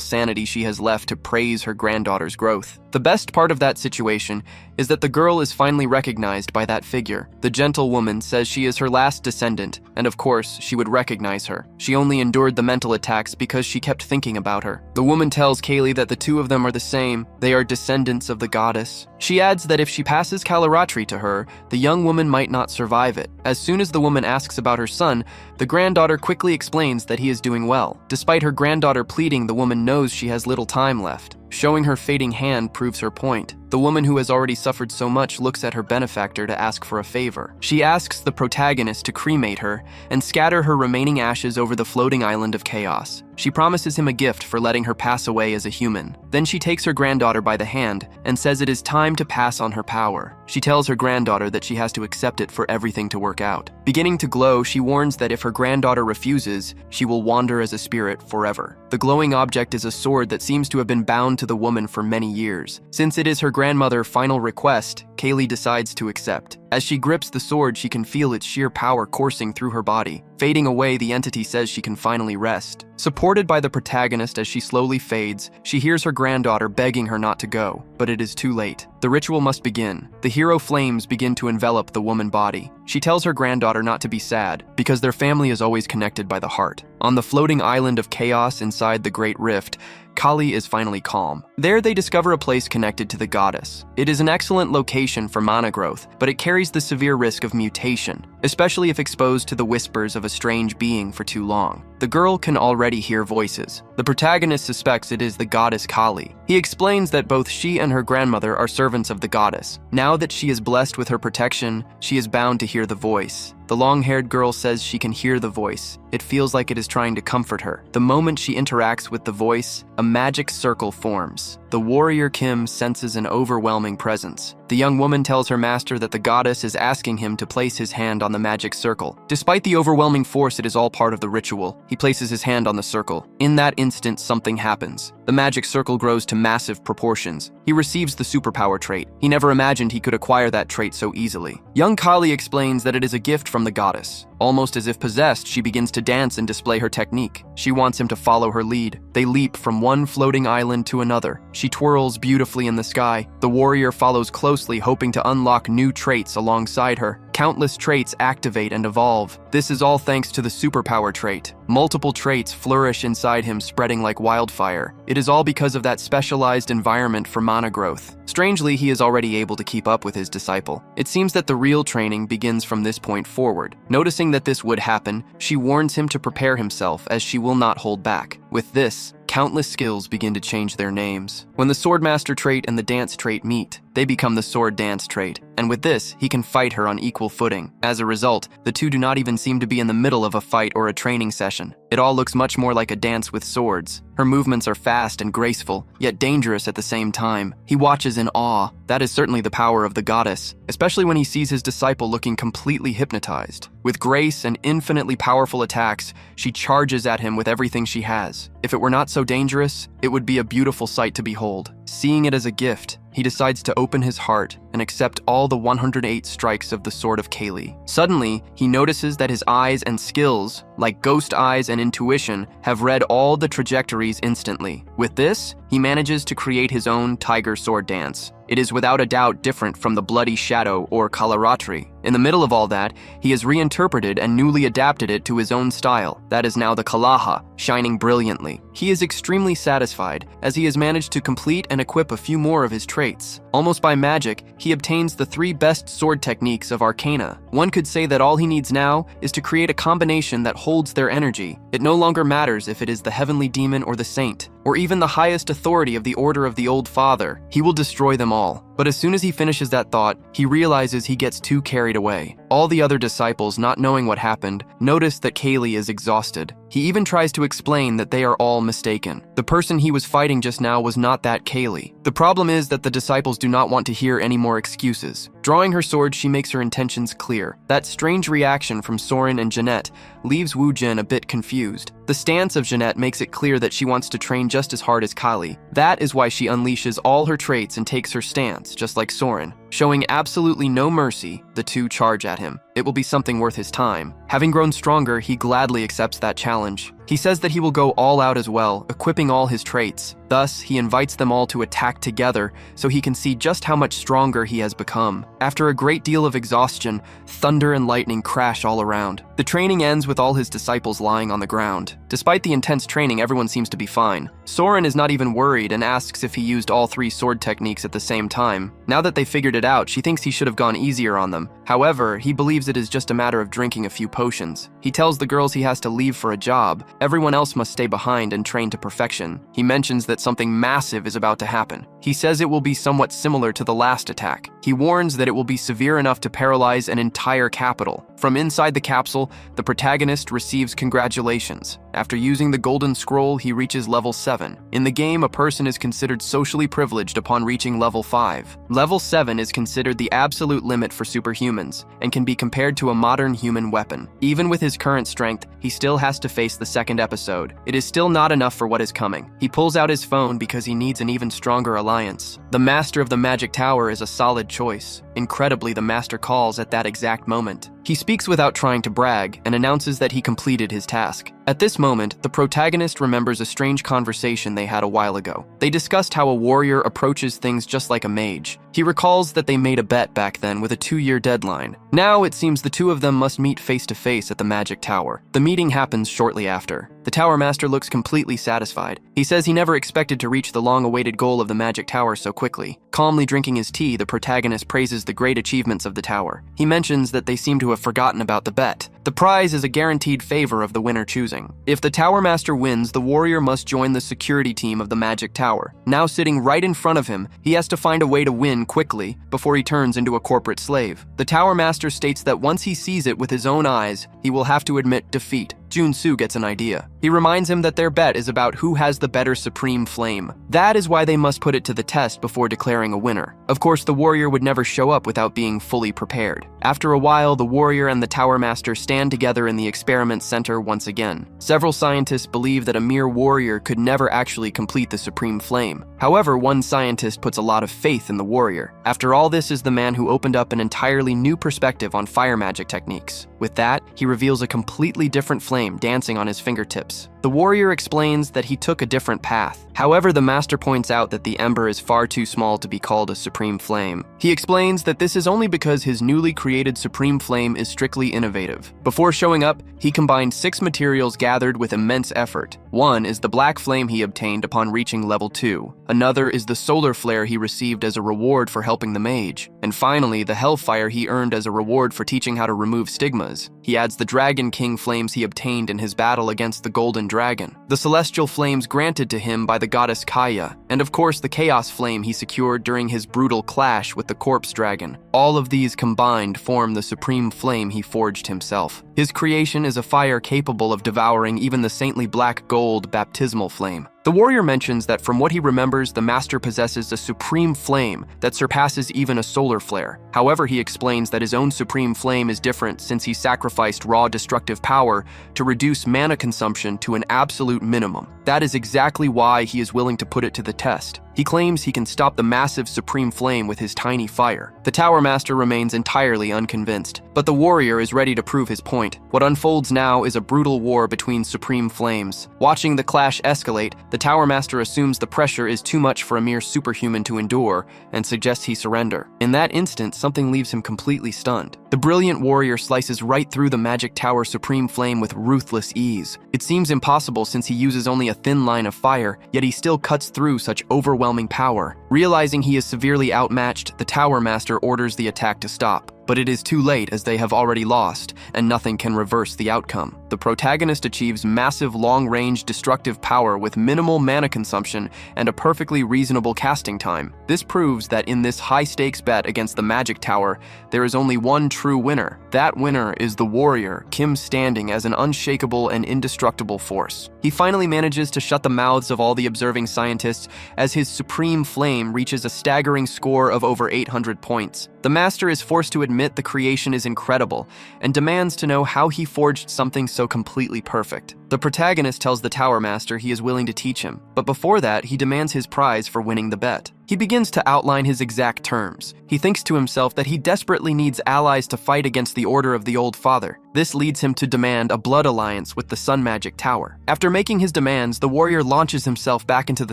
sanity she has left to praise her granddaughter's growth. The best part of that situation is that the girl is finally recognized by that figure. The gentle woman says she is her last descendant, and of course, she would recognize her. She only endured the mental attacks because she kept thinking about her. The woman tells Kaylee that the two of them are the same. They are descendants of the goddess. She adds that if she passes Kalaratri to her, the young woman might not survive it. As soon as the woman asks about her son, the granddaughter quickly explains that he is doing well. Despite her granddaughter pleading, the woman knows she has little time left. Showing her fading hand proves her point. The woman who has already suffered so much looks at her benefactor to ask for a favor. She asks the protagonist to cremate her and scatter her remaining ashes over the floating island of chaos. She promises him a gift for letting her pass away as a human. Then she takes her granddaughter by the hand and says it is time to pass on her power. She tells her granddaughter that she has to accept it for everything to work out. Beginning to glow, she warns that if her granddaughter refuses, she will wander as a spirit forever. The glowing object is a sword that seems to have been bound to the woman for many years. Since it is her grandmother's final request, Kaylee decides to accept. As she grips the sword, she can feel its sheer power coursing through her body. Fading away, the entity says she can finally rest. Supported by the protagonist as she slowly fades, she hears her granddaughter begging her not to go, but it is too late. The ritual must begin. The hero flames begin to envelop the woman body. She tells her granddaughter not to be sad, because their family is always connected by the heart. On the floating island of chaos inside the Great Rift, Kali is finally calm. There they discover a place connected to the goddess. It is an excellent location for mana growth, but it carries the severe risk of mutation, especially if exposed to the whispers of a strange being for too long. The girl can already hear voices. The protagonist suspects it is the goddess Kali. He explains that both she and her grandmother are servants of the goddess. Now that she is blessed with her protection, she is bound to hear the voice. The long-haired girl says she can hear the voice. It feels like it is trying to comfort her. The moment she interacts with the voice, a magic circle forms. The warrior Kim senses an overwhelming presence. The young woman tells her master that the goddess is asking him to place his hand on the magic circle. Despite the overwhelming force, it is all part of the ritual. He places his hand on the circle. In that instant, something happens. The magic circle grows to massive proportions. He receives the superpower trait. He never imagined he could acquire that trait so easily. Young Kali explains that it is a gift from the goddess. Almost as if possessed, she begins to dance and display her technique. She wants him to follow her lead. They leap from one floating island to another. She twirls beautifully in the sky. The warrior follows closely, hoping to unlock new traits alongside her. Countless traits activate and evolve. This is all thanks to the superpower trait. Multiple traits flourish inside him, spreading like wildfire. It is all because of that specialized environment for mana growth. Strangely, he is already able to keep up with his disciple. It seems that the real training begins from this point forward. Noticing that this would happen, she warns him to prepare himself, as she will not hold back. With this, countless skills begin to change their names. When the Swordmaster trait and the Dance trait meet, they become the Sword Dance trait, and with this, he can fight her on equal footing. As a result, the two do not even seem to be in the middle of a fight or a training session. It all looks much more like a dance with swords. Her movements are fast and graceful, yet dangerous at the same time. He watches in awe. That is certainly the power of the goddess, especially when he sees his disciple looking completely hypnotized. With grace and infinitely powerful attacks, she charges at him with everything she has. If it were not so dangerous, it would be a beautiful sight to behold. Seeing it as a gift, he decides to open his heart and accept all the 108 strikes of the Sword of Kali. Suddenly, he notices that his eyes and skills, like ghost eyes and intuition, have read all the trajectories instantly. With this, he manages to create his own Tiger Sword Dance. It is without a doubt different from the Bloody Shadow or Kalaratri. In the middle of all that, he has reinterpreted and newly adapted it to his own style. That is now the Kalaha, shining brilliantly. He is extremely satisfied, as he has managed to complete and equip a few more of his traits. Almost by magic, he obtains the 3 best sword techniques of Arcana. One could say that all he needs now is to create a combination that holds their energy. It no longer matters if it is the heavenly demon or the saint, or even the highest authority of the Order of the Old Father. He will destroy them all. But as soon as he finishes that thought, he realizes he gets too carried away. All the other disciples, not knowing what happened, notice that Kaylee is exhausted. He even tries to explain that they are all mistaken. The person he was fighting just now was not that Kaylee. The problem is that the disciples do not want to hear any more excuses. Drawing her sword, she makes her intentions clear. That strange reaction from Soren and Jeanette leaves Woo Jin a bit confused. The stance of Jeanette makes it clear that she wants to train just as hard as Kali. That is why she unleashes all her traits and takes her stance, just like Soren. Showing absolutely no mercy, the two charge at him. It will be something worth his time. Having grown stronger, he gladly accepts that challenge. He says that he will go all out as well, equipping all his traits. Thus, he invites them all to attack together so he can see just how much stronger he has become. After a great deal of exhaustion, thunder and lightning crash all around. The training ends with all his disciples lying on the ground. Despite the intense training, everyone seems to be fine. Soren is not even worried and asks if he used all 3 sword techniques at the same time. Now that they figured it out, she thinks he should have gone easier on them. However, he believes it is just a matter of drinking a few potions. He tells the girls he has to leave for a job. Everyone else must stay behind and train to perfection. He mentions that something massive is about to happen. He says it will be somewhat similar to the last attack. He warns that it will be severe enough to paralyze an entire capital. From inside the capsule, the protagonist receives congratulations. After using the golden scroll, he reaches level 7. In the game, a person is considered socially privileged upon reaching level 5. Level 7 is considered the absolute limit for superhumans, and can be compared to a modern human weapon. Even with his current strength, he still has to face the second episode. It is still not enough for what is coming. He pulls out his phone because he needs an even stronger alliance. The Master of the Magic Tower is a solid choice. Incredibly, the Master calls at that exact moment. He speaks without trying to brag and announces that he completed his task. At this moment, the protagonist remembers a strange conversation they had a while ago. They discussed how a warrior approaches things just like a mage. He recalls that they made a bet back then with a 2-year deadline. Now it seems the two of them must meet face to face at the Magic Tower. The meeting happens shortly after. The Tower Master looks completely satisfied. He says he never expected to reach the long-awaited goal of the Magic Tower so quickly. Calmly drinking his tea, the protagonist praises the great achievements of the tower. He mentions that they seem to have forgotten about the bet. The prize is a guaranteed favor of the winner choosing. If the Tower Master wins, the warrior must join the security team of the Magic Tower. Now sitting right in front of him, he has to find a way to win quickly before he turns into a corporate slave. The Tower Master states that once he sees it with his own eyes, he will have to admit defeat. Junsu gets an idea. He reminds him that their bet is about who has the better supreme flame. That is why they must put it to the test before declaring a winner. Of course, the warrior would never show up without being fully prepared. After a while, the warrior and the Tower Master stand together in the experiment center once again. Several scientists believe that a mere warrior could never actually complete the supreme flame. However, one scientist puts a lot of faith in the warrior. After all, this is the man who opened up an entirely new perspective on fire magic techniques. With that, he reveals a completely different flame dancing on his fingertips. The warrior explains that he took a different path. However, the master points out that the ember is far too small to be called a supreme flame. He explains that this is only because his newly created supreme flame is strictly innovative. Before showing up, he combined 6 materials gathered with immense effort. One is the black flame he obtained upon reaching level 2. Another is the solar flare he received as a reward for helping the mage. And finally, the hellfire he earned as a reward for teaching how to remove stigmas. He adds the Dragon King flames he obtained in his battle against the Golden Dragon, the celestial flames granted to him by the goddess Kaya, and of course the chaos flame he secured during his brutal clash with the corpse dragon. All of these combined form the supreme flame he forged himself. His creation is a fire capable of devouring even the saintly black gold baptismal flame. The warrior mentions that from what he remembers, the master possesses a supreme flame that surpasses even a solar flare. However, he explains that his own supreme flame is different since he sacrificed raw destructive power to reduce mana consumption to an absolute minimum. That is exactly why he is willing to put it to the test. He claims he can stop the massive supreme flame with his tiny fire. The Tower Master remains entirely unconvinced, but the warrior is ready to prove his point. What unfolds now is a brutal war between supreme flames. Watching the clash escalate, the Tower Master assumes the pressure is too much for a mere superhuman to endure and suggests he surrender. In that instant, something leaves him completely stunned. The brilliant warrior slices right through the Magic Tower supreme flame with ruthless ease. It seems impossible since he uses only a thin line of fire, yet he still cuts through such overwhelming power. Realizing he is severely outmatched, the Tower Master orders the attack to stop. but it is too late as they have already lost, and nothing can reverse the outcome. The protagonist achieves massive long-range destructive power with minimal mana consumption and a perfectly reasonable casting time. This proves that in this high-stakes bet against the Magic Tower, there is only one true winner. That winner is the warrior, Kim, standing as an unshakable and indestructible force. He finally manages to shut the mouths of all the observing scientists as his supreme flame reaches a staggering score of over 800 points. The master is forced to admit the creation is incredible and demands to know how he forged something so completely perfect. The protagonist tells the Tower Master he is willing to teach him, but before that, he demands his prize for winning the bet. He begins to outline his exact terms. He thinks to himself that he desperately needs allies to fight against the Order of the Old Father. This leads him to demand a blood alliance with the Sun Magic Tower. After making his demands, the warrior launches himself back into the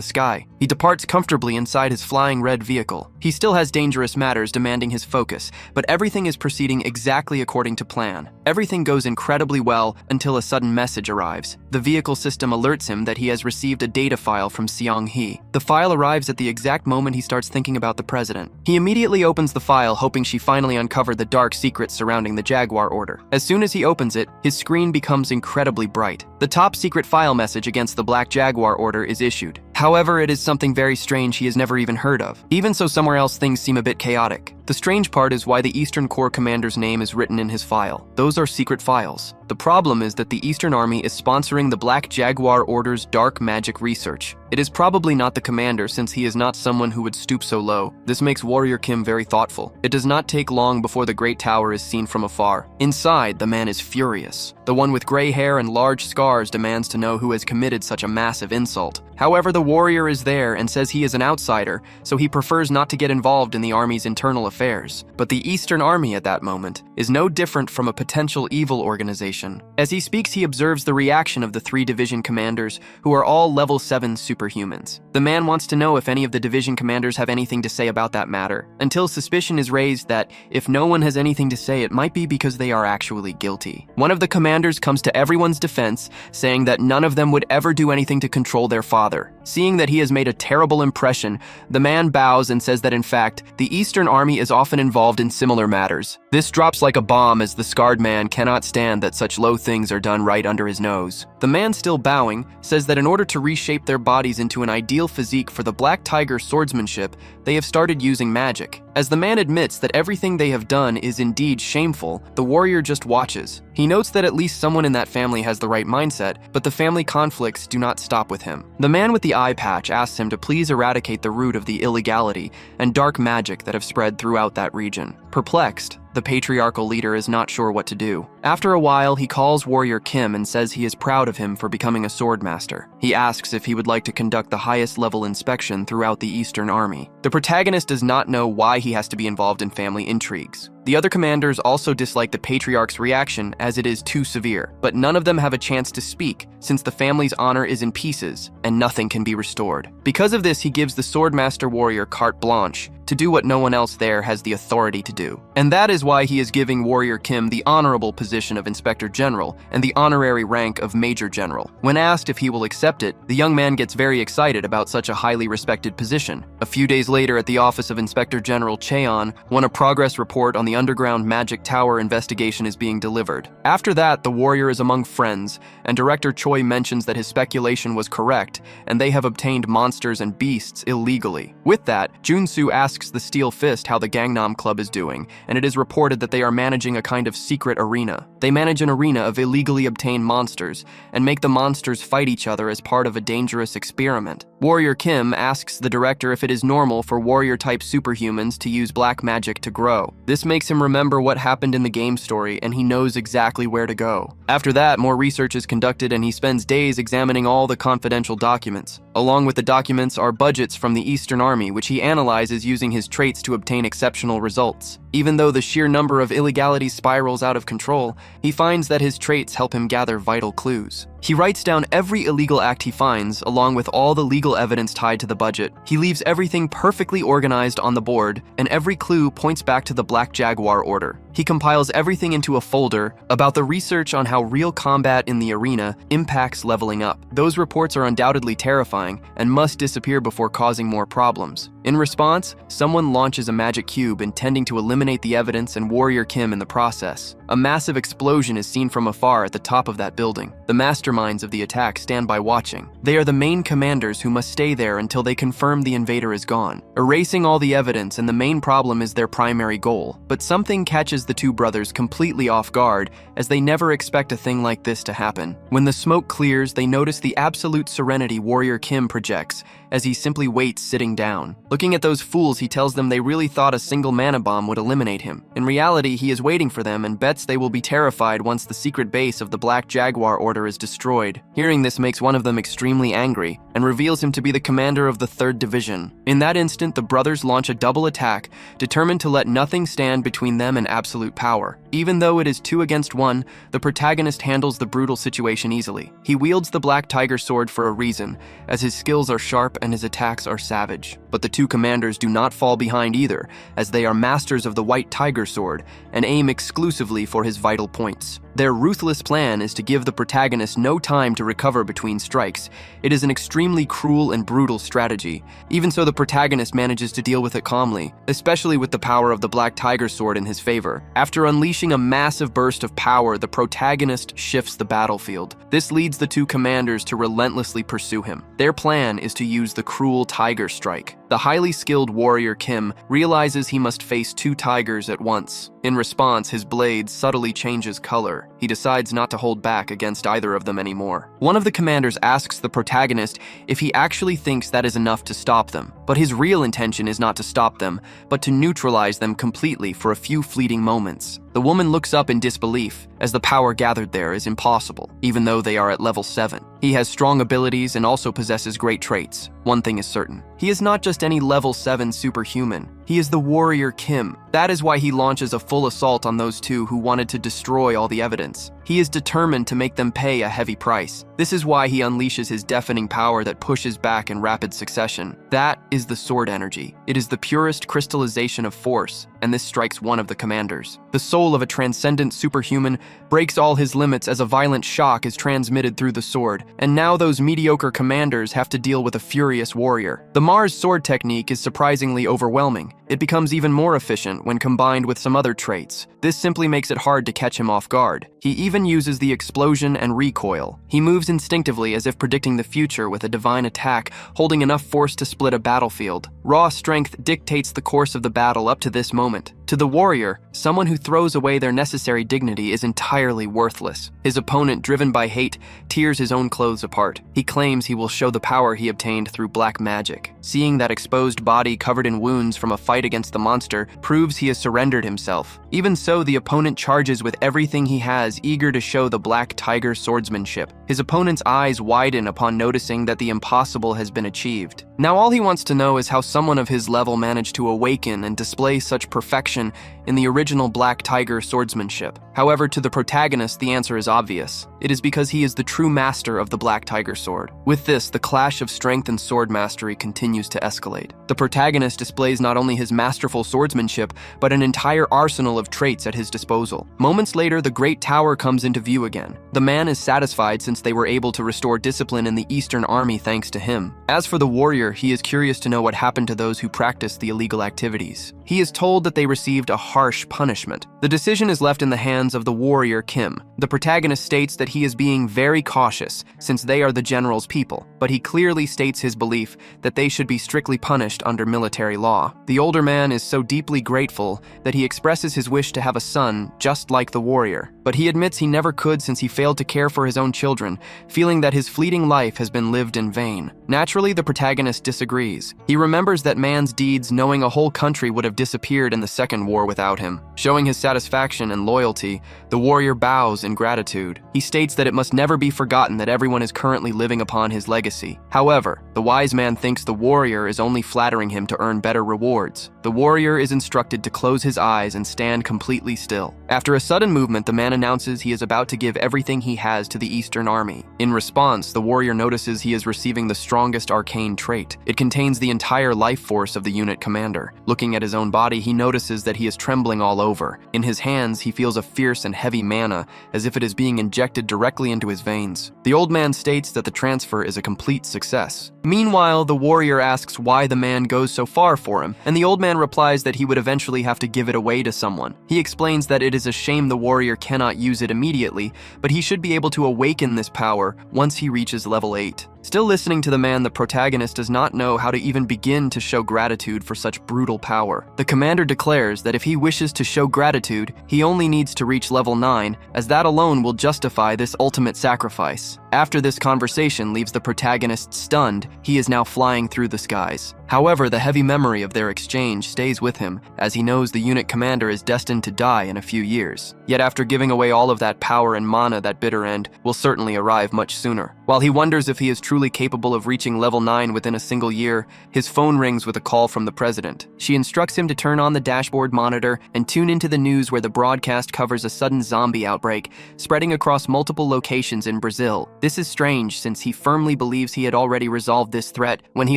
sky. He departs comfortably inside his flying red vehicle. He still has dangerous matters demanding his focus, but everything is proceeding exactly according to plan. Everything goes incredibly well until a sudden message arrives. The vehicle system alerts him that he has received a data file from Seong-hee. The file arrives at the exact moment he starts thinking about the president. He immediately opens the file, hoping she finally uncovered the dark secrets surrounding the Jaguar Order. As soon as he opens it, his screen becomes incredibly bright. The top secret file message against the Black Jaguar Order is issued. However, it is something very strange he has never even heard of. Even so, somewhere else things seem a bit chaotic. The strange part is why the Eastern Corps commander's name is written in his file. Those are secret files. The problem is that the Eastern Army is sponsoring the Black Jaguar Order's dark magic research. It is probably not the commander, since he is not someone who would stoop so low. This makes Warrior Kim very thoughtful. It does not take long before the Great Tower is seen from afar. Inside, the man is furious. The one with gray hair and large scars demands to know who has committed such a massive insult. However, the warrior is there and says he is an outsider, so he prefers not to get involved in the army's internal affairs. But the Eastern Army at that moment is no different from a potential evil organization. As he speaks, he observes the reaction of the 3 division commanders, who are all level 7 superhumans. The man wants to know if any of the division commanders have anything to say about that matter, until suspicion is raised that if no one has anything to say, it might be because they are actually guilty. One of the commanders comes to everyone's defense, saying that none of them would ever do anything to control their father. Seeing that he has made a terrible impression, the man bows and says that in fact, the Eastern Army is often involved in similar matters. This drops like a bomb as the scarred man cannot stand that such low things are done right under his nose. The man, still bowing, says that in order to reshape their bodies into an ideal physique for the Black Tiger swordsmanship, they have started using magic. As the man admits that everything they have done is indeed shameful, the warrior just watches. He notes that at least someone in that family has the right mindset, but the family conflicts do not stop with him. The man with the eye patch asks him to please eradicate the root of the illegality and dark magic that have spread throughout that region. Perplexed, the patriarchal leader is not sure what to do. After a while, he calls Warrior Kim and says he is proud of him for becoming a swordmaster. He asks if he would like to conduct the highest level inspection throughout the Eastern Army. The protagonist does not know why he has to be involved in family intrigues. The other commanders also dislike the patriarch's reaction as it is too severe, but none of them have a chance to speak since the family's honor is in pieces and nothing can be restored. Because of this, he gives the swordmaster warrior carte blanche to do what no one else there has the authority to do. And that is why he is giving Warrior Kim the honorable position of Inspector General and the honorary rank of Major General. When asked if he will accept it, the young man gets very excited about such a highly respected position. A few days later, at the office of Inspector General Cheon, when a progress report on the underground Magic Tower investigation is being delivered. After that, the warrior is among friends, and Director Choi mentions that his speculation was correct, and they have obtained monsters and beasts illegally. With that, Junsu asks the Steel Fist how the Gangnam Club is doing, and it is reported that they are managing a kind of secret arena. They manage an arena of illegally obtained monsters, and make the monsters fight each other as part of a dangerous experiment. Warrior Kim asks the director if it is normal for warrior-type superhumans to use black magic to grow. This makes him remember what happened in the game story, and he knows exactly where to go. After that, more research is conducted, and he spends days examining all the confidential documents. Along with the documents are budgets from the Eastern Army, which he analyzes using his traits to obtain exceptional results. Even though the sheer number of illegalities spirals out of control, he finds that his traits help him gather vital clues. He writes down every illegal act he finds, along with all the legal evidence tied to the budget. He leaves everything perfectly organized on the board, and every clue points back to the Black Jaguar order. He compiles everything into a folder about the research on how real combat in the arena impacts leveling up. Those reports are undoubtedly terrifying and must disappear before causing more problems. In response, someone launches a magic cube intending to eliminate the evidence and Warrior Kim in the process. A massive explosion is seen from afar at the top of that building. The masterminds of the attack stand by watching. They are the main commanders who must stay there until they confirm the invader is gone, erasing all the evidence, and the main problem is their primary goal. But something catches the two brothers completely off guard, as they never expect a thing like this to happen. When the smoke clears, they notice the absolute serenity Warrior Kim projects as he simply waits sitting down. Looking at those fools, he tells them they really thought a single mana bomb would eliminate him. In reality, he is waiting for them and bets they will be terrified once the secret base of the Black Jaguar Order is destroyed. Hearing this makes one of them extremely angry and reveals him to be the commander of the 3rd Division. In that instant, the brothers launch a double attack, determined to let nothing stand between them and absolute power. Even though it is 2 against 1, the protagonist handles the brutal situation easily. He wields the Black Tiger Sword for a reason, as his skills are sharp and his attacks are savage. But the two commanders do not fall behind either, as they are masters of the White Tiger Sword and aim exclusively for his vital points. Their ruthless plan is to give the protagonist no time to recover between strikes. It is an extremely cruel and brutal strategy. Even so, the protagonist manages to deal with it calmly, especially with the power of the Black Tiger Sword in his favor. After unleashing a massive burst of power, the protagonist shifts the battlefield. This leads the two commanders to relentlessly pursue him. Their plan is to use the cruel Tiger Strike. The highly skilled Warrior Kim realizes he must face 2 tigers at once. In response, his blade subtly changes color. He decides not to hold back against either of them anymore. One of the commanders asks the protagonist if he actually thinks that is enough to stop them, but his real intention is not to stop them, but to neutralize them completely for a few fleeting moments. The woman looks up in disbelief, as the power gathered there is impossible, even though they are at level 7. He has strong abilities and also possesses great traits. One thing is certain: he is not just any level 7 superhuman. He is the Warrior Kim. That is why he launches a full assault on those two who wanted to destroy all the evidence. He is determined to make them pay a heavy price. This is why he unleashes his deafening power that pushes back in rapid succession. That is the sword energy. It is the purest crystallization of force, and this strikes one of the commanders. The soul of a transcendent superhuman breaks all his limits as a violent shock is transmitted through the sword, and now those mediocre commanders have to deal with a furious warrior. The Mars sword technique is surprisingly overwhelming. It becomes even more efficient when combined with some other traits. This simply makes it hard to catch him off guard. He even uses the explosion and recoil. He moves instinctively as if predicting the future with a divine attack, holding enough force to split a battlefield. Raw strength dictates the course of the battle up to this moment. To the warrior, someone who throws away their necessary dignity is entirely worthless. His opponent, driven by hate, tears his own clothes apart. He claims he will show the power he obtained through black magic. Seeing that exposed body covered in wounds from a fight against the monster proves he has surrendered himself. Even so, the opponent charges with everything he has, eager to show the Black Tiger swordsmanship. His opponent's eyes widen upon noticing that the impossible has been achieved. Now all he wants to know is how someone of his level managed to awaken and display such perfection in the original Black Tiger swordsmanship. However, to the protagonist, the answer is obvious. It is because he is the true master of the Black Tiger sword. With this, the clash of strength and sword mastery continues to escalate. The protagonist displays not only his masterful swordsmanship, but an entire arsenal of traits at his disposal. Moments later, the Great Tower comes into view again. The man is satisfied since they were able to restore discipline in the Eastern Army thanks to him. As for the warrior, he is curious to know what happened to those who practiced the illegal activities. He is told that they received a harsh punishment. The decision is left in the hands of the warrior Kim. The protagonist states that he is being very cautious since they are the general's people, but he clearly states his belief that they should be strictly punished under military law. The older man is so deeply grateful that he expresses his wish to have a son just like the warrior, but he admits he never could since he failed to care for his own children, feeling that his fleeting life has been lived in vain. Naturally, the protagonist disagrees. He remembers that man's deeds knowing a whole country would have disappeared in the second war without him. Showing his satisfaction and loyalty, the warrior bows in gratitude. He states that it must never be forgotten that everyone is currently living upon his legacy. However, the wise man thinks the warrior is only flattering him to earn better rewards. The warrior is instructed to close his eyes and stand completely still. After a sudden movement, the man announces he is about to give everything he has to the Eastern Army. In response, the warrior notices he is receiving the strongest arcane trait. It contains the entire life force of the unit commander. Looking at his own body, he notices that he is trembling all over. In his hands, he feels a fierce and heavy mana, as if it is being injected directly into his veins. The old man states that the transfer is a complete success. Meanwhile, the warrior asks why the man goes so far for him, and the old man replies that he would eventually have to give it away to someone. He explains that it is a shame the warrior cannot use it immediately, but he should be able to awaken this power once he reaches level 8. Still listening to the man, the protagonist does not know how to even begin to show gratitude for such brutal power. The commander declares that if he wishes to show gratitude, he only needs to reach level 9, as that alone will justify this ultimate sacrifice. After this conversation leaves the protagonist stunned, he is now flying through the skies. However, the heavy memory of their exchange stays with him, as he knows the unit commander is destined to die in a few years. Yet after giving away all of that power and mana, that bitter end will certainly arrive much sooner. While he wonders if he is truly capable of reaching level 9 within a single year, his phone rings with a call from the president. She instructs him to turn on the dashboard monitor and tune into the news, where the broadcast covers a sudden zombie outbreak spreading across multiple locations in Brazil. This is strange, since he firmly believes he had already resolved this threat when he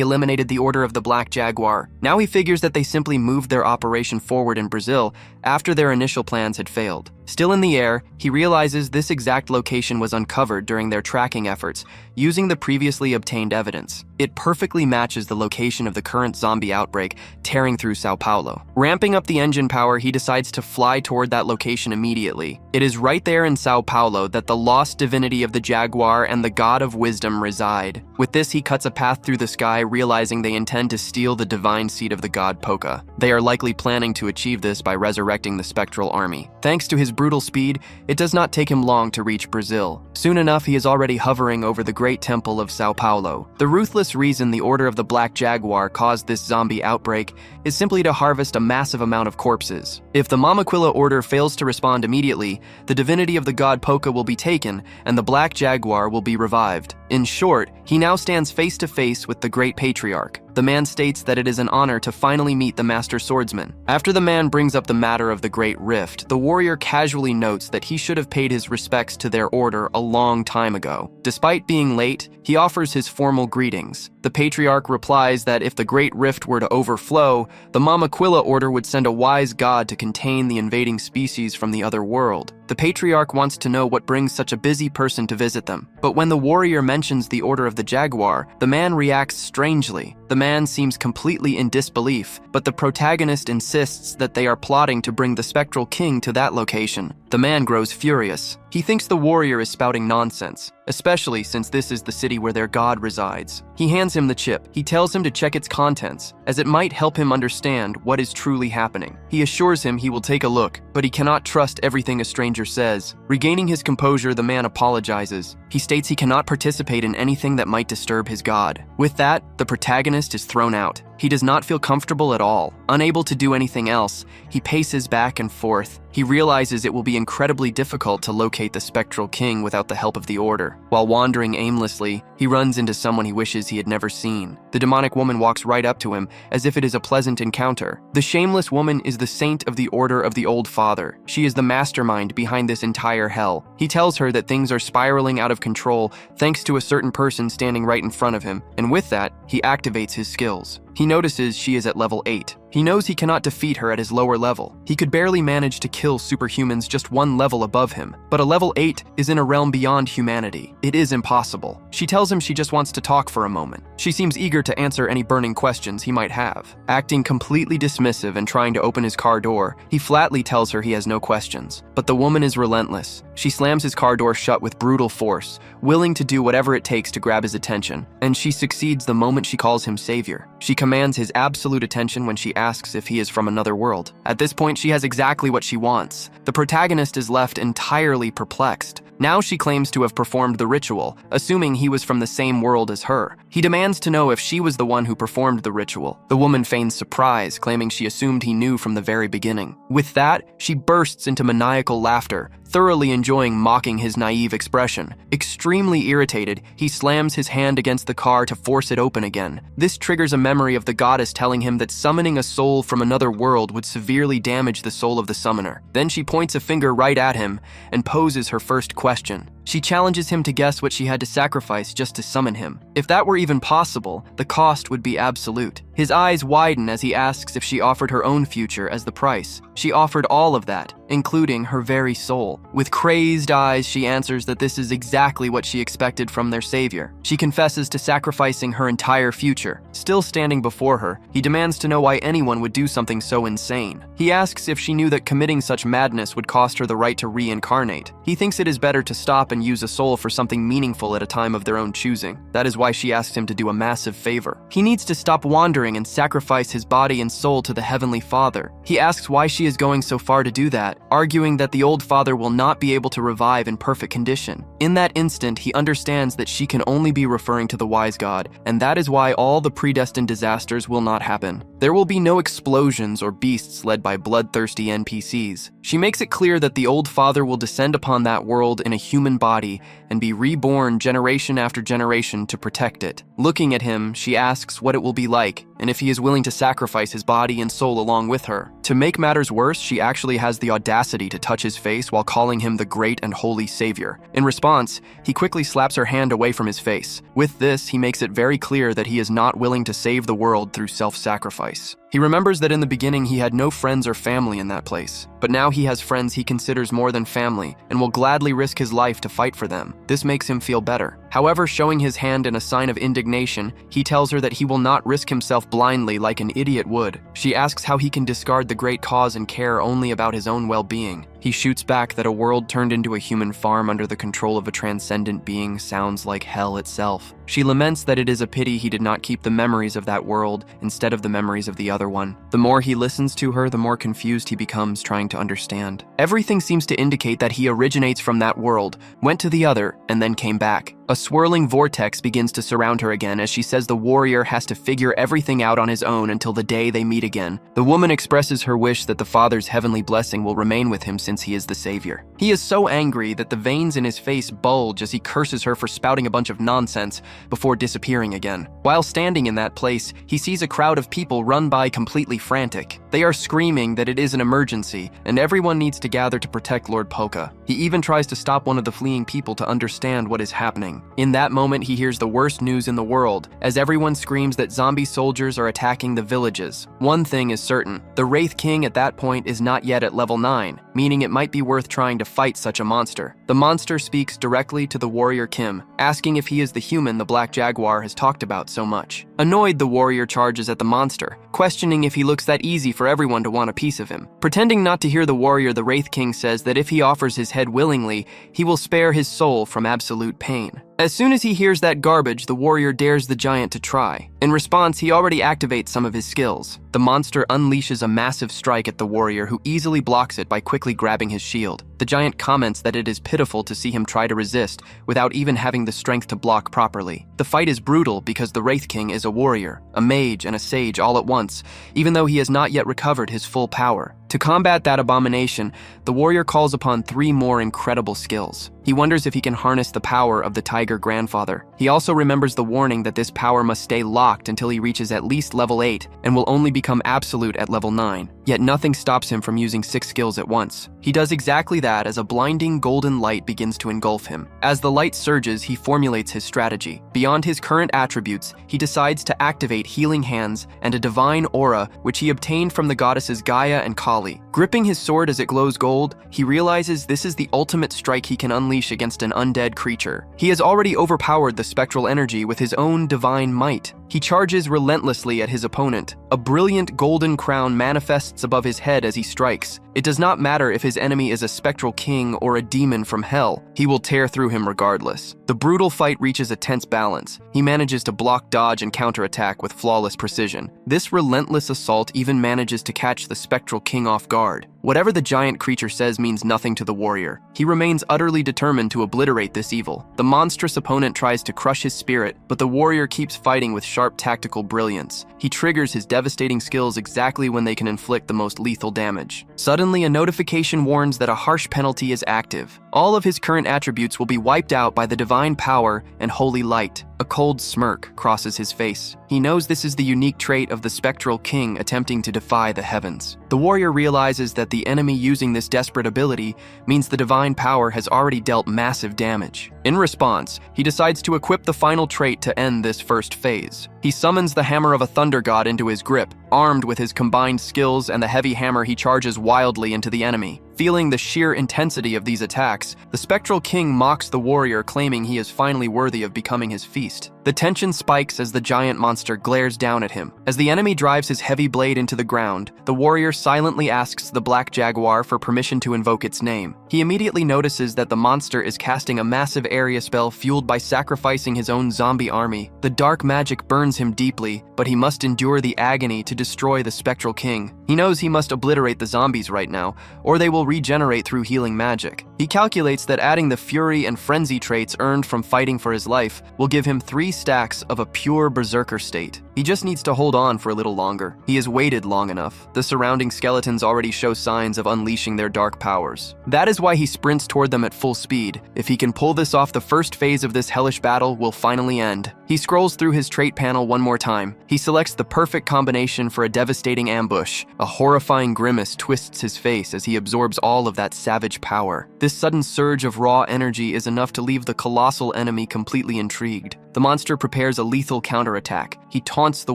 eliminated the Order of the Black Jaguar. Now he figures that they simply moved their operation forward in Brazil after their initial plans had failed. Still in the air, he realizes this exact location was uncovered during their tracking efforts, using the previously obtained evidence. It perfectly matches the location of the current zombie outbreak, tearing through Sao Paulo. Ramping up the engine power, he decides to fly toward that location immediately. It is right there in Sao Paulo that the lost divinity of the Jaguar and the God of Wisdom reside. With this, he cuts a path through the sky, realizing they intend to steal the divine seed of the god Poca. They are likely planning to achieve this by resurrecting the spectral army. Thanks to his brutal speed, it does not take him long to reach Brazil. Soon enough, he is already hovering over the great temple of Sao Paulo. The ruthless reason the Order of the Black Jaguar caused this zombie outbreak is simply to harvest a massive amount of corpses. If the Mamaquilla Order fails to respond immediately, the divinity of the god Poca will be taken and the Black Jaguar will be revived. In short, he now stands face to face with the Great Patriarch. The man states that it is an honor to finally meet the Master Swordsman. After the man brings up the matter of the Great Rift, the warrior casually notes that he should have paid his respects to their order a long time ago. Despite being late, he offers his formal greetings. The Patriarch replies that if the Great Rift were to overflow, the Mamaquilla Order would send a wise god to contain the invading species from the other world. The Patriarch wants to know what brings such a busy person to visit them. But when the warrior mentions the Order of the Jaguar, the man reacts strangely. The man seems completely in disbelief, but the protagonist insists that they are plotting to bring the Spectral King to that location. The man grows furious. He thinks the warrior is spouting nonsense, especially since this is the city where their god resides. He hands him the chip. He tells him to check its contents, as it might help him understand what is truly happening. He assures him he will take a look, but he cannot trust everything a stranger says. Regaining his composure, the man apologizes. He states he cannot participate in anything that might disturb his god. With that, the protagonist is thrown out. He does not feel comfortable at all. Unable to do anything else, he paces back and forth. He realizes it will be incredibly difficult to locate the Spectral King without the help of the Order. While wandering aimlessly, he runs into someone he wishes he had never seen. The demonic woman walks right up to him, as if it is a pleasant encounter. The shameless woman is the saint of the Order of the Old Father. She is the mastermind behind this entire hell. He tells her that things are spiraling out of control thanks to a certain person standing right in front of him, and with that, he activates his skills. He notices she is at level 8. He knows he cannot defeat her at his lower level. He could barely manage to kill superhumans just one level above him, but a level 8 is in a realm beyond humanity. It is impossible. She tells him she just wants to talk for a moment. She seems eager to answer any burning questions he might have. Acting completely dismissive and trying to open his car door, he flatly tells her he has no questions. But the woman is relentless. She slams his car door shut with brutal force, willing to do whatever it takes to grab his attention, and she succeeds the moment she calls him savior. She commands his absolute attention when she asks if he is from another world. At this point, she has exactly what she wants. The protagonist is left entirely perplexed. Now she claims to have performed the ritual, assuming he was from the same world as her. He demands to know if she was the one who performed the ritual. The woman feigns surprise, claiming she assumed he knew from the very beginning. With that, she bursts into maniacal laughter, thoroughly enjoying mocking his naive expression. Extremely irritated, he slams his hand against the car to force it open again. This triggers a memory of the goddess telling him that summoning a soul from another world would severely damage the soul of the summoner. Then she points a finger right at him and poses her first question. She challenges him to guess what she had to sacrifice just to summon him. If that were even possible, the cost would be absolute. His eyes widen as he asks if she offered her own future as the price. She offered all of that, including her very soul. With crazed eyes, she answers that this is exactly what she expected from their savior. She confesses to sacrificing her entire future. Still standing before her, he demands to know why anyone would do something so insane. He asks if she knew that committing such madness would cost her the right to reincarnate. He thinks it is better to stop and use a soul for something meaningful at a time of their own choosing. That is why she asks him to do a massive favor. He needs to stop wandering and sacrifice his body and soul to the Heavenly Father. He asks why she is going so far to do that, arguing that the old father will not be able to revive in perfect condition. In that instant, he understands that she can only be referring to the wise God, and that is why all the predestined disasters will not happen. There will be no explosions or beasts led by bloodthirsty NPCs. She makes it clear that the old father will descend upon that world in a human body and be reborn generation after generation to protect it. Looking at him, she asks what it will be like, and if he is willing to sacrifice his body and soul along with her. To make matters worse, she actually has the audacity to touch his face while calling him the great and holy savior. In response, he quickly slaps her hand away from his face. With this, he makes it very clear that he is not willing to save the world through self-sacrifice. He remembers that in the beginning he had no friends or family in that place, but now he has friends he considers more than family and will gladly risk his life to fight for them. This makes him feel better. However, showing his hand in a sign of indignation, he tells her that he will not risk himself blindly like an idiot would. She asks how he can discard the great cause and care only about his own well-being. He shoots back that a world turned into a human farm under the control of a transcendent being sounds like hell itself. She laments that it is a pity he did not keep the memories of that world instead of the memories of the other one. The more he listens to her, the more confused he becomes trying to understand. Everything seems to indicate that he originates from that world, went to the other, and then came back. A swirling vortex begins to surround her again as she says the warrior has to figure everything out on his own until the day they meet again. The woman expresses her wish that the father's heavenly blessing will remain with him since he is the savior. He is so angry that the veins in his face bulge as he curses her for spouting a bunch of nonsense before disappearing again. While standing in that place, he sees a crowd of people run by completely frantic. They are screaming that it is an emergency and everyone needs to gather to protect Lord Polka. He even tries to stop one of the fleeing people to understand what is happening. In that moment, he hears the worst news in the world, as everyone screams that zombie soldiers are attacking the villages. One thing is certain, the Wraith King at that point is not yet at level 9, meaning it might be worth trying to fight such a monster. The monster speaks directly to the warrior Kim, asking if he is the human the Black Jaguar has talked about so much. Annoyed, the warrior charges at the monster, questioning if he looks that easy for everyone to want a piece of him. Pretending not to hear the warrior, the Wraith King says that if he offers his head willingly, he will spare his soul from absolute pain. As soon as he hears that garbage, the warrior dares the giant to try. In response, he already activates some of his skills. The monster unleashes a massive strike at the warrior, who easily blocks it by quickly grabbing his shield. The giant comments that it is pitiful to see him try to resist without even having the strength to block properly. The fight is brutal because the Wraith King is a warrior, a mage, and a sage all at once, even though he has not yet recovered his full power. To combat that abomination, the warrior calls upon 3 more incredible skills. He wonders if he can harness the power of the Tiger Grandfather. He also remembers the warning that this power must stay locked until he reaches at least level 8 and will only become absolute at level 9. Yet nothing stops him from using 6 skills at once. He does exactly that as a blinding golden light begins to engulf him. As the light surges, he formulates his strategy. Beyond his current attributes, he decides to activate healing hands and a divine aura which he obtained from the goddesses Gaia and Kali. Gripping his sword as it glows gold, he realizes this is the ultimate strike he can unleash against an undead creature. He has already overpowered the spectral energy with his own divine might. He charges relentlessly at his opponent. A brilliant golden crown manifests above his head as he strikes. It does not matter if his enemy is a spectral king or a demon from hell. He will tear through him regardless. The brutal fight reaches a tense balance. He manages to block, dodge, and counterattack with flawless precision. This relentless assault even manages to catch the spectral king off guard. Whatever the giant creature says means nothing to the warrior. He remains utterly determined to obliterate this evil. The monstrous opponent tries to crush his spirit, but the warrior keeps fighting with sharp tactical brilliance. He triggers his devastating skills exactly when they can inflict the most lethal damage. Suddenly, a notification warns that a harsh penalty is active. All of his current attributes will be wiped out by the divine power and holy light. A cold smirk crosses his face. He knows this is the unique trait of the spectral king attempting to defy the heavens. The warrior realizes that the enemy using this desperate ability means the divine power has already dealt massive damage. In response, he decides to equip the final trait to end this first phase. He summons the hammer of a thunder god into his grip. Armed with his combined skills and the heavy hammer, he charges wildly into the enemy. Feeling the sheer intensity of these attacks, the spectral king mocks the warrior, claiming he is finally worthy of becoming his feast. The tension spikes as the giant monster glares down at him. As the enemy drives his heavy blade into the ground, the warrior silently asks the black jaguar for permission to invoke its name. He immediately notices that the monster is casting a massive area spell fueled by sacrificing his own zombie army. The dark magic burns him deeply, but he must endure the agony to destroy the spectral king. He knows he must obliterate the zombies right now, or they will regenerate through healing magic. He calculates that adding the fury and frenzy traits earned from fighting for his life will give him 3 stacks of a pure berserker state. He just needs to hold on for a little longer. He has waited long enough. The surrounding skeletons already show signs of unleashing their dark powers. That is why he sprints toward them at full speed. If he can pull this off, the first phase of this hellish battle will finally end. He scrolls through his trait panel one more time. He selects the perfect combination for a devastating ambush. A horrifying grimace twists his face as he absorbs all of that savage power. This sudden surge of raw energy is enough to leave the colossal enemy completely intrigued. The monster prepares a lethal counterattack. He taunts the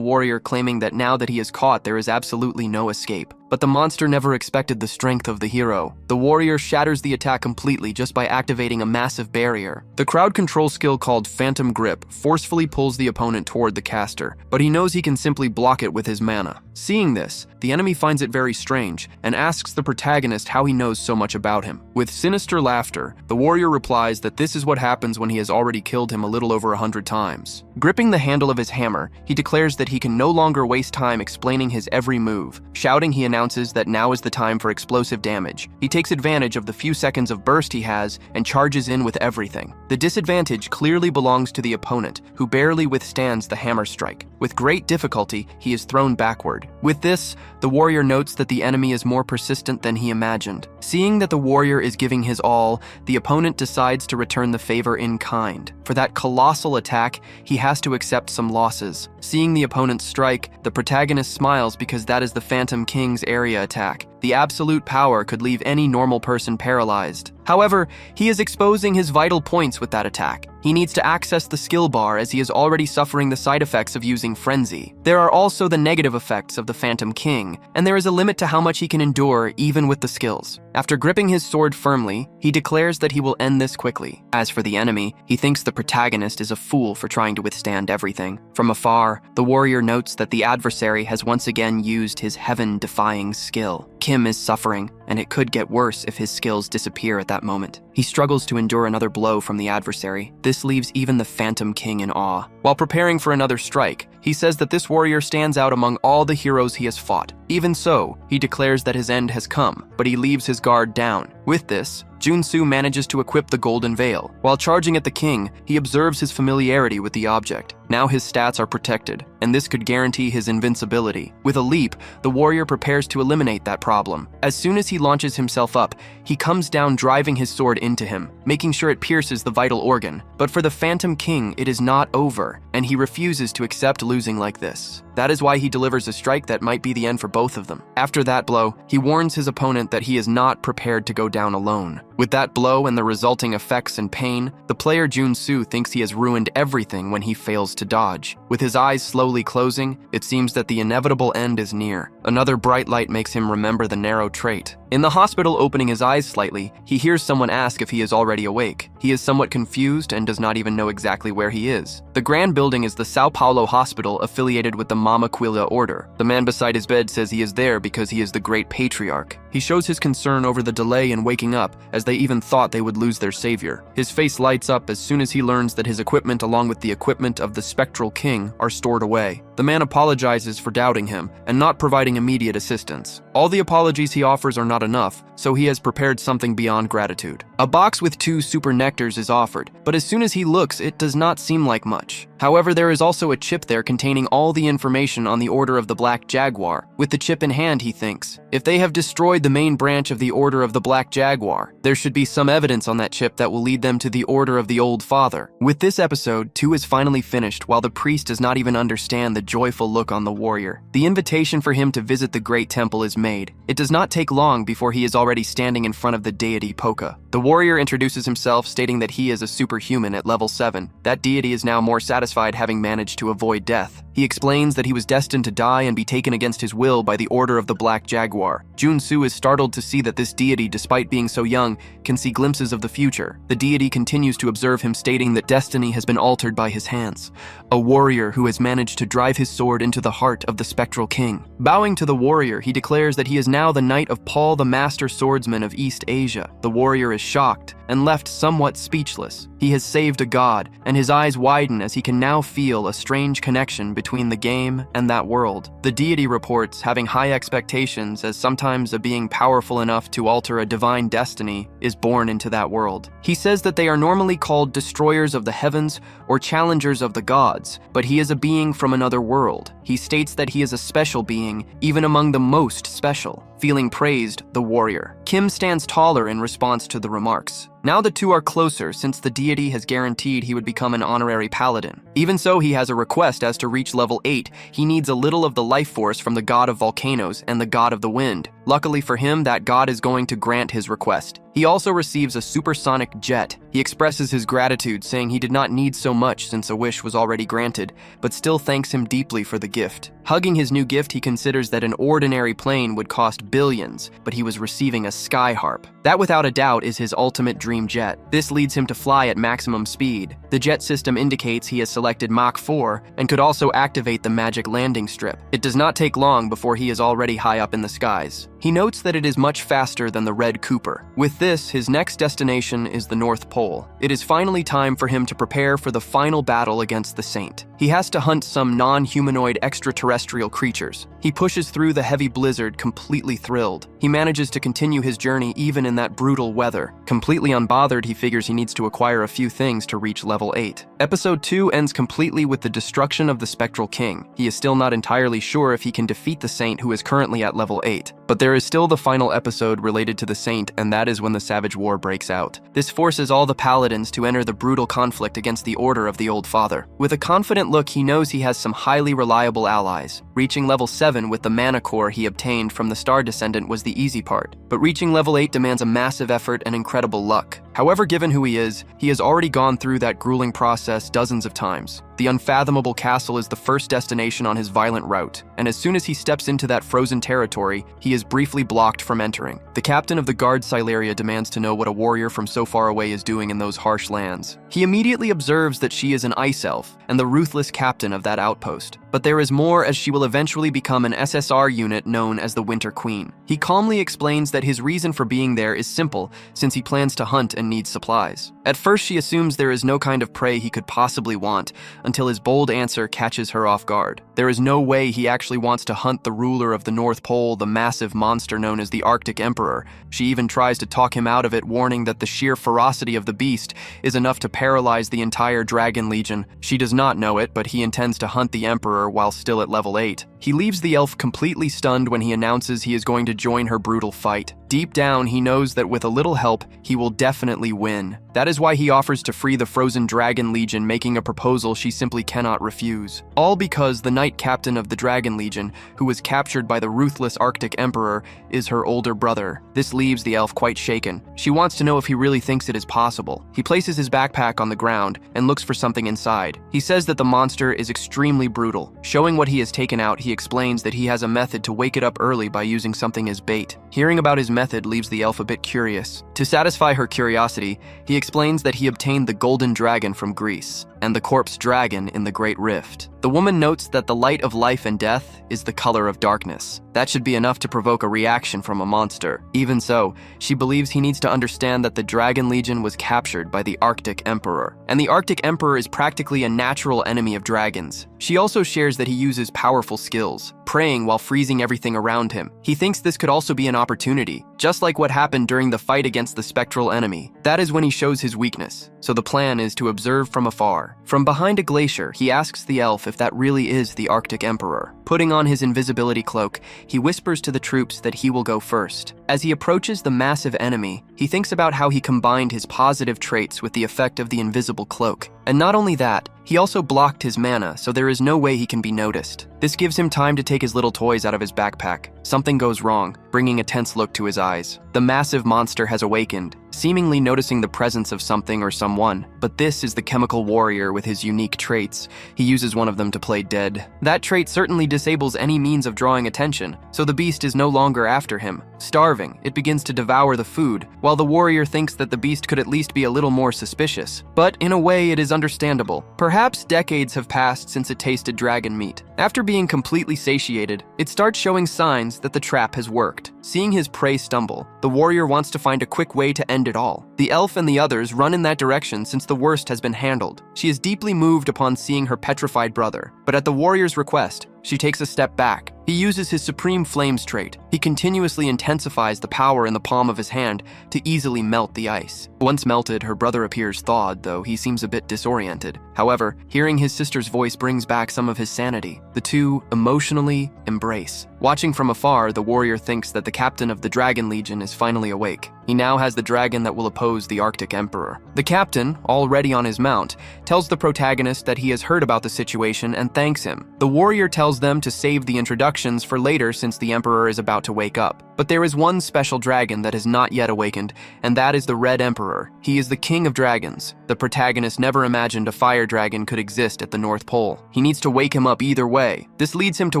warrior, claiming that now that he is caught, there is absolutely no escape. But the monster never expected the strength of the hero. The warrior shatters the attack completely just by activating a massive barrier. The crowd control skill called Phantom Grip forcefully pulls the opponent toward the caster, but he knows he can simply block it with his mana. Seeing this, the enemy finds it very strange and asks the protagonist how he knows so much about him. With sinister laughter, the warrior replies that this is what happens when he has already killed him a little over 100 times. Gripping the handle of his hammer, he declares that he can no longer waste time explaining his every move. Shouting, he announces that now is the time for explosive damage. He takes advantage of the few seconds of burst he has and charges in with everything. The disadvantage clearly belongs to the opponent, who barely withstands the hammer strike. With great difficulty, he is thrown backward. With this, the warrior notes that the enemy is more persistent than he imagined. Seeing that the warrior is giving his all, the opponent decides to return the favor in kind. For that colossal attack, he has to accept some losses. Seeing the opponent strike, the protagonist smiles because that is the Phantom King's area attack. The absolute power could leave any normal person paralyzed. However, he is exposing his vital points with that attack. He needs to access the skill bar as he is already suffering the side effects of using frenzy. There are also the negative effects of the Phantom King, and there is a limit to how much he can endure even with the skills. After gripping his sword firmly, he declares that he will end this quickly. As for the enemy, he thinks the protagonist is a fool for trying to withstand everything. From afar, the warrior notes that the adversary has once again used his heaven-defying skill. Kim is suffering, and it could get worse if his skills disappear at that moment. He struggles to endure another blow from the adversary. This leaves even the Phantom King in awe. While preparing for another strike, he says that this warrior stands out among all the heroes he has fought. Even so, he declares that his end has come, but he leaves his guard down. With this, Junsu manages to equip the Golden Veil. While charging at the king, he observes his familiarity with the object. Now his stats are protected, and this could guarantee his invincibility. With a leap, the warrior prepares to eliminate that problem. As soon as he launches himself up, he comes down, driving his sword into him, making sure it pierces the vital organ. But for the Phantom King, it is not over, and he refuses to accept losing like this. That is why he delivers a strike that might be the end for both of them. After that blow, he warns his opponent that he is not prepared to go down alone. With that blow and the resulting effects and pain, the player Junsu thinks he has ruined everything when he fails to dodge. With his eyes slowly closing, it seems that the inevitable end is near. Another bright light makes him remember the narrow trait. In the hospital, opening his eyes slightly, he hears someone ask if he is already awake. He is somewhat confused and does not even know exactly where he is. The grand building is the Sao Paulo hospital affiliated with the Mama Quilla order. The man beside his bed says he is there because he is the great patriarch. He shows his concern over the delay in waking up, as they even thought they would lose their savior. His face lights up as soon as he learns that his equipment, along with the equipment of the Spectral King, are stored away. The man apologizes for doubting him and not providing immediate assistance. All the apologies he offers are not enough, so he has prepared something beyond gratitude. A box with 2 super nectars is offered, but as soon as he looks, it does not seem like much. However, there is also a chip there containing all the information on the Order of the Black Jaguar. With the chip in hand, he thinks, if they have destroyed the main branch of the Order of the Black Jaguar, there should be some evidence on that chip that will lead them to the Order of the Old Father. With this episode, 2 is finally finished while the priest does not even understand the joyful look on the warrior. The invitation for him to visit the Great Temple is made. It does not take long before he is already standing in front of the deity Poka. The warrior introduces himself, stating that he is a superhuman at level 7. That deity is now more satisfied having managed to avoid death. He explains that he was destined to die and be taken against his will by the Order of the Black Jaguar. Junsu is startled to see that this deity, despite being so young, can see glimpses of the future. The deity continues to observe him, stating that destiny has been altered by his hands. A warrior who has managed to drive his sword into the heart of the spectral king. Bowing to the warrior, he declares that he is now the knight of Paul, the master swordsman of East Asia. The warrior is shocked and left somewhat speechless. He has saved a god, and his eyes widen as he can now feel a strange connection between the game and that world. The deity reports having high expectations, as sometimes a being powerful enough to alter a divine destiny is born into that world. He says that they are normally called destroyers of the heavens or challengers of the gods, but he is a being from another world. He states that he is a special being, even among the most special. Feeling praised, the warrior. Kim stands taller in response to the remarks. Now the 2 are closer, since the deity has guaranteed he would become an honorary paladin. Even so, he has a request as to reach level 8. He needs a little of the life force from the god of volcanoes and the god of the wind. Luckily for him, that god is going to grant his request. He also receives a supersonic jet. He expresses his gratitude, saying he did not need so much since a wish was already granted, but still thanks him deeply for the gift. Hugging his new gift, he considers that an ordinary plane would cost billions, but he was receiving a sky harp. That without a doubt is his ultimate dream jet. This leads him to fly at maximum speed. The jet system indicates he has selected Mach 4 and could also activate the magic landing strip. It does not take long before he is already high up in the skies. He notes that it is much faster than the Red Cooper. With this, his next destination is the North Pole. It is finally time for him to prepare for the final battle against the Saint. He has to hunt some non-humanoid extraterrestrial creatures. He pushes through the heavy blizzard, completely thrilled. He manages to continue his journey even in that brutal weather. Completely unbothered, he figures he needs to acquire a few things to reach level 8. Episode 2 ends completely with the destruction of the Spectral King. He is still not entirely sure if he can defeat the Saint, who is currently at level 8. But there is still the final episode related to the Saint, and that is when the Savage War breaks out. This forces all the paladins to enter the brutal conflict against the Order of the Old Father. With a confident look, he knows he has some highly reliable allies. Reaching level 7 with the mana core he obtained from the Star Descendant was the easy part, but reaching level 8 demands a massive effort and incredible luck. However, given who he has already gone through that grueling process dozens of times. The unfathomable castle is the first destination on his violent route, and as soon as he steps into that frozen territory, he is briefly blocked from entering. The captain of the guard Sileria demands to know what a warrior from so far away is doing in those harsh lands. He immediately observes that she is an ice elf and the ruthless captain of that outpost. But there is more, as she will eventually become an SSR unit known as the Winter Queen. He calmly explains that his reason for being there is simple, since he plans to hunt and needs supplies. At first, she assumes there is no kind of prey he could possibly want, until his bold answer catches her off guard. There is no way he actually wants to hunt the ruler of the North Pole, the massive monster known as the Arctic Emperor. She even tries to talk him out of it, warning that the sheer ferocity of the beast is enough to paralyze the entire Dragon Legion. She does not know it, but he intends to hunt the Emperor while still at level 8. He leaves the elf completely stunned when he announces he is going to join her brutal fight. Deep down, he knows that with a little help, he will definitely win. That is why he offers to free the frozen Dragon Legion, making a proposal she simply cannot refuse. All because the Knight Captain of the Dragon Legion, who was captured by the ruthless Arctic Emperor, is her older brother. This leaves the elf quite shaken. She wants to know if he really thinks it is possible. He places his backpack on the ground and looks for something inside. He says that the monster is extremely brutal. Showing what he has taken out, he explains that he has a method to wake it up early by using something as bait. Hearing about his method leaves the elf a bit curious. To satisfy her curiosity, he explains that he obtained the golden dragon from Greece and the corpse dragon in the Great Rift. The woman notes that the light of life and death is the color of darkness. That should be enough to provoke a reaction from a monster. Even so, she believes he needs to understand that the Dragon Legion was captured by the Arctic Emperor, and the Arctic Emperor is practically a natural enemy of dragons. She also shares that he uses powerful skills. praying while freezing everything around him. He thinks this could also be an opportunity, just like what happened during the fight against the spectral enemy. That is when he shows his weakness, so the plan is to observe from afar. From behind a glacier, he asks the elf if that really is the Arctic Emperor. Putting on his invisibility cloak, he whispers to the troops that he will go first. As he approaches the massive enemy, he thinks about how he combined his positive traits with the effect of the invisible cloak. And not only that, he also blocked his mana, so there is no way he can be noticed. This gives him time to take his little toys out of his backpack. Something goes wrong, bringing a tense look to his eyes. The massive monster has awakened, seemingly noticing the presence of something or someone, but this is the chemical warrior with his unique traits. He uses one of them to play dead. That trait certainly disables any means of drawing attention, so the beast is no longer after him. Starving, it begins to devour the food, while the warrior thinks that the beast could at least be a little more suspicious. But in a way, it is understandable. Perhaps decades have passed since it tasted dragon meat. After being completely satiated, it starts showing signs that the trap has worked. Seeing his prey stumble, the warrior wants to find a quick way to end it all. The elf and the others run in that direction since the worst has been handled. She is deeply moved upon seeing her petrified brother, but at the warrior's request, she takes a step back. He uses his Supreme Flames trait. He continuously intensifies the power in the palm of his hand to easily melt the ice. Once melted, her brother appears thawed, though he seems a bit disoriented. However, hearing his sister's voice brings back some of his sanity. The two emotionally embrace. Watching from afar, the warrior thinks that the captain of the Dragon Legion is finally awake. He now has the dragon that will oppose the Arctic Emperor. The captain, already on his mount, tells the protagonist that he has heard about the situation and thanks him. The warrior tells them to save the introductions for later since the Emperor is about to wake up. But there is one special dragon that has not yet awakened, and that is the Red Emperor. He is the king of dragons. The protagonist never imagined a fire dragon could exist at the North Pole. He needs to wake him up either way. This leads him to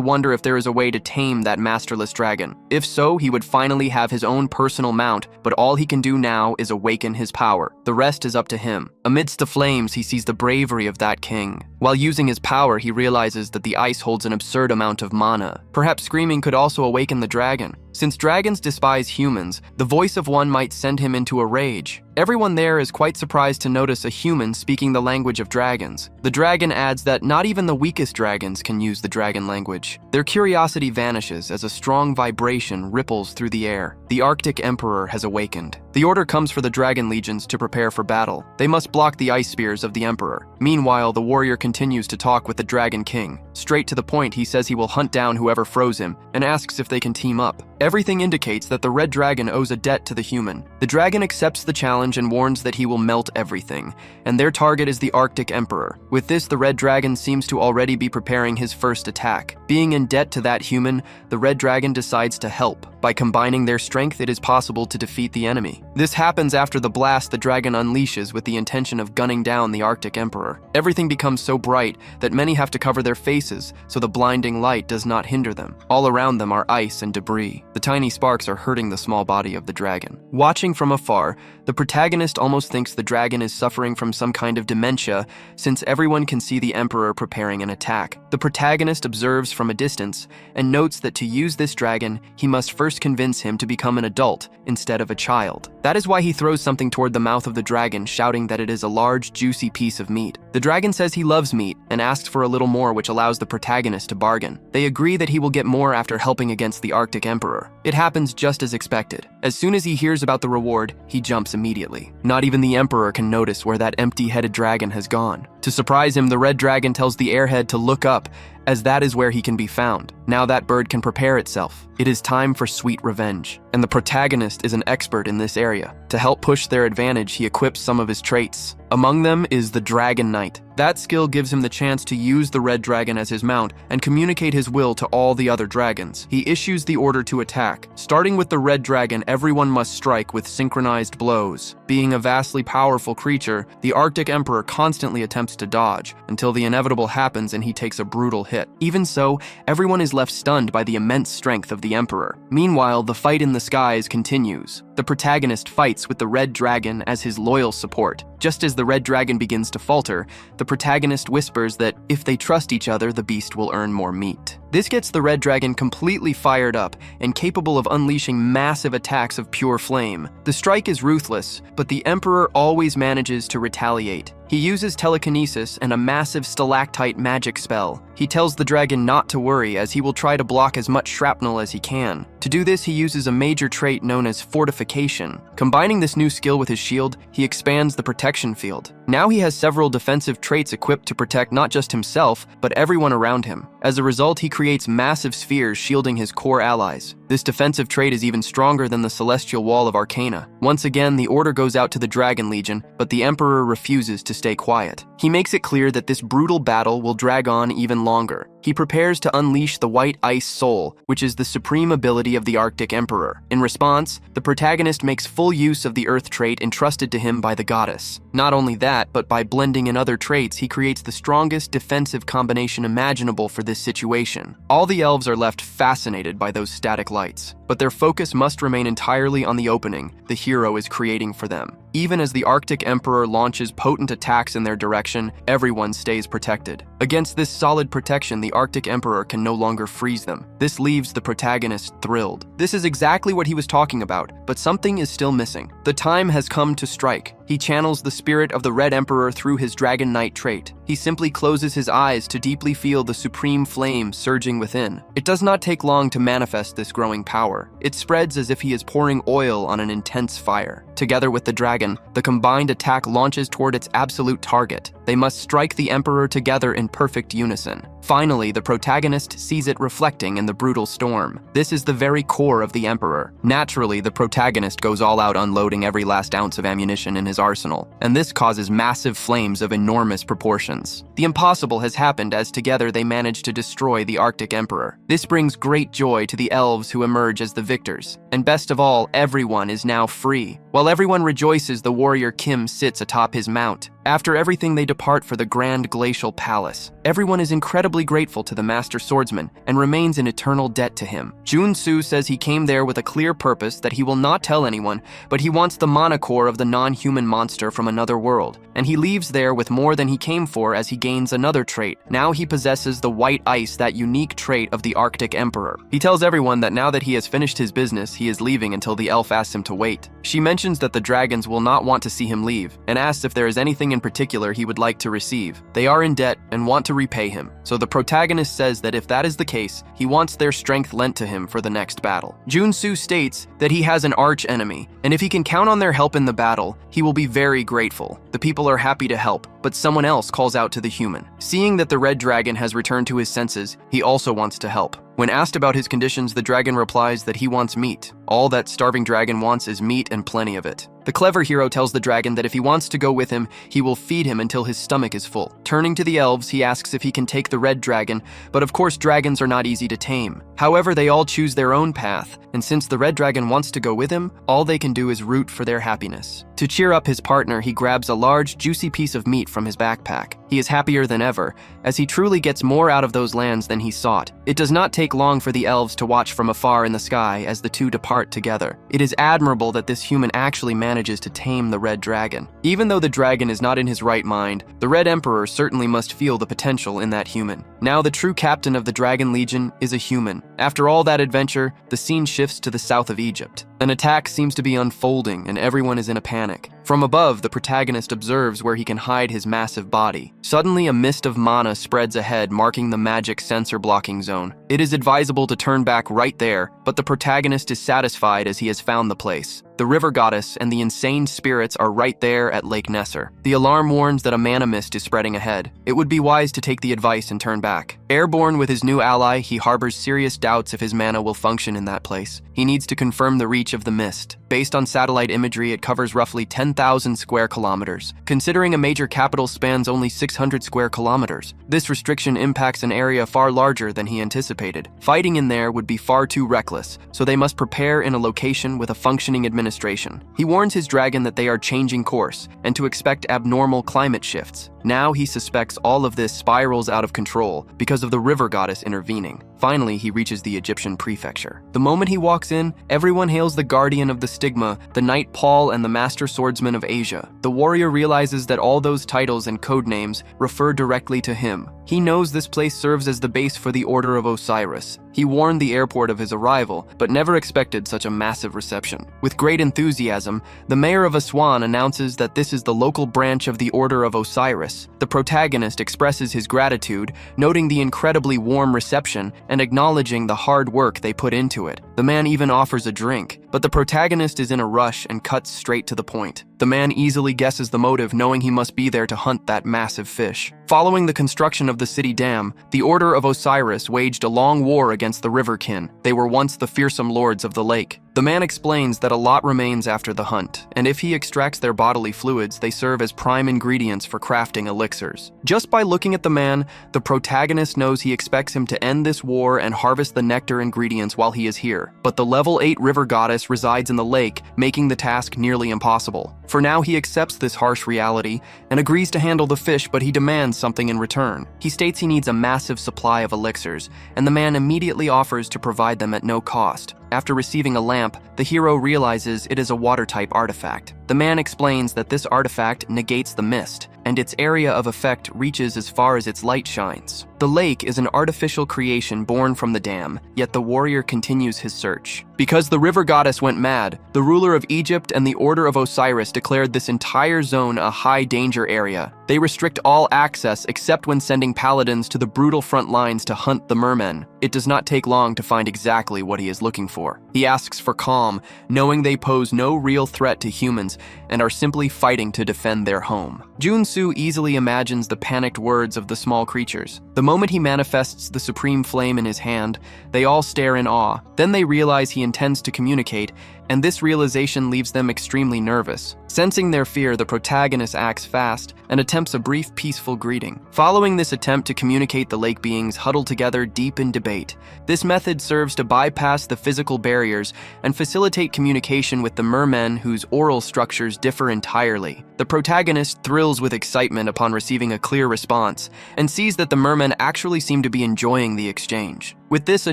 wonder if there is a way to tame that masterless dragon. If so, he would finally have his own personal mount, but all he can do now is awaken his power. The rest is up to him. Amidst the flames, he sees the bravery of that king. While using his power, he realizes that the ice holds an absurd amount of mana. Perhaps screaming could also awaken the dragon. Since dragons despise humans, the voice of one might send him into a rage. Everyone there is quite surprised to notice a human speaking the language of dragons. The dragon adds that not even the weakest dragons can use the dragon language. Their curiosity vanishes as a strong vibration ripples through the air. The Arctic Emperor has awakened. The order comes for the dragon legions to prepare for battle. They must block the ice spears of the Emperor. Meanwhile, the warrior continues to talk with the Dragon King. Straight to the point, he says he will hunt down whoever froze him and asks if they can team up. Everything indicates that the red dragon owes a debt to the human. The dragon accepts the challenge and warns that he will melt everything, and their target is the Arctic Emperor. With this, the red dragon seems to already be preparing his first attack. Being in debt to that human, the red dragon decides to help. By combining their strength, it is possible to defeat the enemy. This happens after the blast the dragon unleashes with the intention of gunning down the Arctic Emperor. Everything becomes so bright that many have to cover their faces so the blinding light does not hinder them. All around them are ice and debris. The tiny sparks are hurting the small body of the dragon. Watching from afar, the protagonist almost thinks the dragon is suffering from some kind of dementia since everyone can see the Emperor preparing an attack. The protagonist observes from a distance and notes that to use this dragon, he must first convince him to become an adult instead of a child. That is why he throws something toward the mouth of the dragon, shouting that it is a large, juicy piece of meat. The dragon says he loves meat and asks for a little more, which allows the protagonist to bargain. They agree that he will get more after helping against the Arctic Emperor. It happens just as expected. As soon as he hears about the reward, he jumps immediately. Not even the Emperor can notice where that empty-headed dragon has gone. To surprise him, the red dragon tells the airhead to look up, as that is where he can be found. Now that bird can prepare itself. It is time for sweet revenge, and the protagonist is an expert in this area. To help push their advantage, he equips some of his traits. Among them is the Dragon Knight. That skill gives him the chance to use the red dragon as his mount and communicate his will to all the other dragons. He issues the order to attack. Starting with the red dragon, everyone must strike with synchronized blows. Being a vastly powerful creature, the Arctic Emperor constantly attempts to dodge until the inevitable happens and he takes a brutal hit. Even so, everyone is left stunned by the immense strength of the Emperor. Meanwhile, the fight in the skies continues. The protagonist fights with the red dragon as his loyal support. Just as the red dragon begins to falter, the protagonist whispers that if they trust each other, the beast will earn more meat. This gets the red dragon completely fired up and capable of unleashing massive attacks of pure flame. The strike is ruthless, but the Emperor always manages to retaliate. He uses telekinesis and a massive stalactite magic spell. He tells the dragon not to worry, as he will try to block as much shrapnel as he can. To do this, he uses a major trait known as fortification. Combining this new skill with his shield, he expands the protection field. Now he has several defensive traits equipped to protect not just himself, but everyone around him. As a result, he creates massive spheres shielding his core allies. This defensive trait is even stronger than the Celestial Wall of Arcana. Once again, the order goes out to the Dragon Legion, but the Emperor refuses to stay quiet. He makes it clear that this brutal battle will drag on even longer. He prepares to unleash the White Ice Soul, which is the supreme ability of the Arctic Emperor. In response, the protagonist makes full use of the Earth trait entrusted to him by the goddess. Not only that, but by blending in other traits, he creates the strongest defensive combination imaginable for this situation. All the elves are left fascinated by those static lights, but their focus must remain entirely on the opening the hero is creating for them. Even as the Arctic Emperor launches potent attacks in their direction, everyone stays protected. Against this solid protection, the Arctic Emperor can no longer freeze them. This leaves the protagonist thrilled. This is exactly what he was talking about, but something is still missing. The time has come to strike. He channels the spirit of the Red Emperor through his Dragon Knight trait. He simply closes his eyes to deeply feel the supreme flame surging within. It does not take long to manifest this growing power. It spreads as if he is pouring oil on an intense fire. Together with the dragon, the combined attack launches toward its absolute target. They must strike the Emperor together in perfect unison. Finally, the protagonist sees it reflecting in the brutal storm. This is the very core of the Emperor. Naturally, the protagonist goes all out, unloading every last ounce of ammunition in his arsenal, and this causes massive flames of enormous proportions. The impossible has happened, as together they manage to destroy the Arctic Emperor. This brings great joy to the elves, who emerge as the victors. And best of all, everyone is now free. While everyone rejoices, the warrior Kim sits atop his mount. After everything, they depart for the Grand Glacial Palace. Everyone is incredibly grateful to the Master Swordsman and remains in eternal debt to him. Junsu says he came there with a clear purpose that he will not tell anyone, but he wants the mana core of the non-human monster from another world, and he leaves there with more than he came for as he gains another trait. Now he possesses the White Ice, that unique trait of the Arctic Emperor. He tells everyone that now that he has finished his business, he is leaving until the elf asks him to wait. She mentions that the dragons will not want to see him leave, and asks if there is anything in particular he would like to receive. They are in debt and want to repay him, so the protagonist says that if that is the case, he wants their strength lent to him for the next battle. Junsu states that he has an arch enemy, and if he can count on their help in the battle, he will be very grateful. The people are happy to help, but someone else calls out to the human. Seeing that the red dragon has returned to his senses, he also wants to help. When asked about his conditions, the dragon replies that he wants meat. All that starving dragon wants is meat, and plenty of it. The clever hero tells the dragon that if he wants to go with him, he will feed him until his stomach is full. Turning to the elves, he asks if he can take the red dragon, but of course dragons are not easy to tame. However, they all choose their own path, and since the red dragon wants to go with him, all they can do is root for their happiness. To cheer up his partner, he grabs a large, juicy piece of meat from his backpack. He is happier than ever, as he truly gets more out of those lands than he sought. It does not take long for the elves to watch from afar in the sky as the two depart together. It is admirable that this human actually manages to tame the red dragon. Even though the dragon is not in his right mind, the Red Emperor certainly must feel the potential in that human. Now the true captain of the Dragon Legion is a human. After all that adventure, the scene shifts to the south of Egypt. An attack seems to be unfolding and everyone is in a panic. From above, the protagonist observes where he can hide his massive body. Suddenly, a mist of mana spreads ahead, marking the magic sensor blocking zone. It is advisable to turn back right there, but the protagonist is satisfied as he has found the place. The river goddess and the insane spirits are right there at Lake Nesser. The alarm warns that a mana mist is spreading ahead. It would be wise to take the advice and turn back. Airborne with his new ally, he harbors serious doubts if his mana will function in that place. He needs to confirm the reach of the mist. Based on satellite imagery, it covers roughly 10,000 square kilometers. Considering a major capital spans only 600 square kilometers, this restriction impacts an area far larger than he anticipated. Fighting in there would be far too reckless, so they must prepare in a location with a functioning administration. He warns his dragon that they are changing course and to expect abnormal climate shifts. Now he suspects all of this spirals out of control because of the river goddess intervening. Finally, he reaches the Egyptian prefecture. The moment he walks in, everyone hails the guardian of the stigma, the knight Paul, and the master swordsman of Asia. The warrior realizes that all those titles and code names refer directly to him. He knows this place serves as the base for the Order of Osiris. He warned the airport of his arrival, but never expected such a massive reception. With great enthusiasm, the mayor of Aswan announces that this is the local branch of the Order of Osiris. The protagonist expresses his gratitude, noting the incredibly warm reception and acknowledging the hard work they put into it. The man even offers a drink, but the protagonist is in a rush and cuts straight to the point. The man easily guesses the motive, knowing he must be there to hunt that massive fish. Following the construction of the city dam, the Order of Osiris waged a long war against the River Kin. They were once the fearsome lords of the lake. The man explains that a lot remains after the hunt, and if he extracts their bodily fluids, they serve as prime ingredients for crafting elixirs. Just by looking at the man, the protagonist knows he expects him to end this war and harvest the nectar ingredients while he is here. But the level 8 river goddess resides in the lake, making the task nearly impossible. For now, he accepts this harsh reality and agrees to handle the fish, but he demands something in return. He states he needs a massive supply of elixirs, and the man immediately offers to provide them at no cost. After receiving a lamp, the hero realizes it is a water-type artifact. The man explains that this artifact negates the mist, and its area of effect reaches as far as its light shines. The lake is an artificial creation born from the dam, yet the warrior continues his search. Because the river goddess went mad, the ruler of Egypt and the Order of Osiris declared this entire zone a high-danger area. They restrict all access except when sending paladins to the brutal front lines to hunt the mermen. It does not take long to find exactly what he is looking for. He asks for calm, knowing they pose no real threat to humans and are simply fighting to defend their home. Junsu easily imagines the panicked words of the small creatures. The moment he manifests the supreme flame in his hand, they all stare in awe. Then they realize he intends to communicate, and this realization leaves them extremely nervous. Sensing their fear, the protagonist acts fast and attempts a brief, peaceful greeting. Following this attempt to communicate, the lake beings huddle together deep in debate. This method serves to bypass the physical barriers and facilitate communication with the mermen whose oral structures differ entirely. The protagonist thrills with excitement upon receiving a clear response and sees that the mermen actually seem to be enjoying the exchange. With this, a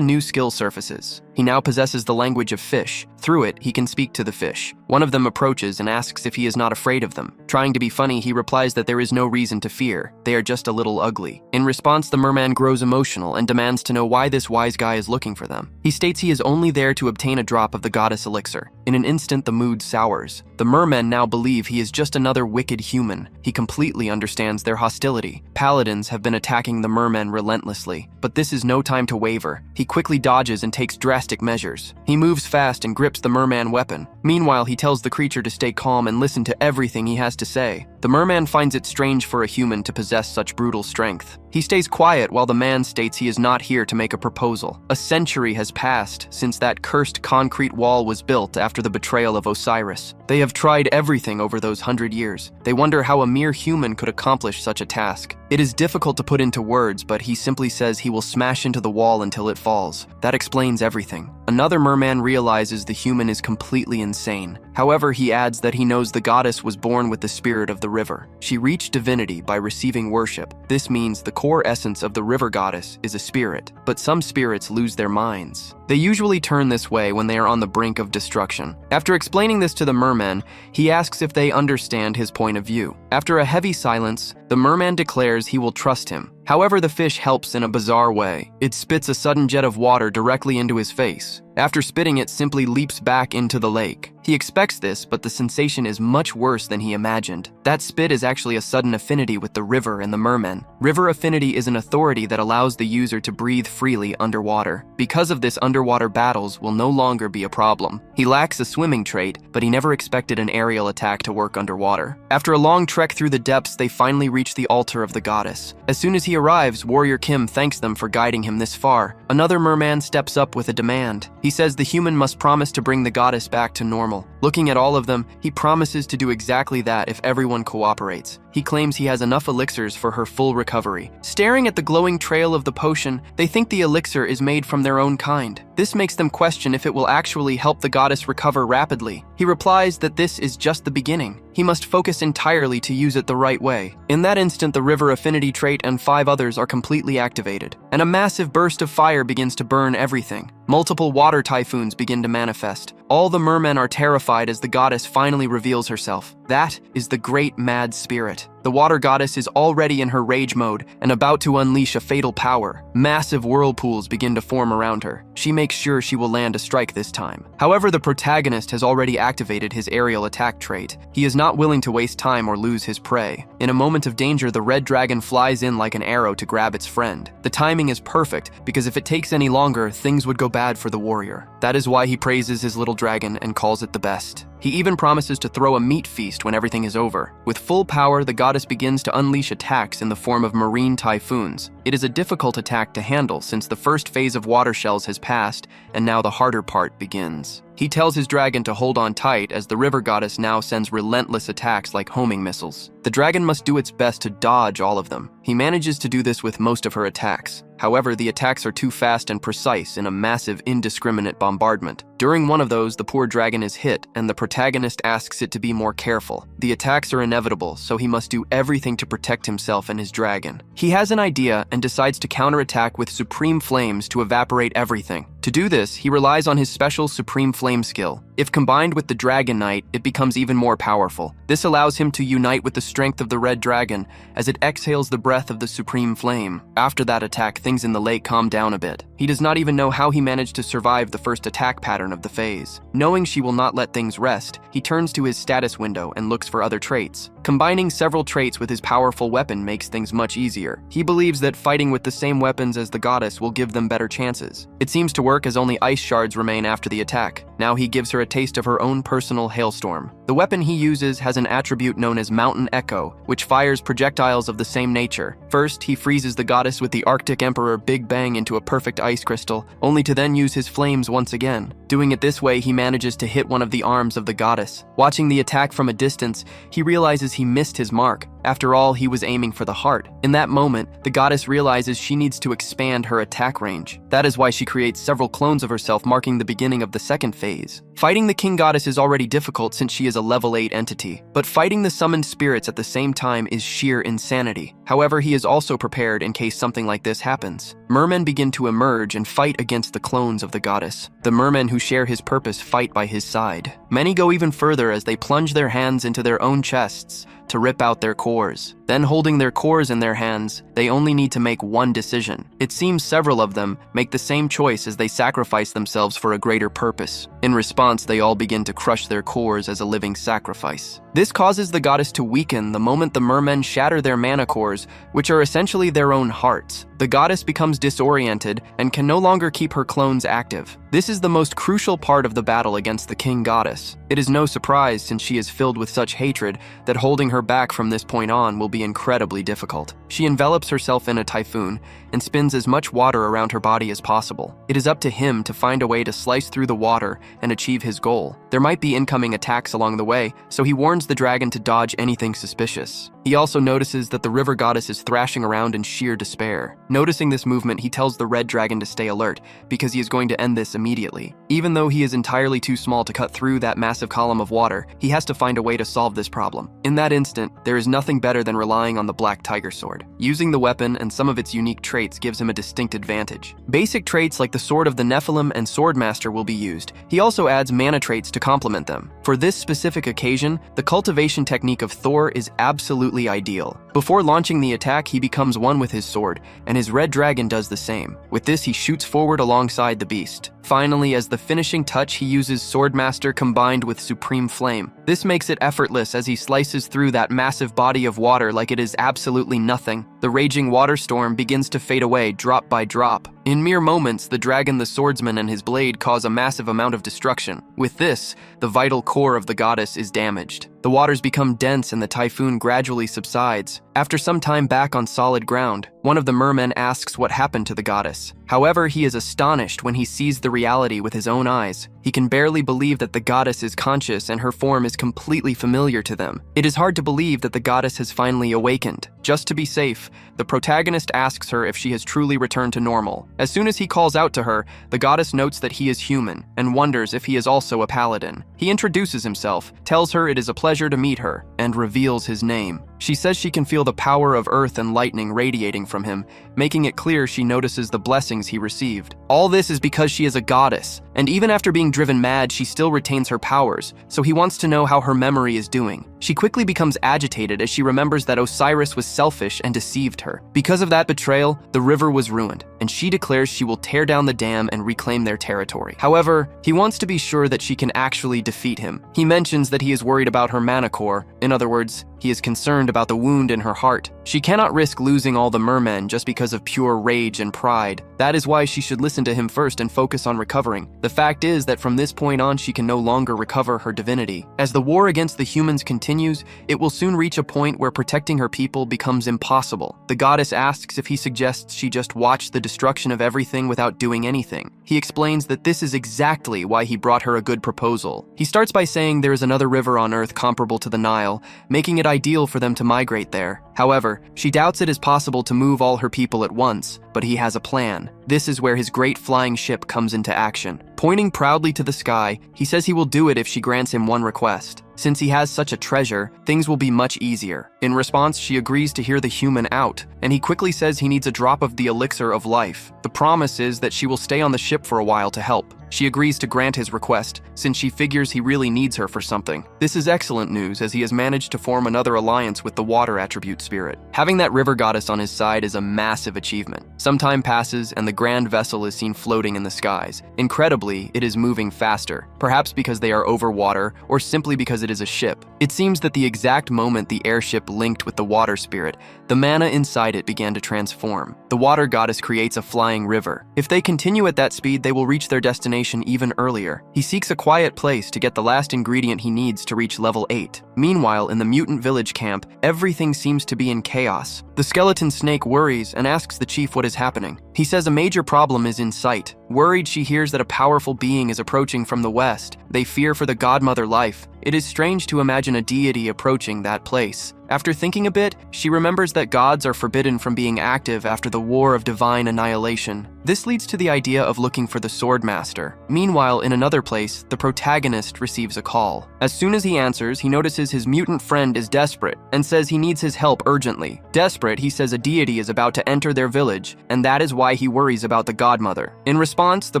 new skill surfaces. He now possesses the language of fish. Through it, he can speak to the fish. One of them approaches and asks if he is not afraid of them. Trying to be funny, he replies that there is no reason to fear. They are just a little ugly. In response, the merman grows emotional and demands to know why this wise guy is looking for them. He states he is only there to obtain a drop of the goddess elixir. In an instant, the mood sours. The mermen now believe he is just another wicked human. He completely understands their hostility. Paladins have been attacking the mermen relentlessly, but this is no time to waver. He quickly dodges and takes drastic measures. He moves fast and grips the merman weapon. Meanwhile, he tells the creature to stay calm and listen to everything he has to say. The merman finds it strange for a human to possess such brutal strength. He stays quiet while the man states he is not here to make a proposal. A century has passed since that cursed concrete wall was built after the betrayal of Osiris. They have tried everything over those 100 years. They wonder how a mere human could accomplish such a task. It is difficult to put into words, but he simply says he will smash into the wall until it falls. That explains everything. Another merman realizes the human is completely insane. However, he adds that he knows the goddess was born with the spirit of the river. She reached divinity by receiving worship. This means the core essence of the river goddess is a spirit, but some spirits lose their minds. They usually turn this way when they are on the brink of destruction. After explaining this to the merman, he asks if they understand his point of view. After a heavy silence, the merman declares he will trust him. However, the fish helps in a bizarre way. It spits a sudden jet of water directly into his face. After spitting, it simply leaps back into the lake. He expects this, but the sensation is much worse than he imagined. That spit is actually a sudden affinity with the river and the mermen. River affinity is an authority that allows the user to breathe freely underwater. Because of this, underwater battles will no longer be a problem. He lacks a swimming trait, but he never expected an aerial attack to work underwater. After a long trek through the depths, they finally reach the altar of the goddess. As soon as he arrives, Warrior Kim thanks them for guiding him this far. Another merman steps up with a demand. He says the human must promise to bring the goddess back to normal. Looking at all of them, he promises to do exactly that if everyone cooperates. He claims he has enough elixirs for her full recovery. Staring at the glowing trail of the potion, they think the elixir is made from their own kind. This makes them question if it will actually help the goddess recover rapidly. He replies that this is just the beginning. He must focus entirely to use it the right way. In that instant, the river affinity trait and 5 others are completely activated, and a massive burst of fire begins to burn everything. Multiple water typhoons begin to manifest. All the mermen are terrified as the goddess finally reveals herself. That is the Great Mad Spirit. The water goddess is already in her rage mode and about to unleash a fatal power. Massive whirlpools begin to form around her. She makes sure she will land a strike this time. However, the protagonist has already activated his aerial attack trait. He is not willing to waste time or lose his prey. In a moment of danger, the red dragon flies in like an arrow to grab its friend. The timing is perfect because if it takes any longer, things would go bad for the warrior. That is why he praises his little dragon and calls it the best. He even promises to throw a meat feast when everything is over. With full power, the goddess begins to unleash attacks in the form of marine typhoons. It is a difficult attack to handle since the first phase of water shells has passed and now the harder part begins. He tells his dragon to hold on tight as the river goddess now sends relentless attacks like homing missiles. The dragon must do its best to dodge all of them. He manages to do this with most of her attacks. However, the attacks are too fast and precise in a massive, indiscriminate bombardment. During one of those, the poor dragon is hit, and the protagonist asks it to be more careful. The attacks are inevitable, so he must do everything to protect himself and his dragon. He has an idea and decides to counterattack with supreme flames to evaporate everything. To do this, he relies on his special Supreme Flame skill. If combined with the Dragon Knight, it becomes even more powerful. This allows him to unite with the strength of the Red Dragon as it exhales the breath of the Supreme Flame. After that attack, things in the lake calm down a bit. He does not even know how he managed to survive the first attack pattern of the phase. Knowing she will not let things rest, he turns to his status window and looks for other traits. Combining several traits with his powerful weapon makes things much easier. He believes that fighting with the same weapons as the goddess will give them better chances. It seems to work as only ice shards remain after the attack. Now he gives her a taste of her own personal hailstorm. The weapon he uses has an attribute known as Mountain Echo, which fires projectiles of the same nature. First, he freezes the goddess with the Arctic Emperor Big Bang into a perfect ice crystal, only to then use his flames once again. Doing it this way, he manages to hit one of the arms of the goddess. Watching the attack from a distance, he realizes he missed his mark. After all, he was aiming for the heart. In that moment, the goddess realizes she needs to expand her attack range. That is why she creates several clones of herself, marking the beginning of the second phase. Fighting the king goddess is already difficult since she is a level 8 entity, but fighting the summoned spirits at the same time is sheer insanity. However, he is also prepared in case something like this happens. Mermen begin to emerge and fight against the clones of the goddess. The mermen who share his purpose fight by his side. Many go even further as they plunge their hands into their own chests to rip out their cores. Then, holding their cores in their hands, they only need to make one decision. It seems several of them make the same choice as they sacrifice themselves for a greater purpose. In response, they all begin to crush their cores as a living sacrifice. This causes the goddess to weaken the moment the mermen shatter their mana cores, which are essentially their own hearts. The goddess becomes disoriented and can no longer keep her clones active. This is the most crucial part of the battle against the king goddess. It is no surprise since she is filled with such hatred that holding her back from this point on will be incredibly difficult. She envelops herself in a typhoon and spins as much water around her body as possible. It is up to him to find a way to slice through the water and achieve his goal. There might be incoming attacks along the way, so he warns the dragon to dodge anything suspicious. He also notices that the river goddess is thrashing around in sheer despair. Noticing this movement, he tells the red dragon to stay alert because he is going to end this immediately. Even though he is entirely too small to cut through that massive column of water, he has to find a way to solve this problem. In that instant, there is nothing better than relying on the Black Tiger Sword. Using the weapon and some of its unique traits gives him a distinct advantage. Basic traits like the Sword of the Nephilim and Swordmaster will be used. He also adds mana traits to complement them. For this specific occasion, the cultivation technique of Thor is absolutely ideal. Before launching the attack, he becomes one with his sword, and his red dragon does the same. With this, he shoots forward alongside the beast. Finally, as the finishing touch, he uses Swordmaster combined with Supreme Flame. This makes it effortless as he slices through that massive body of water like it is absolutely nothing. The raging water storm begins to fade away drop by drop. In mere moments, the dragon, the swordsman, and his blade cause a massive amount of destruction. With this, the vital core of the goddess is damaged. The waters become dense and the typhoon gradually subsides. After some time back on solid ground, one of the mermen asks what happened to the goddess. However, he is astonished when he sees the reality with his own eyes. He can barely believe that the goddess is conscious and her form is completely familiar to them. It is hard to believe that the goddess has finally awakened. Just to be safe, the protagonist asks her if she has truly returned to normal. As soon as he calls out to her, the goddess notes that he is human and wonders if he is also a paladin. He introduces himself, tells her it is a pleasure to meet her, and reveals his name. She says she can feel the power of earth and lightning radiating from him, making it clear she notices the blessings he received. All this is because she is a goddess, And even after being driven mad, she still retains her powers, so he wants to know how her memory is doing. She quickly becomes agitated as she remembers that Osiris was selfish and deceived her. Because of that betrayal, the river was ruined, and she declares she will tear down the dam and reclaim their territory. However, he wants to be sure that she can actually defeat him. He mentions that he is worried about her mana core. In other words, he is concerned about the wound in her heart. She cannot risk losing all the mermen just because of pure rage and pride. That is why she should listen to him first and focus on recovering. The fact is that from this point on, she can no longer recover her divinity. As the war against the humans continues, it will soon reach a point where protecting her people becomes impossible. The goddess asks if he suggests she just watch the destruction of everything without doing anything. He explains that this is exactly why he brought her a good proposal. He starts by saying there is another river on Earth comparable to the Nile, making it ideal for them to migrate there. However, she doubts it is possible to move all her people at once, but he has a plan. This is where his great flying ship comes into action. Pointing proudly to the sky, he says he will do it if she grants him one request. Since he has such a treasure, things will be much easier. In response, she agrees to hear the human out, and he quickly says he needs a drop of the elixir of life. The promise is that she will stay on the ship for a while to help. She agrees to grant his request, since she figures he really needs her for something. This is excellent news, as he has managed to form another alliance with the water attribute spirit. Having that river goddess on his side is a massive achievement. Some time passes, and the grand vessel is seen floating in the skies. Incredibly, it is moving faster, perhaps because they are over water, or simply because it is a ship. It seems that the exact moment the airship linked with the water spirit, the mana inside it began to transform. The water goddess creates a flying river. If they continue at that speed, they will reach their destination even earlier. He seeks a quiet place to get the last ingredient he needs to reach level 8. Meanwhile, in the mutant village camp, everything seems to be in chaos. The skeleton snake worries and asks the chief what is happening. He says a major problem is in sight. Worried, she hears that a powerful being is approaching from the west. They fear for the godmother life. It is strange to imagine a deity approaching that place. After thinking a bit, she remembers that gods are forbidden from being active after the War of Divine Annihilation. This leads to the idea of looking for the Swordmaster. Meanwhile, in another place, the protagonist receives a call. As soon as he answers, he notices his mutant friend is desperate and says he needs his help urgently. Desperate, he says a deity is about to enter their village, and that is why he worries about the godmother. In response, the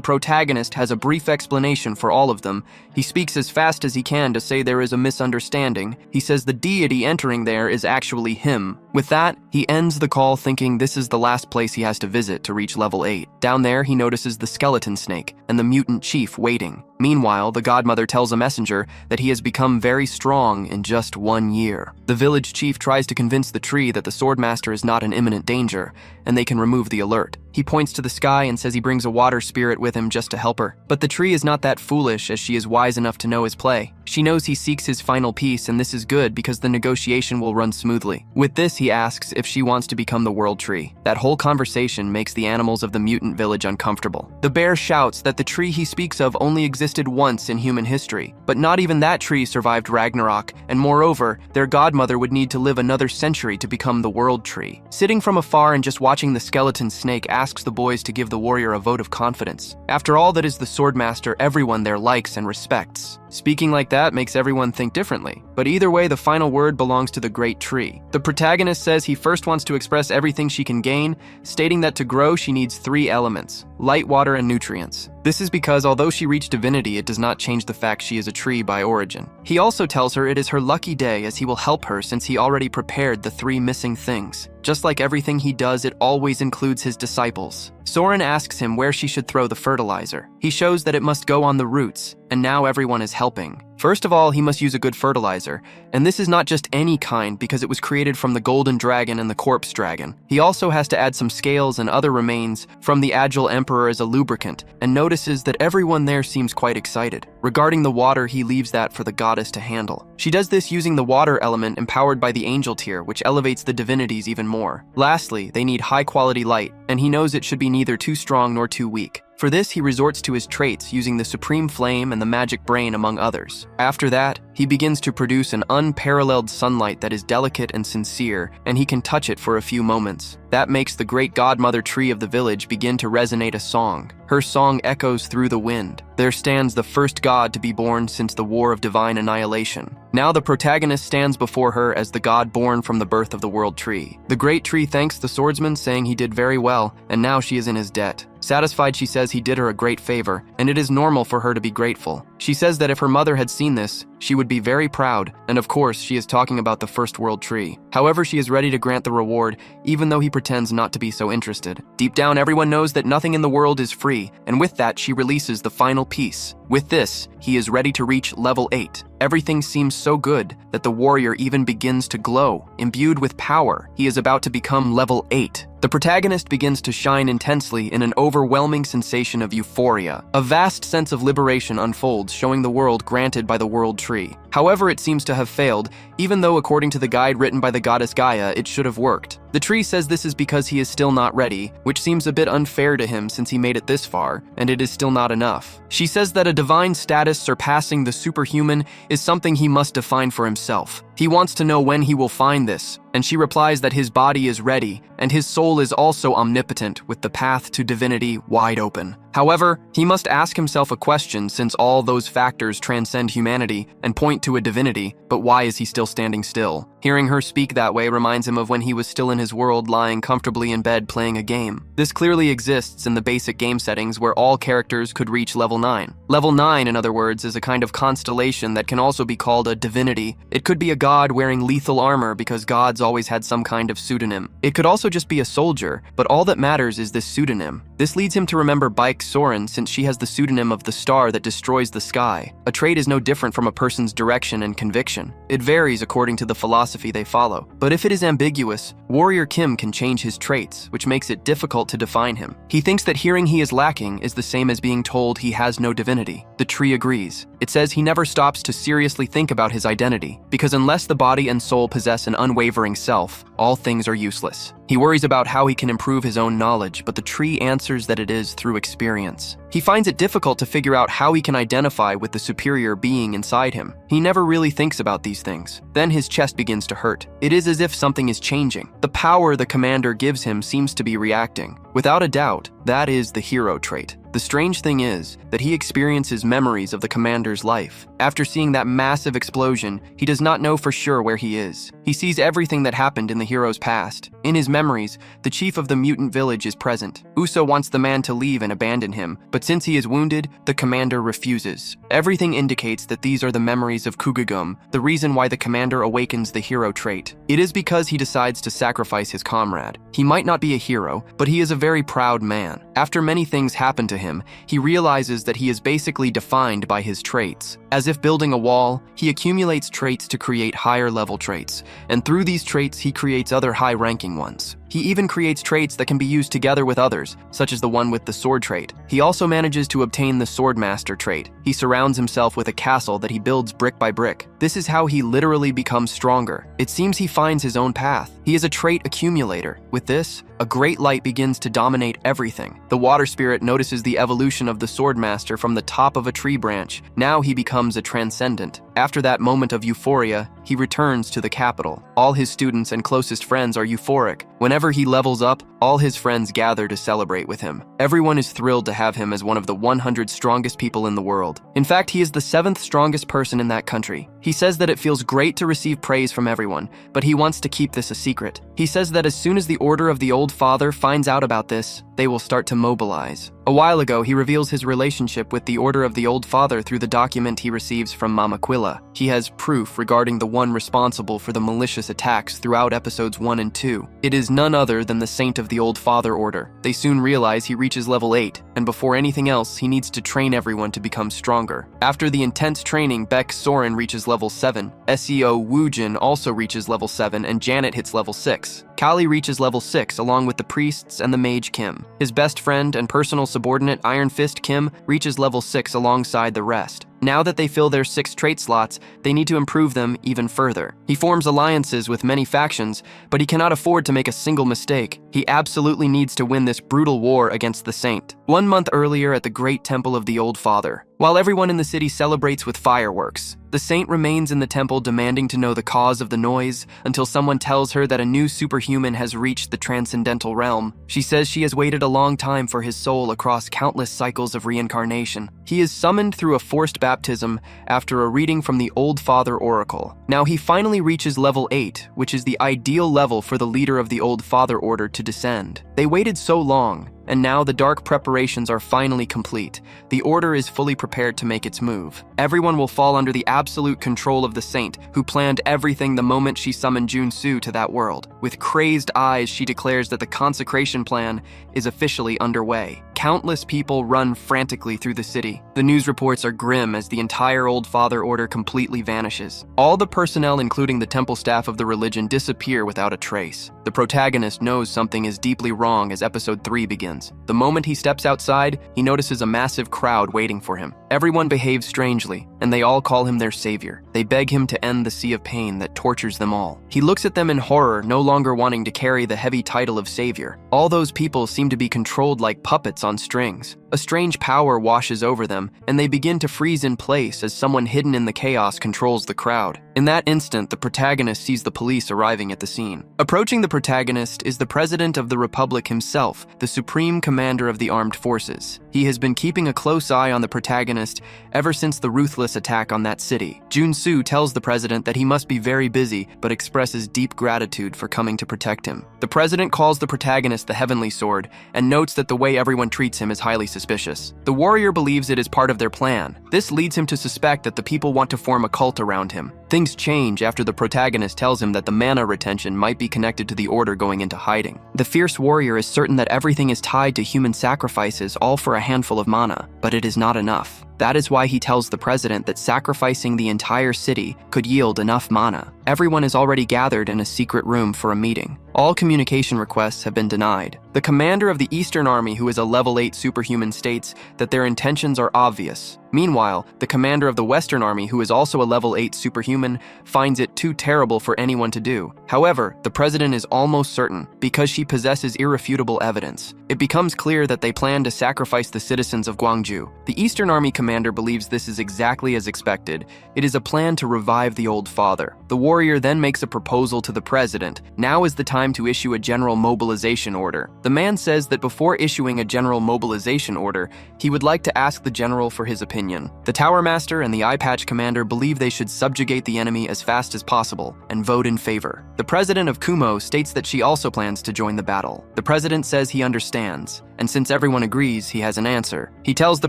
protagonist has a brief explanation for all of them. He speaks as fast as he can to say there is a misunderstanding. He says the deity entering there is actually him. With that, he ends the call thinking this is the last place he has to visit to reach level 8. Down there, he notices the skeleton snake and the mutant chief waiting. Meanwhile, the godmother tells a messenger that he has become very strong in just 1 year. The village chief tries to convince the tree that the swordmaster is not an imminent danger, and they can remove the alert. He points to the sky and says he brings a water spirit with him just to help her. But the tree is not that foolish, as she is wise enough to know his play. She knows he seeks his final piece, and this is good because the negotiation will run smoothly. With this, he asks if she wants to become the world tree. That whole conversation makes the animals of the mutant village uncomfortable. The bear shouts that the tree he speaks of only existed once in human history, but not even that tree survived Ragnarok, and moreover, their godmother would need to live another century to become the world tree. Sitting from afar and just watching the skeleton snake asks the boys to give the warrior a vote of confidence. After all, that is the swordmaster everyone there likes and respects. Speaking like that makes everyone think differently, but either way, the final word belongs to the great tree. The protagonist says he first wants to express everything she can gain, stating that to grow she needs 3 elements: light, water, and nutrients. This is because although she reached divinity, it does not change the fact she is a tree by origin. He also tells her it is her lucky day, as he will help her since he already prepared the 3 missing things. Just like everything he does, it always includes his disciples. Soren asks him where she should throw the fertilizer. He shows that it must go on the roots, and now everyone is helping. First of all, he must use a good fertilizer, and this is not just any kind because it was created from the golden dragon and the corpse dragon. He also has to add some scales and other remains from the agile emperor as a lubricant, and notices that everyone there seems quite excited. Regarding the water, he leaves that for the goddess to handle. She does this using the water element empowered by the angel tier, which elevates the divinities even more. Lastly, they need high-quality light, and he knows it should be neither too strong nor too weak. For this, he resorts to his traits, using the Supreme Flame and the Magic Brain, among others. After that, he begins to produce an unparalleled sunlight that is delicate and sincere, and he can touch it for a few moments. That makes the great godmother tree of the village begin to resonate a song. Her song echoes through the wind. There stands the first god to be born since the War of Divine Annihilation. Now the protagonist stands before her as the god born from the birth of the world tree. The great tree thanks the swordsman, saying he did very well, and now she is in his debt. Satisfied, she says he did her a great favor, and it is normal for her to be grateful. She says that if her mother had seen this, she would be very proud, and of course, she is talking about the first world tree. However, she is ready to grant the reward, even though he pretends not to be so interested. Deep down, everyone knows that nothing in the world is free, and with that, she releases the final piece. With this, he is ready to reach level 8. Everything seems so good that the warrior even begins to glow. Imbued with power, he is about to become level 8. The protagonist begins to shine intensely in an overwhelming sensation of euphoria. A vast sense of liberation unfolds, showing the world granted by the world tree. However, it seems to have failed, even though according to the guide written by the goddess Gaia, it should have worked. The tree says this is because he is still not ready, which seems a bit unfair to him since he made it this far, and it is still not enough. She says that a divine status surpassing the superhuman is something he must define for himself. He wants to know when he will find this, and she replies that his body is ready, and his soul is also omnipotent, with the path to divinity wide open. However, he must ask himself a question, since all those factors transcend humanity and point to a divinity, but why is he still standing still? Hearing her speak that way reminds him of when he was still in his world, lying comfortably in bed playing a game. This clearly exists in the basic game settings where all characters could reach level 9. Level 9, in other words, is a kind of constellation that can also be called a divinity. It could be a god wearing lethal armor because gods always had some kind of pseudonym. It could also just be a soldier, but all that matters is this pseudonym. This leads him to remember Baek Soren, since she has the pseudonym of the star that destroys the sky. A trait is no different from a person's direction and conviction. It varies according to the philosophy they follow. But if it is ambiguous, Warrior Kim can change his traits, which makes it difficult to define him. He thinks that hearing he is lacking is the same as being told he has no divinity. The tree agrees. It says he never stops to seriously think about his identity, because unless the body and soul possess an unwavering self, all things are useless. He worries about how he can improve his own knowledge, but the tree answers that it is through experience. He finds it difficult to figure out how he can identify with the superior being inside him. He never really thinks about these things. Then his chest begins to hurt. It is as if something is changing. The power the commander gives him seems to be reacting. Without a doubt, that is the hero trait. The strange thing is that he experiences memories of the commander's life. After seeing that massive explosion, he does not know for sure where he is. He sees everything that happened in the hero's past. In his memories, the chief of the mutant village is present. Uso wants the man to leave and abandon him, but since he is wounded, the commander refuses. Everything indicates that these are the memories of Kugugum, the reason why the commander awakens the hero trait. It is because he decides to sacrifice his comrade. He might not be a hero, but he is a very proud man. After many things happen to him, he realizes that he is basically defined by his traits. As if building a wall, he accumulates traits to create higher level traits, and through these traits he creates other high-ranking ones. He even creates traits that can be used together with others, such as the one with the sword trait. He also manages to obtain the swordmaster trait. He surrounds himself with a castle that he builds brick by brick. This is how he literally becomes stronger. It seems he finds his own path. He is a trait accumulator. With this, a great light begins to dominate everything. The water spirit notices the evolution of the swordmaster from the top of a tree branch. Now he becomes a transcendent. After that moment of euphoria, he returns to the capital. All his students and closest friends are euphoric. Whenever he levels up, all his friends gather to celebrate with him. Everyone is thrilled to have him as one of the 100 strongest people in the world. In fact, he is the 7th strongest person in that country. He says that it feels great to receive praise from everyone, but he wants to keep this a secret. He says that as soon as the Order of the Old Father finds out about this, they will start to mobilize. A while ago, he reveals his relationship with the Order of the Old Father through the document he receives from Mama Quilla. He has proof regarding the one responsible for the malicious attacks throughout episodes 1 and 2. It is none other than the Saint of the Old Father Order. They soon realize he reaches level 8, and before anything else, he needs to train everyone to become stronger. After the intense training, Baek Soren reaches level 7, SEO Woojin also reaches level 7, and Janet hits level 6. Kali reaches level 6 along with the priests and the mage Kim. His best friend and personal subordinate Iron Fist Kim reaches level 6 alongside the rest. Now that they fill their 6 trait slots, they need to improve them even further. He forms alliances with many factions, but he cannot afford to make a single mistake. He absolutely needs to win this brutal war against the Saint. 1 month earlier at the Great Temple of the Old Father, While everyone in the city celebrates with fireworks, the saint remains in the temple demanding to know the cause of the noise until someone tells her that a new superhuman has reached the transcendental realm. She says she has waited a long time for his soul across countless cycles of reincarnation. He is summoned through a forced baptism after a reading from the Old Father Oracle. Now he finally reaches level 8, which is the ideal level for the leader of the Old Father Order to descend. They waited so long, and now the dark preparations are finally complete. The Order is fully prepared to make its move. Everyone will fall under the absolute control of the saint, who planned everything the moment she summoned Junsu to that world. With crazed eyes, she declares that the consecration plan is officially underway. Countless people run frantically through the city. The news reports are grim as the entire Old Father Order completely vanishes. All the personnel, including the temple staff of the religion, disappear without a trace. The protagonist knows something is deeply wrong as episode 3 begins. The moment he steps outside, he notices a massive crowd waiting for him. Everyone behaves strangely, and they all call him their savior. They beg him to end the sea of pain that tortures them all. He looks at them in horror, no longer wanting to carry the heavy title of savior. All those people seem to be controlled like puppets on strings. A strange power washes over them, and they begin to freeze in place as someone hidden in the chaos controls the crowd. In that instant, the protagonist sees the police arriving at the scene. Approaching the protagonist is the President of the Republic himself, the Supreme Commander of the Armed Forces. He has been keeping a close eye on the protagonist ever since the ruthless attack on that city. Junsu tells the President that he must be very busy, but expresses deep gratitude for coming to protect him. The President calls the protagonist the Heavenly Sword, and notes that the way everyone treats him is highly suspicious. The warrior believes it is part of their plan. This leads him to suspect that the people want to form a cult around him. Things change after the protagonist tells him that the mana retention might be connected to the order going into hiding. The fierce warrior is certain that everything is tied to human sacrifices, all for a handful of mana, but it is not enough. That is why he tells the president that sacrificing the entire city could yield enough mana. Everyone is already gathered in a secret room for a meeting. All communication requests have been denied. The commander of the Eastern Army, who is a level 8 superhuman, states that their intentions are obvious. Meanwhile, the commander of the Western Army, who is also a level 8 superhuman, finds it too terrible for anyone to do. However, the president is almost certain, because she possesses irrefutable evidence. It becomes clear that they plan to sacrifice the citizens of Gwangju. The Eastern Army commander believes this is exactly as expected. It is a plan to revive the Old Father. The warrior then makes a proposal to the president. Now is the time to issue a general mobilization order. The man says that before issuing a general mobilization order, he would like to ask the general for his opinion. The Tower Master and the Eye Patch Commander believe they should subjugate the enemy as fast as possible and vote in favor. The president of Kumo states that she also plans to join the battle. The president says he understands, and since everyone agrees, he has an answer. He tells the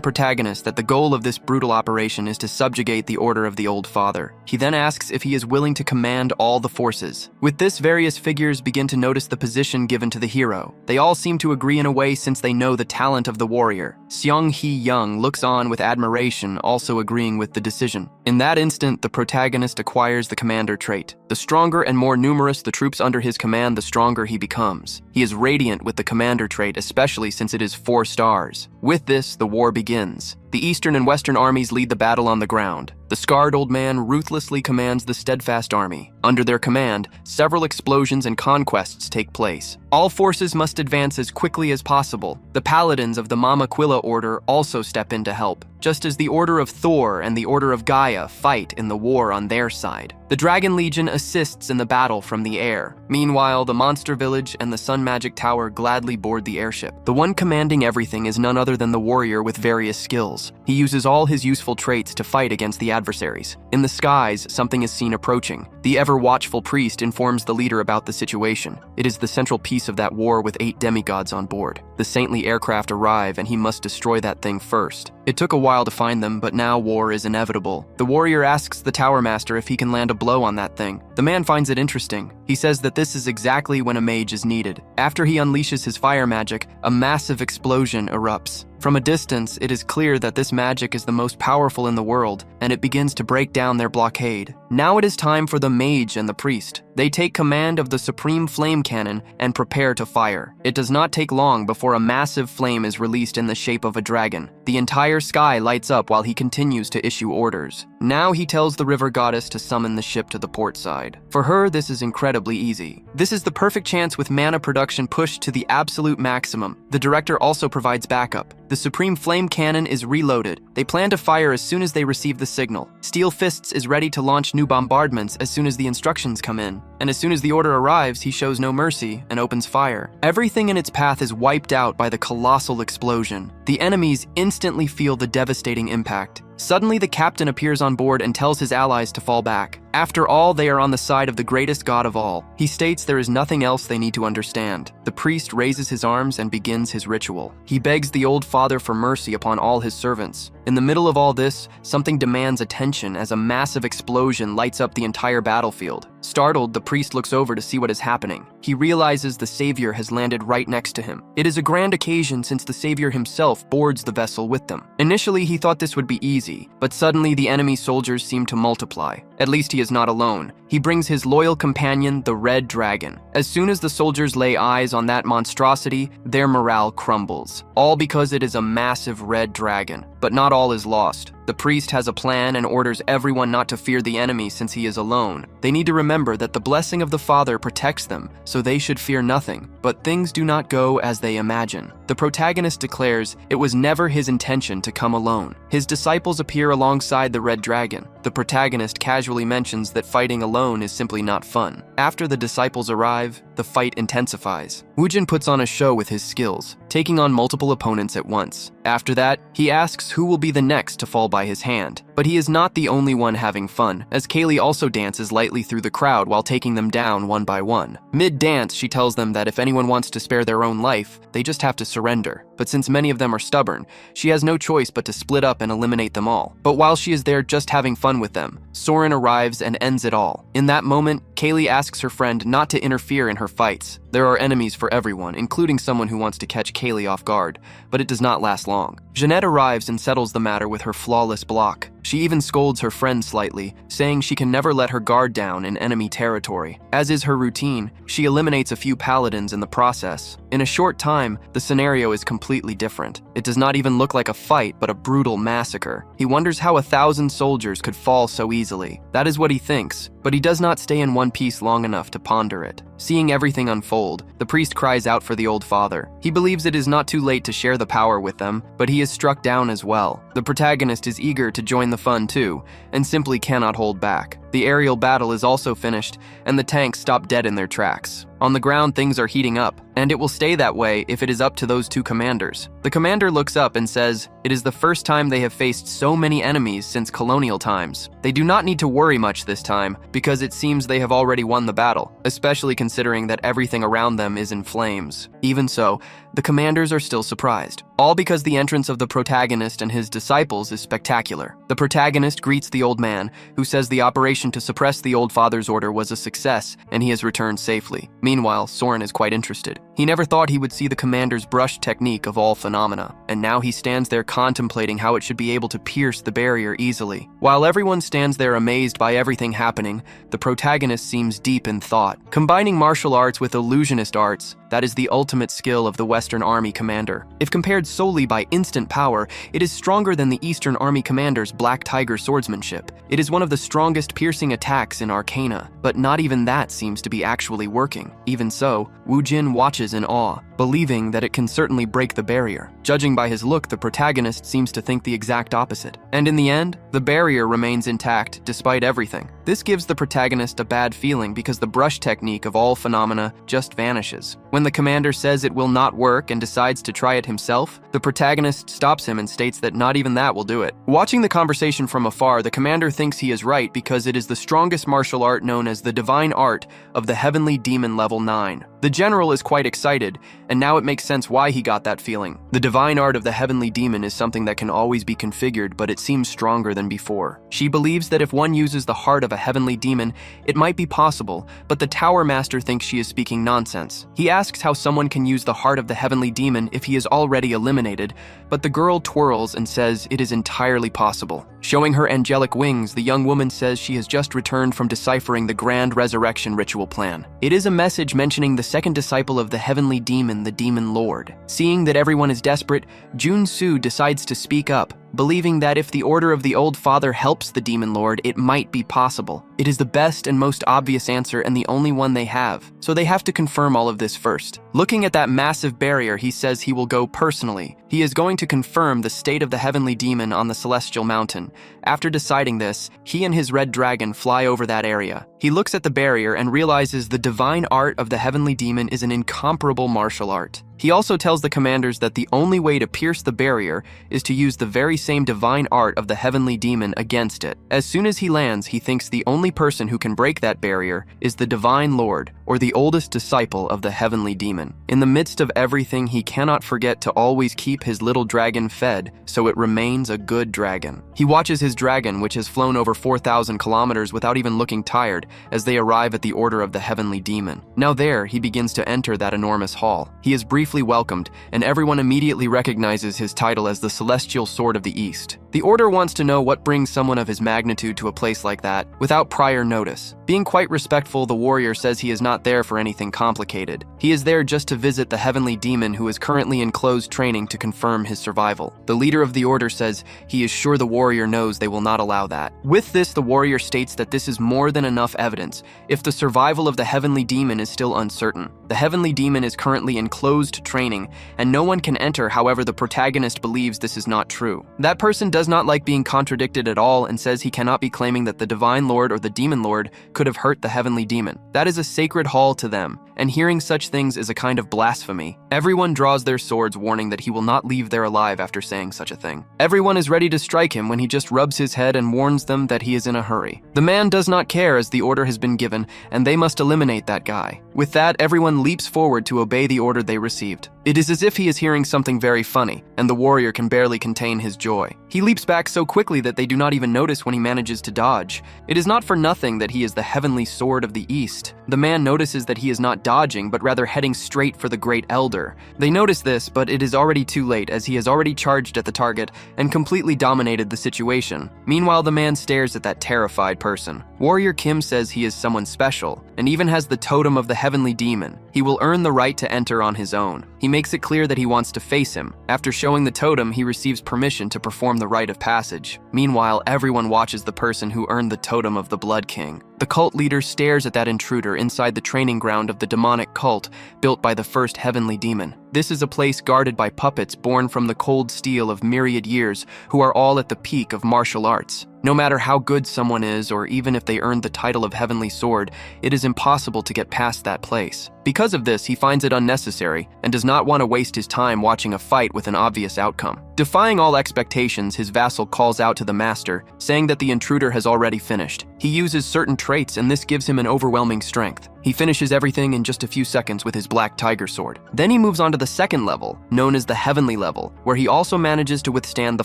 protagonist that the goal of this brutal operation is to subjugate the Order of the Old Father. He then asks if he is willing to command all the forces. With this, various figures begin to notice the position given to the hero. They all seem to agree in a way since they know the talent of the warrior. Seong Hee Young looks on with admiration, also agreeing with the decision. In that instant, the protagonist acquires the commander trait. The stronger and more numerous the troops under his command, the stronger he becomes. He is radiant with the commander trait, especially since it is 4 stars. With this, the war begins. The Eastern and Western armies lead the battle on the ground. The scarred old man ruthlessly commands the steadfast army. Under their command, several explosions and conquests take place. All forces must advance as quickly as possible. The paladins of the Mamaquilla Order also step in to help, just as the Order of Thor and the Order of Gaia fight in the war on their side. The Dragon Legion assists in the battle from the air. Meanwhile, the Monster Village and the Sun Magic Tower gladly board the airship. The one commanding everything is none other than the warrior with various skills. He uses all his useful traits to fight against the adversaries. In the skies, something is seen approaching. The ever-watchful priest informs the leader about the situation. It is the central piece of that war with 8 demigods on board. The saintly aircraft arrive, and he must destroy that thing first. It took a while to find them, but now war is inevitable. The warrior asks the Tower Master if he can land a blow on that thing. The man finds it interesting. He says that this is exactly when a mage is needed. After he unleashes his fire magic, a massive explosion erupts. From a distance, it is clear that this magic is the most powerful in the world, and it begins to break down their blockade. Now it is time for the mage and the priest. They take command of the supreme flame cannon and prepare to fire. It does not take long before a massive flame is released in the shape of a dragon. The entire sky lights up while he continues to issue orders. Now he tells the river goddess to summon the ship to the port side. For her, this is incredibly easy. This is the perfect chance with mana production pushed to the absolute maximum. The director also provides backup. The Supreme Flame Cannon is reloaded. They plan to fire as soon as they receive the signal. Steel Fists is ready to launch new bombardments as soon as the instructions come in. And as soon as the order arrives, he shows no mercy and opens fire. Everything in its path is wiped out by the colossal explosion. The enemies instantly feel the devastating impact. Suddenly, the captain appears on board and tells his allies to fall back. After all, they are on the side of the greatest god of all. He states there is nothing else they need to understand. The priest raises his arms and begins his ritual. He begs the old father for mercy upon all his servants. In the middle of all this, something demands attention as a massive explosion lights up the entire battlefield. Startled, the priest looks over to see what is happening. He realizes the savior has landed right next to him. It is a grand occasion since the savior himself boards the vessel with them. Initially, he thought this would be easy, but suddenly the enemy soldiers seem to multiply. At least he is not alone. He brings his loyal companion, the Red Dragon. As soon as the soldiers lay eyes on that monstrosity, their morale crumbles. All because it is a massive red dragon. But not all is lost. The priest has a plan and orders everyone not to fear the enemy since he is alone. They need to remember that the blessing of the Father protects them, so they should fear nothing. But things do not go as they imagine. The protagonist declares it was never his intention to come alone. His disciples appear alongside the Red Dragon. The protagonist casually mentions that fighting alone is simply not fun. After the disciples arrive, the fight intensifies. Woojin puts on a show with his skills, taking on multiple opponents at once. After that, he asks who will be the next to fall by his hand. But he is not the only one having fun, as Kaylee also dances lightly through the crowd while taking them down one by one. Mid-dance, she tells them that if anyone wants to spare their own life, they just have to surrender. But since many of them are stubborn, she has no choice but to split up and eliminate them all. But while she is there just having fun with them, Soren arrives and ends it all. In that moment, Kaylee asks her friend not to interfere in her fights. There are enemies for everyone, including someone who wants to catch Kaylee off guard, but it does not last long. Jeanette arrives and settles the matter with her flawless block. She even scolds her friend slightly, saying she can never let her guard down in enemy territory. As is her routine, she eliminates a few paladins in the process. In a short time, the scenario is completely different. It does not even look like a fight, but a brutal massacre. He wonders how 1,000 soldiers could fall so easily. That is what he thinks, but he does not stay in one piece long enough to ponder it. Seeing everything unfold, the priest cries out for the old father. He believes it is not too late to share the power with them, but he is struck down as well. The protagonist is eager to join the fun too, and simply cannot hold back. The aerial battle is also finished, and the tanks stop dead in their tracks. On the ground, things are heating up, and it will stay that way if it is up to those two commanders. The commander looks up and says, it is the first time they have faced so many enemies since colonial times. They do not need to worry much this time, because it seems they have already won the battle, especially considering that everything around them is in flames. Even so, the commanders are still surprised, all because the entrance of the protagonist and his disciples is spectacular. The protagonist greets the old man, who says the operation to suppress the old father's order was a success, and he has returned safely. Meanwhile, Soren is quite interested. He never thought he would see the commander's brush technique of all phenomena, and now he stands there contemplating how it should be able to pierce the barrier easily. While everyone stands there amazed by everything happening, the protagonist seems deep in thought. Combining martial arts with illusionist arts, that is the ultimate skill of the Western Army commander. If compared solely by instant power, it is stronger than the Eastern Army commander's Black Tiger swordsmanship. It is one of the strongest piercing attacks in Arcana, but not even that seems to be actually working. Even so, Woojin watches in awe, believing that it can certainly break the barrier. Judging by his look, the protagonist seems to think the exact opposite. And in the end, the barrier remains intact despite everything. This gives the protagonist a bad feeling because the brush technique of all phenomena just vanishes. When the commander says it will not work and decides to try it himself, the protagonist stops him and states that not even that will do it. Watching the conversation from afar, the commander thinks he is right because it is the strongest martial art known as the divine art of the Heavenly Demon level 9. The general is quite excited, and now it makes sense why he got that feeling. The divine art of the Heavenly Demon is something that can always be configured, but it seems stronger than before. She believes that if one uses the heart of a Heavenly Demon, it might be possible, but the Tower Master thinks she is speaking nonsense. He asks how someone can use the heart of the Heavenly Demon if he is already eliminated, but the girl twirls and says it is entirely possible. Showing her angelic wings, the young woman says she has just returned from deciphering the Grand Resurrection Ritual plan. It is a message mentioning the second disciple of the Heavenly Demon, the Demon Lord. Seeing that everyone is desperate, Jun-Soo decides to speak up, believing that if the Order of the Old Father helps the Demon Lord, it might be possible. It is the best and most obvious answer and the only one they have, so they have to confirm all of this first. Looking at that massive barrier, he says he will go personally. He is going to confirm the state of the heavenly demon on the celestial mountain. After deciding this, he and his red dragon fly over that area. He looks at the barrier and realizes the divine art of the heavenly demon is an incomparable martial art. He also tells the commanders that the only way to pierce the barrier is to use the very same divine art of the heavenly demon against it. As soon as he lands, he thinks the only person who can break that barrier is the divine lord, or the oldest disciple of the heavenly demon. In the midst of everything, he cannot forget to always keep his little dragon fed, so it remains a good dragon. He watches his dragon, which has flown over 4,000 kilometers without even looking tired, as they arrive at the Order of the Heavenly Demon. Now there, he begins to enter that enormous hall. He is briefly welcomed, and everyone immediately recognizes his title as the Celestial Sword of the East. The Order wants to know what brings someone of his magnitude to a place like that, without prior notice. Being quite respectful, the warrior says he is not there for anything complicated. He is there just to visit the heavenly demon who is currently in closed training to confirm his survival. The leader of the Order says he is sure the warrior knows they will not allow that. With this, the warrior states that this is more than enough evidence if the survival of the heavenly demon is still uncertain. The heavenly demon is currently in closed training, and no one can enter. However, the protagonist believes this is not true. That person does not like being contradicted at all and says he cannot be claiming that the divine lord or the demon lord could have hurt the heavenly demon. That is a sacred hall to them, and hearing such things is a kind of blasphemy. Everyone draws their swords, warning that he will not leave there alive after saying such a thing. Everyone is ready to strike him when he just rubs his head and warns them that he is in a hurry. The man does not care, as the order has been given, and they must eliminate that guy. With that, everyone leaps forward to obey the order they received. It is as if he is hearing something very funny, and the warrior can barely contain his joy. He leaps back so quickly that they do not even notice when he manages to dodge. It is not for nothing that he is the heavenly sword of the East. The man notices that he is not dodging, but rather heading straight for the Great Elder. They notice this, but it is already too late, as he has already charged at the target and completely dominated the situation. Meanwhile, the man stares at that terrified person. Warrior Kim says he is someone special, and even has the totem of the heavenly demon. He will earn the right to enter on his own. He makes it clear that he wants to face him. After showing the totem, he receives permission to perform the rite of passage. Meanwhile, everyone watches the person who earned the totem of the Blood King. The cult leader stares at that intruder inside the training ground of the demonic cult built by the first heavenly demon. This is a place guarded by puppets born from the cold steel of myriad years who are all at the peak of martial arts. No matter how good someone is, or even if they earned the title of Heavenly Sword, it is impossible to get past that place. Because of this, he finds it unnecessary and does not want to waste his time watching a fight with an obvious outcome. Defying all expectations, his vassal calls out to the master, saying that the intruder has already finished. He uses certain traits, and this gives him an overwhelming strength. He finishes everything in just a few seconds with his black tiger sword. Then he moves on to the second level, known as the heavenly level, where he also manages to withstand the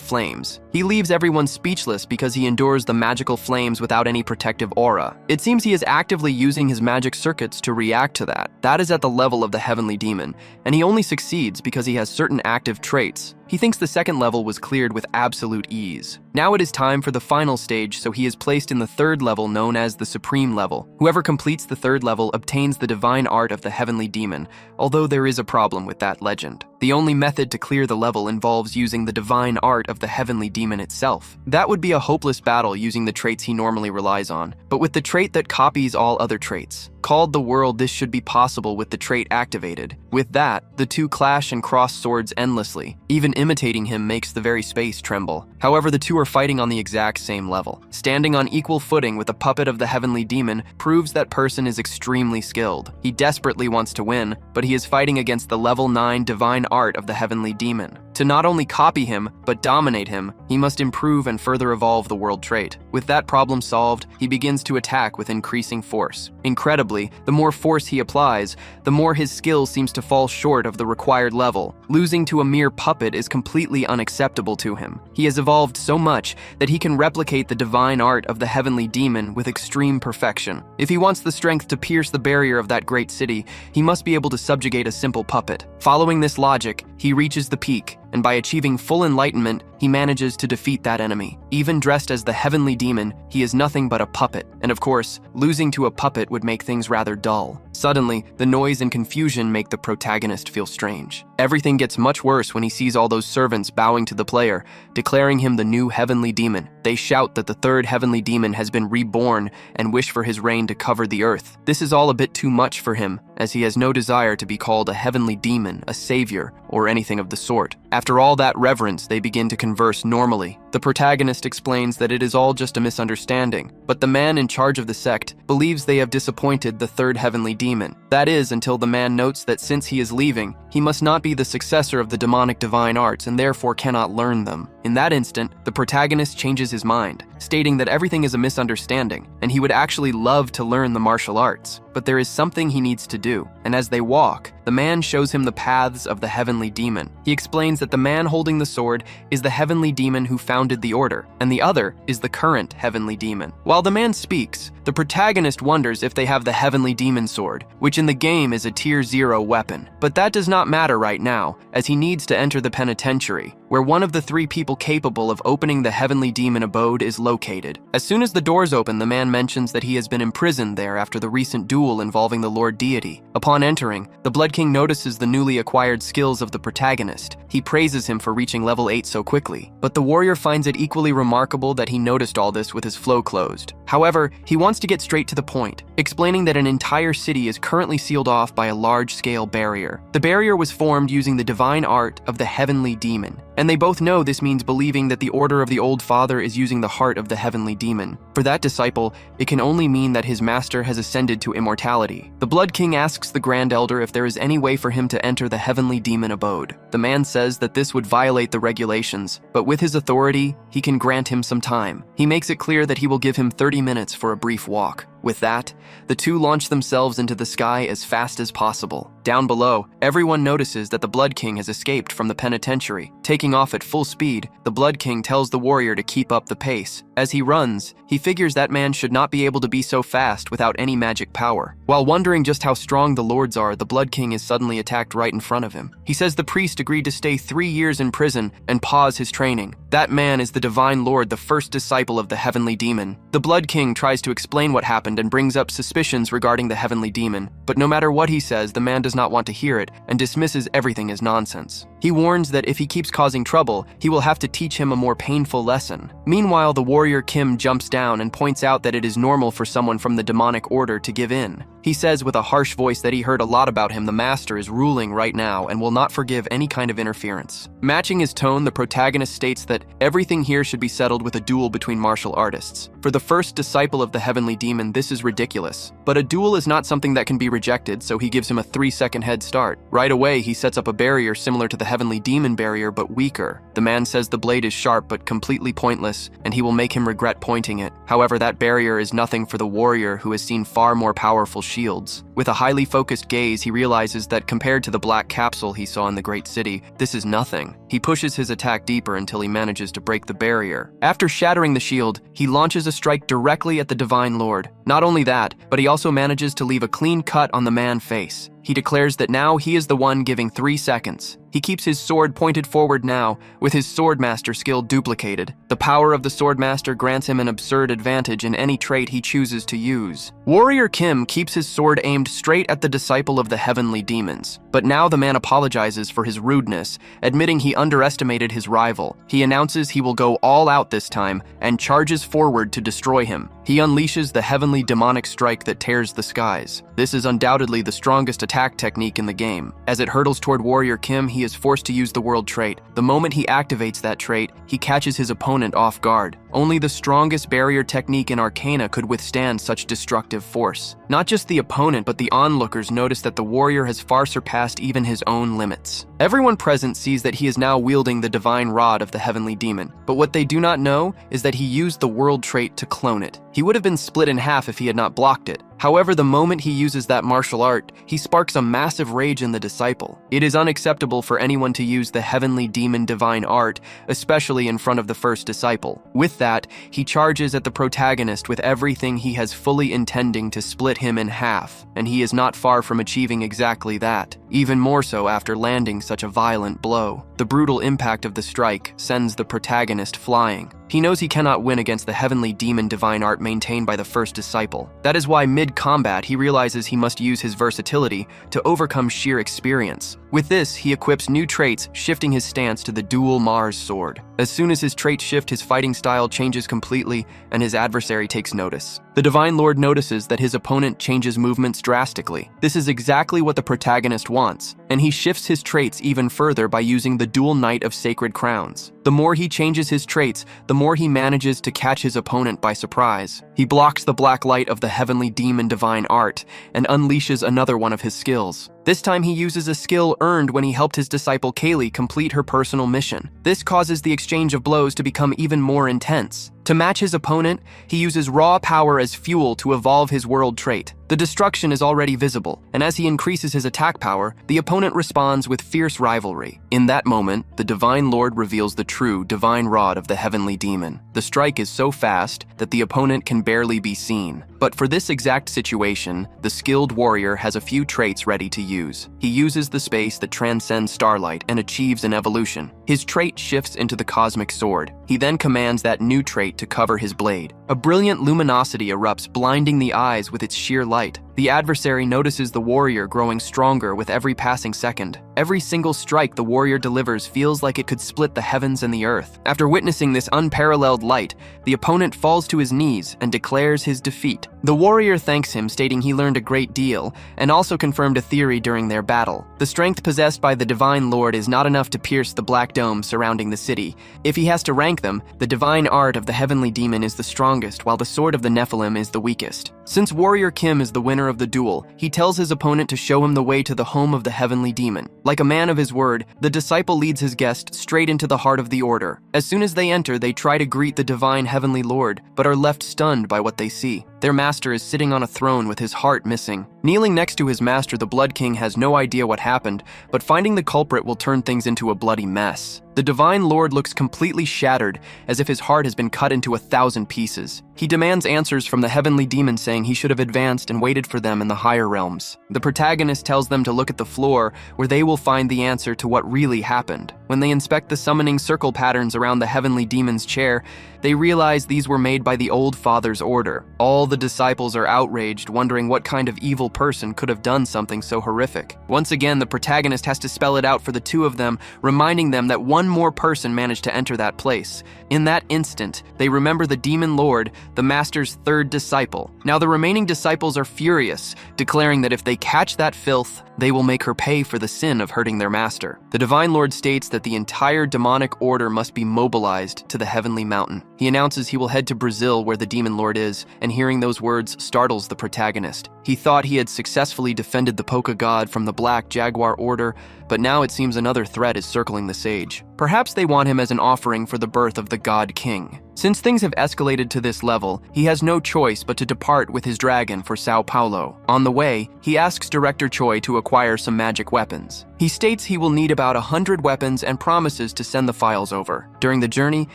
flames. He leaves everyone speechless because he endures the magical flames without any protective aura. It seems he is actively using his magic circuits to react to that. That is at the level of the heavenly demon, and he only succeeds because he has certain active traits. He thinks the second level was cleared with absolute ease. Now it is time for the final stage, so he is placed in the third level, known as the Supreme level. Whoever completes the third level obtains the divine art of the heavenly demon, although there is a problem with that legend. The only method to clear the level involves using the divine art of the heavenly demon itself. That would be a hopeless battle using the traits he normally relies on, but with the trait that copies all other traits. Called the World, this should be possible with the trait activated. With that, the two clash and cross swords endlessly. Even imitating him makes the very space tremble. However, the two are fighting on the exact same level. Standing on equal footing with a puppet of the heavenly demon proves that person is extremely skilled. He desperately wants to win, but he is fighting against the level 9 divine art of the heavenly demon. To not only copy him, but dominate him, he must improve and further evolve the world trait. With that problem solved, he begins to attack with increasing force. Incredibly, the more force he applies, the more his skill seems to fall short of the required level. Losing to a mere puppet is completely unacceptable to him. He has evolved so much that he can replicate the divine art of the heavenly demon with extreme perfection. If he wants the strength to pierce the barrier of that great city, he must be able to subjugate a simple puppet. Following this logic, he reaches the peak and by achieving full enlightenment, he manages to defeat that enemy. Even dressed as the heavenly demon, he is nothing but a puppet, and of course, losing to a puppet would make things rather dull. Suddenly, the noise and confusion make the protagonist feel strange. Everything gets much worse when he sees all those servants bowing to the player, declaring him the new heavenly demon. They shout that the third heavenly demon has been reborn and wish for his reign to cover the earth. This is all a bit too much for him, as he has no desire to be called a heavenly demon, a savior, or anything of the sort. After all that reverence, they begin to converse normally. The protagonist explains that it is all just a misunderstanding, but the man in charge of the sect believes they have disappointed the third heavenly demon. That is, until the man notes that since he is leaving, he must not be the successor of the demonic divine arts and therefore cannot learn them. In that instant, the protagonist changes his mind, stating that everything is a misunderstanding, and he would actually love to learn the martial arts. But there is something he needs to do, and as they walk, the man shows him the paths of the heavenly demon. He explains that the man holding the sword is the heavenly demon who founded the order, and the other is the current heavenly demon. While the man speaks, the protagonist wonders if they have the heavenly demon sword, which in the game is a tier 0 weapon. But that does not matter right now, as he needs to enter the penitentiary, where one of the 3 people capable of opening the heavenly demon abode is located. As soon as the doors open, the man mentions that he has been imprisoned there after the recent duel involving the Lord Deity. Upon entering, the Blood King notices the newly acquired skills of the protagonist. He praises him for reaching level 8 so quickly, but the warrior finds it equally remarkable that he noticed all this with his flow closed. However, he wants to get straight to the point, explaining that an entire city is currently sealed off by a large-scale barrier. The barrier was formed using the divine art of the heavenly demon, and they both know this means believing that the Order of the Old Father is using the heart of the heavenly demon. For that disciple, it can only mean that his master has ascended to immortality. The Blood King asks the Grand Elder if there is any way for him to enter the heavenly demon abode. The man says that this would violate the regulations, but with his authority, he can grant him some time. He makes it clear that he will give him 30 minutes for a brief walk. With that, the two launch themselves into the sky as fast as possible. Down below, everyone notices that the Blood King has escaped from the penitentiary. Taking off at full speed, the Blood King tells the warrior to keep up the pace. As he runs, he figures that man should not be able to be so fast without any magic power. While wondering just how strong the lords are, the Blood King is suddenly attacked right in front of him. He says the priest agreed to stay 3 years in prison and pause his training. That man is the Divine Lord, the first disciple of the Heavenly Demon. The Blood King tries to explain what happened and brings up suspicions regarding the Heavenly Demon, but no matter what he says, the man does not want to hear it and dismisses everything as nonsense. He warns that if he keeps causing trouble, he will have to teach him a more painful lesson. Meanwhile, the warrior Kim jumps down and points out that it is normal for someone from the demonic order to give in. He says with a harsh voice that he heard a lot about him. The master is ruling right now and will not forgive any kind of interference. Matching his tone, the protagonist states that everything here should be settled with a duel between martial artists. For the first disciple of the Heavenly Demon, this is ridiculous. But a duel is not something that can be rejected, so he gives him a 3-second head start. Right away, he sets up a barrier similar to the Heavenly Demon barrier, but weaker. The man says the blade is sharp but completely pointless, and he will make him regret pointing it. However, that barrier is nothing for the warrior who has seen far more powerful shields. With a highly focused gaze, he realizes that compared to the black capsule he saw in the great city, this is nothing. He pushes his attack deeper until he manages to break the barrier. After shattering the shield, he launches a strike directly at the Divine Lord. Not only that, but he also manages to leave a clean cut on the man's face. He declares that now he is the one giving 3 seconds. He keeps his sword pointed forward now, with his Swordmaster skill duplicated. The power of the Swordmaster grants him an absurd advantage in any trait he chooses to use. Warrior Kim keeps his sword aimed straight at the disciple of the Heavenly Demons. But now the man apologizes for his rudeness, admitting he underestimated his rival. He announces he will go all out this time and charges forward to destroy him. He unleashes the heavenly demonic strike that tears the skies. This is undoubtedly the strongest attack technique in the game. As it hurtles toward Warrior Kim, he is forced to use the world trait. The moment he activates that trait, he catches his opponent off guard. Only the strongest barrier technique in Arcana could withstand such destructive force. Not just the opponent, but the onlookers notice that the warrior has far surpassed even his own limits. Everyone present sees that he is now wielding the divine rod of the Heavenly Demon, but what they do not know is that he used the world trait to clone it. He would have been split in half if he had not blocked it. However, the moment he uses that martial art, he sparks a massive rage in the disciple. It is unacceptable for anyone to use the Heavenly Demon divine art, especially in front of the first disciple. With that, that, he charges at the protagonist with everything he has, fully intending to split him in half, and he is not far from achieving exactly that, even more so after landing such a violent blow. The brutal impact of the strike sends the protagonist flying. He knows he cannot win against the heavenly demon divine art maintained by the first disciple. That is why mid-combat he realizes he must use his versatility to overcome sheer experience. With this, he equips new traits, shifting his stance to the dual Mars sword. As soon as his traits shift, his fighting style changes completely, and his adversary takes notice. The Divine Lord notices that his opponent changes movements drastically. This is exactly what the protagonist wants, and he shifts his traits even further by using the dual Knight of Sacred Crowns. The more he changes his traits, the more he manages to catch his opponent by surprise. He blocks the black light of the heavenly demon divine art and unleashes another one of his skills. This time he uses a skill earned when he helped his disciple Kaylee complete her personal mission. This causes the exchange of blows to become even more intense. To match his opponent, he uses raw power as fuel to evolve his world trait. The destruction is already visible, and as he increases his attack power, the opponent responds with fierce rivalry. In that moment, the Divine Lord reveals the true divine rod of the heavenly demon. The strike is so fast that the opponent can barely be seen. But for this exact situation, the skilled warrior has a few traits ready to use. He uses the space that transcends starlight and achieves an evolution. His trait shifts into the cosmic sword. He then commands that new trait to cover his blade. A brilliant luminosity erupts, blinding the eyes with its sheer light. The adversary notices the warrior growing stronger with every passing second. Every single strike the warrior delivers feels like it could split the heavens and the earth. After witnessing this unparalleled light, the opponent falls to his knees and declares his defeat. The warrior thanks him, stating he learned a great deal, and also confirmed a theory during their battle. The strength possessed by the Divine Lord is not enough to pierce the black dome surrounding the city. If he has to rank them, the divine art of the heavenly demon is the strongest, while the sword of the Nephilim is the weakest. Since Warrior Kim is the winner of the duel, he tells his opponent to show him the way to the home of the heavenly demon. Like a man of his word, the disciple leads his guest straight into the heart of the order. As soon as they enter, they try to greet the divine heavenly Lord, but are left stunned by what they see. Their master is sitting on a throne with his heart missing. Kneeling next to his master, the Blood King has no idea what happened, but finding the culprit will turn things into a bloody mess. The Divine Lord looks completely shattered, as if his heart has been cut into 1,000 pieces. He demands answers from the heavenly demon, saying he should have advanced and waited for them in the higher realms. The protagonist tells them to look at the floor, where they will find the answer to what really happened. When they inspect the summoning circle patterns around the heavenly demon's chair, they realize these were made by the Old Father's order. All the disciples are outraged, wondering what kind of evil person could have done something so horrific. Once again, the protagonist has to spell it out for the two of them, reminding them that one more person managed to enter that place. In that instant, they remember the Demon Lord, the Master's third disciple. Now the remaining disciples are furious, declaring that if they catch that filth, they will make her pay for the sin of hurting their master. The Divine Lord states that the entire demonic order must be mobilized to the heavenly mountain. He announces he will head to Brazil, where the Demon Lord is, and hearing those words startles the protagonist. He thought he had successfully defended the Polka God from the Black Jaguar Order, but now it seems another threat is circling the sage. Perhaps they want him as an offering for the birth of the God King. Since things have escalated to this level, he has no choice but to depart with his dragon for Sao Paulo. On the way, he asks Director Choi to acquire some magic weapons. He states he will need about 100 weapons and promises to send the files over. During the journey,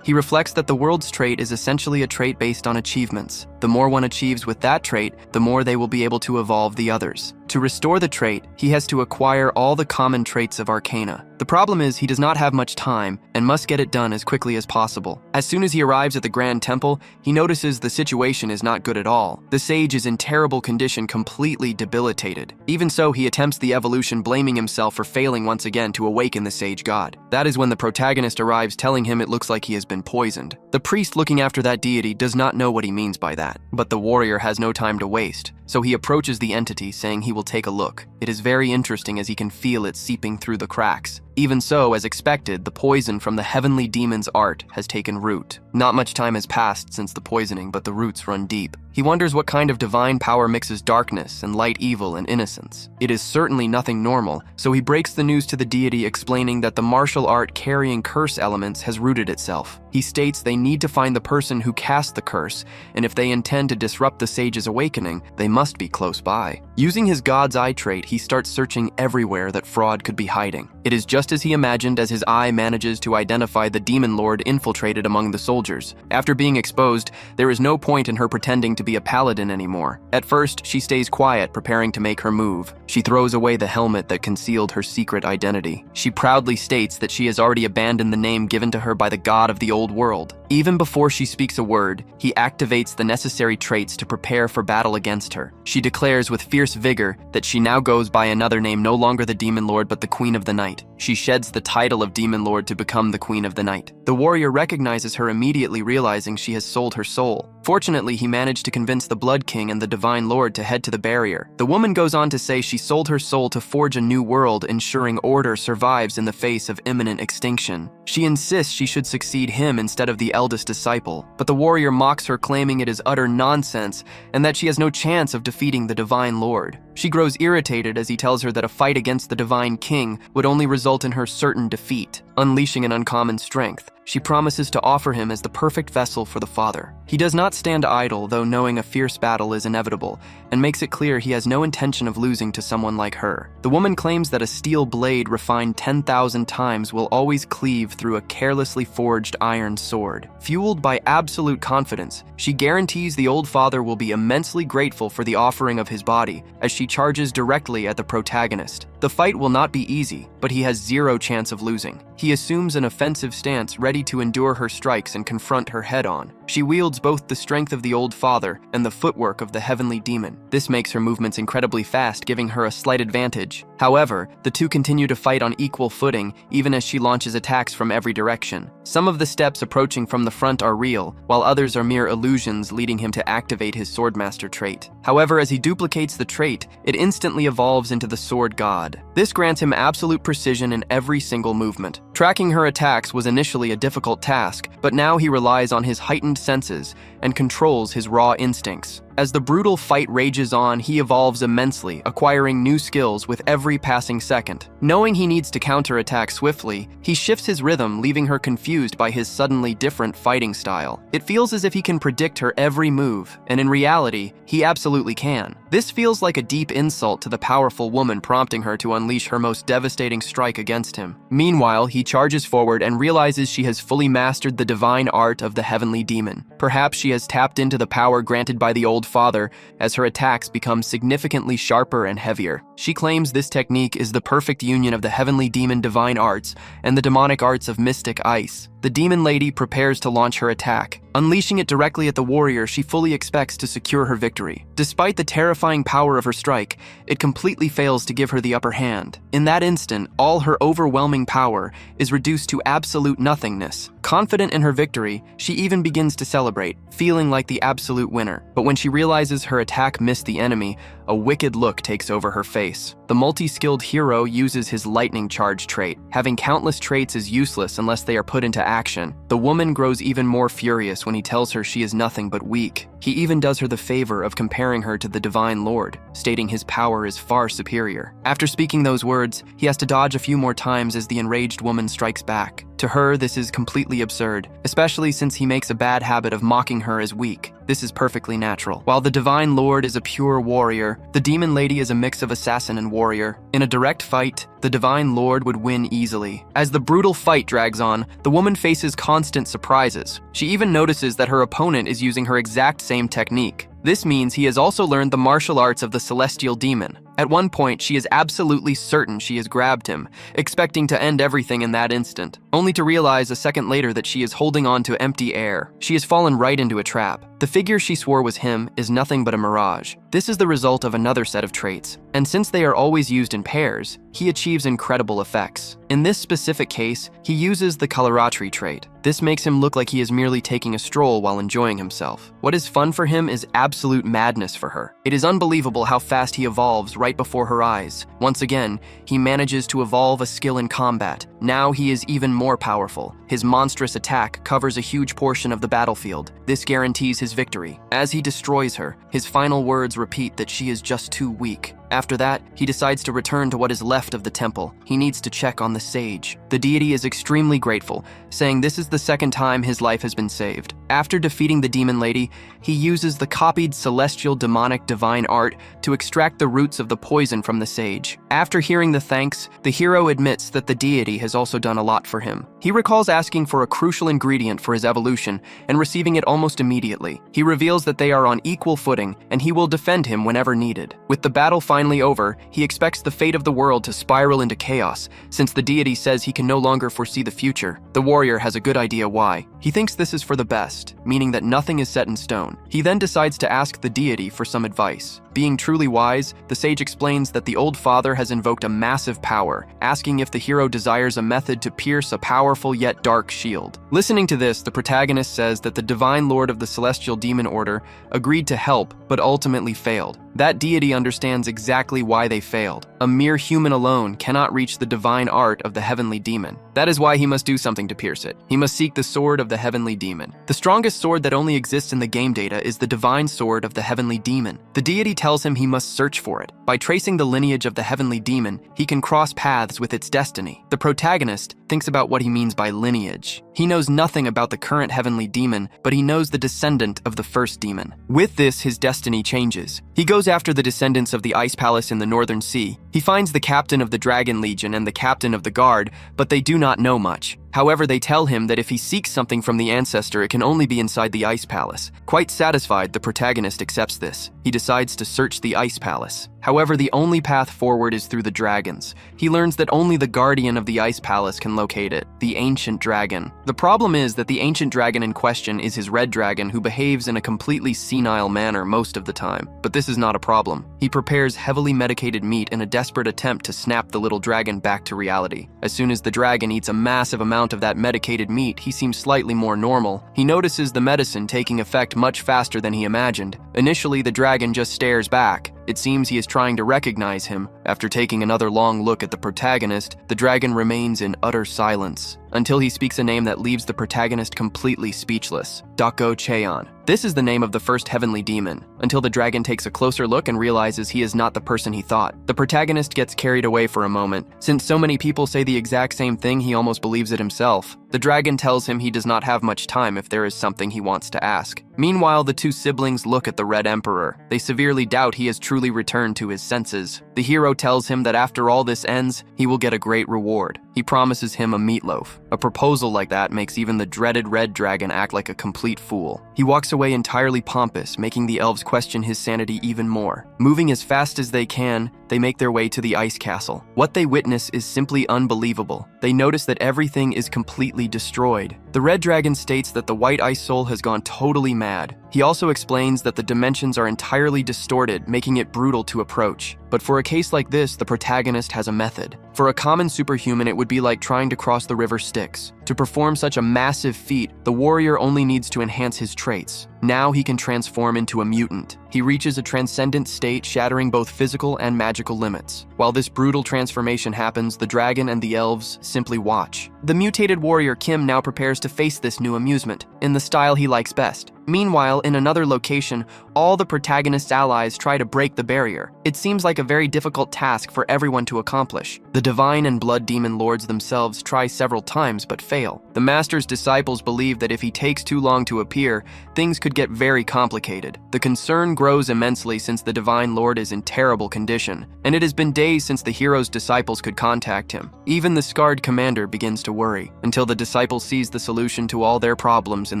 he reflects that the world's trait is essentially a trait based on achievements. The more one achieves with that trait, the more they will be able to evolve the others. To restore the trait, he has to acquire all the common traits of Arcana. The problem is he does not have much time and must get it done as quickly as possible. As soon as he arrives at the Grand Temple, he notices the situation is not good at all. The sage is in terrible condition, completely debilitated. Even so, he attempts the evolution, blaming himself for failing once again to awaken the sage god. That is when the protagonist arrives, telling him it looks like he has been poisoned. The priest looking after that deity does not know what he means by that, but the warrior has no time to waste. So he approaches the entity, saying he will take a look. It is very interesting as he can feel it seeping through the cracks. Even so, as expected, the poison from the heavenly demon's art has taken root. Not much time has passed since the poisoning, but the roots run deep. He wonders what kind of divine power mixes darkness and light evil and innocence. It is certainly nothing normal, so he breaks the news to the deity, explaining that the martial art carrying curse elements has rooted itself. He states they need to find the person who cast the curse, and if they intend to disrupt the sage's awakening, they must be close by. Using his God's Eye trait, he starts searching everywhere that Fraud could be hiding. It is just just as he imagined as his eye manages to identify the demon lord infiltrated among the soldiers. After being exposed, there is no point in her pretending to be a paladin anymore. At first, she stays quiet, preparing to make her move. She throws away the helmet that concealed her secret identity. She proudly states that she has already abandoned the name given to her by the god of the old world. Even before she speaks a word, he activates the necessary traits to prepare for battle against her. She declares with fierce vigor that she now goes by another name, no longer the Demon Lord but the Queen of the Night. She sheds the title of Demon Lord to become the Queen of the Night. The warrior recognizes her, immediately realizing she has sold her soul. Fortunately, he managed to convince the Blood King and the Divine Lord to head to the barrier. The woman goes on to say she sold her soul to forge a new world, ensuring order survives in the face of imminent extinction. She insists she should succeed him instead of the eldest disciple, but the warrior mocks her, claiming it is utter nonsense and that she has no chance of defeating the Divine Lord. She grows irritated as he tells her that a fight against the Divine King would only result in her certain defeat. Unleashing an uncommon strength, she promises to offer him as the perfect vessel for the Father. He does not stand idle, though, knowing a fierce battle is inevitable, and makes it clear he has no intention of losing to someone like her. The woman claims that a steel blade refined 10,000 times will always cleave through a carelessly forged iron sword. Fueled by absolute confidence, she guarantees the old father will be immensely grateful for the offering of his body as she charges directly at the protagonist. The fight will not be easy, but he has zero chance of losing. He assumes an offensive stance, ready to endure her strikes and confront her head-on. She wields both the strength of the old father and the footwork of the heavenly demon. This makes her movements incredibly fast, giving her a slight advantage. However, the two continue to fight on equal footing, even as she launches attacks from every direction. Some of the steps approaching from the front are real, while others are mere illusions, leading him to activate his Swordmaster trait. However, as he duplicates the trait, it instantly evolves into the Sword God. This grants him absolute precision in every single movement. Tracking her attacks was initially a difficult task, but now he relies on his heightened senses and controls his raw instincts. As the brutal fight rages on, he evolves immensely, acquiring new skills with every passing second. Knowing he needs to counterattack swiftly, he shifts his rhythm, leaving her confused by his suddenly different fighting style. It feels as if he can predict her every move, and in reality, he absolutely can. This feels like a deep insult to the powerful woman, prompting her to unleash her most devastating strike against him. Meanwhile, he charges forward and realizes she has fully mastered the divine art of the heavenly demon. Perhaps she has tapped into the power granted by the old father, as her attacks become significantly sharper and heavier. She claims this technique is the perfect union of the heavenly demon divine arts and the demonic arts of mystic ice. The demon lady prepares to launch her attack. Unleashing it directly at the warrior, she fully expects to secure her victory. Despite the terrifying power of her strike, it completely fails to give her the upper hand. In that instant, all her overwhelming power is reduced to absolute nothingness. Confident in her victory, she even begins to celebrate, feeling like the absolute winner. But when she realizes her attack missed the enemy, a wicked look takes over her face. The multi-skilled hero uses his lightning charge trait. Having countless traits is useless unless they are put into action. The woman grows even more furious when he tells her she is nothing but weak. He even does her the favor of comparing her to the Divine Lord, stating his power is far superior. After speaking those words, he has to dodge a few more times as the enraged woman strikes back. To her, this is completely absurd, especially since he makes a bad habit of mocking her as weak. This is perfectly natural. While the Divine Lord is a pure warrior, the Demon Lady is a mix of assassin and warrior. In a direct fight, the Divine Lord would win easily. As the brutal fight drags on, the woman faces constant surprises. She even notices that her opponent is using her exact same technique. This means he has also learned the martial arts of the Celestial Demon. At one point, she is absolutely certain she has grabbed him, expecting to end everything in that instant, only to realize a second later that she is holding on to empty air. She has fallen right into a trap. The figure she swore was him is nothing but a mirage. This is the result of another set of traits, and since they are always used in pairs, he achieves incredible effects. In this specific case, he uses the coloratry trait. This makes him look like he is merely taking a stroll while enjoying himself. What is fun for him is absolute madness for her. It is unbelievable how fast he evolves right before her eyes. Once again, he manages to evolve a skill in combat. Now he is even more powerful. His monstrous attack covers a huge portion of the battlefield. This guarantees his victory. As he destroys her, his final words repeat that she is just too weak. After that, he decides to return to what is left of the temple. He needs to check on the sage. The deity is extremely grateful, saying this is the second time his life has been saved. After defeating the demon lady, he uses the copied celestial demonic divine art to extract the roots of the poison from the sage. After hearing the thanks, the hero admits that the deity has also done a lot for him. He recalls asking for a crucial ingredient for his evolution and receiving it almost immediately. He reveals that they are on equal footing and he will defend him whenever needed. With the battle finally over, he expects the fate of the world to spiral into chaos since the deity says he can no longer foresee the future. The warrior has a good idea why. He thinks this is for the best, meaning that nothing is set in stone. He then decides to ask the deity for some advice. Being truly wise, the sage explains that the old father has invoked a massive power, asking if the hero desires a method to pierce a powerful yet dark shield. Listening to this, the protagonist says that the divine lord of the celestial demon order agreed to help, but ultimately failed. That deity understands exactly why they failed. A mere human alone cannot reach the divine art of the heavenly demon. That is why he must do something to pierce it. He must seek the sword of the heavenly demon. The strongest sword that only exists in the game data is the divine sword of the heavenly demon. The deity tells him he must search for it. By tracing the lineage of the heavenly demon, he can cross paths with its destiny. The protagonist thinks about what he means by lineage. He knows nothing about the current heavenly demon, but he knows the descendant of the first demon. With this, his destiny changes. He goes after the descendants of the Ice Palace in the Northern Sea. He finds the captain of the Dragon Legion and the captain of the guard, but they do not know much. However, they tell him that if he seeks something from the ancestor, it can only be inside the Ice Palace. Quite satisfied, the protagonist accepts this. He decides to search the Ice Palace. However, the only path forward is through the dragons. He learns that only the guardian of the Ice Palace can locate it, the ancient dragon. The problem is that the ancient dragon in question is his red dragon who behaves in a completely senile manner most of the time. But this is not a problem. He prepares heavily medicated meat in a desperate attempt to snap the little dragon back to reality. As soon as the dragon eats a massive amount of that medicated meat, he seems slightly more normal. He notices the medicine taking effect much faster than he imagined. Initially, the dragon just stares back. It seems he is trying to recognize him. After taking another long look at the protagonist, the dragon remains in utter silence, until he speaks a name that leaves the protagonist completely speechless. Dako Cheon. This is the name of the first heavenly demon, until the dragon takes a closer look and realizes he is not the person he thought. The protagonist gets carried away for a moment. Since so many people say the exact same thing, he almost believes it himself. The dragon tells him he does not have much time if there is something he wants to ask. Meanwhile, the two siblings look at the Red Emperor. They severely doubt he has truly returned to his senses. The hero tells him that after all this ends, he will get a great reward. He promises him a meatloaf. A proposal like that makes even the dreaded red dragon act like a complete fool. He walks away entirely pompous, making the elves question his sanity even more. Moving as fast as they can, they make their way to the ice castle. What they witness is simply unbelievable. They notice that everything is completely destroyed. The red dragon states that the white ice soul has gone totally mad. He also explains that the dimensions are entirely distorted, making it brutal to approach. But for a case like this, the protagonist has a method. For a common superhuman, it would be like trying to cross the river Styx. To perform such a massive feat, the warrior only needs to enhance his traits. Now he can transform into a mutant. He reaches a transcendent state, shattering both physical and magical limits. While this brutal transformation happens, the dragon and the elves simply watch. The mutated warrior Kim now prepares to face this new amusement, in the style he likes best. Meanwhile, in another location, all the protagonist's allies try to break the barrier. It seems like a very difficult task for everyone to accomplish. The divine and blood demon lords themselves try several times but fail. The master's disciples believe that if he takes too long to appear, things could get very complicated. The concern grows immensely since the divine lord is in terrible condition, and it has been days since the hero's disciples could contact him. Even the scarred commander begins to worry, until the disciple sees the solution to all their problems in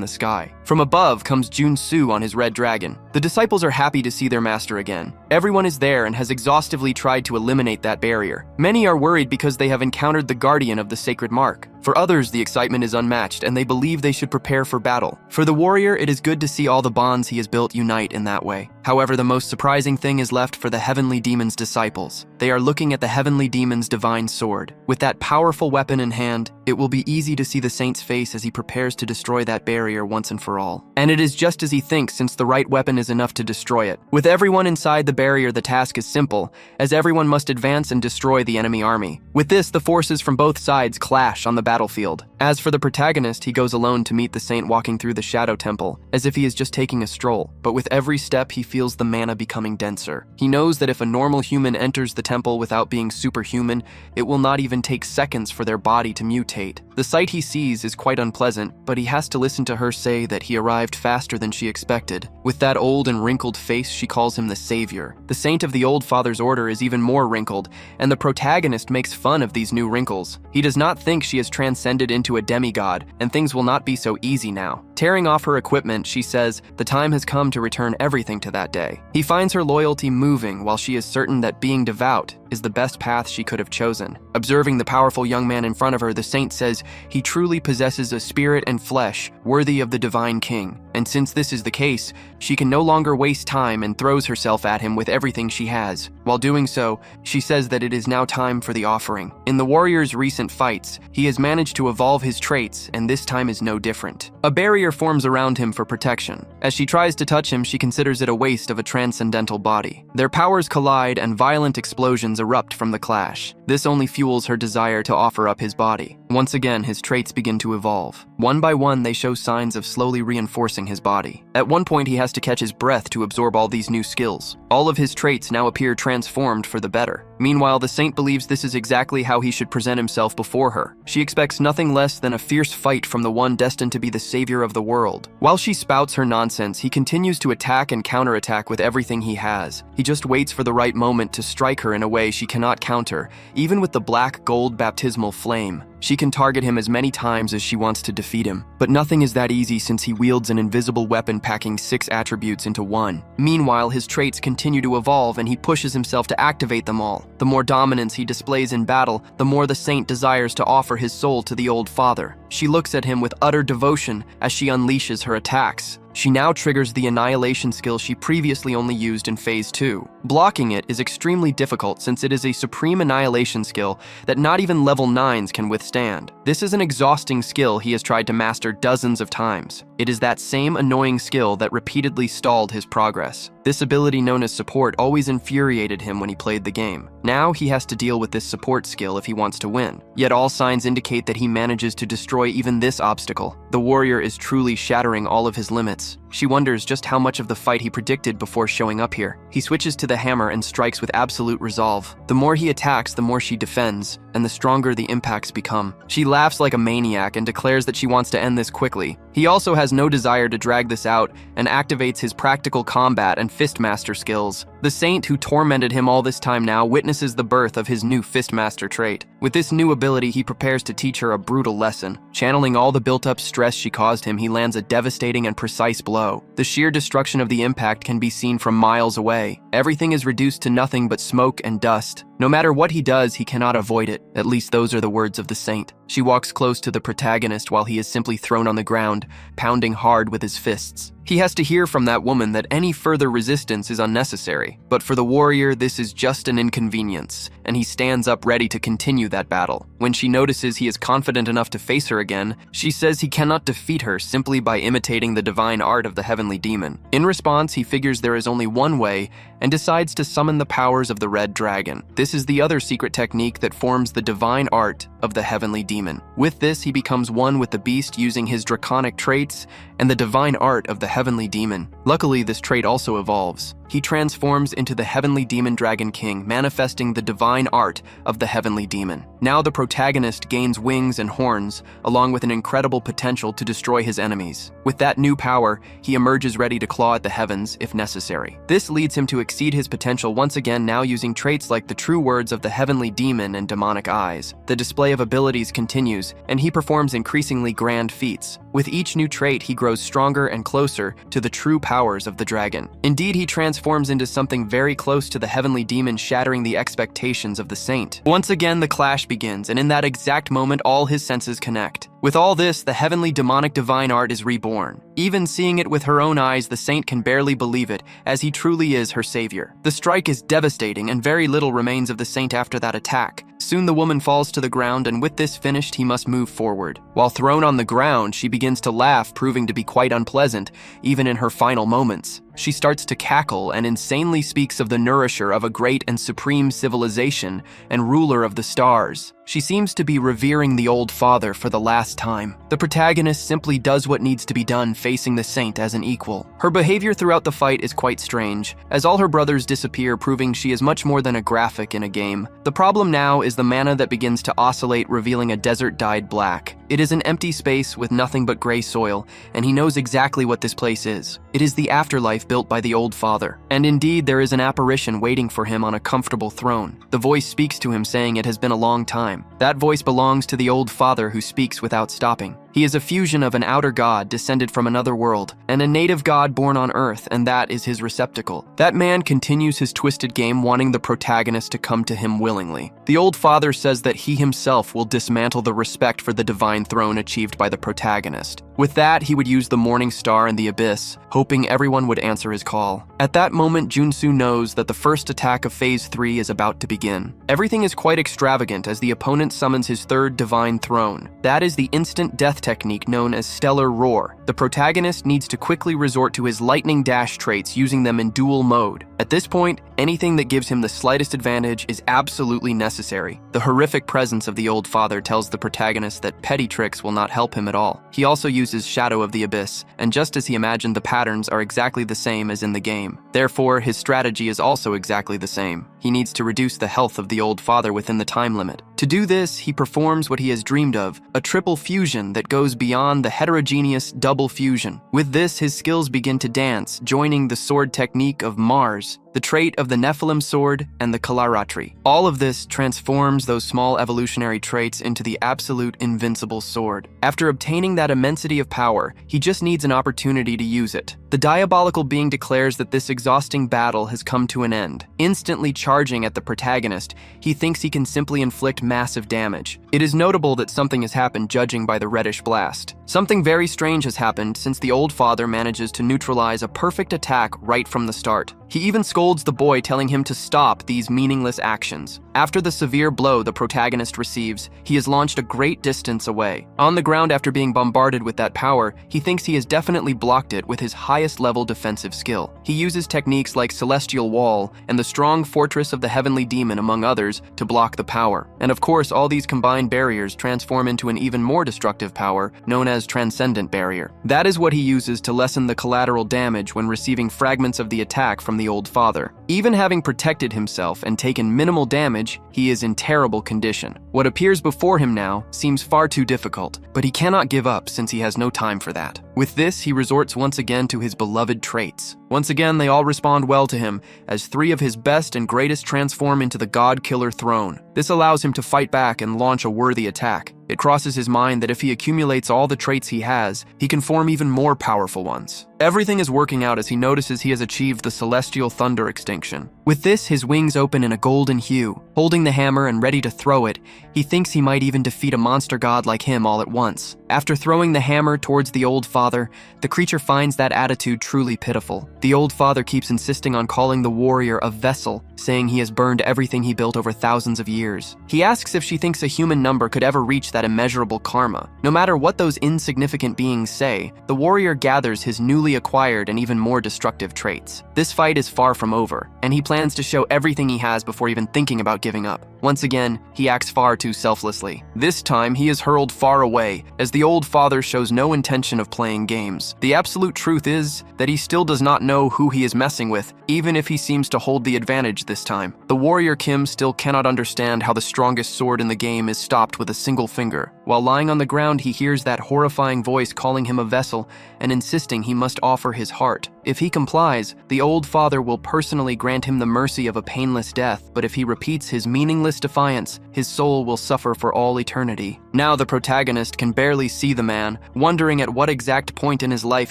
the sky. From above comes Jun-Soo on his red dragon. The disciples are happy to see their master again. Everyone is there and has exhaustively tried to eliminate that barrier. Many are worried because they have encountered the guardian of the sacred mark. For others, the excitement is unmatched and they believe they should prepare for battle. For the warrior, it is good to see all the bonds he has built unite in that way. However, the most surprising thing is left for the heavenly demon's disciples. They are looking at the heavenly demon's divine sword. With that powerful weapon in hand, it will be easy to see the saint's face as he prepares to destroy that barrier once and for all. And it is just as he thinks, since the right weapon is enough to destroy it. With everyone inside the barrier, the task is simple, as everyone must advance and destroy the enemy army. With this, the forces from both sides clash on the battlefield. As for the protagonist, he goes alone to meet the saint walking through the Shadow Temple, as if he is just taking a stroll. But with every step, he feels the mana becoming denser. He knows that if a normal human enters the temple without being superhuman, it will not even take seconds for their body to mutate. The sight he sees is quite unpleasant, but he has to listen to her say that he arrived faster than she expected. With that old and wrinkled face, she calls him the savior. The saint of the old father's order is even more wrinkled, and the protagonist makes fun of these new wrinkles. He does not think she has transcended into a demigod, and things will not be so easy now. Tearing off her equipment, she says the time has come to return everything to that day. He finds her loyalty moving while she is certain that being devout is the best path she could have chosen. Observing the powerful young man in front of her, the saint says he truly possesses a spirit and flesh worthy of the divine king. And since this is the case, she can no longer waste time and throws herself at him with everything she has. While doing so, she says that it is now time for the offering. In the warrior's recent fights, he has managed to evolve his traits, and this time is no different. A barrier forms around him for protection. As she tries to touch him, she considers it a waste of a transcendental body. Their powers collide and violent explosions erupt from the clash. This only fuels her desire to offer up his body. Once again, his traits begin to evolve. One by one, they show signs of slowly reinforcing his body. At one point, he has to catch his breath to absorb all these new skills. All of his traits now appear transformed for the better. Meanwhile, the saint believes this is exactly how he should present himself before her. She expects nothing less than a fierce fight from the one destined to be the savior of the world. While she spouts her nonsense, he continues to attack and counterattack with everything he has. He just waits for the right moment to strike her in a way she cannot counter, even with the black gold baptismal flame. She can target him as many times as she wants to defeat him, but nothing is that easy since he wields an invisible weapon packing 6 attributes into one. Meanwhile, his traits continue to evolve and he pushes himself to activate them all. The more dominance he displays in battle, the more the saint desires to offer his soul to the old father. She looks at him with utter devotion as she unleashes her attacks. She now triggers the annihilation skill she previously only used in Phase 2. Blocking it is extremely difficult since it is a supreme annihilation skill that not even level 9s can withstand. This is an exhausting skill he has tried to master dozens of times. It is that same annoying skill that repeatedly stalled his progress. This ability known as support always infuriated him when he played the game. Now he has to deal with this support skill if he wants to win. Yet all signs indicate that he manages to destroy even this obstacle. The warrior is truly shattering all of his limits. She wonders just how much of the fight he predicted before showing up here. He switches to the hammer and strikes with absolute resolve. The more he attacks, the more she defends, and the stronger the impacts become. She laughs like a maniac and declares that she wants to end this quickly. He also has no desire to drag this out and activates his practical combat and fistmaster skills. The saint who tormented him all this time now witnesses the birth of his new fistmaster trait. With this new ability, he prepares to teach her a brutal lesson. Channeling all the built-up stress she caused him, he lands a devastating and precise blow. The sheer destruction of the impact can be seen from miles away. Everything is reduced to nothing but smoke and dust. No matter what he does, he cannot avoid it. At least those are the words of the saint. She walks close to the protagonist while he is simply thrown on the ground, pounding hard with his fists. He has to hear from that woman that any further resistance is unnecessary. But for the warrior, this is just an inconvenience, and he stands up ready to continue that battle. When she notices he is confident enough to face her again, she says he cannot defeat her simply by imitating the divine art of the heavenly demon. In response, he figures there is only one way and decides to summon the powers of the red dragon. This is the other secret technique that forms the divine art of the heavenly demon. With this, he becomes one with the beast using his draconic traits and the divine art of the heavenly demon. Luckily, this trait also evolves. He transforms into the heavenly demon dragon king, manifesting the divine art of the heavenly demon. Now the protagonist gains wings and horns, along with an incredible potential to destroy his enemies. With that new power, he emerges ready to claw at the heavens if necessary. This leads him to exceed his potential once again, now using traits like the true words of the heavenly demon and demonic eyes. The display of abilities continues, and he performs increasingly grand feats. With each new trait, he grows stronger and closer to the true powers of the dragon. Indeed, he transforms into something very close to the heavenly demon, shattering the expectations of the saint. Once again, the clash begins, and in that exact moment, all his senses connect. With all this, the heavenly demonic divine art is reborn. Even seeing it with her own eyes, the saint can barely believe it, as he truly is her savior. The strike is devastating, and very little remains of the saint after that attack. Soon the woman falls to the ground, and with this finished, he must move forward. While thrown on the ground, she begins to laugh, proving to be quite unpleasant, even in her final moments. she starts to cackle and insanely speaks of the nourisher of a great and supreme civilization and ruler of the stars. She seems to be revering the old father for the last time. The protagonist simply does what needs to be done, facing the saint as an equal. Her behavior throughout the fight is quite strange, as all her brothers disappear, proving she is much more than a graphic in a game. The problem now is the mana that begins to oscillate, revealing a desert dyed black. It is an empty space with nothing but gray soil, and he knows exactly what this place is. It is the afterlife built by the old father. And indeed, there is an apparition waiting for him on a comfortable throne. The voice speaks to him, saying it has been a long time. That voice belongs to the old father, who speaks without stopping. He is a fusion of an outer god descended from another world, and a native god born on Earth, and that is his receptacle. That man continues his twisted game, wanting the protagonist to come to him willingly. The old father says that he himself will dismantle the respect for the divine throne achieved by the protagonist. With that, he would use the morning star and the abyss, hoping everyone would answer his call. At that moment, Junsu knows that the first attack of Phase 3 is about to begin. Everything is quite extravagant as the opponent summons his third divine throne. That is the instant death technique known as Stellar Roar. The protagonist needs to quickly resort to his lightning dash traits, using them in dual mode. At this point, anything that gives him the slightest advantage is absolutely necessary. The horrific presence of the old father tells the protagonist that petty tricks will not help him at all. He also uses Shadow of the Abyss, and just as he imagined, the patterns are exactly the same as in the game. Therefore, his strategy is also exactly the same. He needs to reduce the health of the old father within the time limit. To do this, he performs what he has dreamed of, a triple fusion that goes beyond the heterogeneous double fusion. With this, his skills begin to dance, joining the sword technique of Mars, the trait of the Nephilim sword, and the Kalaratri. All of this transforms those small evolutionary traits into the absolute invincible sword. After obtaining that immensity of power, he just needs an opportunity to use it. The diabolical being declares that this exhausting battle has come to an end. Instantly charging at the protagonist, he thinks he can simply inflict massive damage. It is notable that something has happened, judging by the reddish blast. Something very strange has happened, since the old father manages to neutralize a perfect attack right from the start. He even scolds the boy, telling him to stop these meaningless actions. After the severe blow the protagonist receives, he is launched a great distance away. On the ground, after being bombarded with that power, he thinks he has definitely blocked it with his highest level defensive skill. He uses techniques like Celestial Wall and the strong Fortress of the Heavenly Demon, among others, to block the power. And of course, all these combined barriers transform into an even more destructive power, known as Transcendent Barrier. That is what he uses to lessen the collateral damage when receiving fragments of the attack from the old father. Even having protected himself and taken minimal damage, he is in terrible condition. What appears before him now seems far too difficult, but he cannot give up since he has no time for that. With this, he resorts once again to his beloved traits. Once again, they all respond well to him, as 3 of his best and greatest transform into the God Killer Throne. This allows him to fight back and launch a worthy attack. It crosses his mind that if he accumulates all the traits he has, he can form even more powerful ones. Everything is working out as he notices he has achieved the Celestial Thunder Extinction. With this, his wings open in a golden hue. Holding the hammer and ready to throw it, he thinks he might even defeat a monster god like him all at once. After throwing the hammer towards the old father, the creature finds that attitude truly pitiful. The old father keeps insisting on calling the warrior a vessel, saying he has burned everything he built over thousands of years. He asks if she thinks a human number could ever reach that immeasurable karma. No matter what those insignificant beings say, the warrior gathers his newly acquired and even more destructive traits. This fight is far from over, and he plans to show everything he has before even thinking about giving up. Once again, he acts far too selflessly. This time, he is hurled far away, as the old father shows no intention of playing games. The absolute truth is that he still does not know who he is messing with, even if he seems to hold the advantage this time. The warrior Kim still cannot understand how the strongest sword in the game is stopped with a single finger. While lying on the ground, he hears that horrifying voice calling him a vessel and insisting he must offer his heart. If he complies, the old father will personally grant him the mercy of a painless death, but if he repeats his meaningless defiance, his soul will suffer for all eternity. Now the protagonist can barely see the man, wondering at what exact point in his life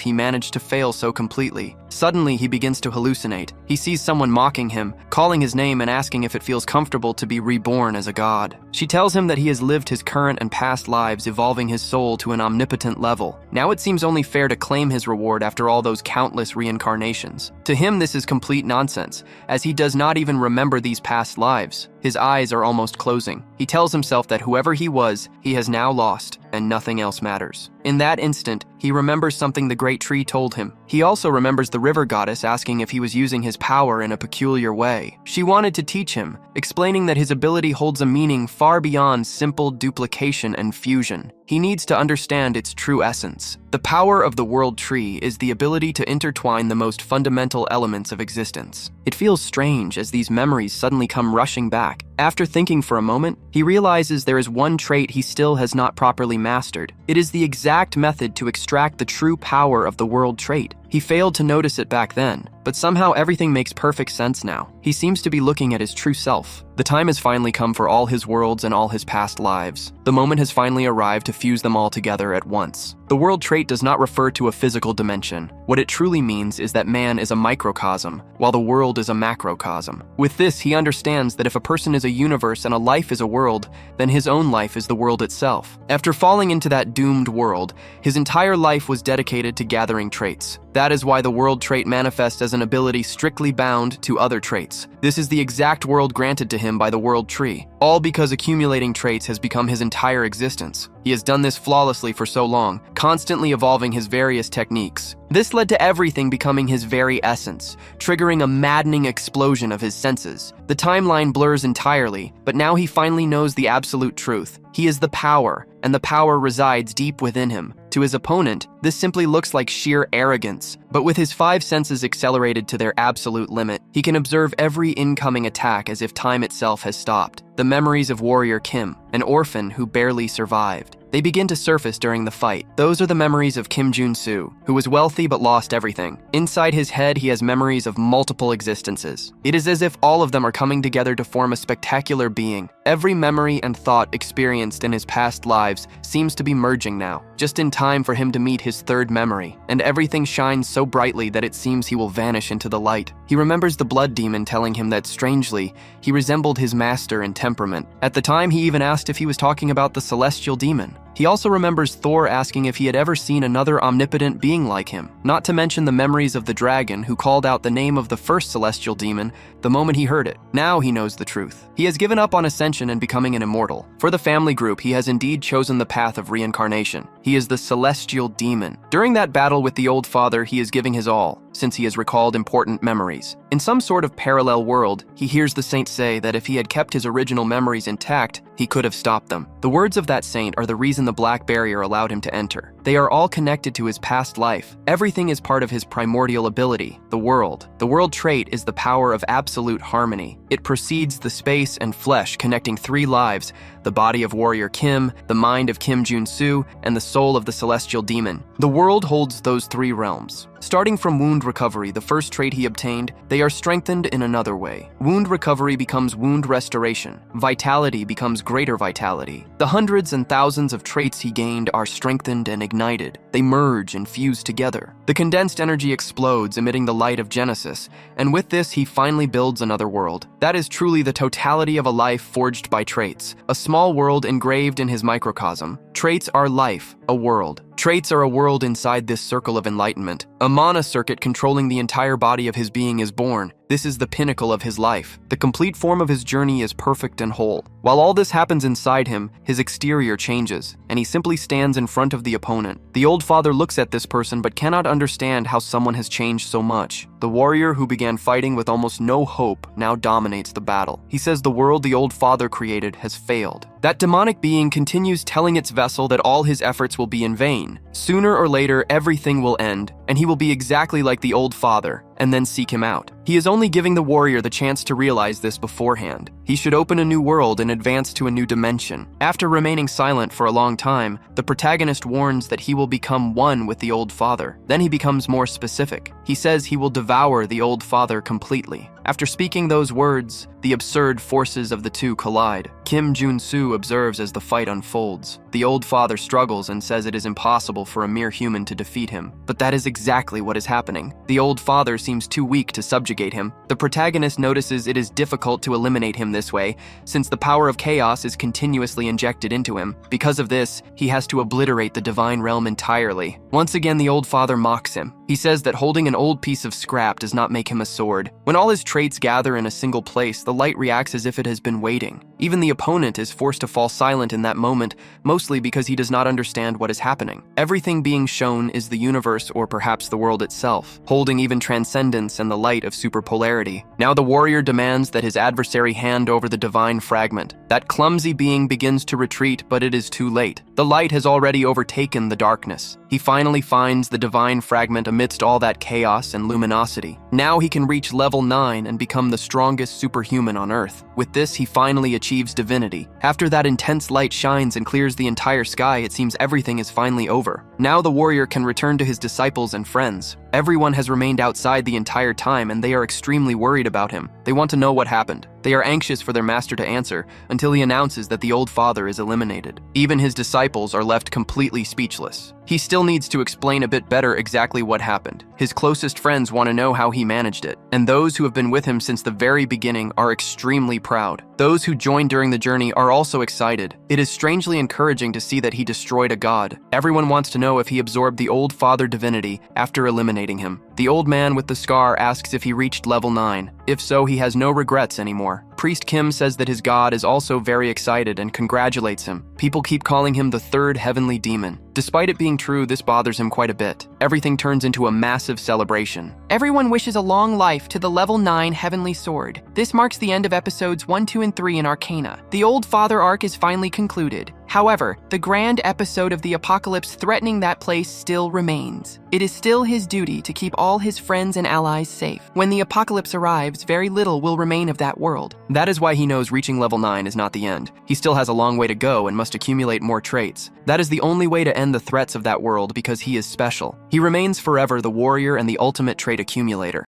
he managed to fail so completely. Suddenly, he begins to hallucinate. He sees someone mocking him, calling his name and asking if it feels comfortable to be reborn as a god. She tells him that he has lived his current and past lives, evolving his soul to an omnipotent level. Now it seems only fair to claim his reward after all those countless reincarnations. To him, this is complete nonsense, as he does not even remember these past lives. His eyes are almost closing. He tells himself that whoever he was, he has now lost. and nothing else matters. In that instant, he remembers something the great tree told him. He also remembers the river goddess asking if he was using his power in a peculiar way. She wanted to teach him, explaining that his ability holds a meaning far beyond simple duplication and fusion. He needs to understand its true essence. The power of the world tree is the ability to intertwine the most fundamental elements of existence. It feels strange as these memories suddenly come rushing back. After thinking for a moment, he realizes there is one trait he still has not properly mastered. It is the exact method to extract the true power of the world trait. He failed to notice it back then, but somehow everything makes perfect sense now. He seems to be looking at his true self. The time has finally come for all his worlds and all his past lives. The moment has finally arrived to fuse them all together at once. The world trait does not refer to a physical dimension. What it truly means is that man is a microcosm, while the world is a macrocosm. With this, he understands that if a person is a universe and a life is a world, then his own life is the world itself. After falling into that doomed world, his entire life was dedicated to gathering traits. That is why the world trait manifests as an ability strictly bound to other traits. This is the exact world granted to him by the world tree, all because accumulating traits has become his entire existence. He has done this flawlessly for so long, constantly evolving his various techniques. This led to everything becoming his very essence, triggering a maddening explosion of his senses. The timeline blurs entirely, but now he finally knows the absolute truth. He is the power, and the power resides deep within him. To his opponent, this simply looks like sheer arrogance, but with his 5 senses accelerated to their absolute limit, he can observe every incoming attack as if time itself has stopped. The memories of warrior Kim, an orphan who barely survived. They begin to surface during the fight. Those are the memories of Kim Jun-soo, who was wealthy but lost everything. Inside his head, he has memories of multiple existences. It is as if all of them are coming together to form a spectacular being. Every memory and thought experienced in his past lives seems to be merging now, just in time for him to meet his third memory, and everything shines so brightly that it seems he will vanish into the light. He remembers the blood demon telling him that, strangely, he resembled his master in temperament. At the time, he even asked if he was talking about the celestial demon. He also remembers Thor asking if he had ever seen another omnipotent being like him, not to mention the memories of the dragon who called out the name of the first celestial demon the moment he heard it. Now he knows the truth. He has given up on ascension and becoming an immortal. For the family group, he has indeed chosen the path of reincarnation. He is the celestial demon. During that battle with the old father, he is giving his all, since he has recalled important memories. In some sort of parallel world, he hears the saint say that if he had kept his original memories intact, he could have stopped them. The words of that saint are the reason the black barrier allowed him to enter. They are all connected to his past life. Everything is part of his primordial ability, the world. The world trait is the power of absolute harmony. It precedes the space and flesh, connecting 3 lives: the body of warrior Kim, the mind of Kim Jun-soo, and the soul of the celestial demon. The world holds those 3 realms. Starting from wound recovery, the first trait he obtained, they are strengthened in another way. Wound recovery becomes wound restoration. Vitality becomes greater vitality. The hundreds and thousands of traits he gained are strengthened and ignited. They merge and fuse together. The condensed energy explodes, emitting the light of Genesis, and with this he finally builds another world. That is truly the totality of a life forged by traits, a small world engraved in his microcosm. Traits are life, a world. Traits are a world inside this circle of enlightenment. A mana circuit controlling the entire body of his being is born. This is the pinnacle of his life. The complete form of his journey is perfect and whole. While all this happens inside him, his exterior changes, and he simply stands in front of the opponent. The old father looks at this person but cannot understand how someone has changed so much. The warrior who began fighting with almost no hope now dominates the battle. He says the world the old father created has failed. That demonic being continues telling its vessel that all his efforts will be in vain. Sooner or later, everything will end, and he will be exactly like the old father, and then seek him out. He is only giving the warrior the chance to realize this beforehand. He should open a new world and advance to a new dimension. After remaining silent for a long time, the protagonist warns that he will become one with the old father. Then he becomes more specific. He says he will devour the old father completely. After speaking those words, the absurd forces of the two collide. Kim Jun-soo observes as the fight unfolds. The old father struggles and says it is impossible for a mere human to defeat him. But that is exactly what is happening. The old father seems too weak to subjugate him. The protagonist notices it is difficult to eliminate him this way, since the power of chaos is continuously injected into him. Because of this, he has to obliterate the divine realm entirely. Once again, the old father mocks him. He says that holding an old piece of scrap does not make him a sword. When all his traits gather in a single place, the light reacts as if it has been waiting. Even the opponent is forced to fall silent in that moment, mostly because he does not understand what is happening. Everything being shown is the universe or perhaps the world itself, holding even transcendence and the light of superpolarity. Now the warrior demands that his adversary hand over the divine fragment. That clumsy being begins to retreat, but it is too late. The light has already overtaken the darkness. He finally finds the divine fragment amidst all that chaos and luminosity. Now he can reach level 9 and become the strongest superhuman on Earth. With this, he finally achieves divinity. After that intense light shines and clears the entire sky, it seems everything is finally over. Now the warrior can return to his disciples and friends. Everyone has remained outside the entire time and they are extremely worried about him. They want to know what happened. They are anxious for their master to answer until he announces that the old father is eliminated. Even his disciples are left completely speechless. He still needs to explain a bit better exactly what happened. His closest friends want to know how he managed it, and those who have been with him since the very beginning are extremely proud. Those who joined during the journey are also excited. It is strangely encouraging to see that he destroyed a god. Everyone wants to know if he absorbed the old father divinity after eliminating him. The old man with the scar asks if he reached level 9. If so, he has no regrets anymore. Priest Kim says that his god is also very excited and congratulates him. People keep calling him the third heavenly demon. Despite it being true, this bothers him quite a bit. Everything turns into a massive celebration. Everyone wishes a long life to the level 9 heavenly sword. This marks the end of episodes 1, 2, and 3 in Arcana. The Old Father arc is finally concluded. However, the grand episode of the apocalypse threatening that place still remains. It is still his duty to keep all his friends and allies safe. When the apocalypse arrives, very little will remain of that world. That is why he knows reaching level 9 is not the end. He still has a long way to go and must accumulate more traits. That is the only way to end the threats of that world because he is special. He remains forever the warrior and the ultimate trait accumulator.